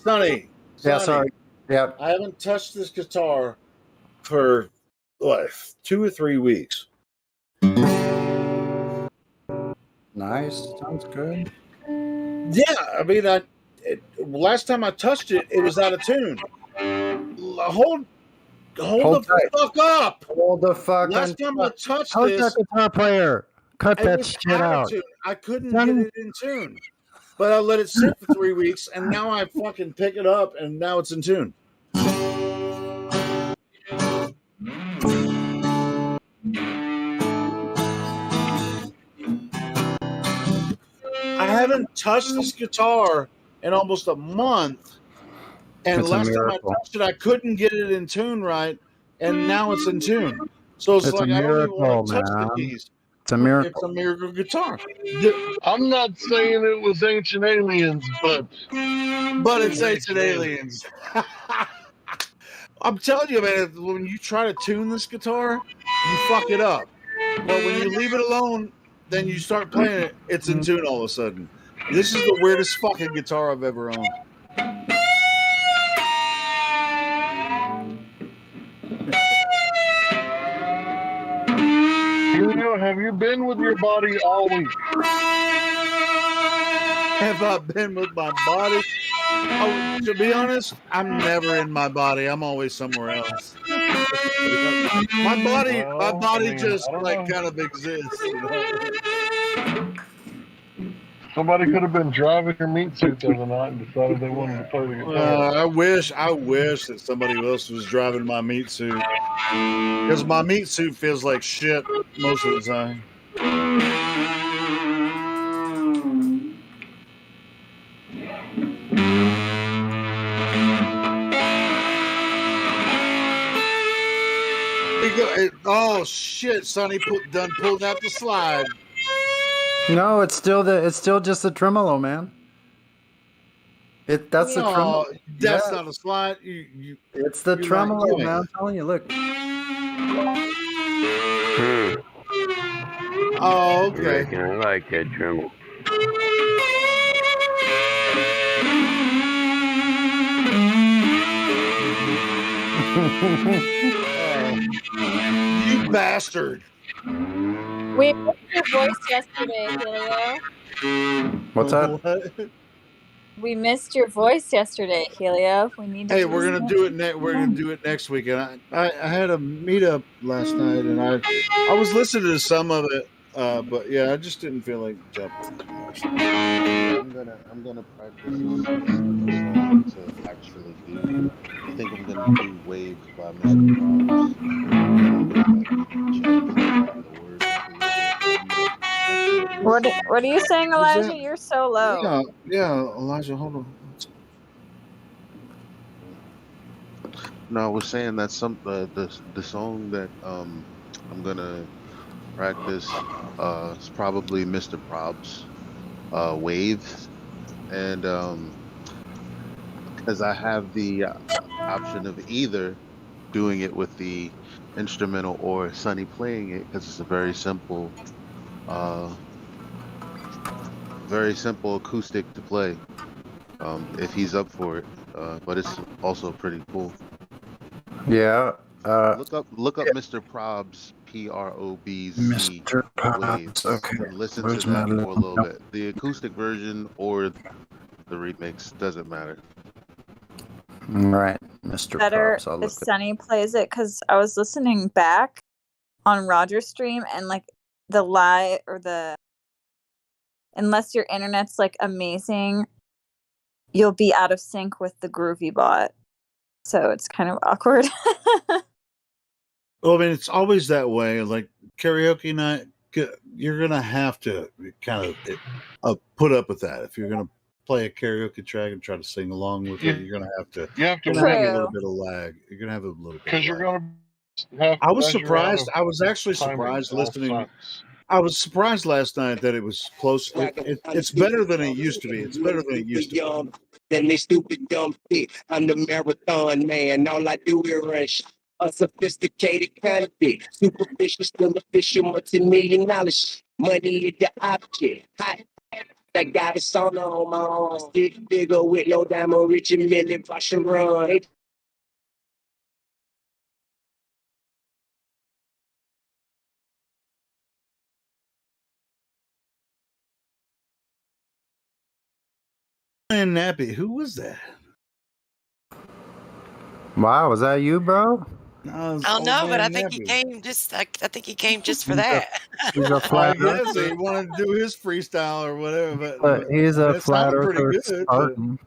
Sonny. Yeah, sorry. Yeah. I haven't touched this guitar for 2 or 3 weeks. Nice. Sounds good. Yeah, I mean, last time I touched it, it was out of tune. Hold the fuck up. Hold the fuck. Last time I touched How's this, that guitar player? Cut that was shit out. tune. I couldn't get it in tune, but I let it sit for 3 weeks, and now I fucking pick it up, and now it's in tune. I haven't touched this guitar in almost a month, and last time I touched it, I couldn't get it in tune right, and now it's in tune. So it's like I don't even want to touch the keys. It's a miracle. It's a miracle guitar. I'm not saying it was Ancient Aliens, but it's Ancient Aliens. I'm telling you, man, when you try to tune this guitar, you fuck it up. But when you leave it alone, then you start playing it, it's in tune all of a sudden. This is the weirdest fucking guitar I've ever owned. Julio, have you been with your body all week? Have I been with my body? Oh, to be honest, I'm never in my body. I'm always somewhere else. my body just like kind of exists, you know. Somebody could have been driving your meat suit the other night and decided they wanted to play the guitar. I wish that somebody else was driving my meat suit, because my meat suit feels like shit most of the time. Oh shit, Sonny done pulled out the slide. No, it's still just the tremolo, man. That's the tremolo. That's not a slide. It's the tremolo, man. I'm telling you, look. Oh, okay. I like that tremolo. You bastard. We missed your voice yesterday, Helio. What's that? What? We missed your voice yesterday, Helio. We need to. Hey, we're gonna do it We're gonna do it next week. And I had a meetup last night, and I was listening to some of it, but yeah, I just didn't feel like jumping too much. I'm gonna practice to actually do. I think I'm gonna do Waves by Mr. What are you saying, Elijah? You're so low. Yeah, Elijah, hold on. No, I was saying that the song that I'm gonna practice is probably Mr. Prob's Waves, and because I have the option of either doing it with the instrumental or Sonny playing it, because it's a very simple acoustic to play, if he's up for it, but it's also pretty cool. Yeah. Look up Mr. Prob's PROBZ Mr. Waves. Okay. And listen to that for a little bit. The acoustic version or the remix doesn't matter. Right, Mr. Better Props. I'll if look Sunny plays it, because I was listening back on Roger's stream, and like the lie or unless your internet's like amazing, you'll be out of sync with the Groovy bot. So it's kind of awkward. Well, I mean, it's always that way. Like karaoke night, you're gonna have to kind of put up with that. If you're gonna play a karaoke track and try to sing along with it, you're gonna have to. You have to have a little bit of lag. You're gonna have a little bit. Because you're gonna have. I was surprised. I was actually surprised listening. I was surprised last night that it was close. It's better than it used to be. It's better than it used to be. Then they stupid dumb shit. I'm the marathon man. All I do is rush. A sophisticated kind of bit. Superficial, still official, multi-million-dollar shit. Money is the object. Hot. I got a sauna on my arm. Stick bigger with low diamond, rich and million, wash and run. And Nappy, who was that? Wow, was that you, bro? I don't know, but I think he came just. I think he came just for that. He's a flat I guess he wanted to do his freestyle or whatever, but he's a that flat sounded pretty earther good. Spartan.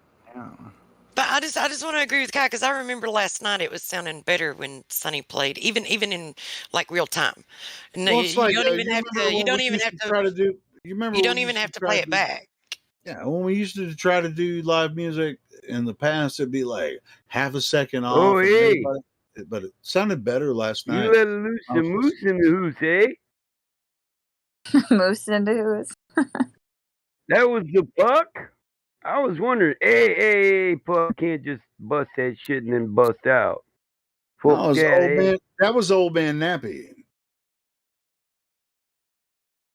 But I just want to agree with Kai, because I remember last night it was sounding better when Sonny played, even in like real time. No, Well, it's like, you don't even have to. You don't even have to try to do. You remember? You when don't we even used have to try play it do- back. Yeah, when we used to try to do live music in the past, it'd be like half a second off. Oh, and hey. everybody- but it sounded better last night. You let loose the moose in the hoose, eh? Moose into who's? That was the Puck? I was wondering, hey, Puck can't just bust that shit and then bust out. Fuck was yeah, old eh? man. That was old man Nappy.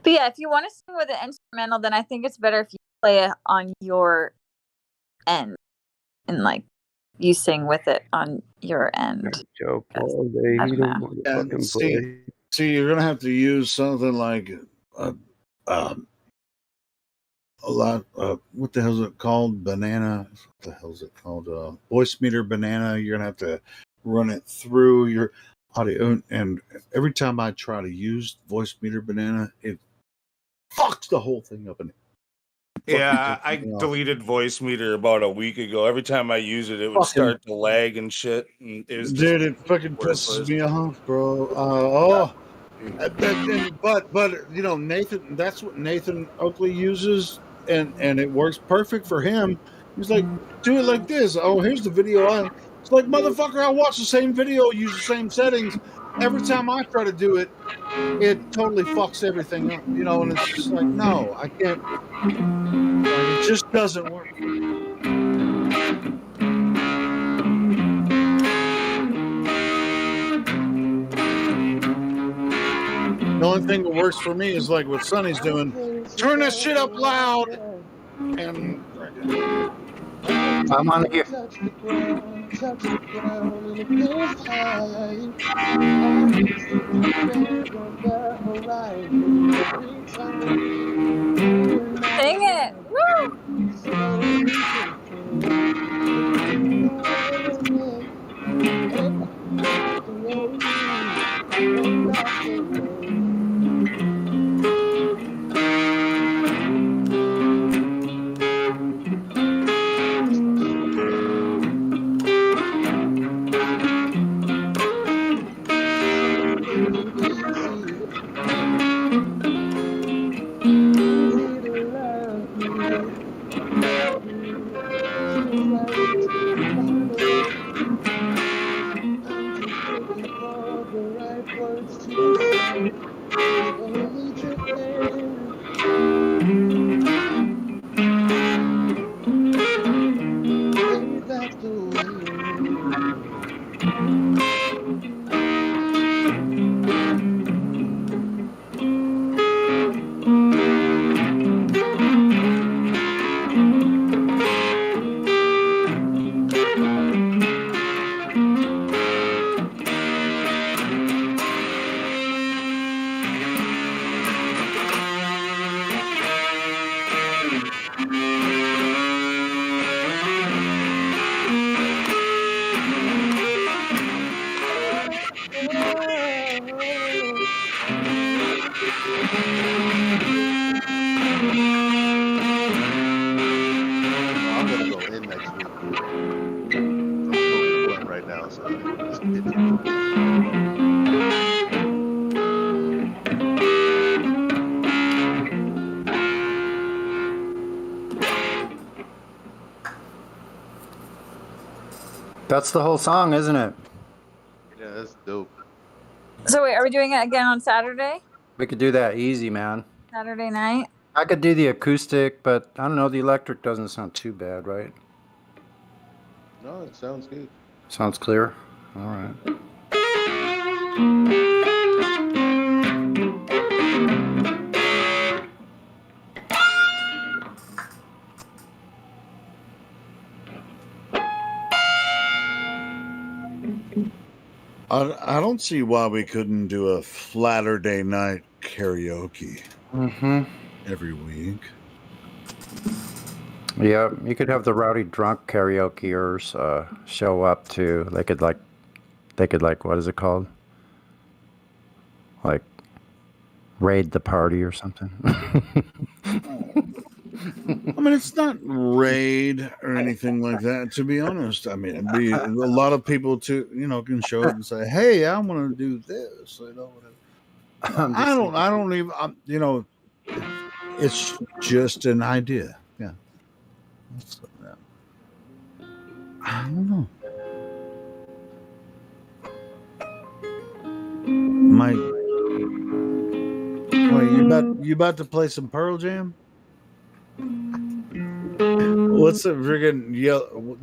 But yeah, if you want to sing with an instrumental, then I think it's better if you play it on your end and like you sing with it on your end. Joke all day. I He don't don't know. want to fucking See, play. you're gonna have to use something like a lot. What the hell is it called? Banana. What the hell is it called? Voice meter banana. You're gonna have to run it through your audio, and every time I try to use voice meter banana, it fucks the whole thing up. And Yeah, I deleted voice meter about a week ago. Every time I use it, it would start to lag and shit. And it was just Dude, it fucking pisses me off, bro. But you know, Nathan, that's what Nathan Oakley uses, and it works perfect for him. He's like, do it like this. Oh, here's the video. It's like, motherfucker, I watch the same video, use the same settings. Every time I try to do it, it totally fucks everything up, you know. And it's just like, no, I can't. Like, it just doesn't work. The only thing that works for me is like what Sonny's doing. Turn that shit up loud. And I'm on here. Touch the ground, and it feels high. I can see the red on the horizon every time. Sing it! Woo! Slowly drifting away, and that's the way. I'm gonna go in next week. I'm smoking a blunt right now, so let's get to it. That's the whole song, isn't it? Yeah, that's dope. So wait, are we doing it again on Saturday? We could do that easy, man. Saturday night? I could do the acoustic, but I don't know. The electric doesn't sound too bad, right? No, it sounds good. Sounds clear. All right. I don't see why we couldn't do a Saturday night karaoke every week. Yeah, you could have the rowdy drunk karaokeers show up too. They could like, what is it called? Like, raid the party or something. I mean, it's not raid or anything like that. To be honest, I mean, it'd be a lot of people can show up and say, "Hey, I want to do this." You know, I don't even. It's just an idea. Yeah. I don't know. Mike, wait, you about to play some Pearl Jam? What's the friggin'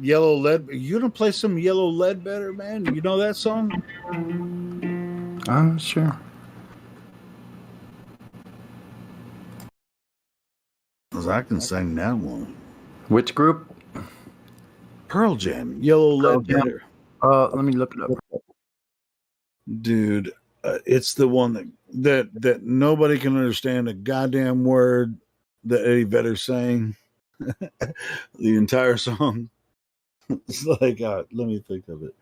yellow lead? You gonna play some Yellow Lead Better, man? You know that song? I'm sure. Cause I can sing that one. Which group? Pearl Jam, Yellow Lead Better. Let me look it up. Dude, it's the one that nobody can understand a goddamn word that Eddie Vedder's saying. The entire song. It's like, let me think of it.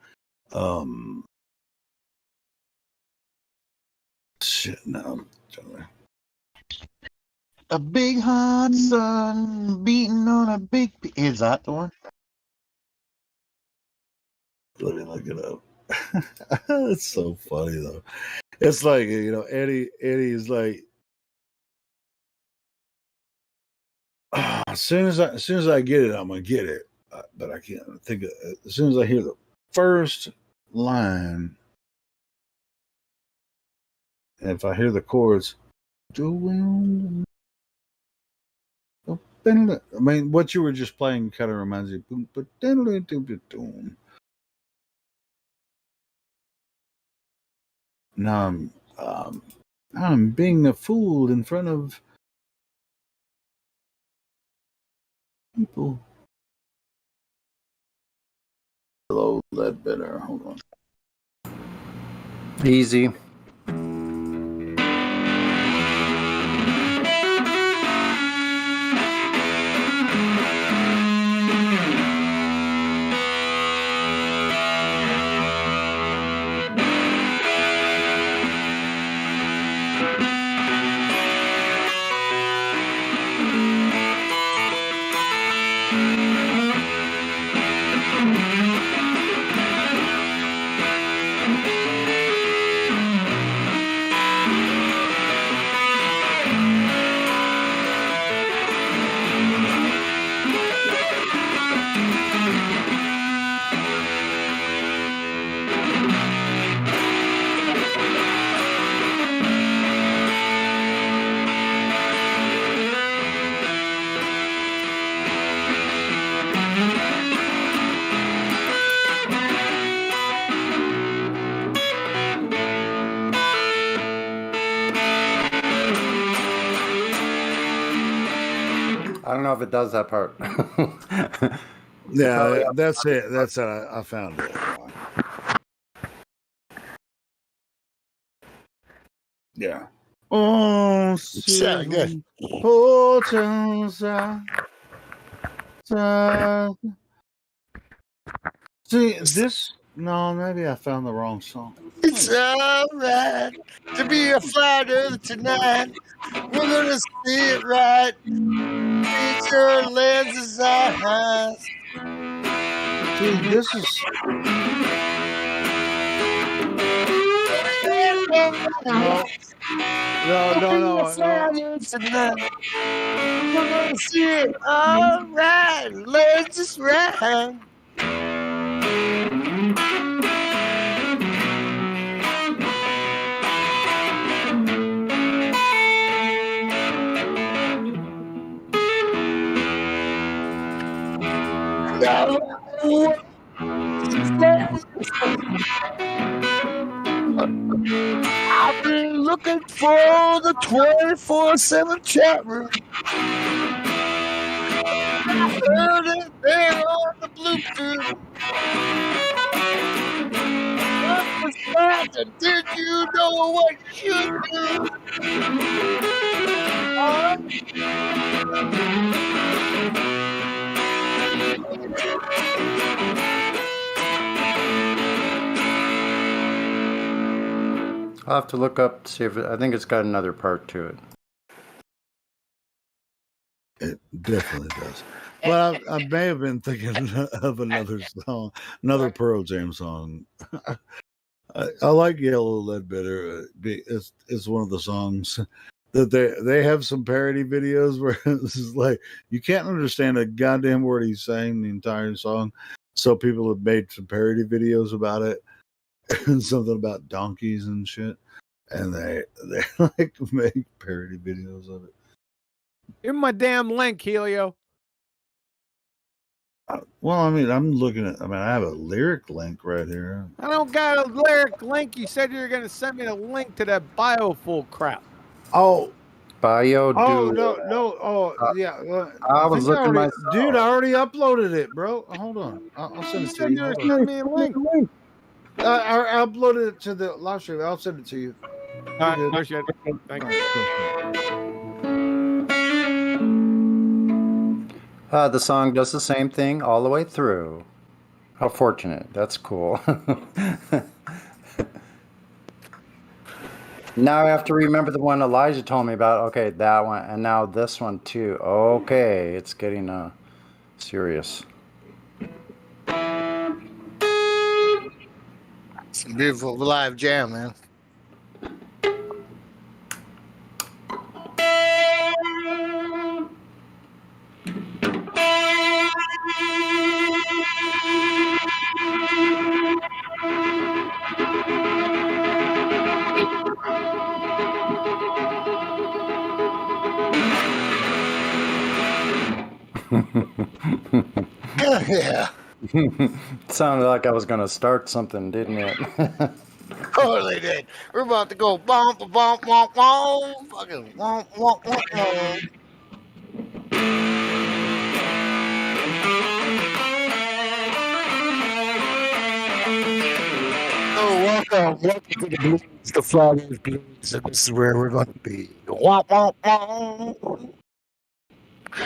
Shit, no. A big hot sun beating on a big. Is that the one? Let me look it up. It's so funny though. It's like, Eddie's like, as soon as I get it, I'm gonna get it. But I can't think of it. As soon as I hear the first line, and if I hear the chords, I mean, what you were just playing kind of reminds me. Now I'm being a fool in front of people. Hello, Ledbetter. Hold on. Easy. I don't know if it does that part. Yeah, that's it. That's it. I found it. Yeah. Oh, good. See, this. No, maybe I found the wrong song. It's alright to be a fighter tonight. We're gonna see it right. It's your lenses eyes. See, this is. No. We're gonna see it all right. Lenses right. I've been looking for the 24/7 chat room. I heard it there on the Bluetooth. What was that? Did you know what you do? I'll have to look up to see if I think it's got another part to it. It definitely does. But I may have been thinking of another song, another Pearl Jam song. I like Yellow Lead Better. It's one of the songs that they have some parody videos where this is like you can't understand a goddamn word he's saying the entire song. So people have made some parody videos about it and something about donkeys and shit. And they like make parody videos of it. Give me my damn link, Helio. Well, I mean, I'm looking at. I mean, I have a lyric link right here. I don't got a lyric link. You said you were going to send me a link to that biofuel crap. Oh, Bio oh do. no. Oh yeah. I I was think I looking already, myself. dude. I already uploaded it, bro. Hold on. I'll send You it to said you. you were Hold on. sending me a link. I uploaded it to the live stream. I'll send it to you. All right, You're good. appreciate it. Thank you. The song does the same thing all the way through. How fortunate. That's cool. Now I have to remember the one Elijah told me about. Okay, that one. And now this one too. Okay, it's getting serious. It's a beautiful live jam, man. Yeah. Sounded like I was going to start something, didn't it? Totally did. We're about to go bump, bump, bump, bump, fucking womp, womp, womp, womp. Oh, welcome to the blues, the Flowers Blues, and this is where we're going to be. Womp, womp, womp.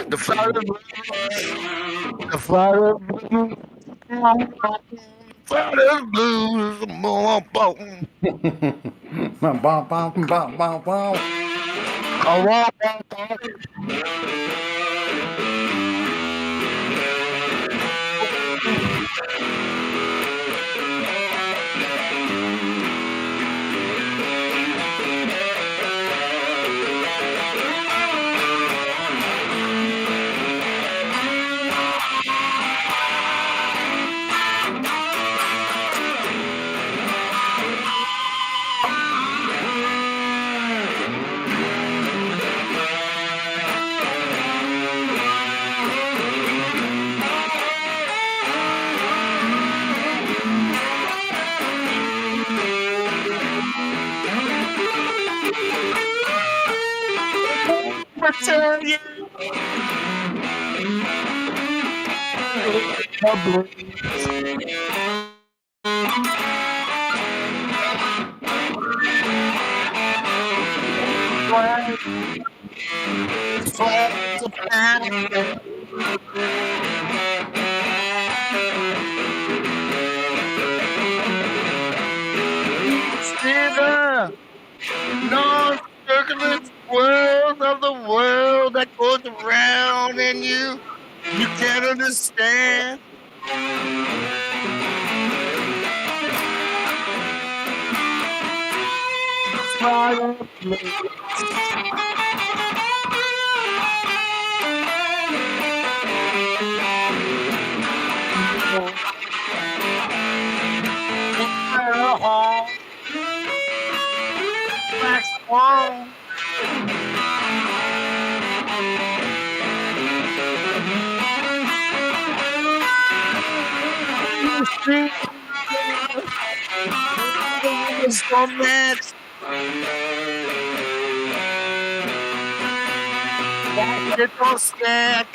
The Flowers Blues, the Flowers Blues, Flowers Blues, womp, womp. Bum, bum, bum, bum, bum, bum. Womp, womp, Caesar, non-circular world of the world that goes around and you can't understand. Black Swan. Romance. It don't stand.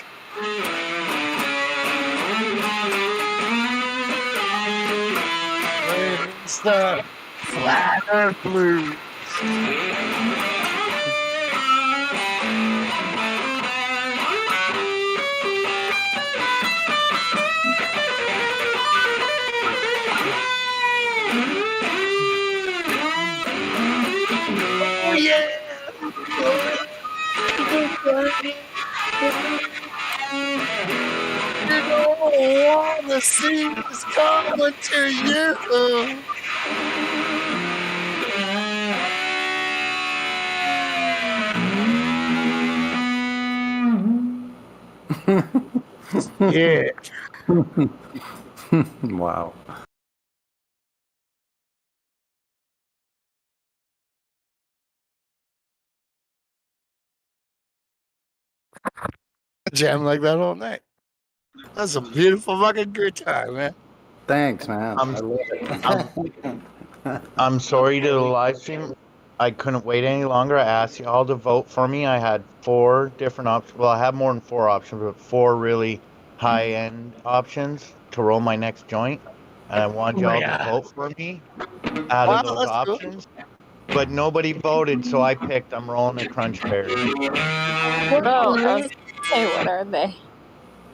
It's the Flat Earth Blues. Oh yeah. You don't want to see this coming to you. Yeah. Wow. Jam like that all night. That's a beautiful fucking guitar, man. Thanks, man. I'm- I love it. I'm sorry to the live stream. I couldn't wait any longer. I asked you all to vote for me. I had 4 different options. Well, I have more than 4 options, but 4 really high-end options to roll my next joint. And I wanted y'all to vote for me out of those options. But nobody voted, so I picked I'm rolling a crunch berry. Oh, I was gonna say, what are they?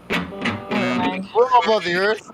Never mind. We're all above the earth.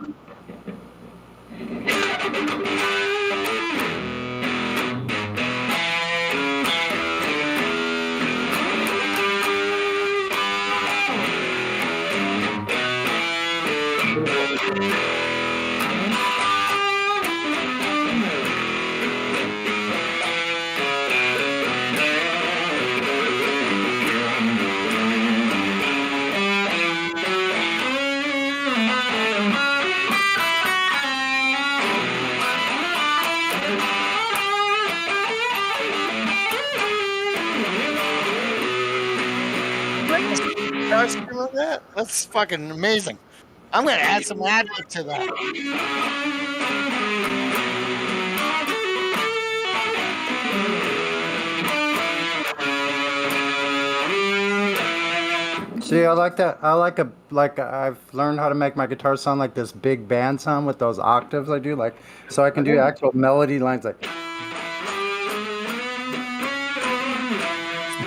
That's fucking amazing. I'm gonna add some magic to that. See, I like that. I've learned how to make my guitar sound like this big band sound with those octaves I do, like, so I can do actual melody lines like.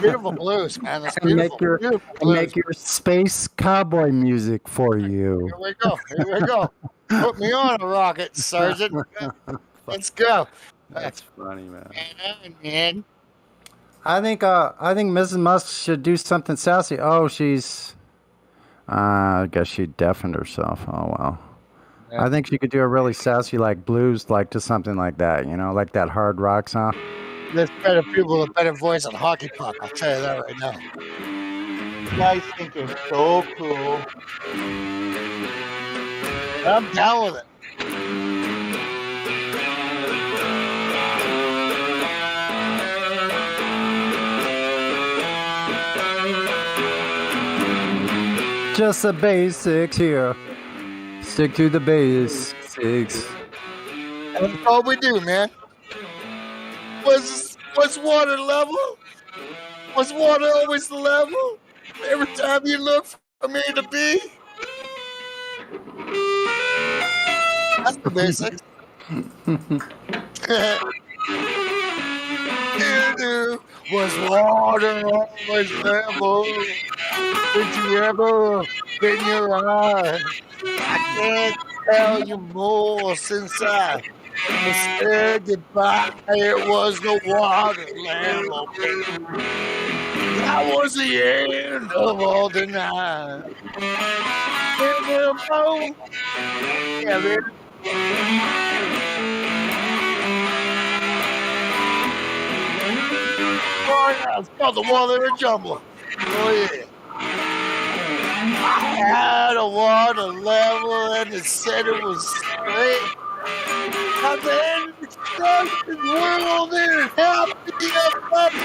Beautiful blues, man. That's And beautiful. make your space cowboy music for you. Here we go. Here we go. Put me on a rocket, Sergeant. Let's go. That's funny, man. Man. I think Mrs. Musk should do something sassy. Oh, she's. I guess she deafened herself. Oh well. Yeah. I think she could do a really sassy like blues, like to something like that. You know, like that hard rock sound. There's better people with a better voice than Hockey Puck. I'll tell you that right now. You guys think you're so cool. I'm down with it. Just the basics here. Stick to the basics. That's all we do, man. What's water level? Was water always the level? Every time you look from A to B? That's the basics. Was water always level? Did you ever in your eye? I can't tell you more since I said goodbye. It was the water level. That was the end of all the night. Yeah, man. Oh, yeah, it's called the Water and Jumble. Oh, yeah. I had a water level and it said it was straight. At the end of the construction world, there happy up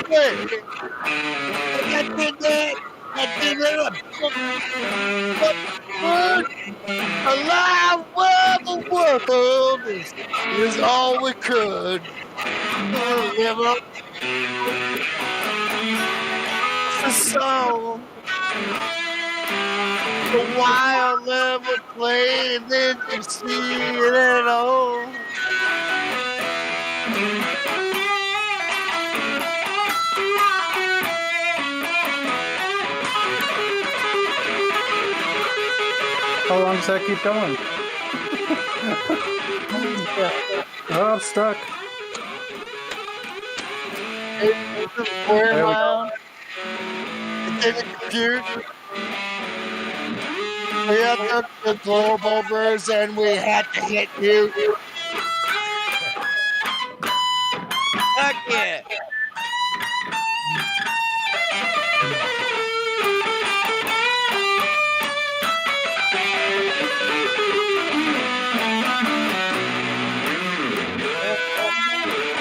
and I did that. Alive where the world is all we could. Live up the song. The wild level playing, then you see it at all. How long does that keep going? Oh, I'm stuck. There we go. It's in the computer. We had the globe overs and we had to hit you. Heck yeah.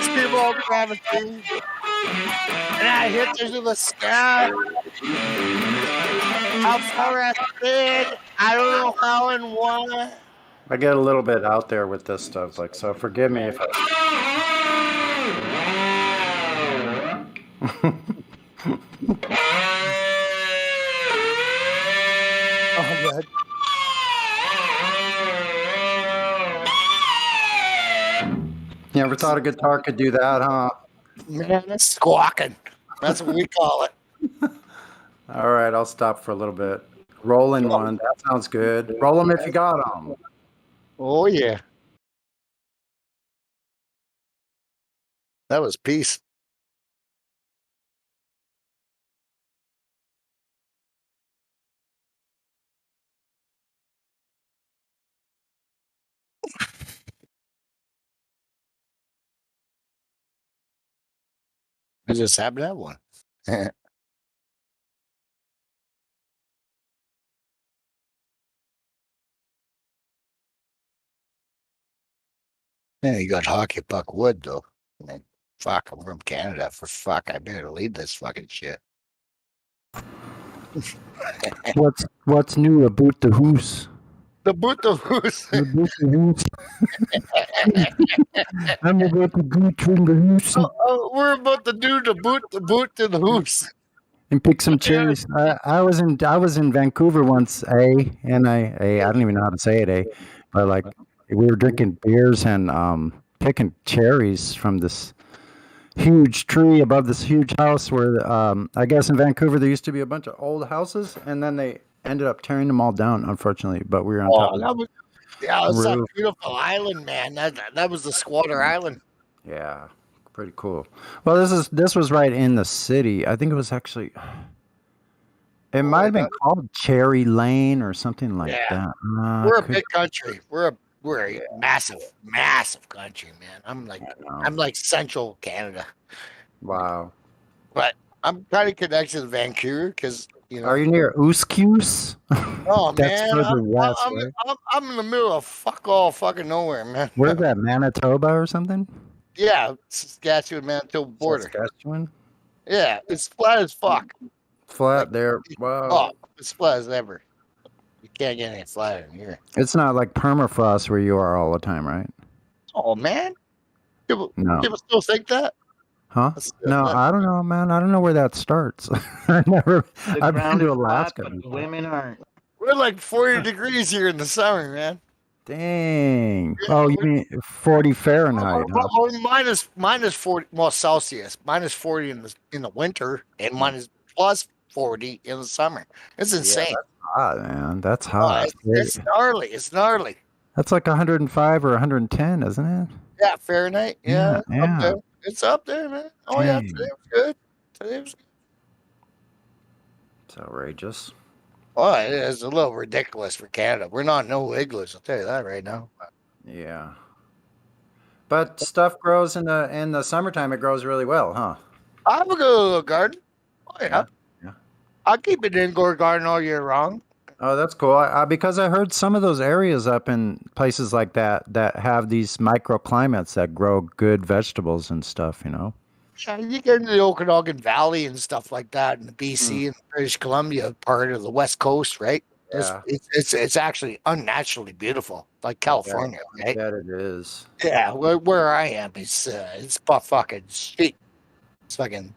Steve Gravity. And I hit into the sky. How far I've been, I don't know how and why. I get a little bit out there with this stuff, like, so forgive me if I. Oh, God. You ever thought a guitar could do that, huh? Man, it's squawking. That's what we call it. All right, I'll stop for a little bit. Rolling one, that sounds good. Roll them if you got them. Oh, yeah. That was peace. I just happened to have one. Yeah, you got hockey puck wood though. I mean, fuck, I'm from Canada. For fuck, I better lead this fucking shit. What's new about the hoose? The boot the hoose. About the hoose. I'm about to go to the hoose We're about to do the boot to the hoose. and pick some cherries. I was in Vancouver once, and I don't even know how to say it, but like we were drinking beers and picking cherries from this huge tree above this huge house where I guess in Vancouver there used to be a bunch of old houses and then they ended up tearing them all down, unfortunately. But we were on top of that was, yeah, it's that roof. beautiful island, man. That was the Squatter Island. Yeah, pretty cool. Well, this was right in the city. I think it was actually. It might have been called Cherry Lane or something like that. We're a big country. We're a massive country, man. I'm like central Canada. Wow. But I'm kind of connected to Vancouver because you know. Are you near Ooskuse? Oh That's man, further west, right? I'm in the middle of fucking nowhere, man. Where's that, Manitoba or something? Yeah, Saskatchewan, Manitoba border. Saskatchewan? Yeah, it's flat as fuck. Flat there. Wow. Oh, it's flat as ever. You can't get any flatter than here. It's not like permafrost where you are all the time, right? Oh man, people No. still think that. Huh? No, I don't know, man. I don't know where that starts. I've been to Alaska. Women aren't. We're like 40 degrees here in the summer, man. Dang. Oh, you mean 40 Fahrenheit? Huh? Or minus 40, well, Celsius, minus 40 in the winter, and minus plus 40 in the summer. It's insane. Yeah, that's hot, man. That's Oh, hot. it's gnarly. It's gnarly. That's like 105 or 110, isn't it? Yeah, Fahrenheit. Yeah, Yeah, up there. It's up there, man. Oh yeah, Dang. today was good. Today was good. It's outrageous. Well, it is a little ridiculous for Canada. We're not no igloos, I'll tell you that right now. Yeah. But stuff grows in the summertime. It grows really well, huh? I have a good little garden. Oh yeah. Yeah. I'll keep an indoor garden all year round. Oh, that's cool. Because I heard some of those areas up in places like that have these microclimates that grow good vegetables and stuff, you know? Yeah, you get into the Okanagan Valley and stuff like that in the BC and British Columbia part of the West Coast, right? Yeah. It's actually unnaturally beautiful, like California, I right? bet it is. Yeah, where I am, it's fucking street. It's fucking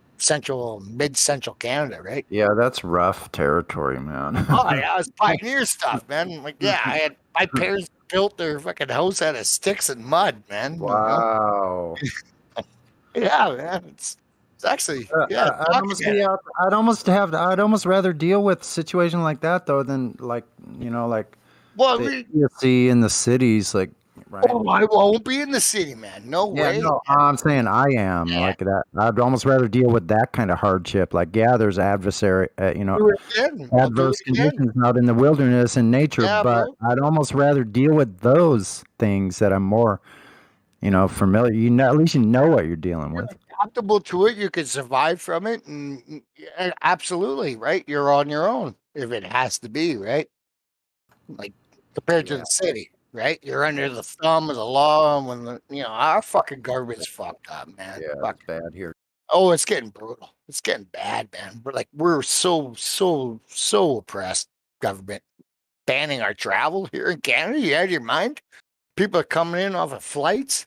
mid-central Canada, right? Yeah, that's rough territory, man. Oh yeah, it's pioneer stuff, man. Like, yeah, my parents built their fucking house out of sticks and mud, man. Wow. You know? Yeah, man. It's actually I'd almost rather deal with a situation like that though than like well, you see in the cities, like right. Oh, I won't be in the city, man. No way. No, I'm saying I am like that. I'd almost rather deal with that kind of hardship. Like, yeah, there's adverse conditions out in the wilderness and nature, but I'd almost rather deal with those things that I'm more, familiar. At least you know what you're dealing with. Adaptable to it, you can survive from it, and absolutely, right? You're on your own if it has to be, right? Like compared to the city. Right, you're under the thumb of the law when our fucking government's fucked up, man. Yeah, it's bad here. Oh, it's getting brutal. It's getting bad, man. We're so oppressed. Government banning our travel here in Canada. You out of your mind? People are coming in off of flights,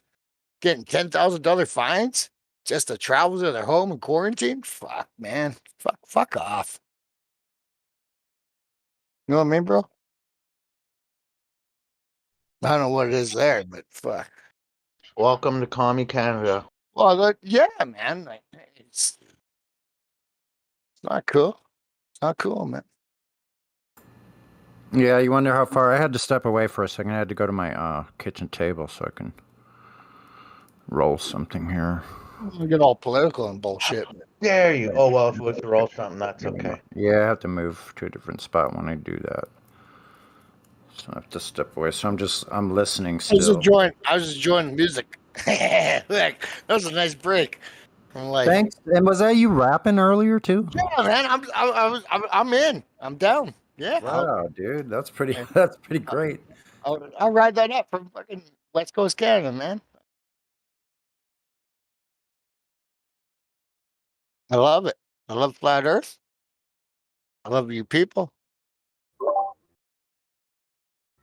getting $10,000 fines just to travel to their home and quarantine. Fuck, man. Fuck off. You know what I mean, bro? I don't know what it is there, but fuck. Welcome to Commie Canada. Well, yeah, man. It's not cool. It's not cool, man. Yeah, you wonder how far I had to step away for a second. I had to go to my kitchen table so I can roll something here. We get all political and bullshit. There you. Oh well, if it was to roll something, that's okay. Yeah, I have to move to a different spot when I do that. So I have to step away. So I'm listening I was still. just enjoying the music. That was a nice break. I'm like, Thanks. And was that you rapping earlier too? yeah, man. I'm in. I'm down. Yeah. Wow, dude, that's pretty. That's pretty great. I'll ride that up from fucking West Coast Canada, man. I love it. I love flat Earth. I love you people.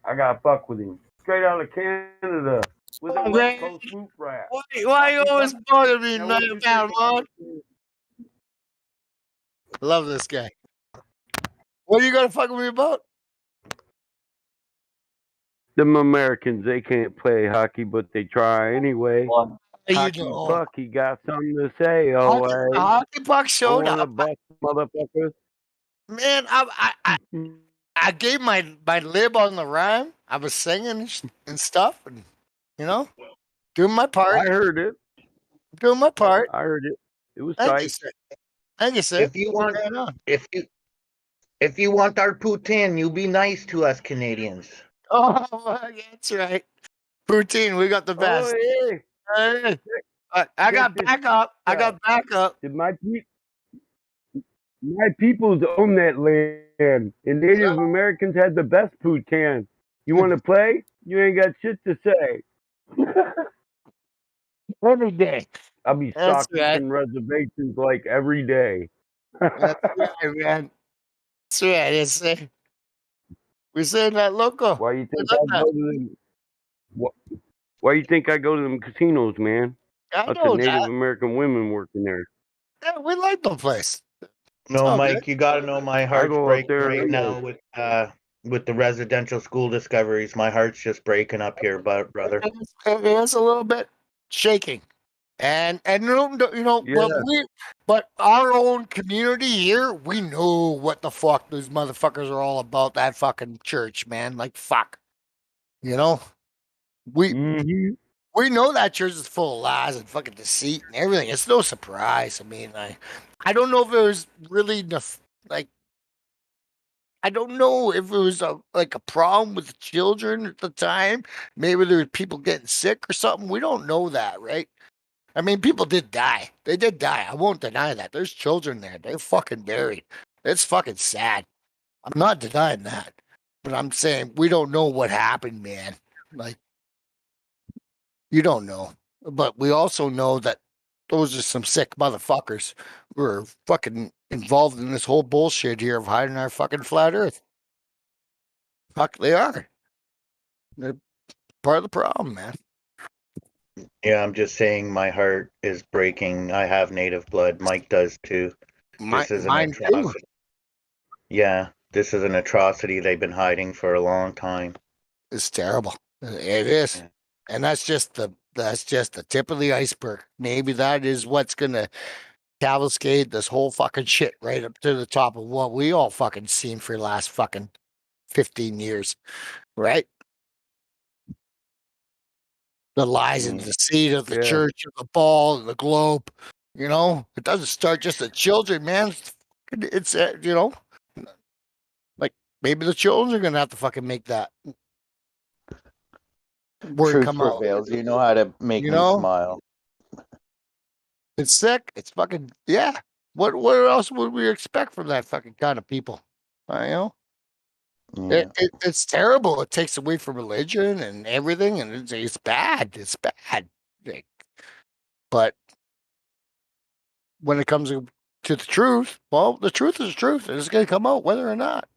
I got fuck with him. Straight out of Canada. With a West Coast roof rap. Why you always bother me, man? Love this guy. What are you gonna fuck with me about? Them Americans, they can't play hockey, but they try anyway. Hockey puck, he got something to say. Oh, hey. Hockey puck showed I wanna up. bust motherfuckers. Man, I gave my lib on the rhyme. I was singing and stuff, and doing my part. I heard it. Doing my part. I heard it. It was Thank tight. you, sir. Thank you, sir. If you want our poutine, you be nice to us Canadians. Oh, that's right. Poutine, we got the best. Oh, yeah. Hey. I got backup. I got backup. Did my peoples own that land, and Native Americans had the best poutine. You want to play? You ain't got shit to say. Every day. I'll be That's stocking right. reservations like every day. That's right, man. That's right. We're saying that local. Why you think I go to them? Why you think I go to them casinos, man? I Lots know of Native that. American women working there. Yeah, we like the place. No, Oh, Mike, good. you got to know my heart's go up breaking there right and now with the residential school discoveries. My heart's just breaking up here, brother. It is a little bit shaking, and but our own community here, we know what the fuck those motherfuckers are all about. That fucking church, man, like fuck, we know that church is full of lies and fucking deceit and everything. It's no surprise. I mean, I don't know if it was really I don't know if it was a problem with the children at the time. Maybe there were people getting sick or something. We don't know that, right? I mean, people did die. They did die. I won't deny that. There's children there. They're fucking buried. It's fucking sad. I'm not denying that. But I'm saying we don't know what happened, man. Like, you don't know. But we also know that those are some sick motherfuckers who are fucking involved in this whole bullshit here of hiding our fucking flat earth. Fuck, they are. They're part of the problem, man. Yeah, I'm just saying my heart is breaking. I have native blood. Mike does too. This is an Mine too. atrocity. Yeah, this is an atrocity they've been hiding for a long time. It's terrible. It is. And that's just the tip of the iceberg. Maybe that is what's gonna cavalcade this whole fucking shit right up to the top of what we all fucking seen for the last fucking 15 years. Right? The lies and deceit of the church, of the ball, and the globe. It doesn't start just at children, man. It's like maybe the children are gonna have to fucking make that word Truth come out. prevails. You know how to make me smile. It's sick. It's fucking What else would we expect from that fucking kind of people? It's terrible. It takes away from religion and everything, and it's bad. It's bad. But when it comes to the truth, well, the truth is the truth. It's going to come out whether or not.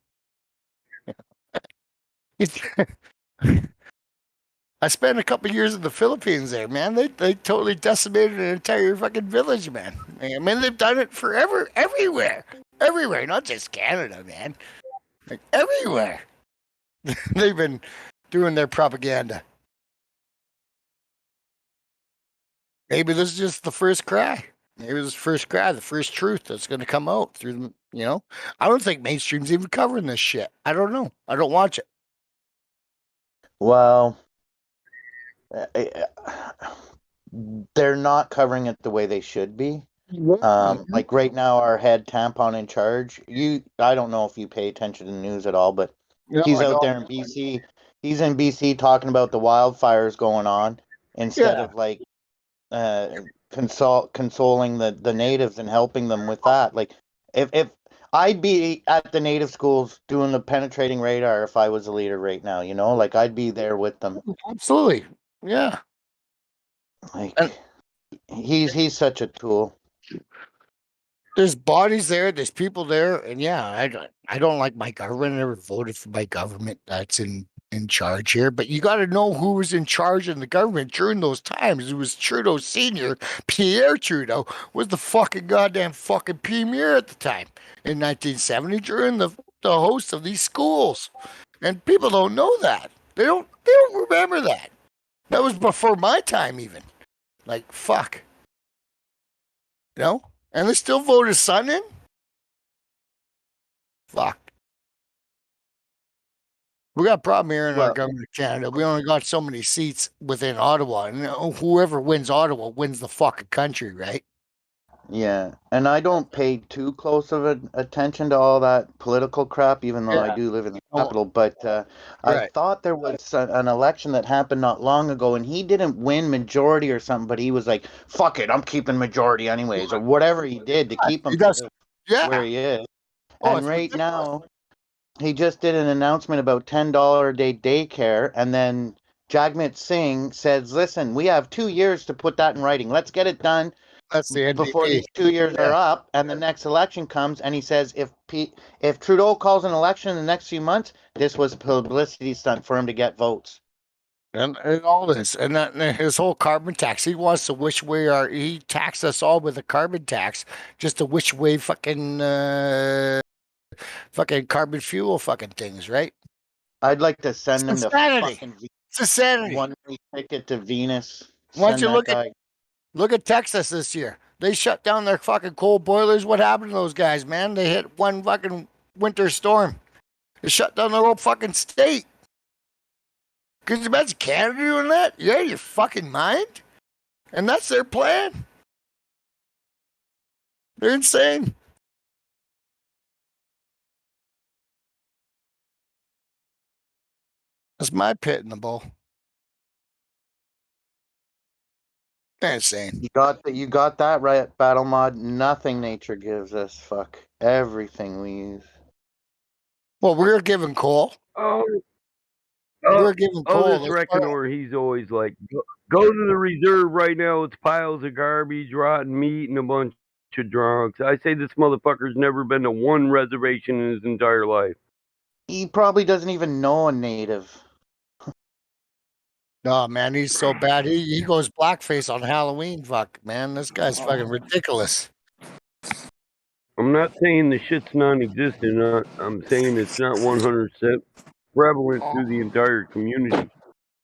I spent a couple years in the Philippines there, man. They totally decimated an entire fucking village, man. I mean, they've done it forever, everywhere, not just Canada, man. Like everywhere, they've been doing their propaganda. Maybe this is just the first cry. Maybe this is the first cry, the first truth that's going to come out through. I don't think mainstream's even covering this shit. I don't know. I don't watch it. Well, they're not covering it the way they should be. Like right now, our head tampon in charge. I don't know if you pay attention to the news at all, but he's out there in BC. He's in BC talking about the wildfires going on instead of like consoling the natives and helping them with that. Like if I'd be at the native schools doing the penetrating radar if I was a leader right now, like I'd be there with them. Absolutely, yeah. Like he's such a tool. There's bodies there, there's people there, and yeah, I don't like my government. I never voted for my government that's in charge here, but you got to know who was in charge in the government during those times. It was Trudeau Senior. Pierre Trudeau was the fucking goddamn fucking premier at the time in 1970 during the host of these schools, and people don't know that. They don't remember that. That was before my time even. Like fuck, and they still vote his son in? Fuck. We got a problem here in our government of Canada. We only got so many seats within Ottawa. And whoever wins Ottawa wins the fucking country, right? Yeah. And I don't pay too close of attention to all that political crap, even though I do live in the capital. But I thought there was an election that happened not long ago, and he didn't win majority or something, but he was like, fuck it, I'm keeping majority anyways, or whatever he did to keep him where he is. And right now, he just did an announcement about $10 a day daycare, and then Jagmeet Singh says, listen, we have 2 years to put that in writing. Let's get it done before these 2 years are up, and the next election comes, and he says if Trudeau calls an election in the next few months, this was a publicity stunt for him to get votes. And all this, and his whole carbon tax. He wants to he taxed us all with a carbon tax just to wish away fucking carbon fuel fucking things, right? I'd like to send him to fucking insanity. One-way ticket to Venus. Why don't you look at Texas this year? They shut down their fucking coal boilers. What happened to those guys, man? They hit one fucking winter storm. They shut down the whole fucking state. Could you imagine Canada doing that? Yeah, your fucking mind? And that's their plan. They're insane. That's my pit in the bowl. They're insane. You got that right, Battle Mod. Nothing nature gives us. Fuck everything we use. Well, we're giving coal. We're giving coal. This Reckoner, he's always like, go to the reserve right now. It's piles of garbage, rotten meat, and a bunch of drunks. I say this motherfucker's never been to one reservation in his entire life. He probably doesn't even know a native. No, man, he's so bad. He goes blackface on Halloween. Fuck, man, this guy's fucking ridiculous. I'm not saying the shit's non-existent. I'm saying it's not 100% prevalent through the entire community.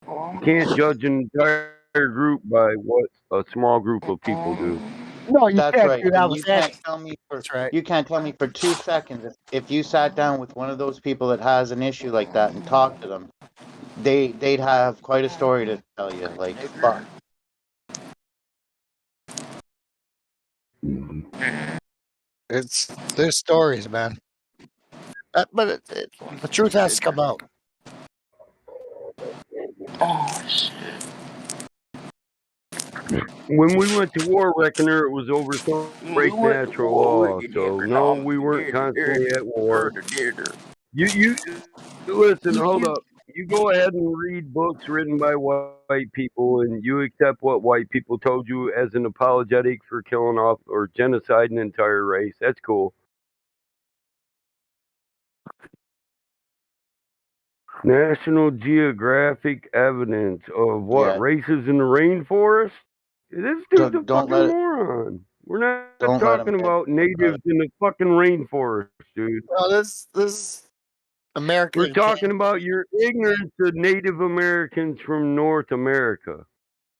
You can't judge an entire group by what a small group of people do. No, you That's can't right. do that. You can't tell me you can't tell me for 2 seconds if you sat down with one of those people that has an issue like that and talked to them, they'd have quite a story to tell you. Like fuck. It's their stories, man. But the truth has to come out. Oh shit. When we went to war, Reckoner, it was over some great natural law. So no, we weren't constantly at war. You listen, hold up. you go ahead and read books written by white people, and you accept what white people told you as an apologetic for killing off or genocide an entire race. That's cool. National Geographic evidence of what Yeah. races in the rainforest? This dude's a Don't fucking let it. moron. We're not Don't let talking him. about natives in the fucking rainforest, dude. Well, this American. We're talking about your ignorance of Native Americans from North America.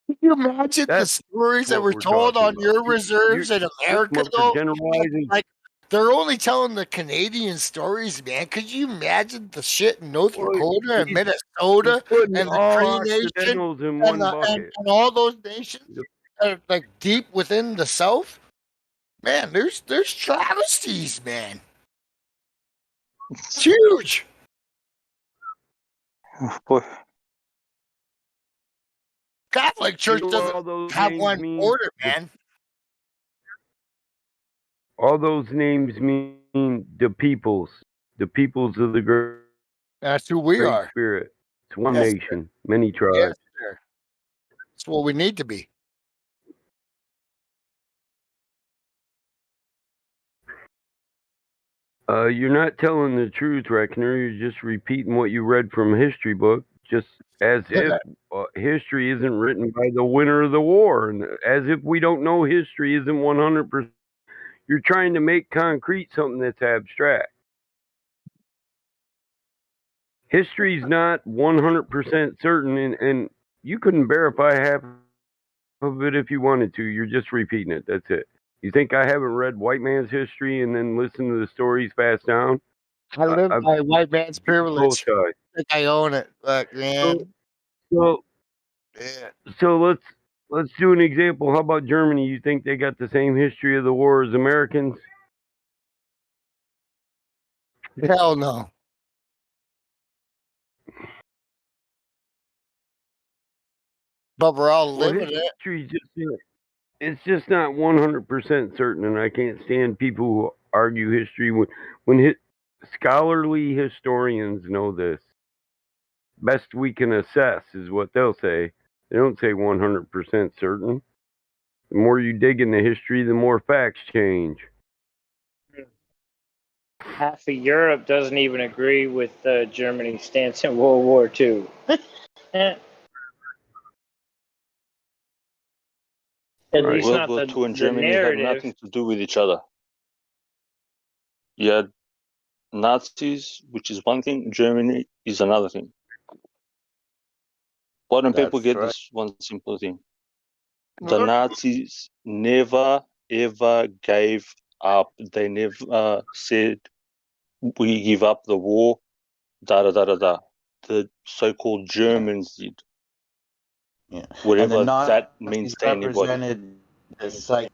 Can you imagine the stories that were told on your reserves in America, though? Generalizing. Like, they're only telling the Canadian stories, man. Could you imagine the shit in North Dakota and Minnesota putting and the all Cree Nation Occidentals in and, one the, bucket. and all those nations that are like deep within the South? Man, there's travesties, man. It's huge. Catholic Church You know what all those doesn't have names one mean? border, man. All those names mean the peoples of the great. That's who we Great are. Spirit. It's one Yes, nation, many tribes. Yes, sir. That's what we need to be. You're not telling the truth, Reckoner. You're just repeating what you read from a history book, just as if history isn't written by the winner of the war, and as if we don't know history isn't 100%. You're trying to make concrete something that's abstract. History's not 100% certain, and you couldn't verify half of it if you wanted to. You're just repeating it. That's it. You think I haven't read white man's history and then listened to the stories passed down? I live by white man's privilege. Both sides. I think I own it. Look, man. So Yeah. let's do an example. How about Germany? You think they got the same history of the war as Americans? Hell no. But we're all living it. History's it's just not 100% certain, and I can't stand people who argue history when scholarly historians know this. Best we can assess is what they'll say. They don't say 100% certain. The more you dig into history, the more facts change. Half of Europe doesn't even agree with Germany's stance in World War II. At least World not War the, II and the Germany have narrative. nothing to do with each other. You had Nazis, which is one thing, Germany is another thing. Why don't people get this one simple thing? The Nazis never, ever gave up. They never said, we give up the war, da-da-da-da-da. The so-called Germans did. Yeah. Whatever and the that means to anybody. represented the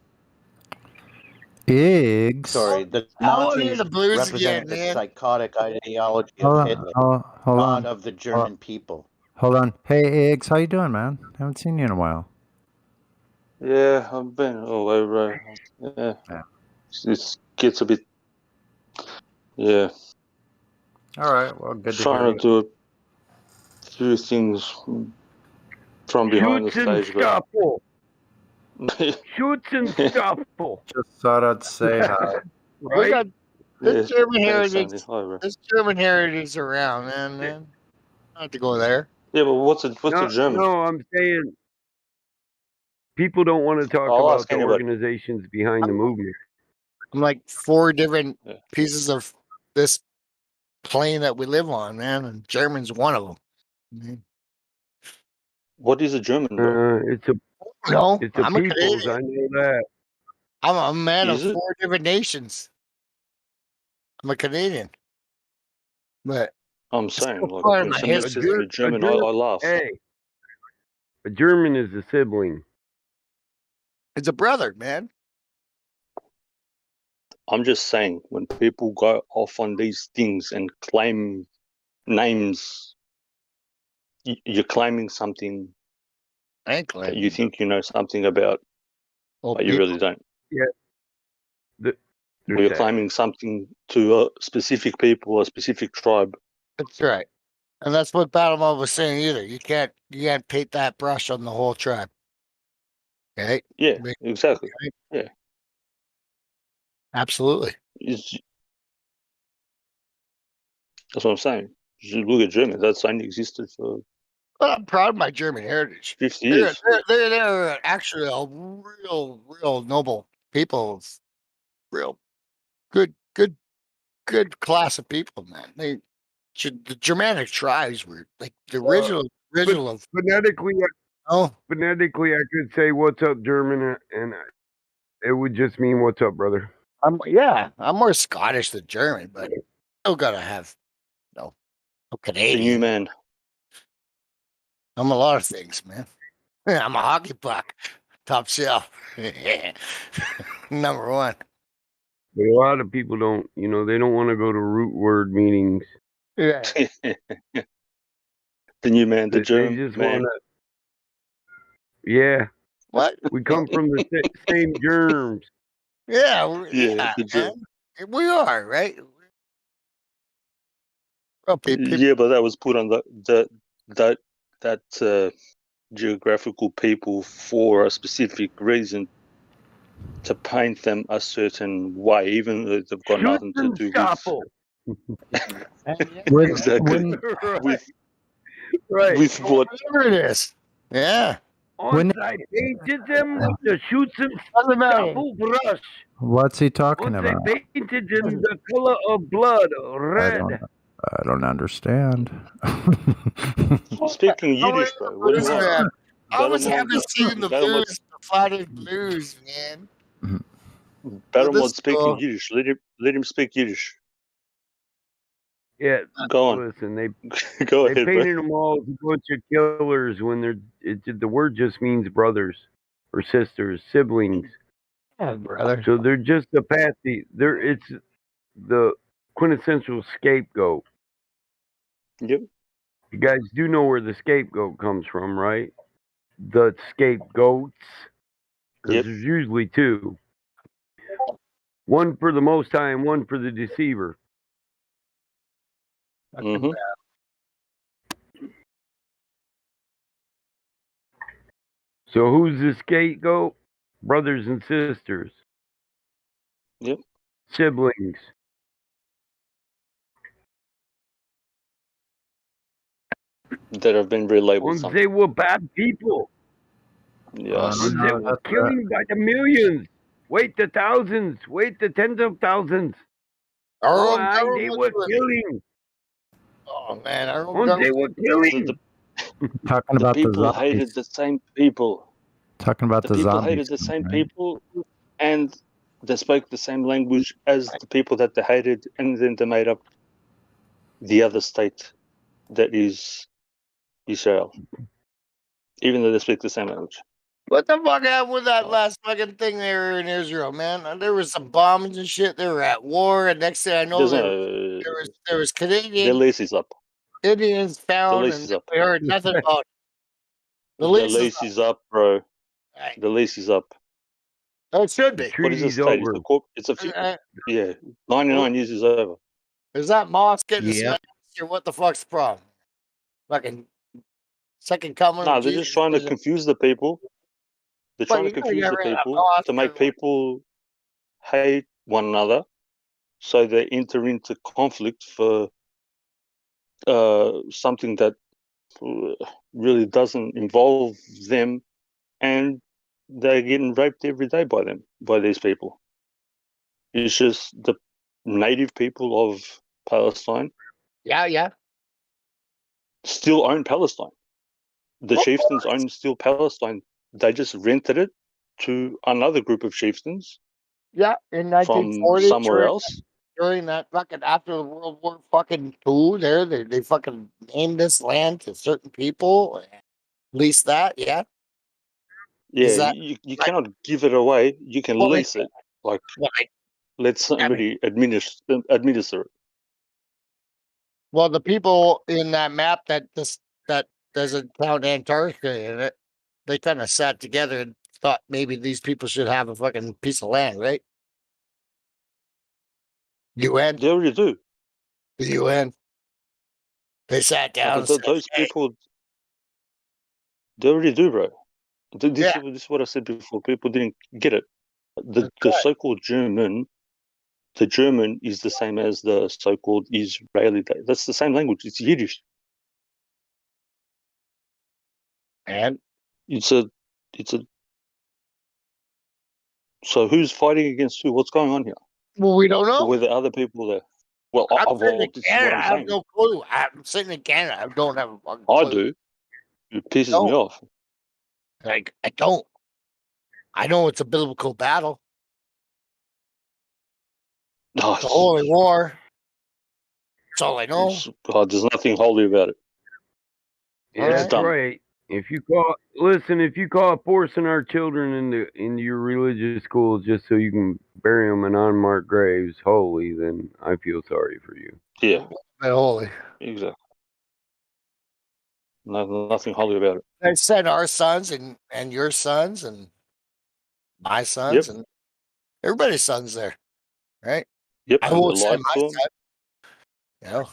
Pigs. Sorry, the I want to hear Nazis the blues represented again, the man. psychotic ideology Hold of on, Hitler, hold not on. of the German people. Hold on. Hey, Eggs, how you doing, man? Haven't seen you in a while. Yeah, I've been all over. Yeah. It gets a bit. Yeah. All right. Well, good to Trying hear to do a few things from behind the Shoots and stage, but scuffle. Shoots and scuffle. Just thought I'd say hi. We got this Yeah, German thanks, heritage. Sandy. Hi, bro. This German heritage around, man. I have to go there. Yeah, but what's a German? No, I'm saying people don't want to talk I'll about ask the anybody. organizations behind the movement. I'm like 4 different pieces of this plane that we live on, man, and German's one of them. Man. What is a German, bro? It's a No, it's a I'm a peoples. Canadian. I know that. I'm a man Is of it? 4 different nations. I'm a Canadian, but I'm it's saying, still like, part of when my somebody history. says to me German, I laugh. Hey, a German is a sibling. It's a brother, man. I'm just saying, when people go off on these things and claim names, you're claiming something I ain't that you claiming. think you know something about, but you really don't. Yeah. Or you're claiming something to a specific people or a specific tribe. That's right. And that's what Battle Mode was saying either. You can't paint that brush on the whole tribe. Okay? Yeah, exactly. Yeah. Absolutely. That's what I'm saying. You look at Germans, that's only existed for Well, I'm proud of my German heritage. 50 years. They're actually a real noble people. Real good class of people, man. The Germanic tribes were like the original of Phonetically, oh, phonetically, I could say "What's up, German," and it would just mean "What's up, brother." I'm more Scottish than German, but still gotta have no Canadian. The new man. I'm a lot of things, man. I'm a hockey puck, top shelf, number one. But a lot of people don't, they don't want to go to root word meetings. Yeah. The new man, the They German just man. want to. Yeah. What? We come from the same germs. Yeah, Yeah, the man. We are, right? Yeah, but that was put on that geographical people for a specific reason, to paint them a certain way, even though they've got nothing to do with exactly with what. Whatever it is. Yeah. Once I painted them with the shoots and stubble brush. What's he talking Once about? I painted them the color of blood, red. I don't understand. Speaking Yiddish, bro. What do you want? I was happy seeing the blues, the flatted blues, man. Battlemod speaking Yiddish. Let him speak Yiddish. Yeah, go on. Listen, they go they ahead, painted bro. them all as a bunch of killers when the word just means brothers or sisters, siblings. Yeah, brother. So they're just a patsy. It's the quintessential scapegoat. Yep. You guys do know where the scapegoat comes from, right? The scapegoats. Because there's usually two. One for the Most High and one for the deceiver. Mm-hmm. So who's the scapegoat? Brothers and sisters. Yep. Siblings. That have been relabeled Once something. they were bad people. Yes. Once they were killing by the millions. Wait the thousands. Wait the tens of thousands. They were killing. Oh man, I Once they were killing. Talking about the people zombies. hated the same people. Talking about the people zombies. hated the same right? people, and they spoke the same language as the people that they hated, and then they made up the other state that is Israel, even though they speak the same language. What the fuck happened with that last fucking thing they were in Israel, man? There was some bombs and shit. They were at war, and next thing I know, there was Canadian. The lease is up. Indians found, lease and is up. we heard nothing about it. The lease is up, bro. Right. The lease is up. Oh, it should be. What is the state? It's a few. Yeah, 99 years is over. Is that mosque getting Yeah. smashed, or what the fuck's the problem? Fucking second coming. No, of they're Jesus just trying to was it- confuse the people. They're Well, trying to you gotta confuse get the rid of that people mosque to make people hate one another, so they enter into conflict for something that really doesn't involve them, and they're getting raped every day by these people. It's just the native people of Palestine Yeah. still own Palestine. The chieftains own still Palestine. They just rented it to another group of chieftains Yeah, in from 1940, somewhere else. during that fucking after the World War fucking II, they fucking named this land to certain people. At least that, yeah. Yeah, Is that you cannot give it away. You can Well, lease it. Like, let somebody administer it. Well, the people in that map that doesn't count Antarctica in it, they kind of sat together and thought maybe these people should have a fucking piece of land, right? UN. They already do. The UN. They sat down and said, those hey. people, they already do, bro. This, Yeah. this is what I said before. People didn't get it. The right. so-called German, the German is the same as the so-called Israeli. That's the same language. It's Yiddish. And it's a. So who's fighting against who? What's going on here? Well, we don't know. Or were there other people there? Well, I'm sitting in this is Canada. what I'm I have saying. no clue. I'm sitting in Canada. I don't have a fucking I clue. do. It pisses me off. Like, I don't. I know it's a biblical battle. Oh, It's a holy war. That's all I know. There's nothing holy about it. Yeah, that's right. If you call forcing our children into your religious schools just so you can bury them in unmarked graves holy, then I feel sorry for you. Yeah. Holy. Exactly. Nothing holy about it. They said our sons and your sons and my sons and everybody's sons there, right? Yep. I won't say They lied my to him. son. You know,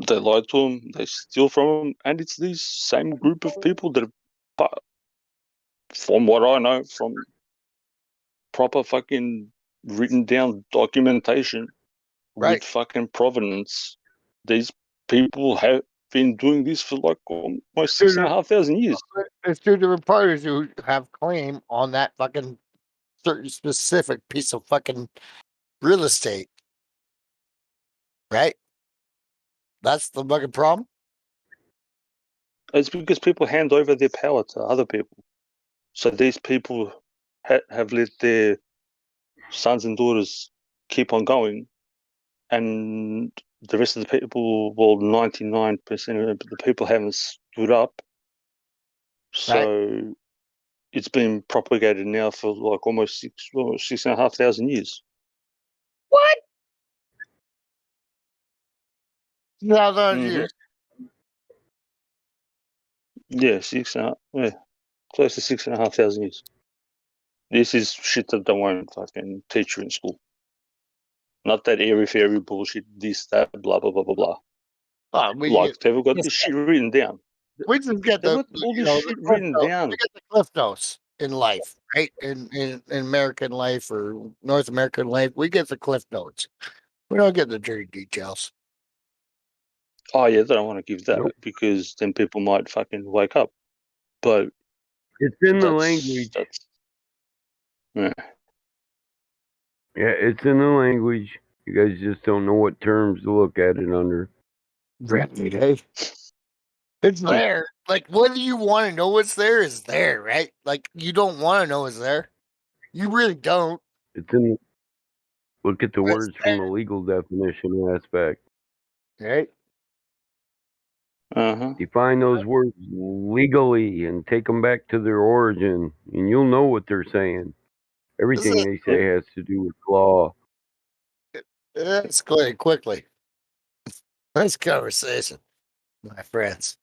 They lied to him. They steal from him, and it's these same group of people that, from what I know, from proper fucking written down documentation with fucking provenance, these people have been doing this for like almost 6,500 years. There's two different parties who have claim on that fucking certain specific piece of fucking real estate, right? That's the fucking problem. It's because people hand over their power to other people. So these people have let their sons and daughters keep on going, and the rest of the people, well, 99% of the people haven't stood up. So it's been propagated now for like almost 6,500 years. What? 6,500 years. Yeah, close to 6,500 years. This is shit that they won't fucking teach you in school. Not that airy fairy bullshit, this, that, blah, blah, blah, blah, blah. They've got this shit written down. We just get They've got all this shit written down. We get the cliff notes in life, right? In American life or North American life, we get the cliff notes. We don't get the dirty details. Oh yeah, they don't want to give that because then people might fucking wake up. But it's in the language. Yeah, it's in the language. You guys just don't know what terms to look at it under. Right, hey? It's there. Like, whether you want to know what's there is there, right? Like, you don't want to know what's there. You really don't. It's in. Look at the words from a legal definition aspect. Right. Define those words legally and take them back to their origin, and you'll know what they're saying. Everything they say has to do with law. Let's go ahead quickly. Nice conversation, my friends.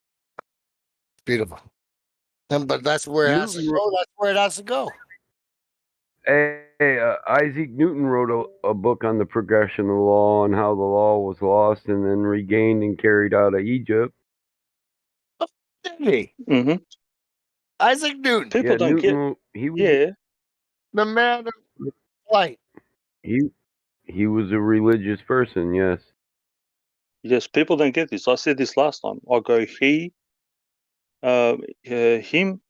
Beautiful. But that's where it has to go. That's where it has to go. Hey, Isaac Newton wrote a book on the progression of the law and how the law was lost and then regained and carried out of Egypt. Did he? Mm-hmm. Isaac Newton. People don't Newton, get. He was, the man of light. He was a religious person. Yes. Yes, people don't get this. I said this last time. I go he, him,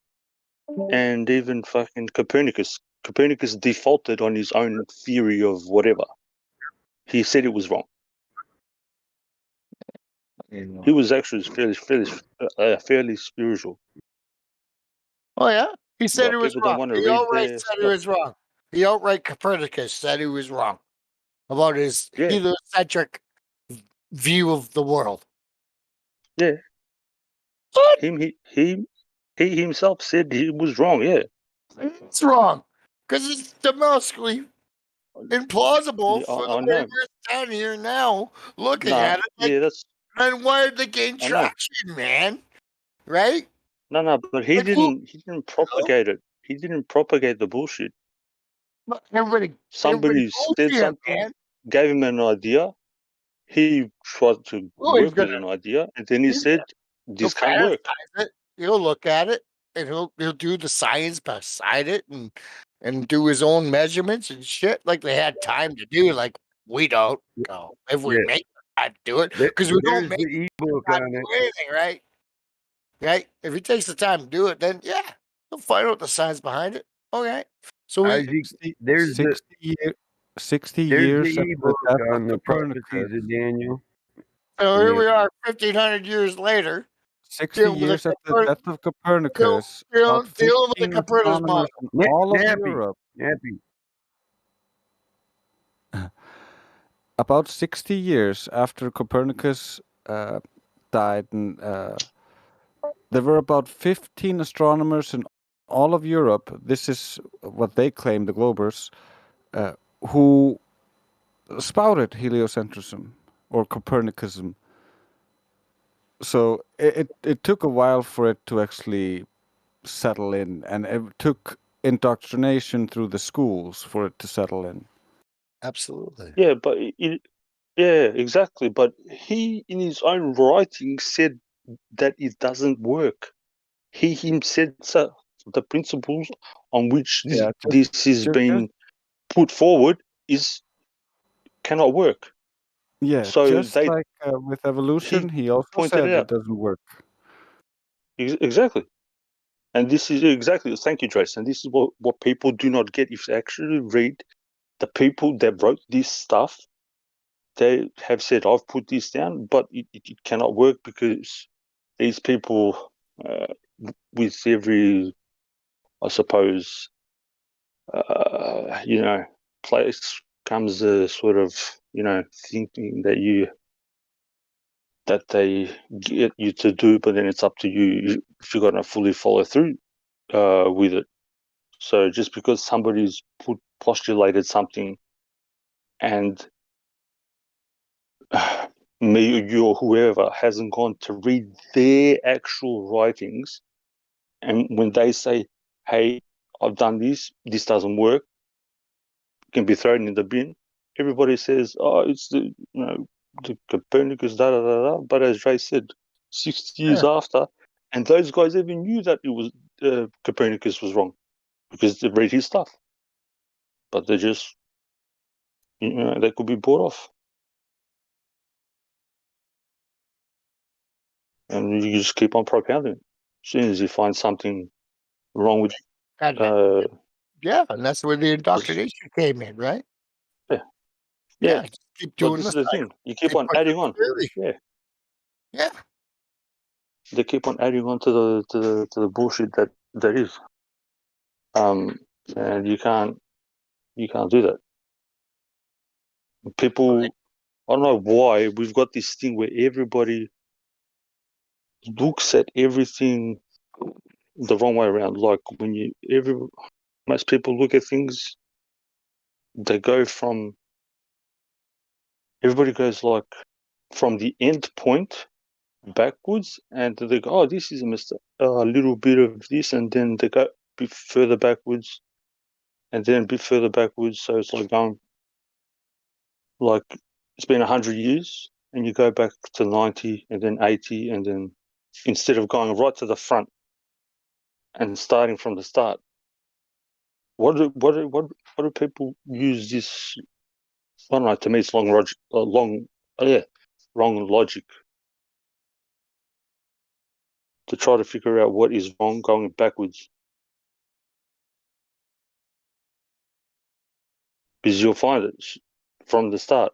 and even fucking Copernicus. Copernicus defaulted on his own theory of whatever. He said it was wrong. He was actually fairly spiritual. Oh yeah, he said it was people don't wrong. want to He read outright their said it was wrong. He outright Copernicus said he was wrong about his heliocentric view of the world. Yeah. What? He himself said he was wrong. Yeah. It's wrong because it's domestically implausible for the way we're standing here now looking at it. Like, that's. Then why did they gain traction, man? Right? No, but he didn't propagate it. He didn't propagate the bullshit. Everybody Somebody said something, man. gave him an idea, he tried to Oh, he's work with gonna. an idea, and then he He's said, he'll "This can't work." fantasize it. He'll look at it, and he'll do the science beside it, and do his own measurements and shit. Like they had time to do. Like we don't. Go if we Yeah. make the time to do it, because we don't There's make the ebook the time to on it. do anything, right? Right. If he takes the time to do it, then yeah, he'll find out the science behind it. Okay. So we. There's the 60 there's years the after the ebook death of on the prophecies Copernicus. of Daniel. So here Yeah. we are, 1,500 years later, 60 dealing with years the after the death of Copernicus, dealing about with the 15 Copernicus astronomers model. from all of Nappy. Europe, Nappy. about 60 years after Copernicus died, and there were about 15 astronomers in all of Europe. This is what they claim, the Globers, who spouted heliocentrism or Copernicism. So it took a while for it to actually settle in, and it took indoctrination through the schools for it to settle in. Absolutely. Yeah, but yeah, exactly. But he, in his own writing, said that it doesn't work. He himself said the principles on which Yeah, this is being put forward cannot work. Yeah, So just they like with evolution, he also pointed said it it out. doesn't work. Exactly. And this is exactly, thank you, Trace. And this is what people do not get if they actually read the people that wrote this stuff. They have said, I've put this down, but it cannot work because these people, with every, I suppose, place comes a sort of, thinking that they get you to do, but then it's up to you if you're going to fully follow through with it. So just because somebody's postulated something, and me or you or whoever hasn't gone to read their actual writings, and when they say, hey, I've done this doesn't work, it can be thrown in the bin, everybody says, oh, it's the Copernicus, da da da da. But as Ray said, 60 years after, and those guys even knew that it was Copernicus was wrong because they read his stuff, but they just, they could be bought off. And you just keep on propounding it. As soon as you find something wrong with Yeah, and that's where the indoctrination came in, right? yeah. Just keep But doing this the is the cycle. thing. You keep on pushing adding the on. theory. Yeah. Yeah. They keep on adding on to the bullshit that is. And you can't do that. People, I don't know why we've got this thing where everybody looks at everything the wrong way around. Like when most people look at things, they go from, everybody goes like from the end point backwards, and they go, oh, this is a little bit of this, and then they go a bit further backwards, and then a bit further backwards. So it's like going, like it's been 100 years, and you go back to 90, and then 80, and then instead of going right to the front and starting from the start, what do people use this? I don't know. To me, it's wrong logic to try to figure out what is wrong going backwards. Because you'll find it from the start.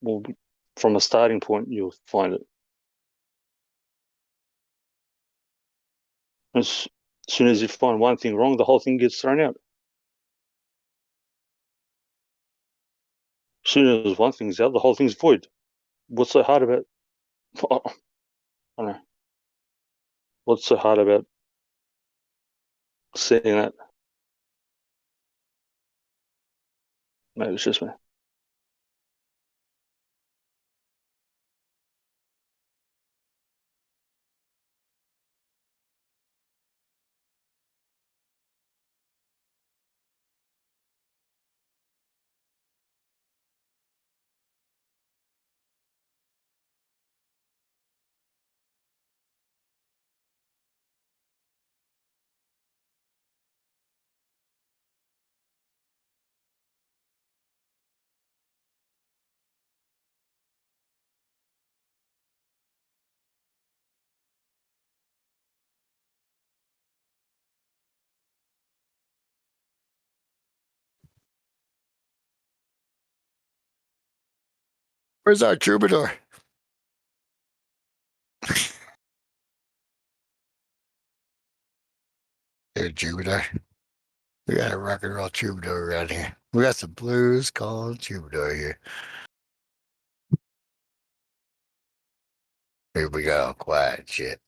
Well, from a starting point, you'll find it. As soon as you find one thing wrong, the whole thing gets thrown out. As soon as one thing's out, the whole thing's void. What's so hard about? I don't know. What's so hard about saying that? Maybe it's just me. Where's our troubadour? Hey, troubadour. We got a rock and roll troubadour around here. We got some blues called troubadour here. Here we go. Quiet shit.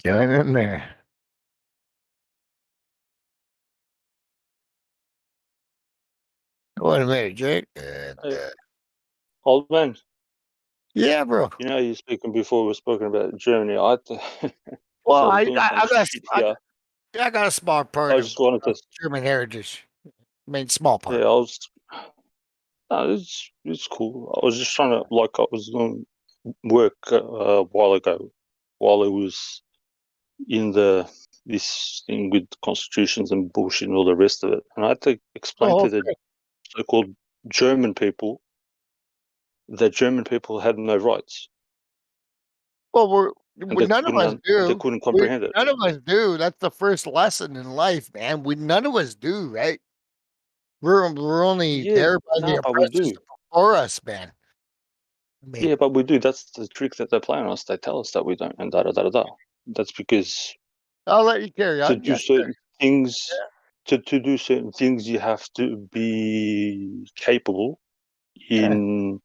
Join in there. Wait a minute, Jake. Old man. Yeah, bro. You know, you're speaking before we're speaking about Germany. Well, I doing some shit here. I got a small part I of just wanted to. German heritage. I mean, small part. Yeah, I was. No, it's cool. I was just trying to I was doing work a while ago, while it was in this thing with constitutions and bullshit and all the rest of it, and I had to explain to the so-called German people that German people had no rights. Well, And none of us do. They couldn't comprehend it. None of us do. That's the first lesson in life, man. None of us do, right? We're only there by the oppressors before us, man. I mean, Yeah, but we do. That's the trick that they play on us. They tell us that we don't, and da. That's because I'll let you carry on. to do certain things, to do certain things, you have to be capable in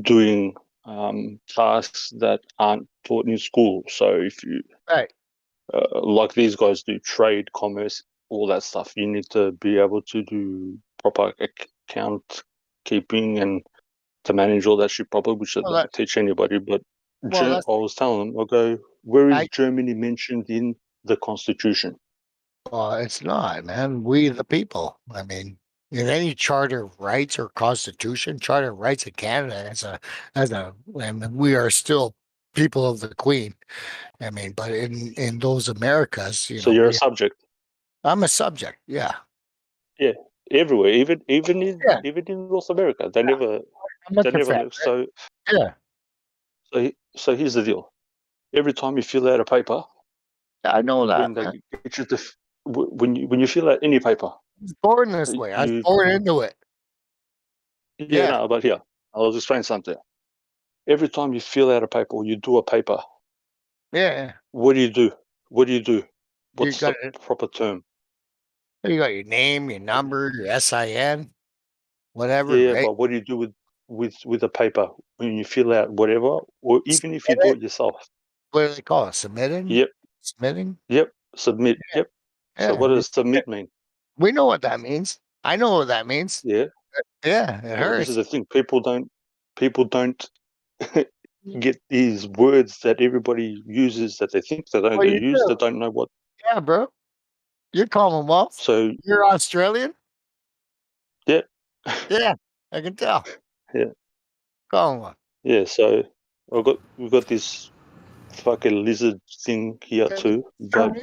doing tasks that aren't taught in school. So if you, like these guys do, trade, commerce, all that stuff, you need to be able to do proper account keeping and to manage all that shit properly, which they don't teach anybody. But I was telling them, I go, where is Germany mentioned in the Constitution? Well, it's not, man. We the people. I mean, in any Charter of Rights or Constitution, Charter of Rights of Canada, I mean, we are still people of the Queen. I mean, but in those Americas, so you're a subject. I'm a subject. Yeah. Yeah, everywhere, even in North America, they never. So yeah. So here's the deal. Every time you fill out a paper, I know that. When they get you to, when you fill out any paper, I was born this way. I was born into it. Yeah, no, but here I'll explain something. Every time you fill out a paper or you do a paper, what do you do? What's the proper term? You got your name, your number, your SIN, whatever. Yeah, right? but what do you do with the paper when you fill out whatever, or even if you do it yourself? What do they call it? Submitting? Yep. Submitting? Yep. Submit. Yep. So what does submit mean? We know what that means. I know what that means. Yeah. Yeah, it hurts. This is the thing. People don't get these words that everybody uses that they think they don't use. They don't know what. Yeah, bro. You're Commonwealth. So you're Australian. Yeah. Yeah, I can tell. Yeah. Commonwealth. Yeah. So we've got this fucking lizard thing here too. But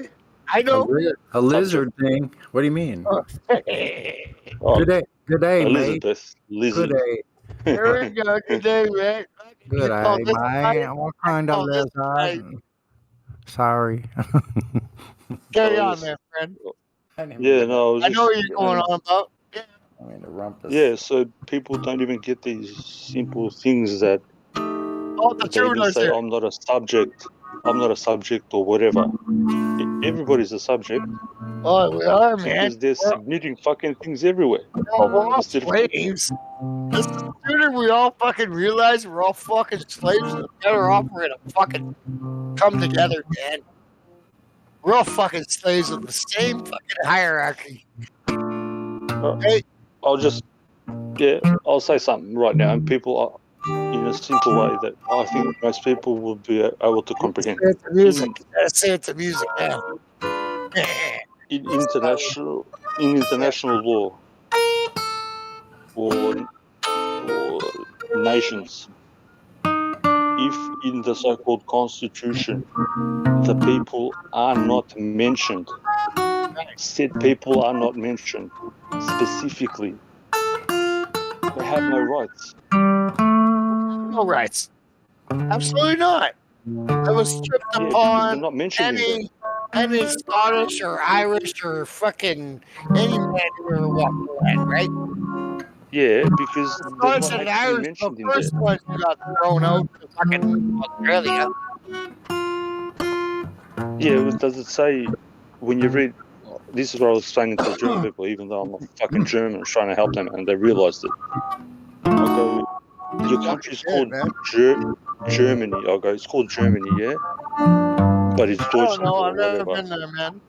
I know. A lizard thing. What do you mean? Oh, Good day, mate. Elizabeth. Lizard. Good day. There we go. Good day, man. Good day, mate. What kind of lizard? Sorry. Carry on there, friend. Yeah, no. I know what you're going on about. Yeah. I mean, the rumpus. Yeah, so people don't even get these simple things that they even say, I'm not a subject or whatever. Everybody's a subject. Oh, we are, man. Because they're submitting fucking things everywhere. We're all slaves. The sooner we all fucking realize we're all fucking slaves, the better off we're gonna fucking come together, man. We're all fucking slaves of the same fucking hierarchy. Hey, I'll say something right now, and people are in a simple way that I think most people will be able to comprehend. say it to music. Gotta say it to music now. In international law or nations, if in the so-called constitution the people are not mentioned, said people are not mentioned specifically, they have no rights. No rights. Absolutely not. It was stripped upon not mentioned in any Scottish or Irish or fucking any man who ever walked the land, right? Yeah, because The they're Scottish not and actually Irish were mentioned the in there. first ones who got thrown out to fucking Australia. Yeah, does it say when you read? This is what I was explaining to the German people, even though I'm a fucking German, I was trying to help them, and they realised it. I go, your country's called Germany. I go, it's called Germany, yeah, but it's I don't Deutschland know. or I've never whatever. been there, man.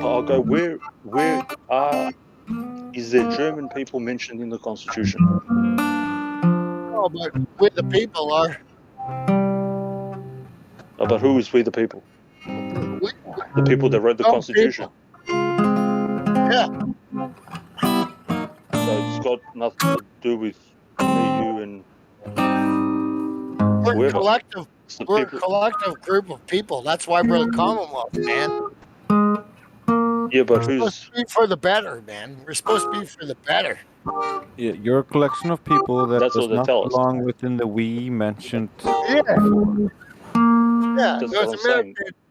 But I go, where is there German people mentioned in the constitution? No, but we the people are. But who is we the people? The people that wrote the constitution. Yeah. So it's got nothing to do with me, you, and We're whoever. collective. It's the We're a people. collective group of people. That's why we're the Commonwealth, man. Yeah, but We're supposed to be for the better, man. We're supposed to be for the better. Yeah, you're a collection of people that That's does what they not tell us. belong within the we mentioned Yeah. before. Yeah, That's North what I'm saying. American people.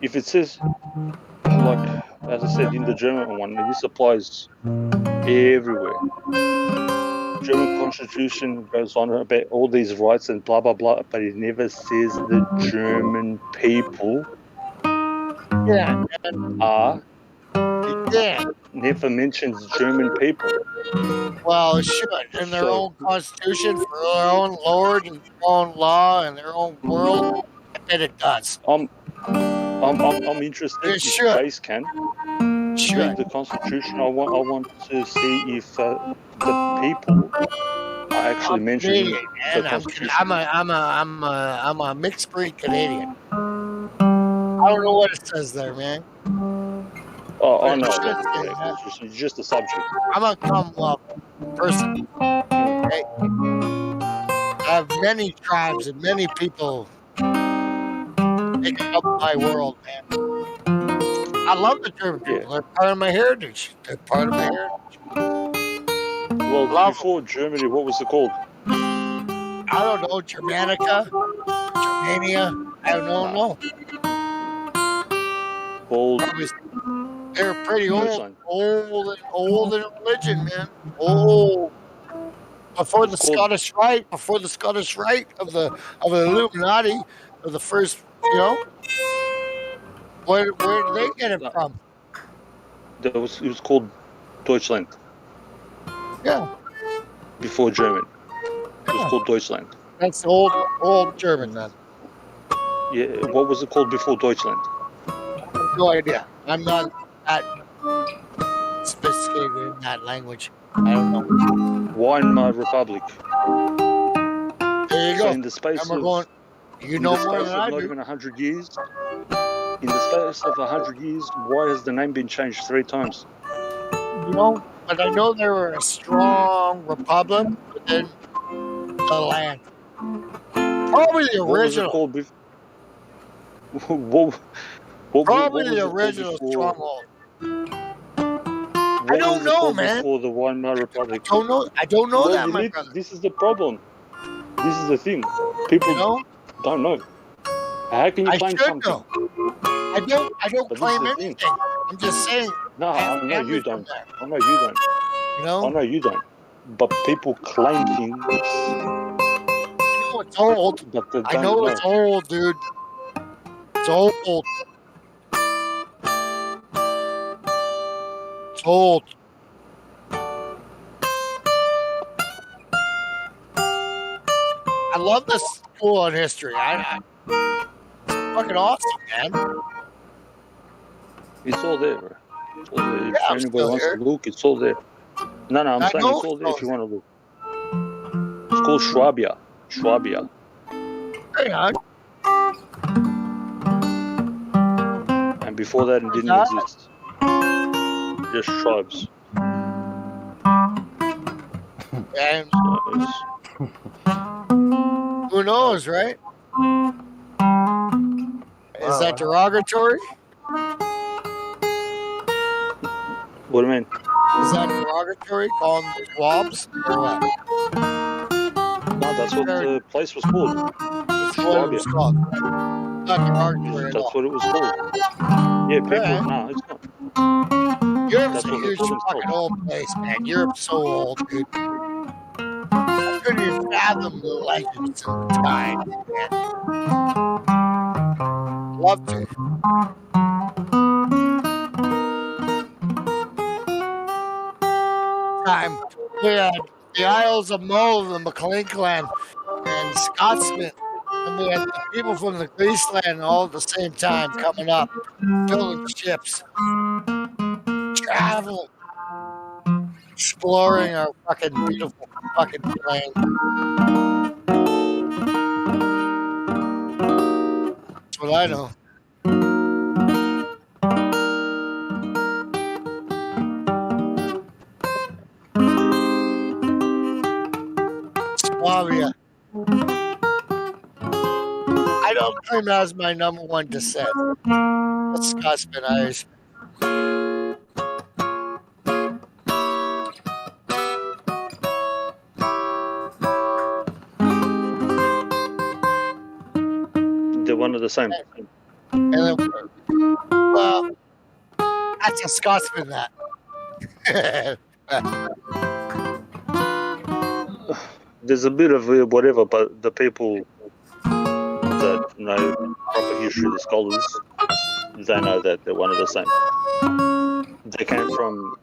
If it says, like, as I said in the German one, this applies everywhere. German constitution goes on about all these rights and blah blah blah, but it never says the German people Yeah. are. Yeah. Never mentions German people. Well, it should. In their own constitution, for their own lord and their own law and their own world, I bet it does. I'm interested It if should. Base can read the constitution. I want to see if the people are actually I'm mentioned in Canadian, the man. constitution. I'm a mixed breed Canadian. I don't know what it says there, man. Oh, I But it know should that. say Yeah, that. it's just a subject. I'm a Commonwealth person. Okay? I have many tribes and many people making up my world, man. I love the German people. They're part of my heritage. They're part of my heritage. Well, before Germany, what was it called? I don't know, Germanica, Germania. I don't know. Called They're pretty Deutschland. old in religion, man. Old. Before the Scottish Rite of the Illuminati, of the first, you know, where did they get it from? It was called Deutschland. Yeah. Before German. It was called Deutschland. That's old German, then. Yeah, what was it called before Deutschland? No idea. I'm not that sophisticated in that language. I don't know. Weimar Republic. There you So go. in the space And we're of going. You in know the more space than of I not do. even 100 years, in the space of 100 years, why has the name been changed 3 times? You know, but I know they were a strong republic within the land. Probably the What was it original. called before? Probably was the it called original before? stronghold. What I don't was it know, called man. before the Weimar Republic? I don't know Well, that, my brother. this is the problem. This is the thing. People don't know. How can you I claim should something? know. I don't But this is claim the thing. anything. I'm just saying. No, I have I know family you from don't. there. I know you don't. You know? I know you don't. But people claim things. I know it's old. But they I don't know know. it's old, dude. It's old. It's old. I love this school on history. It's fucking awesome, man. It's all there, bro. It's all there. If Yeah, I'm anybody still wants here. to look, it's all there. No, I'm I saying know it's all there it's if you want to look. It's called Schwabia. Schwabia. Hang on. And before that, it didn't exist. Just tribes. And who knows, right? Is that derogatory? What do you mean? Is that derogatory? Call them swabs or what? No, that's what the place was called. That's what it was called. Not derogatory at all. That's what it was called. Yeah, people. No, it's not. Europe's That's a what they huge call fucking themselves. old place, man. Europe's so old, dude. I couldn't even fathom the legends of the time, man. Love to. Time we had the Isles of Mull, the McLean clan, and Scotsmen, and we had the people from the Greaseland all at the same time coming up, building ships, traveling, exploring our fucking beautiful fucking plain. That's what I know. Swabia. I don't claim that as my number one descent. That's Scotsman Irish. They're one of the same. And then, well, that's a Scotsman that. There's a bit of whatever, but the people that know proper history, the scholars, they know that they're one of the same. They came from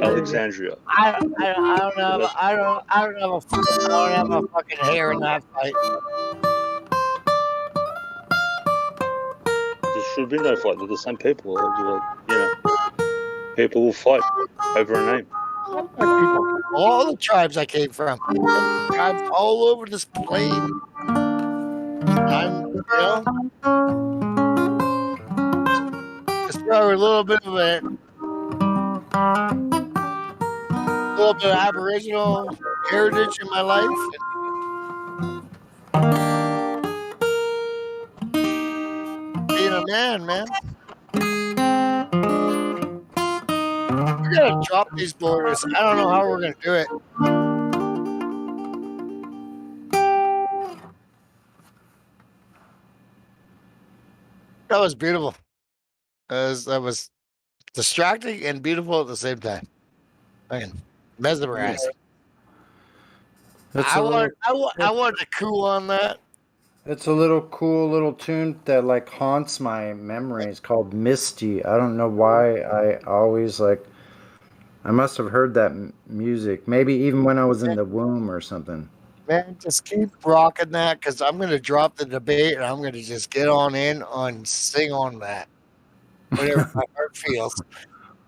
Alexandria. I don't have a fucking hair in that fight. There should be no fight. They're the same people. People will fight over a name. All the tribes I came from, tribes all over this plain. Just throw a little bit of Aboriginal heritage in my life. Being a man. We gotta drop these borders. I don't know how we're gonna do it. That was beautiful. That was distracting and beautiful at the same time. Man, mesmerizing. I want a cool on that. It's a little cool little tune that like haunts my memory. It's called Misty. I don't know why I always like. I must have heard that music. Maybe even when I was in the womb or something. Man, just keep rocking that because I'm going to drop the debate and I'm going to just get on in on sing on that. Whatever my heart feels.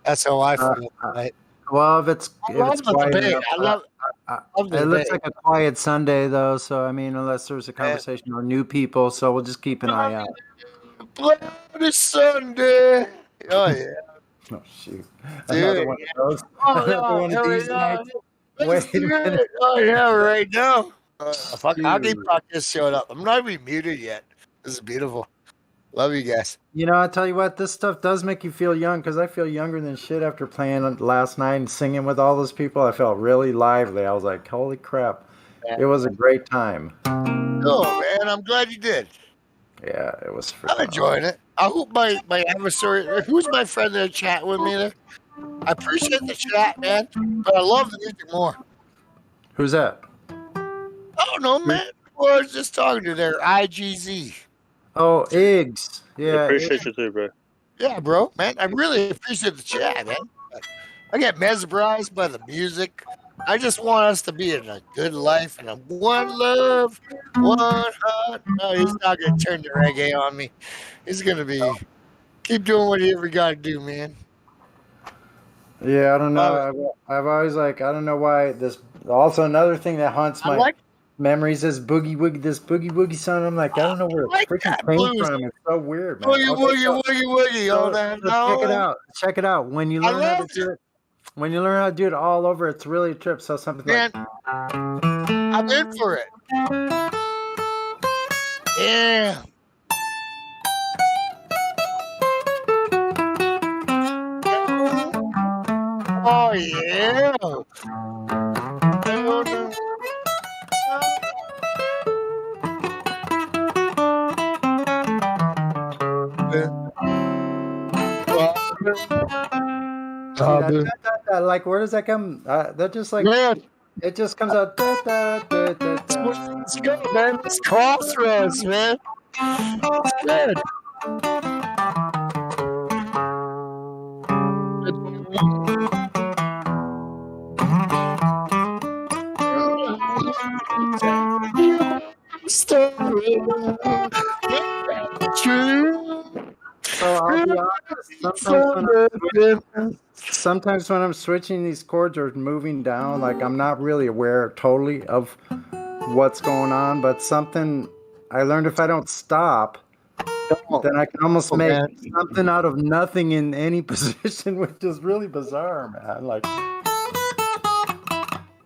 That's how I feel. Right? Well, if it's quiet enough, I love the it looks debate. like a quiet Sunday though. So I mean, unless there's a conversation or new people, so we'll just keep an eye out. Bloody Sunday. Oh yeah. Oh shoot! Dude, Another one of those. Another one of these nights. Wait a minute. Oh yeah, right now. Fuck, how deep fuck just showed up? I'm not even muted yet. This is beautiful. Love you guys. You know, I tell you what, this stuff does make you feel young because I feel younger than shit after playing last night and singing with all those people. I felt really lively. I was like, holy crap. It was a great time. Oh man, I'm glad you did. Yeah, it was I'm enjoying it. I hope my adversary, who's my friend there chat with me there? I appreciate the chat, man, but I love the music more. Who's that? I don't know, man. Who I was just talking to there, IGZ. Oh, Iggs. Yeah. I appreciate you too, bro. Yeah, bro, man. I really appreciate the chat, man. I get mesmerized by the music, I just want us to be in a good life and a one love, one heart. No, he's not gonna turn the reggae on me. He's gonna be keep doing whatever you gotta do, man. Yeah, I don't know. Love it. I've always like I don't know why this. Also, another thing that haunts I my like memories is boogie woogie. This boogie woogie sound. I'm like I don't know where it freaking that came blues. from. It's so weird, man. Woogie Okay, woogie woogie woogie all that. so check it No, out. Check it out. When you I learn how to loved do it, it, when you learn how to do it all over, it's really a trip. So something like. man. I'm in for it. Yeah. Oh yeah. See that, like where does that come? That just like it just comes out. It's good, man. It's crossroads, man. It's good. So I'll be honest. Sometimes when I'm switching these chords or moving down, like I'm not really aware totally of what's going on. But something I learned if I don't stop, then I can almost make something out of nothing in any position, which is really bizarre, man. Like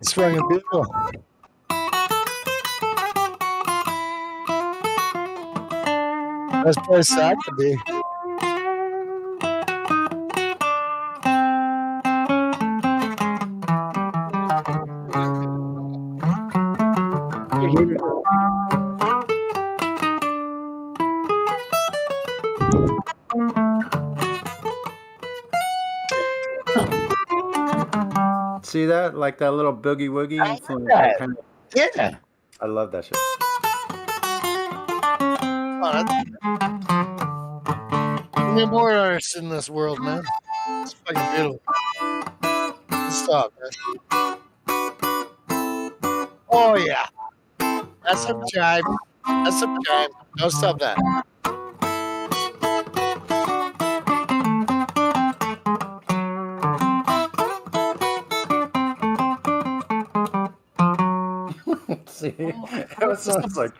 it's fucking beautiful. Best place I could be. See that? Like that little boogie woogie thing. Yeah. I love that shit. We need more artists in this world, man. It's fucking beautiful. Stop, man. Oh yeah. That's some jive. That's some jive. Don't stop that. See, it sounds like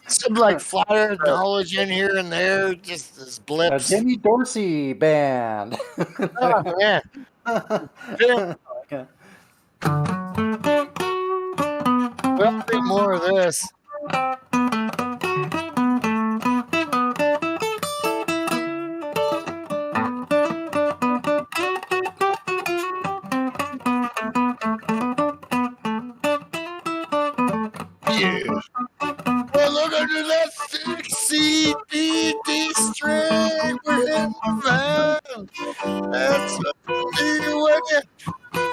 some like flyer knowledge in here and there, just as blips. Jimmy Dorsey band. Oh man. We'll need more of this. Yeah. Well, look under that sexy D string. We're in the van. That's when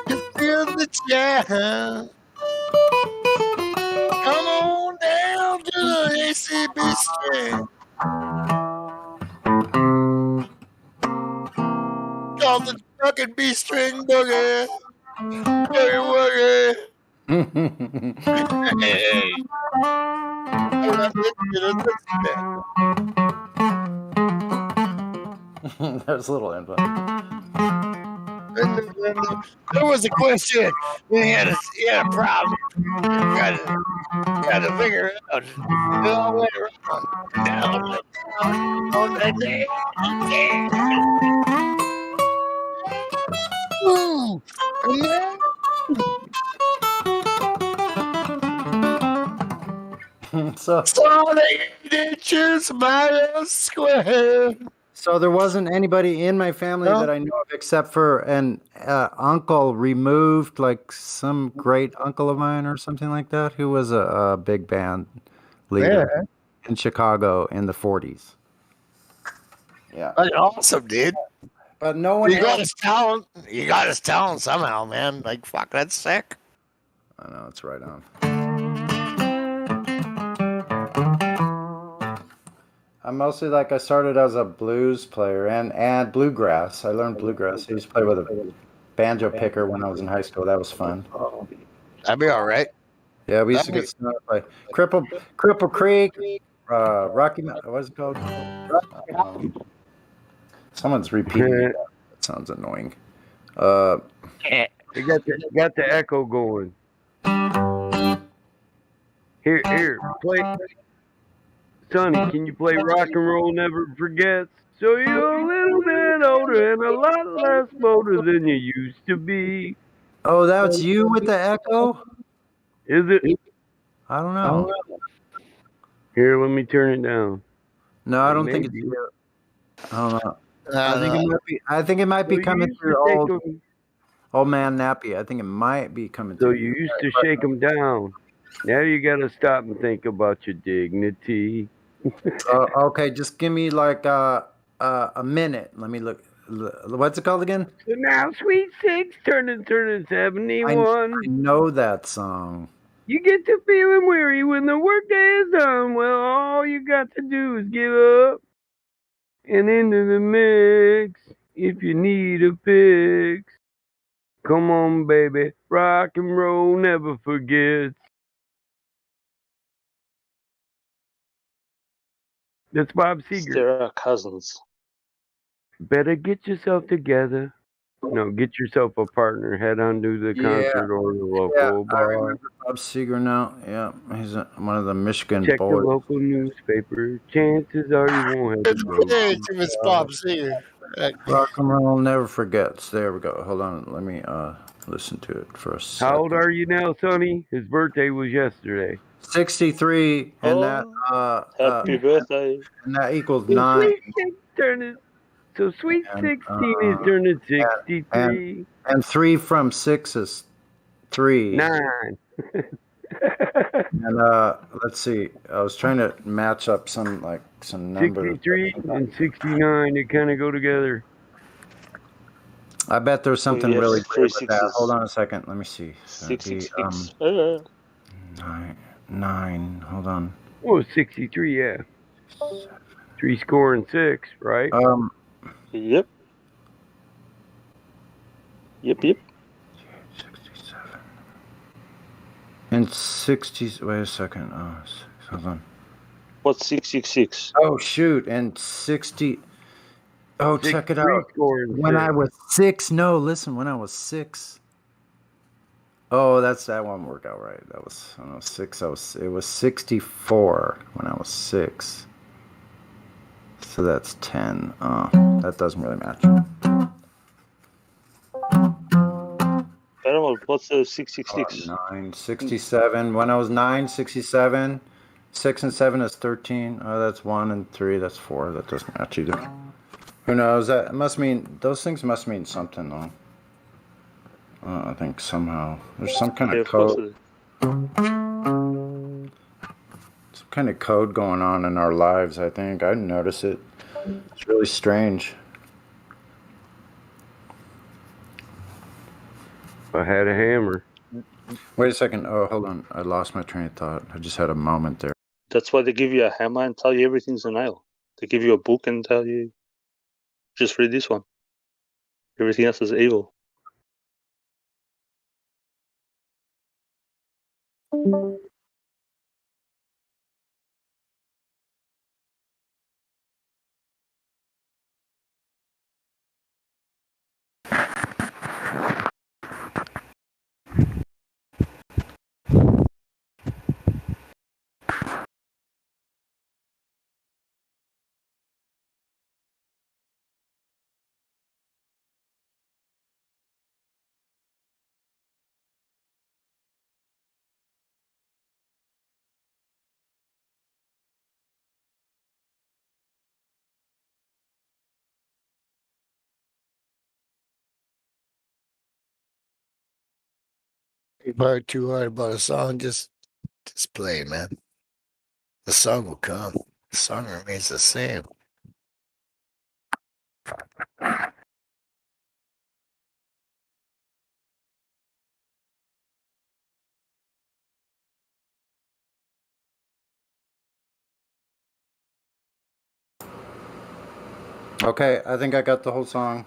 you feel the jam. Come on down to the ACB string. Call the fucking B string boogie. Boogie woogie. Hey. There's a little input. There was a question. He had a problem. Got to figure it out. It all went wrong. Down on the day. So 8 inches by a square. So there wasn't anybody in my family that I know of except for an uncle removed, like some great uncle of mine or something like that, who was a big band leader in Chicago in the 40s. Yeah. That's awesome, dude. But no one You got his talent. You got his talent somehow, man. Like, fuck, that's sick. I know, it's right on. I'm mostly like I started as a blues player and bluegrass. I learned bluegrass. I used to play with banjo picker when I was in high school. That was fun. That'd be all right. Yeah, we used to get stuff like Cripple Creek, Rocky Mountain. What's it called? Someone's repeating me. That sounds annoying. You got the echo going. Here, play. Sonny, can you play Rock and Roll Never Forgets? So you're a little bit older and a lot less motor than you used to be. Oh, that's you with the echo? Is it? I don't know. Here, let me turn it down. No, I don't think it's you. I don't know. I think it might be So you coming used through to shake 'em- old man Nappy. I think it might be coming So through. you used to shake them down. Now you got to stop and think about your dignity. Okay, just give me like a minute. Let me look. What's it called again? So now, Sweet Six turning 71. I know that song. You get to feeling weary when the workday is done. Well, all you got to do is give up and into the mix. If you need a fix, come on, baby. Rock and roll never forgets. That's Bob Seger. There are cousins. Better get yourself together. No, get yourself a partner. Head on to the concert or the local I bar. remember Bob Seger now. Yeah, he's one of the Michigan Check boys. the local newspaper. Chances are you won't have to go. Hey, Miss Bob Seger. Rock and roll never forgets. There we go. Hold on. Let me listen to it for a second. How old are you now, Sonny? His birthday was yesterday. 63, and that Happy birthday. and that equals So 9. Sweet 16 is turning 63. And 3 from 6 is 3. 9. And let's see. I was trying to match up some numbers. 63 and 69, they kind of go together. I bet there's something yes, really three great with that. sixes. Hold on a second. Let me see. 666. 9. Hold on. Oh, 63, yeah. 3 score and 6, right? Yep. Yep. 67. And 60. Wait a second. Hold on. What's 666? Oh shoot! And 60. Oh, check it out. When I was 6. No, listen. When I was 6. Oh, that won't work out right. That was when I was 6. It was 64 when I was 6. So that's 10. That doesn't really match. What's the 666? 9, 67. When I was 9, 67. 6 and 7 is 13. Oh, that's 1 and 3. That's 4. That doesn't match either. Who knows? That must mean, those things must mean something, though. I think somehow there's some kind of code. Some kind of code going on in our lives, I think. I notice it. It's really strange. I had a hammer. Wait a second. Oh, hold on. I lost my train of thought. I just had a moment there. That's why they give you a hammer and tell you everything's a nail. They give you a book and tell you, just read this one. Everything else is evil. You work too hard about a song, just play, man. The song will come. The song remains the same. Okay, I think I got the whole song.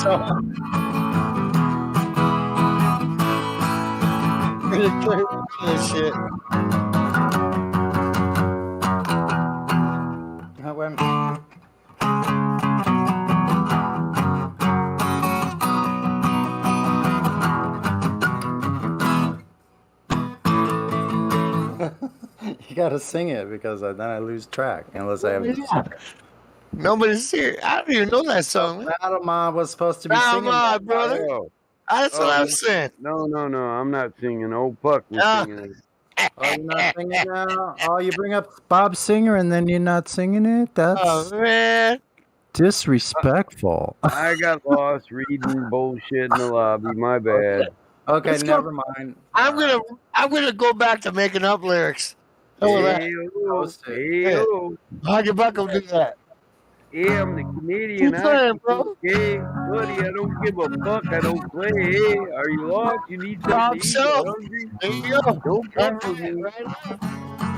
song. This shit. You gotta sing it because then I lose track unless I have. Nobody's here. I don't even know that song. Battle Mob was supposed to be Battle singing Mob, that, brother. Oh. That's what I'm saying. No, I'm not singing. Old Puck was singing it. Oh, you're not singing now? Oh, you bring up Bob Singer and then you're not singing it? That's Oh man, disrespectful. I got lost reading bullshit in the lobby. My bad. Okay, Let's go. never mind. I'm gonna go back to making up lyrics. How about that? Hey-o. Huggy Buck will do that. Yeah, I'm the Canadian Keep playing, hockey coach. Hey, buddy, I don't give a fuck. I don't play. Hey, are you lost? You need something to eat? So, Hungry? there you go. Don't fuck with me.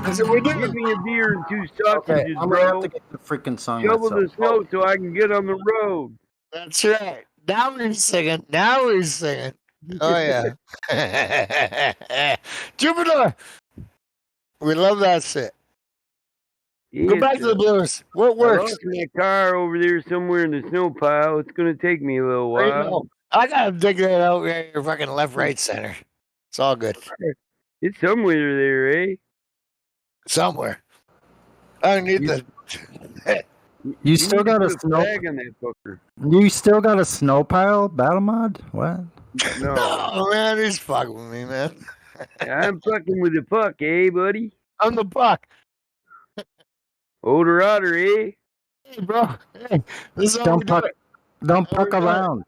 That's what we're doing. Give me a beer and 2 sausages, Okay, I'm bro. gonna have to get the freaking song Shovel myself. the snow so I can get on the road. That's right. Now we're singing. Oh yeah. Jupiter. We love that shit. Go back to the blues. What I works? lost my car over there somewhere in the snow pile. It's gonna take me a little while. I gotta dig that out in your fucking left, right, center. It's all good. It's somewhere there, eh? Somewhere. I need the. You still got a put snow. flag on that fucker. You still got a snow pile, Battle Mod? What? No. Oh man, he's fucking with me, man. I'm fucking with the puck, eh, buddy? I'm the puck. Older otter, eh? Hey, bro. Hey, this is how we Don't do puck. it. Don't puck around.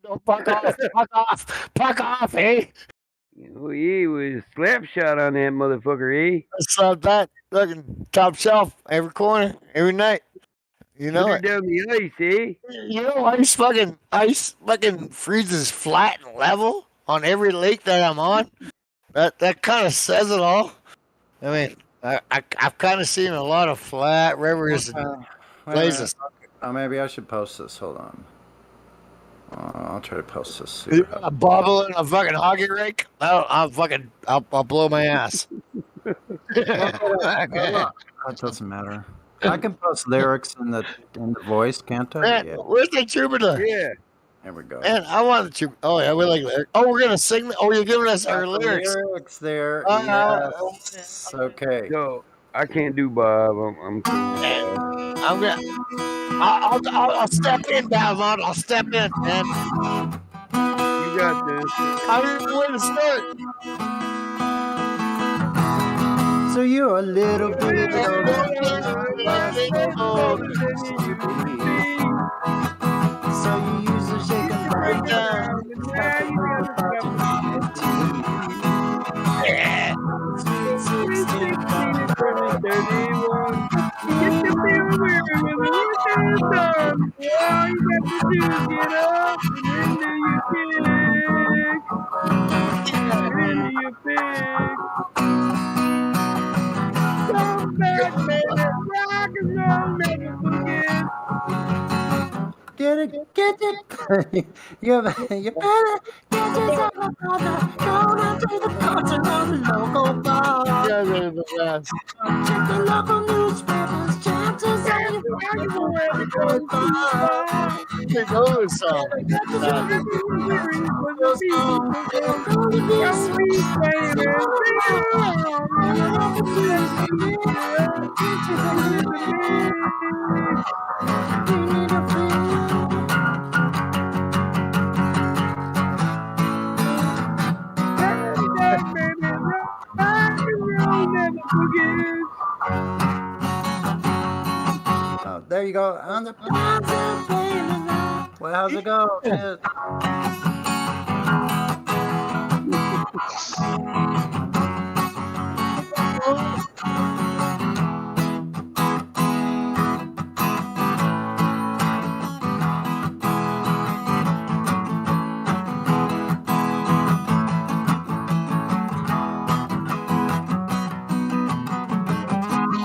Don't puck off. Puck off. Puck off, eh? Oh, yeah, with a slap shot on that motherfucker, eh? That's not that. Fucking top shelf, every corner, every night. You know Put her it. down the ice, eh? You know, ice fucking freezes flat and level on every lake that I'm on. That kind of says it all. I mean, I've kind of seen a lot of flat rivers and places. Maybe I should post this. Hold on. I'll try to post this. You got a bobble in a fucking hockey rink? I'll blow my ass. That doesn't matter. I can post lyrics in the voice, can't I? Man, Yeah. where's the troubadour? Yeah. There we go. Man, I want the troubadour. Oh yeah, we like lyrics. Oh, we're gonna sing. Oh, you're giving us our Got the lyrics. lyrics there. Yes. Okay. So I can't do Bob. I'm cool. I'm gonna. I'll step in, Balmont. I'll step in, man. You got this. I don't know where to start. So you're a little bit So you use the shaker right down. Yeah. Get the mirror with the work is done. All you got to do is get up and then do your kick. Then do your pick. Come back, baby. Rock and roll never forget. Get it. You better get yourself a brother. Go down to the corner of the local bar. Yeah, they're the best. Check the local newspapers. Chances are you're They know this song. Oh, there you go. On the well, how's it go? Shit.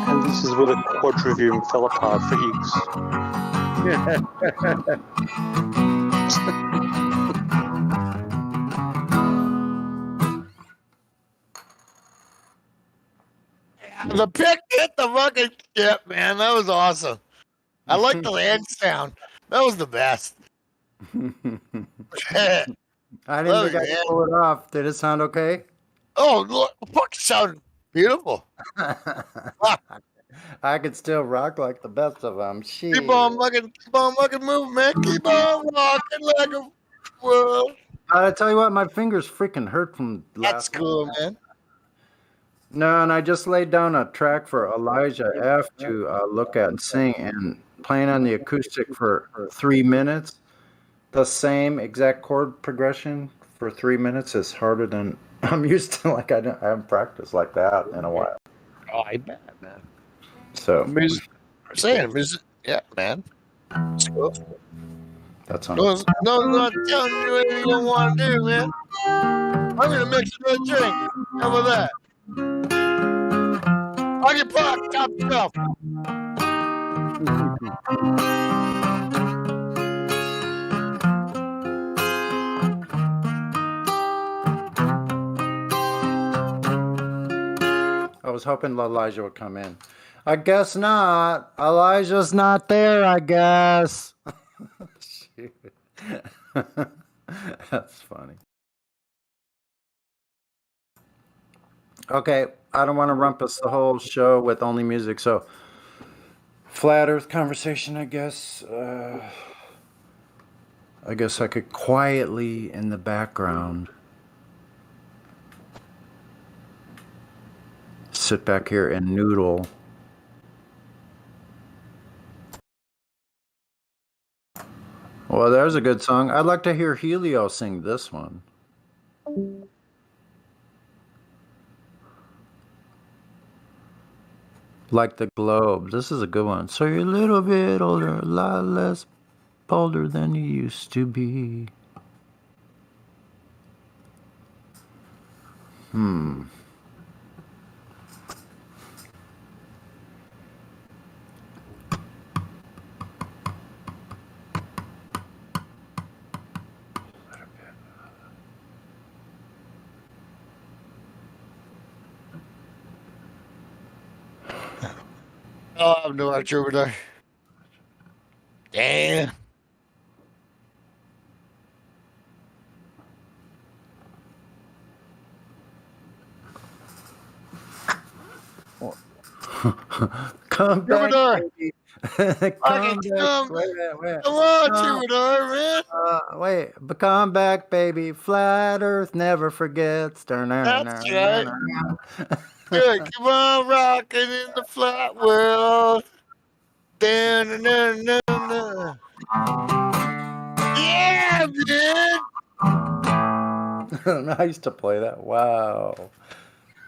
And this is where the quadrivium fell apart for Higgs. The pick hit the fucking ship, man. That was awesome. I like the land sound. That was the best. I didn't Oh, think I could yeah. pull it off. Did it sound okay? Oh, look, fuck, sound beautiful. I could still rock like the best of them. Keep on fucking moving, man. Keep on walking like a world. I tell you what, my fingers freaking hurt from That's laughing. cool, man. No, and I just laid down a track for Elijah F to look at and sing, and playing on the acoustic for 3 minutes. The same exact chord progression for 3 minutes is harder than I'm used to. Like I haven't practiced like that in a while. Oh, I bet, man. So Music, yeah, man. It's cool. that's on. No, I'm not telling you what you don't want to do, man. I'm gonna mix another drink. How about that? Pocket pot, top shelf. I was hoping Elijah would come in. I guess not. Elijah's not there, I guess. Shoot. That's funny. Okay, I don't want to rumpus the whole show with only music, so flat earth conversation, I guess. I guess I could quietly in the background sit back here and noodle. Well, there's a good song. I'd like to hear Helio sing this one. Like the globe. This is a good one. So you're a little bit older, a lot less bolder than you used to be. Oh, I have no idea over there. Damn. Come back, baby. Come Come on, Troubadour, man. Wait, but come back, baby. Flat Earth never forgets. That's right. Good, keep on rocking in the flat world. Yeah, man. I used to play that. Wow.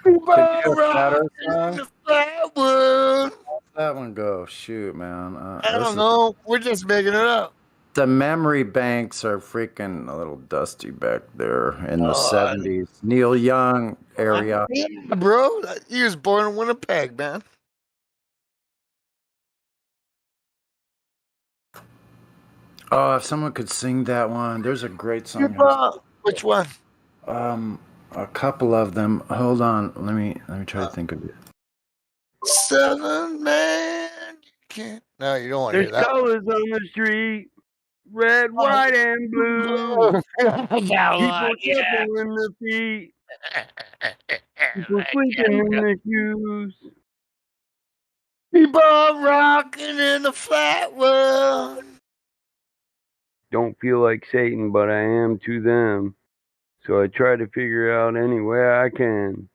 Keep Could on you do a Flat Earth rocking in song? the flat world. How'd that one go? Shoot, man. I don't know. We're just making it up. The memory banks are freaking a little dusty back there in the 70s. Neil Young area. Yeah, bro. He was born in Winnipeg, man. Oh, if someone could sing that one. There's a great song. Which one? A couple of them. Hold on. Let me try to think of it. Seven man. You can't. No, you don't want to hear There's that. colors on the street. Red, white, and blue. People shuffling the feet. People sleeping in their shoes. People rocking in the flat world. Don't feel like Satan, but I am to them. So I try to figure out any way I can.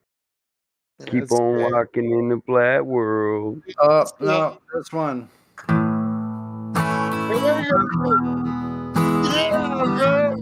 Keep on walking in the flat world. Oh, no, this one. Yeah, bro.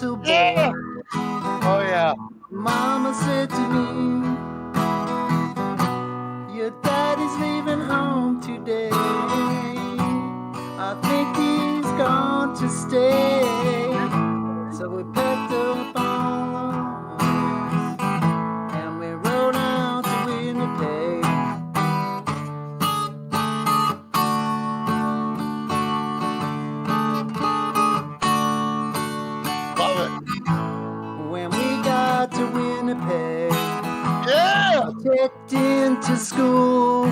little boy. Yeah. Oh yeah. Mama said to me, your daddy's leaving home today. I think he's gone to stay. So we packed up all our things and we rode out to Winnipeg. Love it. When we got to Winnipeg, yeah, I checked into school.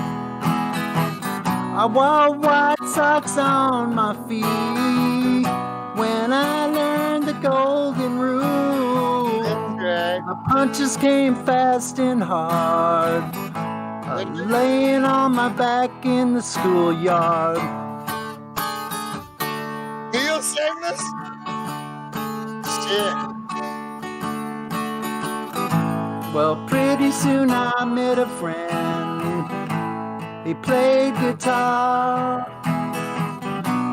I wore white socks on my feet when I learned the golden rule. My punches came fast and hard, laying on my back in the schoolyard. Do you sing this? Shit. Well, pretty soon I met a friend. He played guitar.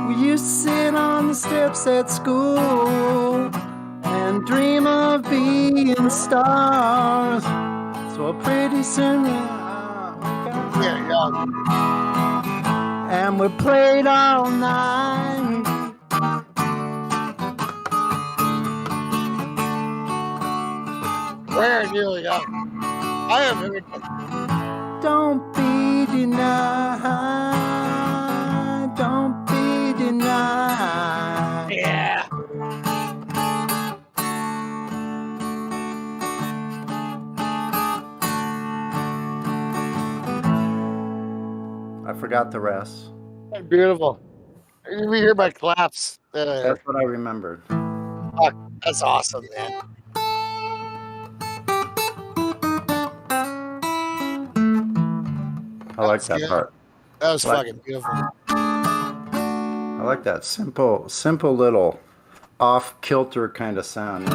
We used to sit on the steps at school and dream of being stars. So pretty soon and we played all night. Where nearly got? I have heard that. Don't be denied. Don't be denied. Yeah. I forgot the rest. Beautiful. We hear my claps. That's what I remembered. Fuck, that's awesome, man. I like that part. That was Like- fucking beautiful. I like that simple little off-kilter kind of sound.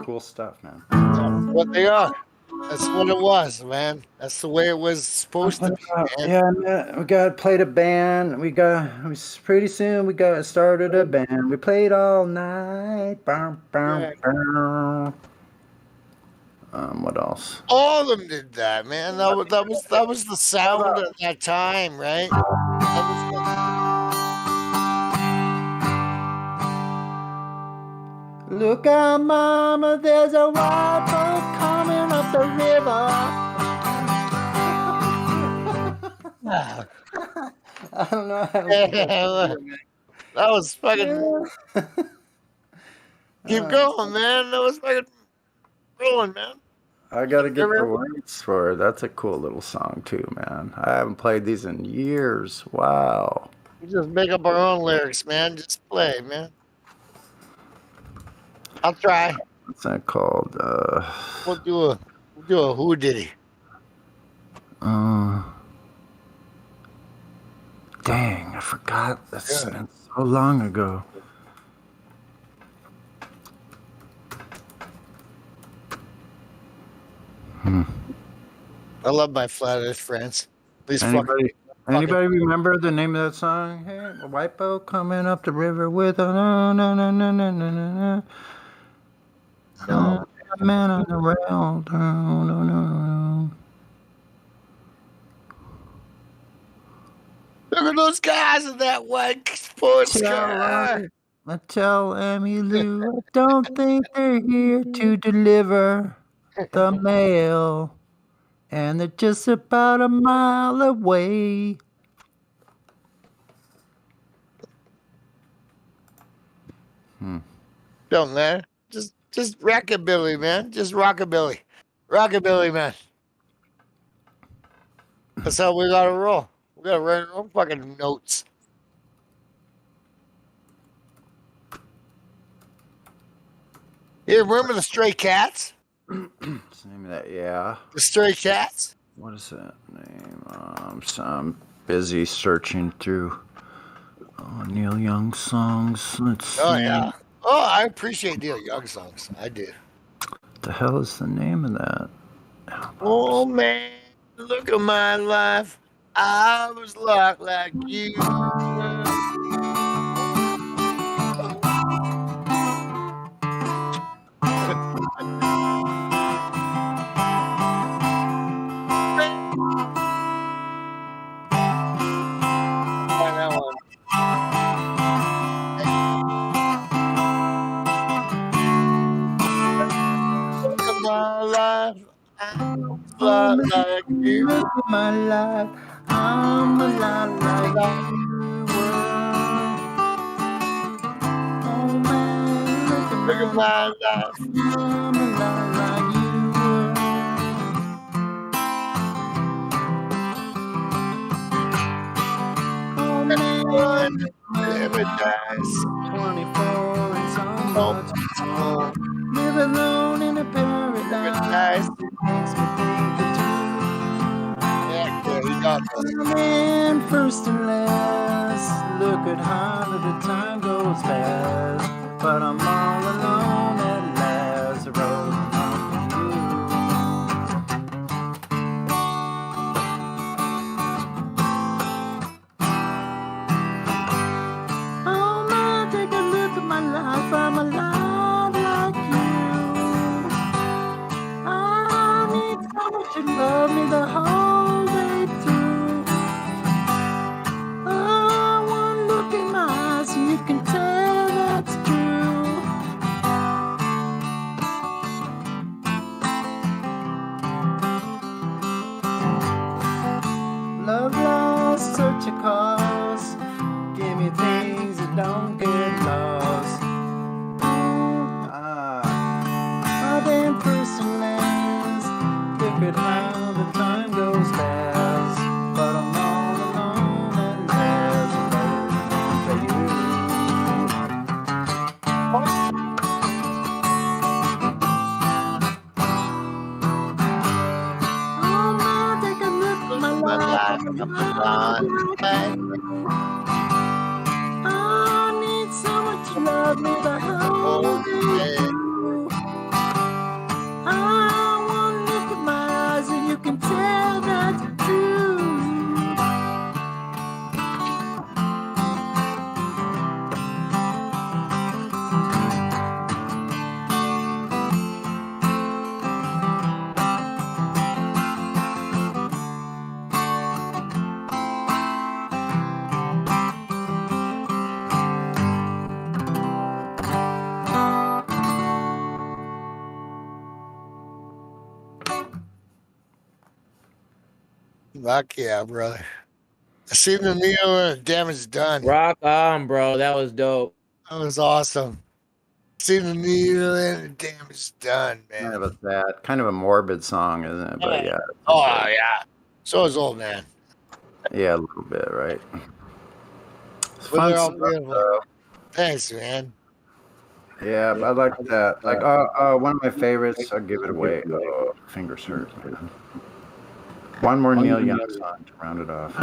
Cool stuff, man. That's what they are. That's what it was, man. That's the way it was supposed to be, man. Yeah, man, we played a band. Pretty soon we got started a band. We played all night. Bow, bow, bow. What else? All of them did that, man. That was the sound at that time, right? Look out, mama, there's a white boat coming up the river. I don't know how that was fucking. Keep going, man. That was fucking rolling, man. I gotta get the words for it. That's a cool little song too, man. I haven't played these in years. Wow. We just make up our own lyrics, man. Just play, man. I'll try. What's that called? We'll do a who did he? Dang, I forgot. That's been so long ago. I love my flat earth friends. These Anybody remember the name of that song? Hey, a white boat coming up the river with a man on the rail. Look at those guys in that white sports car. I tell Emmy Lou, I don't think they're here to deliver the mail. And they're just about a mile away. Don't matter. Just rockabilly, man. Just rockabilly. Rockabilly, man. That's how we gotta roll. We gotta write our own fucking notes. You remember the Stray Cats? What's the name of that? Yeah. The Stray Cats? What is that name? So I'm busy searching through Neil Young songs. Let's see. Oh, yeah. Oh, I appreciate Neil Young songs. I do. What the hell is the name of that? Oh, man. Look at my life. I was locked like you. of my life, I'm a lot like you were. Oh man, look at my life, I'm a lot like you were. Oh man, paradise. 24 and so much more. Live alone in a paradise. It makes me think the Yeah, he got this. man first and last. Look at how the time goes fast. But I'm all alone at last. Rolling on oh man, take a look at my life. I'm alive like you. I need someone to love me the whole day through. Oh, one look in my eyes and you can tell that's true. Love lost, such a cause. Give me things that don't get lost. I've been first and last. Look at how the time goes fast. But I'm all alone at last. For you. Oh man, take a look at my life. I'm alive like you. I need someone to love me the whole day through. I want to look at my eyes and you can tell that's true. Fuck yeah, brother. I seen the Neo and damage done. Rock on, bro. That was dope. That was awesome. Seen the Neo and damage done, man. Kind of a sad, kind of a morbid song, isn't it? But yeah. Oh yeah. So is old man. Yeah, a little bit, right? It's But fun they're all stuff, beautiful. though. Thanks, man. Yeah, I like that. Like, one of my favorites. I'll give it away. Oh, fingers hurt. One more Neil Young song to round it off.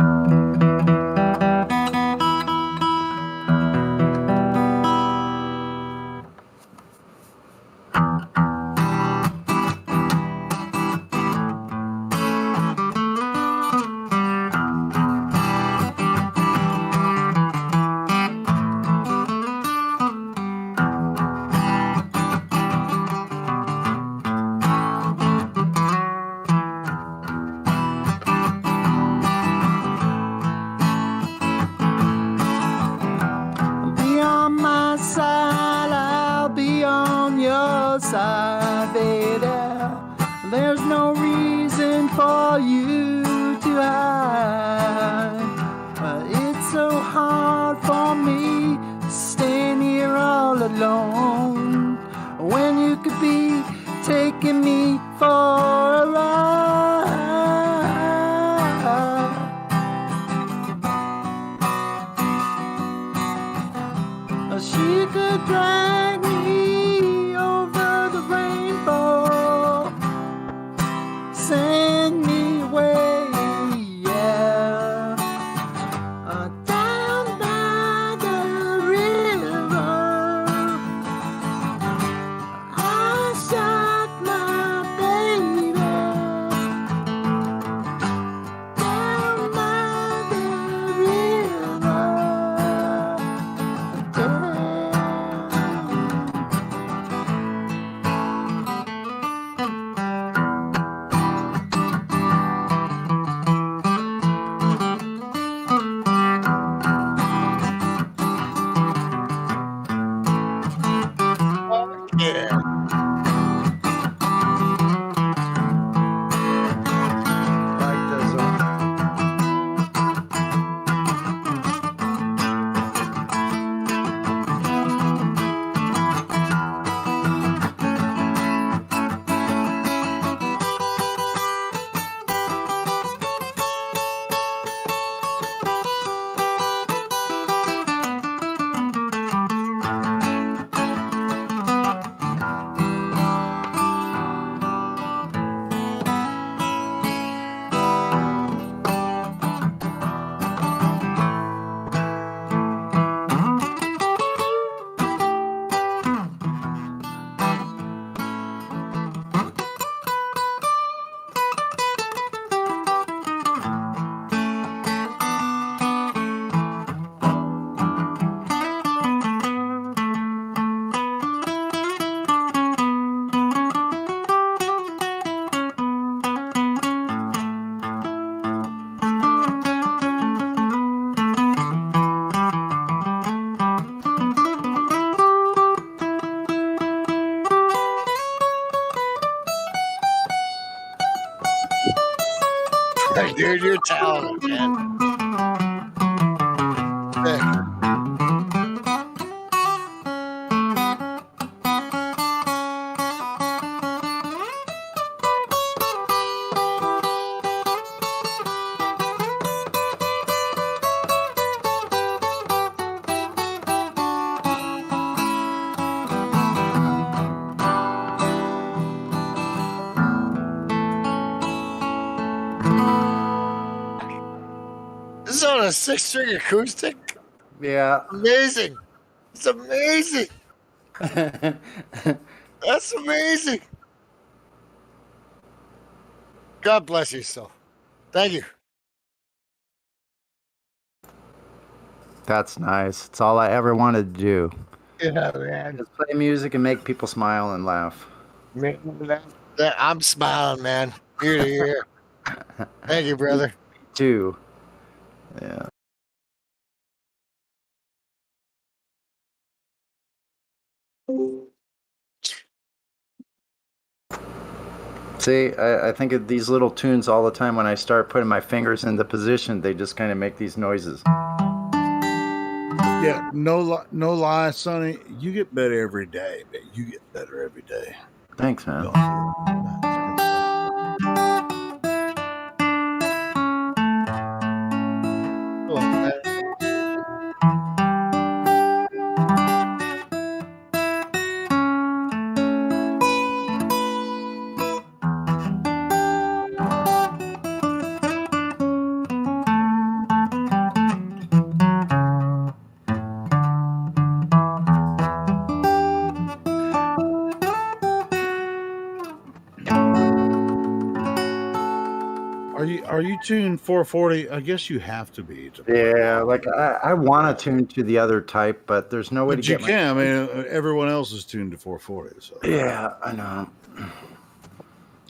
dude. You're talented, man. This is on a 6-string acoustic. Yeah. Amazing. It's amazing. That's amazing. God bless you, so. Thank you. That's nice. It's all I ever wanted to do. Yeah, man. Just play music and make people smile and laugh. Man, I'm smiling, man. Ear to ear. Thank you, brother. Too. Yeah. See, I think of these little tunes all the time. When I start putting my fingers in the position, they just kind of make these noises. Yeah, no lie, Sonny. You get better every day, man. You get better every day. Thanks, man. Are you tuned 440? I guess you have to be. Yeah, like I want to tune to the other type, but there's no way But to you get can. I mean, everyone else is tuned to 440. So. Yeah, I know.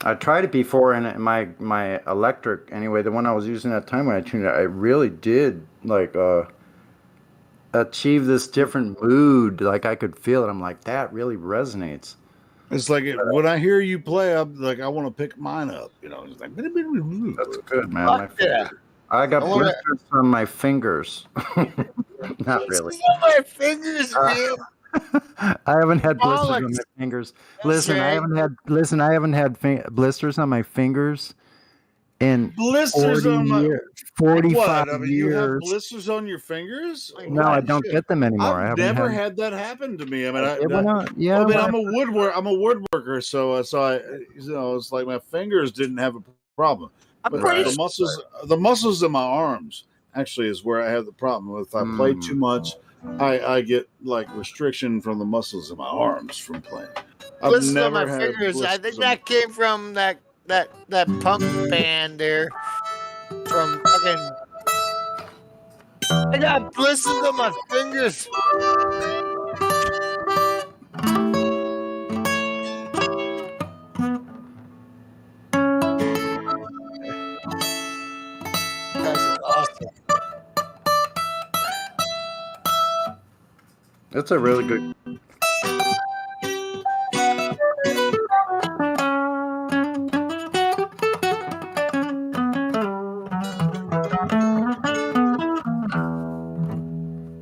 I tried it before, and my electric, anyway, the one I was using at the time when I tuned it, I really did like achieve this different mood. Like I could feel it. I'm like, that really resonates. It's like when I hear you play, I'm like, I want to pick mine up. You know, it's like that's good, man. Fuck yeah. I got I wanna- blisters on my fingers. Not really. My fingers, man. I haven't had blisters on Bollocks. my fingers. That's Listen, I right. haven't had blisters on my fingers in Blisters 40 on my year, 45 what? I mean, you have years. blisters on your fingers? No, I don't Shit. get them anymore. I I've haven't never had- had that happen to me. I mean, Yeah, why not? Yeah, I mean, why I'm a woodworker, so I, you know, it's like my fingers didn't have a problem, but pretty the muscles in my arms actually is where I have the problem. If I play too much, I get like restriction from the muscles in my arms from playing. I've Blisters on never my had fingers. I blisters think on that came from that punk band there. From fucking. I got blisters on my fingers. That's awesome. That's a really good.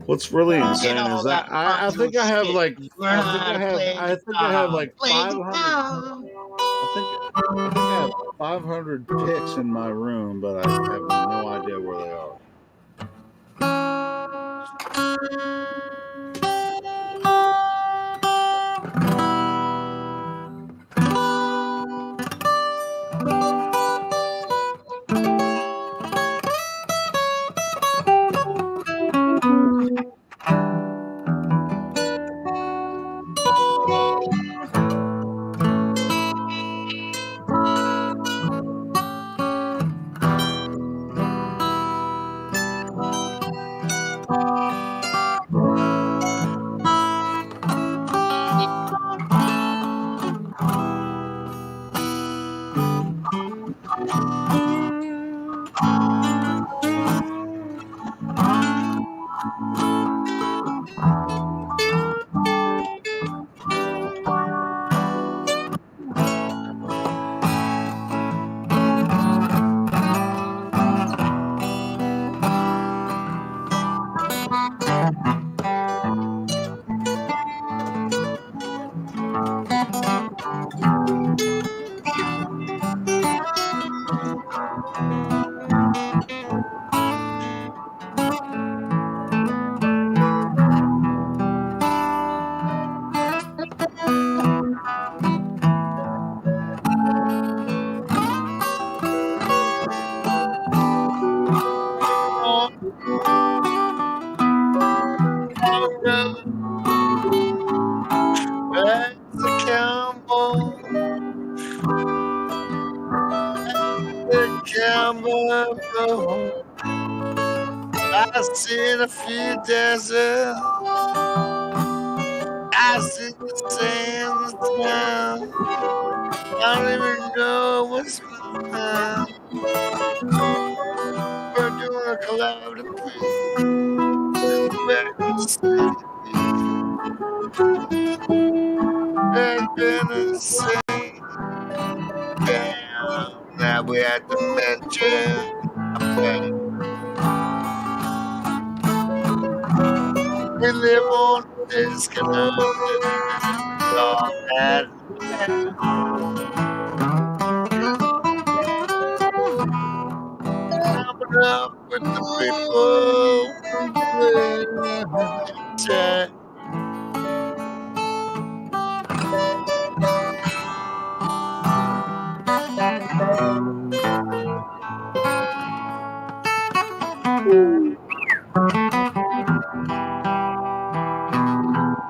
What's really insane is that I think I have like I think I have like 500. I think I have 500 picks in my room, but I have no idea where they are. As a cowboy, the cowboy go. I seen a few desert. I see the sand down. I don't even know what's mine. We're doing a collab to there's been a sing down that we had to mention. We live on this canoe. All that. Coming up with the people. Yeah.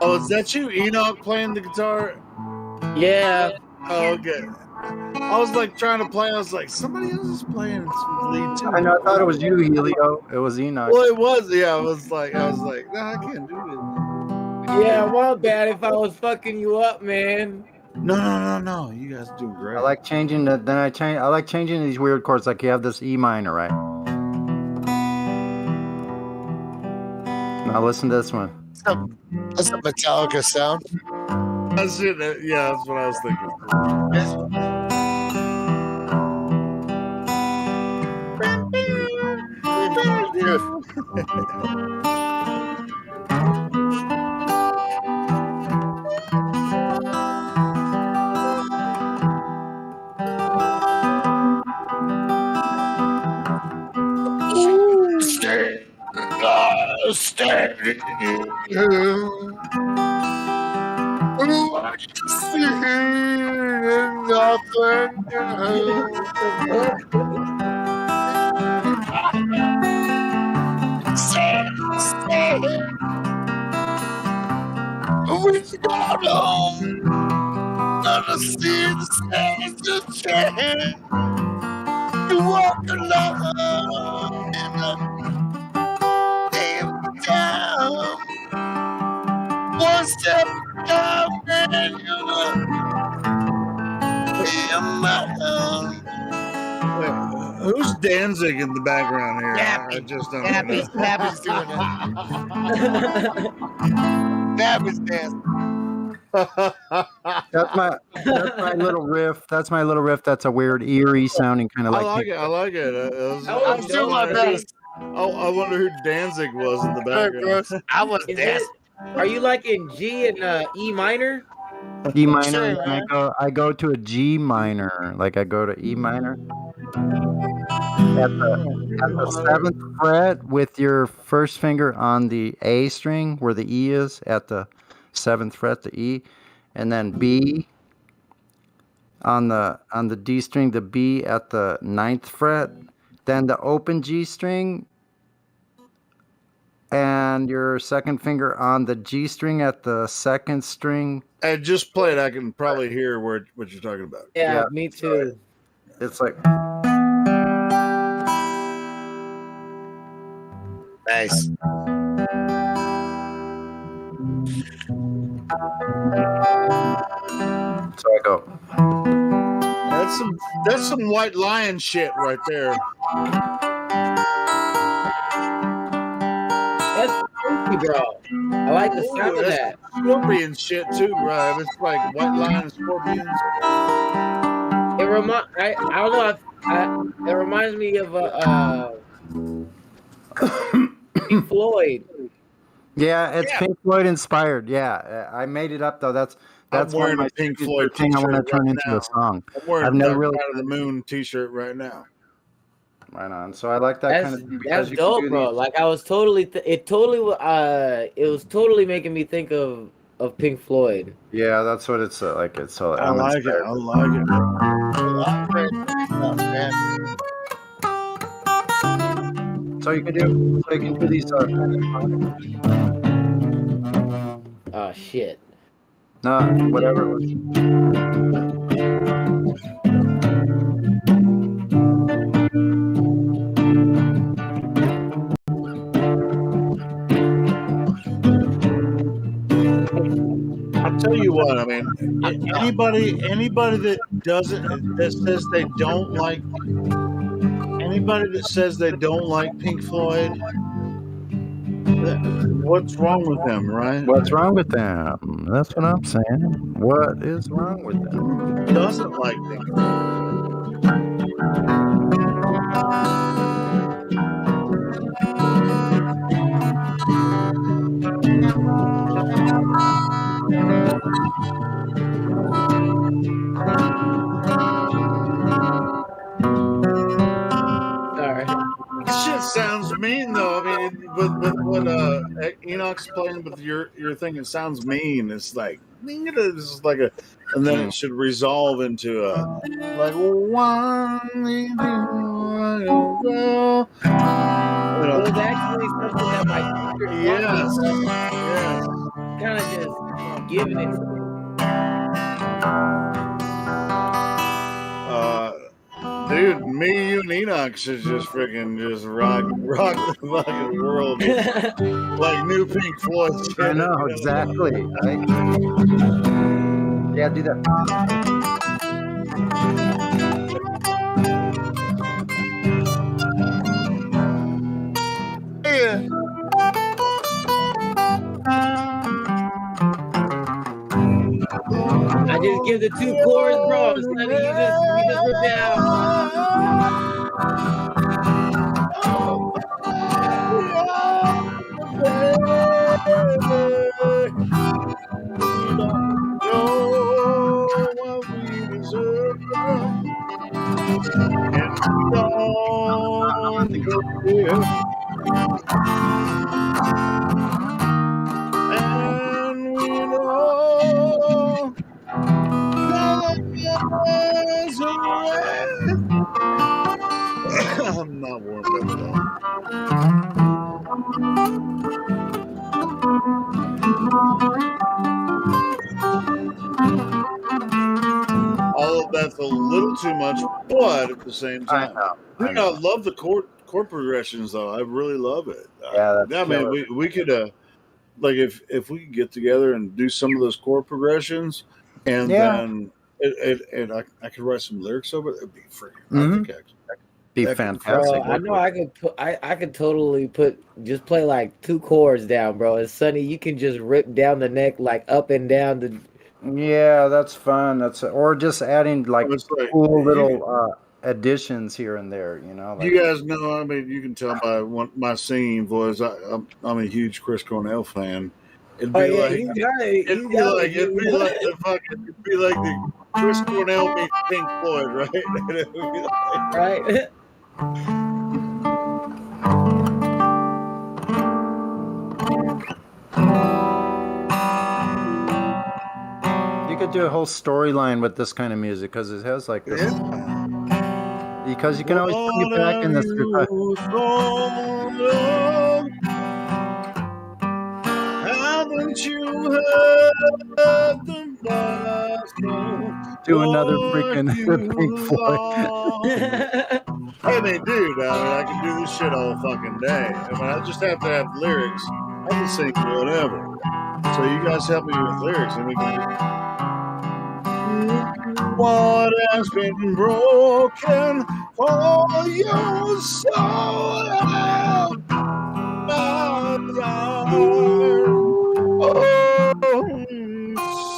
Oh, is that you, Enoch, playing the guitar? Yeah. Oh, okay. I was like trying to play. I was like, somebody else is playing some lead too. I know. I thought it was you, Helio. It was Enoch. Well, it was. Yeah, I was like, no, I can't do this. Yeah, my bad if I was fucking you up, man. No. You guys are doing great. I like changing the. Then I change. I like changing these weird chords. Like you have this E minor, right? Now listen to this one. That's a Metallica sound. That's it. Yeah, that's what I was thinking. Standing here. Nothing we got home. Never see the sands of change. You walk alone in the damn town. One step down and you know in my home. Wait, who's Danzig in the background here? I just don't know. Nabby's doing it. Nabby's dancing. That's my little riff. That's my little riff. That's a weird, eerie sounding kind of like. I like it. I'm doing my best. I wonder who Danzig was in the background. I was dancing. Are you like in G and E minor? E minor. Sure, I go to a G minor. Like I go to E minor. At the 7th fret with your first finger on the A string where the E is at the 7th fret, the E, and then B on the D string, the B at the 9th fret, then the open G string and your second finger on the G string at the 2nd string. And just play it. I can probably hear what you're talking about. Yeah, me too. It's like nice. So I go. That's some White Lion shit right there. That's crazy, bro. I like the sound of that. Scorpion shit too, bro. It's like White Lion and Scorpions. I don't know. It reminds me of Pink Floyd. Yeah, it's Pink Floyd inspired. Yeah, I made it up though. That's I'm one wearing of my a Pink things Floyd thing I want to t-shirt turn right into now. a song. I'm wearing I've a never Dark really Side of the Moon t-shirt right now. Right on. So I like that kind of thing because That's you dope, can do bro. these. Like I was totally, it was totally making me think of Pink Floyd. Yeah, that's what it's like. It's so. I like it. I like it, bro. So you can do these. Oh shit. No, whatever. I'll tell you what. I mean, anybody that says they don't like Pink Floyd, what's wrong with them, right? What's wrong with them? That's what I'm saying. What is wrong with them? Doesn't like Pink Sorry. Shit sounds mean though. I mean, with what Enoch's playing with your thing, it sounds mean. It's like it's like a, and then it should resolve into a like one. It was actually something that my teacher taught me. Yes. Kind of just giving it to me. Dude, me, you, and Enoch should just freaking just rock the fucking world like new Pink Floyd shit. I know exactly. Yeah, do that. Yeah. I just give the 2 chords, bro. Sonny, you just ripped it out. And we know I'm not warmed up at all. All of that's a little too much, but at the same time, I love the chord progressions though. I really love it. Yeah, I mean, we could like if we could get together and do some of those chord progressions, and then I could write some lyrics over it. It'd be freaking. I think be fantastic. Bro, I know I could totally just play like 2 chords down, bro. And Sonny, you can just rip down the neck like up and down the. Yeah, that's fun. Or just adding like cool little additions here and there. You know, like, you guys know. I mean, you can tell by my singing voice. I'm a huge Chris Cornell fan. It'd be you got it. It'd be like the Chris Cornell meets Pink Floyd, right? Right. you could do a whole storyline with this kind of music because it has like this. Because you can always put you back in this. Haven't you heard the do another freaking Pink Floyd. I mean, dude, I can do this shit all fucking day. I mean, I just have to have lyrics. I can sing whatever. So you guys help me with lyrics, and we can just. What has been broken for your soul?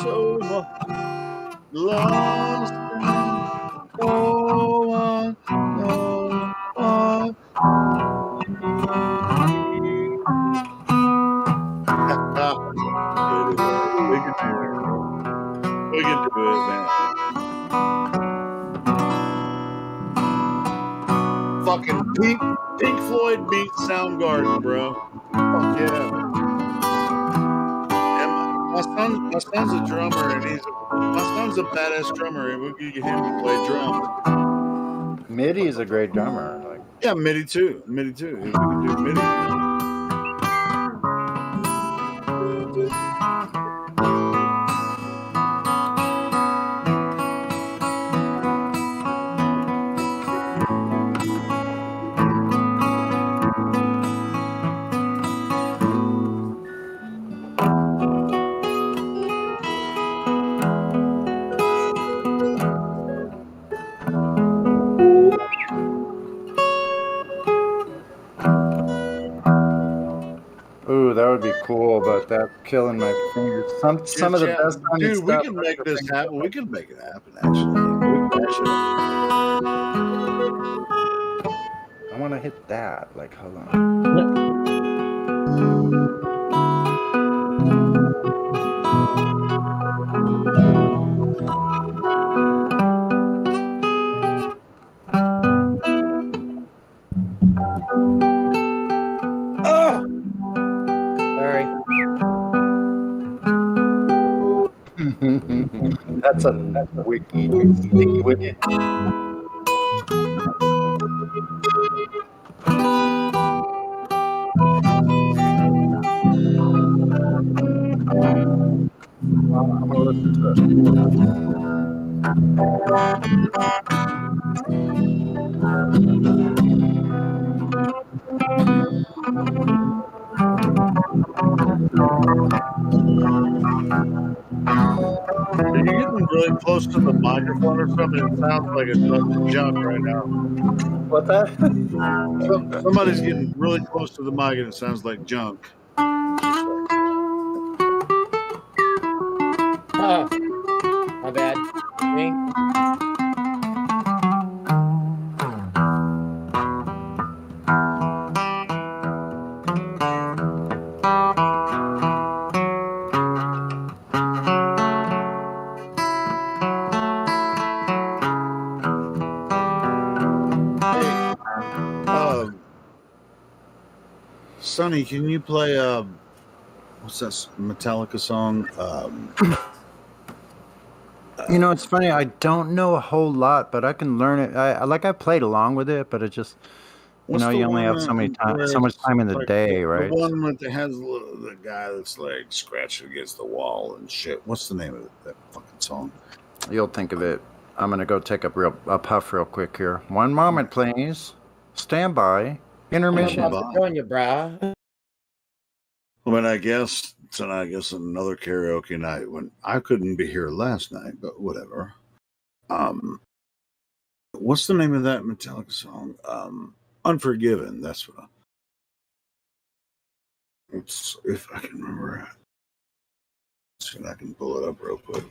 So lost. We can do it, man. Fucking Pink Floyd beat Soundgarden, bro. Fuck yeah. And my son's a drummer, and my son's a badass drummer, and we can get him to play drums. Mitty is a great drummer. Yeah, MIDI too. MIDI too. If we could do MIDI. Ooh, that would be cool, but that's killing my fingers. Some of the best sounding Dude, we stuff. can hurts make your this fingers. happen. We can make it happen. Actually, we can actually. I want to hit that. Like, hold on. Oh, sorry. That's a wiki, sticky wiki. I'm gonna listen to Are you getting really close to the microphone or something? It sounds like it's junk right now. What's that? Somebody's getting really close to the mic and it sounds like junk. Just like, Oh, my bad. Me? Sonny, can you play what's that Metallica song? You know, it's funny. I don't know a whole lot, but I can learn it. I played along with it, but it just, What's the you only one have so many time, where so much it's time in the like day, the right? one that has the guy that's like scratching against the wall and shit? What's the name of that fucking song? You'll think of it. I'm gonna go take a puff real quick here. One moment, please. Stand by. Intermission. On your brow. I mean, I guess another karaoke night when I couldn't be here last night, but whatever. What's the name of that Metallica song? Unforgiven. That's what. It's if I can remember it. See if I can pull it up real quick.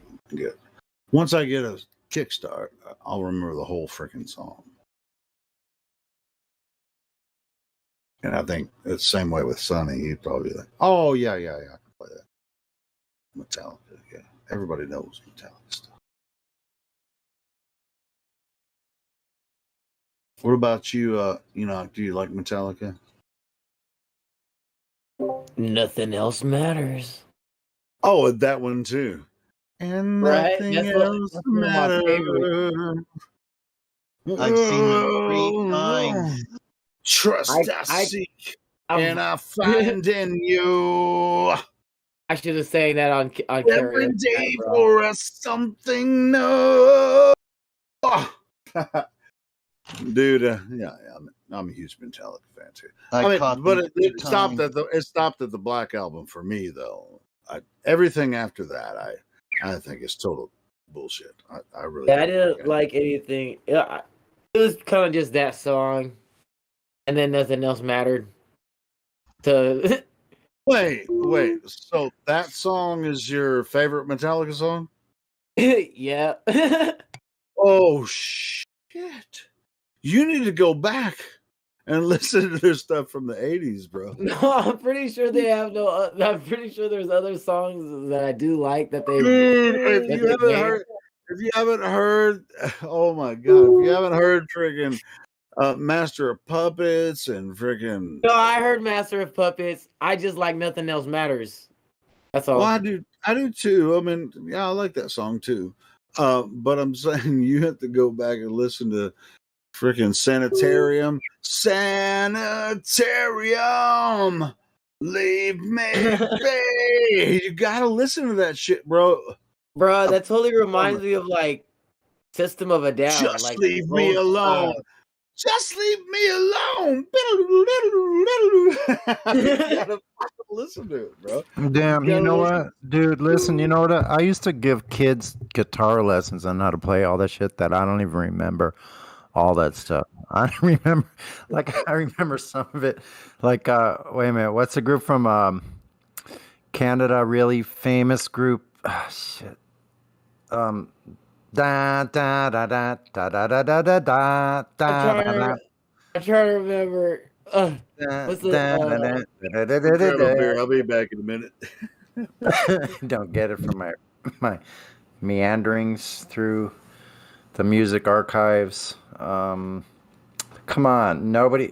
Once I get a kickstart, I'll remember the whole freaking song. And I think it's the same way with Sonny. He'd probably be like, "Oh yeah, I can play that." Metallica, yeah. Everybody knows Metallica stuff. What about you? Do you like Metallica? Nothing else matters. Oh, that one too. And Right? nothing That's else one of my favorites. matters. I've seen them 3 times. Trust I seek, and I find in you. I should have sang that on Every karaoke day night, bro. for us something new. Dude, I'm a huge Metallica fan too. But it stopped at the Black Album for me though. Everything after that, I think is total bullshit. I really. Yeah, I didn't like anything. It was kind of just that song, and then nothing else mattered. So Wait. So that song is your favorite Metallica song? yeah. Oh shit! You need to go back and listen to their stuff from the '80s, bro. No, I'm pretty sure they have no. I'm pretty sure there's other songs that I do like that they. Dude, if you haven't heard, oh my god, if you haven't heard friggin' Master of Puppets and friggin' No, I heard Master of Puppets. I just like Nothing Else Matters. That's all. Well, I do too. I mean, yeah, I like that song too. But I'm saying you have to go back and listen to freaking sanitarium. Sanitarium. Leave me be. You gotta listen to that shit, bro. Bro, that totally reminds me of like System of a Down. Just like leave me both, alone. Just leave me alone. You gotta listen to it, bro. Damn, you gotta know listen. what, dude? Listen, you know what? I used to give kids guitar lessons on how to play all that shit that I don't even remember. All that stuff. I don't remember. Like I remember some of it. Like wait a minute, what's the group from Canada? Really famous group. Ah, shit. Da da da da da da da da da da da da. I'm trying to remember. What's the Grab a beer. I'll be back in a minute. Don't get it from my meanderings through the music archives. Come on, nobody.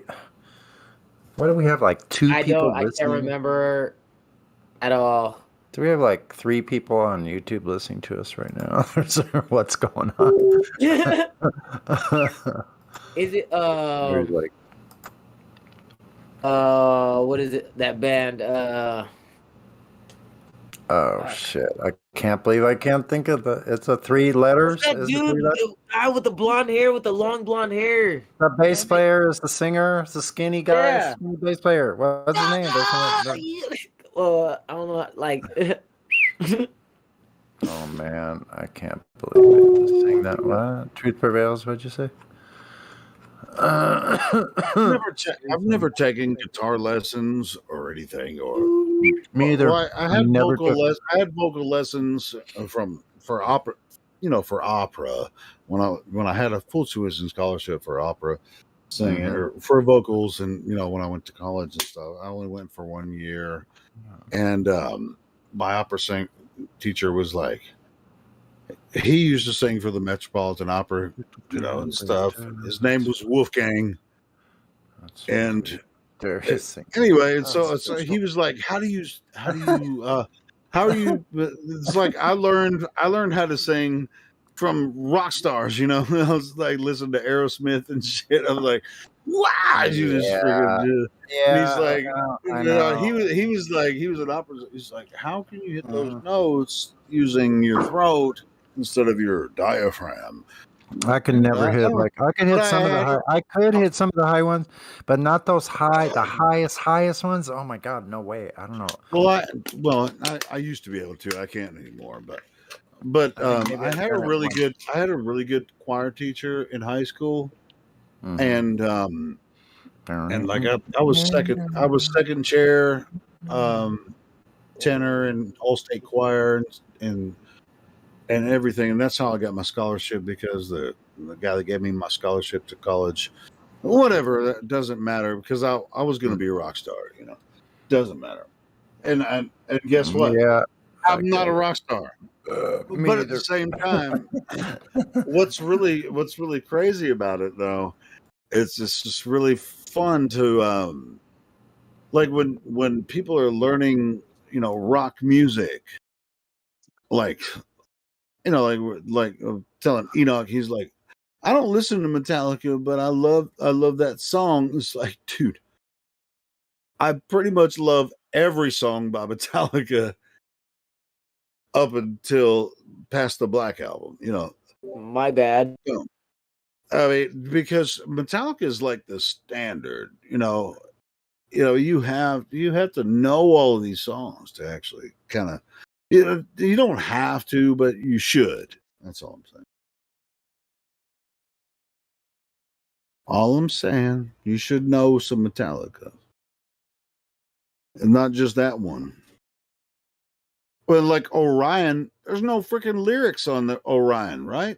What do we have? Like two people I listening? can't remember at all. Do we have like 3 people on YouTube listening to us right now? What's going on? Is it There's like what is it? That band oh shit! I can't believe I can't think of the. It's a 3 letters. What's that Is it dude? 3 letters? The guy with the blonde hair, with the long blonde hair. The bass player is the singer. It's the skinny guy. Yeah. Skinny bass player. What's his name? Well, I don't know. Like, Oh man, I can't believe it. Just saying that. What? Truth prevails. What'd you say? I've never taken guitar lessons or anything. Or Me either. Well, I had Never vocal took- I had vocal lessons for opera. For opera when I had a full tuition scholarship for opera singing or for vocals, and when I went to college and stuff, I only went for 1 year, and my opera teacher was like, he used to sing for the Metropolitan Opera, and stuff. His name was Wolfgang, and anyway, and so he was like, how are you? It's like I learned how to sing from rock stars, I was like listening to Aerosmith and shit. I was like, wow, you just freaking do. And he's like, I know. he was an opera. He's like, how can you hit those notes using your throat instead of your diaphragm? I could never hit I could hit some of the high. I could hit some of the high ones, but not those the highest ones. Oh my god, no way! I don't know. I used to be able to. I can't anymore. But I had a really good choir teacher in high school, and like I was second chair tenor in all-state choir and everything, and that's how I got my scholarship, because the guy that gave me my scholarship to college, whatever, that doesn't matter, because I was going to be a rock star, doesn't matter. And guess what? Yeah, I'm not a rock star. But at the same time, what's really crazy about it though, it's just really fun to like when people are learning, rock music, like telling Enoch, he's like, I don't listen to Metallica, but I love that song. It's like, dude, I pretty much love every song by Metallica up until past the Black Album, My bad. I mean, because Metallica is like the standard, you have to know all of these songs to actually kind of, you don't have to, but you should. That's all I'm saying. All I'm saying, you should know some Metallica, and not just that one. Well, like Orion, there's no freaking lyrics on the Orion, right?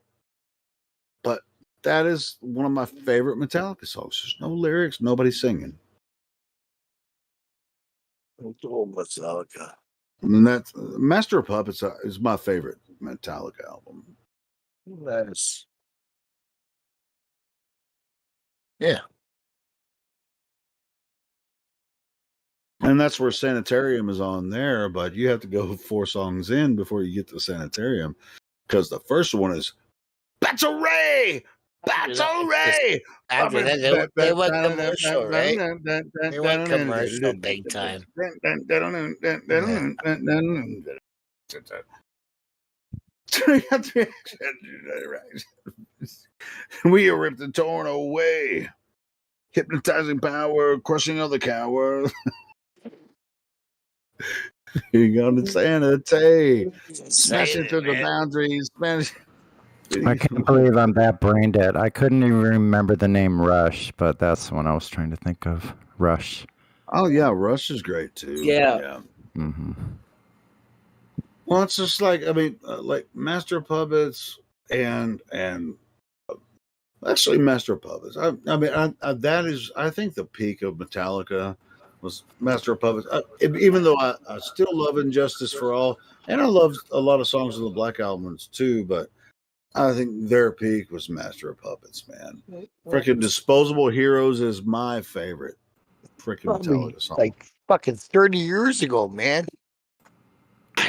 But that is one of my favorite Metallica songs. There's no lyrics, nobody singing. Metallica. And that's Master of Puppets is my favorite Metallica album. Yeah. And that's where Sanitarium is on there, but you have to go 4 songs in before you get to Sanitarium, because the first one is Battery. Battle Ray. After that, they went commercial, right? They went commercial big time. We are ripped and torn away. Hypnotizing power, crushing of the coward. You got insanity. Smashing through the boundaries. I can't believe I'm that brain dead. I couldn't even remember the name Rush, but that's the one I was trying to think of. Rush. Oh yeah, Rush is great too. Yeah. Mm-hmm. Well, it's just like like Master of Puppets and actually Master of Puppets. I that is I think the peak of Metallica was Master of Puppets. Even though I still love Injustice for All, and I love a lot of songs on the Black Albums too, but I think their peak was Master of Puppets, man. Freaking Disposable Heroes is my favorite freaking Metallica song. Like fucking 30 years ago, man.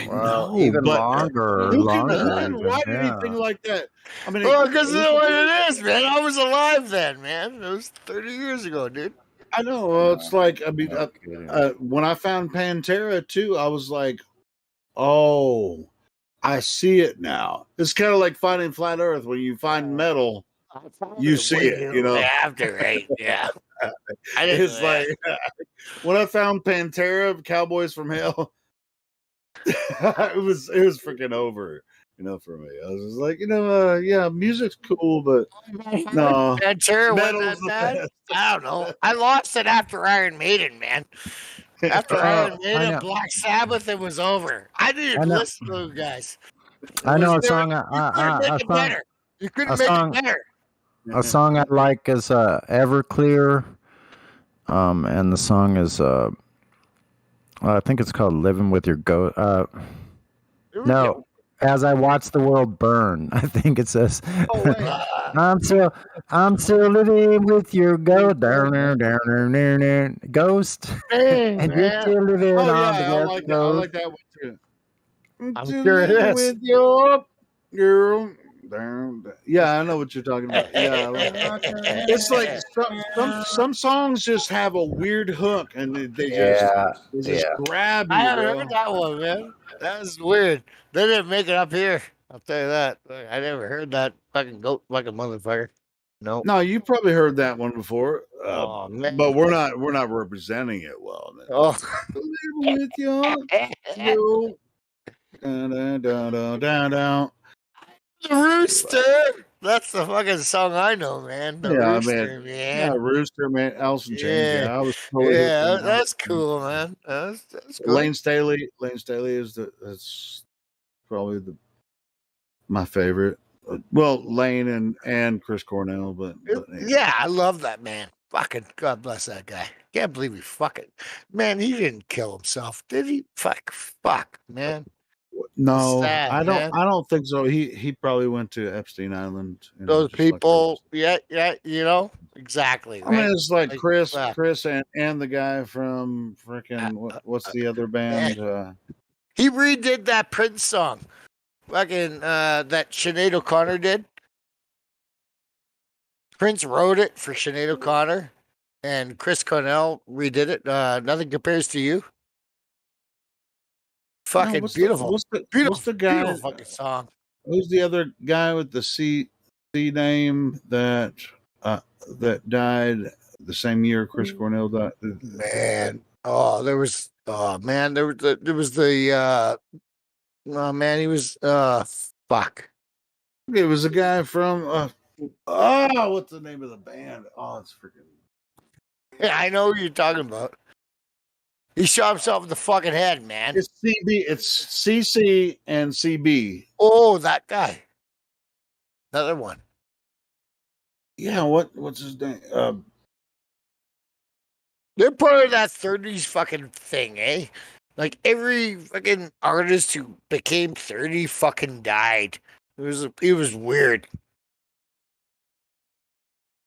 Well, No, even but longer. who can write anything like that? I mean, because of what it is, man. I was alive then, man. It was 30 years ago, dude. I know. Well, it's like when I found Pantera too, I was like, oh, I see it now. It's kind of like finding Flat Earth. When you find metal, you see it. You know, after, right? Yeah. I didn't it's like when I found Pantera, Cowboys from Hell. it was freaking over, for me. I was just like, yeah, music's cool, but no, Pantera metal's wasn't the that bad. best. I don't know. I lost it after Iron Maiden, man. After Iron I Maiden, know. Black Sabbath, it was over. I didn't I know. listen to those guys. I know a There- song. You couldn't make it better. You couldn't make it better. A song I like is Everclear, and the song is I think it's called "Living with Your Ghost." No, As I Watch the World Burn. I think it says. I'm still living with your ghost. Ghost. And you're still living on the I West like that. I Coast. like that one too. I'm To sure it live is. with your girl. Yeah, I know what you're talking about. Yeah, it's like some songs just have a weird hook, and they just grab you. I haven't Bro. heard that one, man. That was weird. They didn't make it up here. I'll tell you that. I never heard that fucking goat fucking motherfucker. No. No, you probably heard that one before. Oh man. But we're not representing it well. Oh. With your girl. Da. The Rooster. That's the fucking song I know, man. The Yeah, Rooster, man. Yeah, Rooster, man. Allison Chains. Yeah. Yeah, I was totally Yeah, that's cool, man. That's good. Lane Staley is that's probably my favorite. Well, Lane and Chris Cornell, but Yeah, I love that man. Fucking God bless that guy. Can't believe he fucking man. He didn't kill himself, did he? Fuck, man. no, Sad, I man. don't think so. He probably went to Epstein Island. Those just like people, yeah, exactly. I mean, right? it's like Chris fuck. and the guy from freaking what's the other band? He redid that Prince song, fucking that Sinead O'Connor did. Prince wrote it for Sinead O'Connor, and Chris Cornell redid it. Nothing Compares to You. Fucking beautiful. What's the guy? Beautiful fucking song. Who's the other guy with the C name that died the same year Chris Cornell died? Man, there was he was fuck. It was a guy from what's the name of the band? Oh, it's freaking. Yeah, I know who you're talking about. He shot himself in the fucking head, man. It's CB. It's CC and CB. Oh, that guy. Another one. Yeah, what's his name? They're part of that 30s fucking thing, eh? Like every fucking artist who became 30 fucking died. It was weird.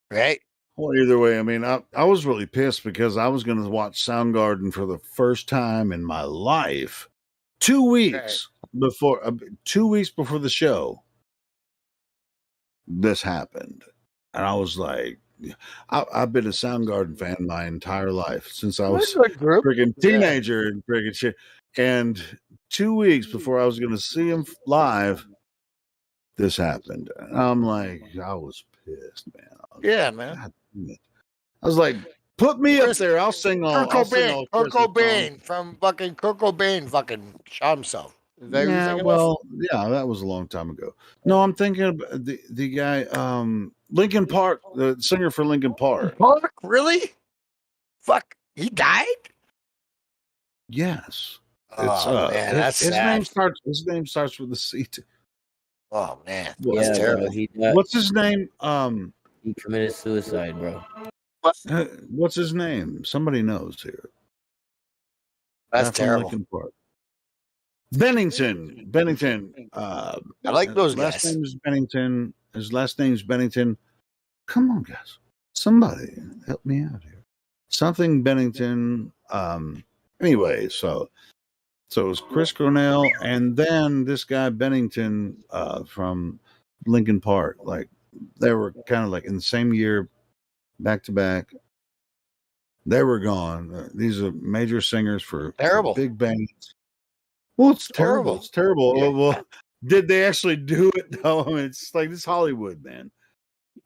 Right? Well, either way, I mean, I was really pissed because I was going to watch Soundgarden for the first time in my life 2 weeks before 2 weeks before the show. This happened, and I was like, I've been a Soundgarden fan my entire life since I That's was a good group. freaking Yeah. teenager and freaking shit. And 2 weeks before I was going to see him live, this happened. And I'm like, I was pissed, man. Yeah, man. God damn it. I was like, put me up Chris- there. I'll sing all. Kurt I'll sing Cobain. all Kurt Chris's songs. Cobain from fucking Kurt Cobain fucking shot himself. Is that who you're Yeah, thinking of? well, yeah, that was a long time ago. No, I'm thinking of the guy, Lincoln Park, the singer for Lincoln Park. Park? Really? Fuck. He died? Yes. Oh, man, that's his sad. name starts with a C. Oh man, What- that's terrible. What's his name? He committed suicide, bro. What's his name? Somebody knows here. That's Guy from terrible. Lincoln Park. Bennington. I like those last guys. name is Bennington. His last name's Bennington. Come on, guys. Somebody help me out here. Something Bennington. Anyway, so it was Chris Cornell and then this guy Bennington from Lincoln Park. Like they were kind of like in the same year, back to back. They were gone. These are major singers for Terrible. big bands. Well, it's terrible. It's terrible. Yeah. Well, did they actually do it though? I mean, it's like this Hollywood, man.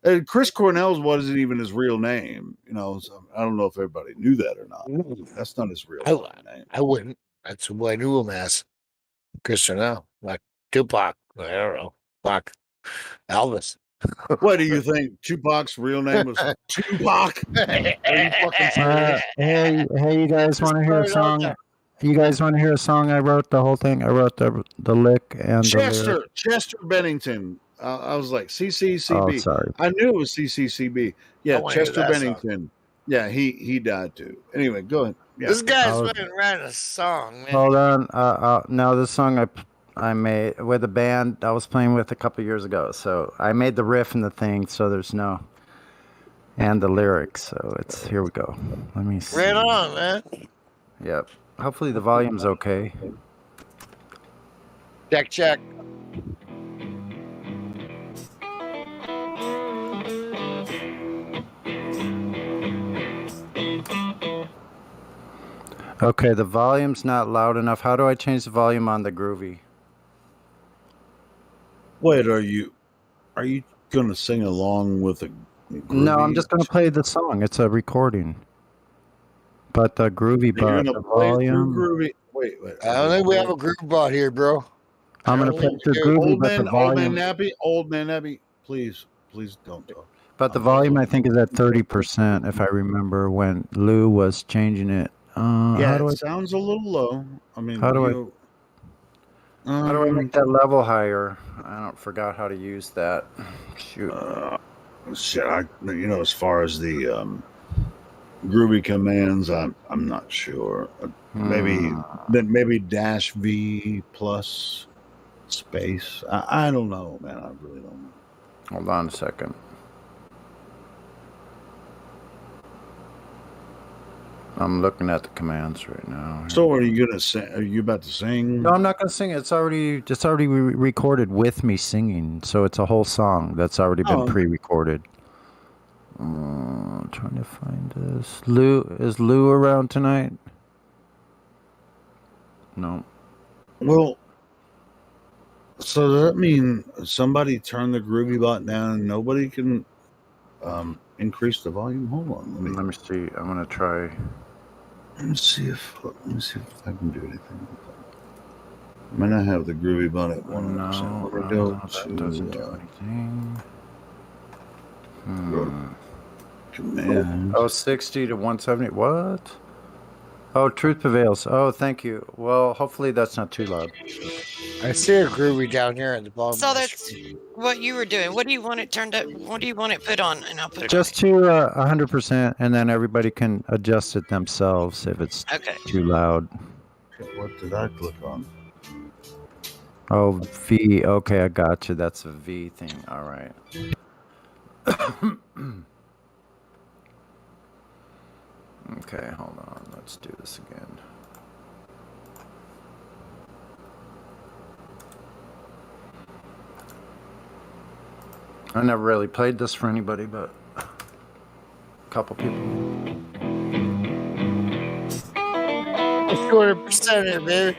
And Chris Cornell's wasn't even his real name. You know, so I don't know if everybody knew that or not. That's not his real name. I wouldn't. That's who I knew him as. Chris Cornell. Like Tupac. I don't know. Fuck. Elvis. What do you think? Tupac's real name was Tupac? Are you fucking serious? Hey, you guys want to hear a song? You guys want to hear a song I wrote? The whole thing. I wrote the lick and the lyric. Chester Bennington. I was like CCCB. Oh, sorry. I knew it was CCCB. Yeah, I wanna hear Chester that Bennington. Yeah, he died too. Anyway, go ahead. Yeah. This guy's fucking writing a song, man. Hold on. No, this song I made with a band I was playing with a couple years ago. So I made the riff and the thing. So there's no and the lyrics. So it's here we go. Let me see. Right on, man. Yep. Hopefully the volume's okay. Check. Okay, the volume's not loud enough. How do I change the volume on the Groovy? Wait, are you gonna sing along with a No, I'm just gonna play the song. It's a recording. But the Groovy You're bot, gonna the play through volume. Groovy? Wait. I don't think we have a group bot here, bro. I'm gonna play through Groovy, but the volume. Old man Nappy, please don't talk. But the volume, I think, is at 30%. If I remember when Lou was changing it. Yeah, how do it sounds a little low. I mean, How do I make that level higher? I don't forgot how to use that. Shoot. Shit, as far as the Groovy commands, I'm not sure. Maybe dash V plus space. I don't know, man. I really don't know. Hold on a second. I'm looking at the commands right now. So, are you gonna sing? Are you about to sing? No, I'm not gonna sing it. It's already recorded with me singing, so it's a whole song that's already been pre-recorded. Trying to find this. Is Lou around tonight? No. Well, so does that mean somebody turned the Groovy bot down and nobody can increase the volume? Hold on. Let me see. I'm gonna try. Let me see if I can do anything. I might not have the Groovy bot at 100%. That doesn't do anything. Command. Oh, 60 to 170. What? Oh, truth prevails. Oh, thank you. Well, hopefully that's not too loud. I see a Groovy down here at the bottom. So that's what you were doing. What do you want it turned up? What do you want it put on? And I'll put it Just to 100%, and then everybody can adjust it themselves if it's too loud. What did I click on? Oh, V. Okay, I got you. That's a V thing. All right. Okay, hold on. Let's do this again. I never really played this for anybody, but a couple people. 200%, baby.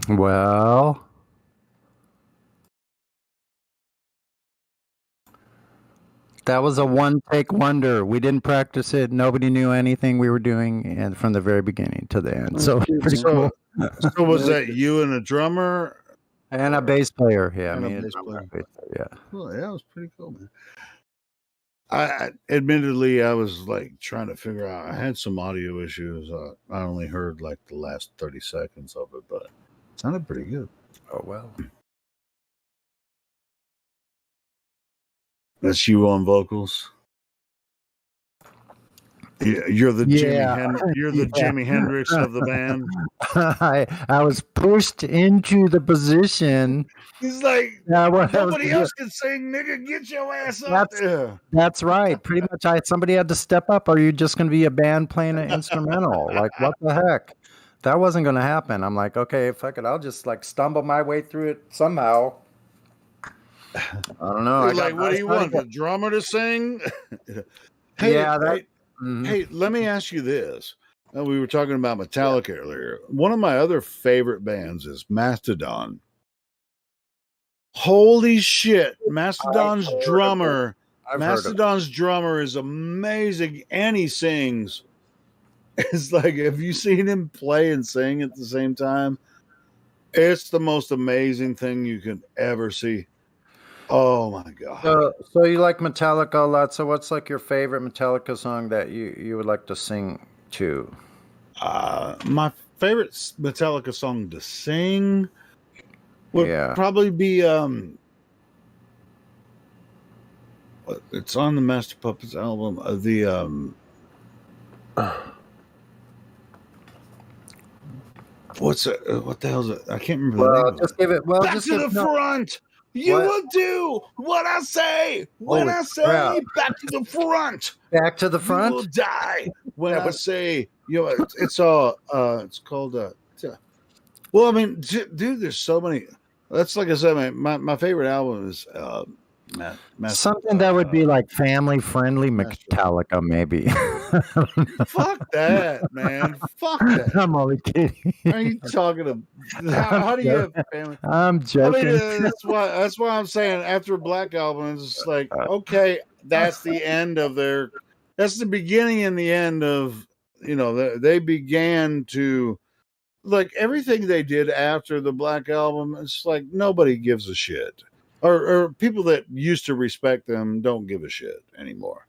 Well, that was a one-take wonder. We didn't practice it. Nobody knew anything we were doing, and from the very beginning to the end. So pretty cool. So was that you and a drummer And a bass player? Yeah, and a me and bass a drummer, player? bass player, yeah. Well, that was pretty cool, man. I admittedly I was like trying to figure out. I had some audio issues. I only heard like the last 30 seconds of it, but it sounded pretty good. Oh well. That's you on vocals. Yeah, you're the Jimi Hendrix of the band. I was pushed into the position. He's like, nobody else can sing, nigga. Get your ass up there. That's right. Pretty much, somebody had to step up. Or are you just going to be a band playing an instrumental? Like, what the heck? That wasn't going to happen. I'm like, okay, fuck it. I'll just like stumble my way through it somehow. I don't know. What do you want? The drummer to sing? Hey, Hey, let me ask you this. We were talking about Metallica earlier. One of my other favorite bands is Mastodon. Holy shit! Mastodon's I've heard of it. drummer. I've heard of it. Mastodon's drummer is amazing, and he sings. It's like, have you seen him play and sing at the same time? It's the most amazing thing you can ever see. Oh my god! So you like Metallica a lot. So what's like your favorite Metallica song that you would like to sing to? My favorite Metallica song to sing would probably be it's on the Master Puppets album. What's it? What the hell is it? I can't remember the name. Just give it. Well, Back just to give, the front. You will do what I say when I say crap. back to the front. Back to the front. You will die when I say, you know, it's all it's called well, I mean, dude, there's so many. That's like I said, my favorite album is Something that would be like family friendly Metallica, maybe. Fuck that, man. Fuck that. I'm only kidding. Are you talking to? How do you have family? I'm joking. I mean, that's why I'm saying after a Black Album, it's just like, okay, that's the end of their. That's the beginning and the end of, you know, they began to, like, everything they did after the Black Album. It's like nobody gives a shit, or people that used to respect them don't give a shit anymore.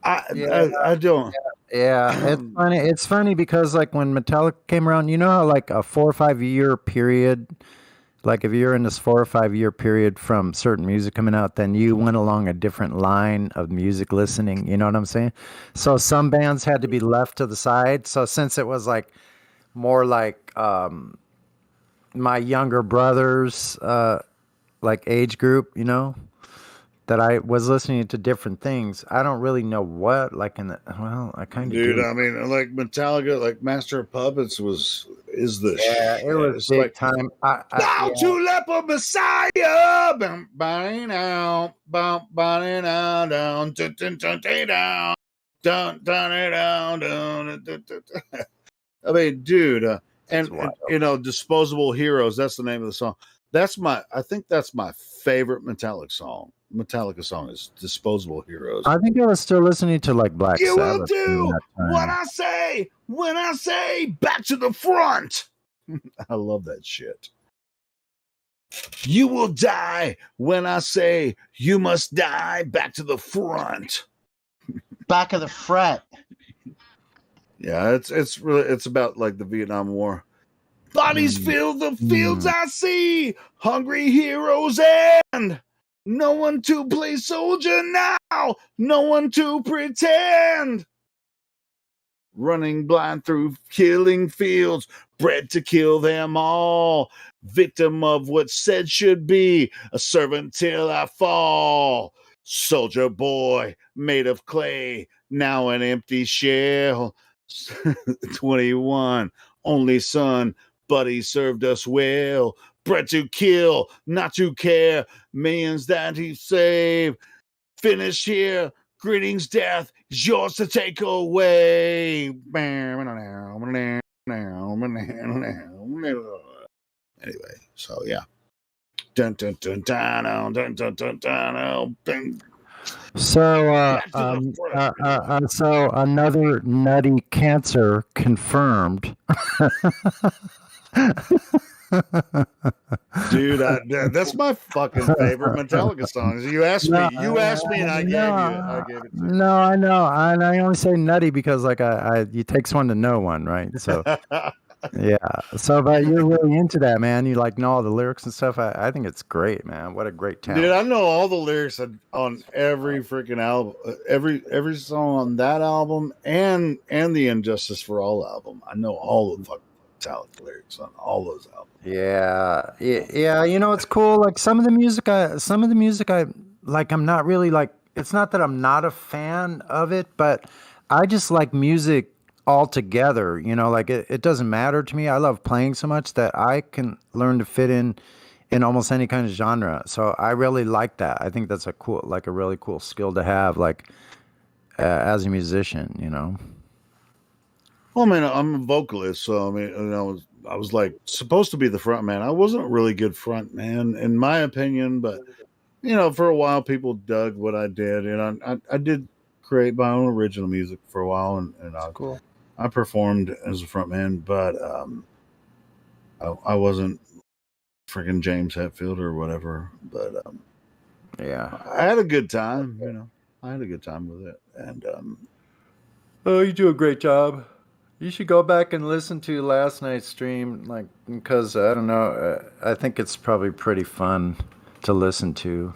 I don't. Yeah, it's funny. It's funny because like when Metallica came around, you know how like a 4 or 5 year period, like if you're in this 4 or 5 year period from certain music coming out, then you went along a different line of music listening. You know what I'm saying? So some bands had to be left to the side. So since it was like more like my younger brother's like age group, you know, that I was listening to different things. I don't really know what, like I kind of Dude, do. I mean, like Metallica, like Master of Puppets is the Yeah, it was it's big like, time. Bow to leper Messiah, bum bang out, bum bang out, down, dun dun dun dun down, dun dun it down, dun dun dun. I mean, dude, and you know, Disposable Heroes. That's the name of the song. I think that's my favorite Metallica song is Disposable Heroes. I think I was still listening to like Black You will Sabbath. do what I say when I say back to the front. I love that shit. You will die when I say you must die back to the front. Back of the fret. Yeah, it's really, it's about like the Vietnam War. Bodies fill the fields I see, hungry heroes, and no one to play soldier now, no one to pretend. Running blind through killing fields, bred to kill them all. Victim of what said should be, a servant till I fall. Soldier boy, made of clay, now an empty shell. 21, only son, but he served us well. Bred to kill, not to care. Millions that he saved. Finish here. Greetings, death is yours to take away. Anyway, so yeah. Dun, dun, dun, dun, dun, dun, dun, dun, dun, dun. So, so another nutty cancer confirmed. Dude, that's my fucking favorite Metallica songs. You asked me, and I gave it to you. No, I know, and I only say nutty because like it takes one to know one, right? So, yeah. So, but you're really into that, man. You like know all the lyrics and stuff. I think it's great, man. What a great talent. Dude, I know all the lyrics on every freaking album, every song on that album, and the Injustice for All album. I know all the fucking Metallica lyrics on all those albums. Yeah. You know, it's cool. Like some of the music I like. I'm not really like. It's not that I'm not a fan of it, but I just like music altogether. You know, like it doesn't matter to me. I love playing so much that I can learn to fit in almost any kind of genre. So I really like that. I think that's a really cool skill to have, like as a musician. You know. Well, I mean, I'm a vocalist, so I mean, you know, I was like supposed to be the front man. I wasn't a really good front man, in my opinion, but for a while people dug what I did, and I did create my own original music for a while, and I performed as a front man, but I wasn't freaking James Hetfield or whatever. But yeah, I had a good time. I had a good time with it, and oh, you do a great job. You should go back and listen to last night's stream, because I don't know. I think it's probably pretty fun to listen to.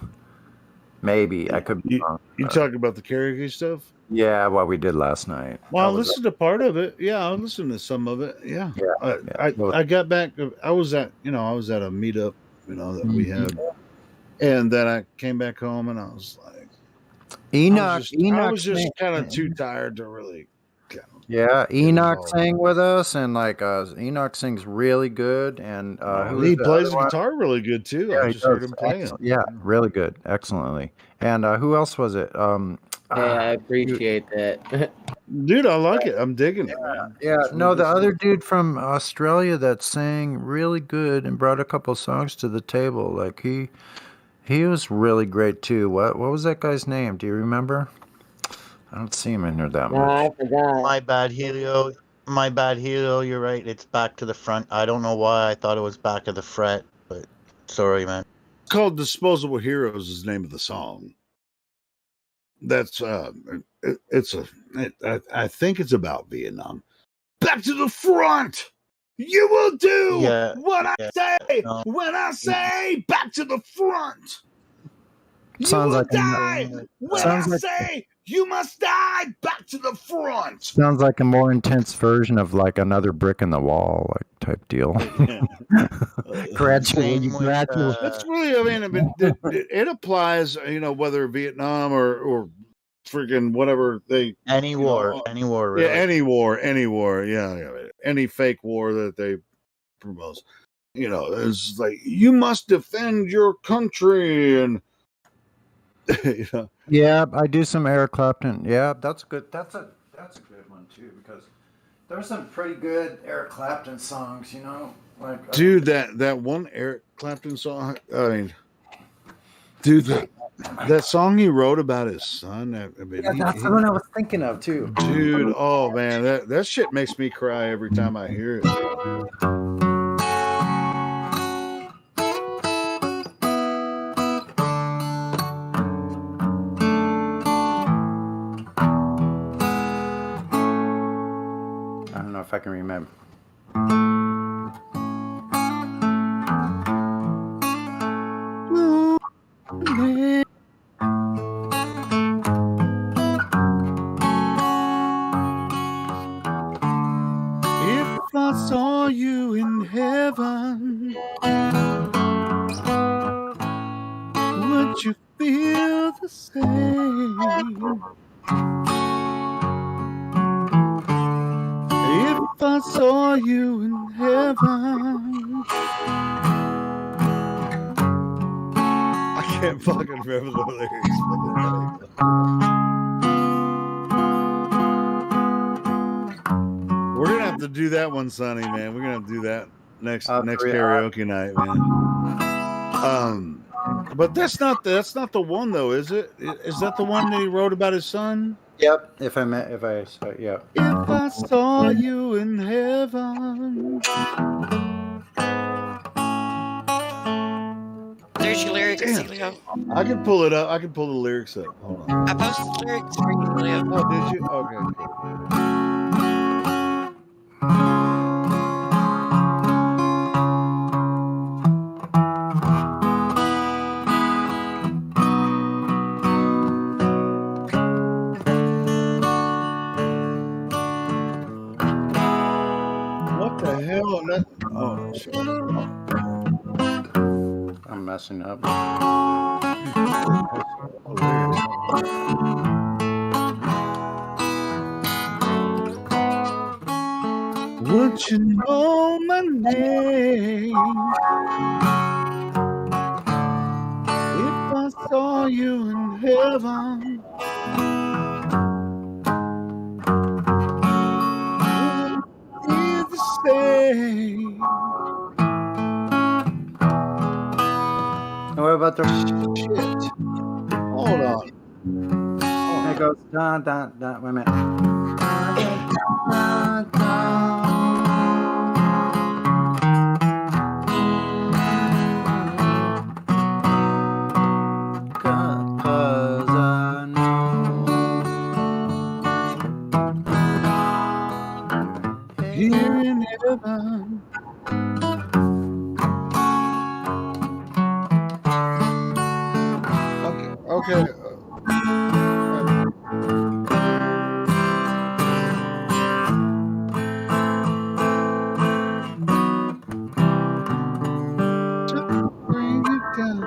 Maybe I could be wrong. You talking about the karaoke stuff? Yeah, what we did last night. Well, I listened to part of it. Yeah, I listened to some of it. Yeah. Yeah. I got back. I was at a meetup, that we had, and then I came back home and I was like, Enoch. I was just kind of too tired to really. Yeah, Enoch sang with us, and Enoch sings really good, and he plays the guitar really good too. Yeah, I just heard him playing. Yeah, really good, excellently. And who else was it? Hey, I appreciate that. Dude, I like it. I'm digging it. Man. Yeah, no, the other dude from Australia that sang really good and brought a couple songs to the table. Like he was really great too. What was that guy's name? Do you remember? I don't see him in there that much. I forgot. My bad, Helio. My bad, Helio. You're right. It's back to the front. I don't know why I thought it was back of the fret, but sorry, man. It's called "Disposable Heroes" is the name of the song. That's I think it's about Vietnam. Back to the front. You will do what I say when I say back to the front. Sounds you will like die when I say you must die. Back to the front. Sounds like a more intense version of another brick in the wall type deal. Gradually. That's really. I mean, it applies. Whether Vietnam or freaking whatever any war, really. Yeah, any war. Yeah, any fake war that they promote. It's like you must defend your country and. Yeah, I do some Eric Clapton. Yeah, that's good. That's a good one too, because there's some pretty good Eric Clapton songs. Dude, that one Eric Clapton song. I mean, dude, that song he wrote about his son. I mean, that's the one I was thinking of too. Dude, oh man, that shit makes me cry every time I hear it. If I can remember. If I saw you in heaven, would you feel the same? If I saw you in heaven. I can't fucking remember the lyrics. We're gonna have to do that one, Sonny, man. We're gonna have to do that next karaoke night, man. But that's not the one though, is it? Is that the one that he wrote about his son? Yep. If I saw you in heaven. There's your lyrics, Leo. I can pull it up. I can pull the lyrics up. Hold on. I posted the lyrics for you, Leo. Oh, did you? Okay, cool. Oh, shit. I'm messing up. Would you know my name if I saw you in heaven? Would it be the stay. What about the shit? Hold on. It goes dun dun dun. Wait a minute. Cause I know here in heaven. Okay. Bring you down.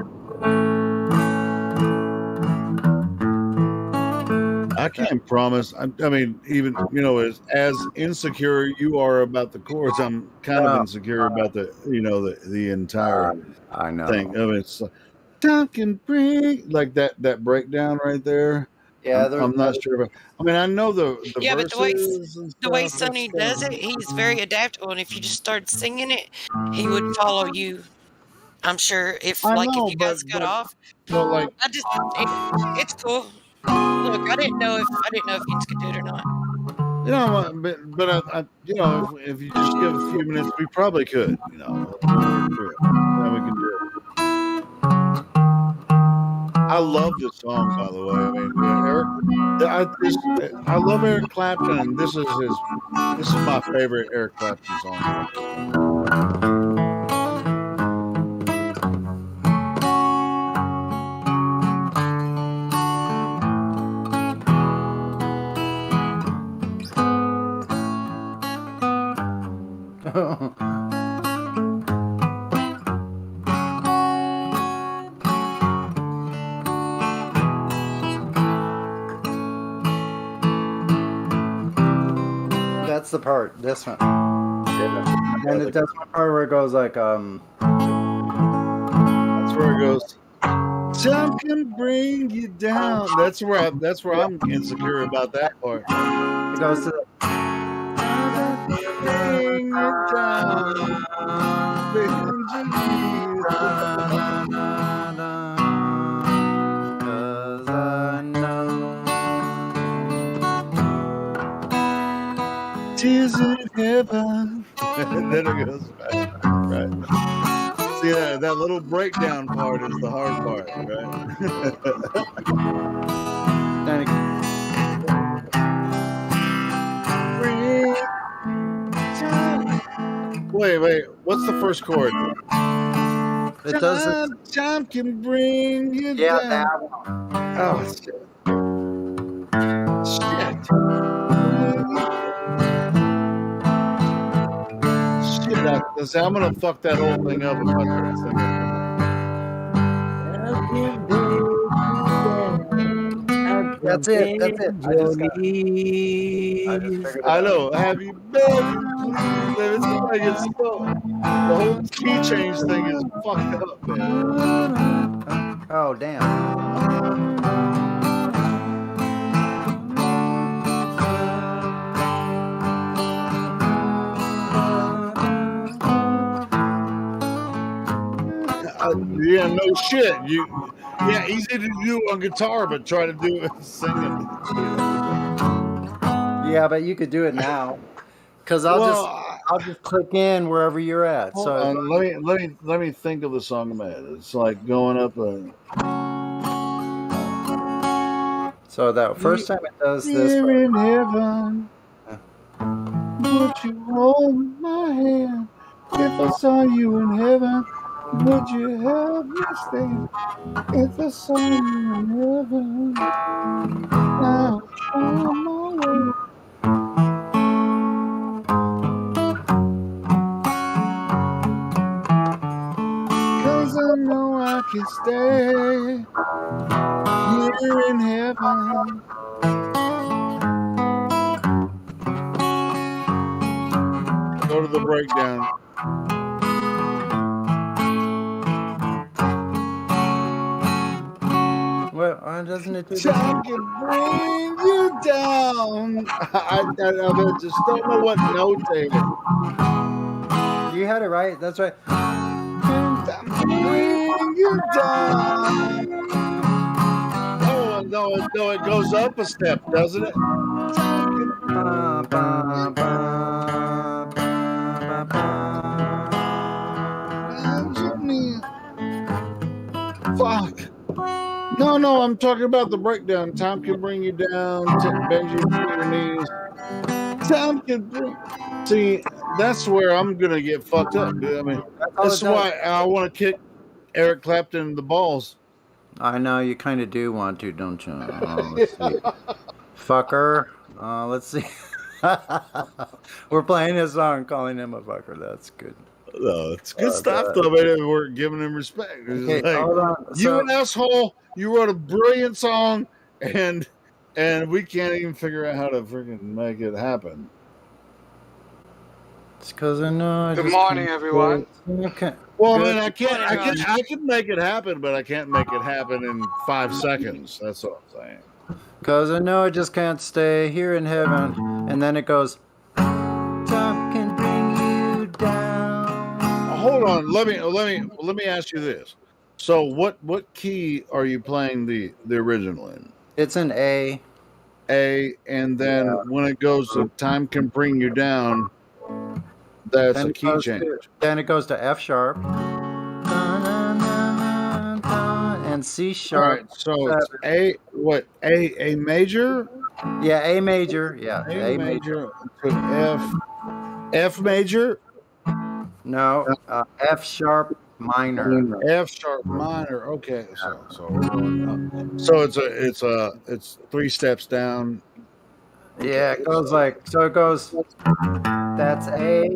I can't promise. I mean, even as insecure you are about the chords, I'm kind of insecure about the entire I know thing. I mean, it's like, time can bring like that breakdown right there. Yeah, I'm not sure about. I mean, I know the Yeah, but verses and the way stuff. Sonny does it, he's very adaptable. And if you just started singing it, he would follow you. I'm sure if I if know, you but guys got off, like it's cool. Look, I didn't know if Vince could do it or not. but I if you just give a few minutes, we probably could. We'll work through it. And we can do it. I love this song, by the way. I mean, Eric, I love Eric Clapton, and this is my favorite Eric Clapton song. That's the part. This one. And that's one part where it goes like That's where it goes. Time can bring you down. That's where I'm insecure about that part. It goes to the bring you down. Cause I know tears in heaven. And then it goes back. Right. See that little breakdown part is the hard part, right? Wait. What's the first chord? It does. Time can bring you down. That one. Oh shit! I'm gonna fuck that whole thing up if I start singing. That's it. I just got I know. Have you been? It's like it's so. The whole key change thing is fucked up, man. Oh damn. Yeah, no shit. Easy to do on guitar, but try to do it singing. Yeah, but you could do it now, because I'll just click in wherever you're at. Hold on, let me think of the song in my head. It's like going up a. So that first time it does this. Here in heaven, would you hold my hand? If I saw you in heaven, would you help me stay? If I saw you in heaven, now on my way. Cause I know I can stay here in heaven. Go to the breakdown. Well, doesn't it do Time can bring you down. I just don't know what note they are. You had it right. That's right. Bring you down. No, it goes up a step, doesn't it? Fuck. No, I'm talking about the breakdown. Time can bring you down, bend you to your knees. Time can bring. See, that's where I'm gonna get fucked up, dude. I mean, that's why I want to kick Eric Clapton in the balls. I know you kind of do want to, don't you? Let's see. Fucker. Let's see. We're playing a song calling him a fucker. That's good. No, it's good stuff though, man. We're giving him respect. It's Okay, like, hold on. you an asshole. You wrote a brilliant song, and we can't even figure out how to freaking make it happen. It's because I know. Good morning, everyone. Okay. Well, Good. I mean, I can make it happen, but I can't make it happen in 5 seconds. That's what I'm saying. Because I know I just can't stay here in heaven. And then it goes, time can bring you down. Hold on. Let me ask you this. So what key are you playing the original in? It's an A. A, and then when it goes to time can bring you down, that's Then a it key goes change. Then it goes to F sharp. And C sharp. All right, so it's A major? Yeah, A major. Yeah, A major to F major? No, F sharp minor. F sharp minor. Okay, so it's 3 steps down. Yeah, it goes like so. It goes. That's A.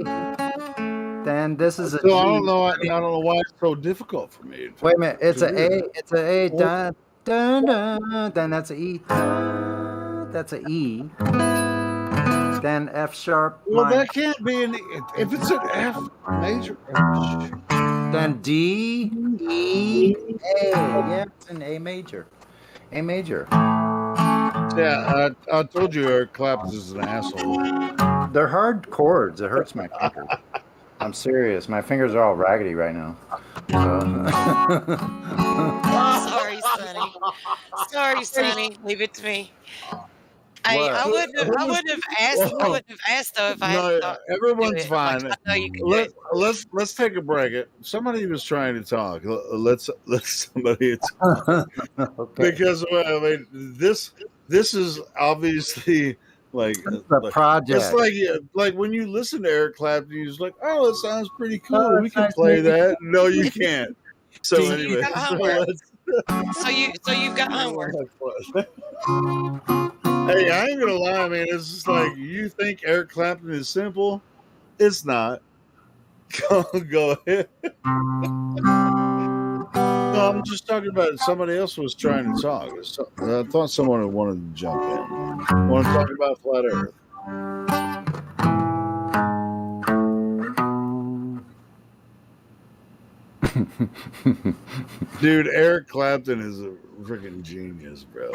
Then this is a So G. I don't know why it's so difficult for me. Wait a minute. It's to a do A. that. It's a A. Dun, dun, dun. Then that's a E. Dun, that's a E. Then F sharp. Well, minor. that can't be an. If it's an F major. Then D, E, A. Yeah, it's an A major. A major. Yeah, I told you Eric Clapton is an asshole. They're hard chords. It hurts my fingers. I'm serious. My fingers are all raggedy right now. Sorry, Sonny. Sorry, Sonny. Leave it to me. I wouldn't have asked. I wouldn't have asked though if I hadn't thought to do Everyone's it. I'm fine. like, I know you can do it. Let's take a break. Somebody was trying to talk. Let's somebody talk. Okay. Because I mean, this is obviously like the project. It's like when you listen to Eric Clapton, you're just like, oh, it sounds pretty cool. Oh, We it's can nice play meeting you. that. No, you can't. So So anyway, you've got homework. So you've got homework. Hey, I ain't gonna lie, man. It's just like you think Eric Clapton is simple. It's not. Go ahead. No, I'm just talking about somebody else was trying to talk. I thought someone wanted to jump in. Want to talk about flat Earth? Dude, Eric Clapton is a freaking genius, bro.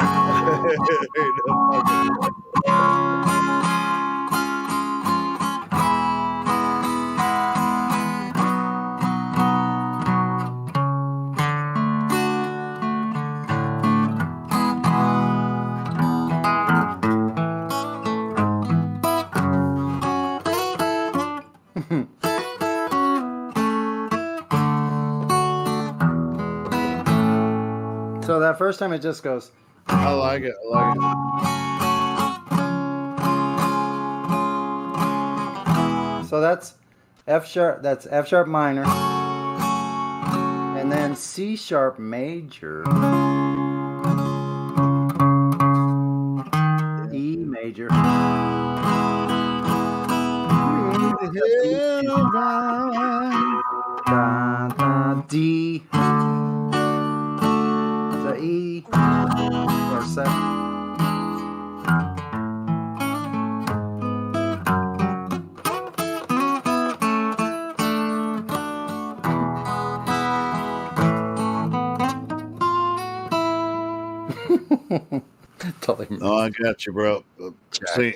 So that first time it just goes. I like it. So that's F sharp. That's F sharp minor, and then C sharp major, E major, D, so E or 7. No, I got you, bro. See,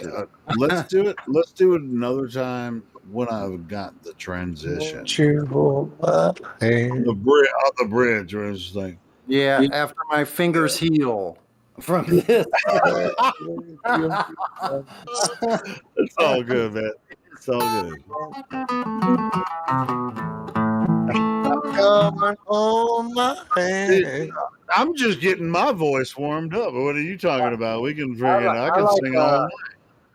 let's do it. Let's do it another time. when I've got the transition. Won't you hold my hand? On the bridge where it's like, Yeah, after my fingers heal from this. it's all good, man. It's all good. Come and hold my Dude, hand. I'm just getting my voice warmed up. What are you talking about? We can friggin' I can like sing all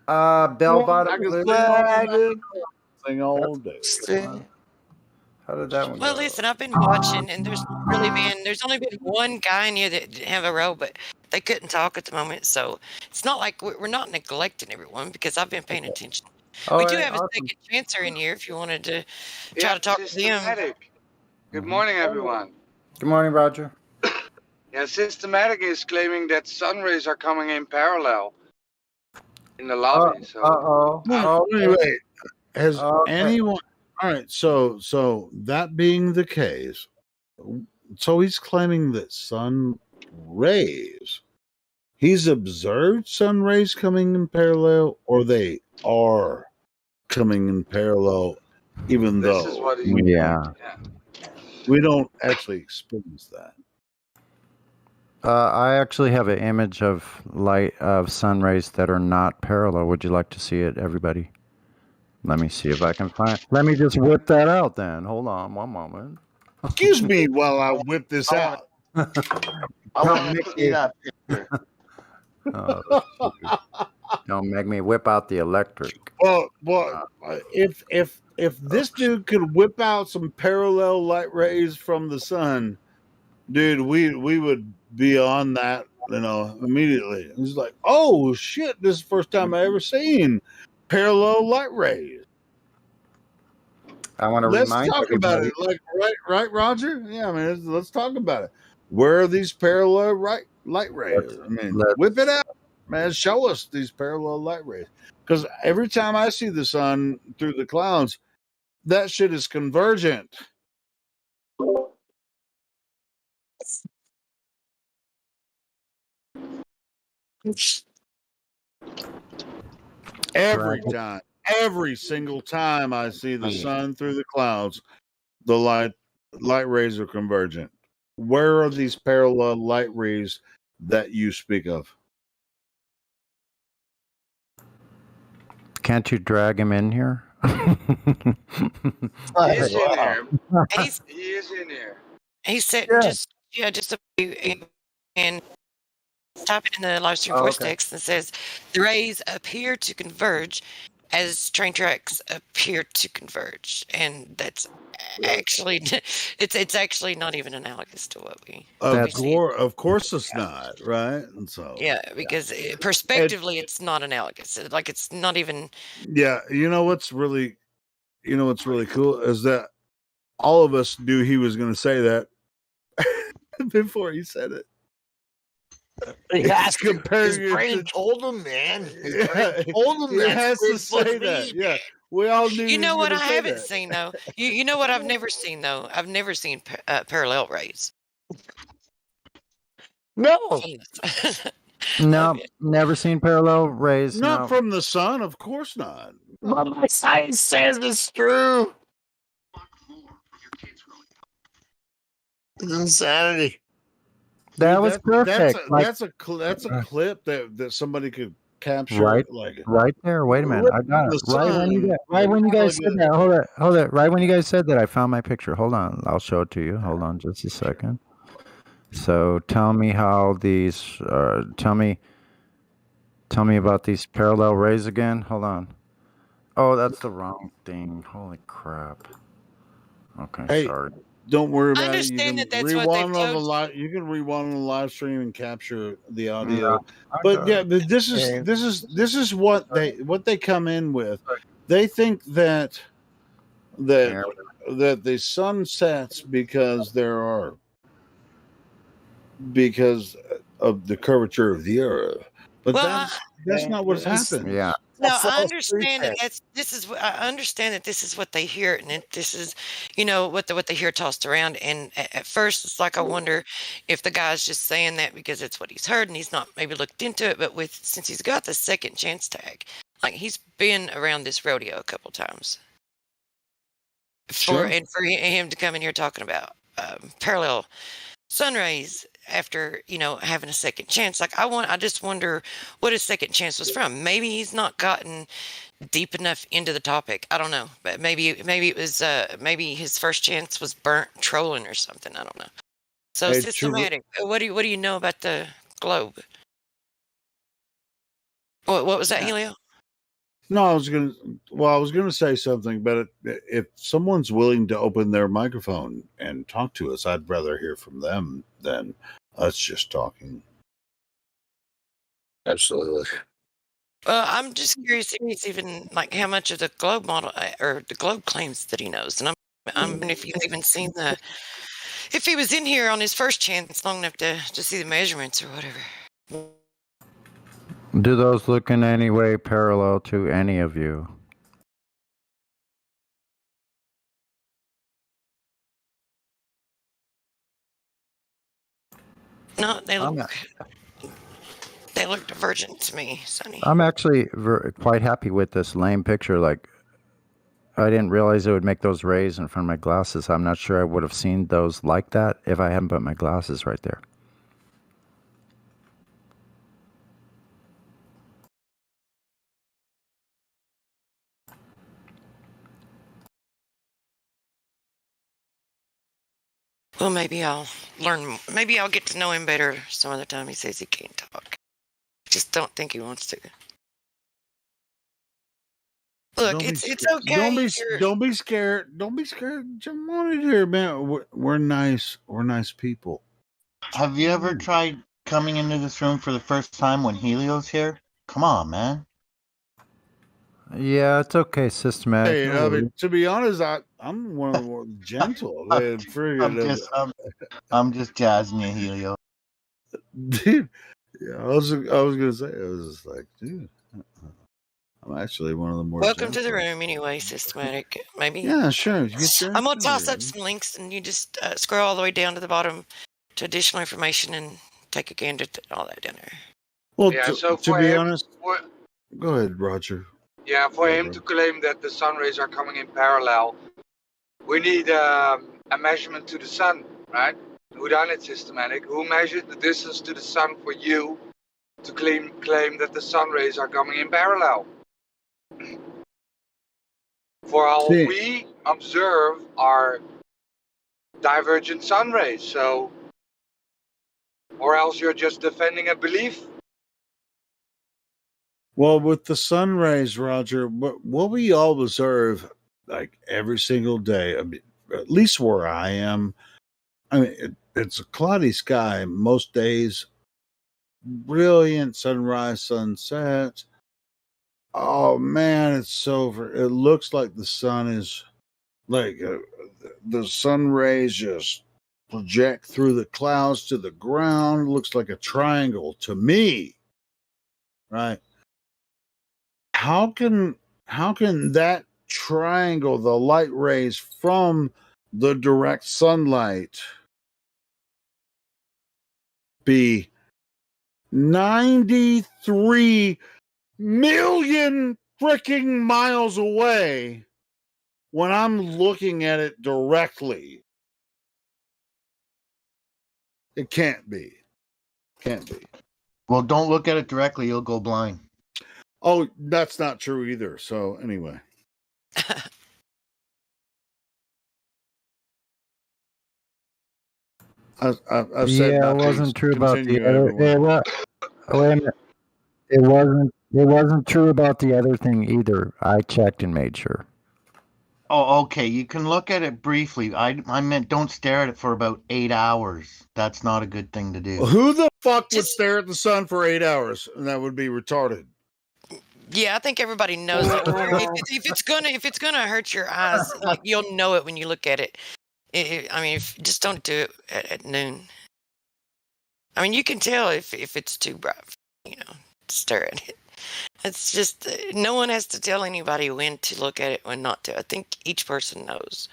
night. Bell I bottom can sing all day. How did that one Well, go? listen, I've been watching, and there's only been one guy in here that didn't have a role, but they couldn't talk at the moment. So it's not like we're not neglecting everyone because I've been paying attention. All We do right, have a awesome. second chancer in here if you wanted to try to talk to them. Systematic. Good morning, everyone. Good morning, Roger. Yeah, Systematic is claiming that sun rays are coming in parallel in the lobby. Wait. Has Okay. anyone? All right. So that being the case, so he's claiming that sun rays. He's observed sun rays coming in parallel, or they are coming in parallel, even This though is what he. we don't actually experience that. I actually have an image of sun rays that are not parallel. Would you like to see it, everybody? Let me see if I can find. Let me just whip that out then. Hold on one moment. Excuse me while I whip this out. I want to see that picture. Don't make me whip out the electric. Well, if this dude could whip out some parallel light rays from the sun, dude, we would be on that, immediately. It's like, oh shit, this is the first time I ever seen parallel light rays. I want to Let's remind talk about everybody. it. Like, right, Roger? Yeah, I mean, let's talk about it. Where are these parallel light rays? I mean, whip it out, man. Show us these parallel light rays. Because every time I see the sun through the clouds, that shit is convergent. Every single time I see the sun through the clouds, the light rays are convergent. Where are these parallel light rays that you speak of? Can't you drag him in here? He's in here. He is in here. He said just a few, and type it in the live stream voice text and says the rays appear to converge as train tracks appear to converge, and that's actually it's actually not even analogous to what we see. Of course it's not, right? And so because perspectively it's not analogous. Like it's not even. Yeah, you know what's really cool is that all of us knew he was going to say that before he said it. He has to. His brain told him, man. His brain told him he that's has where to it's supposed say to be. that. Yeah, we all knew. You know what I haven't that. seen though. You know what I've never seen though. I've never seen parallel rays. No. No, never seen parallel rays. Not from the sun, of course not. But my science says it's true. It's insanity. That was perfect. That's a clip that somebody could capture. Right there. Wait a minute. I got it. Right when you guys said that. Hold it. Right when you guys said that, I found my picture. Hold on. I'll show it to you. Hold on just a second. So tell me how these. Tell me about these parallel rays again. Hold on. Oh, that's the wrong thing. Holy crap. Okay, sorry. Don't worry about it. You understand can that's what they've told. You can rewind on the live stream and capture the audio. But yeah, but this is what they come in with. They think that the sun sets because of the curvature of the earth. But that's not what's happened. Yeah. No, I understand that I understand that this is what they hear, and this is, what they hear tossed around. And at first, it's like I wonder if the guy's just saying that because it's what he's heard, and he's not maybe looked into it. But since he's got the second chance tag, like he's been around this rodeo a couple times. for him to come in here talking about parallel sun rays after having a second chance. Like I just wonder what his second chance was from. Maybe he's not gotten deep enough into the topic. I don't know, but maybe it was maybe his first chance was burnt trolling or something. I don't know. So Hey, systematic. What do you know about the globe? What was that, Helio? No, I was gonna say something, but if someone's willing to open their microphone and talk to us, I'd rather hear from them than us just talking. Absolutely. Well, I'm just curious if he's even like how much of the globe model or the globe claims that he knows, and I'm if he's even seen if he was in here on his first chance long enough to see the measurements or whatever. Do those look in any way parallel to any of you? No, they look divergent to me, Sonny. I'm actually quite happy with this lame picture. Like, I didn't realize it would make those rays in front of my glasses. I'm not sure I would have seen those like that if I hadn't put my glasses right there. Well, maybe I'll learn. Maybe I'll get to know him better some other time. He says he can't talk. Just don't think he wants to. Look, it's okay. Don't be scared. Don't be scared. Jump on it here, man. We're nice. We're nice people. Have you ever tried coming into this room for the first time when Helio's here? Come on, man. Yeah, it's okay, systematic. Hey, No I mean, worries. to be honest, I'm one of the more gentle. I'm just jazzing you, Helio. Dude. Yeah, I was gonna say, I was just like, dude, I'm actually one of the more. Welcome to the gentle. room, anyway, systematic. Maybe. Yeah, sure. Get your I'm gonna toss up some links, and you just scroll all the way down to the bottom to additional information and take a gander at all that down there. Well, Yeah, so to for be him, honest, go ahead, Roger. Yeah, for him to claim that the sun rays are coming in parallel, we need a measurement to the sun, right? Who done it systematic? Who measured the distance to the sun for you to claim that the sun rays are coming in parallel? For all we observe are divergent sun rays, so, or else you're just defending a belief. Well, with the sun rays, Roger, what we all observe like every single day, I mean, at least where I am, I mean, it's a cloudy sky most days, brilliant sunrise, sunset. Oh man, it's so. It looks like the sun is like the sun rays just project through the clouds to the ground. It looks like a triangle to me, right? How can that triangle, the light rays from the direct sunlight, be 93 million freaking miles away when I'm looking at it directly? It can't be. Can't be. Well, don't look at it directly. You'll go blind. Oh, that's not true either. So anyway. I've said Yeah, it wasn't true about the other. Wait a minute. It wasn't true about the other thing either. I checked and made sure. Oh, okay. You can look at it briefly. I meant don't stare at it for about 8 hours. That's not a good thing to do. Who the fuck would stare at the sun for 8 hours? And that would be retarded. Yeah, I think everybody knows that. If it's gonna hurt your eyes, like you'll know it when you look at it. I mean, just don't do it at noon. I mean, you can tell if it's too bright, to stare at it. It's just no one has to tell anybody when to look at it, when not to. I think each person knows.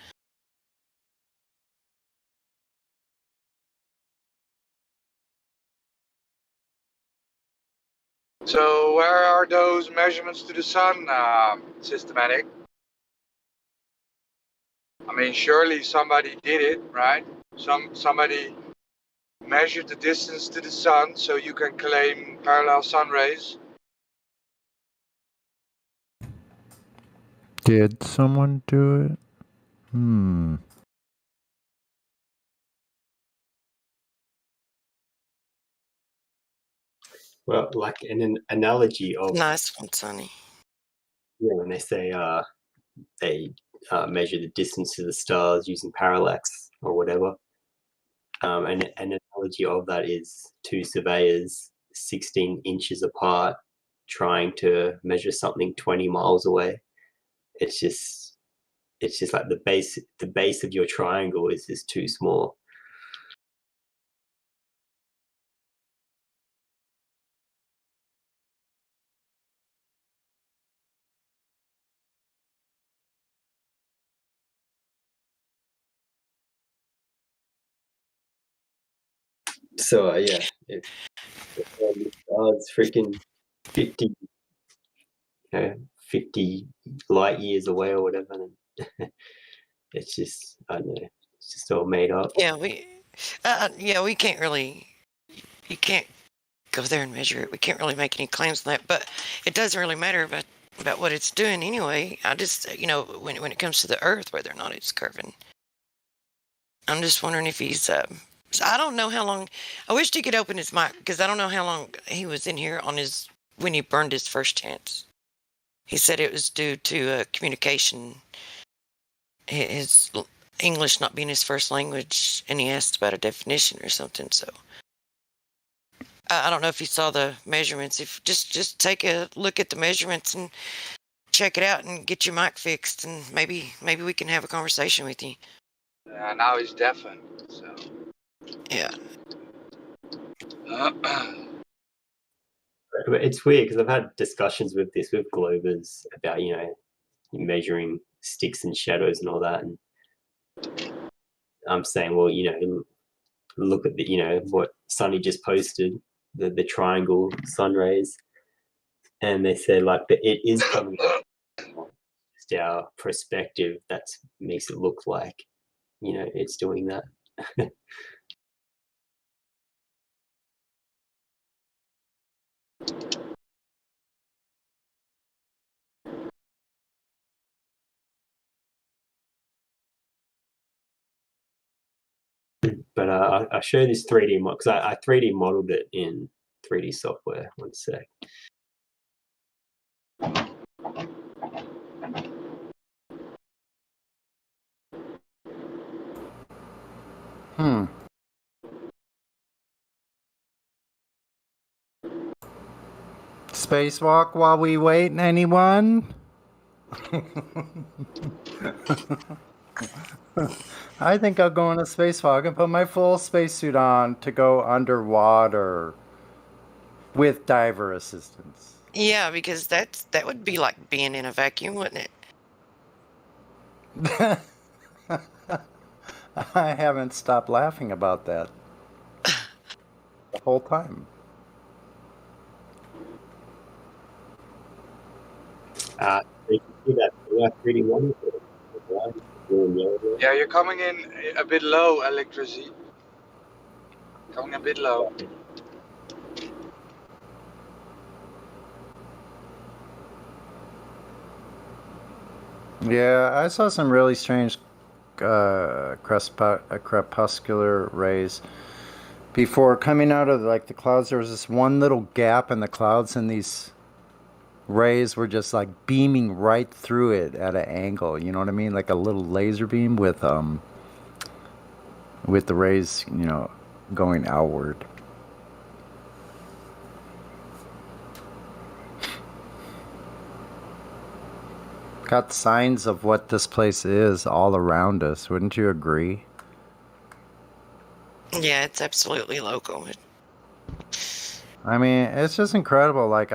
So where are those measurements to the sun, systematic? I mean, surely somebody did it, right? Somebody measured the distance to the sun so you can claim parallel sun rays. Did someone do it? Hmm. Well, like an analogy of Nice one, Sonny. yeah, when they say they measure the distance to the stars using parallax or whatever. And an analogy of that is two surveyors 16 inches apart trying to measure something 20 miles away. It's just like the base of your triangle is just too small. So yeah, if the stars freaking 50 50 light years away or whatever, then it's just, I don't know, it's just all made up. Yeah, we can't really, you can't go there and measure it. We can't really make any claims on that, but it doesn't really matter about what it's doing anyway. I just, when it comes to the Earth, whether or not it's curving, I'm just wondering if he's, I don't know how long, I wished he could open his mic, because I don't know how long he was in here when he burned his first chance. He said it was due to communication, his English not being his first language, and he asked about a definition or something. So I don't know if you saw the measurements. If just take a look at the measurements and check it out and get your mic fixed, and maybe we can have a conversation with you. Now he's deafened, so. Yeah. But it's weird because I've had discussions with Globers about, measuring sticks and shadows and all that. And I'm saying, well, look at what Sonny just posted, the triangle sun rays. And they said like that it is coming just our perspective that makes it look like, it's doing that. But I'll show you this 3D model because I 3D modeled it in 3D software. One sec. Spacewalk while we wait, anyone? I think I'll go on a spacewalk and put my full spacesuit on to go underwater with diver assistance. Yeah, because that would be like being in a vacuum, wouldn't it? I haven't stopped laughing about that the whole time. You can see that 3D model. Yeah, you're coming in a bit low, electricity. Coming a bit low. Yeah, I saw some really strange crepuscular rays. Before coming out of like the clouds, there was this one little gap in the clouds, and these rays were just like beaming right through it at an angle. You know what I mean? Like a little laser beam with the rays, going outward. Got signs of what this place is all around us. Wouldn't you agree? Yeah, it's absolutely local. I mean, it's just incredible. Like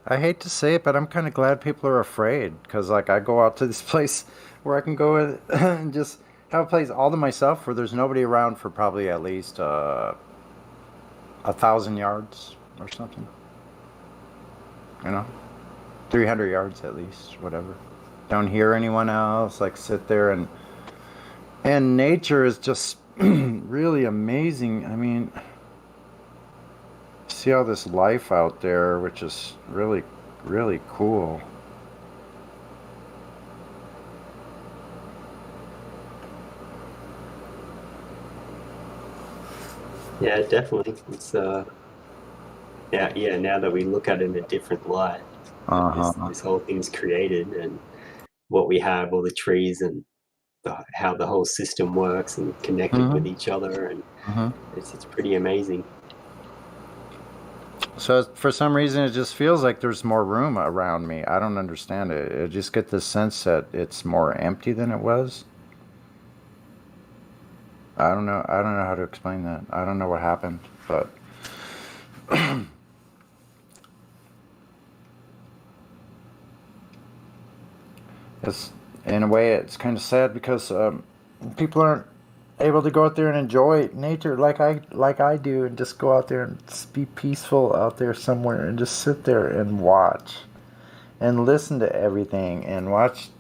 I hate to say it, but I'm kind of glad people are afraid, because like I go out to this place where I can go and just have a place all to myself where there's nobody around for probably at least 1,000 yards or something. 300 yards at least, whatever. don't hear anyone else. Like sit there and nature is just really amazing. I mean, see all this life out there, which is really, really cool. Yeah, definitely. It's yeah. Now that we look at it in a different light, this whole thing's created, and what we have, all the trees, and how the whole system works, and connected with each other, and it's pretty amazing. So for some reason, it just feels like there's more room around me. I don't understand it. I just get the sense that it's more empty than it was. I don't know. I don't know how to explain that. I don't know what happened, but it's in a way it's kind of sad because people aren't able to go out there and enjoy nature like I do, and just go out there and just be peaceful out there somewhere and just sit there and watch and listen to everything and watch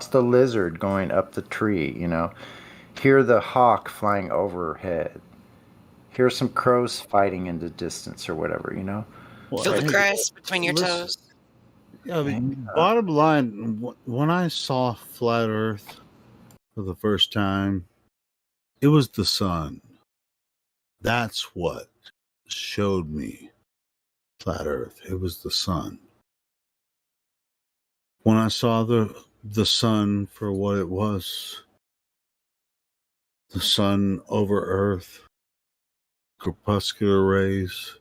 the lizard going up the tree, you know, hear the hawk flying overhead, hear some crows fighting in the distance or whatever, you know. Feel the grass between your toes. Yeah, I mean, bottom line, when I saw flat Earth for the first time, it was the sun. That's what showed me flat Earth. It was the sun. When I saw the sun for what it was, the sun over Earth, crepuscular rays,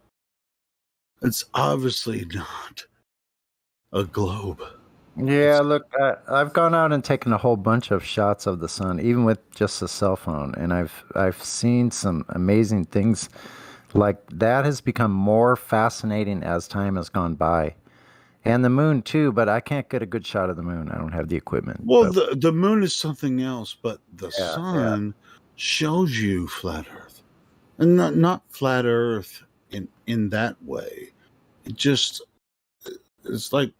it's obviously not a globe. Yeah, look, I've gone out and taken a whole bunch of shots of the sun, even with just a cell phone, and I've seen some amazing things. Like that has become more fascinating as time has gone by, and the moon too. But I can't get a good shot of the moon. I don't have the equipment. Well, but, the moon is something else, but the sun shows you flat Earth, and not flat Earth in that way. It just it's like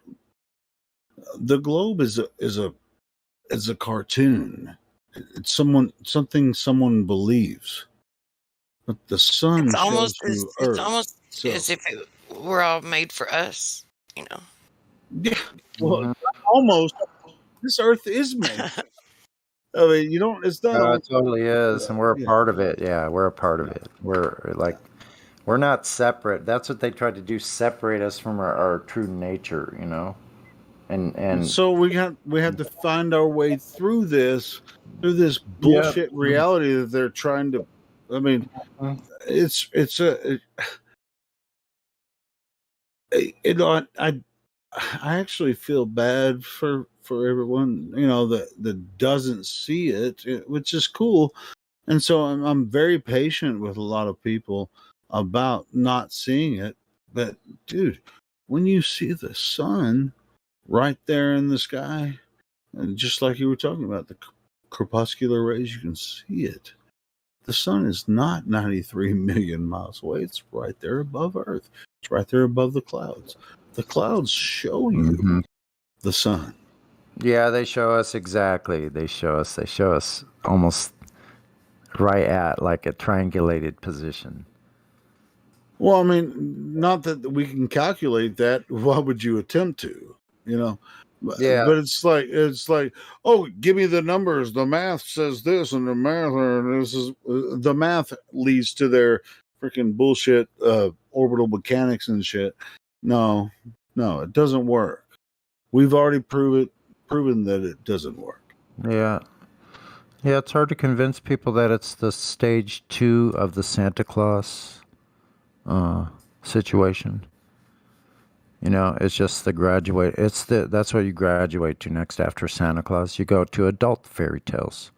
the globe is a cartoon. It's something someone believes, but the sun shows you Earth. It's almost as if it were all made for us, you know. Yeah, well, almost. This Earth is made. I mean, you don't. It's not. It totally is, and we're a part of it. Yeah, we're a part of it. We're like, we're not separate. That's what they tried to do: separate us from our true nature. You know. And so we had to find our way through this bullshit reality that they're trying to. I mean, I actually feel bad for everyone, you know, that doesn't see it, which is cool, and so I'm very patient with a lot of people about not seeing it. But dude, when you see the sun right there in the sky, and just like you were talking about the crepuscular rays, you can see it. The sun is not 93 million miles away. It's right there above Earth. It's right there above the clouds. The clouds show you the sun. Yeah, they show us exactly. They show us almost right at like a triangulated position. Well, I mean, not that we can calculate that. Why would you attempt to? You know, Yeah. But it's like, oh, give me the numbers. The math says this, and the math leads to their freaking bullshit orbital mechanics and shit. No, it doesn't work. We've already proven that it doesn't work. Yeah. Yeah, it's hard to convince people that it's the stage 2 of the Santa Claus situation. You know, it's just the graduate. That's what you graduate to next after Santa Claus. You go to adult fairy tales.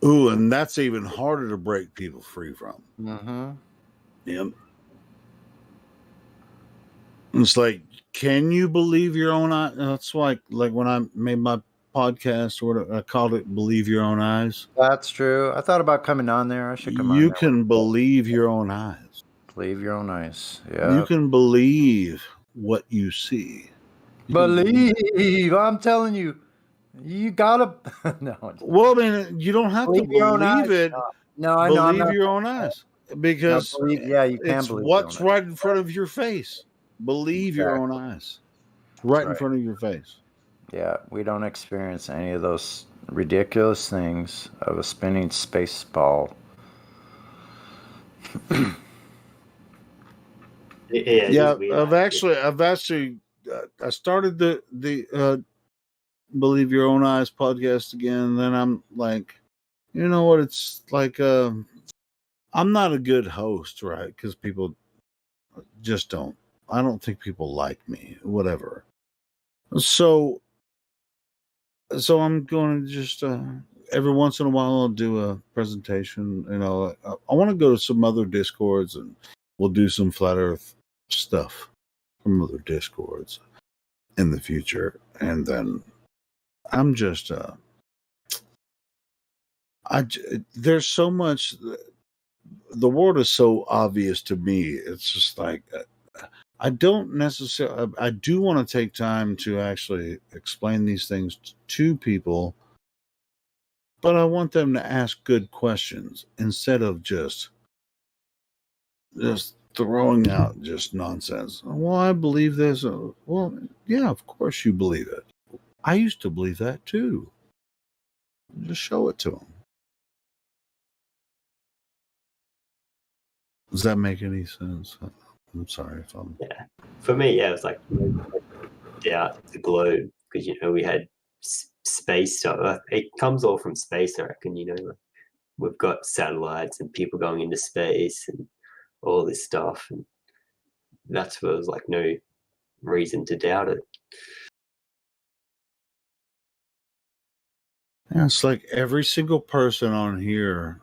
Ooh, and that's even harder to break people free from. Mm-hmm. Yep. It's like, can you believe your own eyes? That's like when I made my podcast, or I called it "Believe Your Own Eyes." That's true. I thought about coming on there. I should come on. You can believe your own eyes. Believe your own eyes. Yeah. You can believe what you see. Believe. I'm telling you. You gotta. No. Well, I mean, you don't have to Believe your own believe eyes. it. No, I know. I'm Believe not. your own eyes, No, because believe. Yeah, you can it's believe your what's own eyes. right in front of your face. Believe your own eyes. Right in Right. front of your face. Yeah, we don't experience any of those ridiculous things of a spinning space ball. Yeah, I've actually, I started the Believe Your Own Eyes podcast again. And then I'm like, you know what? It's like, I'm not a good host, right? Because people just don't. I don't think people like me. Whatever. So I'm going to just every once in a while I'll do a presentation. You know, I want to go to some other Discords and we'll do some flat Earth stuff from other Discords in the future. And then I'm just there's so much. The world is so obvious to me. It's just like I don't necessarily. I do want to take time to actually explain these things to people, but I want them to ask good questions instead of just throwing out just nonsense. Well, I believe this. Well, yeah, of course you believe it. I used to believe that too. Just show it to them. Does that make any sense? I'm sorry if I'm. Yeah, for me, yeah, it was like out the globe, because we had space stuff. It comes all from space, I reckon. Like we've got satellites and people going into space and all this stuff, and that's where there's like no reason to doubt it. Yeah, it's like every single person on here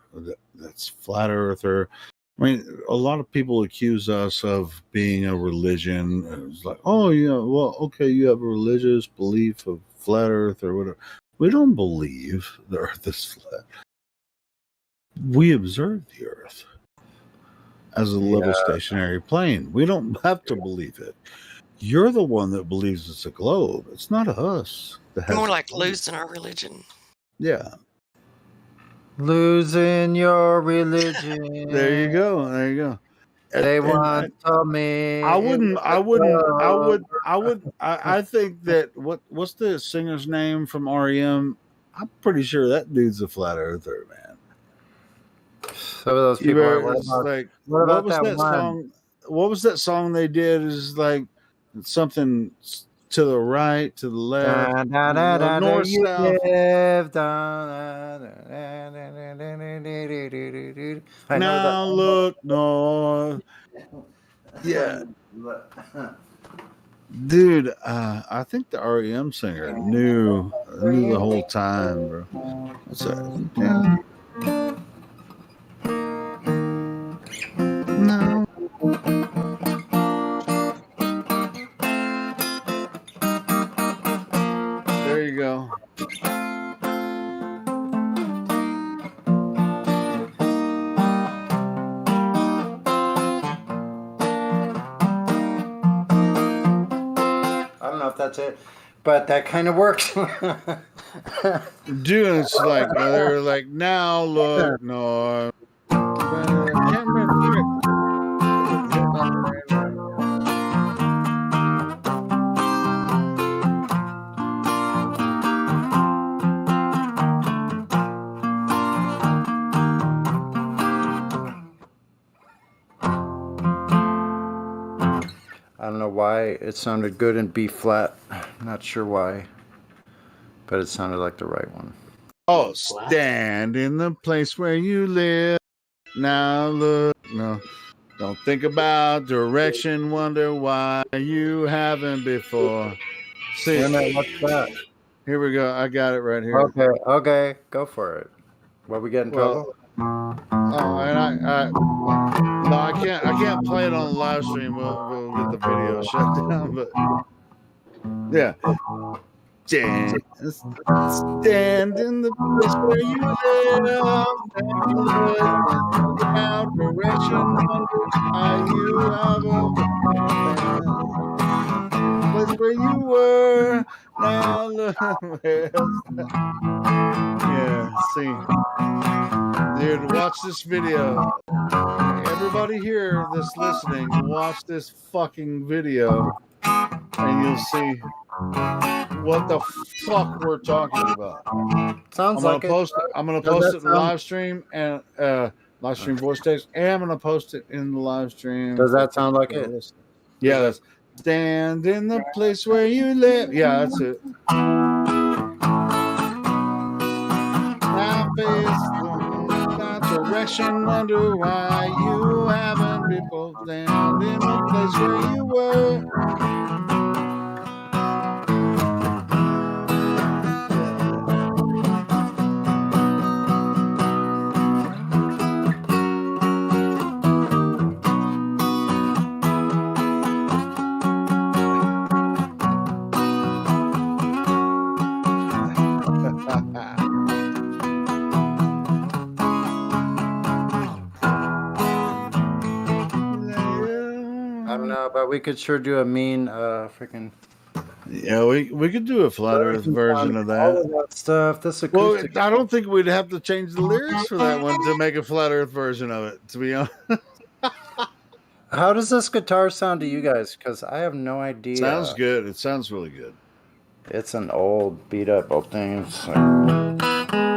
that's flat earther. I mean, a lot of people accuse us of being a religion. It's like, oh, yeah, well, okay, you have a religious belief of flat earth or whatever. We don't believe the earth is flat. We observe the earth as a little stationary plane. We don't have to believe it. You're the one that believes it's a globe. It's not us. More like losing our religion. Yeah. Losing your religion. There you go. There you go. They once told me. I think that what's the singer's name from REM? I'm pretty sure that dude's a flat earther, man. Some of those people are what was that song? What was that song they did? Is like something to the right, to the left, north, south. Now look north. Yeah. Dude, I think the REM singer knew the whole time, bro. What's that? Yeah. No. There you go. I don't know if that's it, but that kind of works. Dude, it's like they're like, now look north. I don't know why it sounded good in B flat. Not sure why, but it sounded like the right one. Oh, stand in the place where you live. Now look, no. Don't think about direction, wonder why you haven't before. See, what's that? Here we go. I got it right here. Okay, go for it. Will we get in trouble? Oh, and I can't play it on the live stream. We'll get the video shut down. But yeah, stand in the place where you live. About direction, why you have a place where you were. Now look. Yeah, see. Dude, watch this video. Everybody here that's listening, watch this fucking video and you'll see what the fuck we're talking about. Sounds like it. I'm gonna Does post that it in sound- live stream and live stream voice text, and I'm gonna post it in the live stream. Does that sound like it? Yeah, that's stand in the place where you live. Yeah, that's it. Now face that direction, wonder why you haven't before. Stand in the place where you were. I don't know, but we could sure do a mean freaking. Yeah, we could do a flat earth version of All that. of that stuff. This Well, acoustic. I don't think we'd have to change the lyrics for that one to make a flat earth version of it, to be honest. How does this guitar sound to you guys? Because I have no idea. Sounds good. It sounds really good. It's an old, beat up old thing. It's like...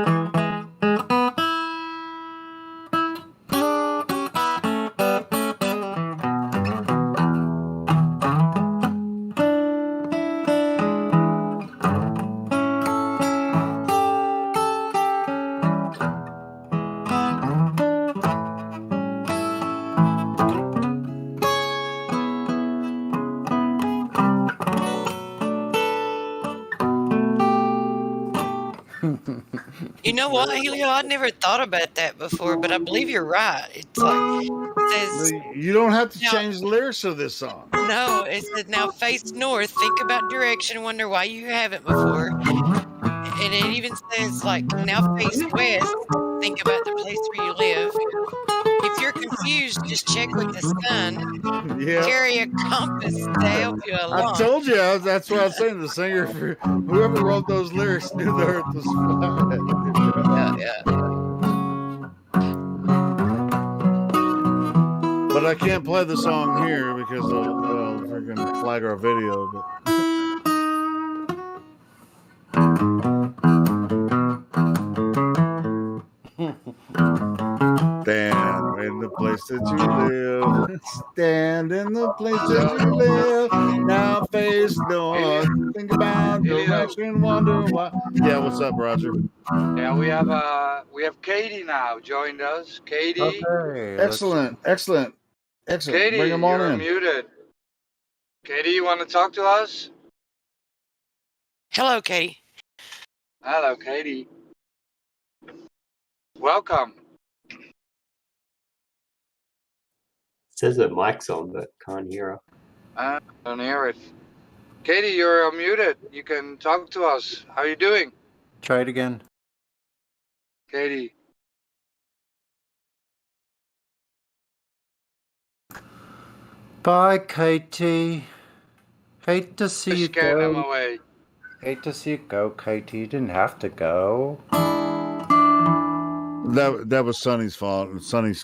You know what, Helio? I'd never thought about that before, but I believe you're right. It's like it says You don't have to now- change the lyrics of this song. no. It says now face north. Think about direction. Wonder why you haven't before. And it even says like now face west. Think about the place where you live. If you're confused, just check with the sun. Yeah. Carry a compass to help you along. I told you, that's what I was saying. The singer, whoever wrote those lyrics, knew the earth was flat. Yeah. But I can't play the song here because they'll freaking flag our video. But stand in the place that you live. Stand in the place that you live. Now face north. Think about direction. Wonder why. Yeah, what's up, Roger? Yeah, we have Katie now joined us. Katie. Okay, Excellent. Katie, Bring them on you're in. muted. Katie, you want to talk to us? Hello, Katie. Hello, Katie. Welcome. Says her mic's on, but can't hear her. I don't hear it. Katie, you're muted. You can talk to us. How are you doing, Try it again. Katie? Bye, Katie. Hate to see you Scare them go. away. Hate to see you go, Katie. You didn't have to go. That was Sonny's fault. Sonny's